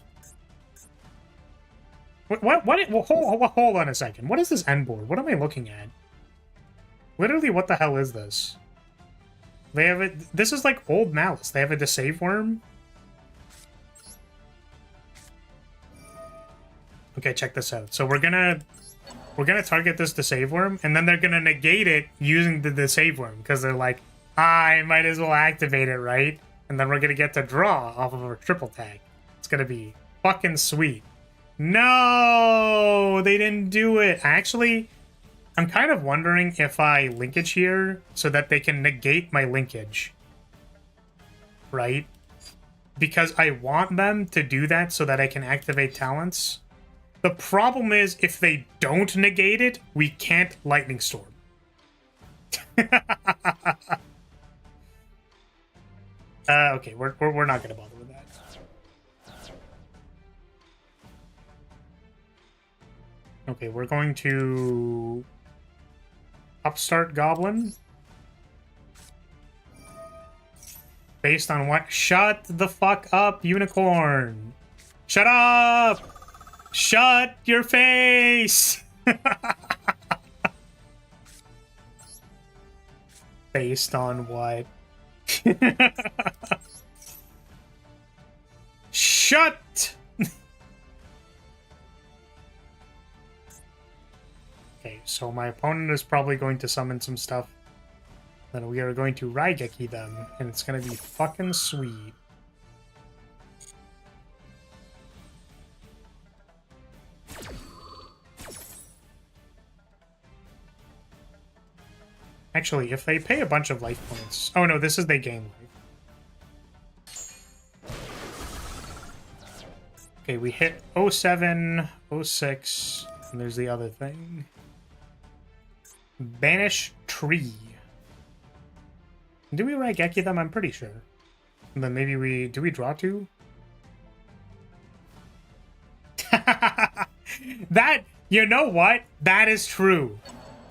Hold on a second. What is this end board? What am I looking at? Literally, what the hell is this? They have it. This is like old Malice. They have a Deceive Worm. Okay, check this out. So we're gonna target this Deceive Worm, and then they're gonna negate it using the Deceive Worm because they're like, I might as well activate it, right? And then we're gonna get to draw off of our triple tag. It's gonna be fucking sweet. No, they didn't do it. Actually, I'm kind of wondering if I linkage here so that they can negate my linkage. Right? Because I want them to do that so that I can activate talents. The problem is, if they don't negate it, we can't Lightning Storm. Okay, we're not gonna bother with that. Okay, we're going to Upstart Goblin. Based on what? Shut the fuck up, Unicorn! Shut up! Shut your face! Based on what? Shut! Okay, so my opponent is probably going to summon some stuff. Then we are going to Raigeki them, and it's going to be fucking sweet. Actually, if they pay a bunch of life points... Oh no, this is they gain life. Okay, we hit 07, 06, and there's the other thing. Banish Tree. Do we Raigeki them? I'm pretty sure. And then maybe we... Do we draw two? That... You know what? That is true.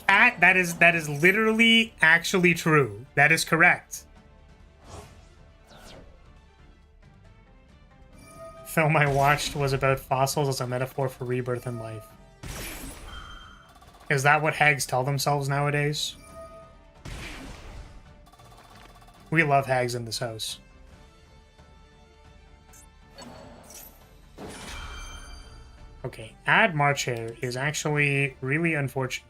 That is literally actually true. That is correct. Film I watched was about fossils as a metaphor for rebirth in life. Is that what hags tell themselves nowadays? We love hags in this house. Okay, add March Hare is actually really unfortunate.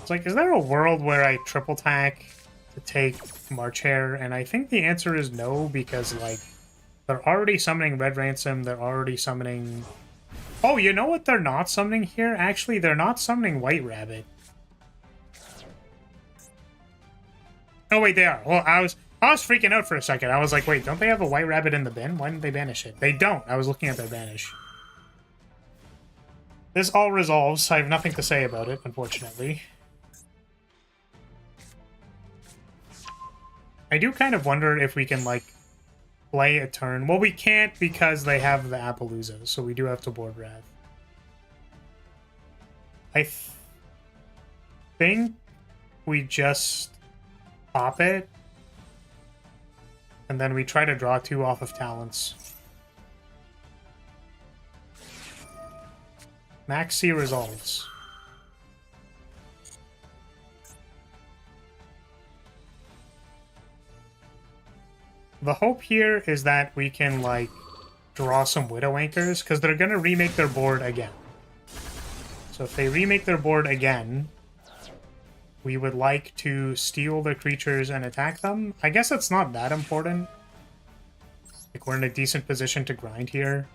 It's like, is there a world where I triple tack to take March Hare? And I think the answer is no, because, like, they're already summoning Red Ransom, they're already summoning... Oh, you know what they're not summoning here? Actually, they're not summoning White Rabbit. Oh, wait, they are. Well, I was freaking out for a second. I was like, wait, don't they have a White Rabbit in the bin? Why didn't they banish it? They don't. I was looking at their banish. This all resolves. I have nothing to say about it, unfortunately. I do kind of wonder if we can, like, play a turn. Well, we can't because they have the Appaloosa, so we do have to board Wrath. I think we just pop it, and then we try to draw 2 off of talents. Max C resolves. The hope here is that we can, like, draw some Widow Anchors, because they're going to remake their board again. So if they remake their board again, we would like to steal their creatures and attack them. I guess it's not that important. Like, we're in a decent position to grind here.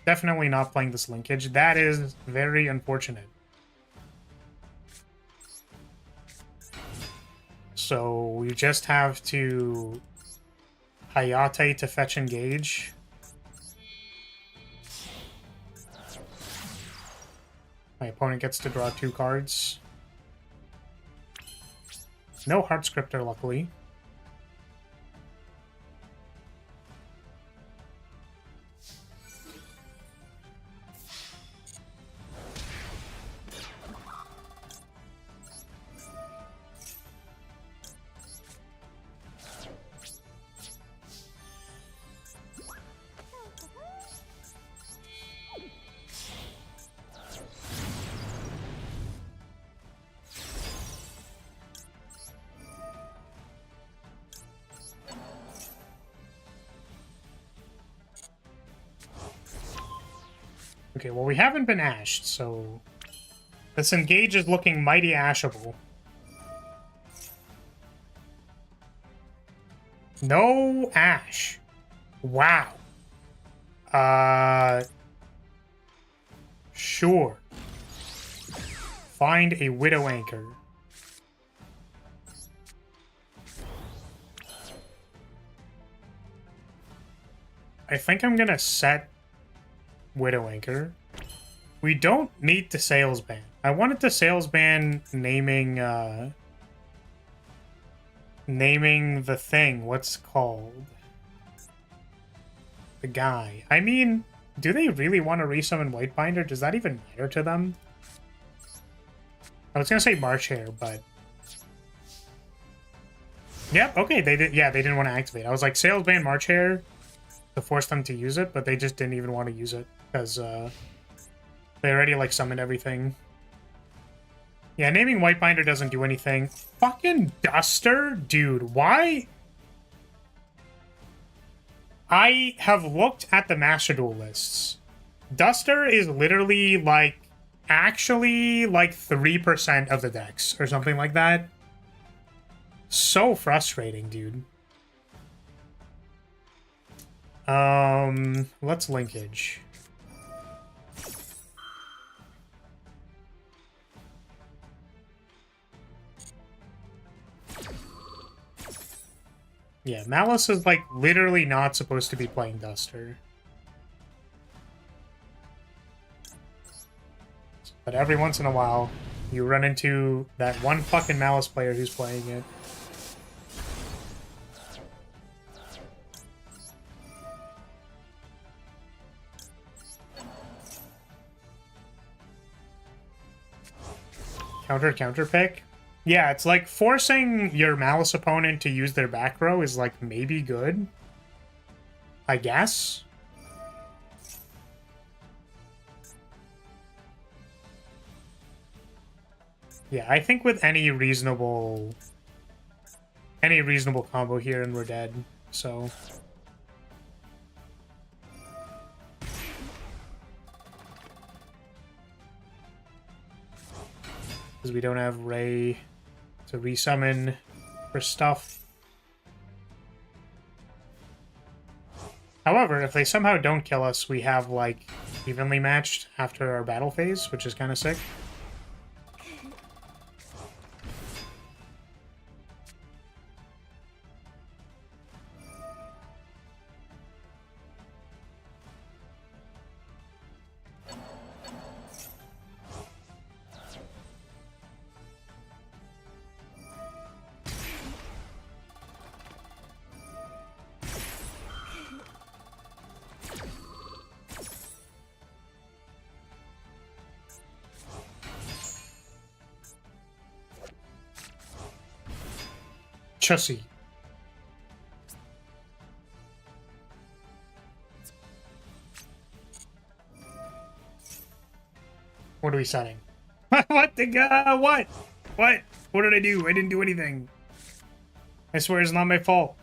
Definitely not playing this linkage. That is very unfortunate. So we just have to Hayate to fetch engage. My opponent gets to draw 2 cards. No Heart Scripter, luckily. Okay, well, we haven't been ashed, so this engage is looking mighty ashable. No ash. Wow. Sure. Find a Widow Anchor. I think I'm gonna set Widow Anchor. We don't need to sales ban. I wanted to sales ban naming naming the thing. What's called? The guy. I mean, do they really want to resummon Whitebinder? Does that even matter to them? I was gonna say March Hare, but yep, okay, they did. Yeah, they didn't want to activate. I was like, sales ban March Hare to force them to use it, but they just didn't even want to use it because they already like summoned everything. Yeah, naming Whitebinder doesn't do anything. Fucking Duster, dude, why? I have looked at the Master Duel lists. Duster is literally like actually like 3% of the decks or something like that. So frustrating, dude. Let's linkage. Yeah, Malice is like literally not supposed to be playing Duster. But every once in a while, you run into that one fucking Malice player who's playing it. Counter pick? Yeah, it's like forcing your Malice opponent to use their back row is like maybe good. I guess. Yeah, I think with any reasonable combo here and we're dead, so. Because we don't have Ray to resummon for stuff. However, if they somehow don't kill us, we have, like, evenly matched after our battle phase, which is kind of sick. Chussy. What are we setting? What the god? What? What? What did I do? I didn't do anything. I swear it's not my fault.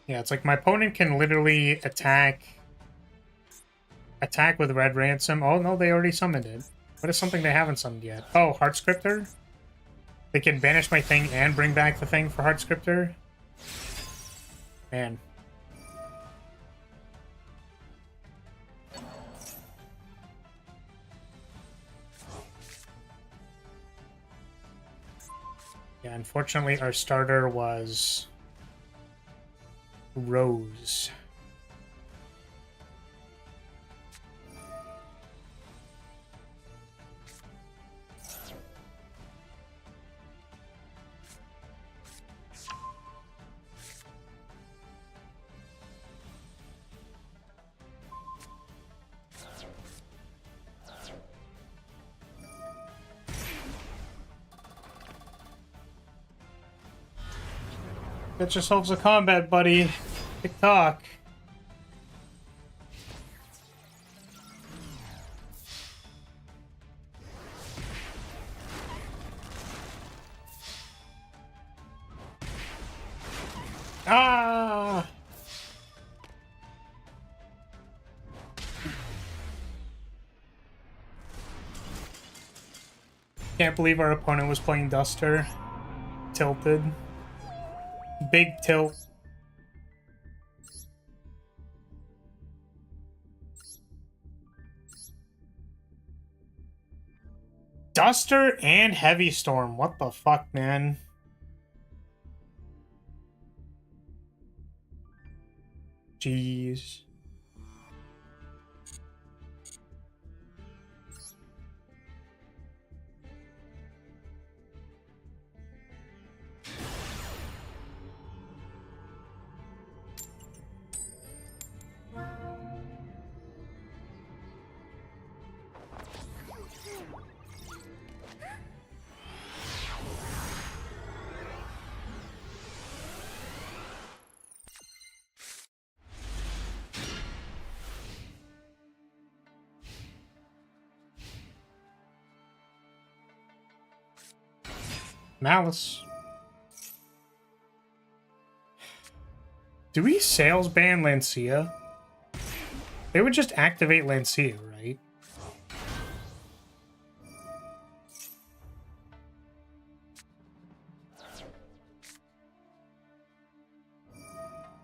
Yeah, it's like my opponent can literally attack with Red Ransom. Oh no, they already summoned it. What is something they haven't summoned yet? Oh, Heart Scripter? They can banish my thing and bring back the thing for Heart Scripter? Man. Yeah, unfortunately our starter was Rose. Get yourselves a combat, buddy. TikTok. Ah! Can't believe our opponent was playing Duster. Tilted. Big tilt. Duster and Heavy Storm. What the fuck, man? Jeez. Malice. Do we sales ban Lancia? They would just activate Lancia, right?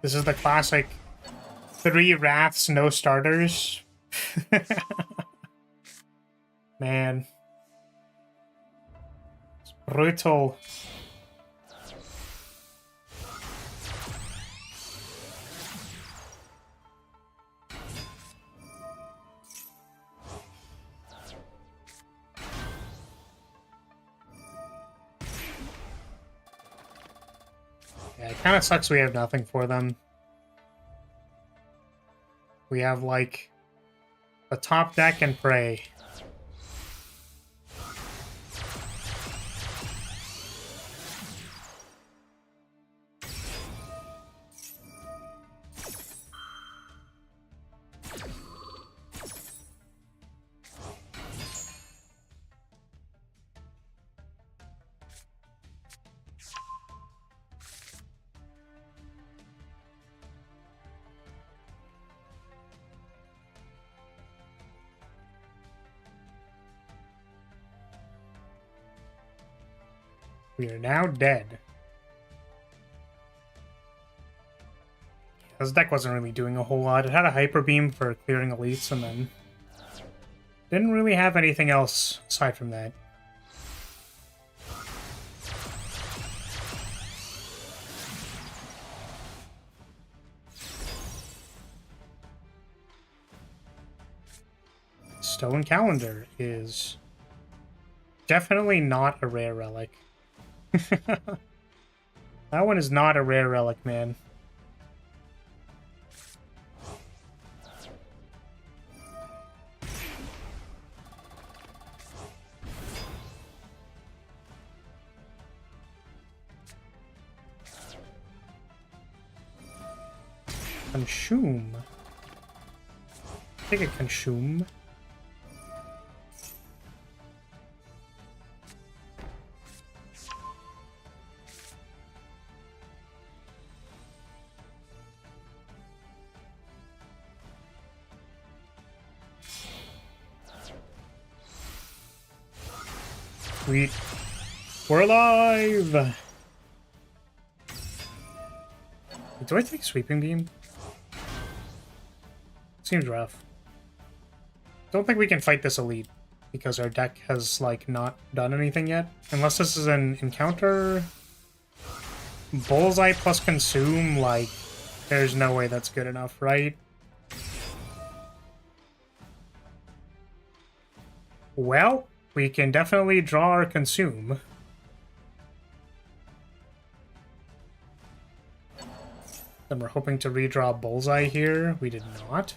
This is the classic 3 Wraths, no starters. Man. It's brutal. Yeah, it kind of sucks we have nothing for them. We have, like, the top deck and Prey. We are now dead. This deck wasn't really doing a whole lot. It had a Hyper Beam for clearing elites, and then didn't really have anything else aside from that. Stone Calendar is definitely not a rare relic. That one is not a rare relic, man. Consume. Take a consume. Sweet. We're alive! Do I take Sweeping Beam? Seems rough. Don't think we can fight this elite because our deck has, like, not done anything yet. Unless this is an encounter. Bullseye plus Consume, like, there's no way that's good enough, right? Well, we can definitely draw our Consume. Then we're hoping to redraw Bullseye here. We did not.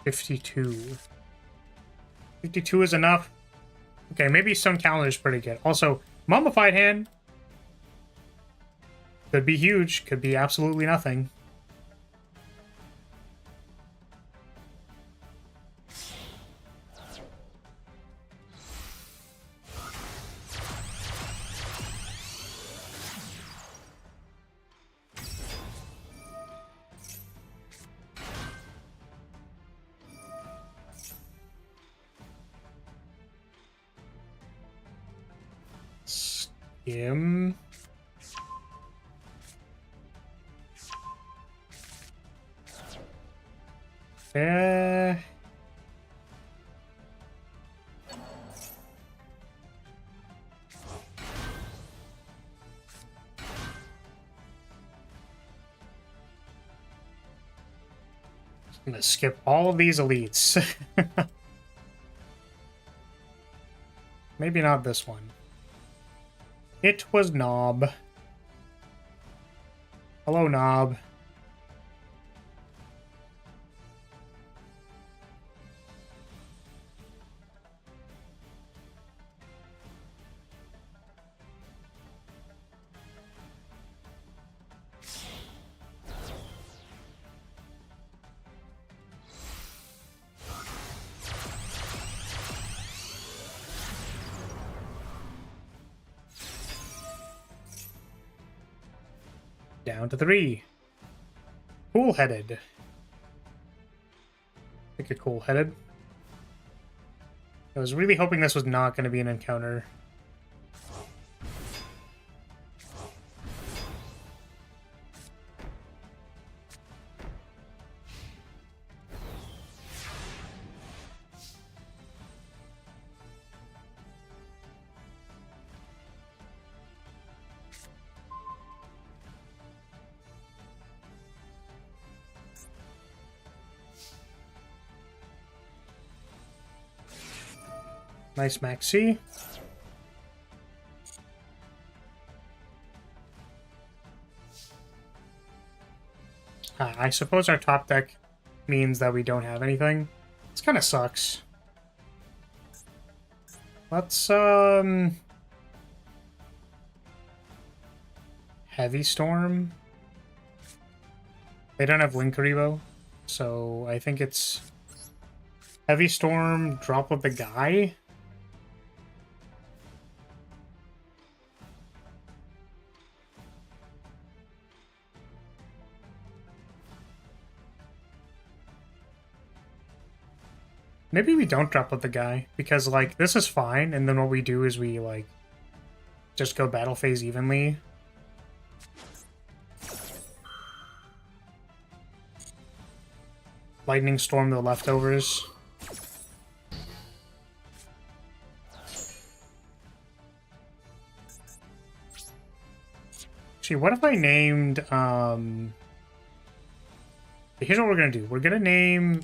$52. 52 is enough. Okay, maybe Stone Calendar is pretty good. Also, Mummified Hand could be huge. Could be absolutely nothing. Him. I'm gonna skip all of these elites. Maybe not this one. It was Knob. Hello, Knob. Down to 3. Cool-headed. Pick a cool-headed. I was really hoping this was not going to be an encounter. Nice maxi. I suppose our top deck means that we don't have anything. This kind of sucks. Let's, Heavy Storm. They don't have Linkaribo, so I think it's Heavy Storm, drop with the guy. Maybe we don't drop with the guy, because, like, this is fine, and then what we do is we, like, just go battle phase evenly. Lightning Storm the leftovers. Actually, what if I named, here's what we're gonna do. We're gonna name,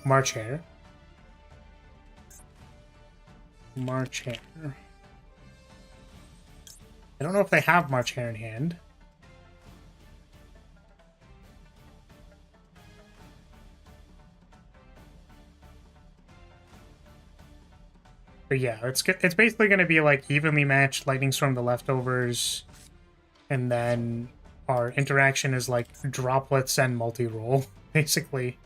March Hare. March Hare. I don't know if they have March Hare in hand. But yeah, it's basically going to be like evenly matched Lightning Storm the leftovers, and then our interaction is like droplets and multi-roll, basically.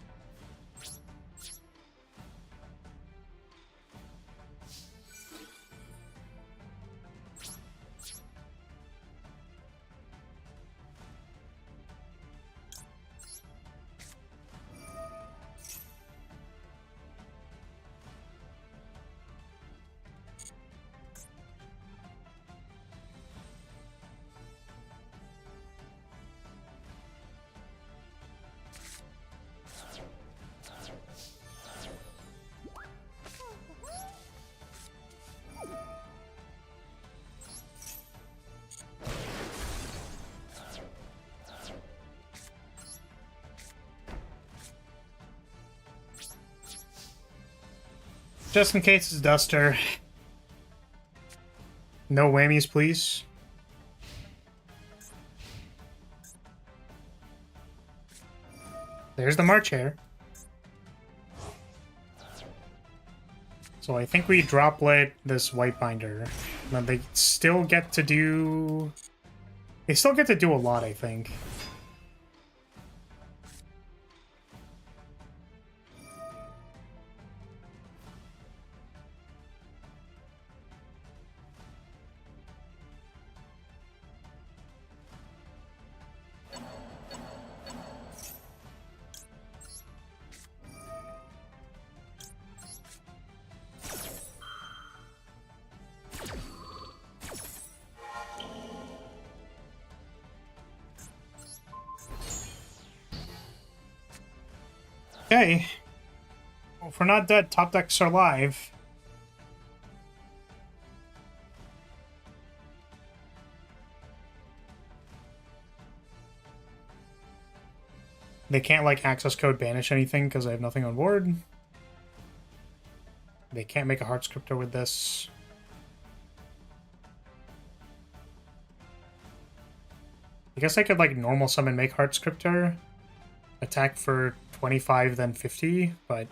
Just in case it's Duster. No whammies, please. There's the March Hare. So I think we droplet this White Binder. Now they still get to do... They still get to do a lot, I think. Okay. Well, if we're not dead, top decks are live. They can't, like, access code banish anything because I have nothing on board. They can't make a Heart Scriptor with this. I guess I could, like, normal summon make Heart Scriptor. Attack for 25, then 50, but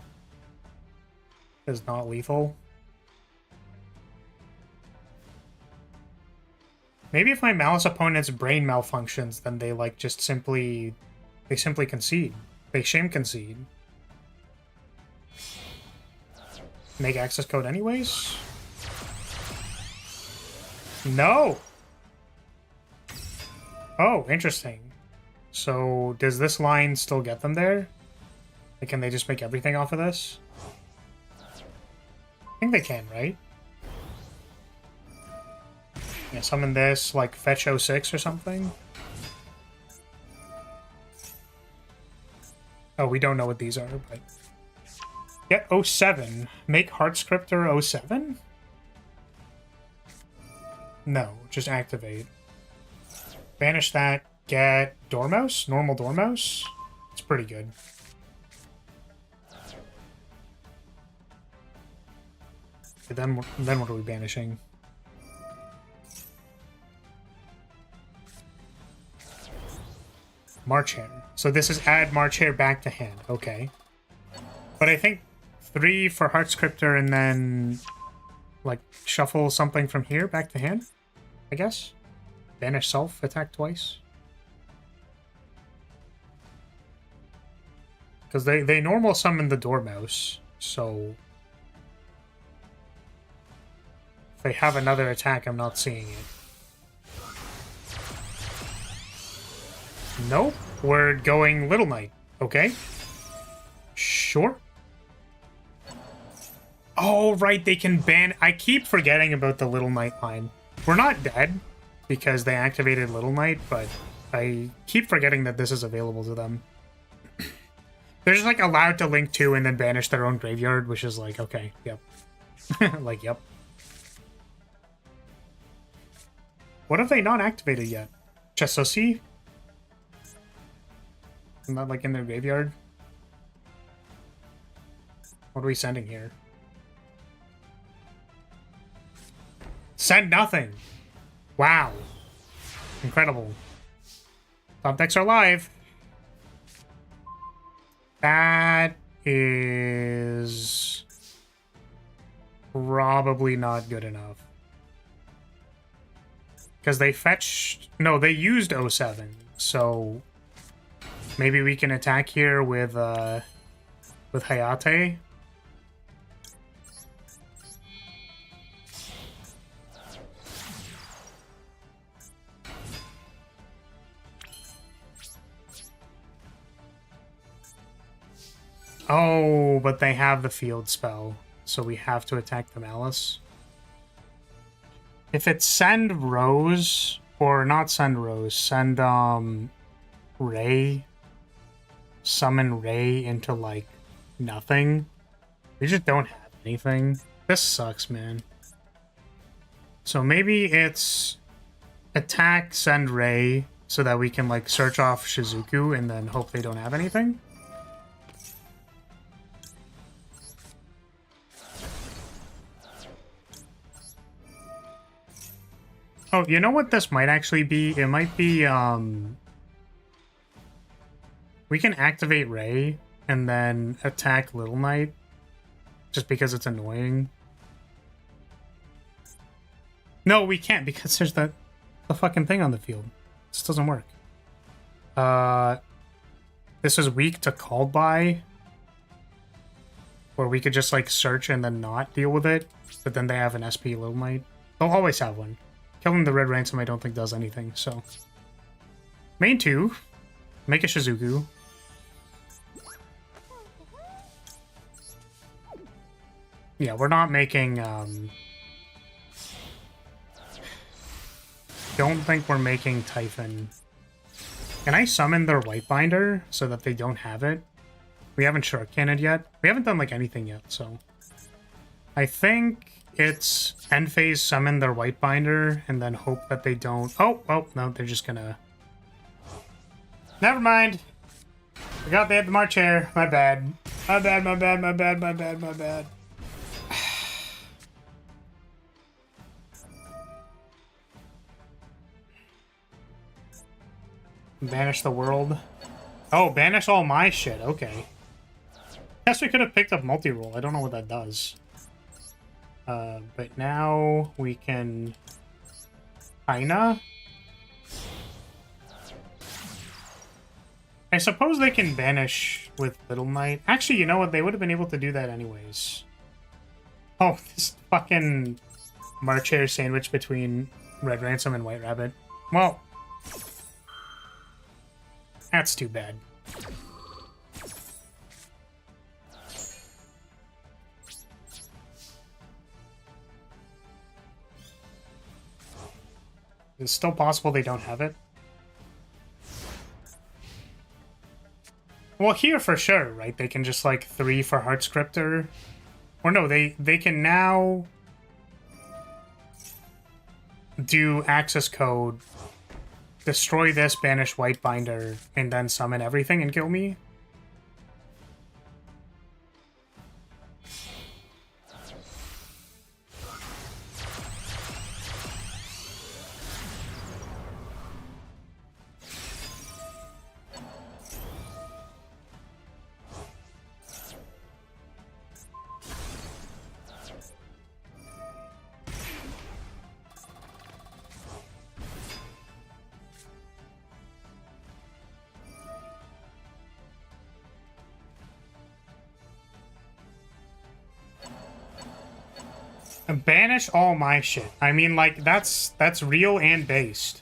is not lethal. Maybe if my Malice opponent's brain malfunctions, then they like just simply concede. They shame concede. Make access code anyways? No! Oh, interesting. So, does this line still get them there? Like, can they just make everything off of this? I think they can, right? Yeah, summon this, like, fetch 06 or something? Oh, we don't know what these are, but... Yeah, 07. Make Heart Scriptor 07? No, just activate. Banish that. Get Dormouse? Normal Dormouse? It's pretty good. Okay, then what are we banishing? March Hare. So this is add March Hare back to hand. Okay. But I think 3 for Heart Scriptor and then like shuffle something from here back to hand, I guess. Banish self, attack twice. Because they normal summon the Dormouse, so... If they have another attack, I'm not seeing it. Nope, we're going Little Knight. Okay. Sure. Oh, right, they can ban... I keep forgetting about the Little Knight line. We're not dead, because they activated Little Knight, but I keep forgetting that this is available to them. They're just, like, allowed to link to and then banish their own graveyard, which is like, okay, yep. Like, yep. What have they not activated yet? Chesosi? Isn't that, like, in their graveyard? What are we sending here? Send nothing! Wow. Incredible. Top decks are live. That is probably not good enough. Because they fetched... No, they used 07. So maybe we can attack here with Hayate. Oh, but they have the field spell, so we have to attack the Malice. If it's send Rose, or not send Rose, send Ray, summon Ray into like nothing. We just don't have anything. This sucks, man. So maybe it's attack, send Ray, so that we can like search off Shizuku and then hope they don't have anything. Oh, you know what this might actually be? It might be, we can activate Ray and then attack Little Knight just because it's annoying. No, we can't because there's the fucking thing on the field. This doesn't work. This is weak to called by. Or we could just, like, search and then not deal with it. But then they have an SP Little Knight. They'll always have one. Killing the red ransom I don't think does anything, so... Main 2. Make a Shizuku. Yeah, we're not making, Don't think we're making Typhon. Can I summon their Whitebinder so that they don't have it? We haven't Shark Cannoned yet. We haven't done, like, anything yet, so... I think it's end phase summon their Whitebinder and then hope that they don't... Oh, no, they're just gonna... Never mind. Forgot they had the March Hare. My bad. My bad. Banish the world. Oh, banish all my shit. Okay. Guess we could have picked up multi-roll. I don't know what that does. But now we can... Kinda? I suppose they can banish with Little Knight. Actually, you know what? They would have been able to do that anyways. Oh, this fucking March Hare sandwich between Red Ransom and White Rabbit. Well, that's too bad. It's still possible they don't have it. Well, here for sure, right? They can just, like, 3 for Heart Scripter. Or no, they can now do access code, destroy this, banish Whitebinder, and then summon everything and kill me. Banish all my shit. I mean, like, that's real and based.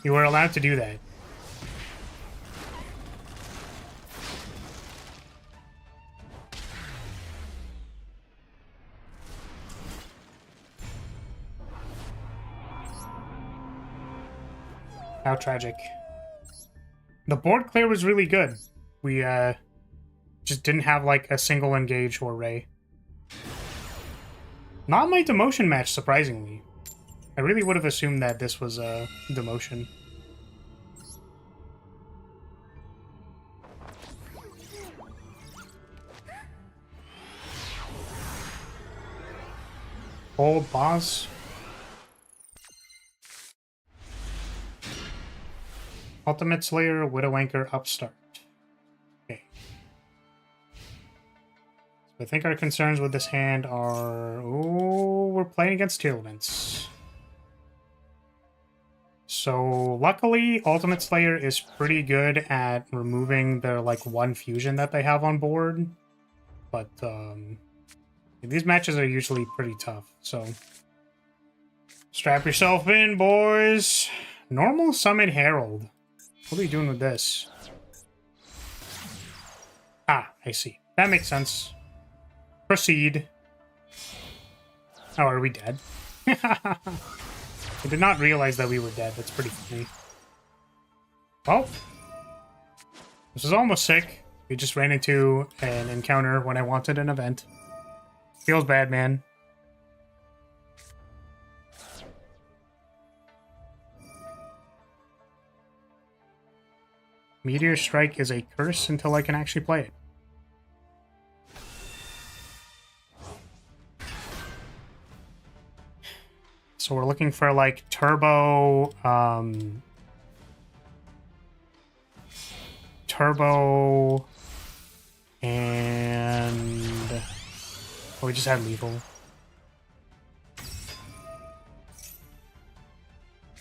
You were allowed to do that. How tragic. The board clear was really good. We, just didn't have, like, a single engage or Ray. Not my demotion match, surprisingly. I really would have assumed that this was a demotion. Old boss. Ultimate Slayer, Widow Anchor, Upstart. Okay. So I think our concerns with this hand are... Oh, we're playing against Tearlaments. So luckily, Ultimate Slayer is pretty good at removing their like one fusion that they have on board. But these matches are usually pretty tough, so strap yourself in, boys. Normal Summon Herald. What are we doing with this? Ah, I see. That makes sense. Proceed. Oh, are we dead? I did not realize that we were dead. That's pretty funny. Well, this is almost sick. We just ran into an encounter when I wanted an event. Feels bad, man. Meteor Strike is a curse until I can actually play it. So we're looking for like turbo, and oh, we just had lethal.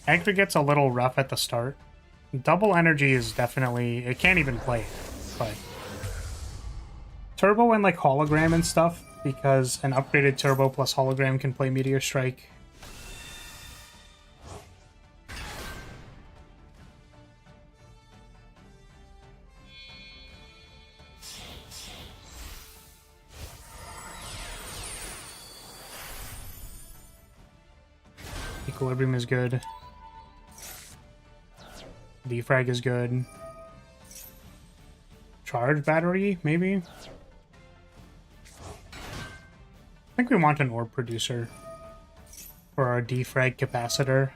Aggregate's a little rough at the start. Double energy is definitely, it can't even play it, but turbo and like hologram and stuff, because an upgraded turbo plus hologram can play Meteor Strike. Equilibrium is good. Defrag is good. Charge battery, maybe? I think we want an orb producer for our defrag capacitor.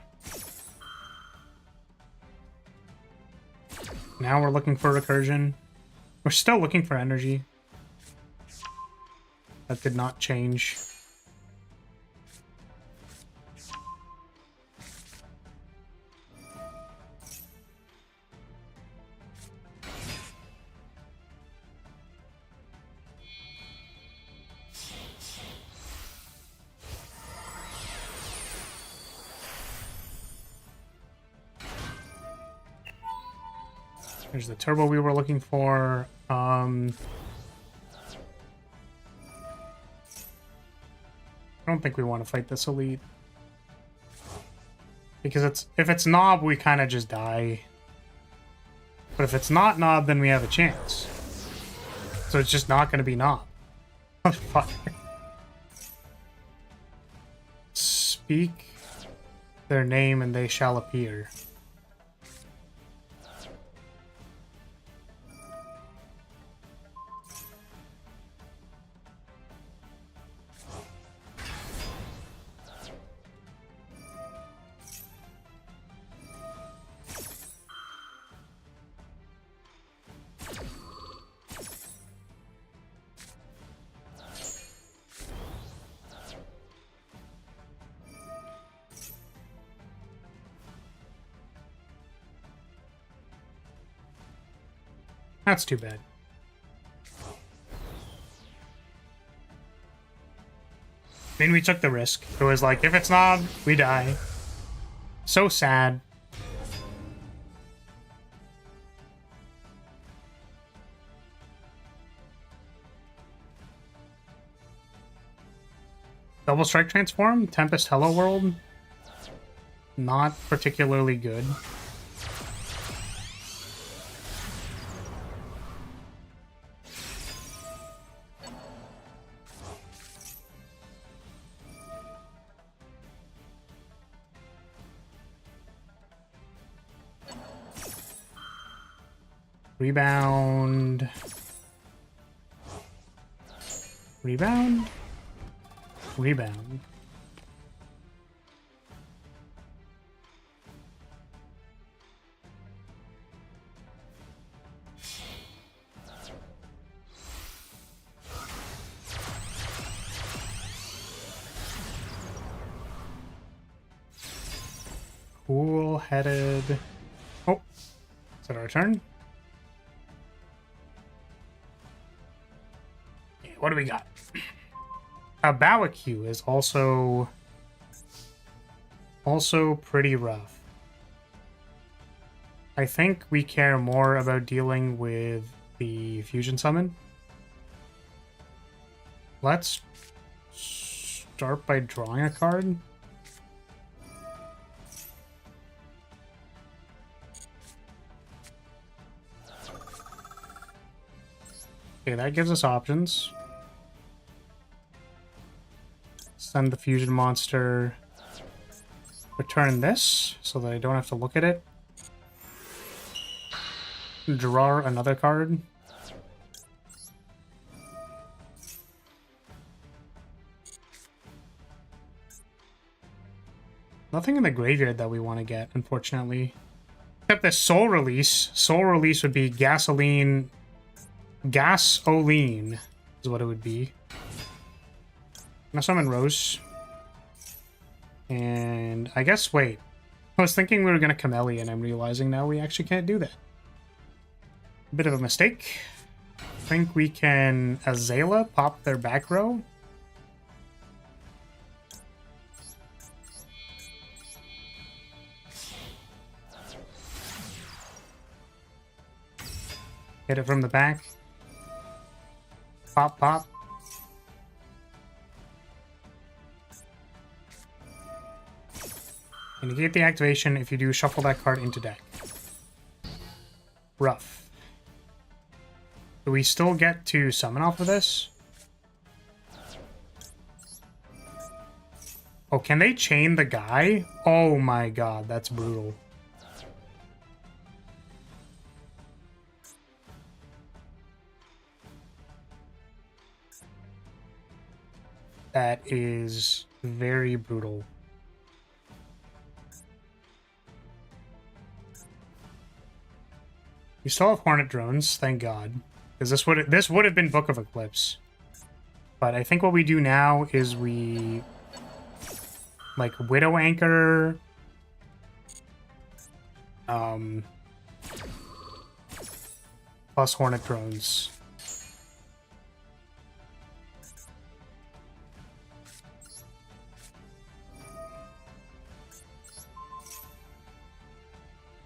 Now we're looking for recursion. We're still looking for energy. That did not change. There's the turbo we were looking for. I don't think we want to fight this elite. Because if it's Knob, we kind of just die. But if it's not Knob, then we have a chance. So it's just not going to be Knob. Fuck. Speak their name and they shall appear. That's too bad. I mean, we took the risk. It was like, if it's Knob, we die. So sad. Double Strike Transform? Tempest Hello World? Not particularly good. Rebound. Rebound? Rebound. Cool-headed... Oh, is it our turn? Okay, what do we got? A barbecue is also pretty rough. I think we care more about dealing with the fusion summon. Let's start by drawing a card. Okay, that gives us options. Send the fusion monster. Return this so that I don't have to look at it. Draw another card. Nothing in the graveyard that we want to get, unfortunately. Except this Soul Release. Soul Release would be Gasoline... Gasoline is what it would be. Now summon Rose. And I guess, wait. I was thinking we were going to Camellia, and I'm realizing now we actually can't do that. Bit of a mistake. I think we can Azala pop their back row. Hit it from the back. Pop, pop. And you get the activation if you do shuffle that card into deck. Rough. Do we still get to summon off of this? Oh, can they chain the guy? Oh my god, that's brutal. That is very brutal. We still have Hornet drones, thank God. Because this would have been Book of Eclipse. But I think what we do now is we... like, Widow Anchor... plus Hornet drones.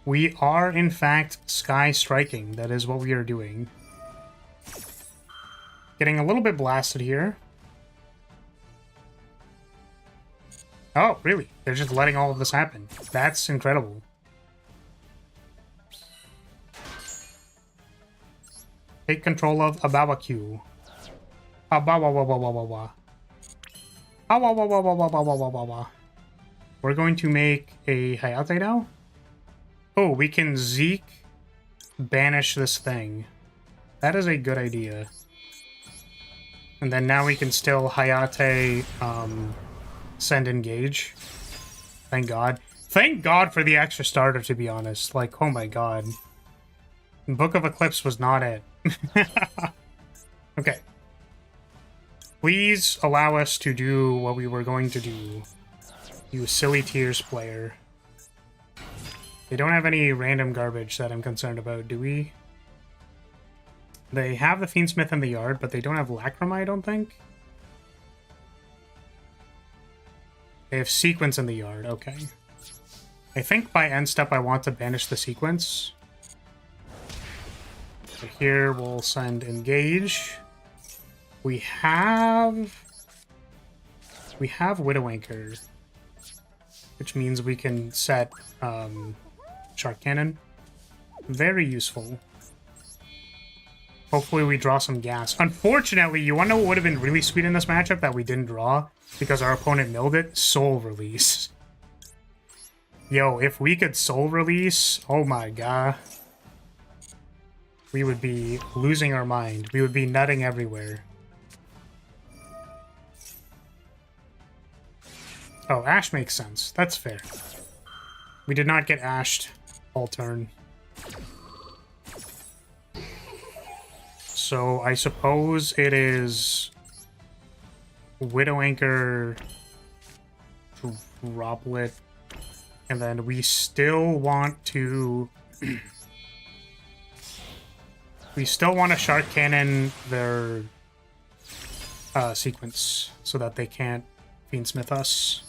We are, in fact, sky striking. That is what we are doing. Getting a little bit blasted here. Oh, really? They're just letting all of this happen. That's incredible. Take control of a barbecue. We're going to make a Hayate now. Oh, we can Zeke banish this thing. That is a good idea. And then now we can still Hayate send engage. Thank God. Thank God for the extra starter, to be honest. Like, oh my god. Book of Eclipse was not it. Okay. Please allow us to do what we were going to do. You silly tears player. They don't have any random garbage that I'm concerned about, do we? They have the Fiendsmith in the yard, but they don't have Lacrima, I don't think. They have Sequence in the yard, okay. I think by end step I want to banish the Sequence. So here we'll send Engage. We have Widow Anchor, which means we can set Shark Cannon. Very useful. Hopefully we draw some gas. Unfortunately, you want to know what would have been really sweet in this matchup that we didn't draw? Because our opponent milled it? Soul Release. Yo, if we could Soul Release, oh my god. We would be losing our mind. We would be nutting everywhere. Oh, Ash makes sense. That's fair. We did not get Ashed all turn. So I suppose it is Widow Anchor, Droplet, And then we still want to... we still want to Shark Cannon their sequence so that they can't Fiendsmith us.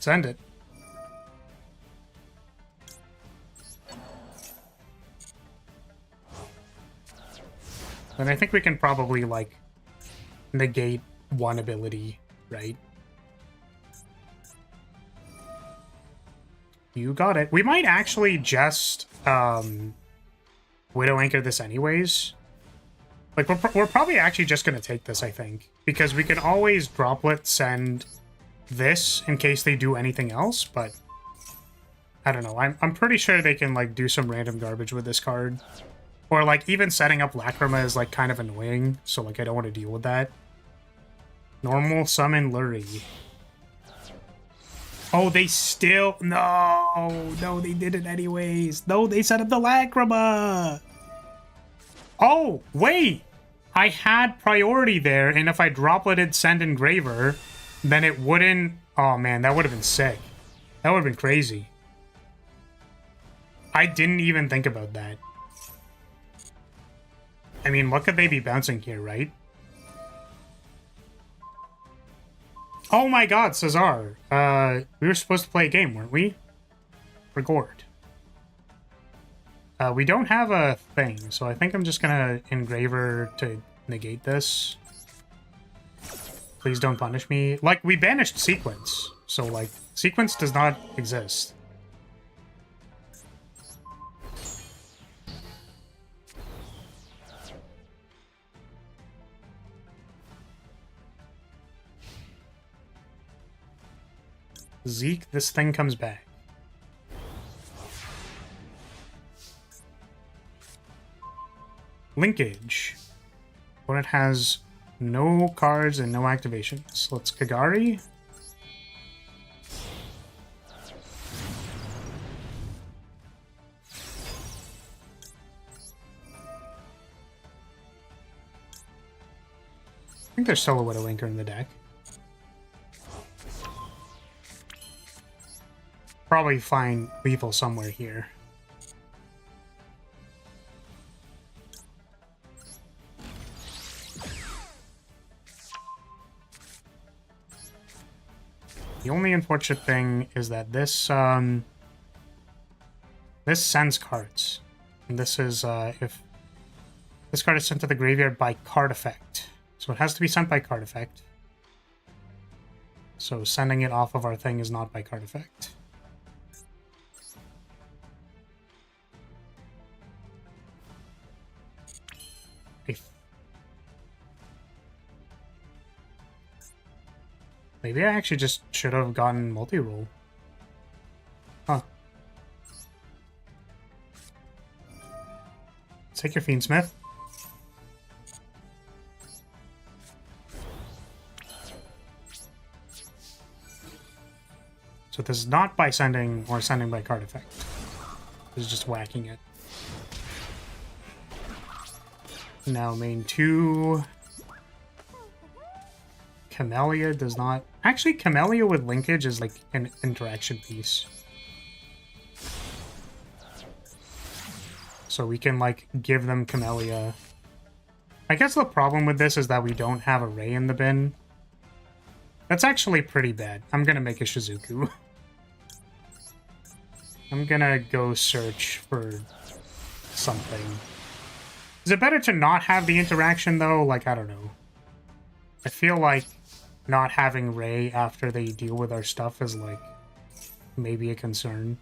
Send it. And I think we can probably, like, negate one ability, right? You got it. We might actually just Widow Anchor this anyways. Like, we're probably actually just going to take this, I think. Because we can always droplet send this in case they do anything else, but I don't know. I'm pretty sure they can, like, do some random garbage with this card. Or, like, even setting up Lacrima is, like, kind of annoying, so, like, I don't want to deal with that. Normal summon Lyrilyte. Oh, they still... No, they did it anyways. No, they set up the Lacrima! Oh, wait! I had priority there, and if I dropleted Send Engraver, then it wouldn't... Oh, man, that would have been sick. That would have been crazy. I didn't even think about that. I mean, what could they be bouncing here, right? Oh my god, Cesar. We were supposed to play a game, weren't we? Record. We don't have a thing, so I think I'm just gonna Engraver to negate this. Please don't punish me. Like, we banished Sequence, so, like, Sequence does not exist. Zeke, this thing comes back. Linkage. Opponent has no cards and no activations. Let's Kagari. I think there's still a Widow Anchor in the deck. Probably find lethal somewhere here. The only unfortunate thing is that this this sends cards. And this is if this card is sent to the graveyard by card effect. So it has to be sent by card effect. So sending it off of our thing is not by card effect. Maybe I actually just should have gotten multi-roll. Huh. Take your Fiendsmith. So this is not by sending or sending by card effect. This is just whacking it. Now main 2. Camellia does not... Actually, Camellia with linkage is like an interaction piece. So we can like give them Camellia. I guess the problem with this is that we don't have a Ray in the bin. That's actually pretty bad. I'm gonna make a Shizuku. I'm gonna go search for something. Is it better to not have the interaction though? Like, I don't know. I feel like not having Ray after they deal with our stuff is, like, maybe a concern.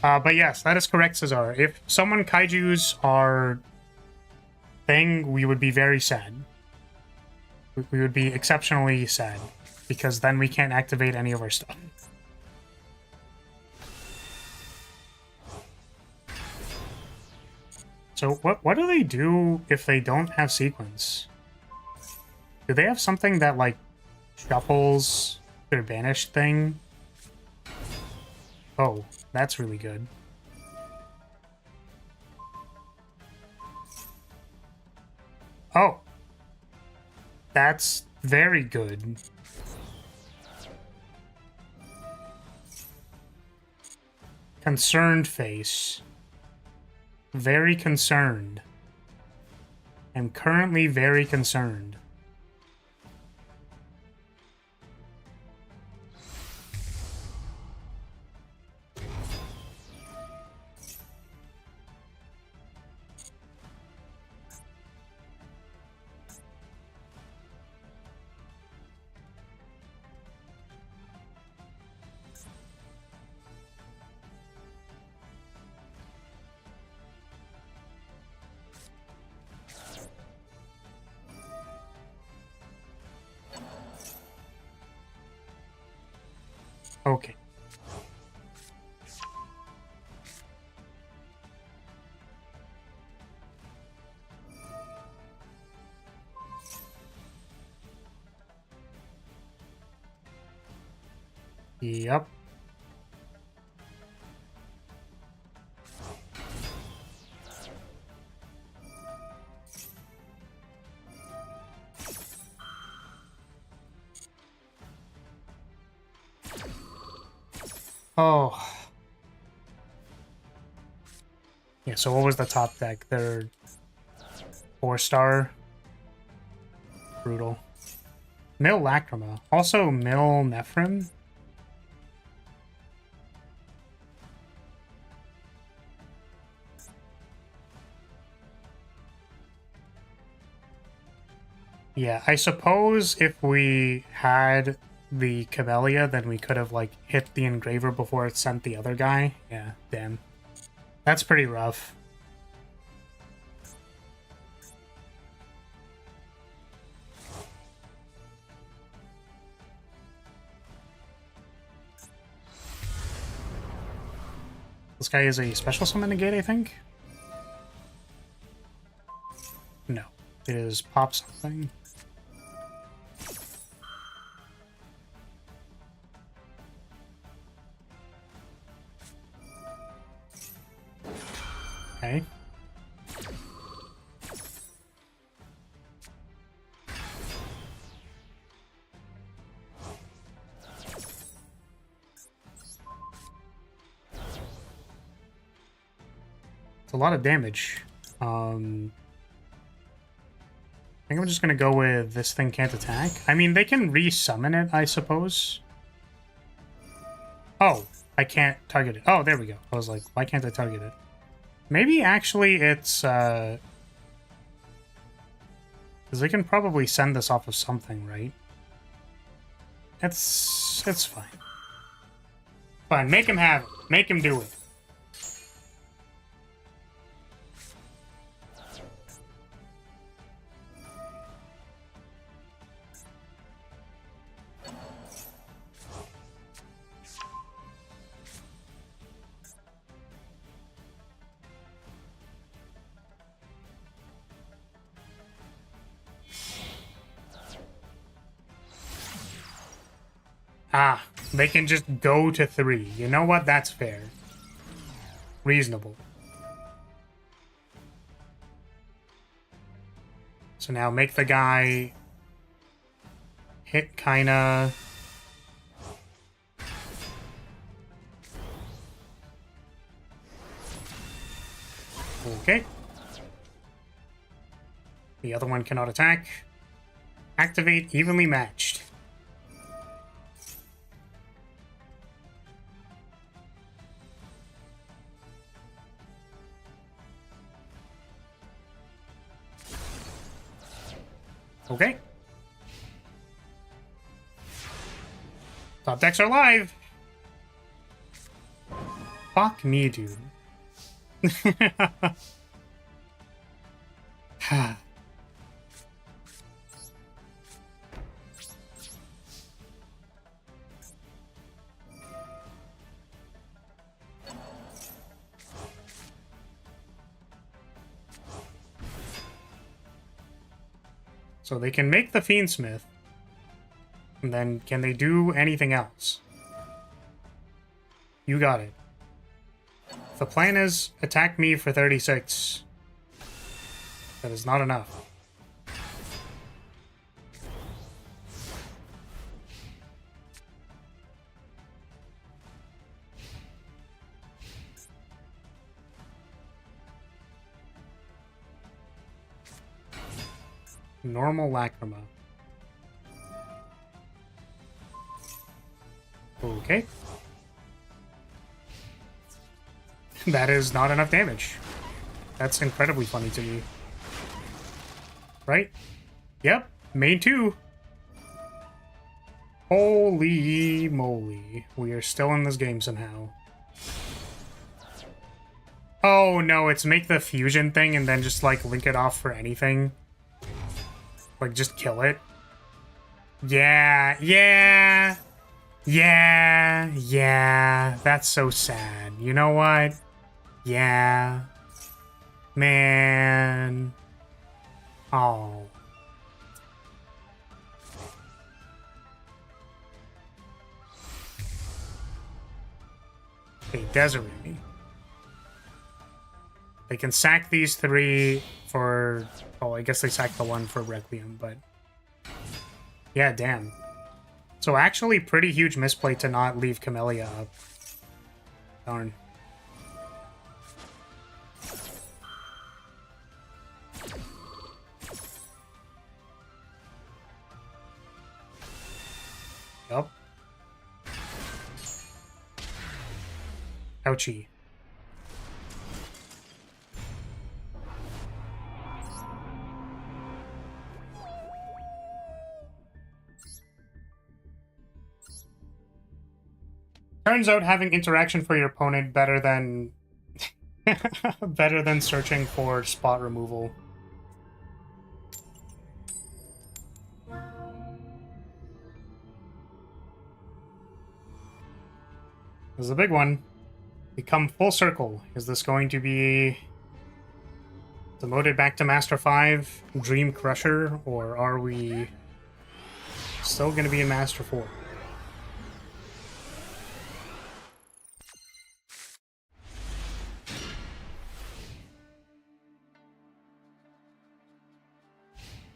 But yes, that is correct, Cesar. If someone kaijus our thing, we would be very sad. We would be exceptionally sad. Because then we can't activate any of our stuff. So what do they do if they don't have sequence? Do they have something that, like, shuffles their banished thing. Oh, that's really good. Oh, that's very good. Concerned face. Very concerned. I'm currently very concerned. Okay. Yep. Oh. Yeah, so what was the top deck? They're 4-star. Brutal. Mill Lacrima. Also Mill Nephrim. Yeah, I suppose if we had the Camellia, then we could have, like, hit the Engraver before it sent the other guy. Yeah, damn. That's pretty rough. This guy is a special summon negate, I think? No. It is pop something. Okay. It's a lot of damage. I think I'm just gonna go with this thing can't attack. I mean, they can re-summon it, I suppose. Oh, I can't target it. Oh, there we go. I was like, why can't I target it? Maybe actually it's, because they can probably send this off of something, right? It's fine. Fine, make him have it. Make him do it. Ah, they can just go to 3. You know what? That's fair. Reasonable. So now make the guy hit kinda. Okay. The other one cannot attack. Activate evenly matched. Okay. Top decks are live. Fuck me, dude. So they can make the Fiendsmith. And then, can they do anything else? You got it. The plan is attack me for 36. That is not enough. Normal Lacrima. Okay. That is not enough damage. That's incredibly funny to me. Right? Yep. Main 2. Holy moly. We are still in this game somehow. Oh no, it's make the fusion thing and then just like link it off for anything. Like just kill it. Yeah, yeah. Yeah, yeah. That's so sad. You know what? Yeah. Man. Oh. Okay, Desiree. They can sack these 3 for... Oh, I guess they sacked the 1 for Requiem, but... Yeah, damn. So actually pretty huge misplay to not leave Camellia up. Darn. Yup. Ouchie. Turns out having interaction for your opponent better than better than searching for spot removal. This is a big one. We come full circle. Is this going to be demoted back to Master 5, Dream Crusher, or are we still going to be in Master 4?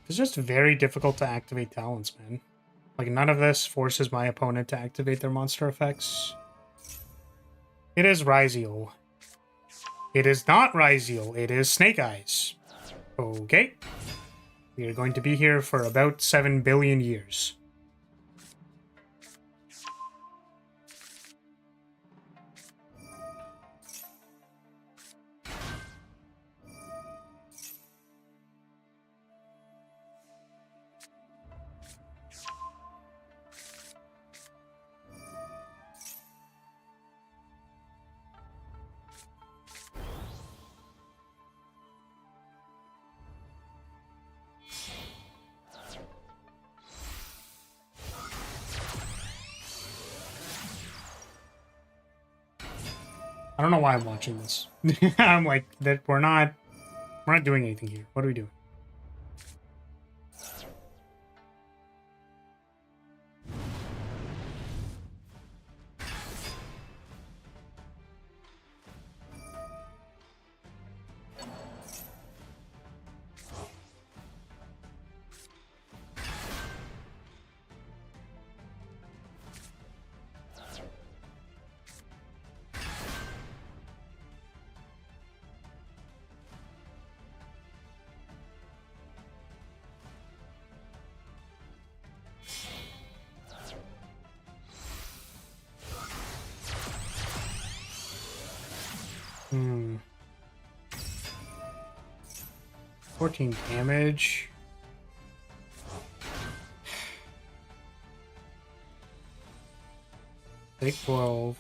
It's just very difficult to activate talents, man. Like, none of this forces my opponent to activate their monster effects. It is Ryziel. It is not Ryziel. It is Snake Eyes. Okay. We are going to be here for about 7 billion years. I don't know why I'm watching this. I'm like, that we're not doing anything here. What are we doing? Hmm. 14 damage. Take 12.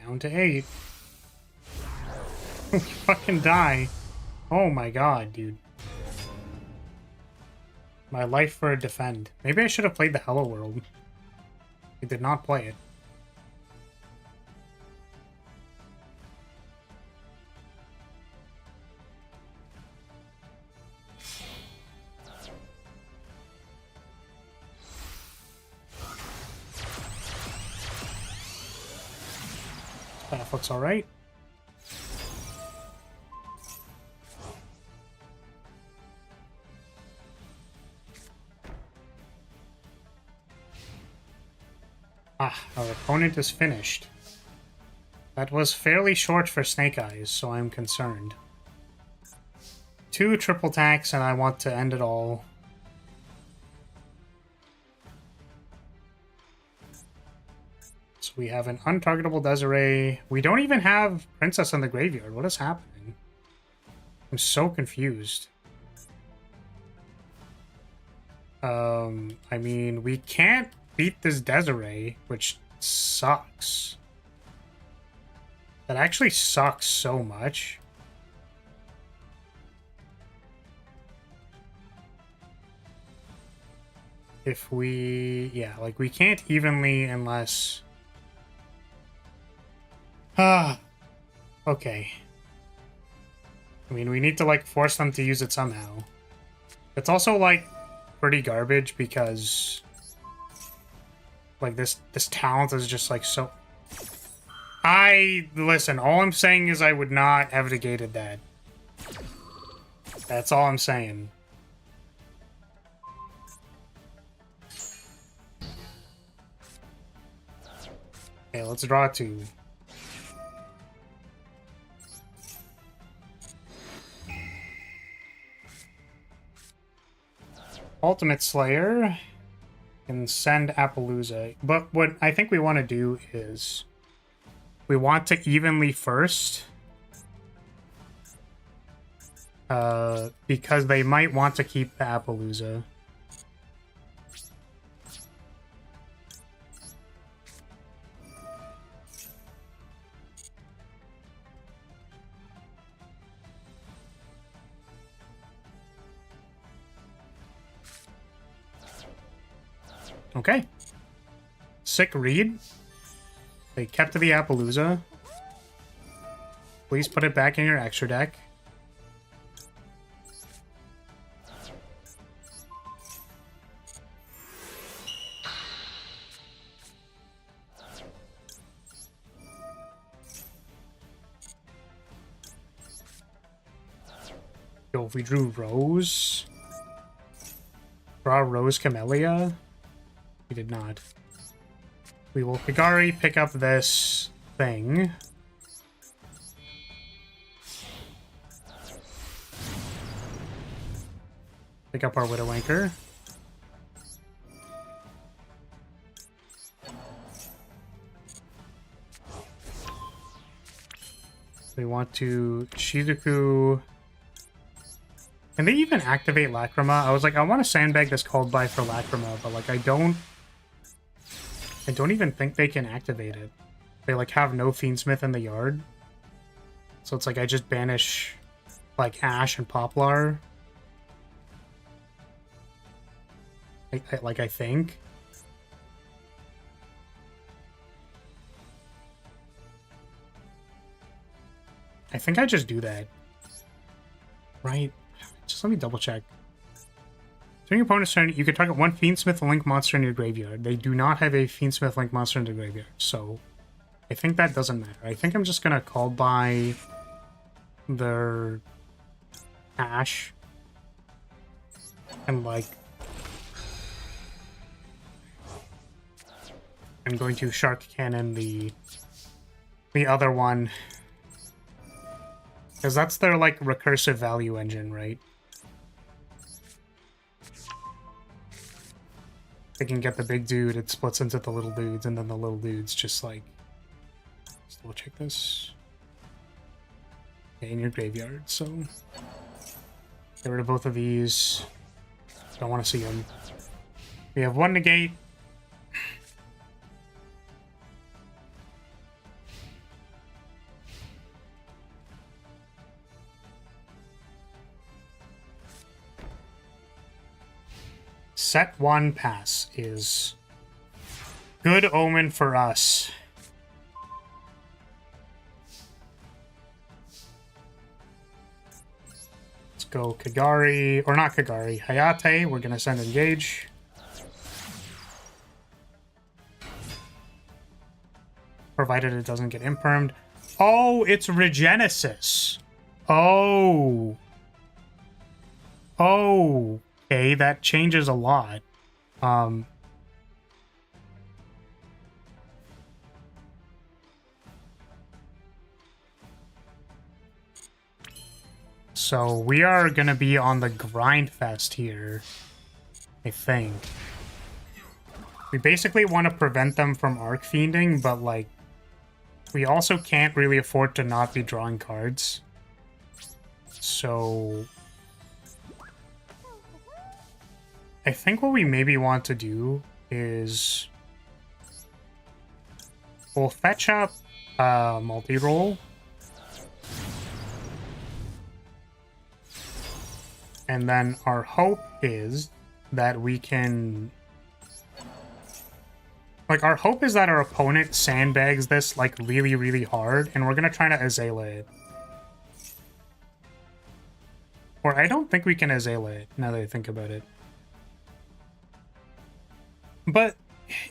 Down to 8. Fucking die. Oh my god, dude. My life for a defend. Maybe I should have played the Hello World. I did not play it. That looks alright. Ah, our opponent is finished. That was fairly short for Snake Eyes, so I'm concerned. 2 triple attacks, and I want to end it all. So we have an untargetable Desiree. We don't even have Princess in the graveyard. What is happening? I'm so confused. I mean, we can't beat this Desiree, which sucks. That actually sucks so much. If we... yeah, like, we can't evenly unless... okay. I mean, we need to, like, force them to use it somehow. It's also, like, pretty garbage because... like, this talent is just, like, so... listen, all I'm saying is I would not have negated that. That's all I'm saying. Okay, let's draw 2. Ultimate Slayer and send Appaloosa. But what I think we want to do is we want to evenly first. Because they might want to keep the Appaloosa. Okay. Sick read. They kept the Appaloosa. Please put it back in your extra deck. Yo, if we drew Rose... draw Rose Camellia... We did not. We will Kigari pick up this thing. Pick up our Widow Anchor. We want to Shizuku. Can they even activate Lacrima? I was like, I want to sandbag this called by for Lacrima, but like I don't even think they can activate it. They like have no Fiendsmith in the yard. So it's like I just banish like Ash and Poplar. I think. I think I just do that. Right? Just let me double check. During your opponent's turn, you can target one Fiendsmith Link monster in your graveyard. They do not have a Fiendsmith Link monster in the graveyard, so I think that doesn't matter. I think I'm just gonna call by their Ash and like I'm going to Shark Cannon the other one because that's their like recursive value engine, right? They can get the big dude, it splits into the little dudes, and then the little dudes just like... Let's double check this. Okay, in your graveyard, so... Get rid of both of these. Don't want to see them. We have 1 negate. set 1 pass is good omen for us. Let's go Kagari, or not Kagari, Hayate. We're gonna send engage. Provided it doesn't get impermed. Oh, it's Regenesis. Oh. Oh. Okay, that changes a lot. So we are gonna be on the grind fest here, I think. We basically want to prevent them from arc fiending, but like, we also can't really afford to not be drawing cards. So I think what we maybe want to do is we'll fetch up multi-roll. And then our hope is that we can... Like, our hope is that our opponent sandbags this, like, really, really hard, and we're gonna try to Azalea it. Or I don't think we can Azalea it, now that I think about it. But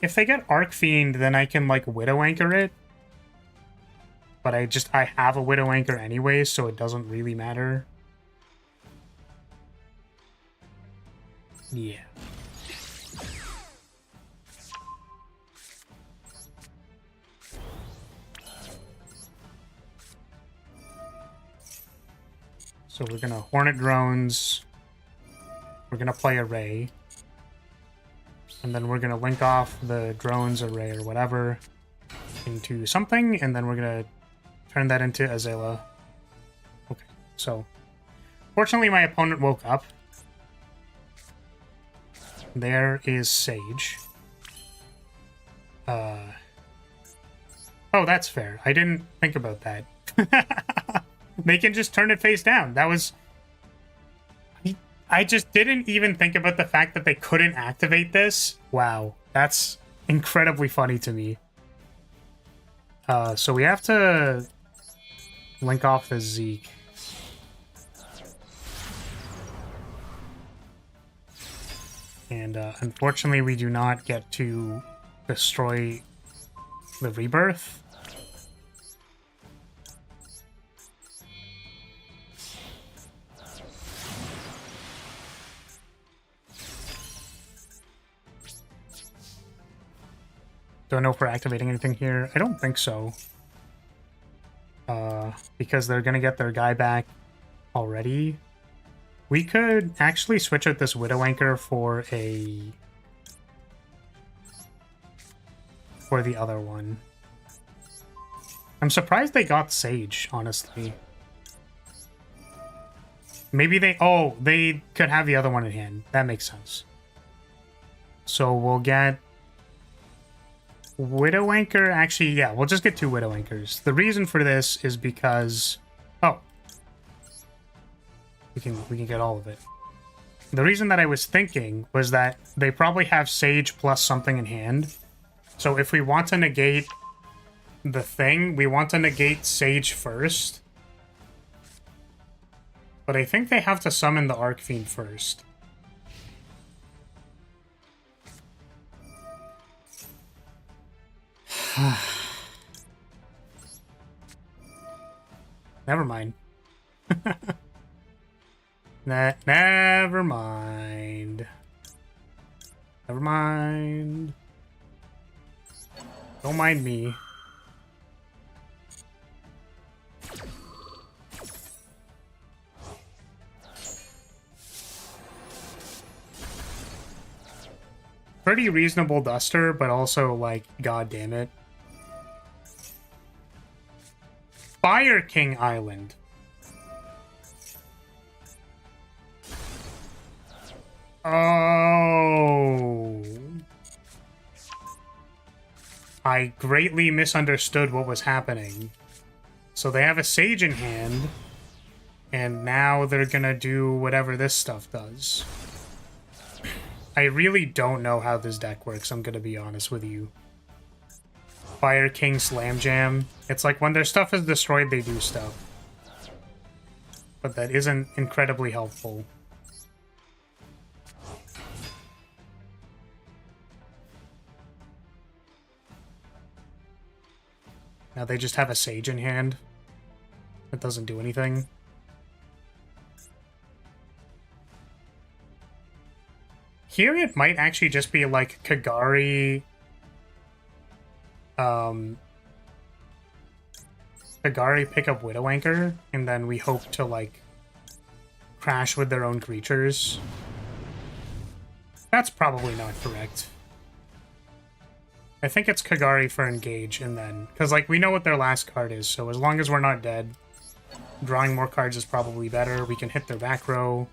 if they get Arc Fiend, then I can, like, Widow Anchor it. But I have a Widow Anchor anyway, so it doesn't really matter. Yeah. So we're gonna Hornet Drones. We're gonna play Array. And then we're gonna link off the drones array or whatever into something, and then we're gonna turn that into Azalea. Okay, so fortunately my opponent woke up. There is Sage. Oh, that's fair. I didn't think about that. They can just turn it face down. That was... I just didn't even think about the fact that they couldn't activate this. Wow, that's incredibly funny to me. So we have to link off the Zeke. And unfortunately, we do not get to destroy the Rebirth. Don't know if we're activating anything here. I don't think so. Because they're going to get their guy back already. We could actually switch out this Widow Anchor for the other one. I'm surprised they got Sage, honestly. Maybe they... Oh, they could have the other one in hand. That makes sense. So we'll get... Widow Anchor, actually, yeah, we'll just get 2 Widow Anchors. The reason for this is because... Oh. We can get all of it. The reason that I was thinking was that they probably have Sage plus something in hand. So if we want to negate the thing, we want to negate Sage first. But I think they have to summon the Arc Fiend first. Never mind. Never mind. Never mind. Don't mind me. Pretty reasonable Duster, but also, like, god damn it. Fire King Island. Oh. I greatly misunderstood what was happening. So they have a Sage in hand, and now they're gonna do whatever this stuff does. I really don't know how this deck works, I'm gonna be honest with you. Fire King Slam Jam. It's like when their stuff is destroyed, they do stuff. But that isn't incredibly helpful. Now they just have a Sage in hand. That doesn't do anything. Here it might actually just be like Kagari... Kagari pick up Widow Anchor, and then we hope to, like, crash with their own creatures. That's probably not correct. I think it's Kagari for engage, and then... Because, like, we know what their last card is, so as long as we're not dead, drawing more cards is probably better. We can hit their back row.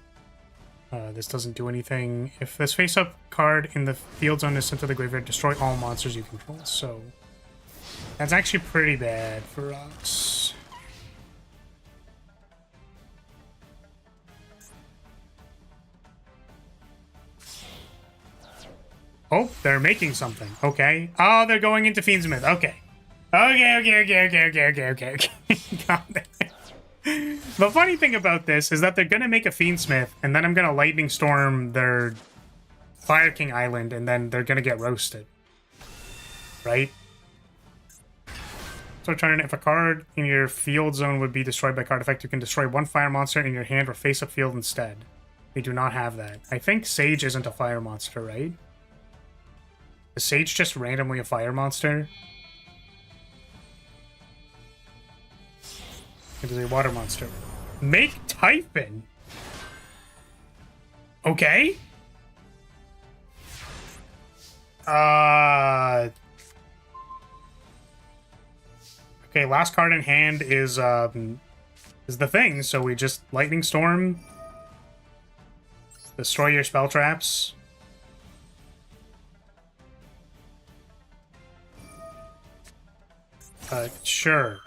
This doesn't do anything. If this face-up card in the field zone is sent to the graveyard, destroy all monsters you control, so... That's actually pretty bad for us. Oh, they're making something. Okay. Oh, they're going into Fiendsmith. Okay. Okay. Got it. The funny thing about this is that they're going to make a Fiendsmith, and then I'm going to Lightning Storm their Fire King Island, and then they're going to get roasted. Right? So turn, if a card in your field zone would be destroyed by card effect, you can destroy one fire monster in your hand or face-up field instead. We do not have that. I think Sage isn't a fire monster, right? Is Sage just randomly a fire monster? It is a water monster. Make Typhon! Okay. Okay, last card in hand is the thing, so we just Lightning Storm. Destroy your spell traps. Sure.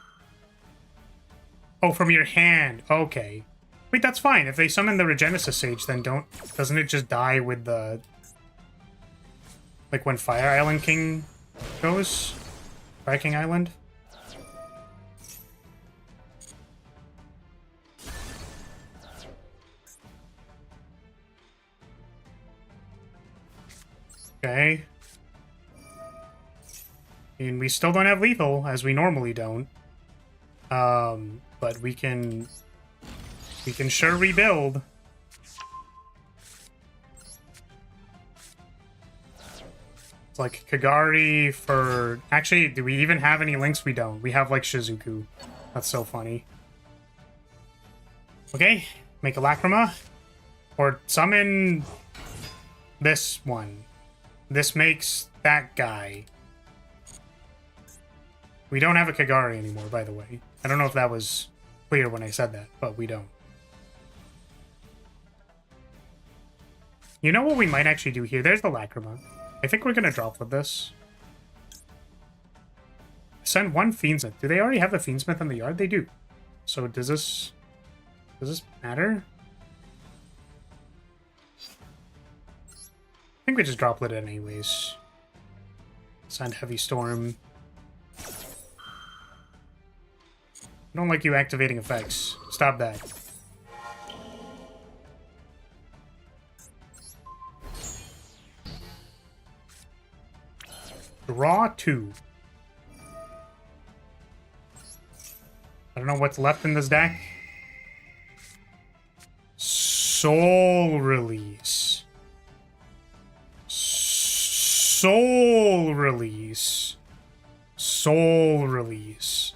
Oh, from your hand. Okay. Wait, that's fine. If they summon the Regenesis Sage, then doesn't it just die with the... Like when Fire Island King goes? Fire King Island? Okay. And we still don't have lethal, as we normally don't. But we can sure rebuild. It's like Kagari for... Actually, do we even have any links? We don't. We have, like, Shizuku. That's so funny. Okay, make a Lacrima. Or summon this one. This makes that guy. We don't have a Kagari anymore, by the way. I don't know if that was clear when I said that, but we don't. You know what we might actually do here? There's the Lacrima. I think we're going to drop with this. Send one Fiendsmith. Do they already have the Fiendsmith in the yard? They do. So does this matter? I think we just drop it anyways. Send Heavy Storm. I don't like you activating effects. Stop that. Draw 2. I don't know what's left in this deck. Soul Release. Soul Release. Soul Release.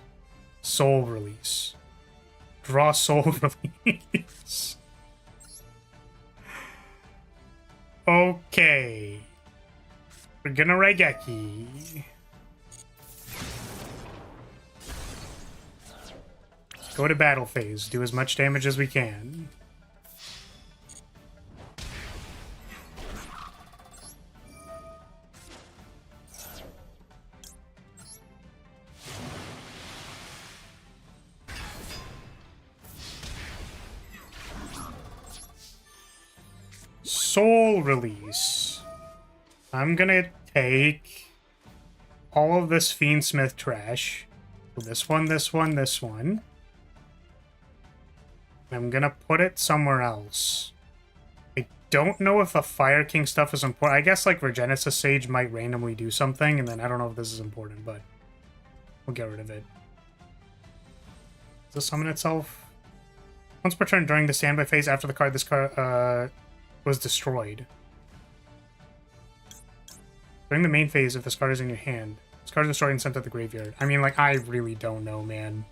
Soul Release. Draw Soul Release. Okay. We're gonna Raigeki. Go to battle phase. Do as much damage as we can. Soul Release. I'm gonna take all of this Fiendsmith trash. This one, this one, this one. I'm gonna put it somewhere else. I don't know if the Fire King stuff is important. I guess, like, Regenesis Sage might randomly do something, and then I don't know if this is important, but we'll get rid of it. Does this summon itself? Once per turn during the standby phase after the card, this card was destroyed. During the main phase, if this card is in your hand, this card is destroyed and sent to the graveyard. I mean, like, I really don't know, man.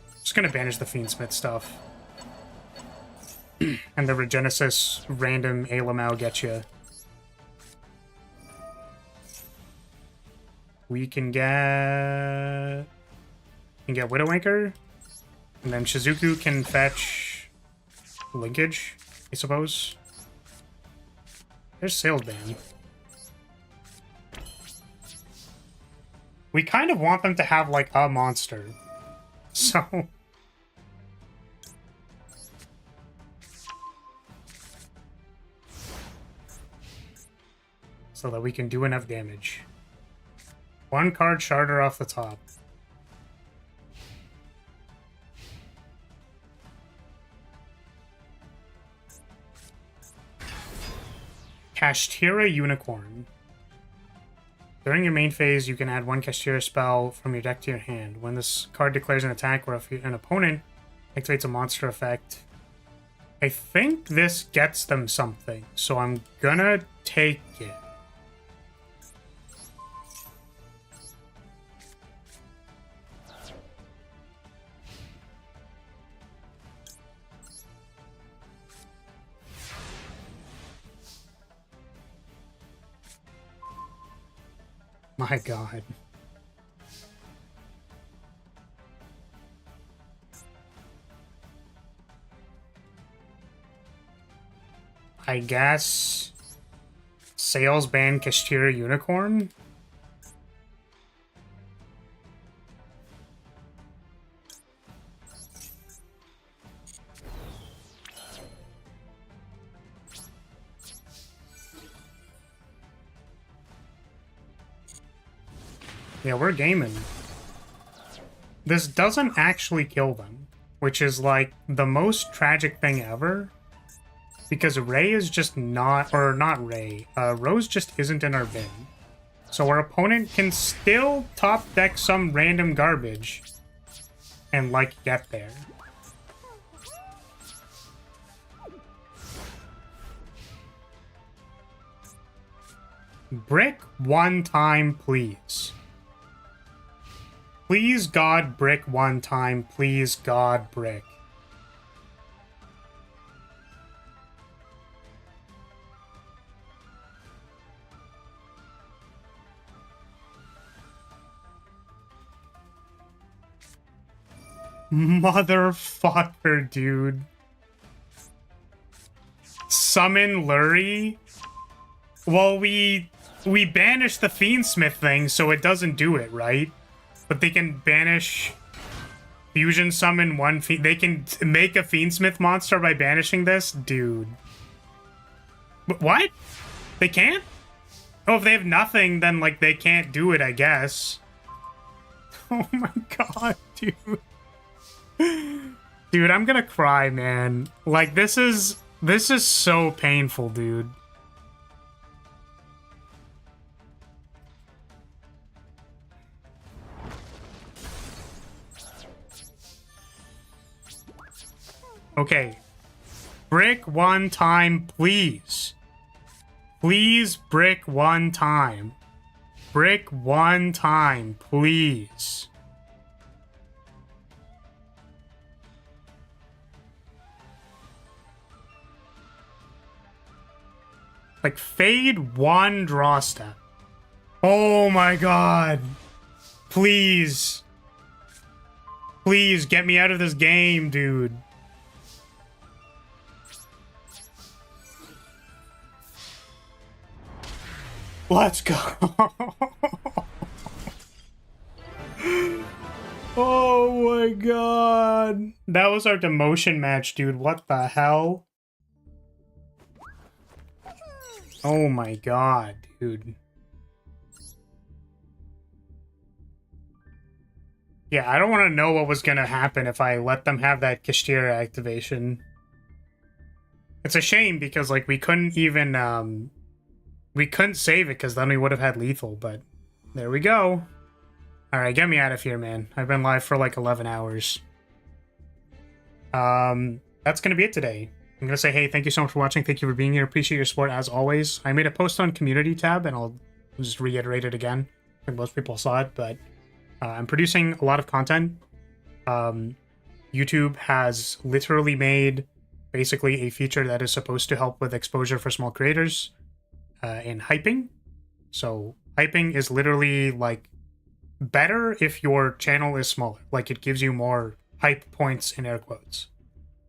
I'm just gonna banish the Fiendsmith stuff. And the Regenesis random Alamau get you. We can get Widowmaker. And then Shizuku can fetch Linkage, I suppose. There's Salesman. We kind of want them to have, like, a monster. So... so that we can do enough damage. One card Sharder off the top. Kashtira Unicorn. During your main phase, you can add one Kashtira spell from your deck to your hand. When this card declares an attack or if an opponent activates a monster effect, I think this gets them something, so I'm gonna take it. My god. I guess Sales ban Kashtira Unicorn? Yeah, we're gaming. This doesn't actually kill them, which is, like, the most tragic thing ever. Because Ray is just not... or not Ray. Rose just isn't in our bin. So our opponent can still top deck some random garbage and, like, get there. Brick one time, please. Please, God, brick one time. Please, God, brick. Motherfucker, dude. Summon Lyria? Well, we banished the Fiendsmith thing, so it doesn't do it, right? But they can banish fusion summon one fiend. They can make a Fiendsmith monster by banishing this? Dude. What? They can't? Oh, if they have nothing, then, like, they can't do it, I guess. Oh my god, dude. Dude, I'm gonna cry, man. Like, this is so painful, dude. Okay. Brick one time, please. Please brick one time. Brick one time, please. Like, fade one draw step. Oh my god. Please. Please, get me out of this game, dude. Let's go. Oh my god. That was our demotion match, dude. What the hell? Oh my god, dude. Yeah, I don't want to know what was going to happen if I let them have that Kashtira activation. It's a shame because, like, we couldn't even, we couldn't save it because then we would have had lethal, but there we go. Alright, get me out of here, man. I've been live for like 11 hours. That's going to be it today. I'm going to say, hey, thank you so much for watching. Thank you for being here. Appreciate your support as always. I made a post on community tab, and I'll just reiterate it again. I think most people saw it, but I'm producing a lot of content. YouTube has literally made basically a feature that is supposed to help with exposure for small creators in hyping. So hyping is literally like better if your channel is smaller. Like it gives you more hype points in air quotes.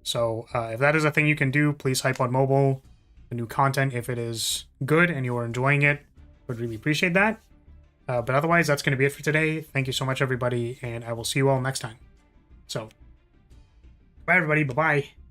So if that is a thing you can do, please hype on mobile. The new content, if it is good and you are enjoying it, would really appreciate that. But otherwise, that's going to be it for today. Thank you so much, everybody, and I will see you all next time. So, bye, everybody. Bye-bye.